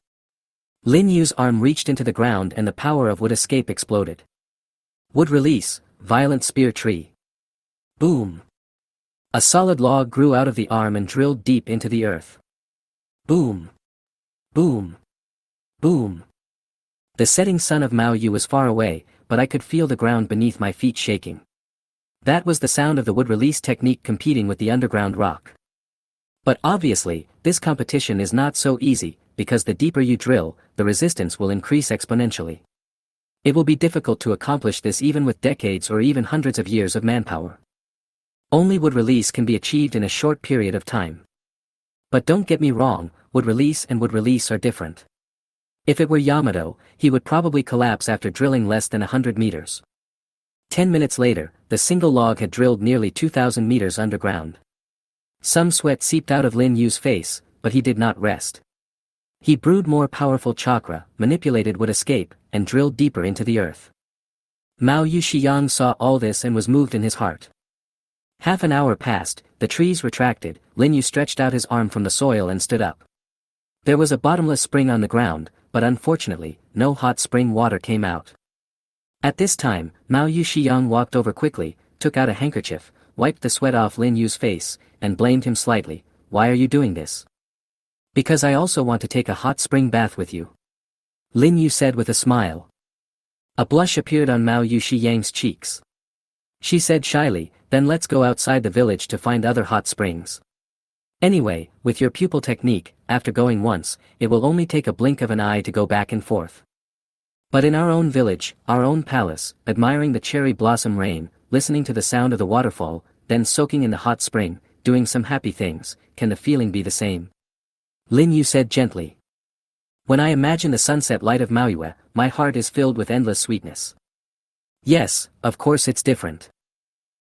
Lin Yu's arm reached into the ground and the power of wood escape exploded. Wood release, violent spear tree. Boom! A solid log grew out of the arm and drilled deep into the earth. Boom! Boom! Boom! The setting sun of Mao Yu was far away, but I could feel the ground beneath my feet shaking. That was the sound of the wood release technique competing with the underground rock. But obviously, this competition is not so easy, because the deeper you drill, the resistance will increase exponentially. It will be difficult to accomplish this even with decades or even hundreds of years of manpower. Only wood release can be achieved in a short period of time. But don't get me wrong, wood release and wood release are different. If it were Yamato, he would probably collapse after drilling less than 100 meters. 10 minutes later, the single log had drilled nearly 2,000 meters underground. Some sweat seeped out of Lin Yu's face, but he did not rest. He brewed more powerful chakra, manipulated wood escape, and drilled deeper into the earth. Mao Yu Shiyang saw all this and was moved in his heart. Half an hour passed, the trees retracted, Lin Yu stretched out his arm from the soil and stood up. There was a bottomless spring on the ground, but unfortunately, no hot spring water came out. At this time, Mao Yu Shiyang walked over quickly, took out a handkerchief, wiped the sweat off Lin Yu's face, and blamed him slightly. Why are you doing this? Because I also want to take a hot spring bath with you. Lin Yu said with a smile. A blush appeared on Mao Yu Shiyang's cheeks. She said shyly, then let's go outside the village to find other hot springs. Anyway, with your pupil technique, after going once, it will only take a blink of an eye to go back and forth. But in our own village, our own palace, admiring the cherry blossom rain, listening to the sound of the waterfall, then soaking in the hot spring, doing some happy things, can the feeling be the same? Lin Yu said gently. When I imagine the sunset light of Maoyue, my heart is filled with endless sweetness. Yes, of course it's different.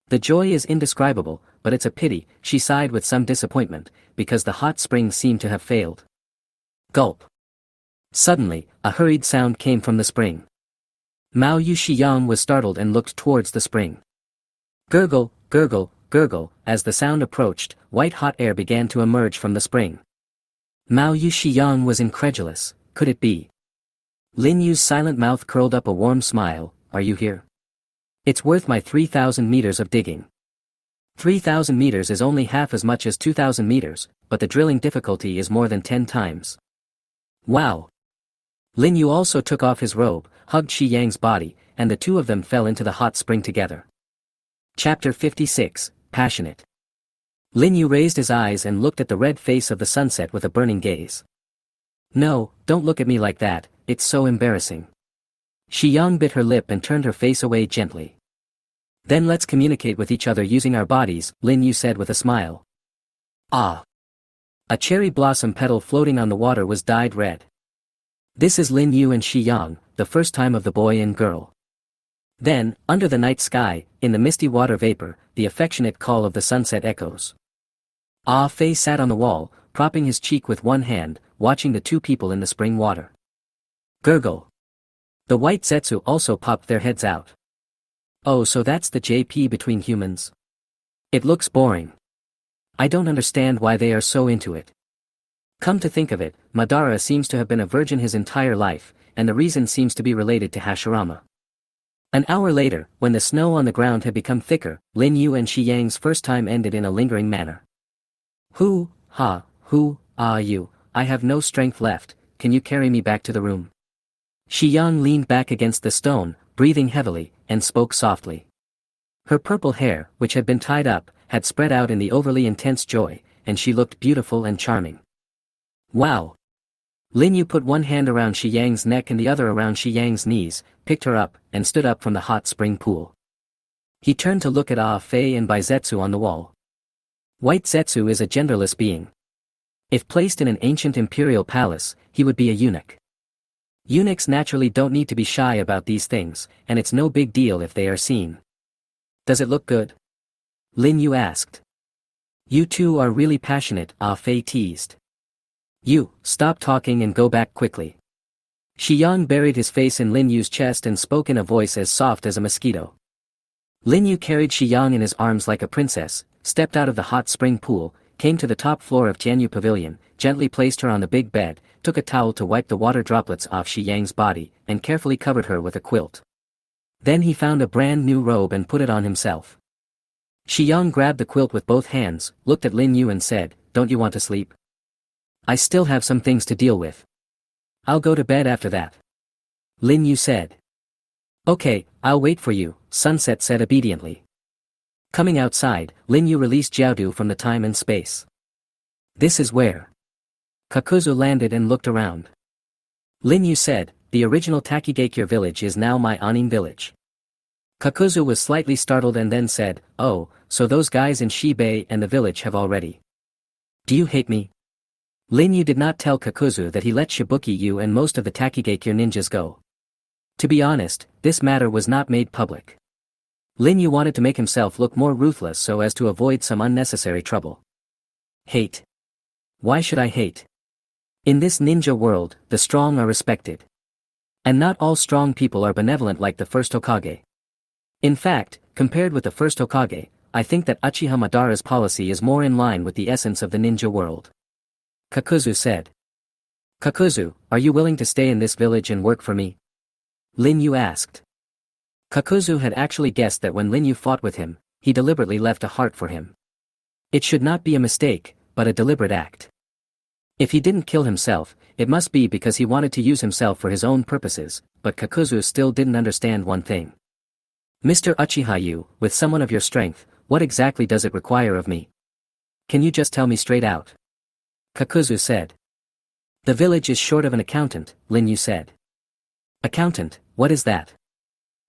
The joy is indescribable, but it's a pity, she sighed with some disappointment, because the hot springs seemed to have failed. Gulp. Suddenly, a hurried sound came from the spring. Mao Yu Shiyang was startled and looked towards the spring. Gurgle, gurgle, gurgle, as the sound approached, white-hot air began to emerge from the spring. Mao Yu Shiyang was incredulous, could it be? Lin Yu's silent mouth curled up a warm smile, are you here? It's worth my 3,000 meters of digging. 3,000 meters is only half as much as 2,000 meters, but the drilling difficulty is more than 10 times. Wow! Lin Yu also took off his robe, hugged Shi Yang's body, and the two of them fell into the hot spring together. Chapter 56, Passionate. Lin Yu raised his eyes and looked at the red face of the sunset with a burning gaze. No, don't look at me like that, it's so embarrassing. Shi Yang bit her lip and turned her face away gently. Then let's communicate with each other using our bodies, Lin Yu said with a smile. Ah! A cherry blossom petal floating on the water was dyed red. This is Lin Yu and Shi Yang, the first time of the boy and girl. Then, under the night sky, in the misty water vapor, the affectionate call of the sunset echoes. Ah Fei sat on the wall, propping his cheek with one hand, watching the two people in the spring water. Gurgle. The white Zetsu also popped their heads out. Oh, so that's the JP between humans. It looks boring. I don't understand why they are so into it. Come to think of it, Madara seems to have been a virgin his entire life, and the reason seems to be related to Hashirama. An hour later, when the snow on the ground had become thicker, Lin Yu and Shi Yang's first time ended in a lingering manner. Who are you? I have no strength left, can you carry me back to the room? Shi Yang leaned back against the stone, breathing heavily, and spoke softly. Her purple hair, which had been tied up, had spread out in the overly intense joy, and she looked beautiful and charming. Wow! Lin Yu put one hand around Shi Yang's neck and the other around Shi Yang's knees, picked her up, and stood up from the hot spring pool. He turned to look at Ah Fei and Baizetsu on the wall. White Zetsu is a genderless being. If placed in an ancient imperial palace, he would be a eunuch. Eunuchs naturally don't need to be shy about these things, and it's no big deal if they are seen. Does it look good? Lin Yu asked. You two are really passionate, Ah Fei teased. You, stop talking and go back quickly. Shi Yang buried his face in Lin Yu's chest and spoke in a voice as soft as a mosquito. Lin Yu carried Shi Yang in his arms like a princess, stepped out of the hot spring pool, came to the top floor of Jianyu Pavilion, gently placed her on the big bed, took a towel to wipe the water droplets off Shi Yang's body, and carefully covered her with a quilt. Then he found a brand new robe and put it on himself. Shi Yang grabbed the quilt with both hands, looked at Lin Yu and said, "Don't you want to sleep? I still have some things to deal with. I'll go to bed after that." Lin Yu said. "Okay, I'll wait for you," Sunset said obediently. Coming outside, Lin Yu released Jiaodu from the time and space. This is where Kakuzu landed and looked around. Lin Yu said, "The original Takigakure village is now my Anin village." Kakuzu was slightly startled and then said, "Oh, so those guys in Shibei and the village have already. Do you hate me?" Lin Yu did not tell Kakuzu that he let Shibuki Yu and most of the Takigakure ninjas go. To be honest, this matter was not made public. Lin Yu wanted to make himself look more ruthless so as to avoid some unnecessary trouble. Hate. Why should I hate? In this ninja world, the strong are respected. And not all strong people are benevolent like the first Hokage. In fact, compared with the first Hokage, I think that Uchiha Madara's policy is more in line with the essence of the ninja world. Kakuzu said. Kakuzu, are you willing to stay in this village and work for me? Lin Yu asked. Kakuzu had actually guessed that when Lin Yu fought with him, he deliberately left a heart for him. It should not be a mistake, but a deliberate act. If he didn't kill himself, it must be because he wanted to use himself for his own purposes, but Kakuzu still didn't understand one thing. Mr. Uchiha Yu, with someone of your strength, what exactly does it require of me? Can you just tell me straight out? Kakuzu said. The village is short of an accountant, Lin Yu said. Accountant, what is that?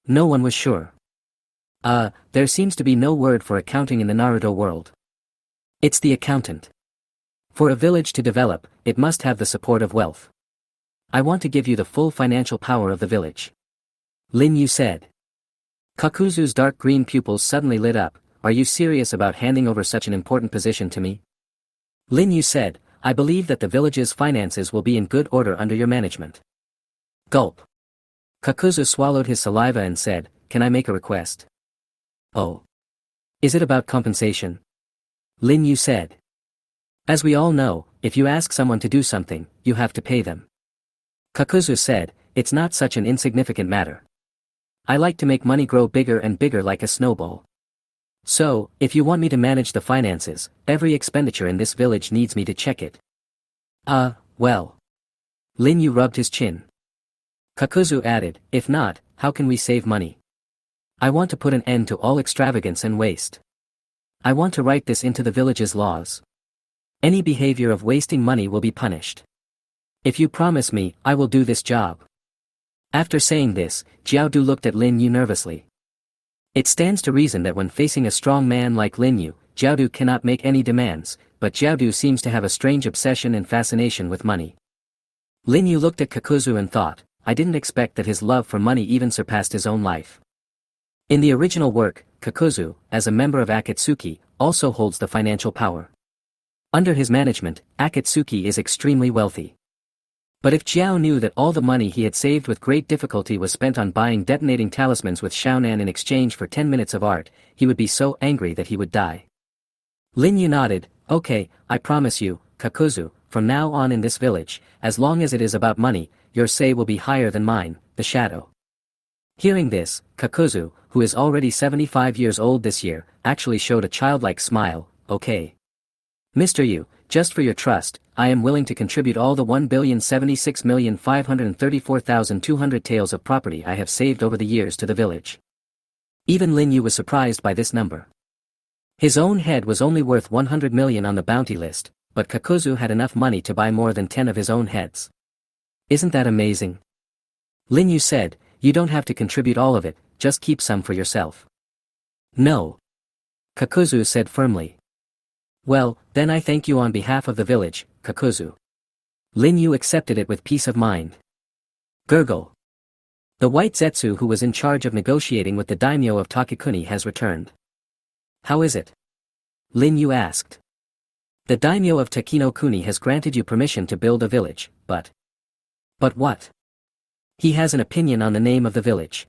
No one was sure. There seems to be no word for accounting in the Naruto world. It's the accountant. For a village to develop, it must have the support of wealth. I want to give you the full financial power of the village. Lin Yu said. Kakuzu's dark green pupils suddenly lit up. Are you serious about handing over such an important position to me? Lin Yu said, I believe that the village's finances will be in good order under your management. Gulp. Kakuzu swallowed his saliva and said, Can I make a request? Oh. Is it about compensation? Lin Yu said. As we all know, if you ask someone to do something, you have to pay them. Kakuzu said, It's not such an insignificant matter. I like to make money grow bigger and bigger like a snowball. So, if you want me to manage the finances, every expenditure in this village needs me to check it. Well. Lin Yu rubbed his chin. Kakuzu added, If not, how can we save money? I want to put an end to all extravagance and waste. I want to write this into the village's laws. Any behavior of wasting money will be punished. If you promise me, I will do this job. After saying this, Jiaodu looked at Lin Yu nervously. It stands to reason that when facing a strong man like Lin Yu, Jiaodu cannot make any demands, but Jiaodu seems to have a strange obsession and fascination with money. Lin Yu looked at Kakuzu and thought, I didn't expect that his love for money even surpassed his own life. In the original work, Kakuzu, as a member of Akatsuki, also holds the financial power. Under his management, Akatsuki is extremely wealthy. But if Jiao knew that all the money he had saved with great difficulty was spent on buying detonating talismans with Xiaonan in exchange for 10 minutes of art, he would be so angry that he would die. Lin Yu nodded, okay, I promise you, Kakuzu, from now on in this village, as long as it is about money, your say will be higher than mine, the shadow. Hearing this, Kakuzu, who is already 75 years old this year, actually showed a childlike smile, okay. Mr. Yu, just for your trust, I am willing to contribute all the 1,076,534,200 taels of property I have saved over the years to the village. Even Lin Yu was surprised by this number. His own head was only worth 100 million on the bounty list, but Kakuzu had enough money to buy more than 10 of his own heads. Isn't that amazing? Lin Yu said, you don't have to contribute all of it, just keep some for yourself. No. Kakuzu said firmly. Well, then I thank you on behalf of the village, Kakuzu. Lin Yu accepted it with peace of mind. Gurgle. The white Zetsu who was in charge of negotiating with the daimyo of Takikuni has returned. How is it? Lin Yu asked. The daimyo of Takinokuni has granted you permission to build a village, but... But what? He has an opinion on the name of the village.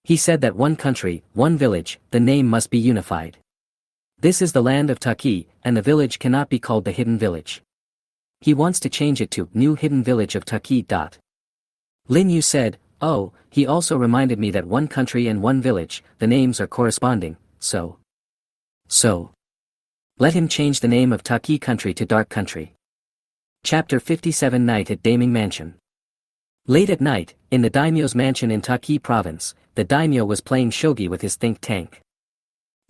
He said that one country, one village, the name must be unified. This is the land of Taki, and the village cannot be called the Hidden Village. He wants to change it to New Hidden Village of Taki. Lin Yu said, oh, he also reminded me that one country and one village, the names are corresponding, so. Let him change the name of Taki Country to Dark Country. Chapter 57 Night at Daiming Mansion. Late at night, in the daimyo's mansion in Taki Province, the daimyo was playing shogi with his think tank.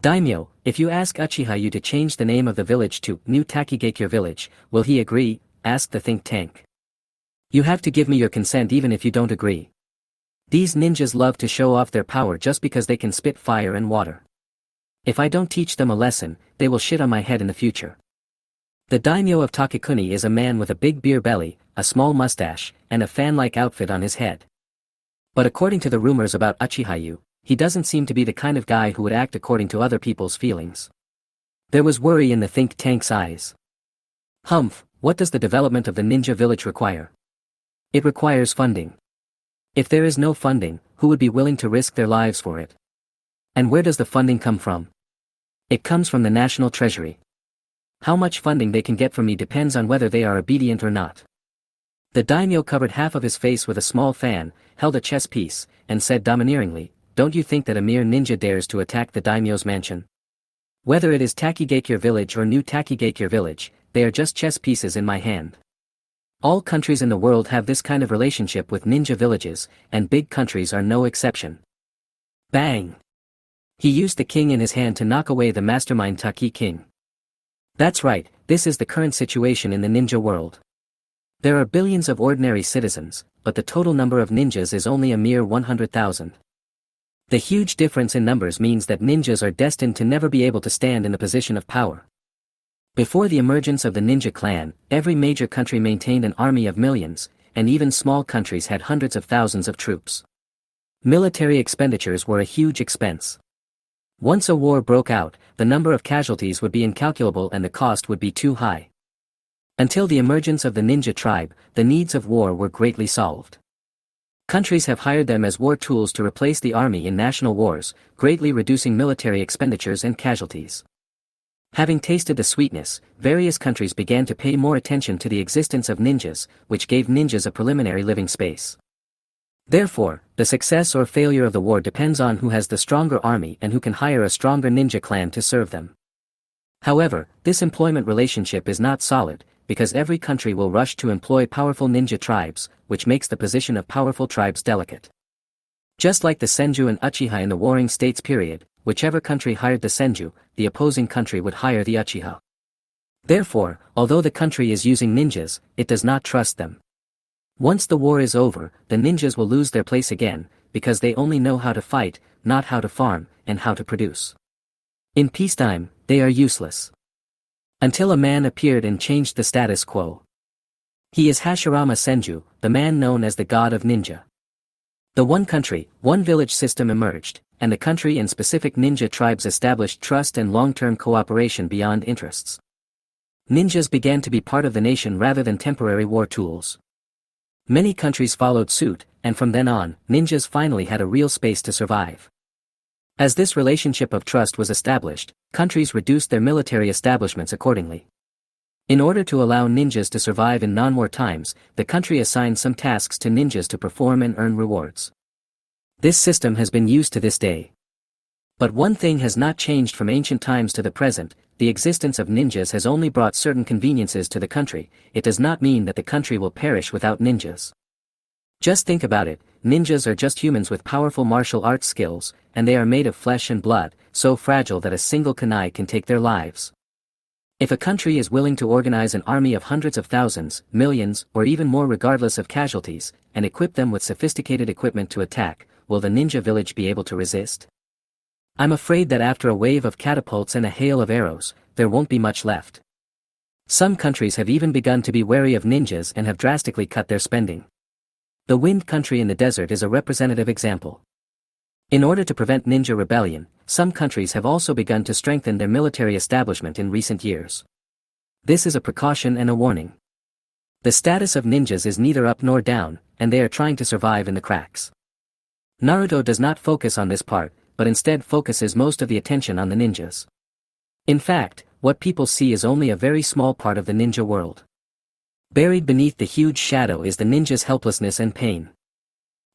Daimyo, if you ask Uchiha-yu to change the name of the village to New Takigakure Village, will he agree? Asked the think tank. You have to give me your consent even if you don't agree. These ninjas love to show off their power just because they can spit fire and water. If I don't teach them a lesson, they will shit on my head in the future. The daimyo of Takikuni is a man with a big beer belly, a small mustache, and a fan-like outfit on his head. But according to the rumors about Uchiha-yu, he doesn't seem to be the kind of guy who would act according to other people's feelings. There was worry in the think tank's eyes. Humph, what does the development of the ninja village require? It requires funding. If there is no funding, who would be willing to risk their lives for it? And where does the funding come from? It comes from the national treasury. How much funding they can get from me depends on whether they are obedient or not. The daimyo covered half of his face with a small fan, held a chess piece, and said domineeringly, don't you think that a mere ninja dares to attack the daimyo's mansion? Whether it is Takigakure Village or New Takigakure Village, they are just chess pieces in my hand. All countries in the world have this kind of relationship with ninja villages, and big countries are no exception. Bang! He used the king in his hand to knock away the mastermind Taki King. That's right, this is the current situation in the ninja world. There are billions of ordinary citizens, but the total number of ninjas is only a mere 100,000. The huge difference in numbers means that ninjas are destined to never be able to stand in the position of power. Before the emergence of the ninja clan, every major country maintained an army of millions, and even small countries had hundreds of thousands of troops. Military expenditures were a huge expense. Once a war broke out, the number of casualties would be incalculable and the cost would be too high. Until the emergence of the ninja tribe, the needs of war were greatly solved. Countries have hired them as war tools to replace the army in national wars, greatly reducing military expenditures and casualties. Having tasted the sweetness, various countries began to pay more attention to the existence of ninjas, which gave ninjas a preliminary living space. Therefore, the success or failure of the war depends on who has the stronger army and who can hire a stronger ninja clan to serve them. However, this employment relationship is not solid, because every country will rush to employ powerful ninja tribes, which makes the position of powerful tribes delicate. Just like the Senju and Uchiha in the Warring States period, whichever country hired the Senju, the opposing country would hire the Uchiha. Therefore, although the country is using ninjas, it does not trust them. Once the war is over, the ninjas will lose their place again, because they only know how to fight, not how to farm, and how to produce. In peacetime, they are useless. Until a man appeared and changed the status quo. He is Hashirama Senju, the man known as the god of ninja. The one country, one village system emerged, and the country and specific ninja tribes established trust and long-term cooperation beyond interests. Ninjas began to be part of the nation rather than temporary war tools. Many countries followed suit, and from then on, ninjas finally had a real space to survive. As this relationship of trust was established, countries reduced their military establishments accordingly. In order to allow ninjas to survive in non-war times, the country assigned some tasks to ninjas to perform and earn rewards. This system has been used to this day. But one thing has not changed from ancient times to the present: the existence of ninjas has only brought certain conveniences to the country. It does not mean that the country will perish without ninjas. Just think about it, ninjas are just humans with powerful martial arts skills, and they are made of flesh and blood, so fragile that a single kunai can take their lives. If a country is willing to organize an army of hundreds of thousands, millions, or even more regardless of casualties, and equip them with sophisticated equipment to attack, will the ninja village be able to resist? I'm afraid that after a wave of catapults and a hail of arrows, there won't be much left. Some countries have even begun to be wary of ninjas and have drastically cut their spending. The Wind Country in the desert is a representative example. In order to prevent ninja rebellion, some countries have also begun to strengthen their military establishment in recent years. This is a precaution and a warning. The status of ninjas is neither up nor down, and they are trying to survive in the cracks. Naruto does not focus on this part, but instead focuses most of the attention on the ninjas. In fact, what people see is only a very small part of the ninja world. Buried beneath the huge shadow is the ninja's helplessness and pain.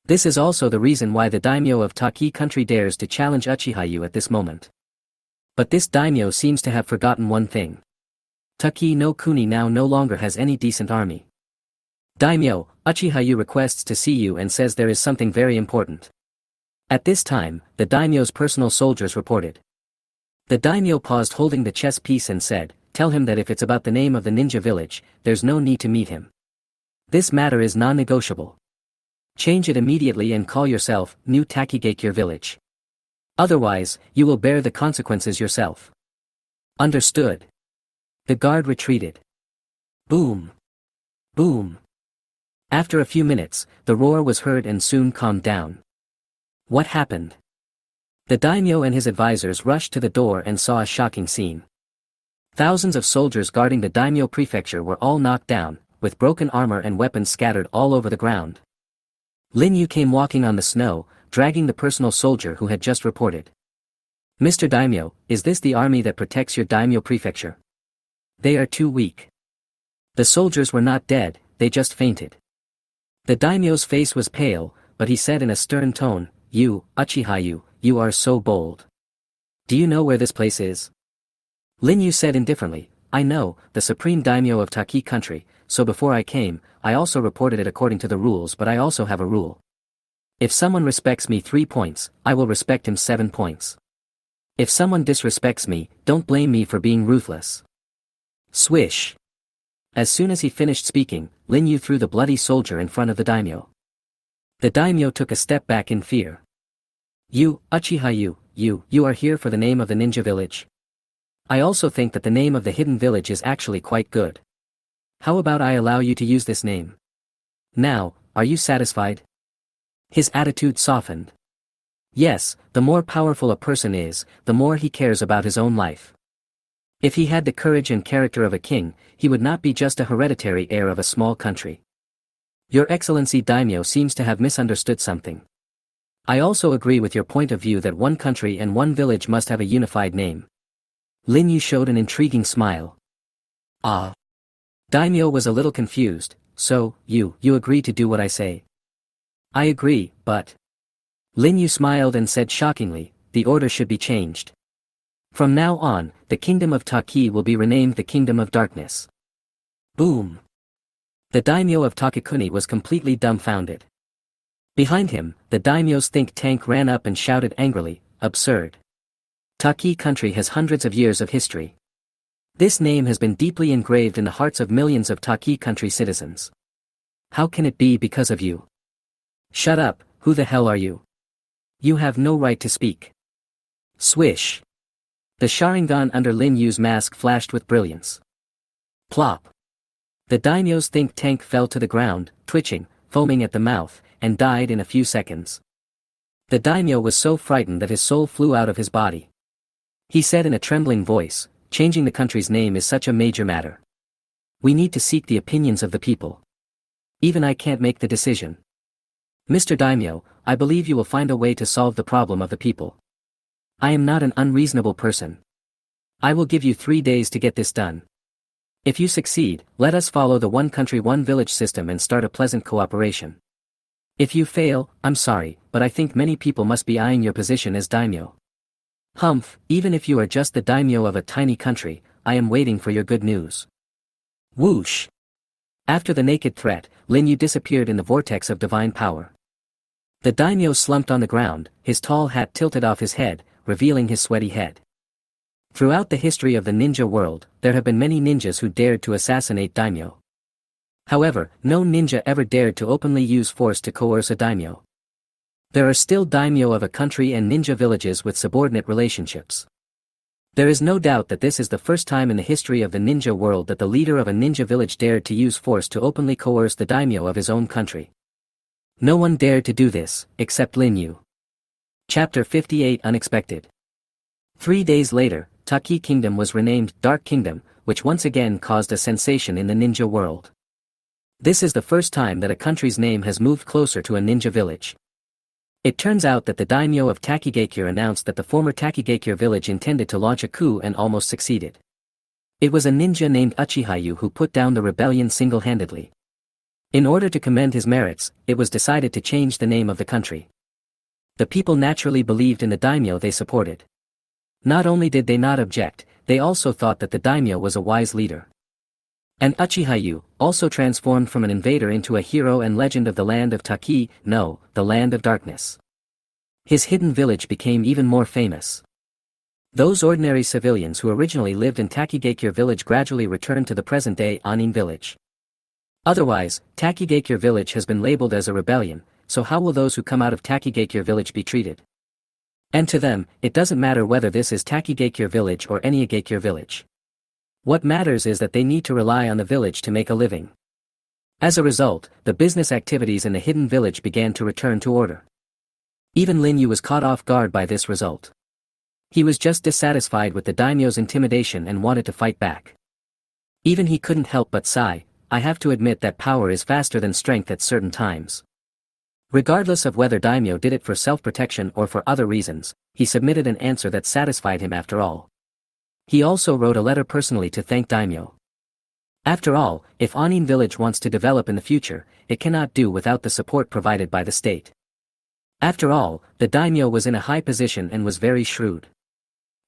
This is also the reason why the daimyo of Taki country dares to challenge Uchihayu at this moment. But this daimyo seems to have forgotten one thing. Taki no Kuni now no longer has any decent army. Daimyo, Uchihayu requests to see you and says there is something very important. At this time, the daimyo's personal soldiers reported. The daimyo paused holding the chess piece and said, "Tell him that if it's about the name of the ninja village, there's no need to meet him. This matter is non-negotiable. Change it immediately and call yourself New Takigakure Village. Otherwise, you will bear the consequences yourself." Understood. The guard retreated. Boom. Boom. After a few minutes, the roar was heard and soon calmed down. What happened? The daimyo and his advisors rushed to the door and saw a shocking scene. Thousands of soldiers guarding the daimyo prefecture were all knocked down, with broken armor and weapons scattered all over the ground. Lin Yu came walking on the snow, dragging the personal soldier who had just reported. "Mr. Daimyo, is this the army that protects your daimyo prefecture? They are too weak." The soldiers were not dead, they just fainted. The daimyo's face was pale, but he said in a stern tone, "You, Uchihayu, you are so bold. Do you know where this place is?" Lin Yu said indifferently, "I know, the supreme daimyo of Taki country, so before I came, I also reported it according to the rules, but I also have a rule. If someone respects me 3 points, I will respect him 7 points. If someone disrespects me, don't blame me for being ruthless." Swish. As soon as he finished speaking, Lin Yu threw the bloody soldier in front of the daimyo. The daimyo took a step back in fear. "You, Uchihayu, you are here for the name of the ninja village? I also think that the name of the hidden village is actually quite good. How about I allow you to use this name? Now, are you satisfied?" His attitude softened. Yes, the more powerful a person is, the more he cares about his own life. If he had the courage and character of a king, he would not be just a hereditary heir of a small country. Your Excellency Daimyo seems to have misunderstood something. I also agree with your point of view that one country and one village must have a unified name. Lin Yu showed an intriguing smile. Ah. Daimyo was a little confused. "So, you agree to do what I say?" "I agree, but..." Lin Yu smiled and said shockingly, "The order should be changed. From now on, the kingdom of Taki will be renamed the Kingdom of Darkness." Boom. The daimyo of Takikuni was completely dumbfounded. Behind him, the daimyo's think tank ran up and shouted angrily, "Absurd. Taki country has hundreds of years of history. This name has been deeply engraved in the hearts of millions of Taki country citizens. How can it be because of you?" "Shut up, who the hell are you? You have no right to speak." Swish. The Sharingan under Lin Yu's mask flashed with brilliance. Plop. The daimyo's think tank fell to the ground, twitching, foaming at the mouth, and died in a few seconds. The daimyo was so frightened that his soul flew out of his body. He said in a trembling voice, "Changing the country's name is such a major matter. We need to seek the opinions of the people. Even I can't make the decision. Mr. Daimyo, I believe you will find a way to solve the problem of the people. I am not an unreasonable person. I will give you 3 days to get this done. If you succeed, let us follow the one country one village system and start a pleasant cooperation. If you fail, I'm sorry, but I think many people must be eyeing your position as daimyo. Humph, even if you are just the daimyo of a tiny country, I am waiting for your good news. Whoosh! After the naked threat, Lin Yu disappeared in the vortex of divine power. The daimyo slumped on the ground, his tall hat tilted off his head, revealing his sweaty head. Throughout the history of the ninja world, there have been many ninjas who dared to assassinate daimyo. However, no ninja ever dared to openly use force to coerce a daimyo. There are still daimyo of a country and ninja villages with subordinate relationships. There is no doubt that this is the first time in the history of the ninja world that the leader of a ninja village dared to use force to openly coerce the daimyo of his own country. No one dared to do this, except Lin Yu. Chapter 58 Unexpected. 3 days later, Taki Kingdom was renamed Dark Kingdom, which once again caused a sensation in the ninja world. This is the first time that a country's name has moved closer to a ninja village. It turns out that the daimyo of Takigakure announced that the former Takigakure village intended to launch a coup and almost succeeded. It was a ninja named Uchihayu who put down the rebellion single-handedly. In order to commend his merits, it was decided to change the name of the country. The people naturally believed in the daimyo they supported. Not only did they not object, they also thought that the daimyo was a wise leader. And Uchihayu, also transformed from an invader into a hero and legend of the land of Taki, no, the land of darkness. His hidden village became even more famous. Those ordinary civilians who originally lived in Takigakure village gradually returned to the present-day Anin village. Otherwise, Takigakure village has been labeled as a rebellion, so how will those who come out of Takigakure village be treated? And to them, it doesn't matter whether this is Takigakure village or any Agakure village. What matters is that they need to rely on the village to make a living. As a result, the business activities in the hidden village began to return to order. Even Lin Yu was caught off guard by this result. He was just dissatisfied with the daimyo's intimidation and wanted to fight back. Even he couldn't help but sigh, I have to admit that power is faster than strength at certain times. Regardless of whether daimyo did it for self-protection or for other reasons, he submitted an answer that satisfied him after all. He also wrote a letter personally to thank daimyo. After all, if Anin village wants to develop in the future, it cannot do without the support provided by the state. After all, the daimyo was in a high position and was very shrewd.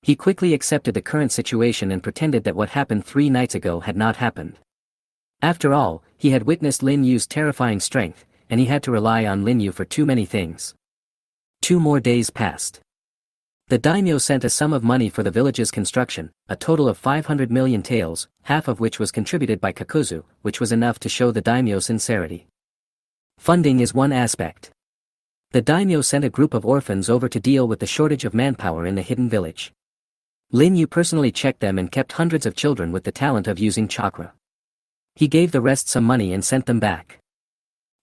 He quickly accepted the current situation and pretended that what happened 3 nights ago had not happened. After all, he had witnessed Lin Yu's terrifying strength, and he had to rely on Lin Yu for too many things. 2 more days passed. The daimyo sent a sum of money for the village's construction, a total of 500 million taels, half of which was contributed by Kakuzu, which was enough to show the daimyo's sincerity. Funding is one aspect. The daimyo sent a group of orphans over to deal with the shortage of manpower in the hidden village. Lin Yu personally checked them and kept hundreds of children with the talent of using chakra. He gave the rest some money and sent them back.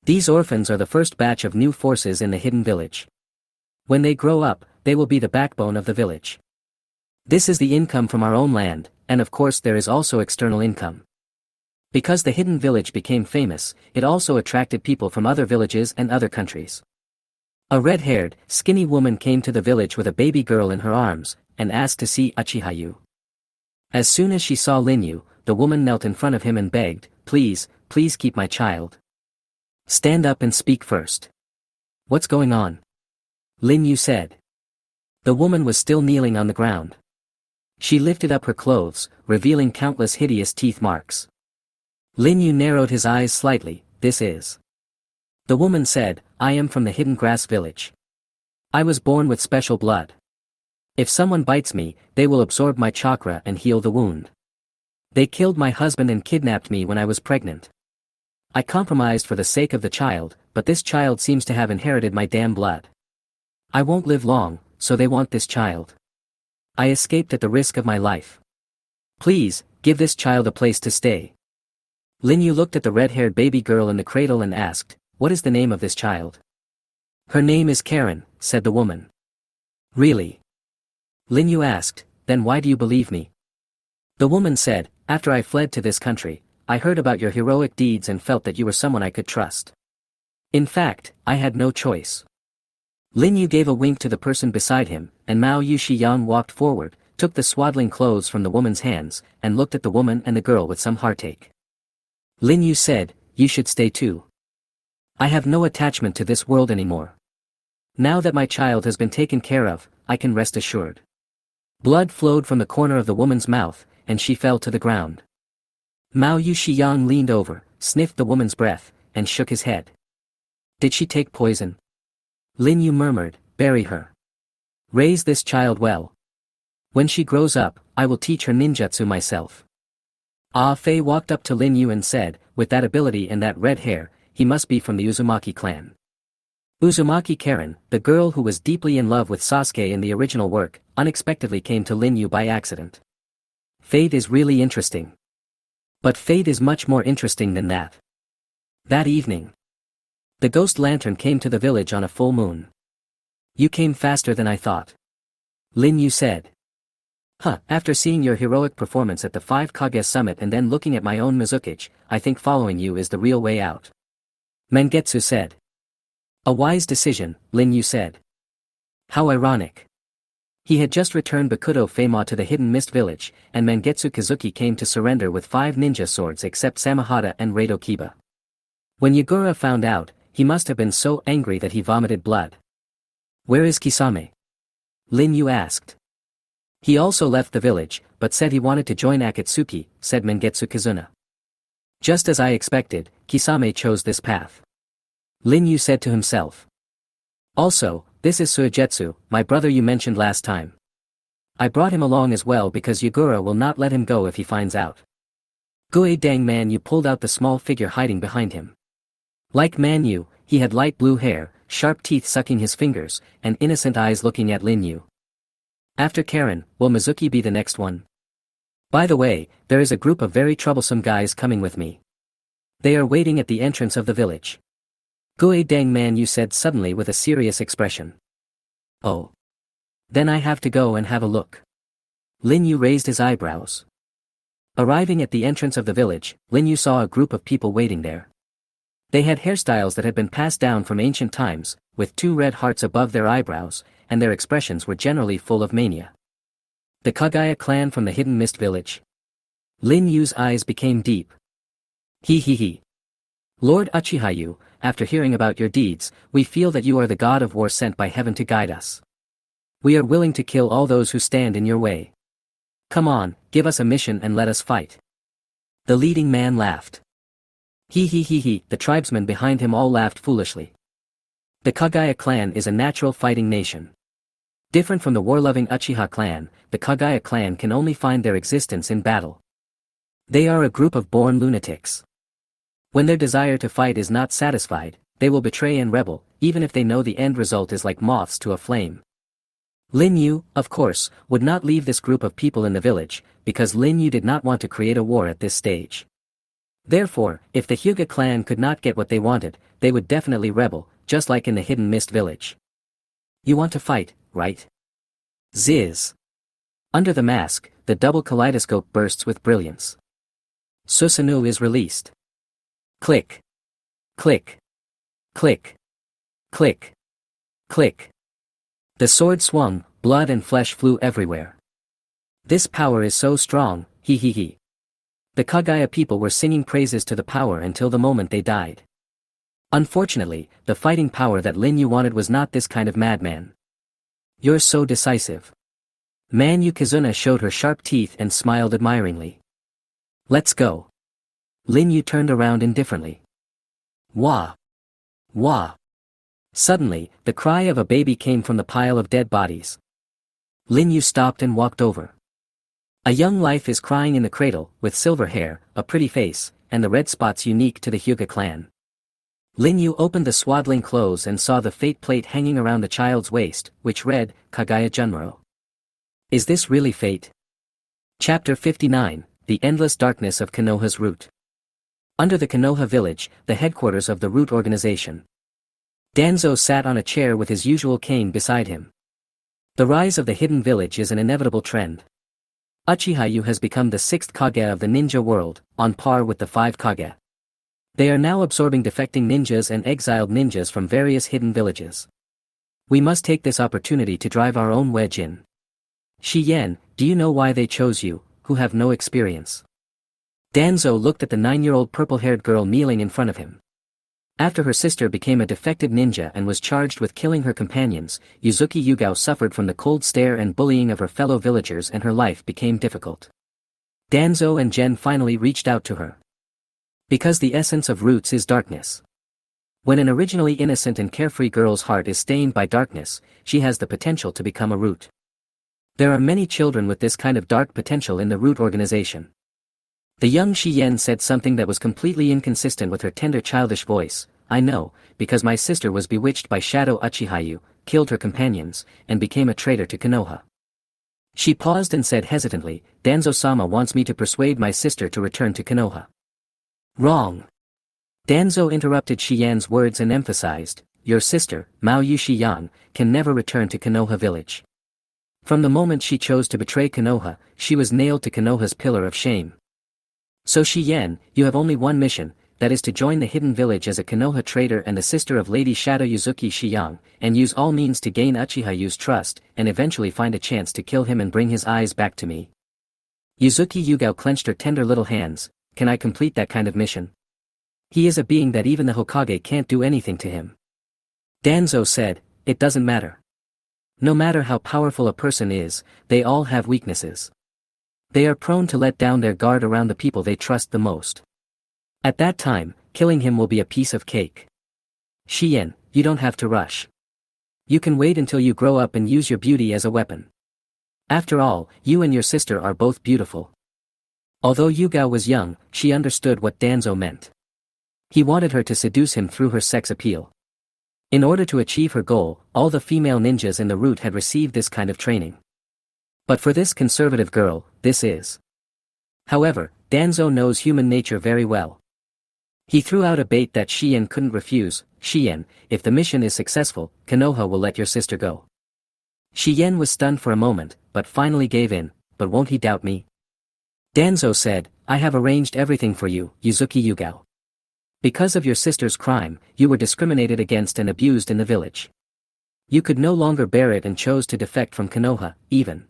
These orphans are the first batch of new forces in the hidden village. When they grow up, they will be the backbone of the village. This is the income from our own land, and of course there is also external income. Because the hidden village became famous, it also attracted people from other villages and other countries. A red-haired, skinny woman came to the village with a baby girl in her arms, and asked to see Uchihayu. As soon as she saw Lin Yu, the woman knelt in front of him and begged, please, please keep my child. Stand up and speak first. What's going on? Lin Yu said. The woman was still kneeling on the ground. She lifted up her clothes, revealing countless hideous teeth marks. Lin Yu narrowed his eyes slightly, this is. The woman said, I am from the hidden grass village. I was born with special blood. If someone bites me, they will absorb my chakra and heal the wound. They killed my husband and kidnapped me when I was pregnant. I compromised for the sake of the child, but this child seems to have inherited my damn blood. I won't live long, so they want this child. I escaped at the risk of my life. Please, give this child a place to stay. Lin Yu looked at the red-haired baby girl in the cradle and asked, what is the name of this child? Her name is Karen, said the woman. Really? Lin Yu asked, then why do you believe me? The woman said, after I fled to this country, I heard about your heroic deeds and felt that you were someone I could trust. In fact, I had no choice. Lin Yu gave a wink to the person beside him, and Mao Yuxiyan walked forward, took the swaddling clothes from the woman's hands, and looked at the woman and the girl with some heartache. Lin Yu said, "You should stay too. I have no attachment to this world anymore. Now that my child has been taken care of, I can rest assured." Blood flowed from the corner of the woman's mouth, and she fell to the ground. Mao Yuxiyan leaned over, sniffed the woman's breath, and shook his head. "Did she take poison?" Lin Yu murmured, "Bury her. Raise this child well. When she grows up, I will teach her ninjutsu myself." Ah Fei walked up to Lin Yu and said, "With that ability and that red hair, he must be from the Uzumaki clan." Uzumaki Karen, the girl who was deeply in love with Sasuke in the original work, unexpectedly came to Lin Yu by accident. Fate is really interesting. But fate is much more interesting than that. That evening, the ghost lantern came to the village on a full moon. "You came faster than I thought," Lin Yu said. After seeing your heroic performance at the 5 Kage summit and then looking at my own Mizukage, I think following you is the real way out," Mangetsu said. "A wise decision," Lin Yu said. How ironic. He had just returned Bakudo Feima to the Hidden Mist village, and Mangetsu Kazuki came to surrender with 5 ninja swords except Samahata and Rado Kiba. When Yagura found out, he must have been so angry that he vomited blood. "Where is Kisame?" Lin Yu asked. "He also left the village, but said he wanted to join Akatsuki," said Mangetsu Kazuna. "Just as I expected, Kisame chose this path," Lin Yu said to himself. "Also, this is Suigetsu, my brother you mentioned last time. I brought him along as well because Yagura will not let him go if he finds out." Gue Dang Man Yu pulled out the small figure hiding behind him. Like Man Yu, he had light blue hair, sharp teeth sucking his fingers, and innocent eyes looking at Lin Yu. "After Karen, will Mizuki be the next one? By the way, there is a group of very troublesome guys coming with me. They are waiting at the entrance of the village," Gue Dang Man Yu said suddenly with a serious expression. "Oh. Then I have to go and have a look." Lin Yu raised his eyebrows. Arriving at the entrance of the village, Lin Yu saw a group of people waiting there. They had hairstyles that had been passed down from ancient times, with 2 red hearts above their eyebrows, and their expressions were generally full of mania. The Kagaya clan from the Hidden Mist village. Lin Yu's eyes became deep. He. "Lord Uchihayu, after hearing about your deeds, we feel that you are the god of war sent by heaven to guide us. We are willing to kill all those who stand in your way. Come on, give us a mission and let us fight." The leading man laughed. He. The tribesmen behind him all laughed foolishly. The Kagaya clan is a natural fighting nation. Different from the war-loving Uchiha clan, the Kagaya clan can only find their existence in battle. They are a group of born lunatics. When their desire to fight is not satisfied, they will betray and rebel, even if they know the end result is like moths to a flame. Lin Yu, of course, would not leave this group of people in the village, because Lin Yu did not want to create a war at this stage. Therefore, if the Hyuga clan could not get what they wanted, they would definitely rebel, just like in the Hidden Mist village. "You want to fight, right?" Ziz. Under the mask, the double kaleidoscope bursts with brilliance. Susanoo is released. Click. Click. Click. Click. Click. The sword swung, blood and flesh flew everywhere. "This power is so strong, he. The Kagaya people were singing praises to the power until the moment they died. Unfortunately, the fighting power that Lin Yu wanted was not this kind of madman. "You're so decisive." Man Yu Kazuna showed her sharp teeth and smiled admiringly. "Let's go." Lin Yu turned around indifferently. Wah! Wah! Suddenly, the cry of a baby came from the pile of dead bodies. Lin Yu stopped and walked over. A young life is crying in the cradle, with silver hair, a pretty face, and the red spots unique to the Hyuga clan. Lin Yu opened the swaddling clothes and saw the fate plate hanging around the child's waist, which read, Kagaya Junro. Is this really fate? Chapter 59, The Endless Darkness of Konoha's Root. Under the Konoha village, the headquarters of the Root organization. Danzo sat on a chair with his usual cane beside him. The rise of the hidden village is an inevitable trend. Uchiha-yu has become the 6th Kage of the ninja world, on par with the 5 Kage. They are now absorbing defecting ninjas and exiled ninjas from various hidden villages. We must take this opportunity to drive our own wedge in. Shi Yan, do you know why they chose you, who have no experience? Danzo looked at the 9-year-old purple-haired girl kneeling in front of him. After her sister became a defected ninja and was charged with killing her companions, Yuzuki Yugao suffered from the cold stare and bullying of her fellow villagers and her life became difficult. Danzo and Gen finally reached out to her. Because the essence of roots is darkness. When an originally innocent and carefree girl's heart is stained by darkness, she has the potential to become a root. There are many children with this kind of dark potential in the root organization. The young Shi Yan said something that was completely inconsistent with her tender childish voice. I know, because my sister was bewitched by Shadow Uchiha-yu, killed her companions, and became a traitor to Konoha. She paused and said hesitantly, Danzo-sama wants me to persuade my sister to return to Konoha. Wrong. Danzo interrupted Shi Yan's words and emphasized, your sister, Mao Yu Shiyan, can never return to Konoha village. From the moment she chose to betray Konoha, she was nailed to Konoha's pillar of shame. So Shi Yan, you have only one mission, that is to join the hidden village as a Konoha traitor and the sister of Lady Shadow Yuzuki Shiyang, and use all means to gain Uchiha-yu's trust, and eventually find a chance to kill him and bring his eyes back to me. Yuzuki Yugao clenched her tender little hands, can I complete that kind of mission? He is a being that even the Hokage can't do anything to him. Danzo said, it doesn't matter. No matter how powerful a person is, they all have weaknesses. They are prone to let down their guard around the people they trust the most. At that time, killing him will be a piece of cake. Shi Yan, you don't have to rush. You can wait until you grow up and use your beauty as a weapon. After all, you and your sister are both beautiful. Although Yugao was young, she understood what Danzo meant. He wanted her to seduce him through her sex appeal. In order to achieve her goal, all the female ninjas in the route had received this kind of training. But for this conservative girl, this is. However, Danzo knows human nature very well. He threw out a bait that Shi Yan couldn't refuse. Shi Yan, if the mission is successful, Konoha will let your sister go. Shi Yan was stunned for a moment, but finally gave in, but won't he doubt me? Danzo said, I have arranged everything for you, Yuzuki Yugao. Because of your sister's crime, you were discriminated against and abused in the village. You could no longer bear it and chose to defect from Konoha, even.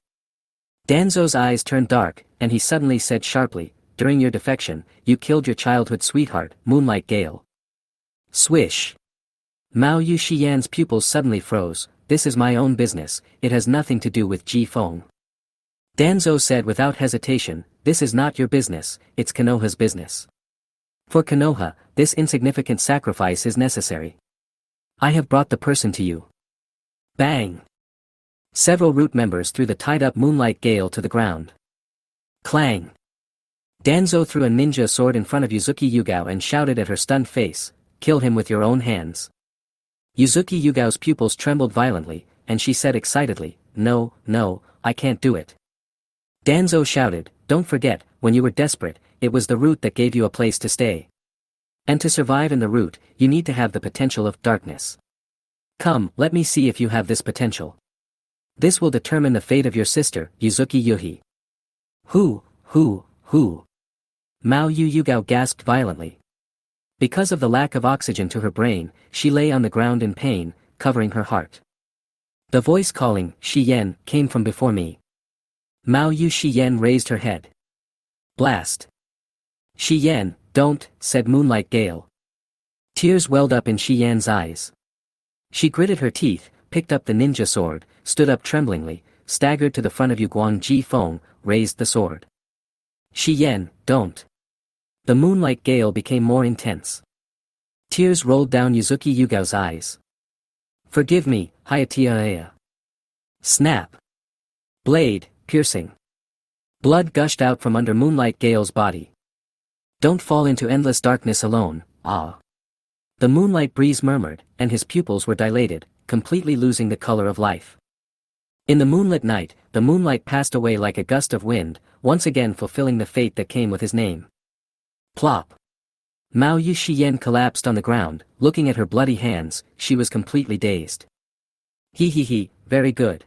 Danzo's eyes turned dark, and he suddenly said sharply, during your defection, you killed your childhood sweetheart, Moonlight Gale. Swish. Mao Yu Shiyan's pupils suddenly froze, this is my own business, it has nothing to do with Ji Feng. Danzo said without hesitation, this is not your business, it's Konoha's business. For Konoha, this insignificant sacrifice is necessary. I have brought the person to you. Bang! Several root members threw the tied-up Moonlight Gale to the ground. Clang! Danzo threw a ninja sword in front of Yuzuki Yugao and shouted at her stunned face, kill him with your own hands. Yuzuki Yugao's pupils trembled violently, and she said excitedly, no, no, I can't do it. Danzo shouted, don't forget, when you were desperate, it was the root that gave you a place to stay. And to survive in the root, you need to have the potential of darkness. Come, let me see if you have this potential. This will determine the fate of your sister, Yuzuki Yuhi. Who? Mao Yu Yugao gasped violently. Because of the lack of oxygen to her brain, she lay on the ground in pain, covering her heart. The voice calling, Shi Yan, came from before me. Mao Yu Shi Yan raised her head. Blast. Shi Yan, don't, said Moonlight Gale. Tears welled up in Shi Yan's eyes. She gritted her teeth, picked up the ninja sword, stood up tremblingly, staggered to the front of Yuguang Ji Feng, raised the sword. Shi Yan, don't. The Moonlight Gale became more intense. Tears rolled down Yuzuki Yugao's eyes. Forgive me, Hayatia. Snap. Blade, piercing. Blood gushed out from under Moonlight Gale's body. Don't fall into endless darkness alone, ah. The moonlight breeze murmured, and his pupils were dilated, completely losing the color of life. In the moonlit night, the moonlight passed away like a gust of wind, once again fulfilling the fate that came with his name. Plop. Mao Yu Shiyen collapsed on the ground, looking at her bloody hands, she was completely dazed. He, very good.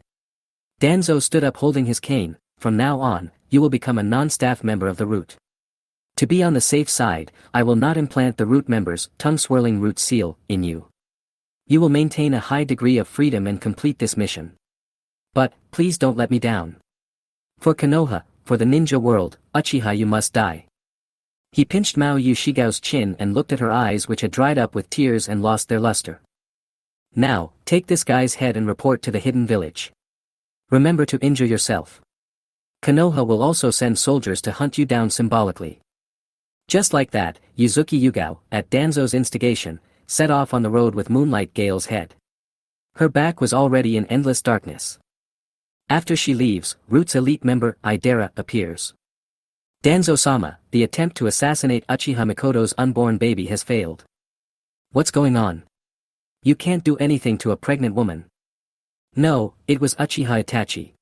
Danzo stood up holding his cane, from now on, you will become a non-staff member of the root. To be on the safe side, I will not implant the root member's tongue-swirling root seal in you. You will maintain a high degree of freedom and complete this mission. But, please don't let me down. For Konoha, for the ninja world, Uchiha, you must die. He pinched Mao Yushigao's chin and looked at her eyes, which had dried up with tears and lost their luster. Now, take this guy's head and report to the hidden village. Remember to injure yourself. Konoha will also send soldiers to hunt you down symbolically. Just like that, Yuzuki Yugao, at Danzo's instigation, set off on the road with Moonlight Gale's head. Her back was already in endless darkness. After she leaves, Root's elite member, Idara, appears. Danzo-sama, the attempt to assassinate Uchiha Mikoto's unborn baby has failed. What's going on? You can't do anything to a pregnant woman. No, it was Uchiha Itachi.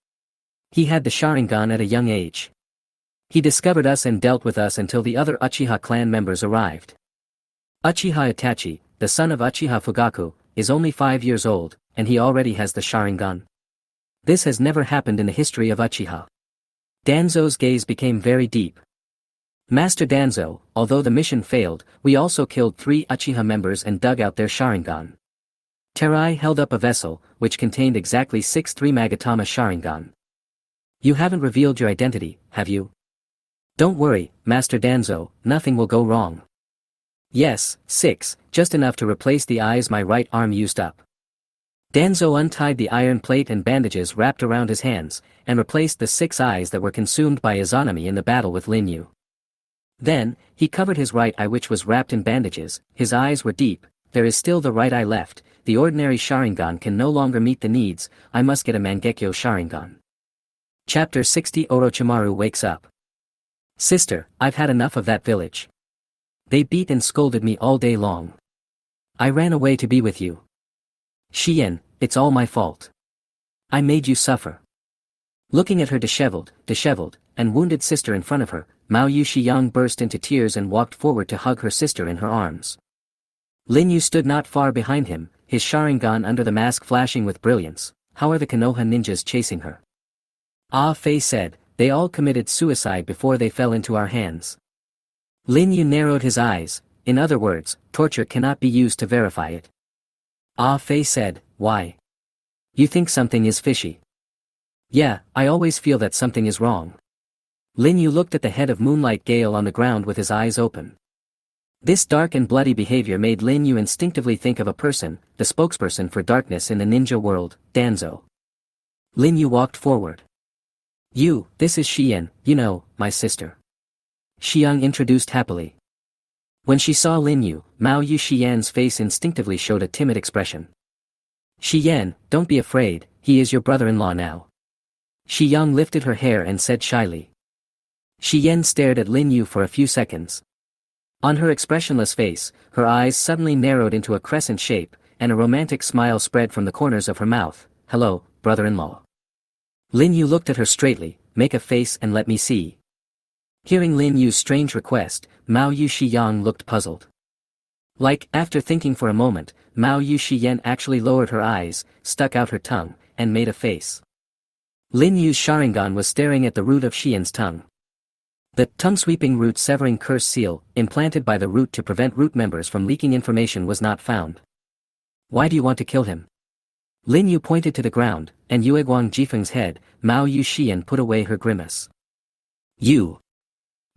He had the Sharingan at a young age. He discovered us and dealt with us until the other Uchiha clan members arrived. Uchiha Itachi, the son of Uchiha Fugaku, is only 5 years old, and he already has the Sharingan. This has never happened in the history of Uchiha. Danzo's gaze became very deep. Master Danzo, although the mission failed, we also killed 3 Uchiha members and dug out their Sharingan. Terai held up a vessel, which contained exactly 6 Magatama Sharingan. You haven't revealed your identity, have you? Don't worry, Master Danzo, nothing will go wrong. Yes, 6, just enough to replace the eyes my right arm used up. Danzo untied the iron plate and bandages wrapped around his hands, and replaced the 6 eyes that were consumed by Izanami in the battle with Lin Yu. Then, he covered his right eye, which was wrapped in bandages. His eyes were deep. There is still the right eye left. The ordinary Sharingan can no longer meet the needs. I must get a Mangekyo Sharingan. Chapter 60. Orochimaru wakes up. Sister, I've had enough of that village. They beat and scolded me all day long. I ran away to be with you. Shien, it's all my fault. I made you suffer. Looking at her disheveled, and wounded sister in front of her, Mao Yushiyang burst into tears and walked forward to hug her sister in her arms. Lin Yu stood not far behind him, his Sharingan under the mask flashing with brilliance. How are the Konoha ninjas chasing her? Ah Fei said, they all committed suicide before they fell into our hands. Lin Yu narrowed his eyes, in other words, torture cannot be used to verify it. Ah Fei said, why? You think something is fishy? Yeah, I always feel that something is wrong. Lin Yu looked at the head of Moonlight Gale on the ground with his eyes open. This dark and bloody behavior made Lin Yu instinctively think of a person, the spokesperson for darkness in the ninja world, Danzo. Lin Yu walked forward. This is Shien, my sister. Xiang introduced happily. When she saw Lin Yu, Mao Yuxian's face instinctively showed a timid expression. Xian, don't be afraid, he is your brother-in-law now. Xiang lifted her hair and said shyly. Xian stared at Lin Yu for a few seconds. On her expressionless face, her eyes suddenly narrowed into a crescent shape, and a romantic smile spread from the corners of her mouth. Hello, brother-in-law. Lin Yu looked at her straightly. Make a face and let me see. Hearing Lin Yu's strange request, Mao Yushiyang looked puzzled. After thinking for a moment, Mao Yuxian actually lowered her eyes, stuck out her tongue, and made a face. Lin Yu's Sharingan was staring at the root of Xian's tongue. The tongue-sweeping root severing curse seal, implanted by the root to prevent root members from leaking information, was not found. Why do you want to kill him? Lin Yu pointed to the ground, and Yueguang Jifeng's head. Mao Yuxian put away her grimace. You.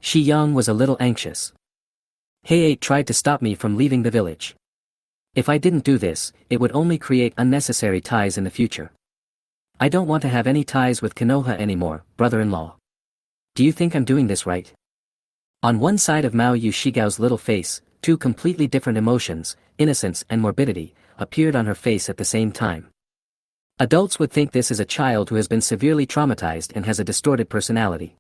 Xiyang was a little anxious. He tried to stop me from leaving the village. If I didn't do this, it would only create unnecessary ties in the future. I don't want to have any ties with Konoha anymore, brother-in-law. Do you think I'm doing this right? On one side of Mao Yushigao's little face, 2 completely different emotions, innocence and morbidity, appeared on her face at the same time. Adults would think this is a child who has been severely traumatized and has a distorted personality.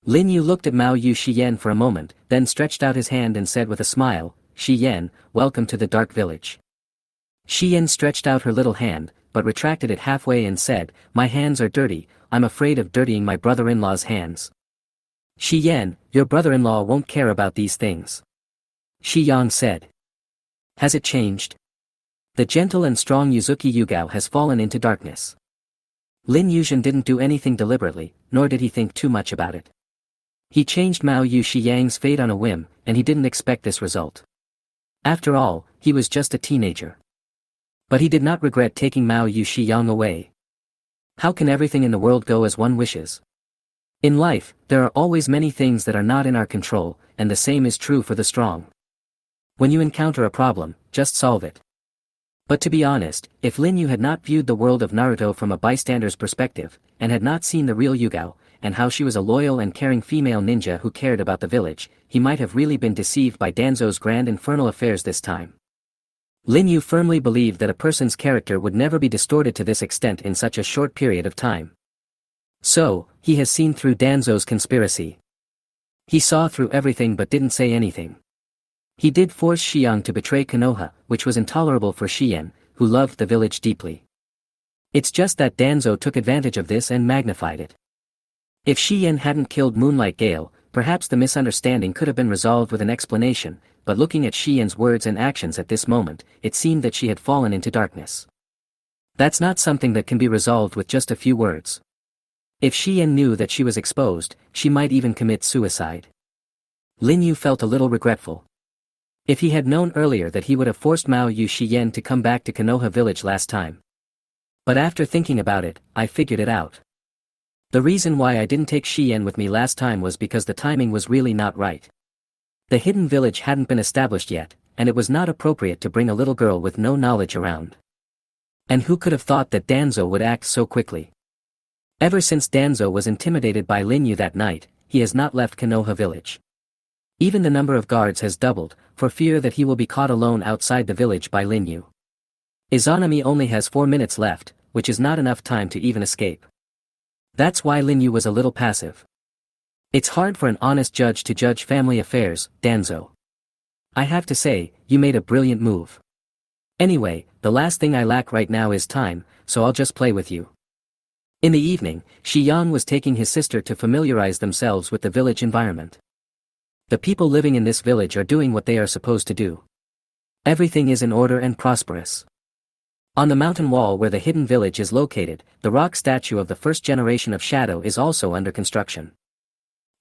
Lin Yu looked at Mao Yuxian for a moment, then stretched out his hand and said with a smile, Xian, welcome to the Dark Village. Xian stretched out her little hand, but retracted it halfway and said, my hands are dirty, I'm afraid of dirtying my brother-in-law's hands. Xian, your brother-in-law won't care about these things. Xiyang said. Has it changed? The gentle and strong Yuzuki Yugao has fallen into darkness. Lin Yuzhen didn't do anything deliberately, nor did he think too much about it. He changed Mao Yu Shiyang's fate on a whim, and he didn't expect this result. After all, he was just a teenager. But he did not regret taking Mao Yu Shiyang away. How can everything in the world go as one wishes? In life, there are always many things that are not in our control, and the same is true for the strong. When you encounter a problem, just solve it. But to be honest, if Lin Yu had not viewed the world of Naruto from a bystander's perspective, and had not seen the real Yugao, and how she was a loyal and caring female ninja who cared about the village, he might have really been deceived by Danzo's grand infernal affairs this time. Lin Yu firmly believed that a person's character would never be distorted to this extent in such a short period of time. So, he has seen through Danzo's conspiracy. He saw through everything but didn't say anything. He did force Xiang to betray Konoha, which was intolerable for Xian, who loved the village deeply. It's just that Danzo took advantage of this and magnified it. If Xian hadn't killed Moonlight Gale, perhaps the misunderstanding could have been resolved with an explanation, but looking at Xian's words and actions at this moment, it seemed that she had fallen into darkness. That's not something that can be resolved with just a few words. If Xian knew that she was exposed, she might even commit suicide. Lin Yu felt a little regretful. If he had known earlier that he would have forced Mao Yu Shiyen to come back to Konoha village last time. But after thinking about it, I figured it out. The reason why I didn't take Xian with me last time was because the timing was really not right. The hidden village hadn't been established yet, and it was not appropriate to bring a little girl with no knowledge around. And who could have thought that Danzo would act so quickly? Ever since Danzo was intimidated by Lin Yu that night, he has not left Konoha village. Even the number of guards has doubled, for fear that he will be caught alone outside the village by Lin Yu. Izanami only has 4 minutes left, which is not enough time to even escape. That's why Lin Yu was a little passive. It's hard for an honest judge to judge family affairs, Danzo. I have to say, you made a brilliant move. Anyway, the last thing I lack right now is time, so I'll just play with you. In the evening, Xiang was taking his sister to familiarize themselves with the village environment. The people living in this village are doing what they are supposed to do. Everything is in order and prosperous. On the mountain wall where the hidden village is located, the rock statue of the first generation of Shadow is also under construction.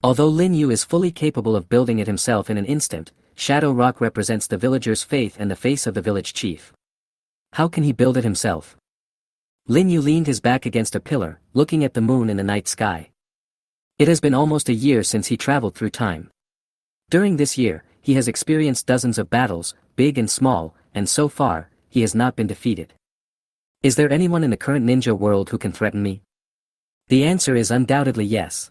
Although Lin Yu is fully capable of building it himself in an instant, Shadow Rock represents the villagers' faith and the face of the village chief. How can he build it himself? Lin Yu leaned his back against a pillar, looking at the moon in the night sky. It has been almost a year since he traveled through time. During this year, he has experienced dozens of battles, big and small, and so far, he has not been defeated. Is there anyone in the current ninja world who can threaten me? The answer is undoubtedly yes.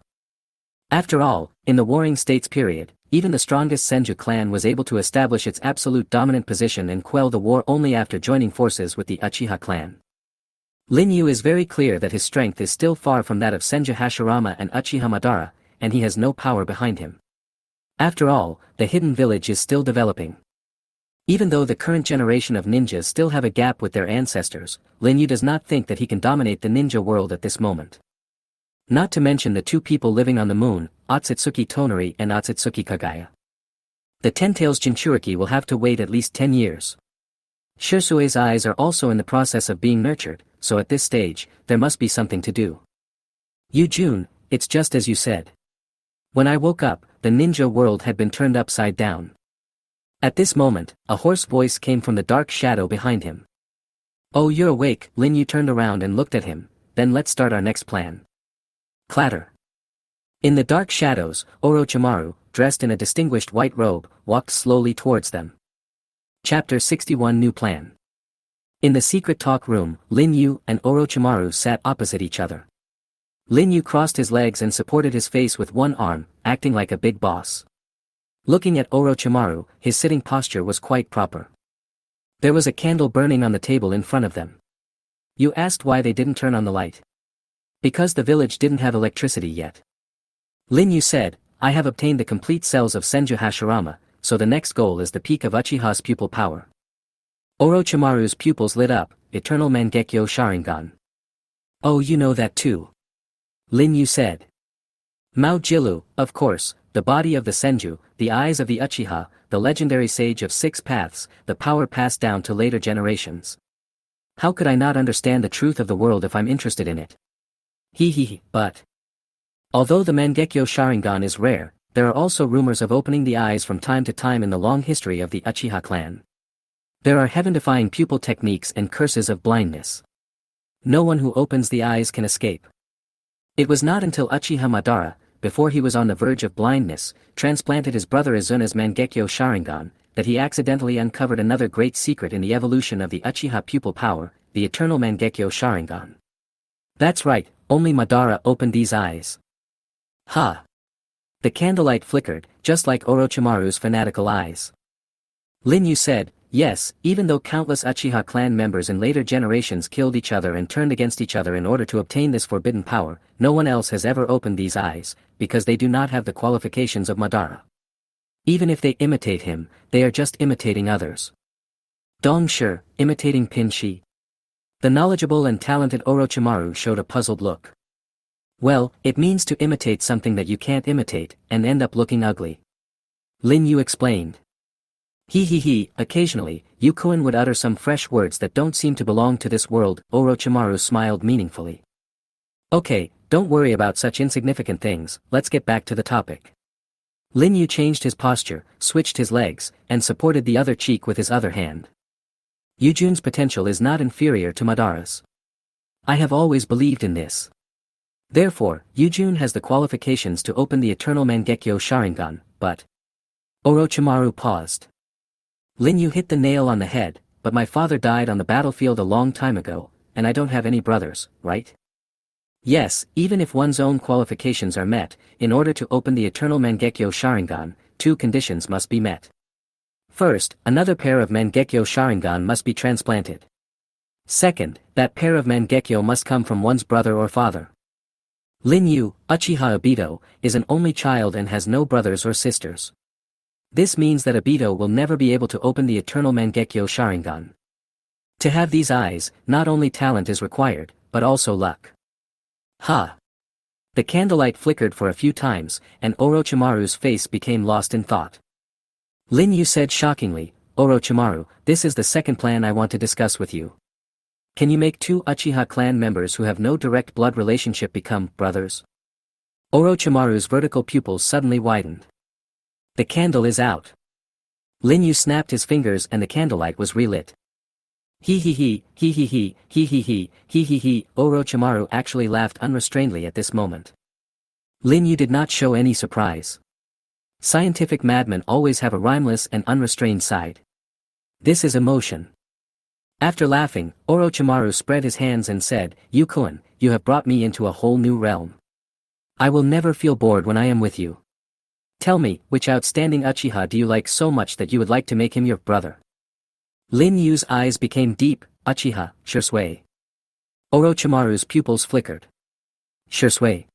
After all, in the Warring States period, even the strongest Senju clan was able to establish its absolute dominant position and quell the war only after joining forces with the Uchiha clan. Lin Yu is very clear that his strength is still far from that of Senju Hashirama and Uchiha Madara, and he has no power behind him. After all, the hidden village is still developing. Even though the current generation of ninjas still have a gap with their ancestors, Lin Yu does not think that he can dominate the ninja world at this moment. Not to mention the two people living on the moon, Otsutsuki Tonari and Otsutsuki Kagaya. The Ten-Tails Jinchuriki will have to wait at least 10 years. Shirsue's eyes are also in the process of being nurtured, so at this stage, there must be something to do. Yu Jun, it's just as you said. When I woke up, the ninja world had been turned upside down. At this moment, a hoarse voice came from the dark shadow behind him. Oh, you're awake. Lin Yu turned around and looked at him. Then let's start our next plan. Clatter. In the dark shadows, Orochimaru, dressed in a distinguished white robe, walked slowly towards them. Chapter 61 New Plan. In the secret talk room, Lin Yu and Orochimaru sat opposite each other. Lin Yu crossed his legs and supported his face with one arm, acting like a big boss. Looking at Orochimaru, his sitting posture was quite proper. There was a candle burning on the table in front of them. You asked why they didn't turn on the light. Because the village didn't have electricity yet. Lin Yu said, I have obtained the complete cells of Senju Hashirama, so the next goal is the peak of Uchiha's pupil power. Orochimaru's pupils lit up, Eternal Mangekyo Sharingan. Oh, you know that too. Lin Yu said. Mao Jilu, of course, the body of the Senju, the eyes of the Uchiha, the legendary sage of 6 paths, the power passed down to later generations. How could I not understand the truth of the world if I'm interested in it? But although the Mangekyo Sharingan is rare, there are also rumors of opening the eyes from time to time in the long history of the Uchiha clan. There are heaven-defying pupil techniques and curses of blindness. No one who opens the eyes can escape. It was not until Uchiha Madara, before he was on the verge of blindness, transplanted his brother Izuna's Mangekyo Sharingan, that he accidentally uncovered another great secret in the evolution of the Uchiha pupil power, the eternal Mangekyo Sharingan. That's right, only Madara opened these eyes. Ha! The candlelight flickered, just like Orochimaru's fanatical eyes. Lin Yu said, yes, even though countless Uchiha clan members in later generations killed each other and turned against each other in order to obtain this forbidden power, no one else has ever opened these eyes, because they do not have the qualifications of Madara. Even if they imitate him, they are just imitating others. Dong Shi, imitating Pin Shi. The knowledgeable and talented Orochimaru showed a puzzled look. Well, it means to imitate something that you can't imitate, and end up looking ugly. Lin Yu explained. Occasionally, Yukoin would utter some fresh words that don't seem to belong to this world, Orochimaru smiled meaningfully. Okay, don't worry about such insignificant things, let's get back to the topic. Lin Yu changed his posture, switched his legs, and supported the other cheek with his other hand. Yujun's potential is not inferior to Madara's. I have always believed in this. Therefore, Yujun has the qualifications to open the eternal Mangekyo Sharingan, but... Orochimaru paused. Lin Yu hit the nail on the head, but my father died on the battlefield a long time ago, and I don't have any brothers, right? Yes, even if one's own qualifications are met, in order to open the eternal Mangekyo Sharingan, two conditions must be met. First, another pair of Mangekyo Sharingan must be transplanted. Second, that pair of Mangekyo must come from one's brother or father. Lin Yu, Uchiha Obito, is an only child and has no brothers or sisters. This means that Obito will never be able to open the eternal Mangekyo Sharingan. To have these eyes, not only talent is required, but also luck. Ha! The candlelight flickered for a few times, and Orochimaru's face became lost in thought. Lin Yu said shockingly, Orochimaru, this is the second plan I want to discuss with you. Can you make two Uchiha clan members who have no direct blood relationship become brothers? Orochimaru's vertical pupils suddenly widened. The candle is out. Lin Yu snapped his fingers and the candlelight was relit. Orochimaru actually laughed unrestrainedly at this moment. Lin Yu did not show any surprise. Scientific madmen always have a rhymeless and unrestrained side. This is emotion. After laughing, Orochimaru spread his hands and said, Yukoin, you have brought me into a whole new realm. I will never feel bored when I am with you. Tell me, which outstanding Uchiha do you like so much that you would like to make him your brother? Lin Yu's eyes became deep, Uchiha, Shisui. Orochimaru's pupils flickered. Shisui.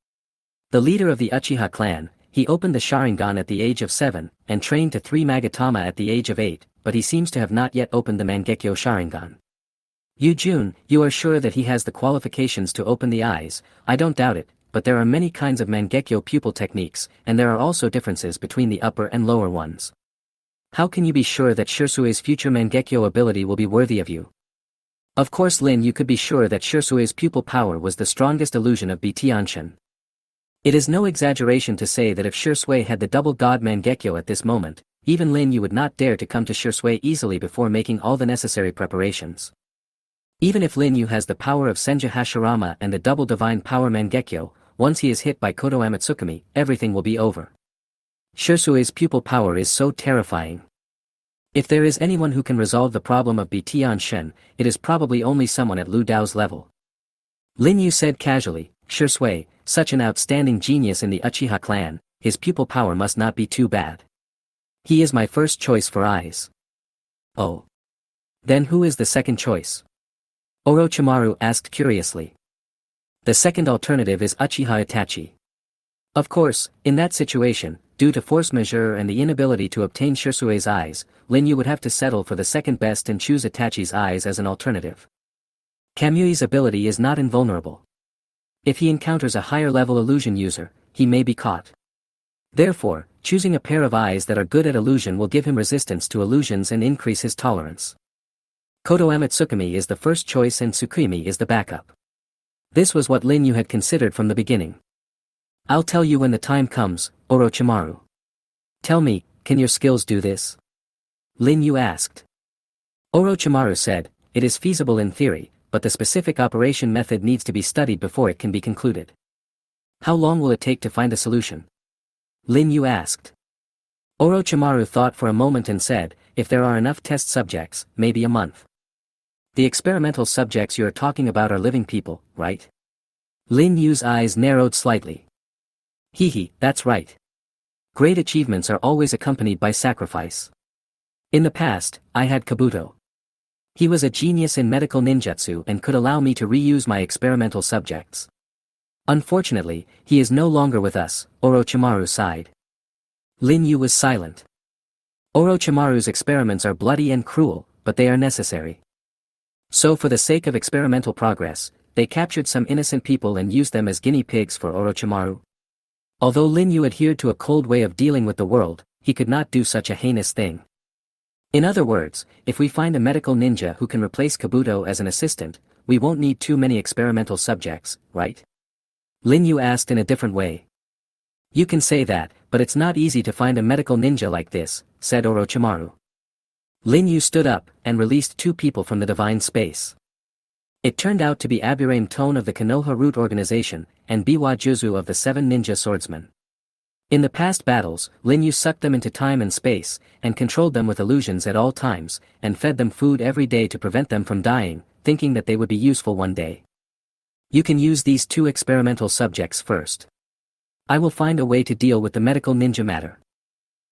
The leader of the Uchiha clan, he opened the Sharingan at the age of 7, and trained to 3 Magatama at the age of 8, but he seems to have not yet opened the Mangekyo Sharingan. Yujun, you are sure that he has the qualifications to open the eyes? I don't doubt it, but there are many kinds of Mangekyo pupil techniques, and there are also differences between the upper and lower ones. How can you be sure that Shisui's future Mangekyo ability will be worthy of you? Of course Lin, you could be sure that Shisui's pupil power was the strongest illusion of Bitianshin. It is no exaggeration to say that if Shisui had the double god Mangekyo at this moment, even Lin Yu would not dare to come to Shisui easily before making all the necessary preparations. Even if Lin Yu has the power of Senju Hashirama and the double divine power Mangekyo, once he is hit by Koto Amatsukami, everything will be over. Shisui's pupil power is so terrifying. If there is anyone who can resolve the problem of Bitianshin, it is probably only someone at Lu Dao's level. Lin Yu said casually, Shisui, such an outstanding genius in the Uchiha clan, his pupil power must not be too bad. He is my first choice for eyes. Oh. Then who is the second choice? Orochimaru asked curiously. The second alternative is Uchiha Itachi. Of course, in that situation, due to force majeure and the inability to obtain Shisui's eyes, Lin Yu would have to settle for the second best and choose Itachi's eyes as an alternative. Kamui's ability is not invulnerable. If he encounters a higher-level illusion user, he may be caught. Therefore, choosing a pair of eyes that are good at illusion will give him resistance to illusions and increase his tolerance. Koto Amatsukami is the first choice and Tsukuyomi is the backup. This was what Lin Yu had considered from the beginning. I'll tell you when the time comes, Orochimaru. Tell me, can your skills do this? Lin Yu asked. Orochimaru said, it is feasible in theory, but the specific operation method needs to be studied before it can be concluded. How long will it take to find a solution? Lin Yu asked. Orochimaru thought for a moment and said, if there are enough test subjects, maybe a month. The experimental subjects you are talking about are living people, right? Lin Yu's eyes narrowed slightly. That's right. Great achievements are always accompanied by sacrifice. In the past, I had Kabuto. He was a genius in medical ninjutsu and could allow me to reuse my experimental subjects. Unfortunately, he is no longer with us, Orochimaru sighed. Lin Yu was silent. Orochimaru's experiments are bloody and cruel, but they are necessary. So for the sake of experimental progress, they captured some innocent people and used them as guinea pigs for Orochimaru. Although Lin Yu adhered to a cold way of dealing with the world, he could not do such a heinous thing. In other words, if we find a medical ninja who can replace Kabuto as an assistant, we won't need too many experimental subjects, right? Lin Yu asked in a different way. You can say that, but it's not easy to find a medical ninja like this, said Orochimaru. Lin Yu stood up and released 2 people from the divine space. It turned out to be Aburame Tone of the Konoha Root Organization, and Biwa Juzu of the 7 Ninja Swordsmen. In the past battles, Lin Yu sucked them into time and space, and controlled them with illusions at all times, and fed them food every day to prevent them from dying, thinking that they would be useful one day. You can use these 2 experimental subjects first. I will find a way to deal with the medical ninja matter.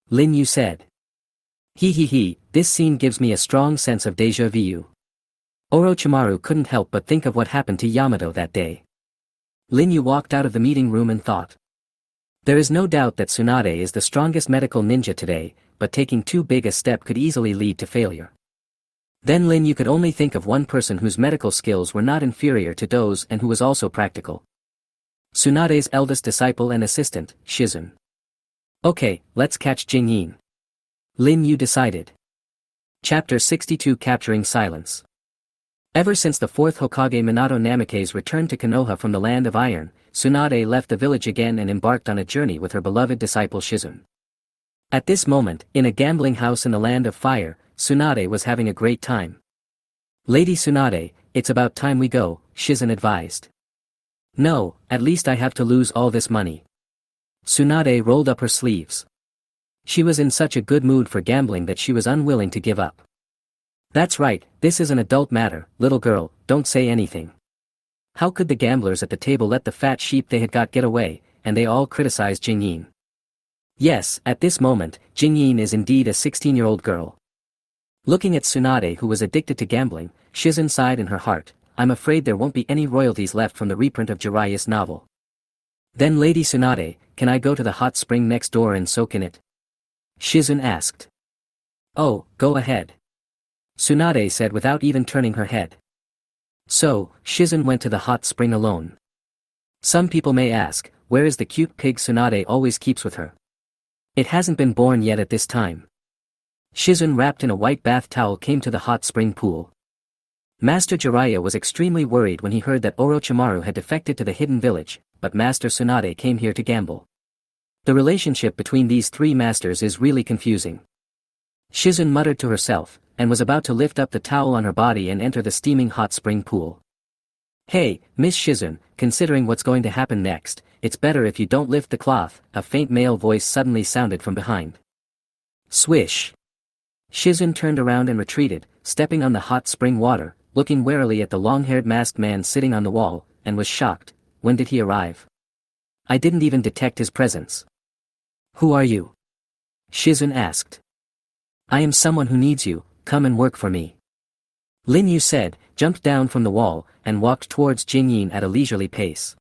Lin Yu said. This scene gives me a strong sense of déjà vu. Orochimaru couldn't help but think of what happened to Yamato that day. Lin Yu walked out of the meeting room and thought. There is no doubt that Tsunade is the strongest medical ninja today, but taking too big a step could easily lead to failure. Then Lin Yu could only think of one person whose medical skills were not inferior to those and who was also practical. Tsunade's eldest disciple and assistant, Shizun. Okay, let's catch Jing Yin. Lin Yu decided. Chapter 62 Capturing Silence. Ever since the 4th Hokage Minato Namikaze returned to Konoha from the Land of Iron, Tsunade left the village again and embarked on a journey with her beloved disciple Shizun. At this moment, in a gambling house in the Land of Fire, Tsunade was having a great time. Lady Tsunade, it's about time we go, Shizun advised. No, at least I have to lose all this money. Tsunade rolled up her sleeves. She was in such a good mood for gambling that she was unwilling to give up. That's right, this is an adult matter, little girl, don't say anything. How could the gamblers at the table let the fat sheep they had got get away, and they all criticized Jing Yin. Yes, at this moment, Jing Yin is indeed a 16-year-old girl. Looking at Tsunade who was addicted to gambling, Shizun sighed in her heart, I'm afraid there won't be any royalties left from the reprint of Jiraiya's novel. Then Lady Tsunade, can I go to the hot spring next door and soak in it? Shizun asked. Oh, go ahead. Tsunade said without even turning her head. So, Shizun went to the hot spring alone. Some people may ask, where is the cute pig Tsunade always keeps with her? It hasn't been born yet at this time. Shizun wrapped in a white bath towel came to the hot spring pool. Master Jiraiya was extremely worried when he heard that Orochimaru had defected to the hidden village, but Master Tsunade came here to gamble. The relationship between these 3 masters is really confusing. Shizun muttered to herself, and was about to lift up the towel on her body and enter the steaming hot spring pool. Hey, Miss Shizun, considering what's going to happen next, it's better if you don't lift the cloth, a faint male voice suddenly sounded from behind. Swish! Shizun turned around and retreated, stepping on the hot spring water, looking warily at the long-haired masked man sitting on the wall, and was shocked. When did he arrive? I didn't even detect his presence. Who are you? Shizun asked. I am someone who needs you, come and work for me. Lin Yu said, jumped down from the wall, and walked towards Jing Yin at a leisurely pace.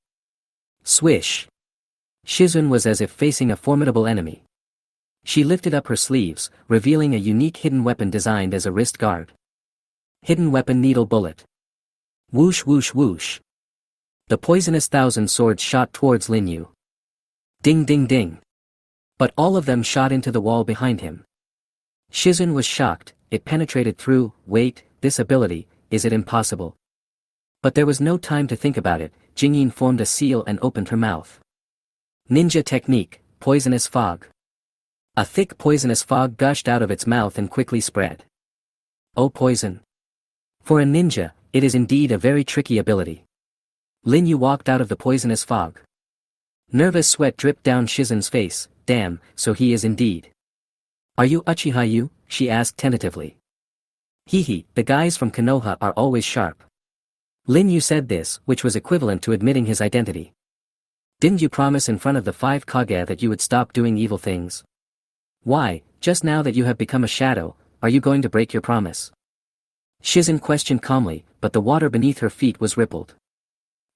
Swish! Shizun was as if facing a formidable enemy. She lifted up her sleeves, revealing a unique hidden weapon designed as a wrist guard. Hidden weapon needle bullet. Whoosh whoosh whoosh. The poisonous 1,000 swords shot towards Lin Yu. Ding ding ding. But all of them shot into the wall behind him. Shizun was shocked, it penetrated through, wait, this ability, is it impossible? But there was no time to think about it. Jingyin formed a seal and opened her mouth. Ninja technique, poisonous fog. A thick poisonous fog gushed out of its mouth and quickly spread. Oh, poison. For a ninja, it is indeed a very tricky ability. Lin Yu walked out of the poisonous fog. Nervous sweat dripped down Shizen's face. Damn, so he is indeed. Are you Uchiha Yu? She asked tentatively. Hehe, the guys from Konoha are always sharp. Lin Yu said this, which was equivalent to admitting his identity. Didn't you promise in front of the 5 Kage that you would stop doing evil things? Why, just now that you have become a shadow, are you going to break your promise? Shizen questioned calmly, but the water beneath her feet was rippled.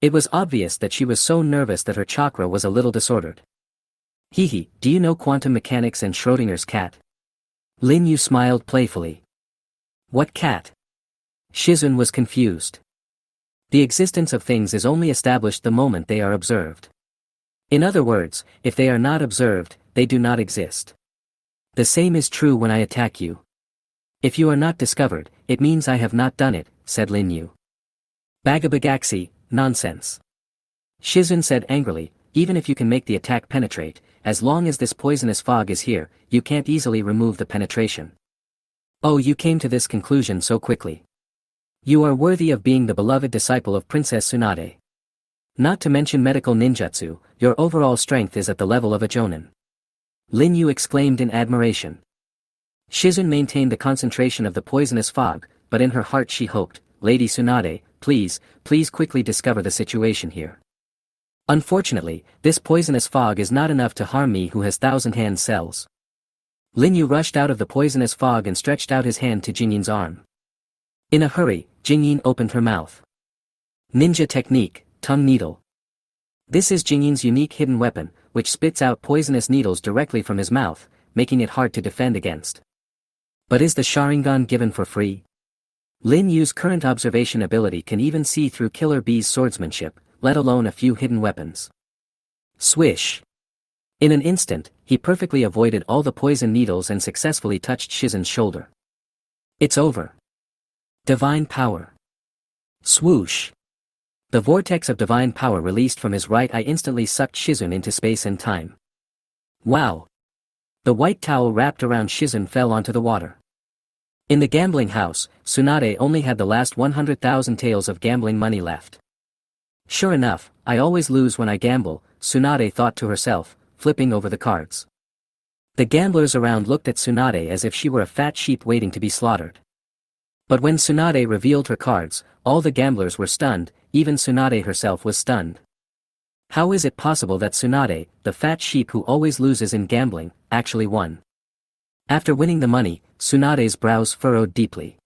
It was obvious that she was so nervous that her chakra was a little disordered. Hehe, do you know quantum mechanics and Schrödinger's cat? Lin Yu smiled playfully. What cat? Shizen was confused. The existence of things is only established the moment they are observed. In other words, if they are not observed, they do not exist. The same is true when I attack you. If you are not discovered, it means I have not done it, said Lin Yu. Bagabagaxi, nonsense. Shizen said angrily, even if you can make the attack penetrate, as long as this poisonous fog is here, you can't easily remove the penetration. Oh, you came to this conclusion so quickly. You are worthy of being the beloved disciple of Princess Tsunade. Not to mention medical ninjutsu, your overall strength is at the level of a jonin. Lin Yu exclaimed in admiration. Shizen maintained the concentration of the poisonous fog, but in her heart she hoped, Lady Tsunade, please quickly discover the situation here. Unfortunately, this poisonous fog is not enough to harm me who has 1,000-hand cells. Lin Yu rushed out of the poisonous fog and stretched out his hand to Jingyin's arm. In a hurry, Jingyin opened her mouth. Ninja technique, tongue needle. This is Jingyin's unique hidden weapon, which spits out poisonous needles directly from his mouth, making it hard to defend against. But is the Sharingan given for free? Lin Yu's current observation ability can even see through Killer Bee's swordsmanship, let alone a few hidden weapons. Swish! In an instant, he perfectly avoided all the poison needles and successfully touched Shizen's shoulder. It's over. Divine power. Swoosh! The vortex of divine power released from his right eye instantly sucked Shizen into space and time. Wow! The white towel wrapped around Shizen fell onto the water. In the gambling house, Tsunade only had the last 100,000 taels of gambling money left. Sure enough, I always lose when I gamble, Tsunade thought to herself, flipping over the cards. The gamblers around looked at Tsunade as if she were a fat sheep waiting to be slaughtered. But when Tsunade revealed her cards, all the gamblers were stunned, even Tsunade herself was stunned. How is it possible that Tsunade, the fat sheep who always loses in gambling, actually won? After winning the money, Tsunade's brows furrowed deeply.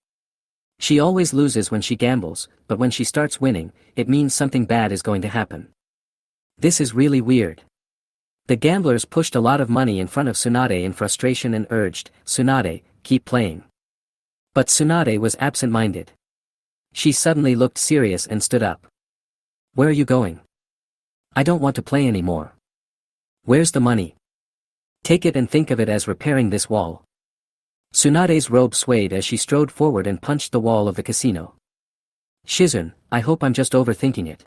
She always loses when she gambles, but when she starts winning, it means something bad is going to happen. This is really weird. The gamblers pushed a lot of money in front of Tsunade in frustration and urged, Tsunade, keep playing. But Tsunade was absent-minded. She suddenly looked serious and stood up. Where are you going? I don't want to play anymore. Where's the money? Take it and think of it as repairing this wall. Tsunade's robe swayed as she strode forward and punched the wall of the casino. Shizen, I hope I'm just overthinking it.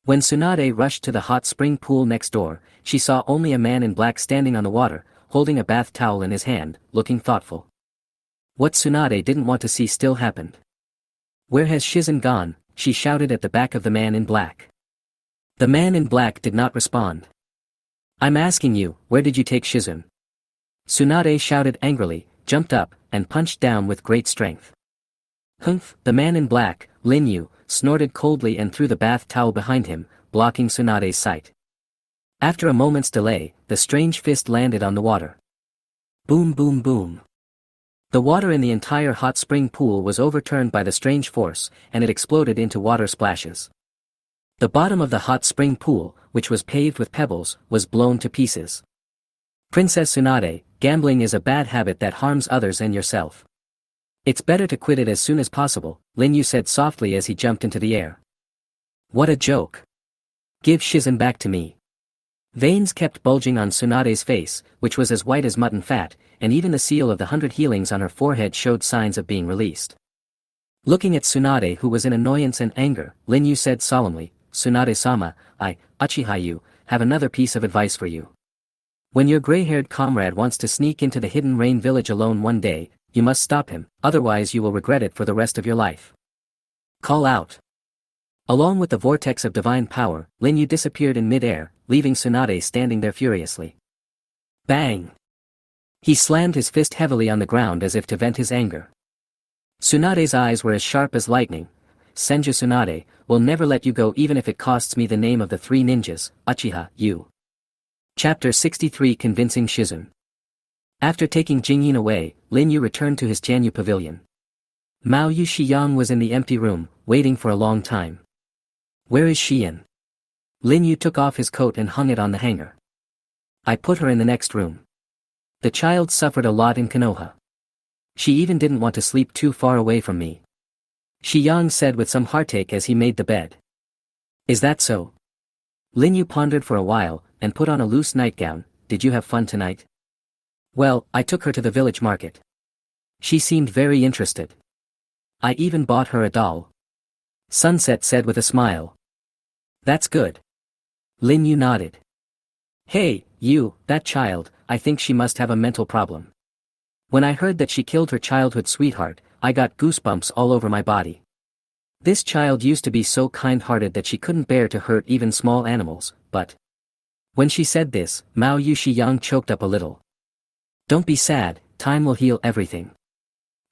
When Tsunade rushed to the hot spring pool next door, she saw only a man in black standing on the water, holding a bath towel in his hand, looking thoughtful. What Tsunade didn't want to see still happened. Where has Shizen gone? She shouted at the back of the man in black. The man in black did not respond. I'm asking you, where did you take Shizen? Tsunade shouted angrily, jumped up, and punched down with great strength. Humph! The man in black, Lin Yu, snorted coldly and threw the bath towel behind him, blocking Tsunade's sight. After a moment's delay, the strange fist landed on the water. Boom boom boom. The water in the entire hot spring pool was overturned by the strange force, and it exploded into water splashes. The bottom of the hot spring pool, which was paved with pebbles, was blown to pieces. Princess Tsunade, gambling is a bad habit that harms others and yourself. It's better to quit it as soon as possible, Lin Yu said softly as he jumped into the air. What a joke. Give Shizen back to me. Veins kept bulging on Tsunade's face, which was as white as mutton fat, and even the seal of the 100 healings on her forehead showed signs of being released. Looking at Tsunade, who was in annoyance and anger, Lin Yu said solemnly, "Tsunade-sama, Uchiha-yu, have another piece of advice for you. When your gray-haired comrade wants to sneak into the hidden rain village alone one day, you must stop him, otherwise you will regret it for the rest of your life. Call out." Along with the vortex of divine power, Lin Yu disappeared in mid-air, leaving Tsunade standing there furiously. Bang! He slammed his fist heavily on the ground as if to vent his anger. Tsunade's eyes were as sharp as lightning. "Senju Tsunade, will never let you go even if it costs me the name of the three ninjas, Uchiha, you." Chapter 63, Convincing Shizun. After taking Jingyin away, Lin Yu returned to his Jianyu pavilion. Mao Yu Shiyang was in the empty room, waiting for a long time. "Where is Xian?" Lin Yu took off his coat and hung it on the hanger. "I put her in the next room. The child suffered a lot in Konoha. She even didn't want to sleep too far away from me," Shiyang said with some heartache as he made the bed. "Is that so?" Lin Yu pondered for a while, and put on a loose nightgown. "Did you have fun tonight?" "Well, I took her to the village market. She seemed very interested. I even bought her a doll," Sunset said with a smile. "That's good." Lin Yu nodded. "Hey, you, that child, I think she must have a mental problem. When I heard that she killed her childhood sweetheart, I got goosebumps all over my body. This child used to be so kind-hearted that she couldn't bear to hurt even small animals, but..." When she said this, Mao Yu Shiyang choked up a little. "Don't be sad, time will heal everything."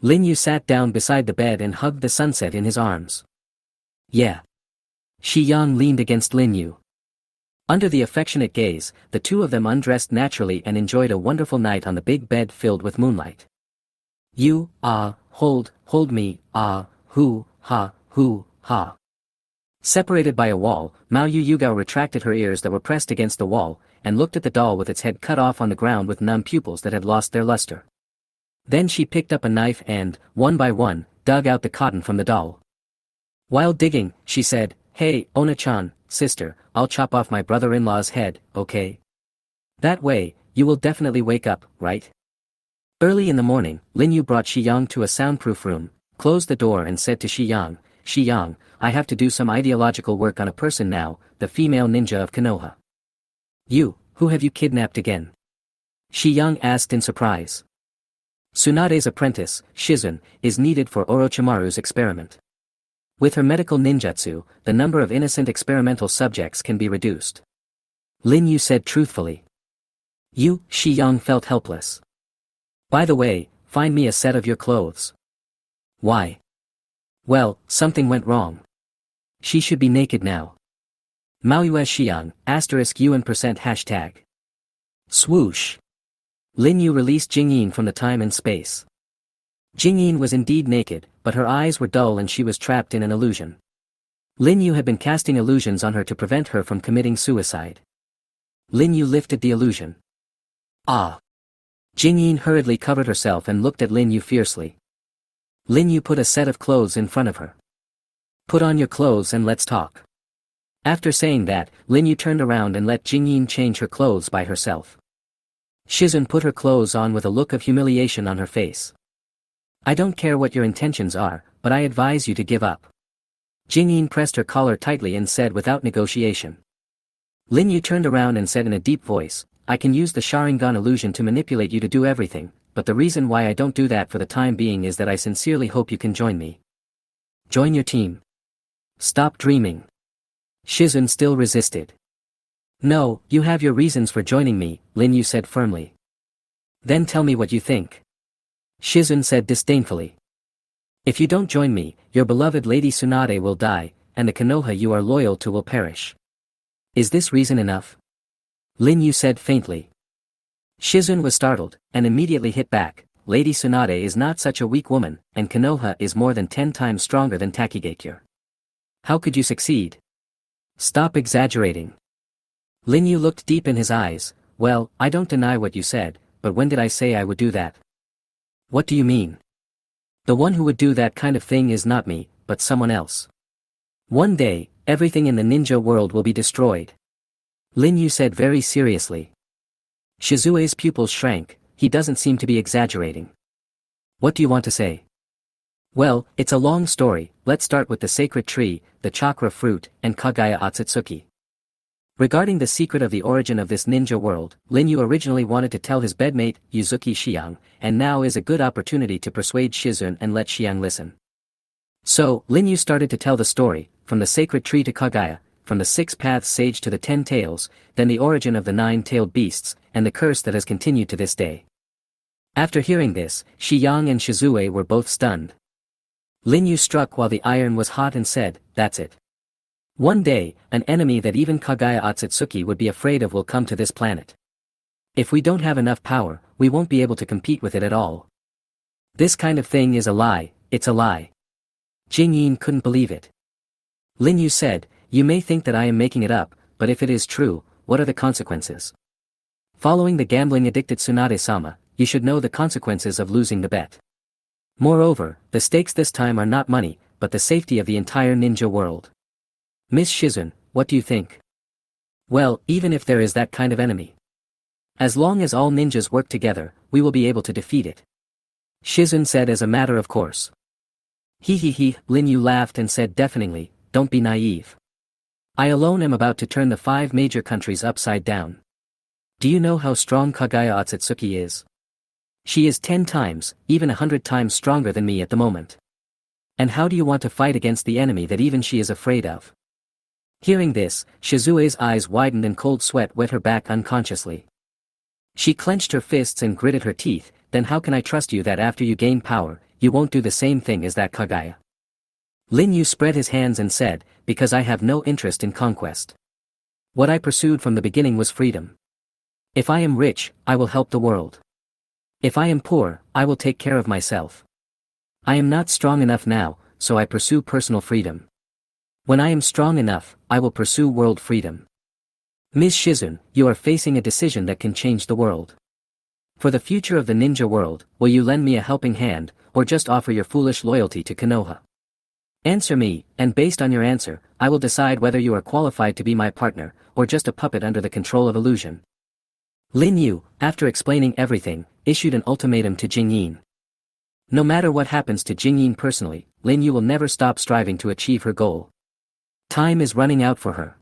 Lin Yu sat down beside the bed and hugged the sunset in his arms. "Yeah." Shiyang leaned against Lin Yu. Under the affectionate gaze, the two of them undressed naturally and enjoyed a wonderful night on the big bed filled with moonlight. "You, hold me, hoo, ha. Separated by a wall, Mao Yu Yugao retracted her ears that were pressed against the wall, and looked at the doll with its head cut off on the ground with numb pupils that had lost their luster. Then she picked up a knife and, one by one, dug out the cotton from the doll. While digging, she said, "Hey, Ona-chan, sister, I'll chop off my brother-in-law's head, okay? That way, you will definitely wake up, right?" Early in the morning, Lin Yu brought Shiyang to a soundproof room, closed the door and said to Shiyang, "I have to do some ideological work on a person now, the female ninja of Konoha." "You, who have you kidnapped again?" Shiyang asked in surprise. "Tsunade's apprentice, Shizun, is needed for Orochimaru's experiment. With her medical ninjutsu, the number of innocent experimental subjects can be reduced," Lin Yu said truthfully. Shiyang felt helpless. "By the way, find me a set of your clothes." "Why?" "Well, something went wrong. She should be naked now." Maoyue Xiang, *UN%#. Swoosh. Lin Yu released Jingyin from the time and space. Jingyin was indeed naked, but her eyes were dull and she was trapped in an illusion. Lin Yu had been casting illusions on her to prevent her from committing suicide. Lin Yu lifted the illusion. "Ah!" Jingyin hurriedly covered herself and looked at Lin Yu fiercely. Lin Yu put a set of clothes in front of her. "Put on your clothes and let's talk." After saying that, Lin Yu turned around and let Jingyin change her clothes by herself. Shizun put her clothes on with a look of humiliation on her face. "I don't care what your intentions are, but I advise you to give up." Jingyin pressed her collar tightly and said without negotiation. Lin Yu turned around and said in a deep voice, "I can use the Sharingan illusion to manipulate you to do everything, but the reason why I don't do that for the time being is that I sincerely hope you can join me. Join your team. Stop dreaming." Shizun still resisted. "No, you have your reasons for joining me," Lin Yu said firmly. "Then tell me what you think." Shizun said disdainfully. "If you don't join me, your beloved Lady Tsunade will die, and the Konoha you are loyal to will perish. Is this reason enough?" Lin Yu said faintly. Shizun was startled, and immediately hit back. "Lady Tsunade is not such a weak woman, and Konoha is more than 10 times stronger than Takigakure. How could you succeed? Stop exaggerating." Lin Yu looked deep in his eyes. "Well, I don't deny what you said, but when did I say I would do that?" "What do you mean?" "The one who would do that kind of thing is not me, but someone else. One day, everything in the ninja world will be destroyed," Lin Yu said very seriously. Shizue's pupils shrank. "He doesn't seem to be exaggerating. What do you want to say?" Well, it's a long story. Let's start with the sacred tree, the chakra fruit, and Kagaya Otsutsuki. Regarding the secret of the origin of this ninja world, Lin Yu originally wanted to tell his bedmate, Yuzuki Xiang, and now is a good opportunity to persuade Shizun and let Xiang listen. So, Lin Yu started to tell the story, from the sacred tree to Kagaya, from the 6 paths sage to the 10 tails, then the origin of the 9-tailed beasts, and the curse that has continued to this day. After hearing this, Xiang and Shizue were both stunned. Lin Yu struck while the iron was hot and said, "That's it. One day, an enemy that even Kagaya Otsutsuki would be afraid of will come to this planet. If we don't have enough power, we won't be able to compete with it at all. This kind of thing is a lie, it's a lie." Jing Yin couldn't believe it. Lin Yu said, "You may think that I am making it up, but if it is true, what are the consequences? Following the gambling-addicted Tsunade-sama, you should know the consequences of losing the bet. Moreover, the stakes this time are not money, but the safety of the entire ninja world. Miss Shizun, what do you think?" "Well, even if there is that kind of enemy, as long as all ninjas work together, we will be able to defeat it," Shizun said as a matter of course. He, Lin Yu laughed and said deafeningly, "Don't be naive. I alone am about to turn the 5 major countries upside down. Do you know how strong Kagaya Otsutsuki is? She is 10 times, even 100 times stronger than me at the moment. And how do you want to fight against the enemy that even she is afraid of?" Hearing this, Shizue's eyes widened and cold sweat wet her back unconsciously. She clenched her fists and gritted her teeth. "Then how can I trust you that after you gain power, you won't do the same thing as that Kagaya?" Lin Yu spread his hands and said, "Because I have no interest in conquest. What I pursued from the beginning was freedom. If I am rich, I will help the world. If I am poor, I will take care of myself. I am not strong enough now, so I pursue personal freedom. When I am strong enough, I will pursue world freedom." Ms. Shizun, you are facing a decision that can change the world. For the future of the ninja world, will you lend me a helping hand, or just offer your foolish loyalty to Konoha? Answer me, and based on your answer, I will decide whether you are qualified to be my partner, or just a puppet under the control of illusion. Lin Yu, after explaining everything, issued an ultimatum to Jing Yin. No matter what happens to Jing Yin personally, Lin Yu will never stop striving to achieve her goal. Time is running out for her.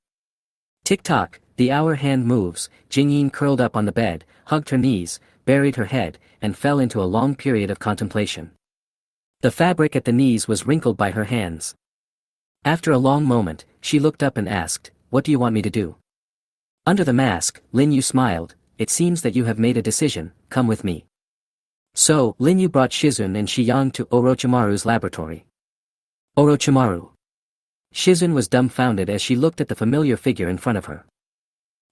Tick-tock, the hour hand moves. Jing Yin curled up on the bed, hugged her knees, buried her head, and fell into a long period of contemplation. The fabric at the knees was wrinkled by her hands. After a long moment, she looked up and asked, "What do you want me to do?" Under the mask, Lin Yu smiled, "It seems that you have made a decision, come with me." So, Lin Yu brought Shizun and Shiyang to Orochimaru's laboratory. Orochimaru. Shizun was dumbfounded as she looked at the familiar figure in front of her.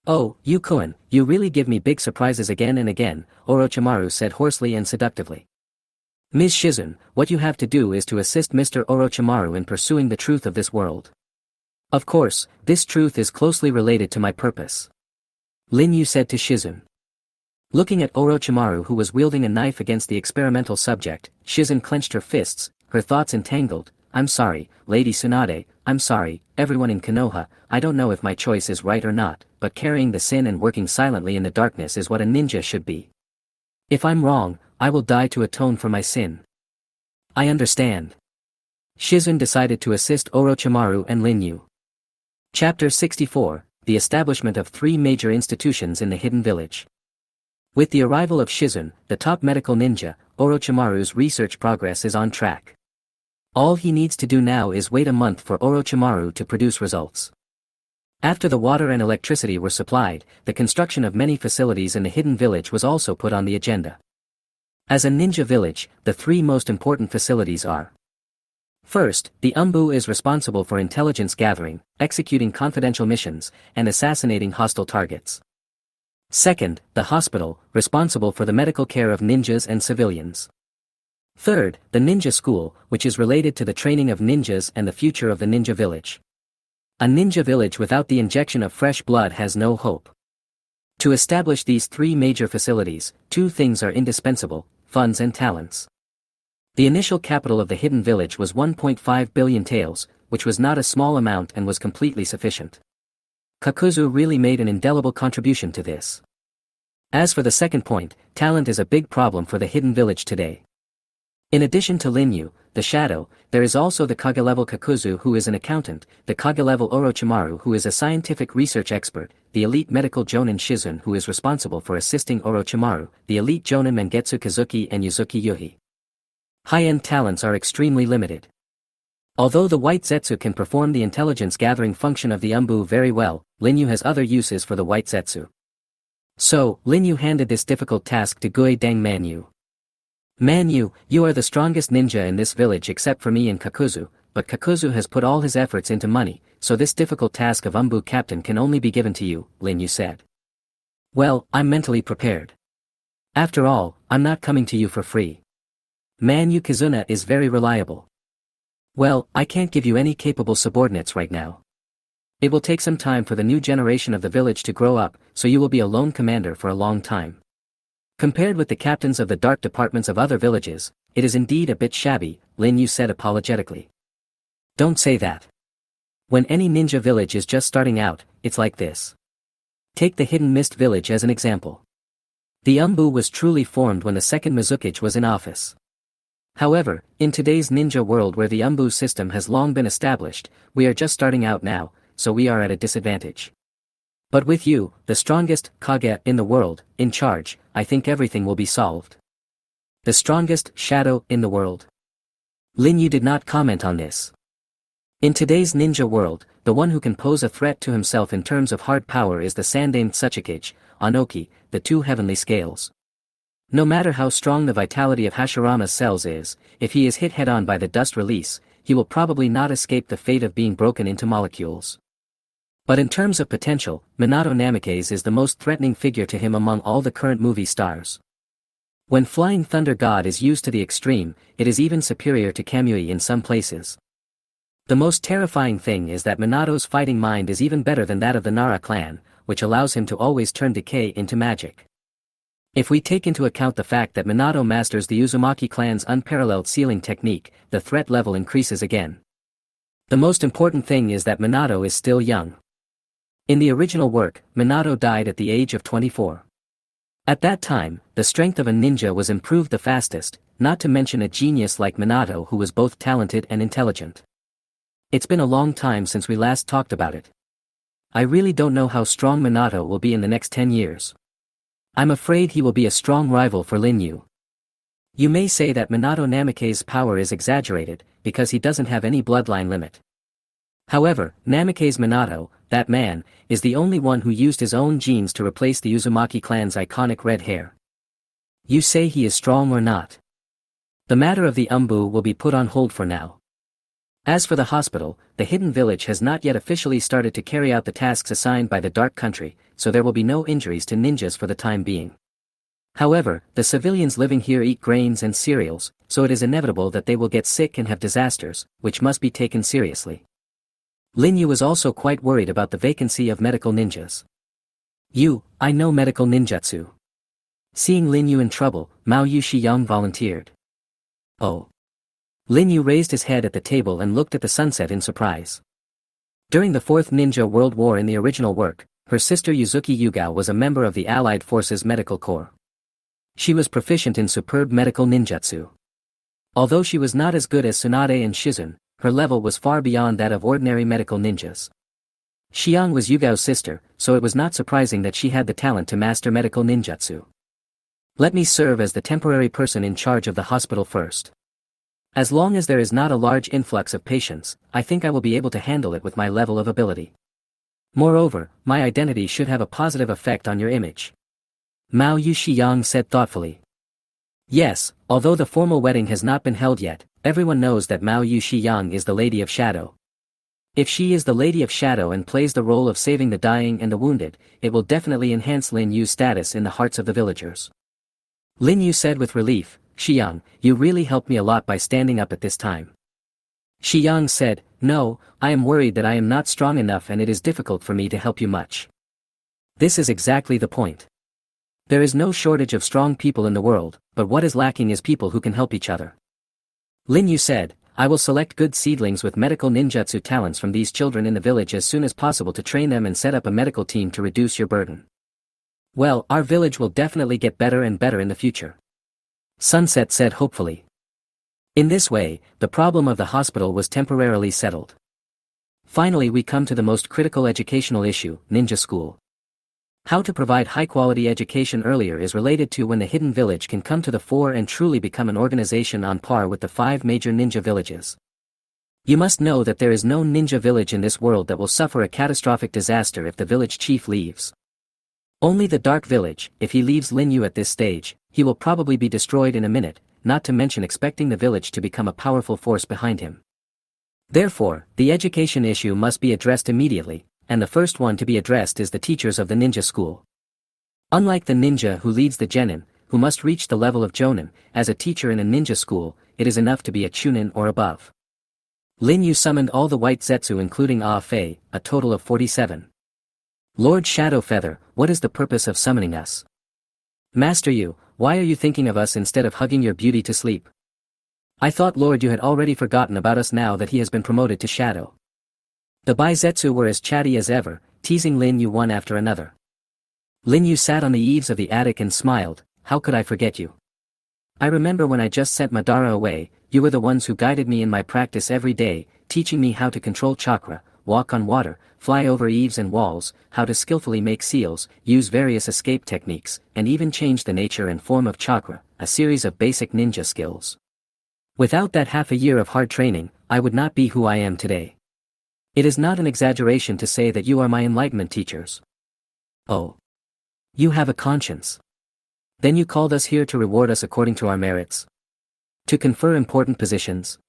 "Oh, you Koen, you really give me big surprises again and again," Orochimaru said hoarsely and seductively. "Ms. Shizun, what you have to do is to assist Mr. Orochimaru in pursuing the truth of this world. Of course, this truth is closely related to my purpose," Lin Yu said to Shizun. Looking at Orochimaru who was wielding a knife against the experimental subject, Shizun clenched her fists, her thoughts entangled. "I'm sorry, Lady Tsunade, I'm sorry, everyone in Konoha, I don't know if my choice is right or not, but carrying the sin and working silently in the darkness is what a ninja should be. If I'm wrong, I will die to atone for my sin." "I understand." Shizun decided to assist Orochimaru and Lin Yu. Chapter 64, The Establishment of 3 Major Institutions in the Hidden Village. With the arrival of Shizun, the top medical ninja, Orochimaru's research progress is on track. All he needs to do now is wait a month for Orochimaru to produce results. After the water and electricity were supplied, the construction of many facilities in the hidden village was also put on the agenda. As a ninja village, the 3 most important facilities are: first, the Umbu is responsible for intelligence gathering, executing confidential missions, and assassinating hostile targets. Second, the hospital, responsible for the medical care of ninjas and civilians. Third, the ninja school, which is related to the training of ninjas and the future of the ninja village. A ninja village without the injection of fresh blood has no hope. To establish these 3 major facilities, 2 things are indispensable: funds and talents. The initial capital of the hidden village was 1.5 billion taels, which was not a small amount and was completely sufficient. Kakuzu really made an indelible contribution to this. As for the second point, talent is a big problem for the hidden village today. In addition to Lin Yu, the Shadow, there is also the Kage-level Kakuzu who is an accountant, the Kage-level Orochimaru who is a scientific research expert, the elite medical Jonin Shizun who is responsible for assisting Orochimaru, the elite Jonin Mangetsu Kazuki and Yuzuki Yuhi. High-end talents are extremely limited. Although the White Zetsu can perform the intelligence-gathering function of the Umbu very well, Lin Yu has other uses for the White Zetsu. So, Lin Yu handed this difficult task to Gue Deng Manyu. Manyu, you are the strongest ninja in this village except for me and Kakuzu, but Kakuzu has put all his efforts into money, so this difficult task of Umbu captain can only be given to you, Lin Yu said. Well, I'm mentally prepared. After all, I'm not coming to you for free. Manyu Kizuna is very reliable. Well, I can't give you any capable subordinates right now. It will take some time for the new generation of the village to grow up, so you will be a lone commander for a long time. Compared with the captains of the dark departments of other villages, it is indeed a bit shabby, Lin Yu said apologetically. Don't say that. When any ninja village is just starting out, it's like this. Take the Hidden Mist village as an example. The Umbu was truly formed when the second Mizukage was in office. However, in today's ninja world where the Umbu system has long been established, we are just starting out now, so we are at a disadvantage. But with you, the strongest Kage in the world, in charge, I think everything will be solved. The strongest shadow in the world. Lin Yu did not comment on this. In today's ninja world, the one who can pose a threat to himself in terms of hard power is the Sandaime Tsuchikage, Anoki, the two heavenly scales. No matter how strong the vitality of Hashirama's cells is, if he is hit head-on by the dust release, he will probably not escape the fate of being broken into molecules. But in terms of potential, Minato Namikaze is the most threatening figure to him among all the current movie stars. When Flying Thunder God is used to the extreme, it is even superior to Kamui in some places. The most terrifying thing is that Minato's fighting mind is even better than that of the Nara clan, which allows him to always turn decay into magic. If we take into account the fact that Minato masters the Uzumaki clan's unparalleled sealing technique, the threat level increases again. The most important thing is that Minato is still young. In the original work, Minato died at the age of 24. At that time, the strength of a ninja was improved the fastest, not to mention a genius like Minato who was both talented and intelligent. It's been a long time since we last talked about it. I really don't know how strong Minato will be in the next 10 years. I'm afraid he will be a strong rival for Lin Yu. You may say that Minato Namikaze's power is exaggerated, because he doesn't have any bloodline limit. However, Namikaze Minato, that man, is the only one who used his own genes to replace the Uzumaki clan's iconic red hair. You say he is strong or not? The matter of the Umbu will be put on hold for now. As for the hospital, the hidden village has not yet officially started to carry out the tasks assigned by the Dark Country, so there will be no injuries to ninjas for the time being. However, the civilians living here eat grains and cereals, so it is inevitable that they will get sick and have disasters, which must be taken seriously. Lin Yu was also quite worried about the vacancy of medical ninjas. I know medical ninjutsu. Seeing Lin Yu in trouble, Mao Yushiyang volunteered. Oh. Lin Yu raised his head at the table and looked at the sunset in surprise. During the Fourth Ninja World War in the original work, her sister Yuzuki Yugao was a member of the Allied Forces Medical Corps. She was proficient in superb medical ninjutsu. Although she was not as good as Tsunade and Shizun, her level was far beyond that of ordinary medical ninjas. Xiang was Yugao's sister, so it was not surprising that she had the talent to master medical ninjutsu. Let me serve as the temporary person in charge of the hospital first. As long as there is not a large influx of patients, I think I will be able to handle it with my level of ability. Moreover, my identity should have a positive effect on your image. Mao Yushiyang said thoughtfully. Yes, although the formal wedding has not been held yet, everyone knows that Mao Yushiyang is the Lady of Shadow. If she is the Lady of Shadow and plays the role of saving the dying and the wounded, it will definitely enhance Lin Yu's status in the hearts of the villagers. Lin Yu said with relief, Xiang, you really helped me a lot by standing up at this time. Xiang said, no, I am worried that I am not strong enough and it is difficult for me to help you much. This is exactly the point. There is no shortage of strong people in the world, but what is lacking is people who can help each other. Lin Yu said, I will select good seedlings with medical ninjutsu talents from these children in the village as soon as possible to train them and set up a medical team to reduce your burden. Well, our village will definitely get better and better in the future. Sunset said hopefully. In this way, the problem of the hospital was temporarily settled. Finally, we come to the most critical educational issue, ninja school. How to provide high-quality education earlier is related to when the hidden village can come to the fore and truly become an organization on par with the 5 major ninja villages. You must know that there is no ninja village in this world that will suffer a catastrophic disaster if the village chief leaves. Only the Dark Village. If he leaves Lin Yu at this stage, he will probably be destroyed in a minute, not to mention expecting the village to become a powerful force behind him. Therefore, the education issue must be addressed immediately, and the first one to be addressed is the teachers of the ninja school. Unlike the ninja who leads the genin, who must reach the level of jonin, as a teacher in a ninja school, it is enough to be a chunin or above. Lin Yu summoned all the white zetsu including Ah Fei, a total of 47. Lord Shadowfeather, what is the purpose of summoning us? Master Yu, why are you thinking of us instead of hugging your beauty to sleep? I thought Lord Yu had already forgotten about us now that he has been promoted to Shadow. The Baizetsu were as chatty as ever, teasing Lin Yu one after another. Lin Yu sat on the eaves of the attic and smiled. How could I forget you? I remember when I just sent Madara away, you were the ones who guided me in my practice every day, teaching me how to control chakra, walk on water, fly over eaves and walls, how to skillfully make seals, use various escape techniques, and even change the nature and form of chakra, a series of basic ninja skills. Without that half a year of hard training, I would not be who I am today. It is not an exaggeration to say that you are my enlightenment teachers. Oh. You have a conscience. Then you called us here to reward us according to our merits. To confer important positions.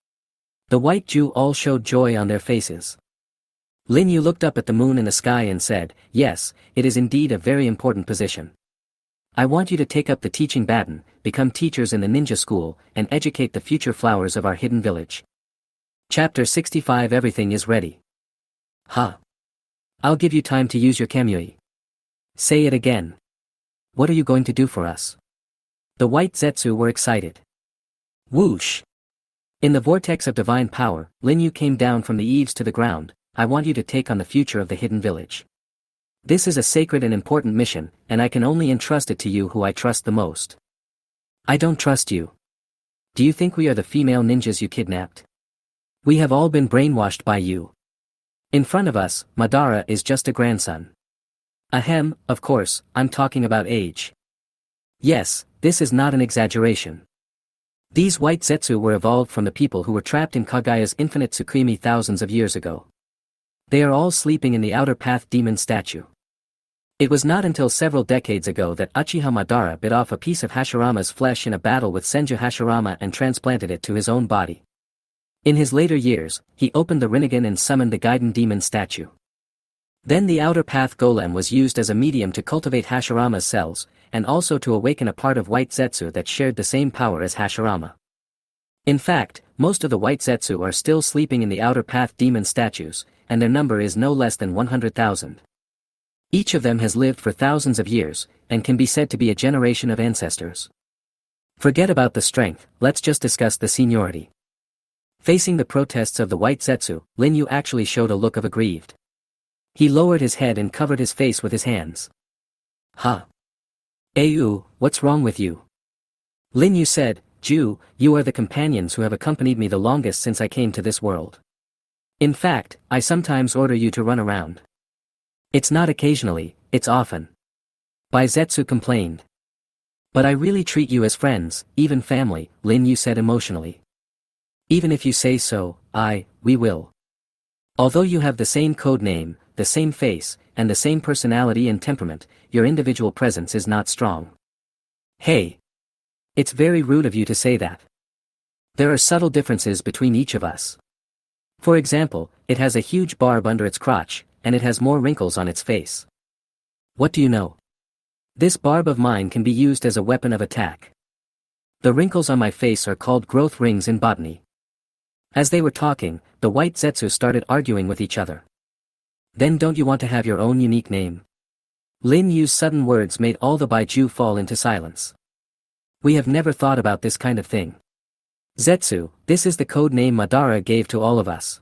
The white Jew all showed joy on their faces. Lin Yu looked up at the moon in the sky and said, yes, it is indeed a very important position. I want you to take up the teaching baton, become teachers in the ninja school, and educate the future flowers of our hidden village. Chapter 65. Everything is ready. Ha. I'll give you time to use your kamui. Say it again. What are you going to do for us? The white zetsu were excited. Whoosh. In the vortex of divine power, Lin Yu came down from the eaves to the ground. I want you to take on the future of the hidden village. This is a sacred and important mission, and I can only entrust it to you who I trust the most. I don't trust you. Do you think we are the female ninjas you kidnapped? We have all been brainwashed by you. In front of us, Madara is just a grandson. Ahem, of course, I'm talking about age. Yes, this is not an exaggeration. These white zetsu were evolved from the people who were trapped in Kagaya's infinite Tsukimi thousands of years ago. They are all sleeping in the outer path demon statue. It was not until several decades ago that Uchiha Madara bit off a piece of Hashirama's flesh in a battle with Senju Hashirama and transplanted it to his own body. In his later years, he opened the Rinnegan and summoned the Gaiden demon statue. Then the outer path golem was used as a medium to cultivate Hashirama's cells, and also to awaken a part of white zetsu that shared the same power as Hashirama. In fact, most of the white zetsu are still sleeping in the outer path demon statues, and their number is no less than 100,000. Each of them has lived for thousands of years, and can be said to be a generation of ancestors. Forget about the strength, let's just discuss the seniority. Facing the protests of the white zetsu, Lin Yu actually showed a look of aggrieved. He lowered his head and covered his face with his hands. Ha! Ayu, what's wrong with you? Lin Yu said, Ju, you are the companions who have accompanied me the longest since I came to this world. In fact, I sometimes order you to run around. It's not occasionally, it's often. Baizetsu complained. But I really treat you as friends, even family, Lin Yu said emotionally. Even if you say so, we will. Although you have the same code name, the same face, and the same personality and temperament, your individual presence is not strong. Hey! It's very rude of you to say that. There are subtle differences between each of us. For example, it has a huge barb under its crotch, and it has more wrinkles on its face. What do you know? This barb of mine can be used as a weapon of attack. The wrinkles on my face are called growth rings in botany. As they were talking, the white zetsu started arguing with each other. Then don't you want to have your own unique name? Lin Yu's sudden words made all the Baiju fall into silence. We have never thought about this kind of thing. Zetsu, this is the code name Madara gave to all of us.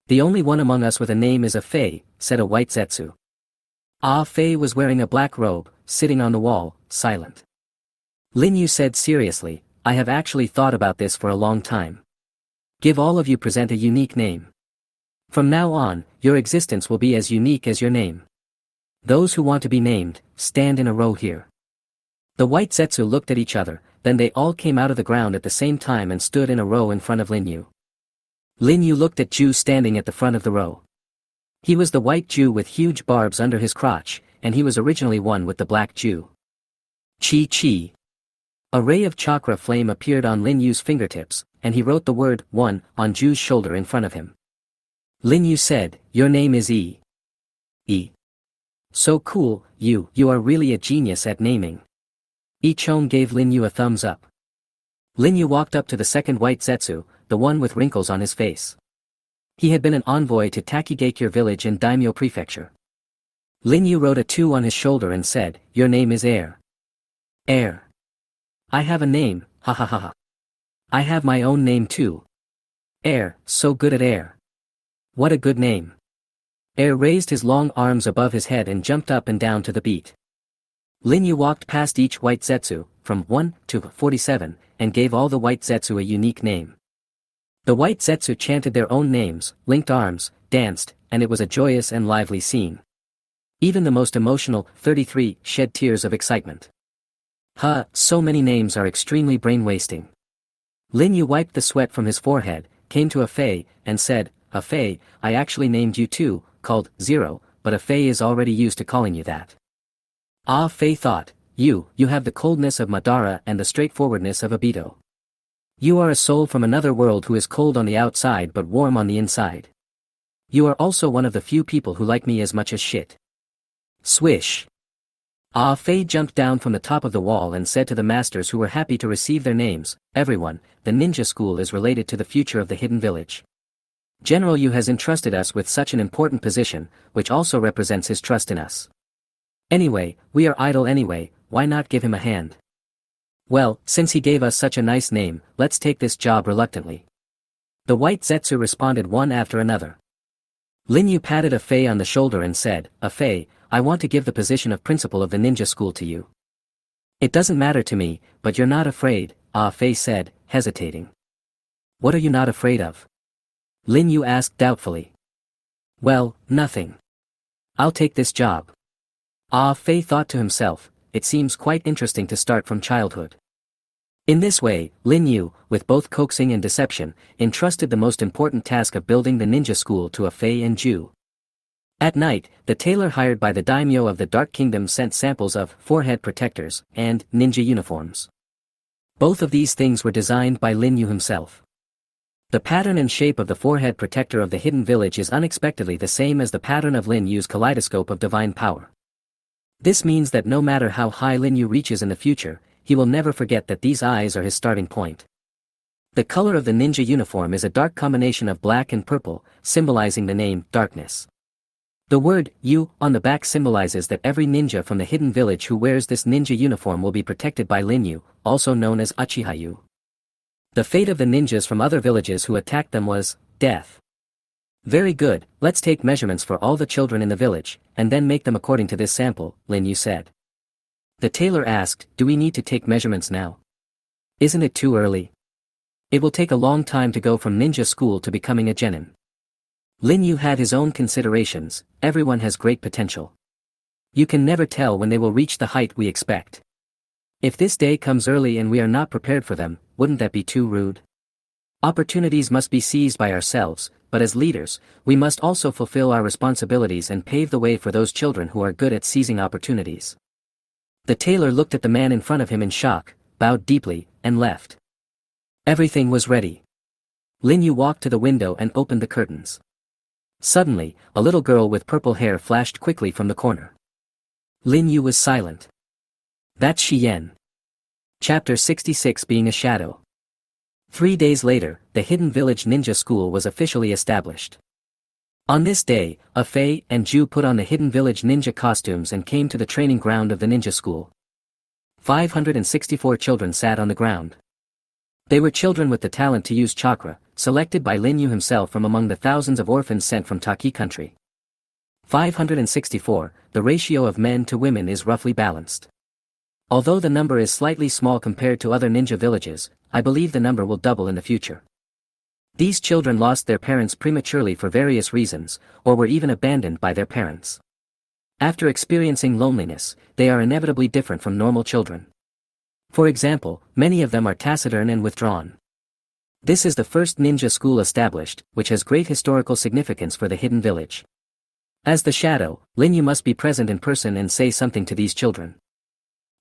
The only one among us with a name is a Fei, said a white zetsu. Ah Fei was wearing a black robe, sitting on the wall, silent. Lin Yu said seriously, I have actually thought about this for a long time. Give all of you present a unique name. From now on, your existence will be as unique as your name. Those who want to be named, stand in a row here. The white Zetsu looked at each other, then they all came out of the ground at the same time and stood in a row in front of Lin Yu. Lin Yu looked at Ju standing at the front of the row. He was the white Jew with huge barbs under his crotch, and he was originally one with the black Jew. Chi. A ray of chakra flame appeared on Lin Yu's fingertips, and he wrote the word 1 on Ju's shoulder in front of him. Lin Yu said, "Your name is E." E. So cool, you are really a genius at naming. I Chong gave Lin Yu a thumbs up. Lin Yu walked up to the second white Zetsu, the one with wrinkles on his face. He had been an envoy to Takigakure village in Daimyo Prefecture. Lin Yu wrote a 2 on his shoulder and said, "Your name is Air." Air. I have a name, ha ha ha ha. I have my own name too. Air, so good at air. What a good name. Air raised his long arms above his head and jumped up and down to the beat. Lin Yu walked past each white Zetsu, from 1 to 47, and gave all the white Zetsu a unique name. The white Zetsu chanted their own names, linked arms, danced, and it was a joyous and lively scene. Even the most emotional, 33, shed tears of excitement. So many names are extremely brain-wasting. Lin Yu wiped the sweat from his forehead, came to Fei, and said, Fei, I actually named you too, called 0, but Fei is already used to calling you that. Fei thought, you have the coldness of Madara and the straightforwardness of Obito. You are a soul from another world who is cold on the outside but warm on the inside. You are also one of the few people who like me as much as shit. Swish. Fei jumped down from the top of the wall and said to the masters who were happy to receive their names, everyone, the ninja school is related to the future of the hidden village. General Yu has entrusted us with such an important position, which also represents his trust in us. Anyway, we are idle anyway, why not give him a hand? Well, since he gave us such a nice name, let's take this job reluctantly. The white Zetsu responded one after another. Lin Yu patted Fei on the shoulder and said, Fei, I want to give the position of principal of the ninja school to you. It doesn't matter to me, but you're not afraid, Fei said, hesitating. What are you not afraid of? Lin Yu asked doubtfully. Well, nothing. I'll take this job. Fei thought to himself, it seems quite interesting to start from childhood. In this way, Lin Yu, with both coaxing and deception, entrusted the most important task of building the ninja school to Fei and Ju. At night, the tailor hired by the daimyo of the Dark Kingdom sent samples of forehead protectors and ninja uniforms. Both of these things were designed by Lin Yu himself. The pattern and shape of the forehead protector of the hidden village is unexpectedly the same as the pattern of Lin Yu's kaleidoscope of divine power. This means that no matter how high Lin Yu reaches in the future, he will never forget that these eyes are his starting point. The color of the ninja uniform is a dark combination of black and purple, symbolizing the name darkness. The word Yu on the back symbolizes that every ninja from the hidden village who wears this ninja uniform will be protected by Lin Yu, also known as Uchiha-yu. The fate of the ninjas from other villages who attacked them was death. Very good, let's take measurements for all the children in the village, and then make them according to this sample, Lin Yu said. The tailor asked, do we need to take measurements now? Isn't it too early? It will take a long time to go from ninja school to becoming a genin. Lin Yu had his own considerations, everyone has great potential. You can never tell when they will reach the height we expect. If this day comes early and we are not prepared for them, wouldn't that be too rude? Opportunities must be seized by ourselves, but as leaders, we must also fulfill our responsibilities and pave the way for those children who are good at seizing opportunities. The tailor looked at the man in front of him in shock, bowed deeply, and left. Everything was ready. Lin Yu walked to the window and opened the curtains. Suddenly, a little girl with purple hair flashed quickly from the corner. Lin Yu was silent. That's Xian. Chapter 66 Being a Shadow. 3 days later, the Hidden Village Ninja School was officially established. On this day, Fei and Ju put on the Hidden Village ninja costumes and came to the training ground of the ninja school. 564 children sat on the ground. They were children with the talent to use chakra, selected by Lin Yu himself from among the thousands of orphans sent from Taki country. 564, the ratio of men to women is roughly balanced. Although the number is slightly small compared to other ninja villages, I believe the number will double in the future. These children lost their parents prematurely for various reasons, or were even abandoned by their parents. After experiencing loneliness, they are inevitably different from normal children. For example, many of them are taciturn and withdrawn. This is the first ninja school established, which has great historical significance for the hidden village. As the shadow, Lin Yu must be present in person and say something to these children.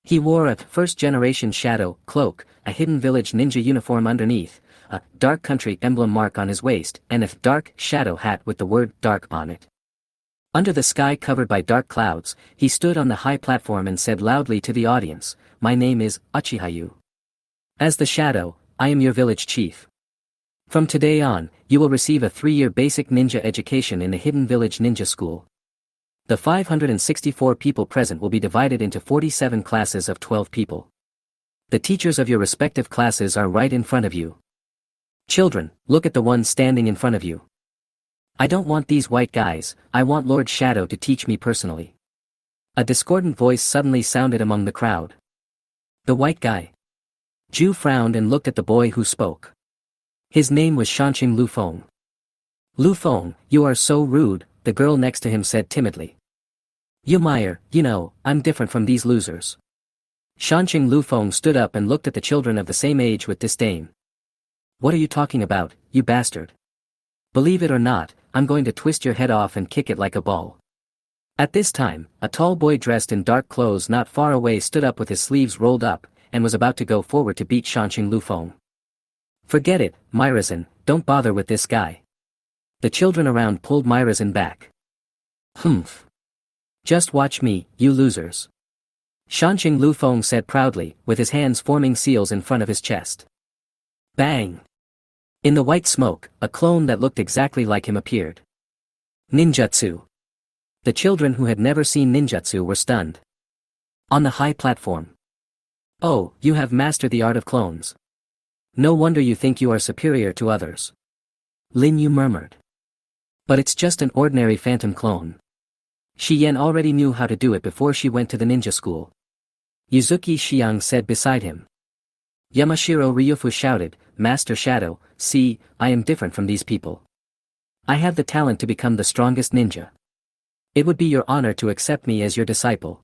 He wore a first-generation shadow cloak, a hidden village ninja uniform underneath, a dark country emblem mark on his waist, and a dark shadow hat with the word dark on it. Under the sky covered by dark clouds, he stood on the high platform and said loudly to the audience, "My name is Uchihayu. As the shadow, I am your village chief. From today on, you will receive a 3-year basic ninja education in the Hidden Village Ninja School. The 564 people present will be divided into 47 classes of 12 people. The teachers of your respective classes are right in front of you. Children, look at the one standing in front of you. I don't want these white guys, I want Lord Shadow to teach me personally." A discordant voice suddenly sounded among the crowd. The white guy. Ju frowned and looked at the boy who spoke. His name was Shanqing Lufeng. "Lufeng, you are so rude," the girl next to him said timidly. "Meyer, I'm different from these losers." Shanqing Lufeng stood up and looked at the children of the same age with disdain. "What are you talking about, you bastard? Believe it or not, I'm going to twist your head off and kick it like a ball." At this time, a tall boy dressed in dark clothes not far away stood up with his sleeves rolled up, and was about to go forward to beat Shanqing Lufeng. "Forget it, Myrazin, don't bother with this guy." The children around pulled Myrazin back. "Humph. Just watch me, you losers." Shanqing Lufeng said proudly, with his hands forming seals in front of his chest. Bang! In the white smoke, a clone that looked exactly like him appeared. Ninjutsu. The children who had never seen ninjutsu were stunned. On the high platform. "Oh, you have mastered the art of clones. No wonder you think you are superior to others." Lin Yu murmured. "But it's just an ordinary phantom clone. Shi Yan already knew how to do it before she went to the ninja school." Yuzuki Xiang said beside him. Yamashiro Ryufu shouted, "Master Shadow, see, I am different from these people. I have the talent to become the strongest ninja. It would be your honor to accept me as your disciple."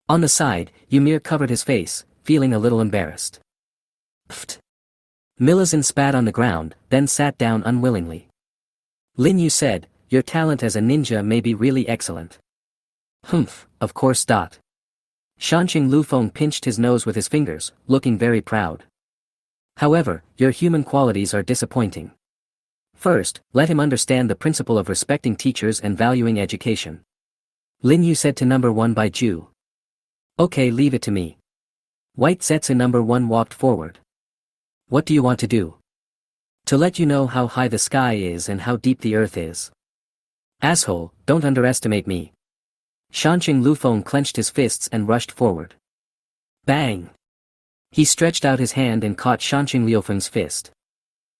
On the side, Ymir covered his face, feeling a little embarrassed. Pfft. Milazin spat on the ground, then sat down unwillingly. Lin Yu said, "Your talent as a ninja may be really excellent." "Humph, of course. Shanqing Lufeng pinched his nose with his fingers, looking very proud. "However, your human qualities are disappointing. First, let him understand the principle of respecting teachers and valuing education." Lin Yu said to number 1 by Ju. "Okay, leave it to me." White Zetsu number 1 walked forward. "What do you want to do?" "To let you know how high the sky is and how deep the earth is." "Asshole, don't underestimate me." Shanqing Lufeng clenched his fists and rushed forward. Bang! He stretched out his hand and caught Shanqing Liufeng's fist.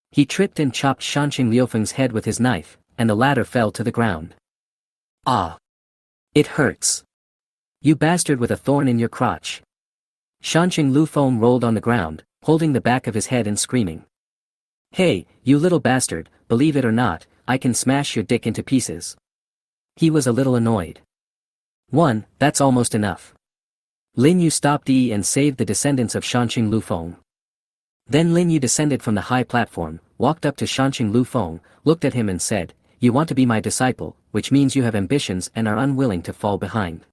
He tripped and chopped Shanqing Liufeng's head with his knife, and the latter fell to the ground. "Ah! It hurts. You bastard with a thorn in your crotch." Shanqing Lufeng rolled on the ground, holding the back of his head and screaming. "Hey, you little bastard, believe it or not, I can smash your dick into pieces." He was a little annoyed. That's almost enough." Lin Yu stopped and saved the descendants of Shanqing Lufeng. Then Lin Yu descended from the high platform, walked up to Shanqing Lufeng, looked at him and said, "You want to be my disciple, which means you have ambitions and are unwilling to fall behind.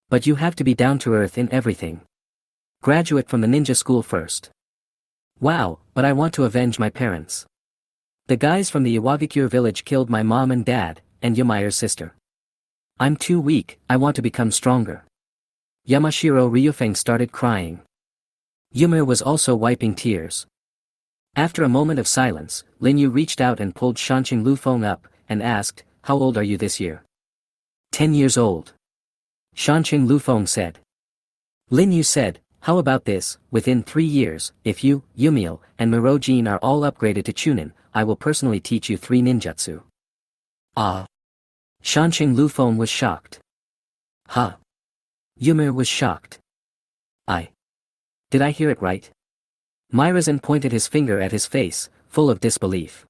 But you have to be down to earth in everything. Graduate from the ninja school first." "Wow, but I want to avenge my parents. The guys from the Iwagakure village killed my mom and dad, and Yameyer's sister. I'm too weak, I want to become stronger." Yamashiro Ryufeng started crying. Ymir was also wiping tears. After a moment of silence, Lin Yu reached out and pulled Shanqing Lufeng up, and asked, "How old are you this year?" 10 years old. Shanqing Lufeng said. Lin Yu said, "How about this, within 3 years, if you, Yumiel, and Mirojin are all upgraded to Chunin, I will personally teach you 3 ninjutsu." Ah! Shanqing Lufeng was shocked. Huh? Ymir was shocked. Did I hear it right? Myrazan pointed his finger at his face, full of disbelief.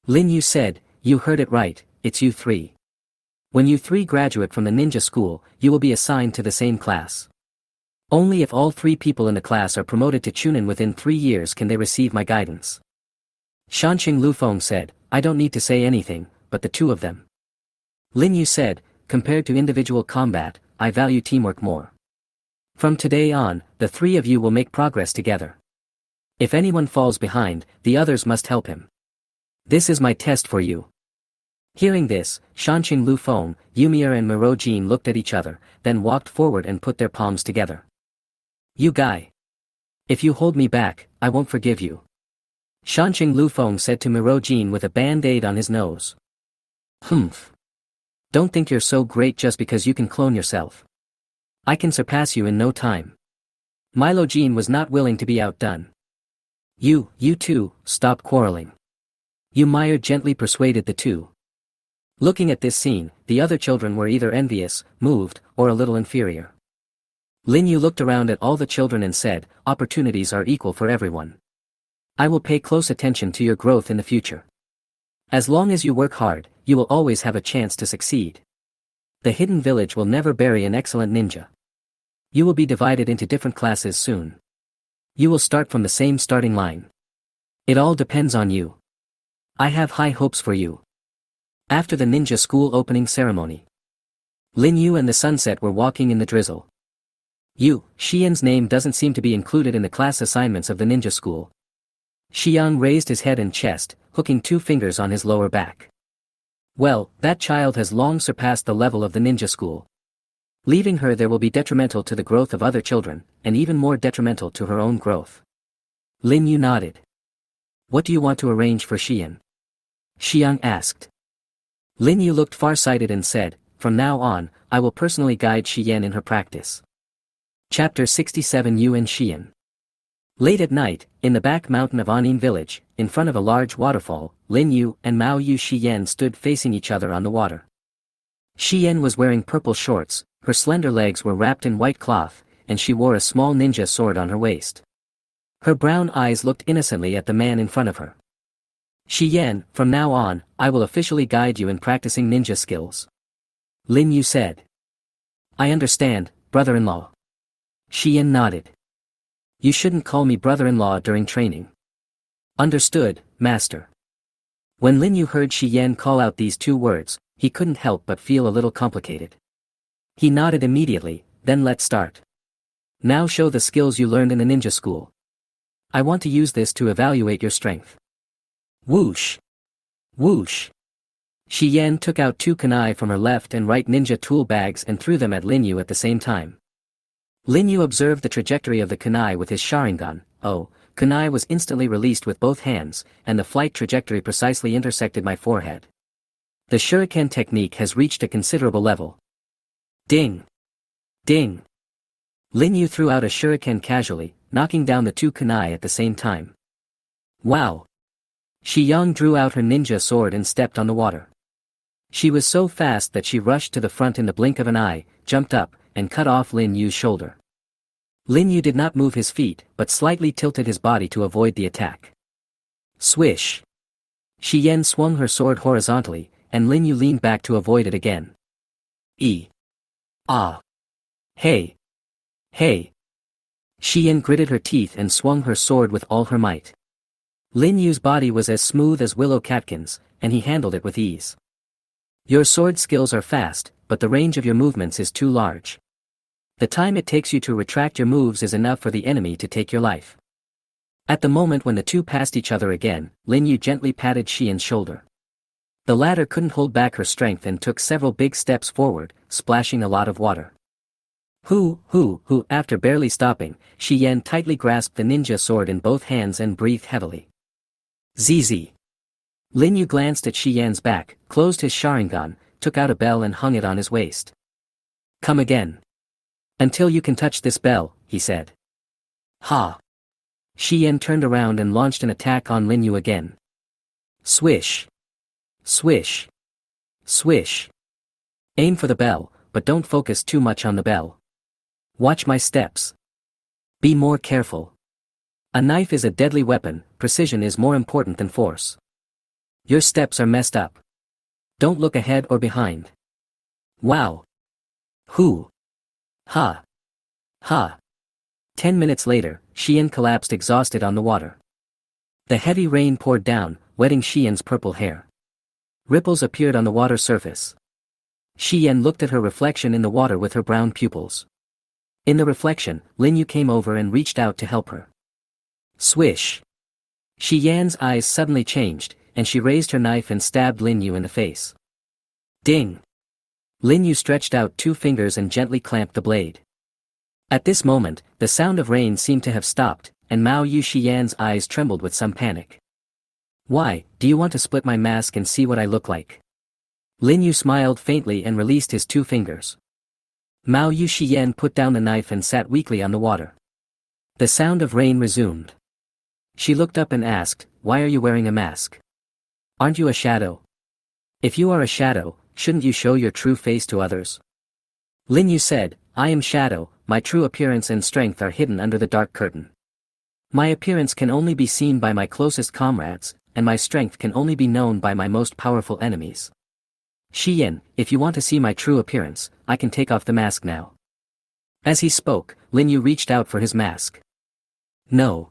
Lin Yu said, you heard it right, it's you three. When you three graduate from the ninja school, you will be assigned to the same class. Only if all three people in the class are promoted to Chunin within 3 years can they receive my guidance. Shanqing Lufeng said, I don't need to say anything, but the two of them. Lin Yu said, compared to individual combat, I value teamwork more. From today on, the three of you will make progress together. If anyone falls behind, the others must help him. This is my test for you. Hearing this, Shanqing Lufeng, Yumir and Miro Jin looked at each other, then walked forward and put their palms together. You guy. If you hold me back, I won't forgive you. Shanqing Lufeng said to Miro Jin with a band-aid on his nose. Humph. Don't think you're so great just because you can clone yourself. I can surpass you in no time. Milo Jin was not willing to be outdone. You two, stop quarreling. Yumir gently persuaded the two. Looking at this scene, the other children were either envious, moved, or a little inferior. Lin Yu looked around at all the children and said, opportunities are equal for everyone. I will pay close attention to your growth in the future. As long as you work hard, you will always have a chance to succeed. The hidden village will never bury an excellent ninja. You will be divided into different classes soon. You will start from the same starting line. It all depends on you. I have high hopes for you. After the ninja school opening ceremony, Lin Yu and the Sunset were walking in the drizzle. Xian's name doesn't seem to be included in the class assignments of the ninja school. Xiang raised his head and chest, hooking 2 fingers on his lower back. Well, that child has long surpassed the level of the ninja school. Leaving her there will be detrimental to the growth of other children, and even more detrimental to her own growth. Lin Yu nodded. What do you want to arrange for Xian? Xiang asked. Lin Yu looked far-sighted and said, from now on, I will personally guide Xian in her practice. Chapter 67 Yu and Xian. Late at night, in the back mountain of Anin village, in front of a large waterfall, Lin Yu and Mao Yu Xian stood facing each other on the water. Xian was wearing purple shorts, her slender legs were wrapped in white cloth, and she wore a small ninja sword on her waist. Her brown eyes looked innocently at the man in front of her. Xian, from now on, I will officially guide you in practicing ninja skills. Lin Yu said. I understand, brother-in-law. Xian nodded. You shouldn't call me brother-in-law during training. Understood, master. When Lin Yu heard Xian call out these 2 words, he couldn't help but feel a little complicated. He nodded immediately, then let's start. Now show the skills you learned in the ninja school. I want to use this to evaluate your strength. Whoosh! Whoosh! Xian took out 2 kunai from her left and right ninja tool bags and threw them at Lin Yu at the same time. Lin Yu observed the trajectory of the kunai with his Sharingan. Kunai was instantly released with both hands, and the flight trajectory precisely intersected my forehead. The shuriken technique has reached a considerable level. Ding! Ding! Lin Yu threw out a shuriken casually, knocking down the 2 kunai at the same time. Wow! Xiyang drew out her ninja sword and stepped on the water. She was so fast that she rushed to the front in the blink of an eye, jumped up, and cut off Lin Yu's shoulder. Lin Yu did not move his feet, but slightly tilted his body to avoid the attack. Swish! Xian swung her sword horizontally, and Lin Yu leaned back to avoid it again. Ah! Hey! Hey! Xian gritted her teeth and swung her sword with all her might. Lin Yu's body was as smooth as willow catkins, and he handled it with ease. Your sword skills are fast, but the range of your movements is too large. The time it takes you to retract your moves is enough for the enemy to take your life. At the moment when the two passed each other again, Lin Yu gently patted Xian's shoulder. The latter couldn't hold back her strength and took several big steps forward, splashing a lot of water. After barely stopping, Xian tightly grasped the ninja sword in both hands and breathed heavily. ZZ. Lin Yu glanced at Xian's back, closed his Sharingan, took out a bell and hung it on his waist. Come again. Until you can touch this bell, he said. Ha! Xian turned around and launched an attack on Lin Yu again. Swish! Swish! Swish! Aim for the bell, but don't focus too much on the bell. Watch my steps. Be more careful. A knife is a deadly weapon, precision is more important than force. Your steps are messed up. Don't look ahead or behind. Wow. Who? Ha. Ha. 10 minutes later, Xian collapsed exhausted on the water. The heavy rain poured down, wetting Xian's purple hair. Ripples appeared on the water surface. Xian looked at her reflection in the water with her brown pupils. In the reflection, Lin Yu came over and reached out to help her. Swish. Xian's eyes suddenly changed, and she raised her knife and stabbed Lin Yu in the face. Ding! Lin Yu stretched out 2 fingers and gently clamped the blade. At this moment, the sound of rain seemed to have stopped, and Mao Yu Xian's eyes trembled with some panic. Why, do you want to split my mask and see what I look like? Lin Yu smiled faintly and released his 2 fingers. Mao Yu Xian put down the knife and sat weakly on the water. The sound of rain resumed. She looked up and asked, why are you wearing a mask? Aren't you a shadow? If you are a shadow, shouldn't you show your true face to others? Lin Yu said, I am shadow, my true appearance and strength are hidden under the dark curtain. My appearance can only be seen by my closest comrades, and my strength can only be known by my most powerful enemies. Xian, if you want to see my true appearance, I can take off the mask now. As he spoke, Lin Yu reached out for his mask. No.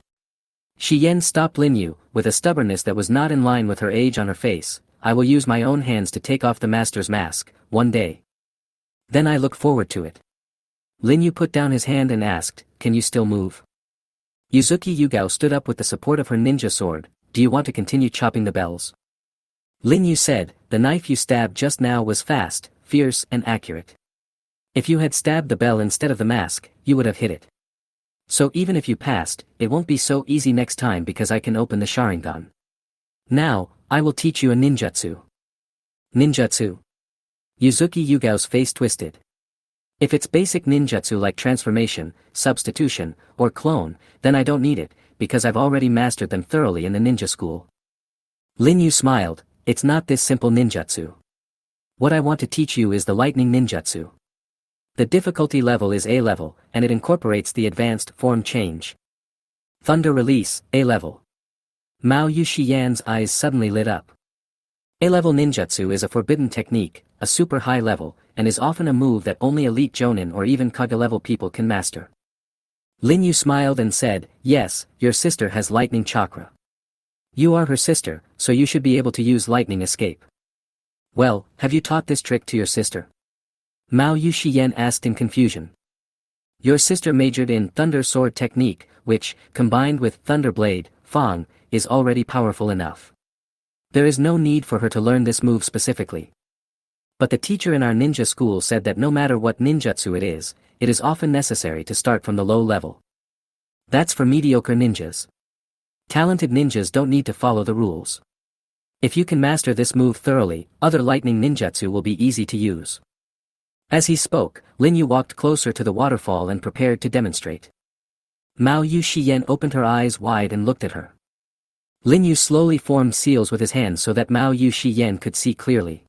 Xian stopped Lin Yu, with a stubbornness that was not in line with her age on her face. I will use my own hands to take off the master's mask, one day. Then I look forward to it. Lin Yu put down his hand and asked, can you still move? Yuzuki Yugao stood up with the support of her ninja sword. Do you want to continue chopping the bells? Lin Yu said, the knife you stabbed just now was fast, fierce and accurate. If you had stabbed the bell instead of the mask, you would have hit it. So even if you passed, it won't be so easy next time because I can open the Sharingan. Now, I will teach you a ninjutsu. Ninjutsu? Yuzuki Yugao's face twisted. If it's basic ninjutsu like transformation, substitution, or clone, then I don't need it, because I've already mastered them thoroughly in the ninja school. Lin Yu smiled, it's not this simple ninjutsu. What I want to teach you is the lightning ninjutsu. The difficulty level is A level, and it incorporates the advanced form change. Thunder release, A level. Mao Yu Xian's eyes suddenly lit up. A-level ninjutsu is a forbidden technique, a super high level, and is often a move that only elite Jonin or even Kaga-level people can master. Lin Yu smiled and said, yes, your sister has lightning chakra. You are her sister, so you should be able to use lightning escape. Well, have you taught this trick to your sister? Mao Yu Xian asked in confusion. Your sister majored in Thunder Sword technique, which, combined with Thunder Blade, Fang, is already powerful enough. There is no need for her to learn this move specifically. But the teacher in our ninja school said that no matter what ninjutsu it is often necessary to start from the low level. That's for mediocre ninjas. Talented ninjas don't need to follow the rules. If you can master this move thoroughly, other lightning ninjutsu will be easy to use. As he spoke, Lin Yu walked closer to the waterfall and prepared to demonstrate. Mao Yu Xian opened her eyes wide and looked at her. Lin Yu slowly formed seals with his hands so that Mao Yu Xian could see clearly.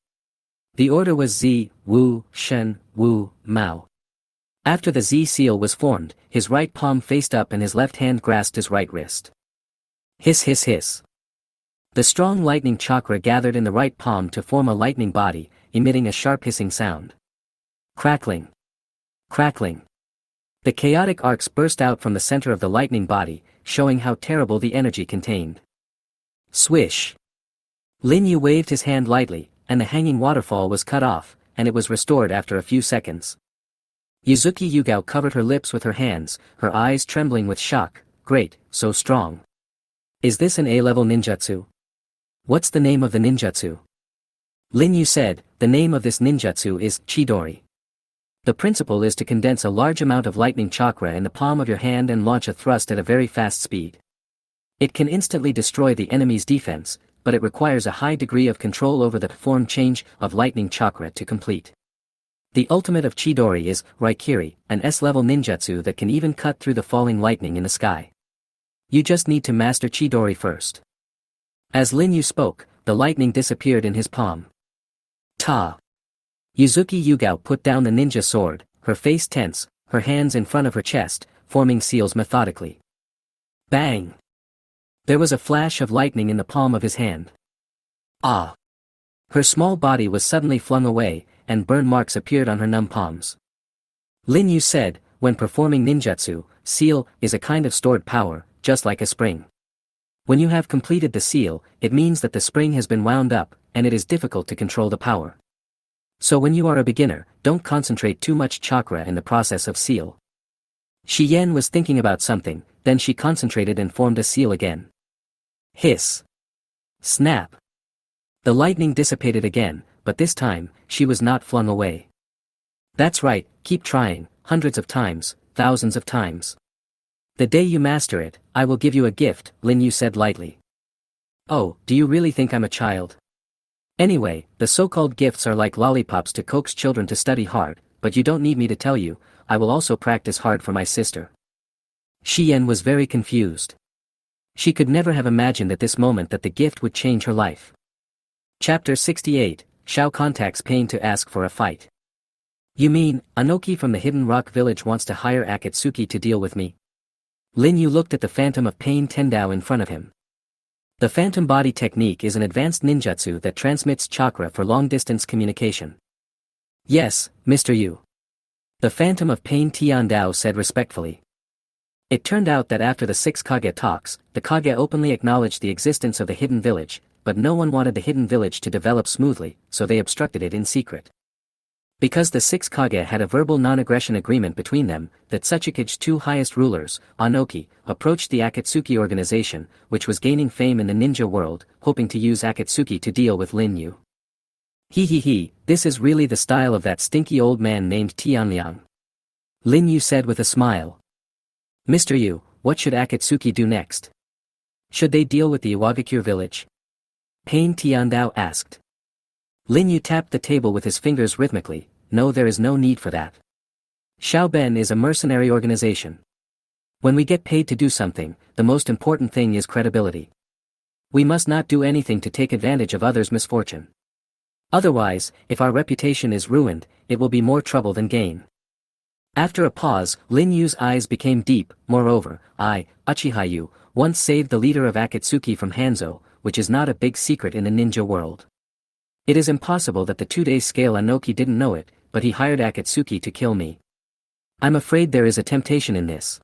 The order was Z, Wu, Shen, Wu, Mao. After the Z seal was formed, his right palm faced up and his left hand grasped his right wrist. Hiss hiss hiss. The strong lightning chakra gathered in the right palm to form a lightning body, emitting a sharp hissing sound. Crackling. Crackling. The chaotic arcs burst out from the center of the lightning body, showing how terrible the energy contained. Swish. Lin Yu waved his hand lightly, and the hanging waterfall was cut off, and it was restored after a few seconds. Yuzuki Yugao covered her lips with her hands, her eyes trembling with shock. Great, so strong. Is this an A-level ninjutsu? What's the name of the ninjutsu? Lin Yu said, the name of this ninjutsu is Chidori. The principle is to condense a large amount of lightning chakra in the palm of your hand and launch a thrust at a very fast speed. It can instantly destroy the enemy's defense, but it requires a high degree of control over the form change of lightning chakra to complete. The ultimate of Chidori is Raikiri, an S-level ninjutsu that can even cut through the falling lightning in the sky. You just need to master Chidori first. As Lin Yu spoke, the lightning disappeared in his palm. Ta! Yuzuki Yugao put down the ninja sword, her face tense, her hands in front of her chest, forming seals methodically. Bang! There was a flash of lightning in the palm of his hand. Ah! Her small body was suddenly flung away, and burn marks appeared on her numb palms. Lin Yu said, when performing ninjutsu, seal is a kind of stored power, just like a spring. When you have completed the seal, it means that the spring has been wound up, and it is difficult to control the power. So when you are a beginner, don't concentrate too much chakra in the process of seal. Shi Yan was thinking about something, then she concentrated and formed a seal again. Hiss. Snap. The lightning dissipated again, but this time, she was not flung away. That's right, keep trying, hundreds of times, thousands of times. The day you master it, I will give you a gift, Lin Yu said lightly. Oh, do you really think I'm a child? Anyway, the so-called gifts are like lollipops to coax children to study hard, but you don't need me to tell you, I will also practice hard for my sister. Shi Yan was very confused. She could never have imagined at this moment that the gift would change her life. Chapter 68, Shao contacts Pain to ask for a fight. You mean, Anoki from the Hidden Rock Village wants to hire Akatsuki to deal with me? Lin Yu looked at the Phantom of Pain Tendao in front of him. The Phantom Body technique is an advanced ninjutsu that transmits chakra for long-distance communication. Yes, Mr. Yu. The Phantom of Pain Tiandao said respectfully. It turned out that after the 6 Kage talks, the Kage openly acknowledged the existence of the Hidden Village, but no one wanted the Hidden Village to develop smoothly, so they obstructed it in secret. Because the 6 Kage had a verbal non-aggression agreement between them, that Tsuchikage's 2 highest rulers, Anoki, approached the Akatsuki organization, which was gaining fame in the ninja world, hoping to use Akatsuki to deal with Lin Yu. This is really the style of that stinky old man named Tianliang. Lin Yu said with a smile. Mr. Yu, what should Akatsuki do next? Should they deal with the Iwagakure village? Pain Tiandao asked. Lin Yu tapped the table with his fingers rhythmically. No, there is no need for that. Xiaoben is a mercenary organization. When we get paid to do something, the most important thing is credibility. We must not do anything to take advantage of others' misfortune. Otherwise, if our reputation is ruined, it will be more trouble than gain. After a pause, Lin Yu's eyes became deep. Moreover, I, Uchiha-yu, once saved the leader of Akatsuki from Hanzo, which is not a big secret in the ninja world. It is impossible that the 2-day scale Anoki didn't know it, but he hired Akatsuki to kill me. I'm afraid there is a temptation in this.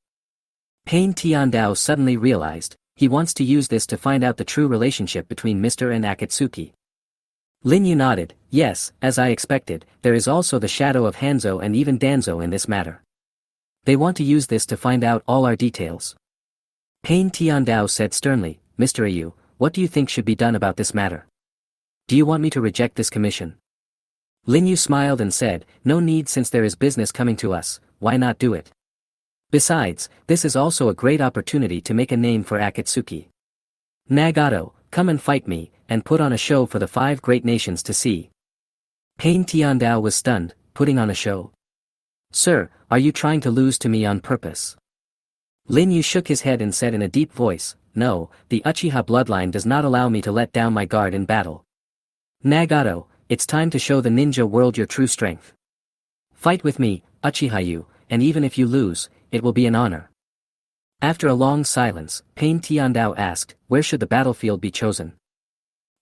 Pain Tiandao suddenly realized, he wants to use this to find out the true relationship between Mr. and Akatsuki. Lin Yu nodded. Yes, as I expected, there is also the shadow of Hanzo and even Danzo in this matter. They want to use this to find out all our details. Pain Tiandao said sternly, Mr. Ayu, what do you think should be done about this matter? Do you want me to reject this commission? Lin Yu smiled and said, no need, since there is business coming to us, why not do it? Besides, this is also a great opportunity to make a name for Akatsuki. Nagato, come and fight me, and put on a show for the 5 great nations to see. Pain Tiandao was stunned, putting on a show. Sir, are you trying to lose to me on purpose? Lin Yu shook his head and said in a deep voice, no, the Uchiha bloodline does not allow me to let down my guard in battle. Nagato, it's time to show the ninja world your true strength. Fight with me, Uchiha-yu, and even if you lose, it will be an honor. After a long silence, Pain Tiandao asked, where should the battlefield be chosen?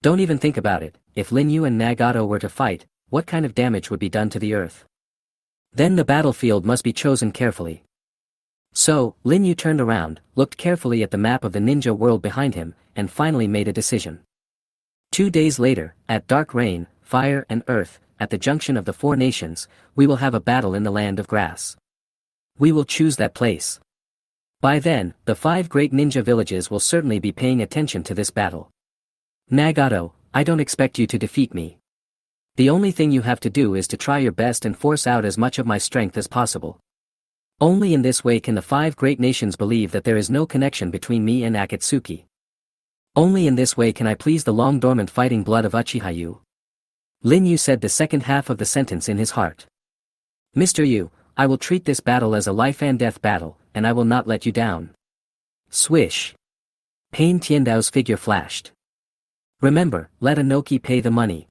Don't even think about it. If Lin Yu and Nagato were to fight, what kind of damage would be done to the earth? Then the battlefield must be chosen carefully. So, Lin Yu turned around, looked carefully at the map of the ninja world behind him, and finally made a decision. 2 days later, at dark rain, fire and earth, at the junction of the 4 nations, we will have a battle in the land of grass. We will choose that place. By then, the 5 great ninja villages will certainly be paying attention to this battle. Nagato, I don't expect you to defeat me. The only thing you have to do is to try your best and force out as much of my strength as possible. Only in this way can the 5 great nations believe that there is no connection between me and Akatsuki. Only in this way can I please the long-dormant fighting blood of Uchiha-yu. Lin Yu said the second half of the sentence in his heart. Mr. Yu, I will treat this battle as a life-and-death battle, and I will not let you down. Swish. Pain Tiandao's figure flashed. Remember, let Anoki pay the money.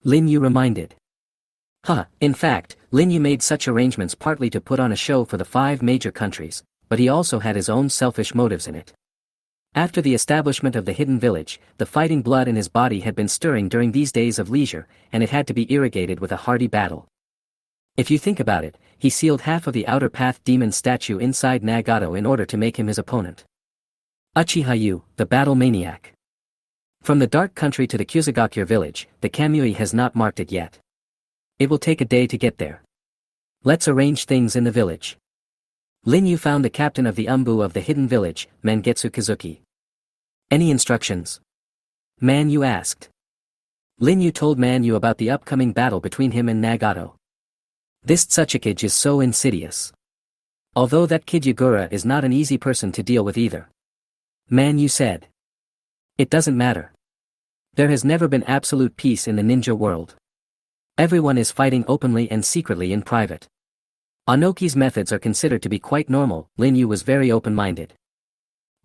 Lin Yu reminded. In fact, Lin Yu made such arrangements partly to put on a show for the 5 major countries, but he also had his own selfish motives in it. After the establishment of the hidden village, the fighting blood in his body had been stirring during these days of leisure, and it had to be irrigated with a hearty battle. If you think about it, he sealed half of the outer path demon statue inside Nagato in order to make him his opponent. Uchiha Yu, the battle maniac. From the dark country to the Kusagakure village, the Kamui has not marked it yet. It will take a day to get there. Let's arrange things in the village. Lin Yu found the captain of the Umbu of the hidden village, Mangetsu Kazuki. Any instructions? Man Yu asked. Lin Yu told Man Yu about the upcoming battle between him and Nagato. This Tsuchikage is so insidious. Although that kid Yagura is not an easy person to deal with either. Man Yu said. It doesn't matter. There has never been absolute peace in the ninja world. Everyone is fighting openly and secretly in private. Anoki's methods are considered to be quite normal. Lin Yu was very open-minded.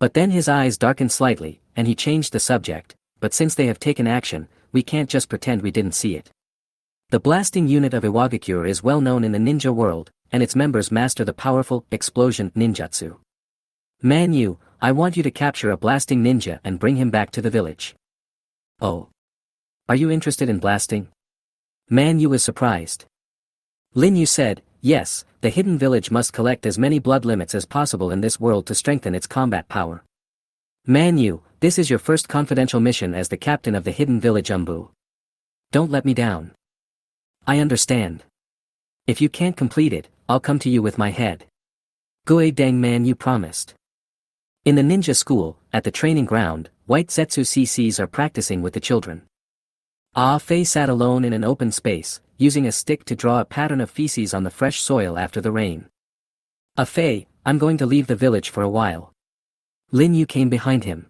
But then his eyes darkened slightly, and he changed the subject, but since they have taken action, we can't just pretend we didn't see it. The blasting unit of Iwagakure is well known in the ninja world, and its members master the powerful explosion ninjutsu. Man Yu, I want you to capture a blasting ninja and bring him back to the village. Oh. Are you interested in blasting? Man Yu was surprised. Lin Yu said, yes, the hidden village must collect as many blood limits as possible in this world to strengthen its combat power. Man Yu, this is your first confidential mission as the captain of the hidden village Umbu. Don't let me down. I understand. If you can't complete it, I'll come to you with my head. Gue Dang Man Yu promised. In the ninja school, at the training ground, white Zetsu CCs are practicing with the children. Ah Fei sat alone in an open space, using a stick to draw a pattern of feces on the fresh soil after the rain. Ah Fei, I'm going to leave the village for a while. Lin Yu came behind him.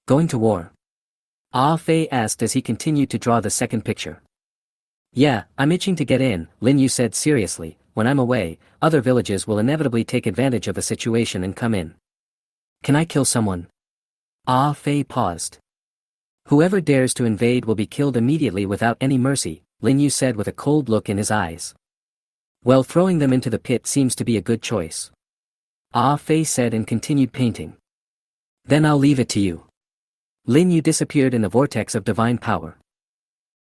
Going to war? Ah Fei asked as he continued to draw the second picture. Yeah, I'm itching to get in, Lin Yu said seriously. When I'm away, other villages will inevitably take advantage of the situation and come in. Can I kill someone? Ah Fei paused. Whoever dares to invade will be killed immediately without any mercy, Lin Yu said with a cold look in his eyes. Well, throwing them into the pit seems to be a good choice. Ah Fei said and continued painting. Then I'll leave it to you. Lin Yu disappeared in the vortex of divine power.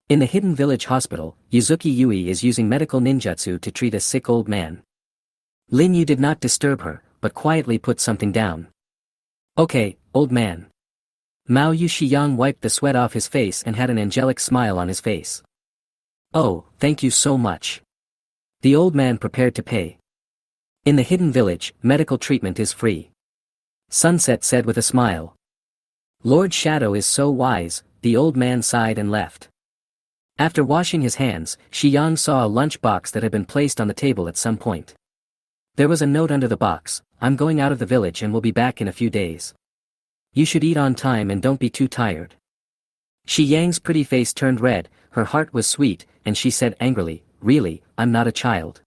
In the hidden village hospital, Yuzuki Yui is using medical ninjutsu to treat a sick old man. Lin Yu did not disturb her, but quietly put something down. Okay, old man. Mao Yu Shiyang wiped the sweat off his face and had an angelic smile on his face. Oh, thank you so much. The old man prepared to pay. In the hidden village, medical treatment is free. Sunset said with a smile. Lord Shadow is so wise, the old man sighed and left. After washing his hands, Shiyang saw a lunch box that had been placed on the table at some point. There was a note under the box, I'm going out of the village and will be back in a few days. You should eat on time and don't be too tired. Shi Yang's pretty face turned red, her heart was sweet, and she said angrily, really, I'm not a child.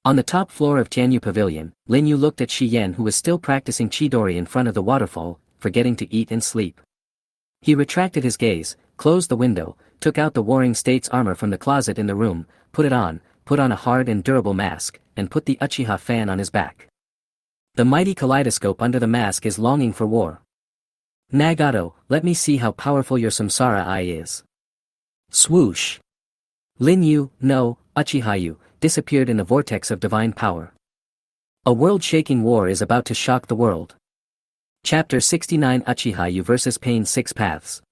On the top floor of Tianyu Pavilion, Lin Yu looked at Shi Yan who was still practicing Chidori in front of the waterfall, forgetting to eat and sleep. He retracted his gaze, closed the window, took out the Warring States armor from the closet in the room, put on a hard and durable mask, and put the Uchiha fan on his back. The mighty kaleidoscope under the mask is longing for war. Nagato, let me see how powerful your samsara eye is. Swoosh. Lin Yu, no, Uchiha Yu, disappeared in the vortex of divine power. A world-shaking war is about to shock the world. Chapter 69 Uchiha Yu vs Pain 6 Paths.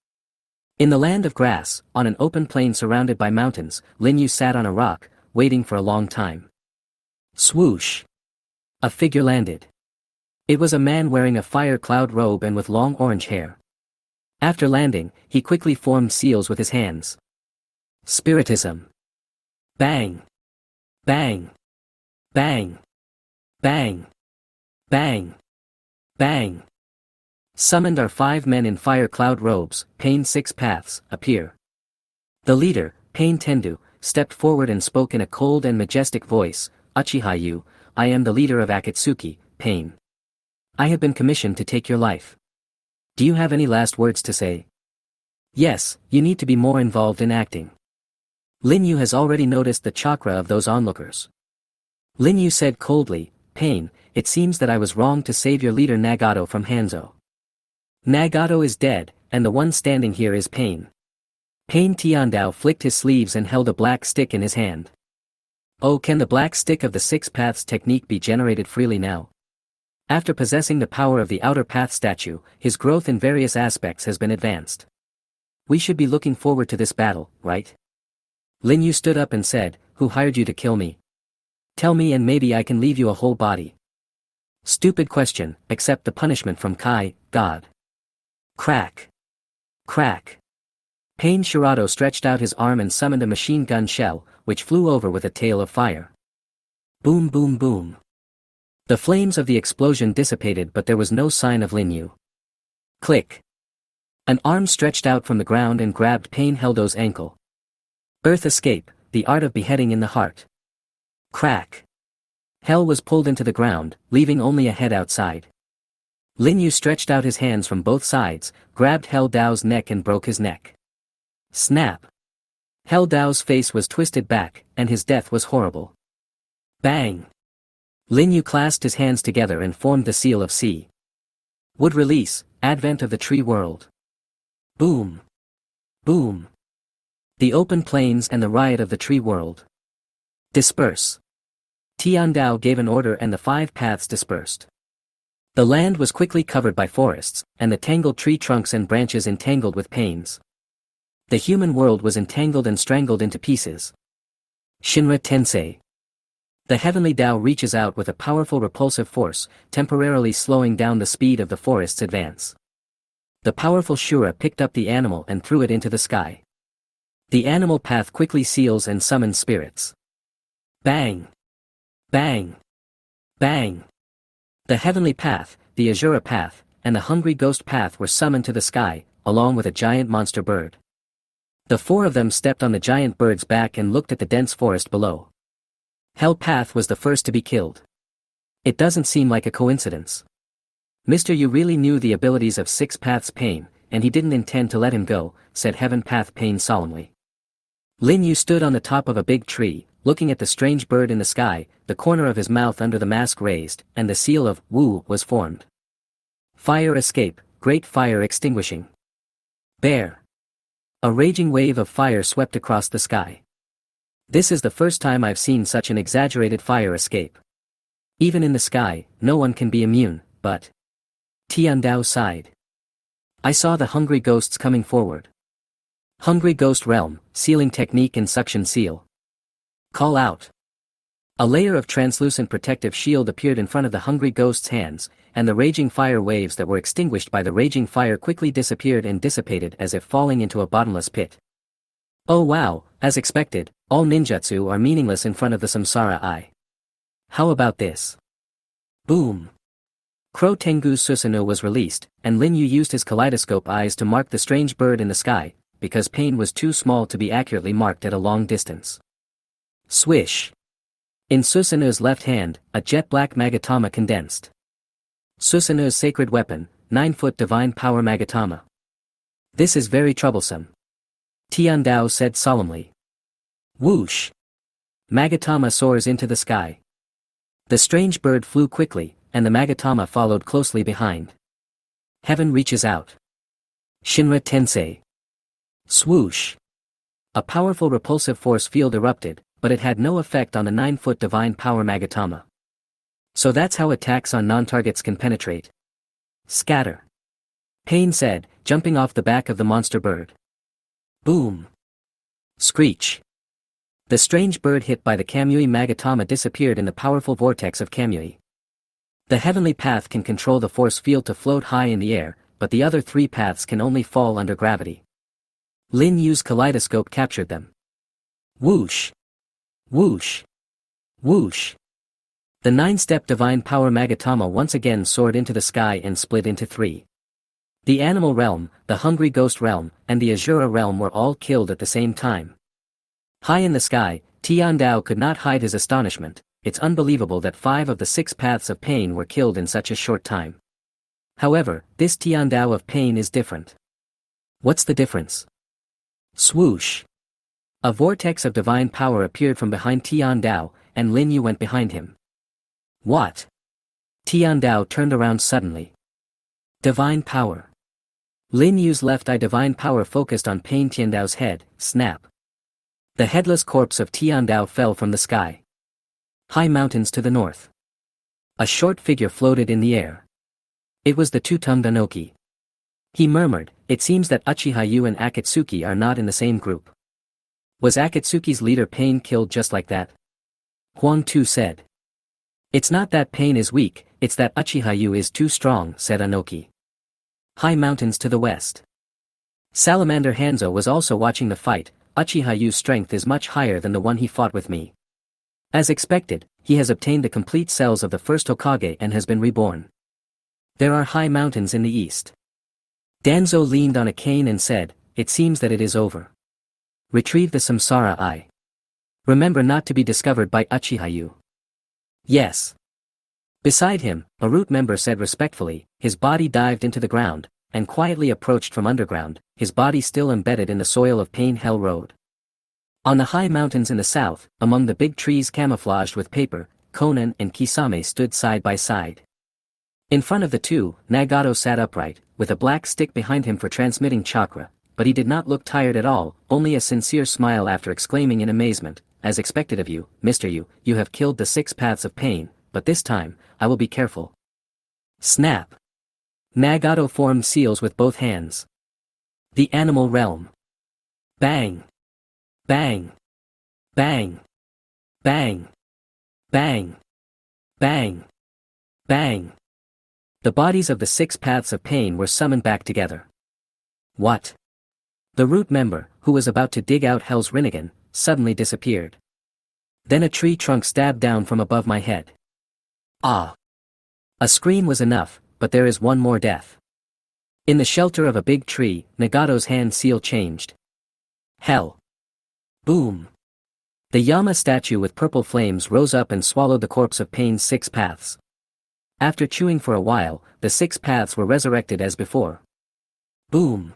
In the land of grass, on an open plain surrounded by mountains, Lin Yu sat on a rock, waiting for a long time. Swoosh. A figure landed. It was a man wearing a fire cloud robe and with long orange hair. After landing, he quickly formed seals with his hands. Spiritism. Bang. Bang. Bang. Bang. Bang. Bang. Summoned are 5 men in fire cloud robes, Pain 6 Paths, appear. The leader, Pain Tendu, stepped forward and spoke in a cold and majestic voice, Uchiha Yu, I am the leader of Akatsuki, Pain. I have been commissioned to take your life. Do you have any last words to say? Yes, you need to be more involved in acting. Lin Yu has already noticed the chakra of those onlookers. Lin Yu said coldly, Pain, it seems that I was wrong to save your leader Nagato from Hanzo. Nagato is dead, and the one standing here is Pain. Pain Tiandao flicked his sleeves and held a black stick in his hand. Oh, can the black stick of the Six Paths technique be generated freely now? After possessing the power of the Outer Path statue, his growth in various aspects has been advanced. We should be looking forward to this battle, right? Lin Yu stood up and said, Who hired you to kill me? Tell me and maybe I can leave you a whole body. Stupid question, accept the punishment from Kai, God. Crack. Crack. Pain Shirato stretched out his arm and summoned a machine gun shell, which flew over with a tail of fire. Boom boom boom. The flames of the explosion dissipated but there was no sign of Lin Yu. Click. An arm stretched out from the ground and grabbed Pain Heldo's ankle. Earth escape, the art of beheading in the heart. Crack. Hell was pulled into the ground, leaving only a head outside. Lin Yu stretched out his hands from both sides, grabbed Hell Dao's neck and broke his neck. Snap. Hell Dao's face was twisted back, and his death was horrible. Bang. Lin Yu clasped his hands together and formed the seal of C. Would release, advent of the tree world. Boom. Boom. The open plains and the riot of the tree world. Disperse. Tiandao gave an order and the 5 paths dispersed. The land was quickly covered by forests, and the tangled tree trunks and branches entangled with pains. The human world was entangled and strangled into pieces. Shinra Tensei. The heavenly Tao reaches out with a powerful repulsive force, temporarily slowing down the speed of the forest's advance. The powerful Shura picked up the animal and threw it into the sky. The animal path quickly seals and summons spirits. Bang! Bang! Bang! The heavenly path, the Azura path, and the hungry ghost path were summoned to the sky, along with a giant monster bird. The 4 of them stepped on the giant bird's back and looked at the dense forest below. Hell Path was the first to be killed. It doesn't seem like a coincidence. Mr. Yu really knew the abilities of 6 Paths Pain, and he didn't intend to let him go, said Heaven Path Pain solemnly. Lin Yu stood on the top of a big tree, looking at the strange bird in the sky, the corner of his mouth under the mask raised, and the seal of Wu was formed. Fire escape, great fire extinguishing. Bear. A raging wave of fire swept across the sky. This is the first time I've seen such an exaggerated fire escape. Even in the sky, no one can be immune, but... Tiandao sighed. I saw the hungry ghosts coming forward. Hungry Ghost Realm, sealing technique and suction seal. Call out. A layer of translucent protective shield appeared in front of the hungry ghost's hands, and the raging fire waves that were extinguished by the raging fire quickly disappeared and dissipated as if falling into a bottomless pit. Oh wow, as expected, all ninjutsu are meaningless in front of the Samsara Eye. How about this? Boom. Crow Tengu's Susanoo was released, and Lin Yu used his kaleidoscope eyes to mark the strange bird in the sky, because Pain was too small to be accurately marked at a long distance. Swish. In Susanoo's left hand, a jet-black Magatama condensed. Susanoo's sacred weapon, 9-foot divine power Magatama. This is very troublesome. Tiandao said solemnly. Whoosh. Magatama soars into the sky. The strange bird flew quickly, and the Magatama followed closely behind. Heaven reaches out. Shinra Tensei. Swoosh. A powerful repulsive force field erupted, but it had no effect on the 9-foot divine power Magatama. So that's how attacks on non-targets can penetrate. Scatter. Pain said, jumping off the back of the monster bird. Boom. Screech. The strange bird hit by the Kamui Magatama disappeared in the powerful vortex of Kamui. The heavenly path can control the force field to float high in the air, but the other 3 paths can only fall under gravity. Lin Yu's kaleidoscope captured them. Whoosh. Whoosh. Whoosh. The 9-step divine power Magatama once again soared into the sky and split into 3. The animal realm, the hungry ghost realm, and the Azura realm were all killed at the same time. High in the sky, Tiandao could not hide his astonishment. It's unbelievable that 5 of the 6 paths of pain were killed in such a short time. However, this Tiandao of pain is different. What's the difference? Swoosh. A vortex of divine power appeared from behind Tian Dao, and Lin Yu went behind him. What? Tian Dao turned around suddenly. Divine power. Lin Yu's left eye divine power focused on Pain Tian Dao's head, snap. The headless corpse of Tian Dao fell from the sky. High mountains to the north. A short figure floated in the air. It was the two-tongued Anoki. He murmured, "It seems that Uchiha-yu and Akatsuki are not in the same group." Was Akatsuki's leader Pain killed just like that? Huang Tu said. "It's not that Pain is weak, it's that Uchiha-yu is too strong," said Anoki. High mountains to the west. Salamander Hanzo was also watching the fight. "Uchiha-yu's strength is much higher than the one he fought with me. As expected, he has obtained the complete cells of the first Hokage and has been reborn. There are high mountains in the east." Danzo leaned on a cane and said, "It seems that it is over. Retrieve the Samsara Eye. Remember not to be discovered by Uchiha-yu." "Yes." Beside him, a root member said respectfully. His body dived into the ground, and quietly approached from underground, his body still embedded in the soil of Pain Hell Road. On the high mountains in the south, among the big trees camouflaged with paper, Konan and Kisame stood side by side. In front of the two, Nagato sat upright, with a black stick behind him for transmitting chakra, but he did not look tired at all, only a sincere smile after exclaiming in amazement, "As expected of you, Mr. Yu, you have killed the 6 paths of pain, but this time, I will be careful." Snap! Nagato formed seals with both hands. The animal realm. Bang! Bang! Bang! Bang! Bang! Bang! Bang! The bodies of the 6 paths of pain were summoned back together. What? The root member, who was about to dig out Hell's Rinnegan, suddenly disappeared. Then a tree trunk stabbed down from above my head. Ah! A scream was enough, but there is one more death. In the shelter of a big tree, Nagato's hand seal changed. Hell! Boom! The Yama statue with purple flames rose up and swallowed the corpse of Pain's 6 paths. After chewing for a while, the 6 paths were resurrected as before. Boom!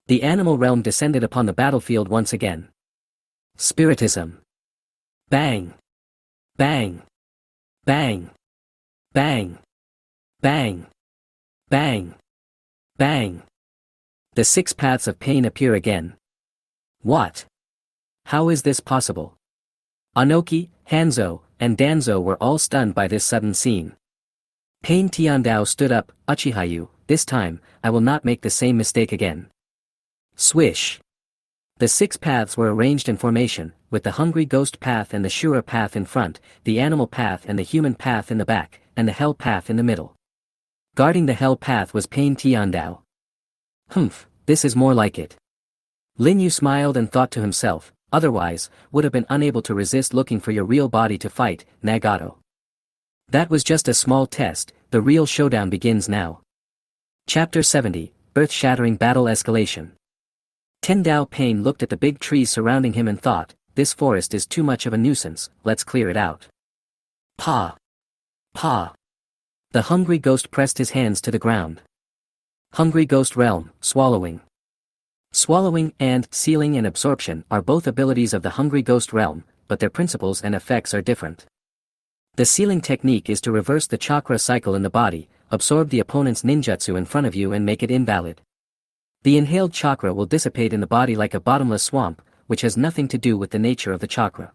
The animal realm descended upon the battlefield once again. Spiritism. Bang! Bang! Bang! Bang! Bang! Bang! Bang! The 6 paths of pain appear again. What? How is this possible? Anoki, Hanzo, and Danzo were all stunned by this sudden scene. Pain Tiandao stood up. "Uchiha-yu, this time, I will not make the same mistake again." Swish! The 6 paths were arranged in formation, with the hungry ghost path and the Shura path in front, the animal path and the human path in the back, and the hell path in the middle. Guarding the hell path was Pain Tiandao. Humph, this is more like it. Lin Yu smiled and thought to himself, "Otherwise, would have been unable to resist looking for your real body to fight, Nagato." That was just a small test, the real showdown begins now. Chapter 70, Earth-Shattering Battle Escalation. Tendao Pain looked at the big trees surrounding him and thought, "This forest is too much of a nuisance, let's clear it out." Pa! Pa! The hungry ghost pressed his hands to the ground. Hungry Ghost Realm, Swallowing. Swallowing and sealing and absorption are both abilities of the Hungry Ghost Realm, but their principles and effects are different. The sealing technique is to reverse the chakra cycle in the body, absorb the opponent's ninjutsu in front of you and make it invalid. The inhaled chakra will dissipate in the body like a bottomless swamp, which has nothing to do with the nature of the chakra.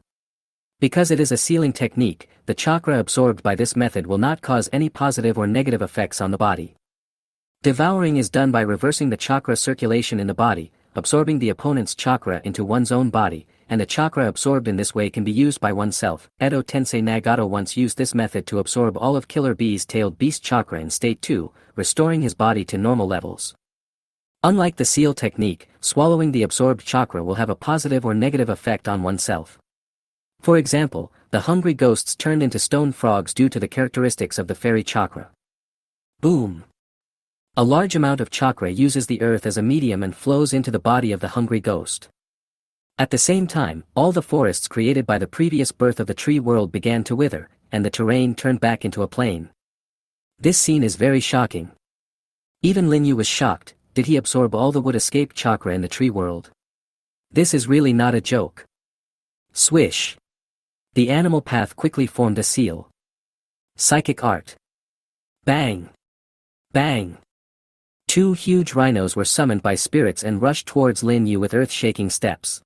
Because it is a sealing technique, the chakra absorbed by this method will not cause any positive or negative effects on the body. Devouring is done by reversing the chakra circulation in the body, absorbing the opponent's chakra into one's own body, and the chakra absorbed in this way can be used by oneself. Edo Tensei Nagato once used this method to absorb all of Killer Bee's tailed beast chakra in state 2, restoring his body to normal levels. Unlike the seal technique, swallowing the absorbed chakra will have a positive or negative effect on oneself. For example, the hungry ghosts turned into stone frogs due to the characteristics of the fairy chakra. Boom! A large amount of chakra uses the earth as a medium and flows into the body of the hungry ghost. At the same time, all the forests created by the previous birth of the tree world began to wither, and the terrain turned back into a plain. This scene is very shocking. Even Lin Yu was shocked. Did he absorb all the wood escape chakra in the tree world? This is really not a joke. Swish. The animal path quickly formed a seal. Psychic art. Bang. Bang. Two huge rhinos were summoned by spirits and rushed towards Lin Yu with earth-shaking steps.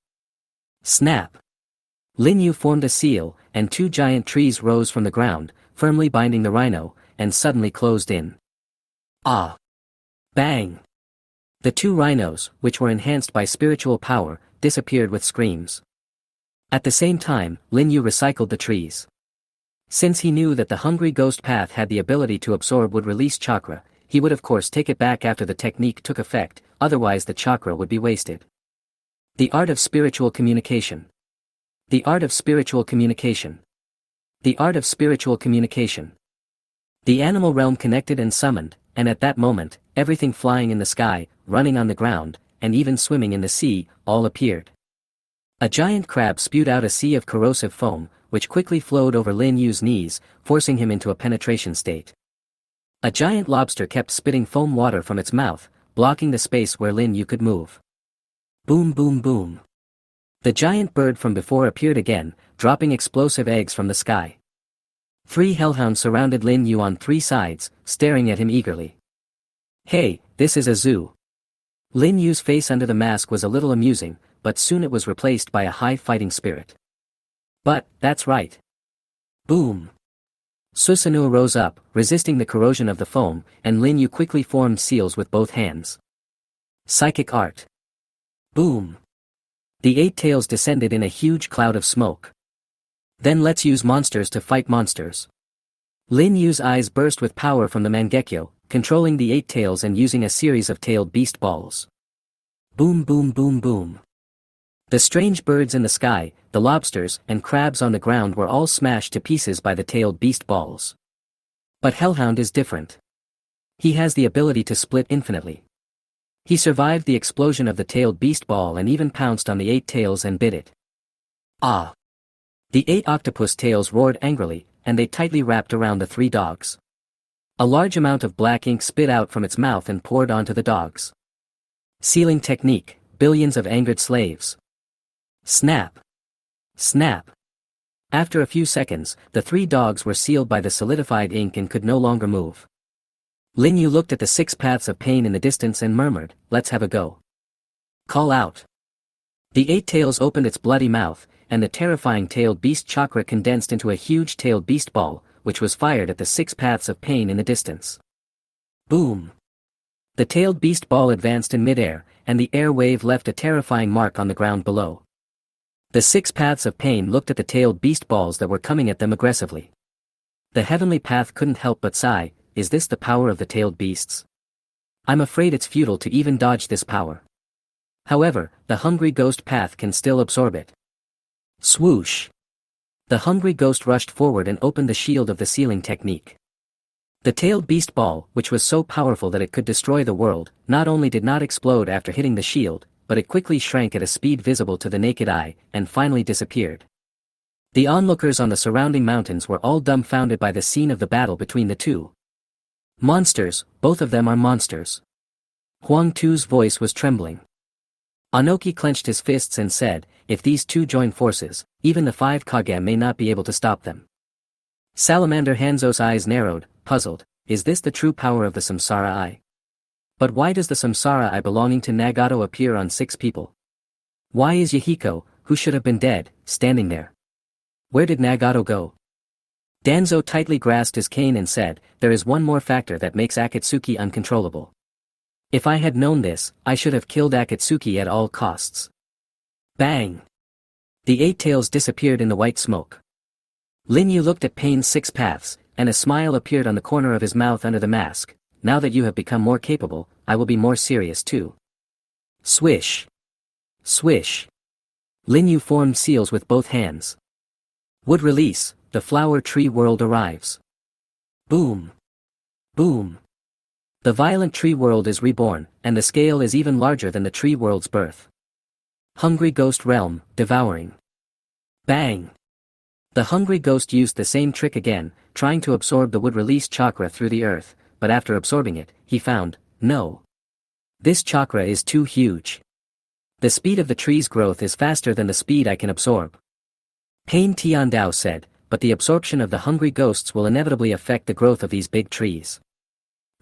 Snap. Lin Yu formed a seal, and two giant trees rose from the ground, firmly binding the rhino, and suddenly closed in. Ah! Bang! The two rhinos, which were enhanced by spiritual power, disappeared with screams. At the same time, Lin Yu recycled the trees. Since he knew that the hungry ghost path had the ability to absorb would release chakra, he would of course take it back after the technique took effect, otherwise the chakra would be wasted. The art of spiritual communication. The art of spiritual communication. The art of spiritual communication. The animal realm connected and summoned, and at that moment, everything flying in the sky, running on the ground, and even swimming in the sea, all appeared. A giant crab spewed out a sea of corrosive foam, which quickly flowed over Lin Yu's knees, forcing him into a penetration state. A giant lobster kept spitting foam water from its mouth, blocking the space where Lin Yu could move. Boom boom boom. The giant bird from before appeared again, dropping explosive eggs from the sky. Three hellhounds surrounded Lin Yu on three sides, staring at him eagerly. Hey, this is a zoo. Lin Yu's face under the mask was a little amusing, but soon it was replaced by a high fighting spirit. But, that's right. Boom. Susanoo rose up, resisting the corrosion of the foam, and Lin Yu quickly formed seals with both hands. Psychic art. Boom. The eight tails descended in a huge cloud of smoke. Then let's use monsters to fight monsters. Lin Yu's eyes burst with power from the Mangekyo, controlling the eight tails and using a series of tailed beast balls. Boom boom boom boom. The strange birds in the sky, the lobsters and crabs on the ground were all smashed to pieces by the tailed beast balls. But Hellhound is different. He has the ability to split infinitely. He survived the explosion of the tailed beast ball and even pounced on the eight tails and bit it. Ah! The eight octopus tails roared angrily, and they tightly wrapped around the three dogs. A large amount of black ink spit out from its mouth and poured onto the dogs. Sealing technique, billions of angered slaves. Snap! Snap! After a few seconds, the three dogs were sealed by the solidified ink and could no longer move. Lin Yu looked at the six paths of pain in the distance and murmured, "Let's have a go." Call out. The eight tails opened its bloody mouth, and the terrifying tailed beast chakra condensed into a huge tailed beast ball, which was fired at the six paths of pain in the distance. Boom! The tailed beast ball advanced in midair, and the air wave left a terrifying mark on the ground below. The six paths of pain looked at the tailed beast balls that were coming at them aggressively. The heavenly path couldn't help but sigh, is this the power of the tailed beasts? I'm afraid it's futile to even dodge this power. However, the hungry ghost path can still absorb it. Swoosh! The hungry ghost rushed forward and opened the shield of the sealing technique. The tailed beast ball, which was so powerful that it could destroy the world, not only did not explode after hitting the shield, but it quickly shrank at a speed visible to the naked eye, and finally disappeared. The onlookers on the surrounding mountains were all dumbfounded by the scene of the battle between the two. Monsters, both of them are monsters. Huang Tu's voice was trembling. Anoki clenched his fists and said, if these two join forces, even the five Kage may not be able to stop them. Salamander Hanzo's eyes narrowed, puzzled, is this the true power of the Samsara Eye? But why does the Samsara Eye belonging to Nagato appear on six people? Why is Yahiko, who should have been dead, standing there? Where did Nagato go? Danzo tightly grasped his cane and said, there is one more factor that makes Akatsuki uncontrollable. If I had known this, I should have killed Akatsuki at all costs. Bang! The eight tails disappeared in the white smoke. Lin Yu looked at Pain's six paths, and a smile appeared on the corner of his mouth under the mask. Now that you have become more capable, I will be more serious too. Swish! Swish! Lin Yu formed seals with both hands. Wood release, the flower tree world arrives. Boom! Boom! The violent tree world is reborn, and the scale is even larger than the tree world's birth. Hungry ghost realm, devouring. Bang! The hungry ghost used the same trick again, trying to absorb the wood release chakra through the earth, but after absorbing it, he found, no. This chakra is too huge. The speed of the tree's growth is faster than the speed I can absorb. Pain Tiandao said, but the absorption of the hungry ghosts will inevitably affect the growth of these big trees.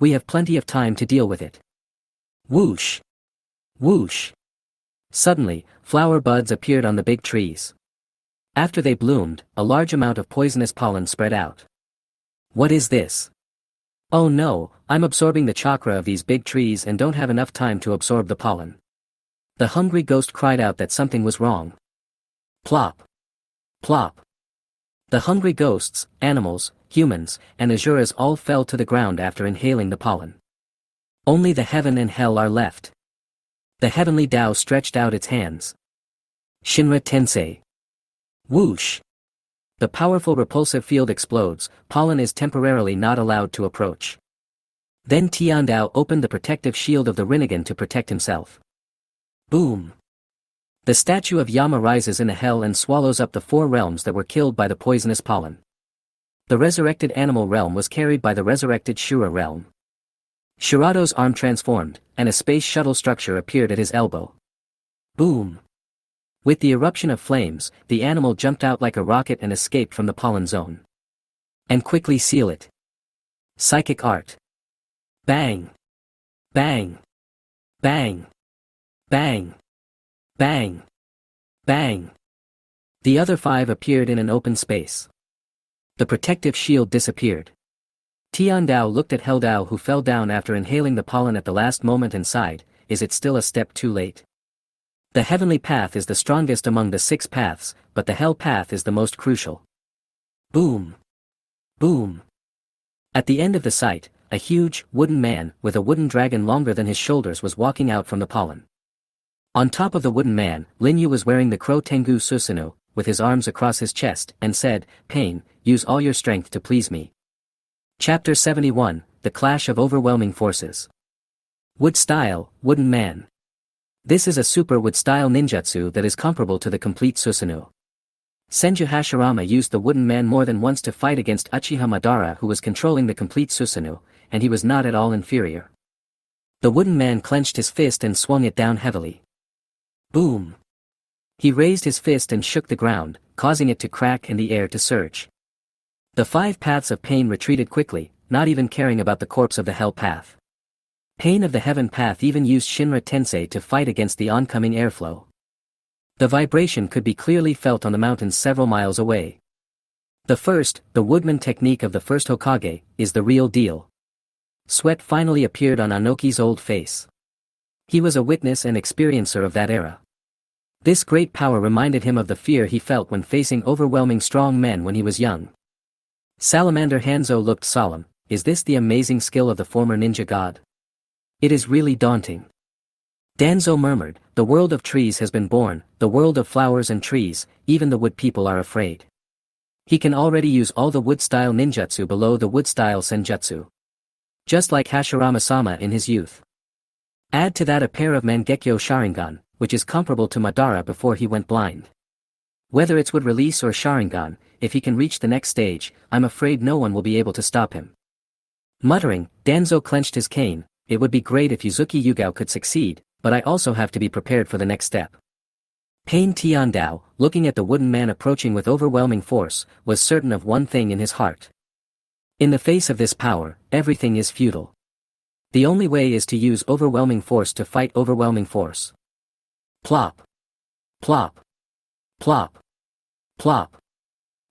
We have plenty of time to deal with it. Whoosh! Whoosh! Suddenly, flower buds appeared on the big trees. After they bloomed, a large amount of poisonous pollen spread out. What is this? Oh no, I'm absorbing the chakra of these big trees and don't have enough time to absorb the pollen. The hungry ghost cried out that something was wrong. Plop! Plop! The hungry ghosts, animals, humans, and asuras all fell to the ground after inhaling the pollen. Only the heaven and hell are left. The heavenly Tao stretched out its hands. Shinra Tensei. Whoosh! The powerful repulsive field explodes, pollen is temporarily not allowed to approach. Then Tiandao opened the protective shield of the Rinnegan to protect himself. Boom! The statue of Yama rises in a hell and swallows up the 4 realms that were killed by the poisonous pollen. The resurrected animal realm was carried by the resurrected Shura realm. Shirado's arm transformed, and a space shuttle structure appeared at his elbow. Boom! With the eruption of flames, the animal jumped out like a rocket and escaped from the pollen zone. And quickly seal it. Psychic art. Bang! Bang! Bang! Bang! Bang! Bang! The other 5 appeared in an open space. The protective shield disappeared. Tiandao looked at Heldao, who fell down after inhaling the pollen at the last moment, and sighed, is it still a step too late? The heavenly path is the strongest among the 6 paths, but the hell path is the most crucial. Boom! Boom! At the end of the site, a huge, wooden man, with a wooden dragon longer than his shoulders, was walking out from the pollen. On top of the wooden man, Lin Yu was wearing the Crow Tengu Susanoo, with his arms across his chest, and said, Pain, use all your strength to please me. Chapter 71, The Clash of Overwhelming Forces. Wood Style, Wooden Man. This is a super wood style ninjutsu that is comparable to the complete Susanoo. Senju Hashirama used the wooden man more than once to fight against Uchiha Madara, who was controlling the complete Susanoo, and he was not at all inferior. The wooden man clenched his fist and swung it down heavily. Boom! He raised his fist and shook the ground, causing it to crack and the air to surge. The 5 paths of pain retreated quickly, not even caring about the corpse of the hell path. Pain of the heaven path even used Shinra Tensei to fight against the oncoming airflow. The vibration could be clearly felt on the mountains several miles away. The woodman technique of the first Hokage, is the real deal. Sweat finally appeared on Anoki's old face. He was a witness and experiencer of that era. This great power reminded him of the fear he felt when facing overwhelming strong men when he was young. Salamander Hanzo looked solemn. Is this the amazing skill of the former ninja god? It is really daunting. Danzo murmured, the world of trees has been born, the world of flowers and trees, even the wood people are afraid. He can already use all the wood-style ninjutsu below the wood-style senjutsu. Just like Hashirama-sama in his youth. Add to that a pair of Mangekyo Sharingan, which is comparable to Madara before he went blind. Whether it's would release or Sharingan, if he can reach the next stage, I'm afraid no one will be able to stop him. Muttering, Danzo clenched his cane. It would be great if Yuzuki Yugao could succeed, but I also have to be prepared for the next step. Pain Tiandao, looking at the wooden man approaching with overwhelming force, was certain of one thing in his heart. In the face of this power, everything is futile. The only way is to use overwhelming force to fight overwhelming force. Plop. Plop. Plop. Plop.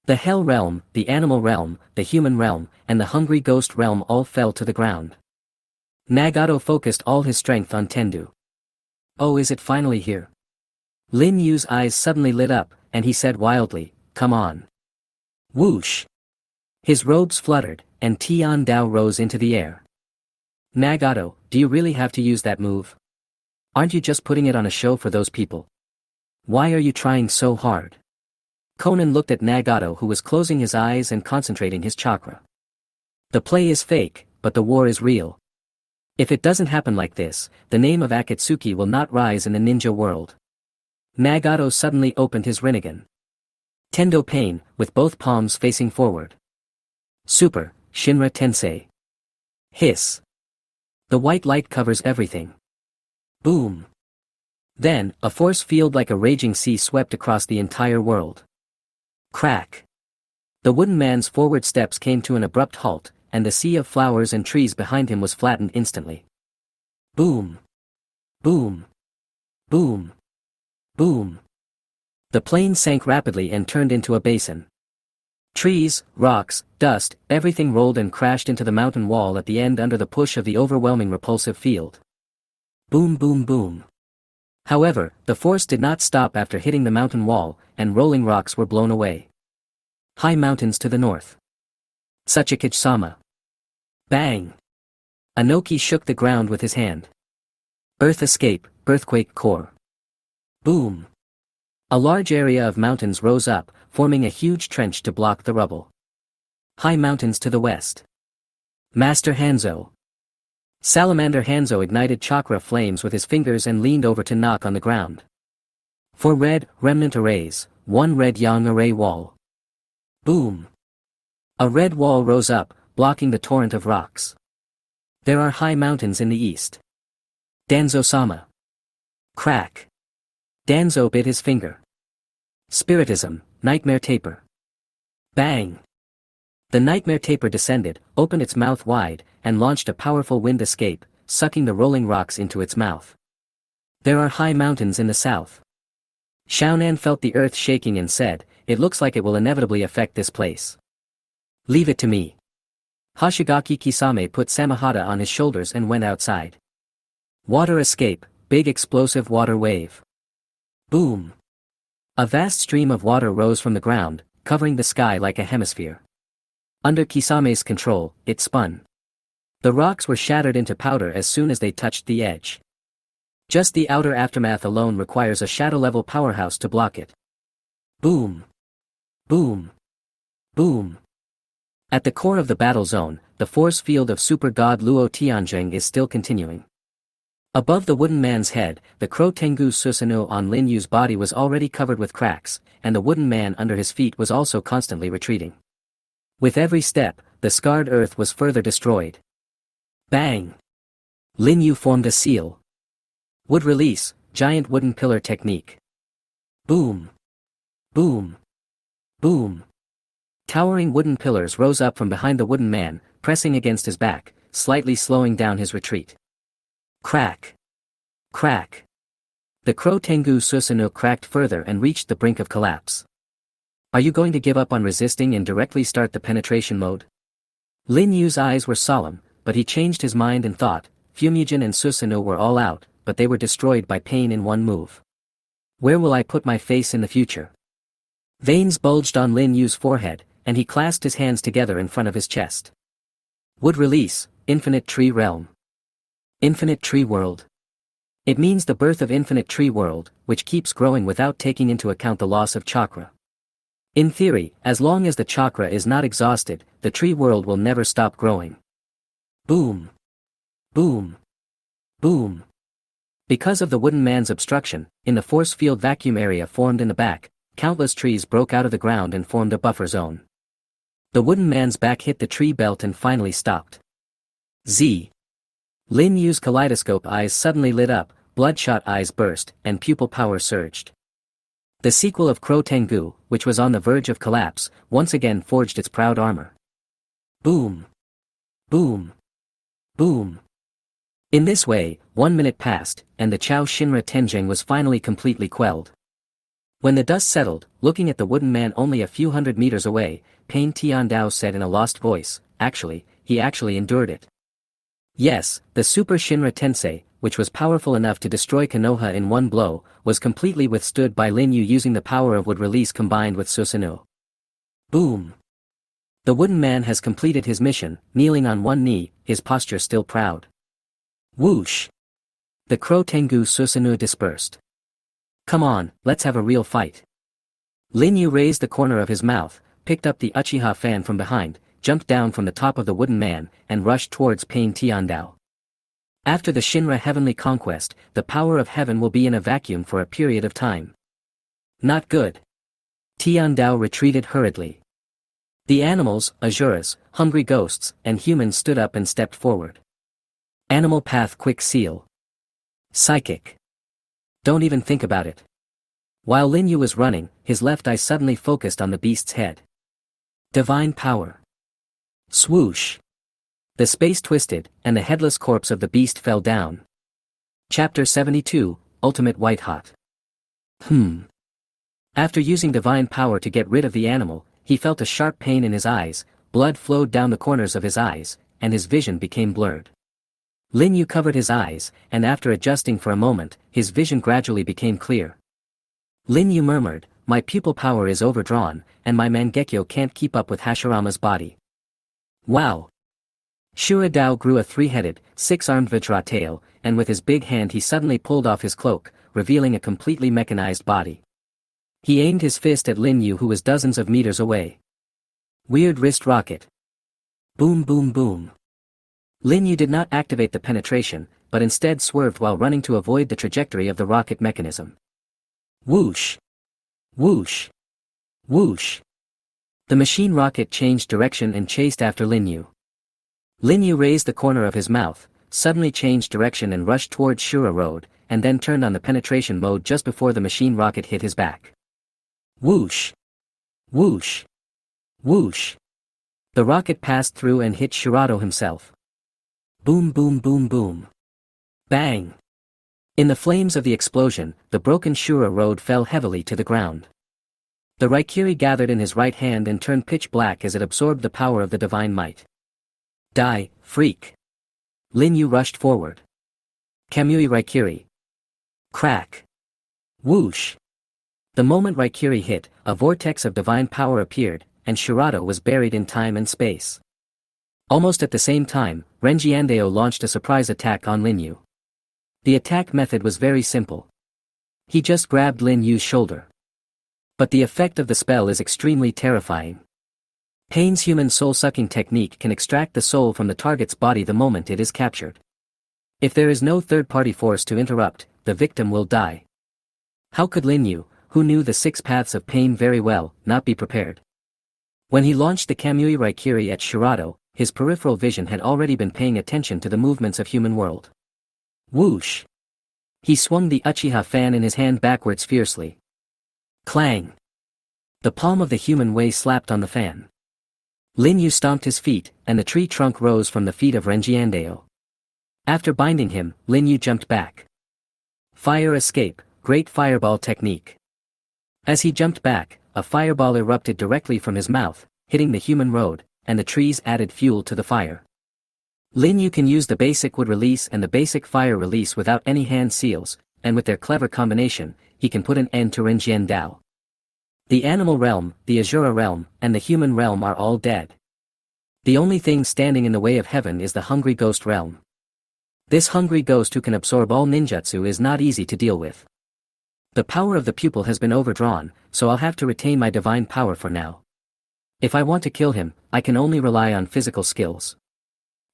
The Hell Realm, the Animal Realm, the Human Realm, and the Hungry Ghost Realm all fell to the ground. Nagato focused all his strength on Tendu. Oh, is it finally here? Lin Yu's eyes suddenly lit up, and he said wildly, come on. Whoosh! His robes fluttered, and Tiandao rose into the air. Nagato, do you really have to use that move? Aren't you just putting it on a show for those people? Why are you trying so hard? Conan looked at Nagato, who was closing his eyes and concentrating his chakra. The play is fake, but the war is real. If it doesn't happen like this, the name of Akatsuki will not rise in the ninja world. Nagato suddenly opened his Rinnegan. Tendo Pain, with both palms facing forward. Super, Shinra Tensei. Hiss. The white light covers everything. Boom. Then, a force field like a raging sea swept across the entire world. Crack! The wooden man's forward steps came to an abrupt halt, and the sea of flowers and trees behind him was flattened instantly. Boom! Boom! Boom! Boom! The plane sank rapidly and turned into a basin. Trees, rocks, dust, everything rolled and crashed into the mountain wall at the end under the push of the overwhelming repulsive field. Boom, boom, boom. However, the force did not stop after hitting the mountain wall, and rolling rocks were blown away. High mountains to the north. Tsuchikage-sama. Bang! Anoki shook the ground with his hand. Earth escape, earthquake core. Boom! A large area of mountains rose up, forming a huge trench to block the rubble. High mountains to the west. Master Hanzo. Salamander Hanzo ignited chakra flames with his fingers and leaned over to knock on the ground. 4 red, remnant arrays, 1 red yang array wall. Boom! A red wall rose up, blocking the torrent of rocks. There are high mountains in the east. Danzo-sama. Crack! Danzo bit his finger. Spiritism, nightmare taper. Bang! The nightmare taper descended, opened its mouth wide, and launched a powerful wind escape, sucking the rolling rocks into its mouth. There are high mountains in the south. Xiaonan felt the earth shaking and said, "It looks like it will inevitably affect this place. Leave it to me." Hoshigaki Kisame put Samahata on his shoulders and went outside. Water escape, big explosive water wave. Boom! A vast stream of water rose from the ground, covering the sky like a hemisphere. Under Kisame's control, it spun. The rocks were shattered into powder as soon as they touched the edge. Just the outer aftermath alone requires a shadow-level powerhouse to block it. Boom! Boom! Boom! At the core of the battle zone, the force field of super god Luo Tianjing is still continuing. Above the wooden man's head, the Crow Tengu Susanoo on Lin Yu's body was already covered with cracks, and the wooden man under his feet was also constantly retreating. With every step, the scarred earth was further destroyed. Bang! Lin Yu formed a seal. Wood release, giant wooden pillar technique. Boom! Boom! Boom! Towering wooden pillars rose up from behind the wooden man, pressing against his back, slightly slowing down his retreat. Crack! Crack! The Crow Tengu Susanoo cracked further and reached the brink of collapse. Are you going to give up on resisting and directly start the penetration mode? Lin Yu's eyes were solemn, but he changed his mind and thought, Fumijin and Susanoo were all out, but they were destroyed by pain in one move. Where will I put my face in the future? Veins bulged on Lin Yu's forehead, and he clasped his hands together in front of his chest. Wood release, infinite tree realm. Infinite tree world. It means the birth of infinite tree world, which keeps growing without taking into account the loss of chakra. In theory, as long as the chakra is not exhausted, the tree world will never stop growing. Boom! Boom! Boom! Because of the wooden man's obstruction, in the force field vacuum area formed in the back, countless trees broke out of the ground and formed a buffer zone. The wooden man's back hit the tree belt and finally stopped. Z. Lin Yu's kaleidoscope eyes suddenly lit up, bloodshot eyes burst, and pupil power surged. The sequel of Crow Tengu, which was on the verge of collapse, once again forged its proud armor. Boom! Boom! Boom! In this way, 1 minute passed, and the Chao Shinra Tenjing was finally completely quelled. When the dust settled, looking at the wooden man only a few hundred meters away, Pain Tiandao said in a lost voice, he actually endured it. Yes, the Super Shinra Tensei, which was powerful enough to destroy Konoha in one blow, was completely withstood by Lin Yu using the power of wood release combined with Susanoo. Boom! The wooden man has completed his mission, kneeling on one knee, his posture still proud. Whoosh! The Crow Tengu Susanoo dispersed. Come on, let's have a real fight. Lin Yu raised the corner of his mouth, picked up the Uchiha fan from behind, jumped down from the top of the wooden man, and rushed towards Pain Tiandao. After the Shinra heavenly conquest, the power of heaven will be in a vacuum for a period of time. Not good. Tiandao retreated hurriedly. The animals, Azuras, hungry ghosts, and humans stood up and stepped forward. Animal Path Quick Seal. Psychic. Don't even think about it. While Lin Yu was running, his left eye suddenly focused on the beast's head. Divine power. Swoosh. The space twisted, and the headless corpse of the beast fell down. Chapter 72, Ultimate White Hot. After using divine power to get rid of the animal, he felt a sharp pain in his eyes, blood flowed down the corners of his eyes, and his vision became blurred. Lin Yu covered his eyes, and after adjusting for a moment, his vision gradually became clear. Lin Yu murmured, "My pupil power is overdrawn, and my Mangekyo can't keep up with Hashirama's body." Wow! Shura Dao grew a three-headed, six-armed Vajra tail, and with his big hand he suddenly pulled off his cloak, revealing a completely mechanized body. He aimed his fist at Lin Yu, who was dozens of meters away. Weird wrist rocket. Boom boom boom. Lin Yu did not activate the penetration, but instead swerved while running to avoid the trajectory of the rocket mechanism. Whoosh! Whoosh! Whoosh! The machine rocket changed direction and chased after Lin Yu. Lin Yu raised the corner of his mouth, suddenly changed direction and rushed towards Shura Road, and then turned on the penetration mode just before the machine rocket hit his back. Whoosh! Whoosh! Whoosh! The rocket passed through and hit Shirato himself. Boom boom boom boom. Bang! In the flames of the explosion, the broken Shura Road fell heavily to the ground. The Raikiri gathered in his right hand and turned pitch black as it absorbed the power of the divine might. Die, freak! Lin Yu rushed forward. Kamui Raikiri. Crack! Whoosh! The moment Raikiri hit, a vortex of divine power appeared, and Shirato was buried in time and space. Almost at the same time, Renjiandeo launched a surprise attack on Lin Yu. The attack method was very simple. He just grabbed Lin Yu's shoulder. But the effect of the spell is extremely terrifying. Pain's human soul-sucking technique can extract the soul from the target's body the moment it is captured. If there is no third-party force to interrupt, the victim will die. How could Lin Yu, who knew the six paths of pain very well, not be prepared? When he launched the Kamui Raikiri at Shirato, his peripheral vision had already been paying attention to the movements of human world. Whoosh! He swung the Uchiha fan in his hand backwards fiercely. Clang! The palm of the human Wei slapped on the fan. Lin Yu stomped his feet, and the tree trunk rose from the feet of Renjiandeo. After binding him, Lin Yu jumped back. Fire escape, great fireball technique. As he jumped back, a fireball erupted directly from his mouth, hitting the human road, and the trees added fuel to the fire. Lin Yu can use the basic wood release and the basic fire release without any hand seals, and with their clever combination, he can put an end to Renjian Dao. The animal realm, the Azura realm, and the human realm are all dead. The only thing standing in the way of heaven is the hungry ghost realm. This hungry ghost who can absorb all ninjutsu is not easy to deal with. The power of the pupil has been overdrawn, so I'll have to retain my divine power for now. If I want to kill him, I can only rely on physical skills.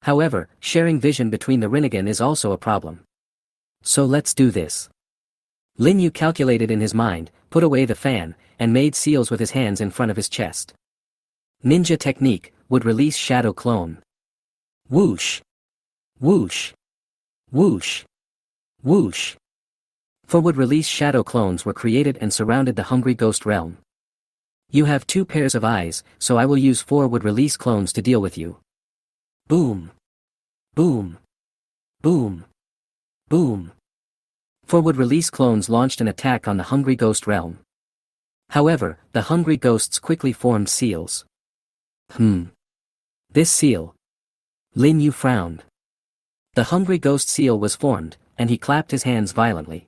However, sharing vision between the Rinnegan is also a problem. So let's do this. Lin Yu calculated in his mind, put away the fan, and made seals with his hands in front of his chest. Ninja technique, would release shadow clone. Whoosh! Whoosh! Whoosh! Whoosh! For would release shadow clones were created and surrounded the hungry ghost realm. You have 2 pairs of eyes, so I will use 4 would release clones to deal with you. Boom! Boom! Boom! Boom! 4 would release clones launched an attack on the hungry ghost realm. However, the hungry ghosts quickly formed seals. This seal. Lin Yu frowned. The hungry ghost seal was formed, and he clapped his hands violently.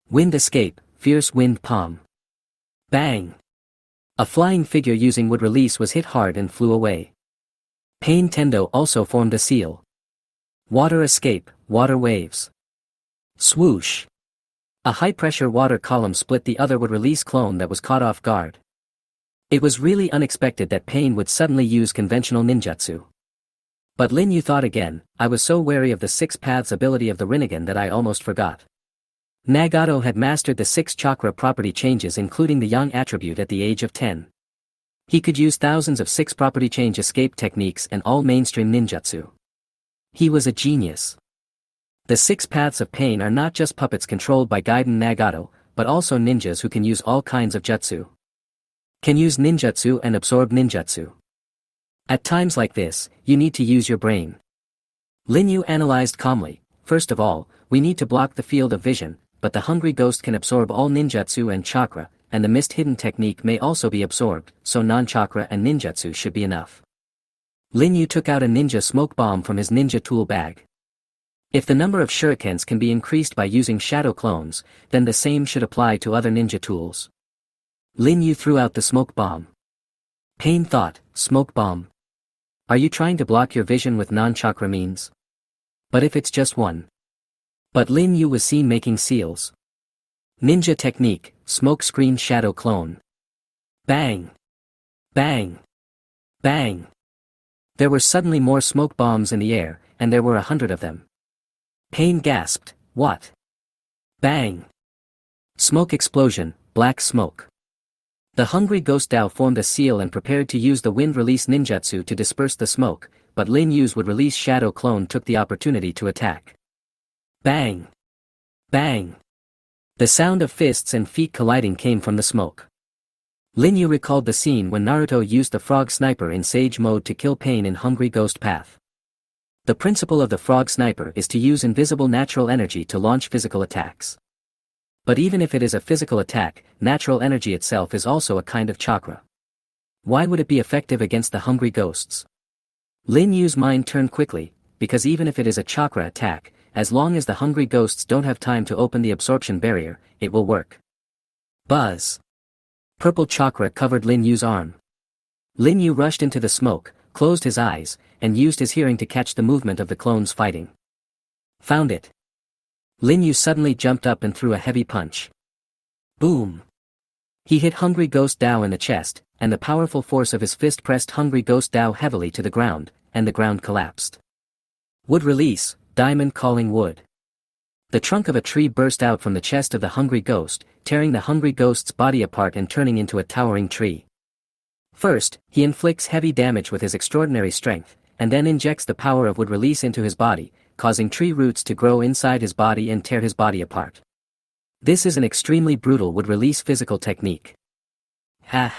Wind escape, fierce wind palm. Bang! A flying figure using wood release was hit hard and flew away. Pain Tendo also formed a seal. Water escape, water waves. Swoosh! A high-pressure water column split the other would release clone that was caught off guard. It was really unexpected that Pain would suddenly use conventional ninjutsu. But Lin Yu thought again, I was so wary of the 6 paths ability of the Rinnegan that I almost forgot. Nagato had mastered the 6 chakra property changes including the Yang attribute at the age of 10. He could use thousands of 6 property change escape techniques and all mainstream ninjutsu. He was a genius. The 6 paths of pain are not just puppets controlled by Gaiden Nagato, but also ninjas who can use all kinds of jutsu. Can use ninjutsu and absorb ninjutsu. At times like this, you need to use your brain. Lin Yu analyzed calmly. First of all, we need to block the field of vision, but the hungry ghost can absorb all ninjutsu and chakra, and the mist hidden technique may also be absorbed, so non-chakra and ninjutsu should be enough. Lin Yu took out a ninja smoke bomb from his ninja tool bag. If the number of shurikens can be increased by using shadow clones, then the same should apply to other ninja tools. Lin Yu threw out the smoke bomb. Pain thought, smoke bomb. Are you trying to block your vision with non-chakra means? But if it's just one. But Lin Yu was seen making seals. Ninja technique, smoke screen shadow clone. Bang! Bang! Bang! There were suddenly more smoke bombs in the air, and there were 100 of them. Pain gasped, what? Bang! Smoke explosion, black smoke. The hungry ghost Dao formed a seal and prepared to use the wind release ninjutsu to disperse the smoke, but Lin Yu's would release shadow clone took the opportunity to attack. Bang! Bang! The sound of fists and feet colliding came from the smoke. Lin Yu recalled the scene when Naruto used the frog sniper in Sage mode to kill Pain in Hungry Ghost Path. The principle of the frog sniper is to use invisible natural energy to launch physical attacks. But even if it is a physical attack, natural energy itself is also a kind of chakra. Why would it be effective against the hungry ghosts? Lin Yu's mind turned quickly, because even if it is a chakra attack, as long as the hungry ghosts don't have time to open the absorption barrier, it will work. Buzz! Purple chakra covered Lin Yu's arm. Lin Yu rushed into the smoke, closed his eyes, and used his hearing to catch the movement of the clones fighting. Found it. Lin Yu suddenly jumped up and threw a heavy punch. Boom! He hit Hungry Ghost Dao in the chest, and the powerful force of his fist pressed Hungry Ghost Dao heavily to the ground, and the ground collapsed. Wood release, diamond calling wood. The trunk of a tree burst out from the chest of the hungry ghost, tearing the hungry ghost's body apart and turning into a towering tree. First, he inflicts heavy damage with his extraordinary strength, and then injects the power of wood release into his body, causing tree roots to grow inside his body and tear his body apart. This is an extremely brutal wood release physical technique. Ha!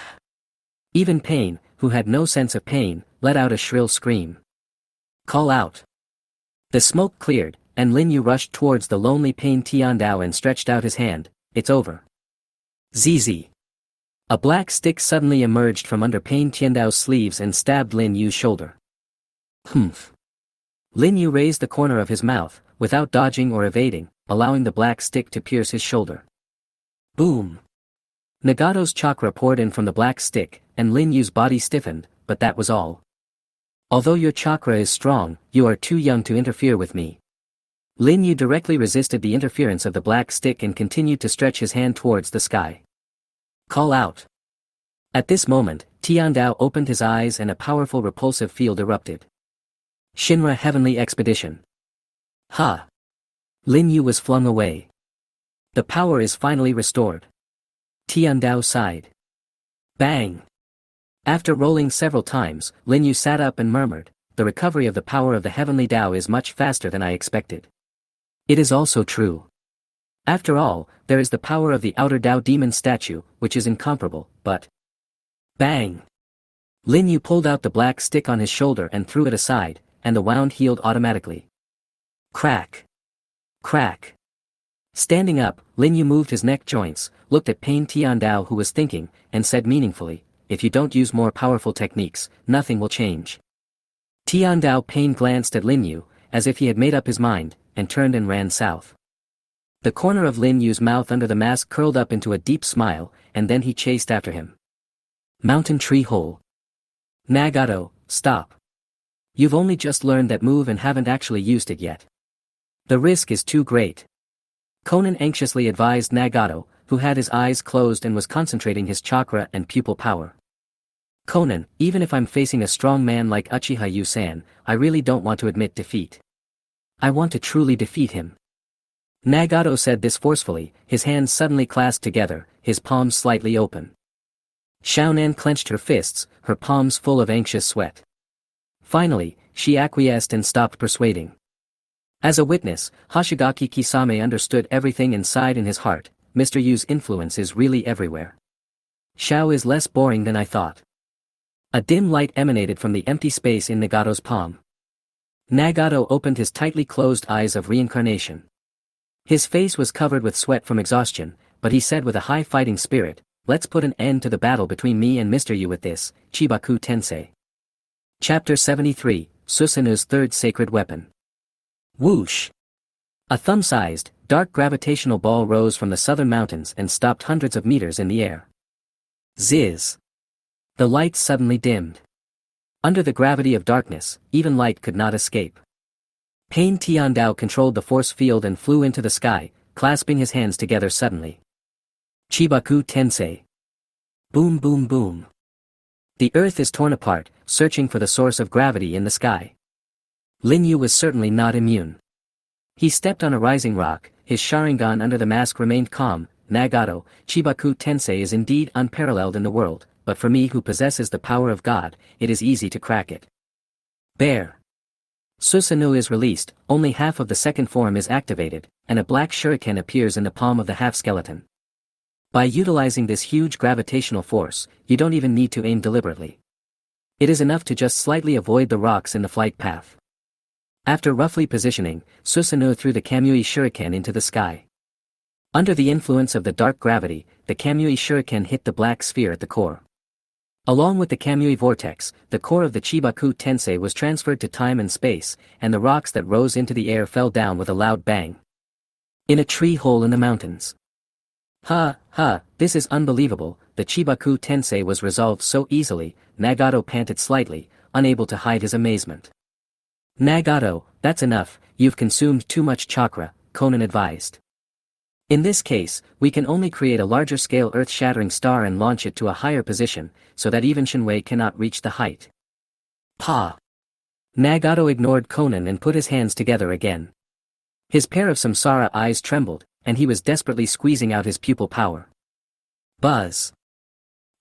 Even Pain, who had no sense of pain, let out a shrill scream. Call out! The smoke cleared, and Lin Yu rushed towards the lonely Pain Tiandao and stretched out his hand. It's over. ZZ. A black stick suddenly emerged from under Pain Tiandao's sleeves and stabbed Lin Yu's shoulder. Humph. Lin Yu raised the corner of his mouth, without dodging or evading, allowing the black stick to pierce his shoulder. Boom. Nagato's chakra poured in from the black stick, and Lin Yu's body stiffened, but that was all. Although your chakra is strong, you are too young to interfere with me. Lin Yu directly resisted the interference of the black stick and continued to stretch his hand towards the sky. Call out. At this moment, Tiandao opened his eyes and a powerful repulsive field erupted. Shinra Heavenly Expedition. Ha! Lin Yu was flung away. The power is finally restored. Tiandao sighed. Bang! After rolling several times, Lin Yu sat up and murmured, the recovery of the power of the heavenly Tao is much faster than I expected. It is also true. After all, there is the power of the outer Tao demon statue, which is incomparable, but... Bang! Lin Yu pulled out the black stick on his shoulder and threw it aside, and the wound healed automatically. Crack! Crack! Standing up, Lin Yu moved his neck joints, looked at Pain Tiandao who was thinking, and said meaningfully, if you don't use more powerful techniques, nothing will change. Tiandao Pain glanced at Lin Yu, as if he had made up his mind, and turned and ran south. The corner of Lin Yu's mouth under the mask curled up into a deep smile, and then he chased after him. Mountain Tree Hole. Nagato, stop. You've only just learned that move and haven't actually used it yet. The risk is too great. Conan anxiously advised Nagato, who had his eyes closed and was concentrating his chakra and pupil power. Conan, even if I'm facing a strong man like Uchiha Yu-san, I really don't want to admit defeat. I want to truly defeat him. Nagato said this forcefully, his hands suddenly clasped together, his palms slightly open. Xiaonan clenched her fists, her palms full of anxious sweat. Finally, she acquiesced and stopped persuading. As a witness, Hoshigaki Kisame understood everything inside in his heart. Mr. Yu's influence is really everywhere. Xiao is less boring than I thought. A dim light emanated from the empty space in Nagato's palm. Nagato opened his tightly closed eyes of reincarnation. His face was covered with sweat from exhaustion, but he said with a high fighting spirit, "Let's put an end to the battle between me and Mr. Yu with this, Chibaku Tensei." Chapter 73, Susanu's Third Sacred Weapon. Whoosh! A thumb-sized, dark gravitational ball rose from the southern mountains and stopped hundreds of meters in the air. Ziz! The lights suddenly dimmed. Under the gravity of darkness, even light could not escape. Pain Tiandao controlled the force field and flew into the sky, clasping his hands together suddenly. Chibaku Tensei. Boom boom boom. The earth is torn apart, searching for the source of gravity in the sky. Lin Yu was certainly not immune. He stepped on a rising rock, his Sharingan under the mask remained calm. Nagato, Chibaku Tensei is indeed unparalleled in the world, but for me who possesses the power of God, it is easy to crack it. Bear. Susanoo is released, only half of the second form is activated, and a black shuriken appears in the palm of the half-skeleton. By utilizing this huge gravitational force, you don't even need to aim deliberately. It is enough to just slightly avoid the rocks in the flight path. After roughly positioning, Susanoo threw the Kamui shuriken into the sky. Under the influence of the dark gravity, the Kamui shuriken hit the black sphere at the core. Along with the Kamui vortex, the core of the Chibaku Tensei was transferred to time and space, and the rocks that rose into the air fell down with a loud bang. In a tree hole in the mountains. This is unbelievable, the Chibaku Tensei was resolved so easily. Nagato panted slightly, unable to hide his amazement. Nagato, that's enough, you've consumed too much chakra, Conan advised. In this case, we can only create a larger-scale earth-shattering star and launch it to a higher position, so that even Shinwei cannot reach the height. Pa! Nagato ignored Conan and put his hands together again. His pair of samsara eyes trembled, and he was desperately squeezing out his pupil power. Buzz!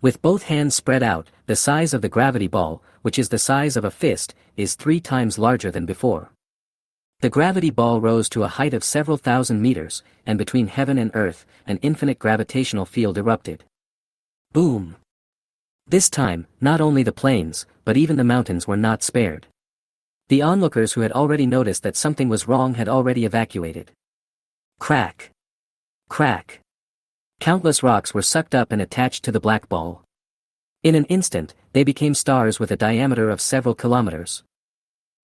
With both hands spread out, the size of the gravity ball, which is the size of a fist, is 3 times larger than before. The gravity ball rose to a height of several thousand meters, and between heaven and earth, an infinite gravitational field erupted. Boom! This time, not only the plains, but even the mountains were not spared. The onlookers who had already noticed that something was wrong had already evacuated. Crack! Crack! Countless rocks were sucked up and attached to the black ball. In an instant, they became stars with a diameter of several kilometers.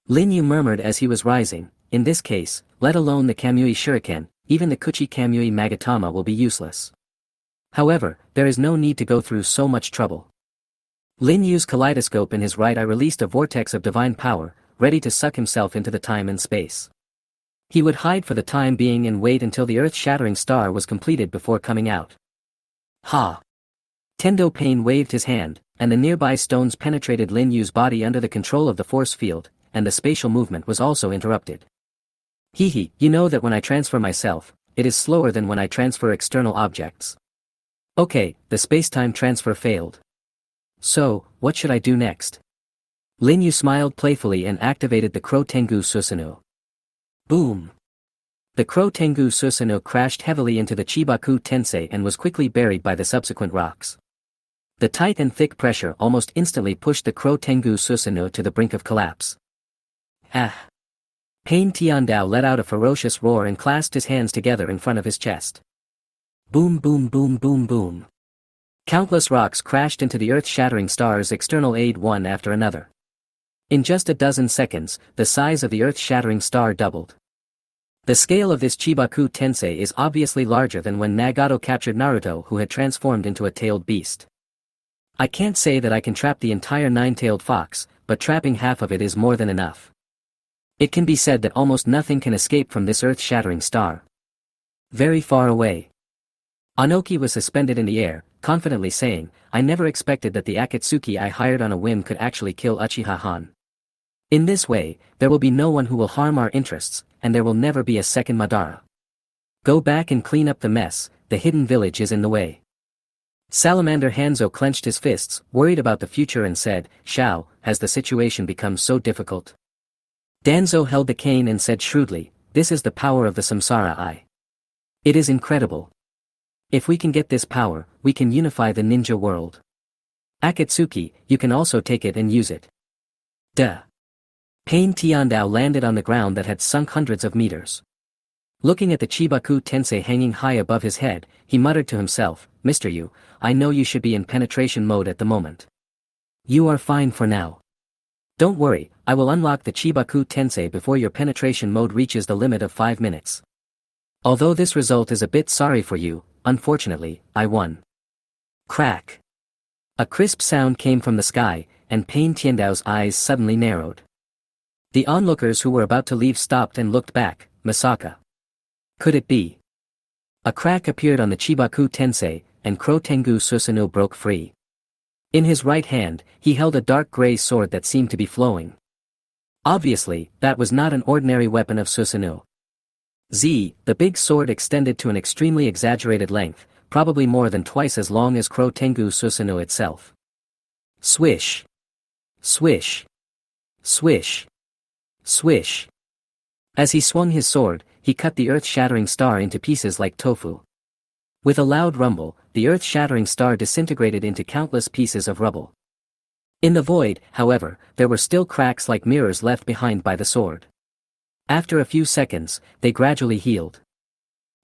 Lin Yu murmured as he was rising, in this case, let alone the Kamui shuriken, even the Kuchi Kamui Magatama will be useless. However, there is no need to go through so much trouble. Lin Yu's kaleidoscope in his right eye released a vortex of divine power, ready to suck himself into the time and space. He would hide for the time being and wait until the earth-shattering star was completed before coming out. Ha! Tendo Pain waved his hand, and the nearby stones penetrated Lin Yu's body under the control of the force field, and the spatial movement was also interrupted. Hehe, you know that when I transfer myself, it is slower than when I transfer external objects. Okay, the space-time transfer failed. So, what should I do next? Lin Yu smiled playfully and activated the Crow Tengu Susanoo. Boom! The Crow Tengu Susanoo crashed heavily into the Chibaku Tensei and was quickly buried by the subsequent rocks. The tight and thick pressure almost instantly pushed the Crow Tengu Susanoo to the brink of collapse. Ah! Pain Tiandao let out a ferocious roar and clasped his hands together in front of his chest. Boom boom boom boom boom. Countless rocks crashed into the earth-shattering star's external aid one after another. In just a dozen seconds, the size of the earth-shattering star doubled. The scale of this Chibaku Tensei is obviously larger than when Nagato captured Naruto, who had transformed into a tailed beast. I can't say that I can trap the entire 9-tailed fox, but trapping half of it is more than enough. It can be said that almost nothing can escape from this earth-shattering star. Very far away. Anoki was suspended in the air, confidently saying, I never expected that the Akatsuki I hired on a whim could actually kill Uchiha-han. In this way, there will be no one who will harm our interests, and there will never be a second Madara. Go back and clean up the mess, the hidden village is in the way. Salamander Hanzo clenched his fists, worried about the future and said, Shao, has the situation become so difficult? Danzo held the cane and said shrewdly, this is the power of the Samsara Eye. It is incredible. If we can get this power, we can unify the ninja world. Akatsuki, you can also take it and use it. Duh. Pain Tiandao landed on the ground that had sunk hundreds of meters. Looking at the Chibaku Tensei hanging high above his head, he muttered to himself, Mr. Yu, I know you should be in penetration mode at the moment. You are fine for now. Don't worry, I will unlock the Chibaku Tensei before your penetration mode reaches the limit of 5 minutes. Although this result is a bit sorry for you, unfortunately, I won. Crack. A crisp sound came from the sky, and Pain Tiandao's eyes suddenly narrowed. The onlookers who were about to leave stopped and looked back. Masaka. Could it be? A crack appeared on the Chibaku Tensei, and Tengu Susanoo broke free. In his right hand, he held a dark gray sword that seemed to be flowing. Obviously, that was not an ordinary weapon of Susanoo. The big sword extended to an extremely exaggerated length, probably more than twice as long as Tengu Susanoo itself. Swish. Swish. Swish. Swish. As he swung his sword, he cut the earth-shattering star into pieces like tofu. With a loud rumble, the earth-shattering star disintegrated into countless pieces of rubble. In the void, however, there were still cracks like mirrors left behind by the sword. After a few seconds, they gradually healed.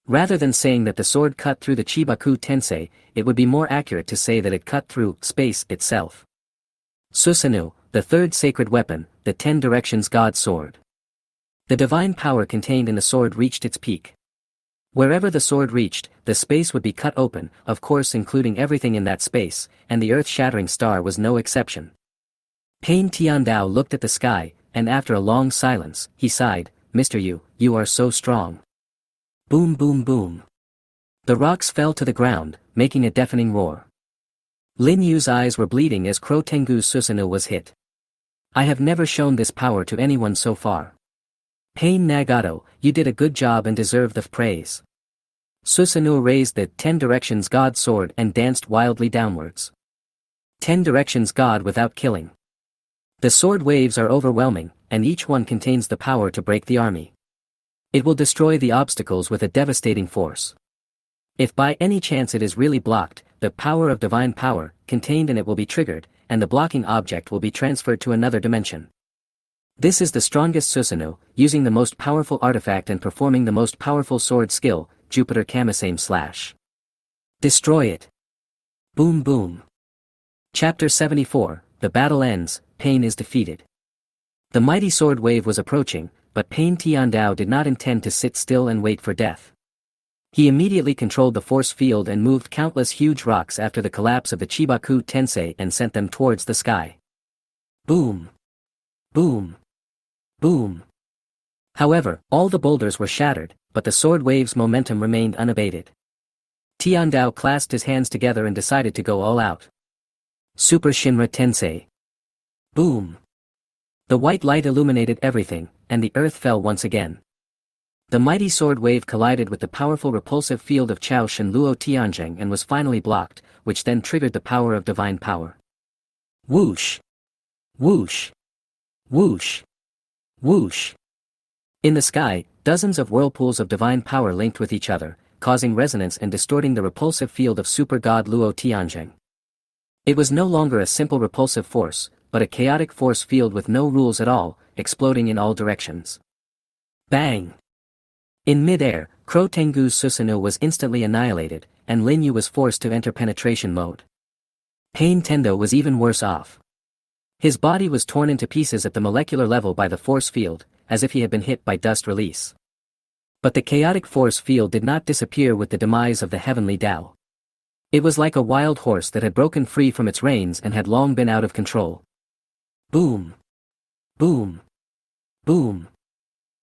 Rather than saying that the sword cut through the Chibaku Tensei, it would be more accurate to say that it cut through space itself. Susanoo, the third sacred weapon, the 10 Directions God Sword. The divine power contained in the sword reached its peak. Wherever the sword reached, the space would be cut open, of course including everything in that space, and the earth-shattering star was no exception. Pain Tiandao looked at the sky, and after a long silence, he sighed, Mr. Yu, you are so strong. Boom boom boom. The rocks fell to the ground, making a deafening roar. Lin Yu's eyes were bleeding as Tengu Susanoo was hit. I have never shown this power to anyone so far. Pain Nagato, you did a good job and deserve the praise. Susanoo raised the 10 Directions God sword and danced wildly downwards. 10 Directions God without killing. The sword waves are overwhelming, and each one contains the power to break the army. It will destroy the obstacles with a devastating force. If by any chance it is really blocked, the power of divine power, contained in it will be triggered, and the blocking object will be transferred to another dimension. This is the strongest Susanoo, using the most powerful artifact and performing the most powerful sword skill, Jupiter Kamisame Slash. Destroy it. Boom boom. Chapter 74, The Battle Ends, Pain is Defeated. The mighty sword wave was approaching, but Pain Tiandao did not intend to sit still and wait for death. He immediately controlled the force field and moved countless huge rocks after the collapse of the Chibaku Tensei and sent them towards the sky. Boom. Boom. Boom. However, all the boulders were shattered, but the sword wave's momentum remained unabated. Tiandao clasped his hands together and decided to go all out. Super Shinra Tensei. Boom. The white light illuminated everything, and the earth fell once again. The mighty sword wave collided with the powerful repulsive field of Chao Shenluo Tianjing and was finally blocked, which then triggered the power of divine power. Whoosh! Whoosh! Whoosh! Whoosh! In the sky, dozens of whirlpools of divine power linked with each other, causing resonance and distorting the repulsive field of super god Luo Tianjing. It was no longer a simple repulsive force, but a chaotic force field with no rules at all, exploding in all directions. Bang! In mid-air, Tengu's Susanoo was instantly annihilated, and Lin Yu was forced to enter penetration mode. Pain Tendo was even worse off. His body was torn into pieces at the molecular level by the force field, as if he had been hit by dust release. But the chaotic force field did not disappear with the demise of the heavenly Tao. It was like a wild horse that had broken free from its reins and had long been out of control. Boom! Boom! Boom!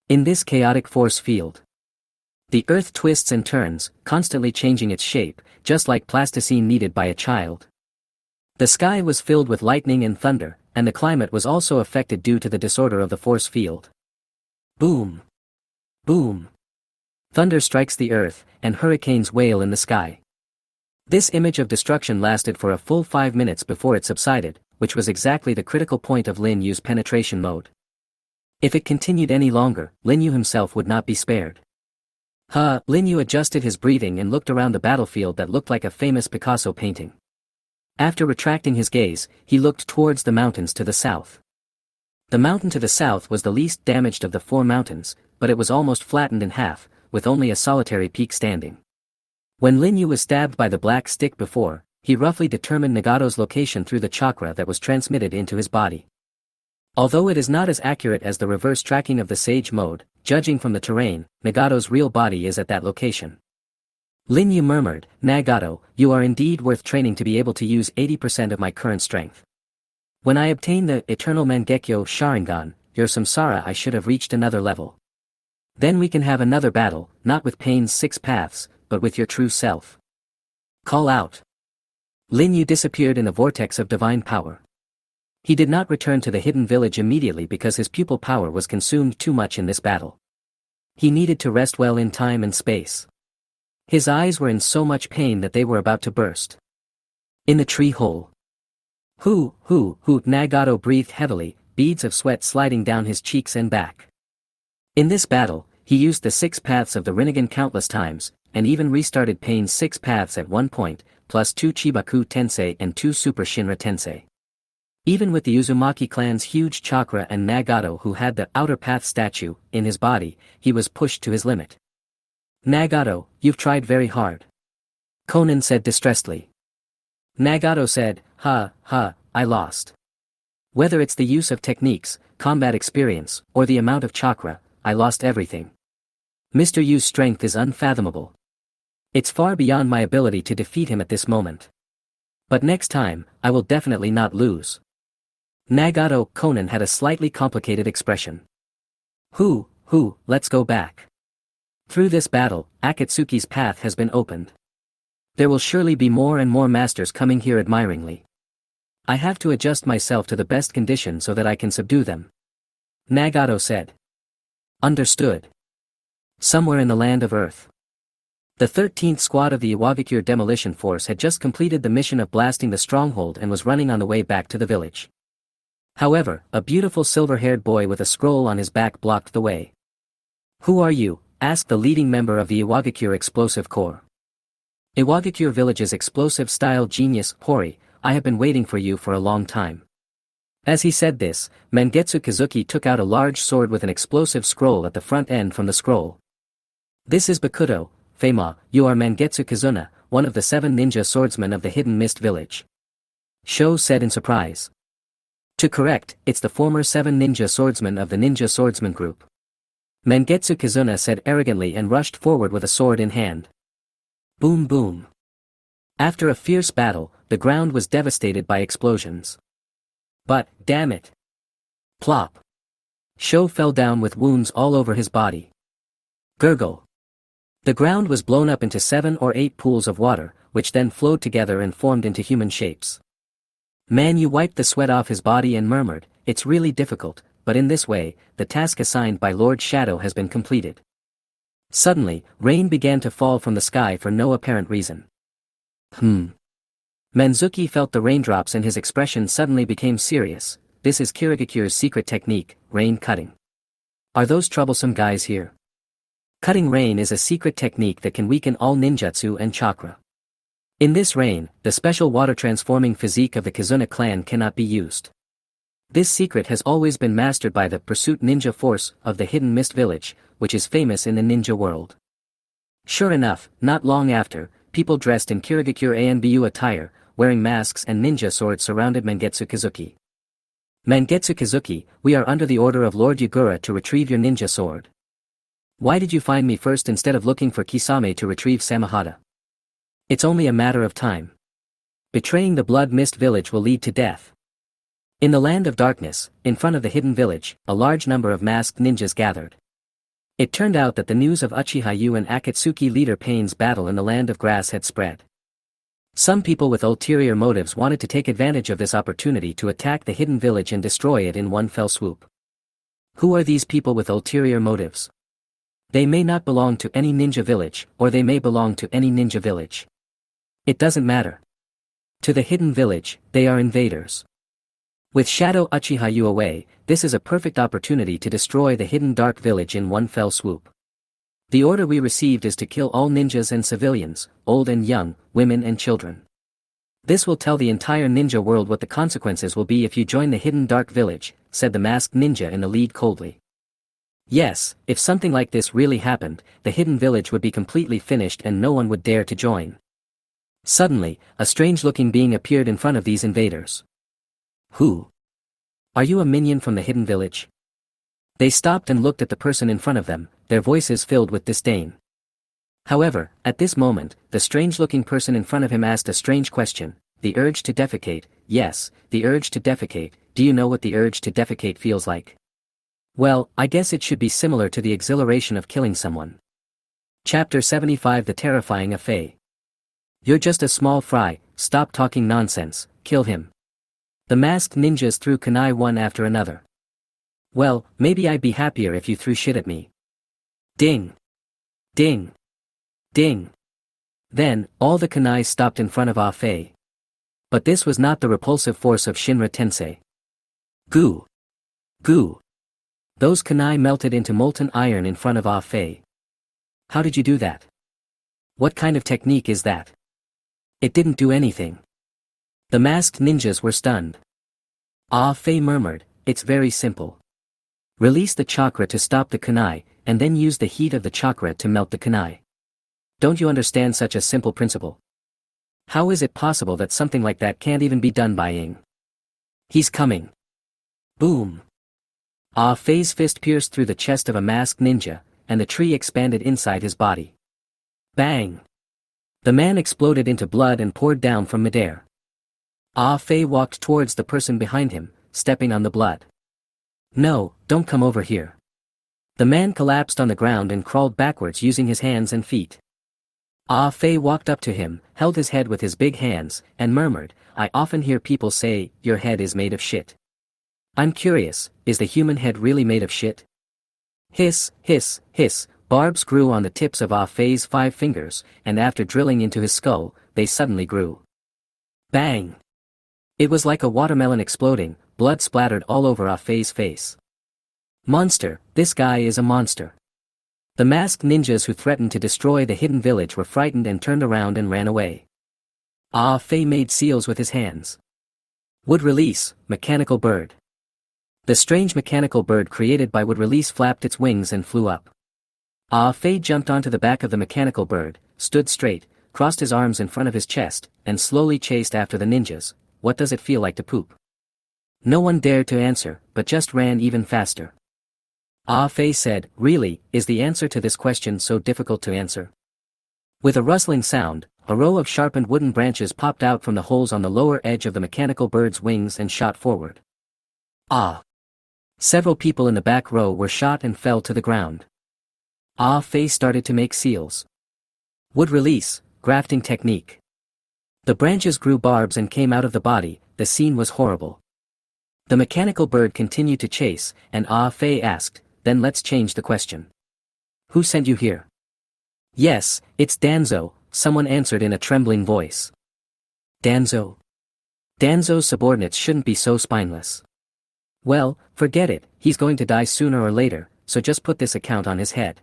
In this chaotic force field, the earth twists and turns, constantly changing its shape, just like plasticine kneaded by a child. The sky was filled with lightning and thunder, and the climate was also affected due to the disorder of the force field. Boom! Boom! Thunder strikes the earth, and hurricanes wail in the sky. This image of destruction lasted for a full 5 minutes before it subsided, which was exactly the critical point of Lin Yu's penetration mode. If it continued any longer, Lin Yu himself would not be spared. Lin Yu adjusted his breathing and looked around the battlefield that looked like a famous Picasso painting. After retracting his gaze, he looked towards the mountains to the south. The mountain to the south was the least damaged of the four mountains, but it was almost flattened in half, with only a solitary peak standing. When Lin Yu was stabbed by the black stick before, he roughly determined Nagato's location through the chakra that was transmitted into his body. Although it is not as accurate as the reverse tracking of the Sage mode, judging from the terrain, Nagato's real body is at that location. Lin Yu murmured, "Nagato, you are indeed worth training to be able to use 80% of my current strength. When I obtain the Eternal Mangekyo Sharingan, your samsara I should have reached another level. Then we can have another battle, not with Pain's 6 paths, but with your true self. Call out." Lin Yu disappeared in a vortex of divine power. He did not return to the hidden village immediately because his pupil power was consumed too much in this battle. He needed to rest well in time and space. His eyes were in so much pain that they were about to burst. In the tree hole. Nagato breathed heavily, beads of sweat sliding down his cheeks and back. In this battle, he used the 6 paths of the Rinnegan countless times, and even restarted Pain's 6 paths at one point, plus 2 Chibaku Tensei and 2 Super Shinra Tensei. Even with the Uzumaki clan's huge chakra and Nagato who had the outer path statue in his body, he was pushed to his limit. "Nagato, you've tried very hard," Conan said distressedly. Nagato said, I lost. Whether it's the use of techniques, combat experience, or the amount of chakra, I lost everything. Mr. Yu's strength is unfathomable. It's far beyond my ability to defeat him at this moment. But next time, I will definitely not lose. Nagato Conan had a slightly complicated expression. Let's go back. Through this battle, Akatsuki's path has been opened. There will surely be more and more masters coming here admiringly. I have to adjust myself to the best condition so that I can subdue them. Nagato said. Understood. Somewhere in the land of Earth. The 13th squad of the Iwagakure demolition force had just completed the mission of blasting the stronghold and was running on the way back to the village. However, a beautiful silver-haired boy with a scroll on his back blocked the way. Who are you? Asked the leading member of the Iwagakure Explosive Corps. Iwagakure Village's explosive-style genius, Hori, I have been waiting for you for a long time. As he said this, Mangetsu Kazuki took out a large sword with an explosive scroll at the front end from the scroll. This is Bakuto, Feima, you are Mangetsu Kazuna, one of the 7 ninja swordsmen of the Hidden Mist Village. Sho said in surprise. To correct, it's the former 7 ninja swordsmen of the Ninja Swordsman Group. Mangetsu Kazuna said arrogantly and rushed forward with a sword in hand. Boom boom. After a fierce battle, the ground was devastated by explosions. But, damn it. Plop. Sho fell down with wounds all over his body. Gurgle. The ground was blown up into 7 or 8 pools of water, which then flowed together and formed into human shapes. Man Yu wiped the sweat off his body and murmured, it's really difficult, but in this way, the task assigned by Lord Shadow has been completed. Suddenly, rain began to fall from the sky for no apparent reason. Manzuki felt the raindrops and his expression suddenly became serious. This is Kirigakure's secret technique, rain cutting. Are those troublesome guys here? Cutting rain is a secret technique that can weaken all ninjutsu and chakra. In this rain, the special water-transforming physique of the Kazuna clan cannot be used. This secret has always been mastered by the Pursuit Ninja Force of the Hidden Mist Village, which is famous in the ninja world. Sure enough, not long after, people dressed in Kirigakure Anbu attire, wearing masks and ninja swords surrounded Mangetsu Kazuki. Mangetsu Kazuki, we are under the order of Lord Yugura to retrieve your ninja sword. Why did you find me first instead of looking for Kisame to retrieve Samahata? It's only a matter of time. Betraying the Blood Mist Village will lead to death. In the land of darkness, in front of the hidden village, a large number of masked ninjas gathered. It turned out that the news of Uchiha Yu and Akatsuki leader Pain's battle in the land of grass had spread. Some people with ulterior motives wanted to take advantage of this opportunity to attack the hidden village and destroy it in one fell swoop. Who are these people with ulterior motives? They may not belong to any ninja village, or they may belong to any ninja village. It doesn't matter. To the hidden village, they are invaders. With Shadow Uchiha away, this is a perfect opportunity to destroy the hidden dark village in one fell swoop. The order we received is to kill all ninjas and civilians, old and young, women and children. This will tell the entire ninja world what the consequences will be if you join the hidden dark village, said the masked ninja in the lead coldly. Yes, if something like this really happened, the hidden village would be completely finished and no one would dare to join. Suddenly, a strange-looking being appeared in front of these invaders. Who? Are you a minion from the hidden village? They stopped and looked at the person in front of them, their voices filled with disdain. However, at this moment, the strange-looking person in front of him asked a strange question. The urge to defecate, yes, the urge to defecate. Do you know what the urge to defecate feels like? Well, I guess it should be similar to the exhilaration of killing someone. Chapter 75 The Terrifying Affay. You're just a small fry, stop talking nonsense, kill him. The masked ninjas threw kunai one after another. Well, maybe I'd be happier if you threw shit at me. Ding! Ding! Ding! Then, all the kunai stopped in front of Affay. But this was not the repulsive force of Shinra Tensei. Goo! Goo! Those kunai melted into molten iron in front of Affay. How did you do that? What kind of technique is that? It didn't do anything. The masked ninjas were stunned. Affay murmured, it's very simple. Release the chakra to stop the kunai, and then use the heat of the chakra to melt the kunai. Don't you understand such a simple principle? How is it possible that something like that can't even be done by Ying? He's coming. Boom. Affay's fist pierced through the chest of a masked ninja, and the tree expanded inside his body. Bang! The man exploded into blood and poured down from midair. Affay walked towards the person behind him, stepping on the blood. No, don't come over here. The man collapsed on the ground and crawled backwards using his hands and feet. Affay walked up to him, held his head with his big hands, and murmured, I often hear people say, your head is made of shit. I'm curious, is the human head really made of shit? Hiss, hiss, hiss, barbs grew on the tips of Affay's 5 fingers, and after drilling into his skull, they suddenly grew. Bang! It was like a watermelon exploding, blood splattered all over Affay's face. Monster, this guy is a monster. The masked ninjas who threatened to destroy the hidden village were frightened and turned around and ran away. Affay made seals with his hands. Wood release, mechanical bird. The strange mechanical bird created by wood release flapped its wings and flew up. Affay jumped onto the back of the mechanical bird, stood straight, crossed his arms in front of his chest, and slowly chased after the ninjas. What does it feel like to poop? No one dared to answer, but just ran even faster. Affay said, really, is the answer to this question so difficult to answer? With a rustling sound, a row of sharpened wooden branches popped out from the holes on the lower edge of the mechanical bird's wings and shot forward. Ah! Several people in the back row were shot and fell to the ground. Affay started to make seals. Wood release, grafting technique. The branches grew barbs and came out of the body. The scene was horrible. The mechanical bird continued to chase, and Affay asked, then let's change the question. Who sent you here? Yes, it's Danzo, someone answered in a trembling voice. Danzo? Danzo's subordinates shouldn't be so spineless. Well, forget it, he's going to die sooner or later, so just put this account on his head.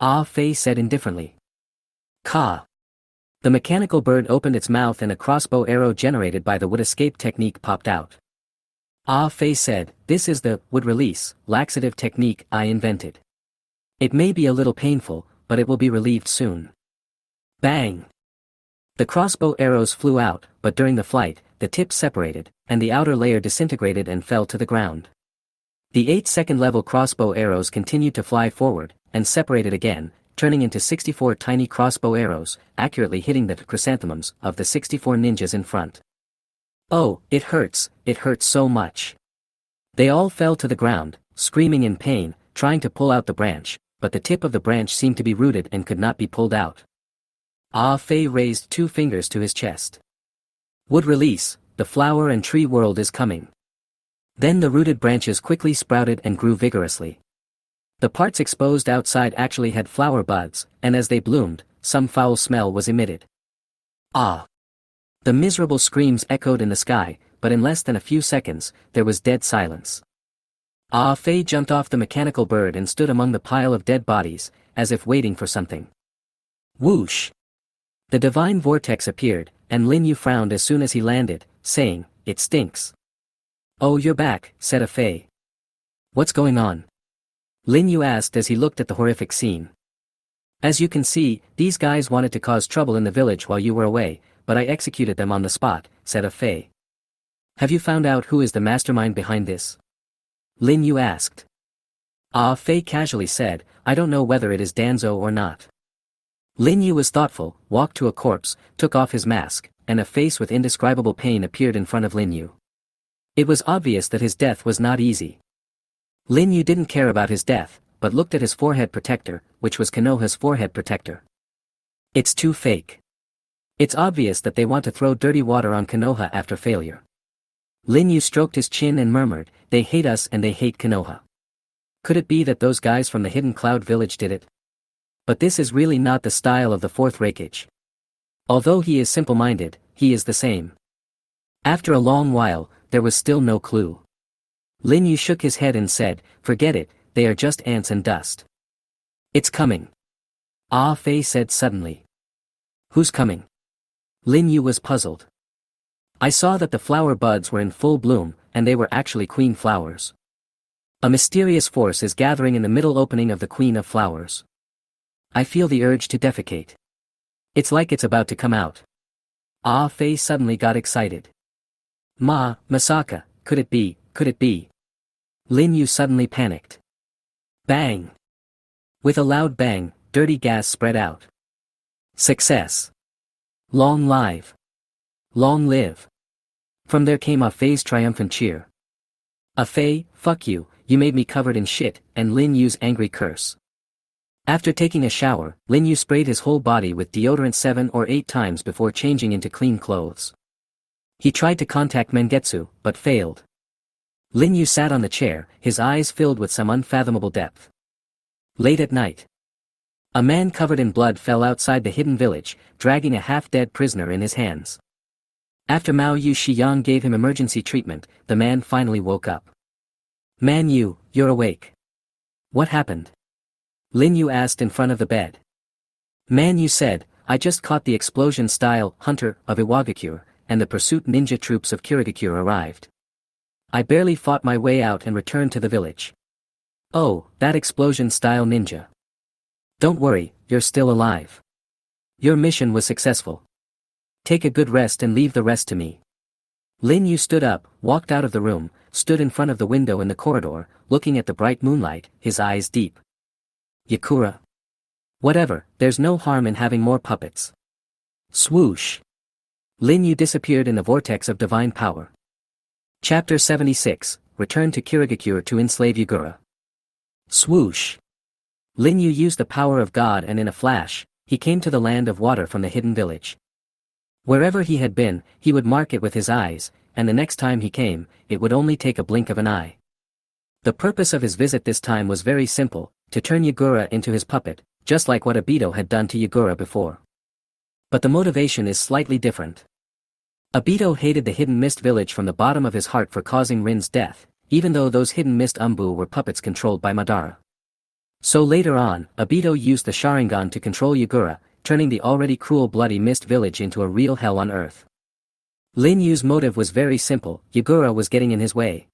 Affay said indifferently. Ka. The mechanical bird opened its mouth and a crossbow arrow generated by the wood escape technique popped out. Affay said, this is the wood release, laxative technique I invented. It may be a little painful, but it will be relieved soon. Bang! The crossbow arrows flew out, but during the flight, the tips separated, and the outer layer disintegrated and fell to the ground. The 8-second level crossbow arrows continued to fly forward, and separated again, turning into 64 tiny crossbow arrows, accurately hitting the chrysanthemums of the 64 ninjas in front. Oh, it hurts so much. They all fell to the ground, screaming in pain, trying to pull out the branch, but the tip of the branch seemed to be rooted and could not be pulled out. Affay raised 2 fingers to his chest. Wood release, the flower and tree world is coming. Then the rooted branches quickly sprouted and grew vigorously. The parts exposed outside actually had flower buds, and as they bloomed, some foul smell was emitted. Ah! The miserable screams echoed in the sky, but in less than a few seconds, there was dead silence. Ah Fei jumped off the mechanical bird and stood among the pile of dead bodies, as if waiting for something. Whoosh! The divine vortex appeared, and Lin Yu frowned as soon as he landed, saying, "It stinks." "Oh, you're back," said Ah Fei. "What's going on?" Lin Yu asked as he looked at the horrific scene. "As you can see, these guys wanted to cause trouble in the village while you were away, but I executed them on the spot," said Ah Fei. "Have you found out who is the mastermind behind this?" Lin Yu asked. Ah Fei casually said, "I don't know whether it is Danzo or not." Lin Yu was thoughtful, walked to a corpse, took off his mask, and a face with indescribable pain appeared in front of Lin Yu. It was obvious that his death was not easy. Lin Yu didn't care about his death, but looked at his forehead protector, which was Konoha's forehead protector. It's too fake. It's obvious that they want to throw dirty water on Konoha after failure. Lin Yu stroked his chin and murmured, "They hate us and they hate Konoha. Could it be that those guys from the Hidden Cloud Village did it? But this is really not the style of the fourth Reikage. Although he is simple-minded, he is the same." After a long while, there was still no clue. Lin Yu shook his head and said, "Forget it, they are just ants and dust." "It's coming." Ah Fei said suddenly. "Who's coming?" Lin Yu was puzzled. "I saw that the flower buds were in full bloom, and they were actually queen flowers. A mysterious force is gathering in the middle opening of the queen of flowers. I feel the urge to defecate. It's like it's about to come out." Ah Fei suddenly got excited. Masaka, could it be, could it be?" Lin Yu suddenly panicked. Bang! With a loud bang, dirty gas spread out. "Success! Long live! Long live!" From there came Ah Fei's triumphant cheer. "Ah Fei, fuck you, you made me covered in shit," and Lin Yu's angry curse. After taking a shower, Lin Yu sprayed his whole body with deodorant 7 or 8 times before changing into clean clothes. He tried to contact Mangetsu, but failed. Lin Yu sat on the chair, his eyes filled with some unfathomable depth. Late at night, a man covered in blood fell outside the hidden village, dragging a half-dead prisoner in his hands. After Mao Yu Shiyang gave him emergency treatment, the man finally woke up. "Man Yu, you're awake. What happened?" Lin Yu asked in front of the bed. Man Yu said, "I just caught the explosion-style hunter of Iwagakure, and the pursuit ninja troops of Kirigakure arrived. I barely fought my way out and returned to the village." "Oh, that explosion-style ninja. Don't worry, you're still alive. Your mission was successful. Take a good rest and leave the rest to me." Lin Yu stood up, walked out of the room, stood in front of the window in the corridor, looking at the bright moonlight, his eyes deep. "Yakura. Whatever, there's no harm in having more puppets." Swoosh! Lin Yu disappeared in the vortex of divine power. Chapter 76, Return to Kirigakure to enslave Yagura. Swoosh! Lin Yu used the power of God and in a flash, he came to the land of water from the hidden village. Wherever he had been, he would mark it with his eyes, and the next time he came, it would only take a blink of an eye. The purpose of his visit this time was very simple, to turn Yagura into his puppet, just like what Obito had done to Yagura before. But the motivation is slightly different. Obito hated the Hidden Mist village from the bottom of his heart for causing Rin's death, even though those Hidden Mist Umbu were puppets controlled by Madara. So later on, Obito used the Sharingan to control Yagura, turning the already cruel bloody Mist village into a real hell on earth. Lin Yu's motive was very simple, Yagura was getting in his way.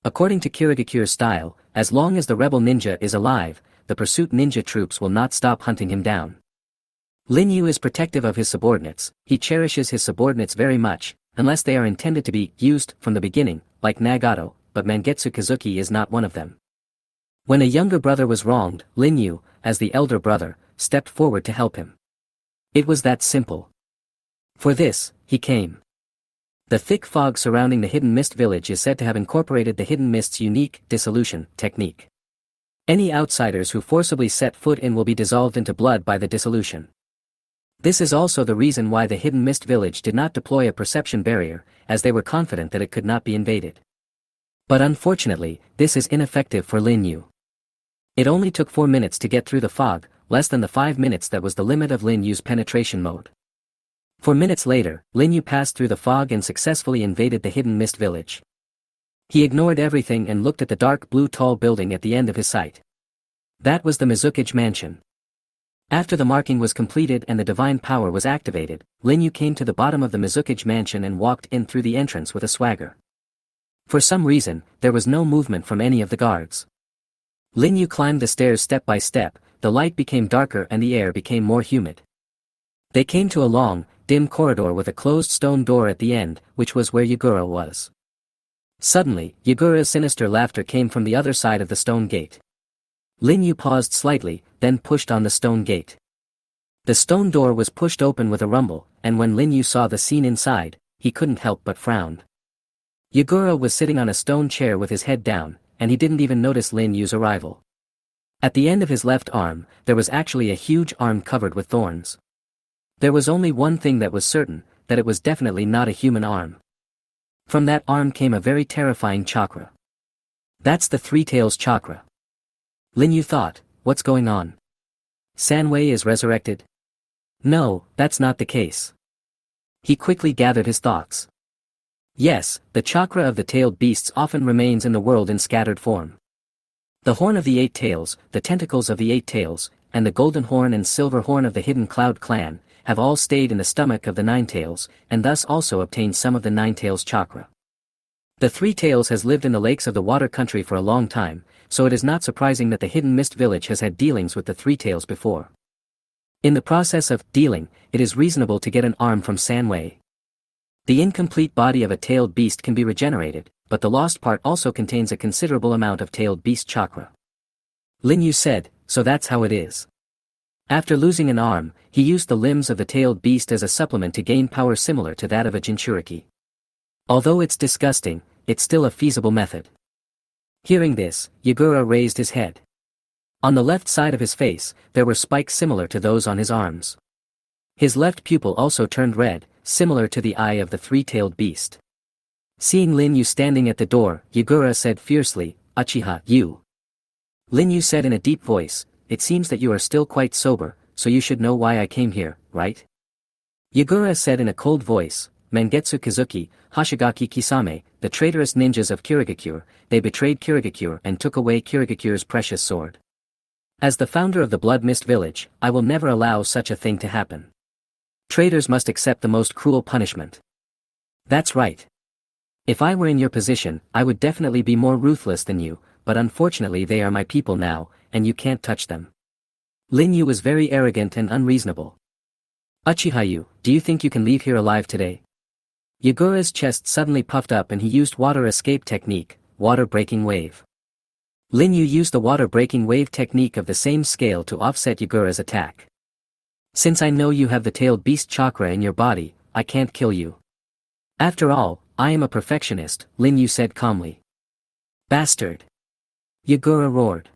According to Kirigakure's style, as long as the rebel ninja is alive, the pursuit ninja troops will not stop hunting him down. Lin Yu is protective of his subordinates, he cherishes his subordinates very much, unless they are intended to be used from the beginning, like Nagato, but Mangetsu Kazuki is not one of them. When a younger brother was wronged, Lin Yu, as the elder brother, stepped forward to help him. It was that simple. For this, he came. The thick fog surrounding the Hidden Mist village is said to have incorporated the Hidden Mist's unique dissolution technique. Any outsiders who forcibly set foot in will be dissolved into blood by the dissolution. This is also the reason why the Hidden Mist village did not deploy a perception barrier, as they were confident that it could not be invaded. But unfortunately, this is ineffective for Lin Yu. It only took 4 minutes to get through the fog, less than the 5 minutes that was the limit of Lin Yu's penetration mode. For minutes later, Lin Yu passed through the fog and successfully invaded the hidden mist village. He ignored everything and looked at the dark blue tall building at the end of his sight. That was the Mizukage mansion. After the marking was completed and the divine power was activated, Lin Yu came to the bottom of the Mizukage mansion and walked in through the entrance with a swagger. For some reason, there was no movement from any of the guards. Lin Yu climbed the stairs step by step, the light became darker and the air became more humid. They came to a long, dim corridor with a closed stone door at the end, which was where Yagura was. Suddenly, Yagura's sinister laughter came from the other side of the stone gate. Lin Yu paused slightly, then pushed on the stone gate. The stone door was pushed open with a rumble, and when Lin Yu saw the scene inside, he couldn't help but frown. Yagura was sitting on a stone chair with his head down, and he didn't even notice Lin Yu's arrival. At the end of his left arm, there was actually a huge arm covered with thorns. There was only one thing that was certain, that it was definitely not a human arm. From that arm came a very terrifying chakra. That's the Three Tails chakra. Lin Yu thought, what's going on? Sanwei is resurrected? No, that's not the case. He quickly gathered his thoughts. Yes, the chakra of the tailed beasts often remains in the world in scattered form. The horn of the 8 tails, the tentacles of the 8 tails, and the golden horn and silver horn of the hidden cloud clan, have all stayed in the stomach of the 9 tails, and thus also obtained some of the 9 tails chakra. The 3 tails has lived in the lakes of the water country for a long time, so it is not surprising that the hidden mist village has had dealings with the 3 tails before. In the process of dealing, it is reasonable to get an arm from Sanwei. The incomplete body of a tailed beast can be regenerated, but the lost part also contains a considerable amount of tailed beast chakra. Lin Yu said, so that's how it is. After losing an arm, he used the limbs of the tailed beast as a supplement to gain power similar to that of a Jinchuriki. Although it's disgusting, it's still a feasible method. Hearing this, Yagura raised his head. On the left side of his face, there were spikes similar to those on his arms. His left pupil also turned red, similar to the eye of the 3-tailed beast. Seeing Lin Yu standing at the door, Yagura said fiercely, Uchiha, you. Lin Yu said in a deep voice, it seems that you are still quite sober, so you should know why I came here, right? Yagura said in a cold voice, Mangetsu Kazuki, Hashigaki Kisame, the traitorous ninjas of Kirigakure, they betrayed Kirigakure and took away Kirigakure's precious sword. As the founder of the Blood Mist Village, I will never allow such a thing to happen. Traitors must accept the most cruel punishment. That's right. If I were in your position, I would definitely be more ruthless than you, but unfortunately they are my people now, and you can't touch them. Lin Yu was very arrogant and unreasonable. Uchiha, do you think you can leave here alive today? Yagura's chest suddenly puffed up and he used water escape technique, water breaking wave. Lin Yu used the water breaking wave technique of the same scale to offset Yagura's attack. Since I know you have the tailed beast chakra in your body, I can't kill you. After all, I am a perfectionist, Lin Yu said calmly. Bastard! Yagura roared.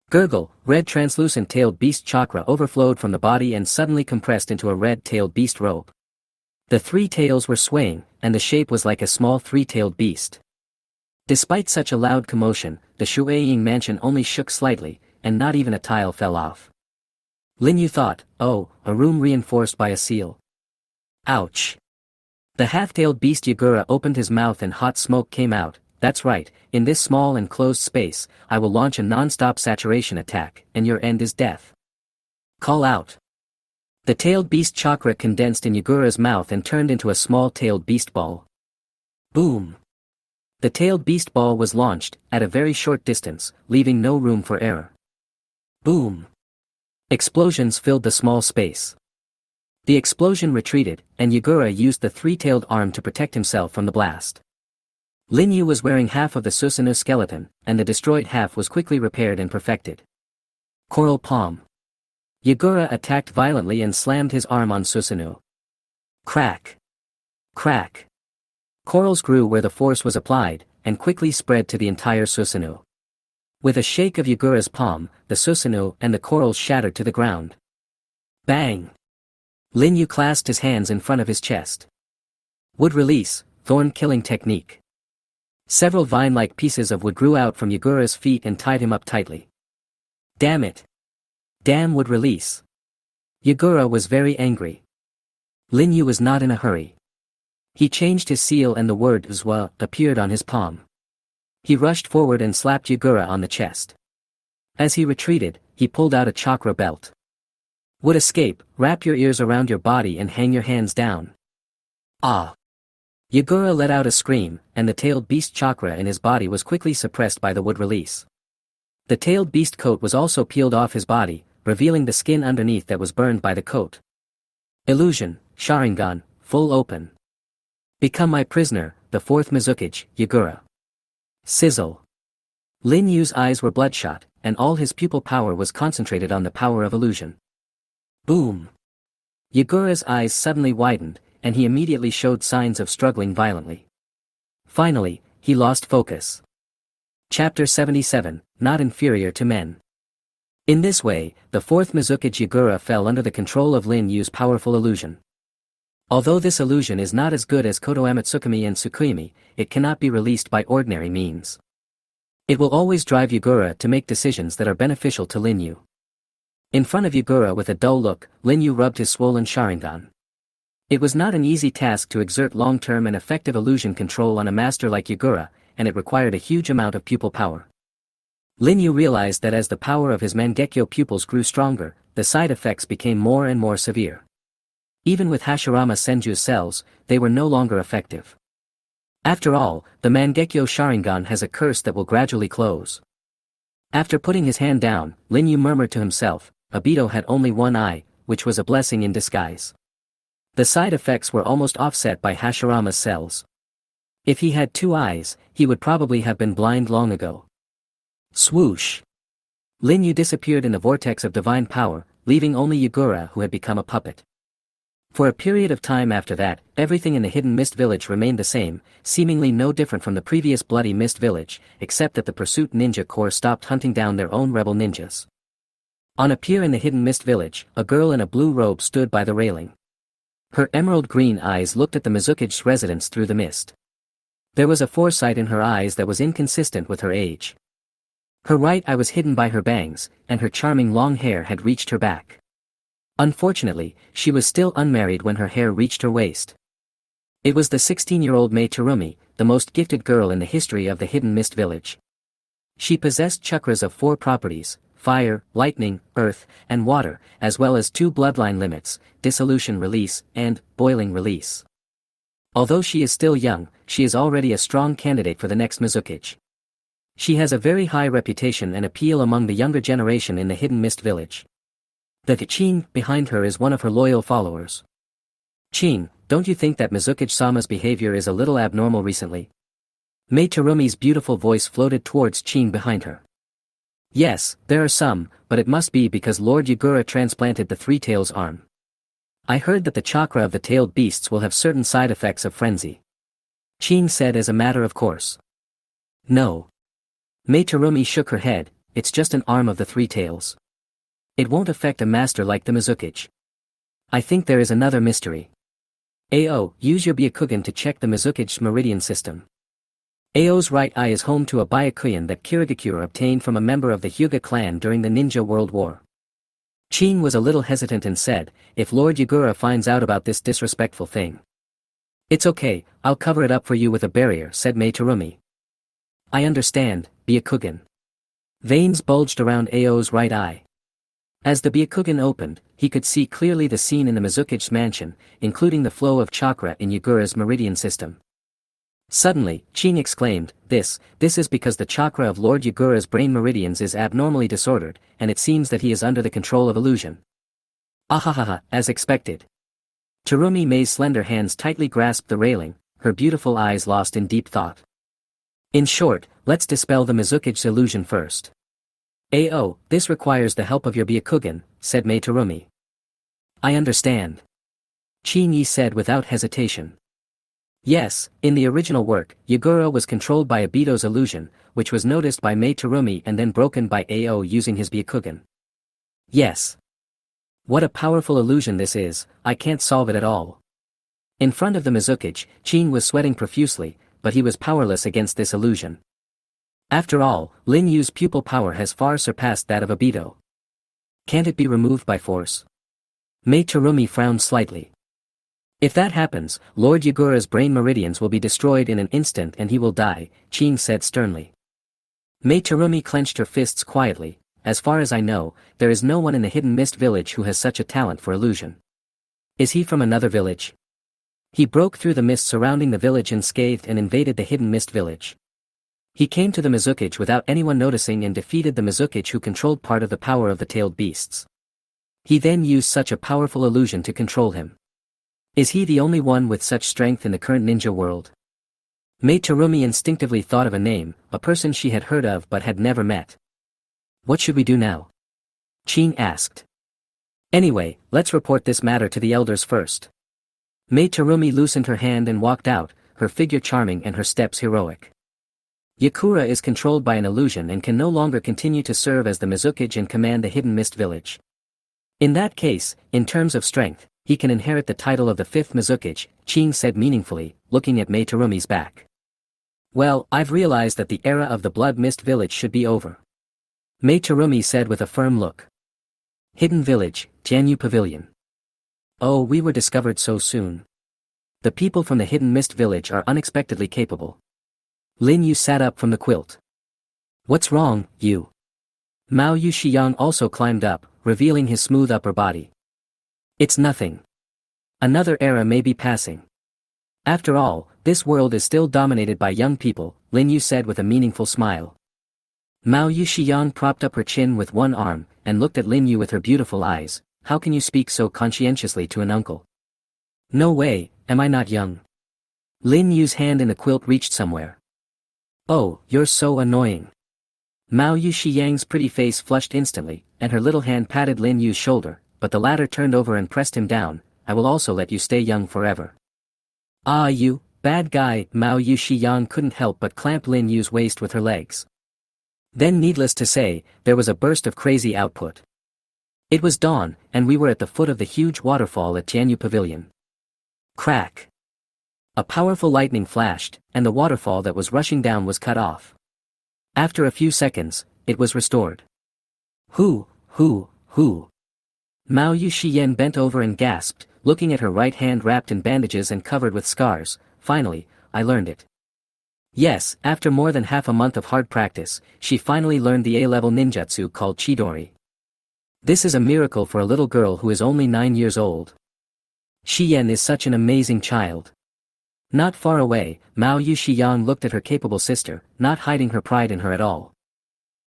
Gurgle, red translucent tailed beast chakra overflowed from the body and suddenly compressed into a red tailed beast robe. The 3 tails were swaying, and the shape was like a small 3-tailed beast. Despite such a loud commotion, the Shueying mansion only shook slightly, and not even a tile fell off. Lin Yu thought, oh, a room reinforced by a seal. Ouch! The half-tailed beast Yagura opened his mouth and hot smoke came out. That's right, in this small and closed space, I will launch a non-stop saturation attack, and your end is death. Call out. The tailed beast chakra condensed in Yagura's mouth and turned into a small tailed beast ball. Boom! The tailed beast ball was launched, at a very short distance, leaving no room for error. Boom! Explosions filled the small space. The explosion retreated, and Yagura used the 3-tailed arm to protect himself from the blast. Lin Yu was wearing half of the Susanoo skeleton, and the destroyed half was quickly repaired and perfected. Coral palm. Yagura attacked violently and slammed his arm on Susanoo. Crack! Crack! Corals grew where the force was applied, and quickly spread to the entire Susanoo. With a shake of Yagura's palm, the Susanoo and the corals shattered to the ground. Bang! Lin Yu clasped his hands in front of his chest. Wood release, thorn killing technique. Several vine-like pieces of wood grew out from Yagura's feet and tied him up tightly. Damn it! Damn wood release! Yagura was very angry. Lin Yu was not in a hurry. He changed his seal and the word Zwa appeared on his palm. He rushed forward and slapped Yagura on the chest. As he retreated, he pulled out a chakra belt. Would escape, wrap your ears around your body and hang your hands down. Ah! Yagura let out a scream, and the tailed beast chakra in his body was quickly suppressed by the wood release. The tailed beast coat was also peeled off his body, revealing the skin underneath that was burned by the coat. Illusion, Sharingan, full open. Become my prisoner, the fourth Mizukage, Yagura. Sizzle. Lin Yu's eyes were bloodshot, and all his pupil power was concentrated on the power of illusion. Boom! Yagura's eyes suddenly widened, and he immediately showed signs of struggling violently. Finally, he lost focus. Chapter 77, Not Inferior to Men. In this way, the fourth Mizukage Yagura fell under the control of Lin Yu's powerful illusion. Although this illusion is not as good as Kotoama Tsukumi and Tsukuyomi, it cannot be released by ordinary means. It will always drive Yagura to make decisions that are beneficial to Lin Yu. In front of Yagura with a dull look, Lin Yu rubbed his swollen Sharingan. It was not an easy task to exert long-term and effective illusion control on a master like Yagura, and it required a huge amount of pupil power. Lin Yu realized that as the power of his Mangekyo pupils grew stronger, the side effects became more and more severe. Even with Hashirama Senju's cells, they were no longer effective. After all, the Mangekyo Sharingan has a curse that will gradually close. After putting his hand down, Lin Yu murmured to himself, Obito had only one eye, which was a blessing in disguise. The side effects were almost offset by Hashirama's cells. If he had two eyes, he would probably have been blind long ago. Swoosh! Lin Yu disappeared in the vortex of divine power, leaving only Yagura who had become a puppet. For a period of time after that, everything in the Hidden Mist Village remained the same, seemingly no different from the previous Bloody Mist Village, except that the Pursuit Ninja Corps stopped hunting down their own rebel ninjas. On a pier in the Hidden Mist Village, a girl in a blue robe stood by the railing. Her emerald green eyes looked at the Mizukage's residence through the mist. There was a foresight in her eyes that was inconsistent with her age. Her right eye was hidden by her bangs, and her charming long hair had reached her back. Unfortunately, she was still unmarried when her hair reached her waist. It was the 16-year-old Mei Terumi, the most gifted girl in the history of the Hidden Mist Village. She possessed chakras of 4 properties, fire, lightning, earth, and water, as well as 2 bloodline limits, dissolution release, and boiling release. Although she is still young, she is already a strong candidate for the next Mizukage. She has a very high reputation and appeal among the younger generation in the Hidden Mist Village. The Qing behind her is one of her loyal followers. Qing, don't you think that Mizukage-sama's behavior is a little abnormal recently? Mei Terumi's beautiful voice floated towards Qing behind her. Yes, there are some, but it must be because Lord Yagura transplanted the Three Tails arm. I heard that the chakra of the tailed beasts will have certain side effects of frenzy. Qing said as a matter of course. No. Mei Terumi shook her head, it's just an arm of the Three Tails. It won't affect a master like the Mizukage. I think there is another mystery. Ao, use your Byakugan to check the Mizukage's meridian system. Ao's right eye is home to a Byakugan that Kirigakure obtained from a member of the Hyuga clan during the Ninja World War. Qing was a little hesitant and said, if Lord Yagura finds out about this disrespectful thing. It's okay, I'll cover it up for you with a barrier, said Mei Terumi. I understand, Byakugan. Veins bulged around Ao's right eye. As the Byakugan opened, he could see clearly the scene in the Mizukage's mansion, including the flow of chakra in Yagura's meridian system. Suddenly, Qing exclaimed, this is because the chakra of Lord Yagura's brain meridians is abnormally disordered, and it seems that he is under the control of illusion. Ahahaha, as expected. Terumi Mei's slender hands tightly grasped the railing, her beautiful eyes lost in deep thought. In short, let's dispel the Mizukage's illusion first. Ao, this requires the help of your Byakugan, said Mei Terumi. I understand. Qing Yi said without hesitation. Yes, in the original work, Yagura was controlled by Obito's illusion, which was noticed by Mei Terumi and then broken by Ao using his Byakugan. Yes. What a powerful illusion this is, I can't solve it at all. In front of the Mizukage, Qing was sweating profusely, but he was powerless against this illusion. After all, Lin Yu's pupil power has far surpassed that of Obito. Can't it be removed by force? Mei Terumi frowned slightly. If that happens, Lord Yagura's brain meridians will be destroyed in an instant and he will die, Ching said sternly. Mei Terumi clenched her fists quietly. As far as I know, there is no one in the Hidden Mist village who has such a talent for illusion. Is he from another village? He broke through the mist surrounding the village unscathed and invaded the Hidden Mist village. He came to the Mizukage without anyone noticing and defeated the Mizukage who controlled part of the power of the tailed beasts. He then used such a powerful illusion to control him. Is he the only one with such strength in the current ninja world? Mei Terumi instinctively thought of a name, a person she had heard of but had never met. What should we do now? Ching asked. Anyway, let's report this matter to the elders first. Mei Terumi loosened her hand and walked out, her figure charming and her steps heroic. Yakura is controlled by an illusion and can no longer continue to serve as the Mizukage and command the Hidden Mist village. In that case, in terms of strength, he can inherit the title of the fifth Mizukage, Ching said meaningfully, looking at Mei Terumi's back. Well, I've realized that the era of the Blood Mist village should be over. Mei Terumi said with a firm look. Hidden Village, Jianyu Pavilion. Oh, we were discovered so soon. The people from the Hidden Mist village are unexpectedly capable. Lin Yu sat up from the quilt. What's wrong, you? Mao Yu Shiyang also climbed up, revealing his smooth upper body. It's nothing. Another era may be passing. After all, this world is still dominated by young people, Lin Yu said with a meaningful smile. Mao Yu Shiyang propped up her chin with one arm, and looked at Lin Yu with her beautiful eyes. How can you speak so conscientiously to an uncle? No way, am I not young? Lin Yu's hand in the quilt reached somewhere. Oh, you're so annoying. Mao Yu Shiyang's pretty face flushed instantly, and her little hand patted Lin Yu's shoulder, but the latter turned over and pressed him down. I will also let you stay young forever. Ah, you, bad guy. Mao Yu Shiyang couldn't help but clamp Lin Yu's waist with her legs. Then needless to say, there was a burst of crazy output. It was dawn, and we were at the foot of the huge waterfall at Jianyu Pavilion. Crack. A powerful lightning flashed, and the waterfall that was rushing down was cut off. After a few seconds, it was restored. Who? Mao Yu Shiyen bent over and gasped, looking at her right hand wrapped in bandages and covered with scars. Finally, I learned it. Yes, after more than half a month of hard practice, she finally learned the A-level ninjutsu called Chidori. This is a miracle for a little girl who is only 9 years old. Shiyen is such an amazing child. Not far away, Mao Yu Shiyang looked at her capable sister, not hiding her pride in her at all.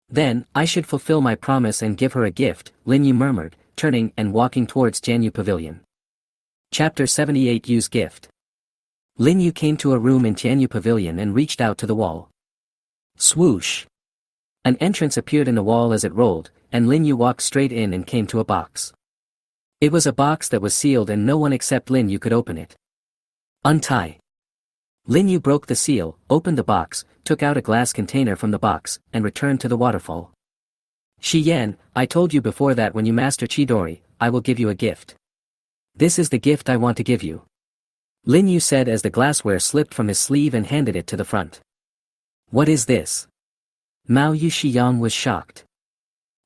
Then, I should fulfill my promise and give her a gift, Lin Yu murmured, turning and walking towards Jianyu Pavilion. Chapter 78 Yu's Gift. Lin Yu came to a room in Jianyu Pavilion and reached out to the wall. Swoosh! An entrance appeared in the wall as it rolled, and Lin Yu walked straight in and came to a box. It was a box that was sealed and no one except Lin Yu could open it. Untie. Lin Yu broke the seal, opened the box, took out a glass container from the box, and returned to the waterfall. Shiyen, I told you before that when you master Chidori, I will give you a gift. This is the gift I want to give you. Lin Yu said as the glassware slipped from his sleeve and handed it to the front. What is this? Mao Yu Shiyang was shocked.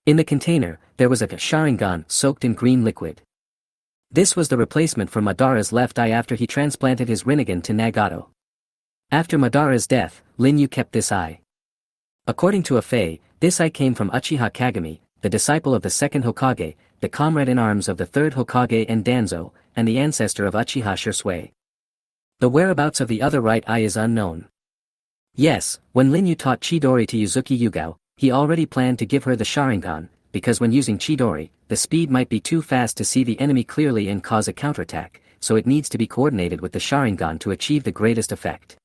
In the container, there was a Sharingan soaked in green liquid. This was the replacement for Madara's left eye after he transplanted his Rinnegan to Nagato. After Madara's death, Lin Yu kept this eye. According to a Fei, this eye came from Uchiha Kagami, the disciple of the second Hokage, the comrade in arms of the third Hokage and Danzo, and the ancestor of Uchiha Shisui. The whereabouts of the other right eye is unknown. Yes, when Lin Yu taught Chidori to Yuzuki Yugao, he already planned to give her the Sharingan, because when using Chidori, the speed might be too fast to see the enemy clearly and cause a counterattack, so it needs to be coordinated with the Sharingan to achieve the greatest effect.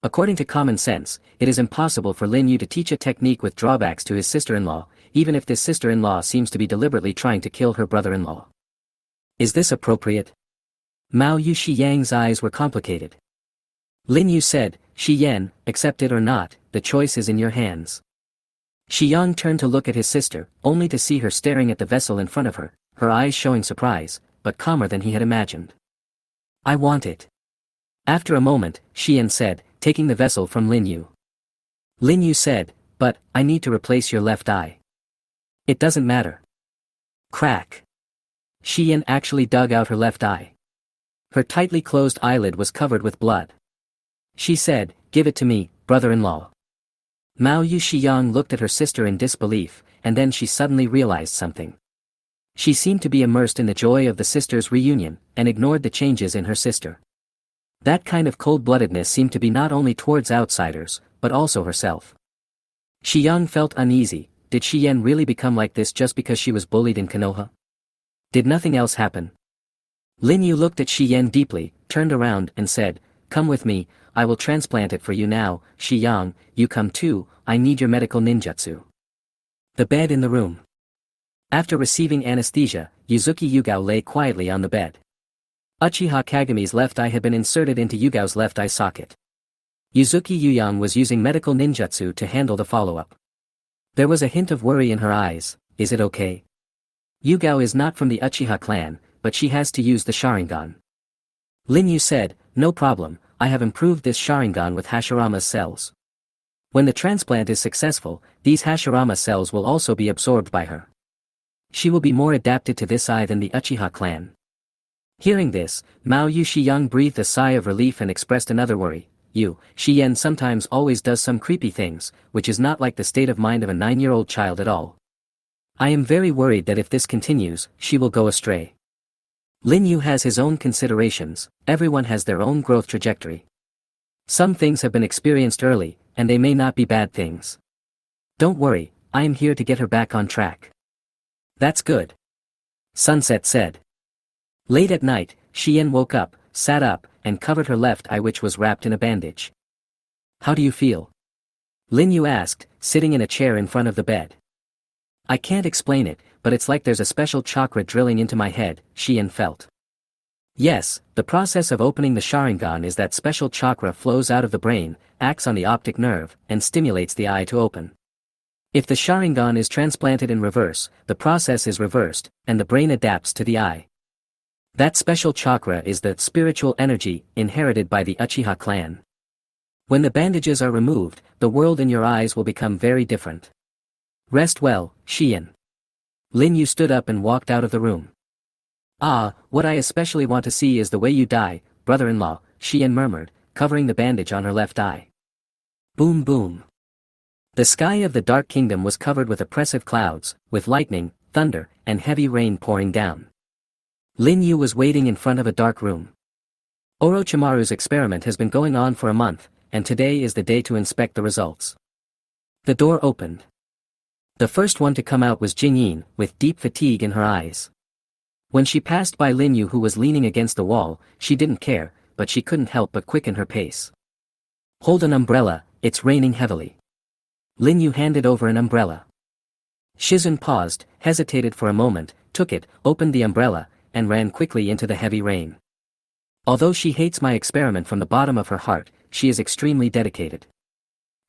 According to common sense, it is impossible for Lin Yu to teach a technique with drawbacks to his sister-in-law, even if this sister-in-law seems to be deliberately trying to kill her brother-in-law. Is this appropriate? Mao Yu Shiyang's eyes were complicated. Lin Yu said, Shiyen, accept it or not, the choice is in your hands. Shiyang turned to look at his sister, only to see her staring at the vessel in front of her, her eyes showing surprise, but calmer than he had imagined. I want it. After a moment, Shiyen said, taking the vessel from Lin Yu. Lin Yu said, but, I need to replace your left eye. It doesn't matter. Crack. Shiyen actually dug out her left eye. Her tightly closed eyelid was covered with blood. She said, "Give it to me, brother-in-law." Mao Yuxiang looked at her sister in disbelief, and then she suddenly realized something. She seemed to be immersed in the joy of the sisters' reunion, and ignored the changes in her sister. That kind of cold-bloodedness seemed to be not only towards outsiders, but also herself. Xiyang felt uneasy. Did Xiyan really become like this just because she was bullied in Konoha? Did nothing else happen? Lin Yu looked at Xiyan deeply, turned around and said, "Come with me, I will transplant it for you now. Xiyang, you come too, I need your medical ninjutsu." The bed in the room. After receiving anesthesia, Yuzuki Yugao lay quietly on the bed. Uchiha Kagami's left eye had been inserted into Yugao's left eye socket. Yuzuki Yuyang was using medical ninjutsu to handle the follow-up. There was a hint of worry in her eyes. Is it okay? Yugao is not from the Uchiha clan, but she has to use the Sharingan. Lin Yu said, "No problem, I have improved this Sharingan with Hashirama's cells. When the transplant is successful, these Hashirama cells will also be absorbed by her. She will be more adapted to this eye than the Uchiha clan." Hearing this, Mao Yuxiang breathed a sigh of relief and expressed another worry. Xiyan sometimes always does some creepy things, which is not like the state of mind of a 9-year-old child at all. I am very worried that if this continues, she will go astray. Lin Yu has his own considerations. Everyone has their own growth trajectory. Some things have been experienced early, and they may not be bad things. Don't worry, I am here to get her back on track. That's good. Sunset said. Late at night, Xian woke up, sat up, and covered her left eye, which was wrapped in a bandage. "How do you feel?" Lin Yu asked, sitting in a chair in front of the bed. "I can't explain it, but it's like there's a special chakra drilling into my head," Xian felt. Yes, the process of opening the Sharingan is that special chakra flows out of the brain, acts on the optic nerve, and stimulates the eye to open. If the Sharingan is transplanted in reverse, the process is reversed, and the brain adapts to the eye. That special chakra is the spiritual energy inherited by the Uchiha clan. When the bandages are removed, the world in your eyes will become very different. Rest well, Xian. Lin Yu stood up and walked out of the room. "Ah, what I especially want to see is the way you die, brother-in-law," Xian murmured, covering the bandage on her left eye. Boom boom. The sky of the Dark Kingdom was covered with oppressive clouds, with lightning, thunder, and heavy rain pouring down. Lin Yu was waiting in front of a dark room. Orochimaru's experiment has been going on for a month, and today is the day to inspect the results. The door opened. The first one to come out was Jingyin, with deep fatigue in her eyes. When she passed by Lin Yu, who was leaning against the wall, she didn't care, but she couldn't help but quicken her pace. "Hold an umbrella, it's raining heavily." Lin Yu handed over an umbrella. Shizun paused, hesitated for a moment, took it, opened the umbrella, and ran quickly into the heavy rain. Although she hates my experiment from the bottom of her heart, she is extremely dedicated.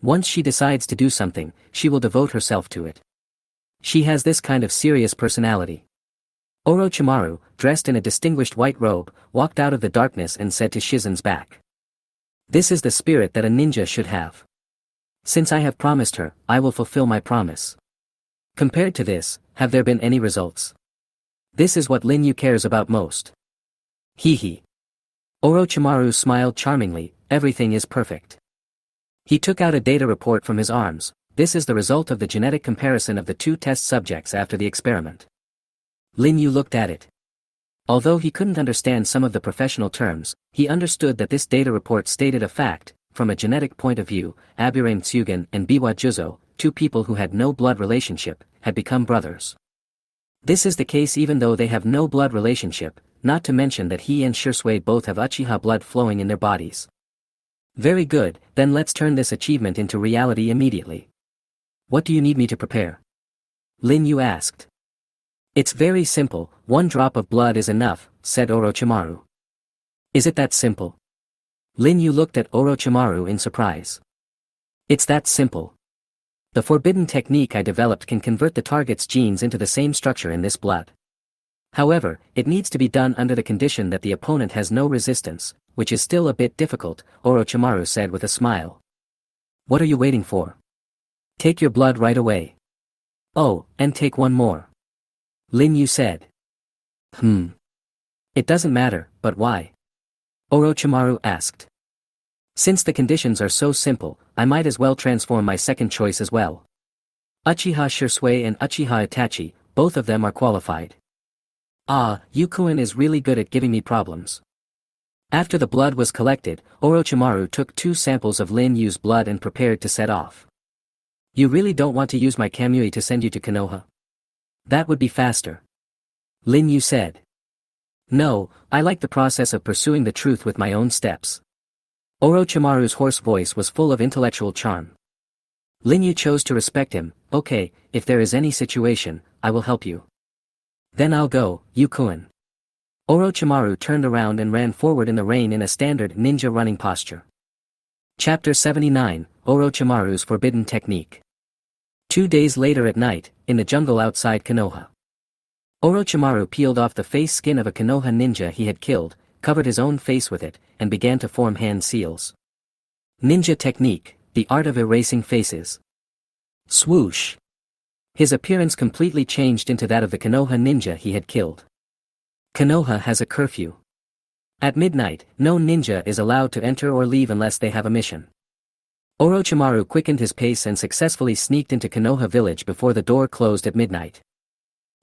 Once she decides to do something, she will devote herself to it. She has this kind of serious personality. Orochimaru, dressed in a distinguished white robe, walked out of the darkness and said to Shizun's back, "This is the spirit that a ninja should have. Since I have promised her, I will fulfill my promise." Compared to this, have there been any results? This is what Lin Yu cares about most. Hee. Orochimaru smiled charmingly. Everything is perfect. He took out a data report from his arms. This is the result of the genetic comparison of the two test subjects after the experiment. Lin Yu looked at it. Although he couldn't understand some of the professional terms, he understood that this data report stated a fact. From a genetic point of view, Aburame Tsugen and Biwa Juzo, two people who had no blood relationship, had become brothers. This is the case even though they have no blood relationship, not to mention that he and Shisui both have Uchiha blood flowing in their bodies. Very good, then let's turn this achievement into reality immediately. What do you need me to prepare? Lin Yu asked. It's very simple, 1 drop of blood is enough, said Orochimaru. Is it that simple? Lin Yu looked at Orochimaru in surprise. It's that simple. The forbidden technique I developed can convert the target's genes into the same structure in this blood. However, it needs to be done under the condition that the opponent has no resistance, which is still a bit difficult, Orochimaru said with a smile. What are you waiting for? Take your blood right away. Oh, and take one more. Lin Yu said. It doesn't matter, but why? Orochimaru asked. Since the conditions are so simple, I might as well transform my second choice as well. Uchiha Shisui and Uchiha Itachi, both of them are qualified. Ah, Yukuin is really good at giving me problems. After the blood was collected, Orochimaru took 2 samples of Lin Yu's blood and prepared to set off. You really don't want to use my Kamui to send you to Konoha? That would be faster. Lin Yu said. No, I like the process of pursuing the truth with my own steps. Orochimaru's hoarse voice was full of intellectual charm. Lin Yu chose to respect him. Okay, if there is any situation, I will help you. Then I'll go, Yukuin. Orochimaru turned around and ran forward in the rain in a standard ninja running posture. Chapter 79, Orochimaru's Forbidden Technique. 2 days later at night, in the jungle outside Konoha. Orochimaru peeled off the face skin of a Konoha ninja he had killed, covered his own face with it, and began to form hand seals. Ninja Technique, the art of erasing faces. Swoosh! His appearance completely changed into that of the Konoha ninja he had killed. Konoha has a curfew. At midnight, no ninja is allowed to enter or leave unless they have a mission. Orochimaru quickened his pace and successfully sneaked into Konoha village before the door closed at midnight.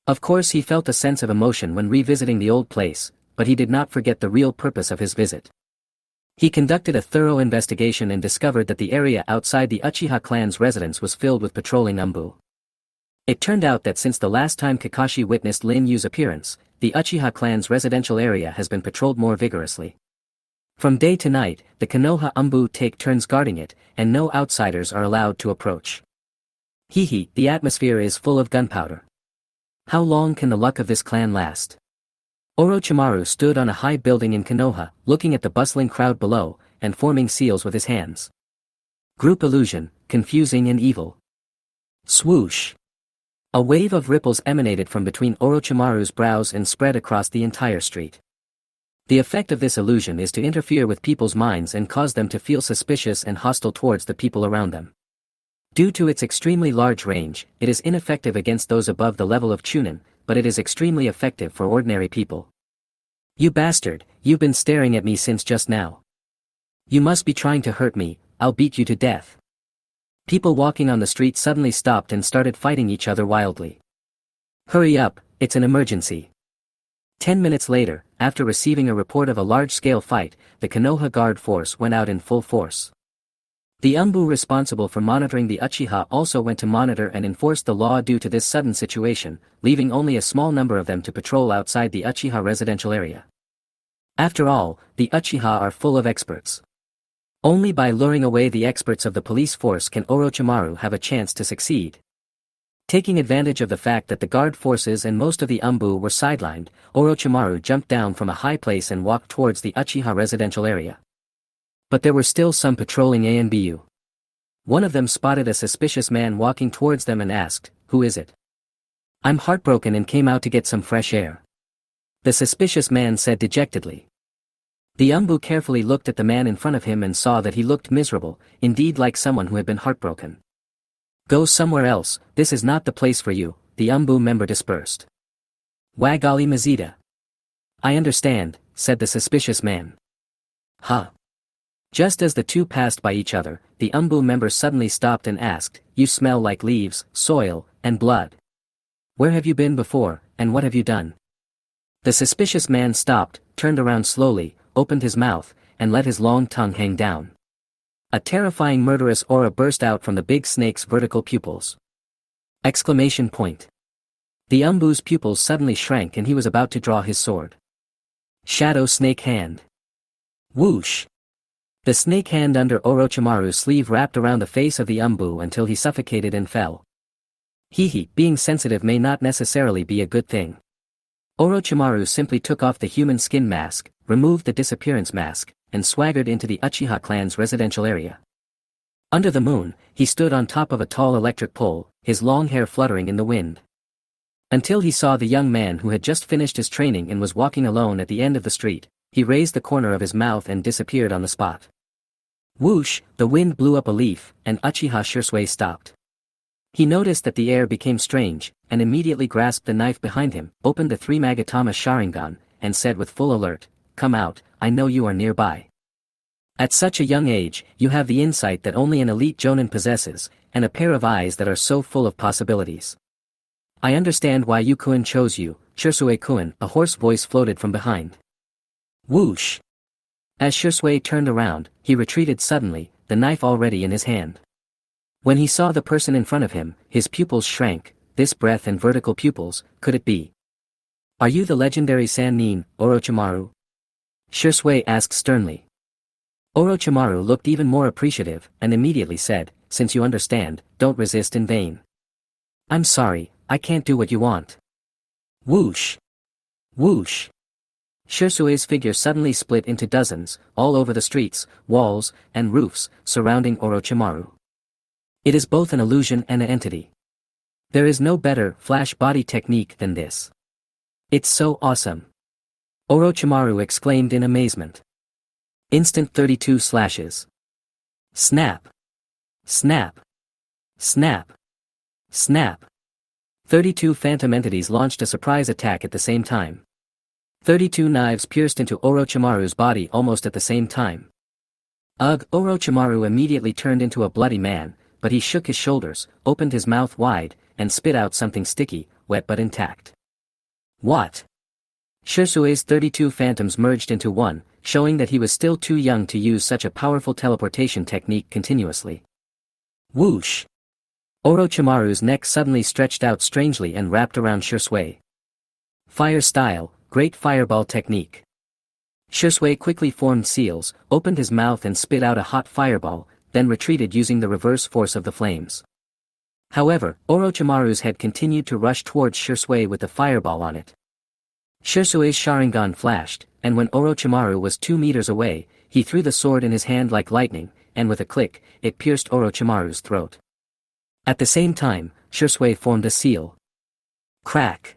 Of course he felt a sense of emotion when revisiting the old place, but he did not forget the real purpose of his visit. He conducted a thorough investigation and discovered that the area outside the Uchiha clan's residence was filled with patrolling Anbu. It turned out that since the last time Kakashi witnessed Lin Yu's appearance, the Uchiha clan's residential area has been patrolled more vigorously. From day to night, the Konoha Anbu take turns guarding it, and no outsiders are allowed to approach. Hehe, the atmosphere is full of gunpowder. How long can the luck of this clan last? Orochimaru stood on a high building in Konoha, looking at the bustling crowd below, and forming seals with his hands. Group illusion, confusing and evil. Swoosh! A wave of ripples emanated from between Orochimaru's brows and spread across the entire street. The effect of this illusion is to interfere with people's minds and cause them to feel suspicious and hostile towards the people around them. Due to its extremely large range, it is ineffective against those above the level of Chunin, but it is extremely effective for ordinary people. You bastard, you've been staring at me since just now. You must be trying to hurt me, I'll beat you to death. People walking on the street suddenly stopped and started fighting each other wildly. Hurry up, it's an emergency. 10 minutes later, after receiving a report of a large-scale fight, the Konoha Guard force went out in full force. The Anbu responsible for monitoring the Uchiha also went to monitor and enforce the law due to this sudden situation, leaving only a small number of them to patrol outside the Uchiha residential area. After all, the Uchiha are full of experts. Only by luring away the experts of the police force can Orochimaru have a chance to succeed. Taking advantage of the fact that the guard forces and most of the Anbu were sidelined, Orochimaru jumped down from a high place and walked towards the Uchiha residential area. But there were still some patrolling Anbu. One of them spotted a suspicious man walking towards them and asked, "Who is it?" "I'm heartbroken and came out to get some fresh air," the suspicious man said dejectedly. The Anbu carefully looked at the man in front of him and saw that he looked miserable, indeed like someone who had been heartbroken. "Go somewhere else, this is not the place for you," the Anbu member dispersed. "Wagali Mazida." "I understand," said the suspicious man. "Huh." Just as the two passed by each other, the Anbu member suddenly stopped and asked, "You smell like leaves, soil, and blood. Where have you been before, and what have you done?" The suspicious man stopped, turned around slowly, opened his mouth, and let his long tongue hang down. A terrifying murderous aura burst out from the big snake's vertical pupils. Exclamation point. The Anbu's pupils suddenly shrank and he was about to draw his sword. Shadow Snake Hand. Whoosh! The snake hand under Orochimaru's sleeve wrapped around the face of the Anbu until he suffocated and fell. Hehe, being sensitive may not necessarily be a good thing. Orochimaru simply took off the human skin mask, removed the disappearance mask, and swaggered into the Uchiha clan's residential area. Under the moon, he stood on top of a tall electric pole, his long hair fluttering in the wind. Until he saw the young man who had just finished his training and was walking alone at the end of the street, he raised the corner of his mouth and disappeared on the spot. Whoosh, the wind blew up a leaf, and Uchiha Shisui stopped. He noticed that the air became strange, and immediately grasped the knife behind him, opened the 3 Magatama Sharingan, and said with full alert, come out, I know you are nearby. At such a young age, you have the insight that only an elite jonin possesses, and a pair of eyes that are so full of possibilities. I understand why Yu-kun chose you, Shisui-kun, a hoarse voice floated from behind. Whoosh! As Shisui turned around, he retreated suddenly, the knife already in his hand. When he saw the person in front of him, his pupils shrank. This breath and vertical pupils, could it be? Are you the legendary Sannin, Orochimaru? Shisui asked sternly. Orochimaru looked even more appreciative, and immediately said, since you understand, don't resist in vain. I'm sorry, I can't do what you want. Whoosh! Whoosh! Shisui's figure suddenly split into dozens, all over the streets, walls, and roofs, surrounding Orochimaru. It is both an illusion and an entity. There is no better flash body technique than this. It's so awesome! Orochimaru exclaimed in amazement. Instant 32 slashes. Snap. Snap. Snap. Snap. 32 phantom entities launched a surprise attack at the same time. 32 knives pierced into Orochimaru's body almost at the same time. Ugh! Orochimaru immediately turned into a bloody man, but he shook his shoulders, opened his mouth wide, and spit out something sticky, wet but intact. What? Shisui's 32 phantoms merged into one, showing that he was still too young to use such a powerful teleportation technique continuously. Whoosh! Orochimaru's neck suddenly stretched out strangely and wrapped around Shisui. Fire style, great fireball technique. Shisui quickly formed seals, opened his mouth and spit out a hot fireball, then retreated using the reverse force of the flames. However, Orochimaru's head continued to rush towards Shisui with the fireball on it. Shisui's Sharingan flashed, and when Orochimaru was 2 meters away, he threw the sword in his hand like lightning, and with a click, it pierced Orochimaru's throat. At the same time, Shisui formed a seal. Crack!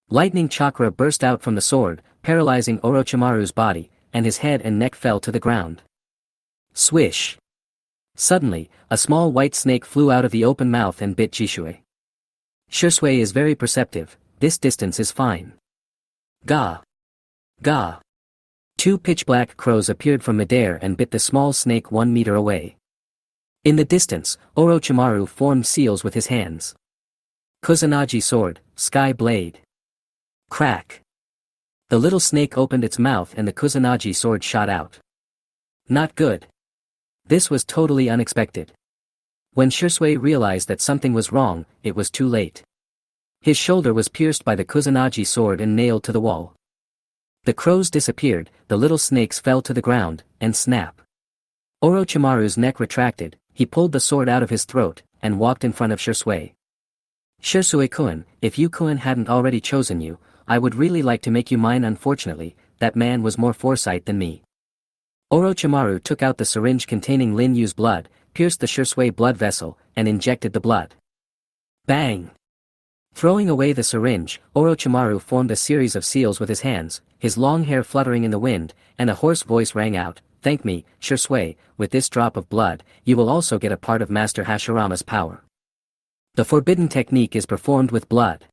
Lightning chakra burst out from the sword, paralyzing Orochimaru's body, and his head and neck fell to the ground. Swish! Suddenly, a small white snake flew out of the open mouth and bit Shisui. Shisui is very perceptive, this distance is fine. Gah! Gah! 2 pitch-black crows appeared from midair and bit the small snake 1 meter away. In the distance, Orochimaru formed seals with his hands. Kusanagi sword, sky blade. Crack! The little snake opened its mouth and the Kusanagi sword shot out. Not good. This was totally unexpected. When Shisui realized that something was wrong, it was too late. His shoulder was pierced by the Kusanagi sword and nailed to the wall. The crows disappeared, the little snakes fell to the ground, and snap. Orochimaru's neck retracted, he pulled the sword out of his throat, and walked in front of Shisui. Shisui-kun, if Yu-kun hadn't already chosen you, I would really like to make you mine. Unfortunately, that man was more foresight than me. Orochimaru took out the syringe containing Lin Yu's blood, pierced the Shisui blood vessel, and injected the blood. Bang! Throwing away the syringe, Orochimaru formed a series of seals with his hands, his long hair fluttering in the wind, and a hoarse voice rang out, "Thank me, Shisui, with this drop of blood, you will also get a part of Master Hashirama's power. The forbidden technique is performed with blood."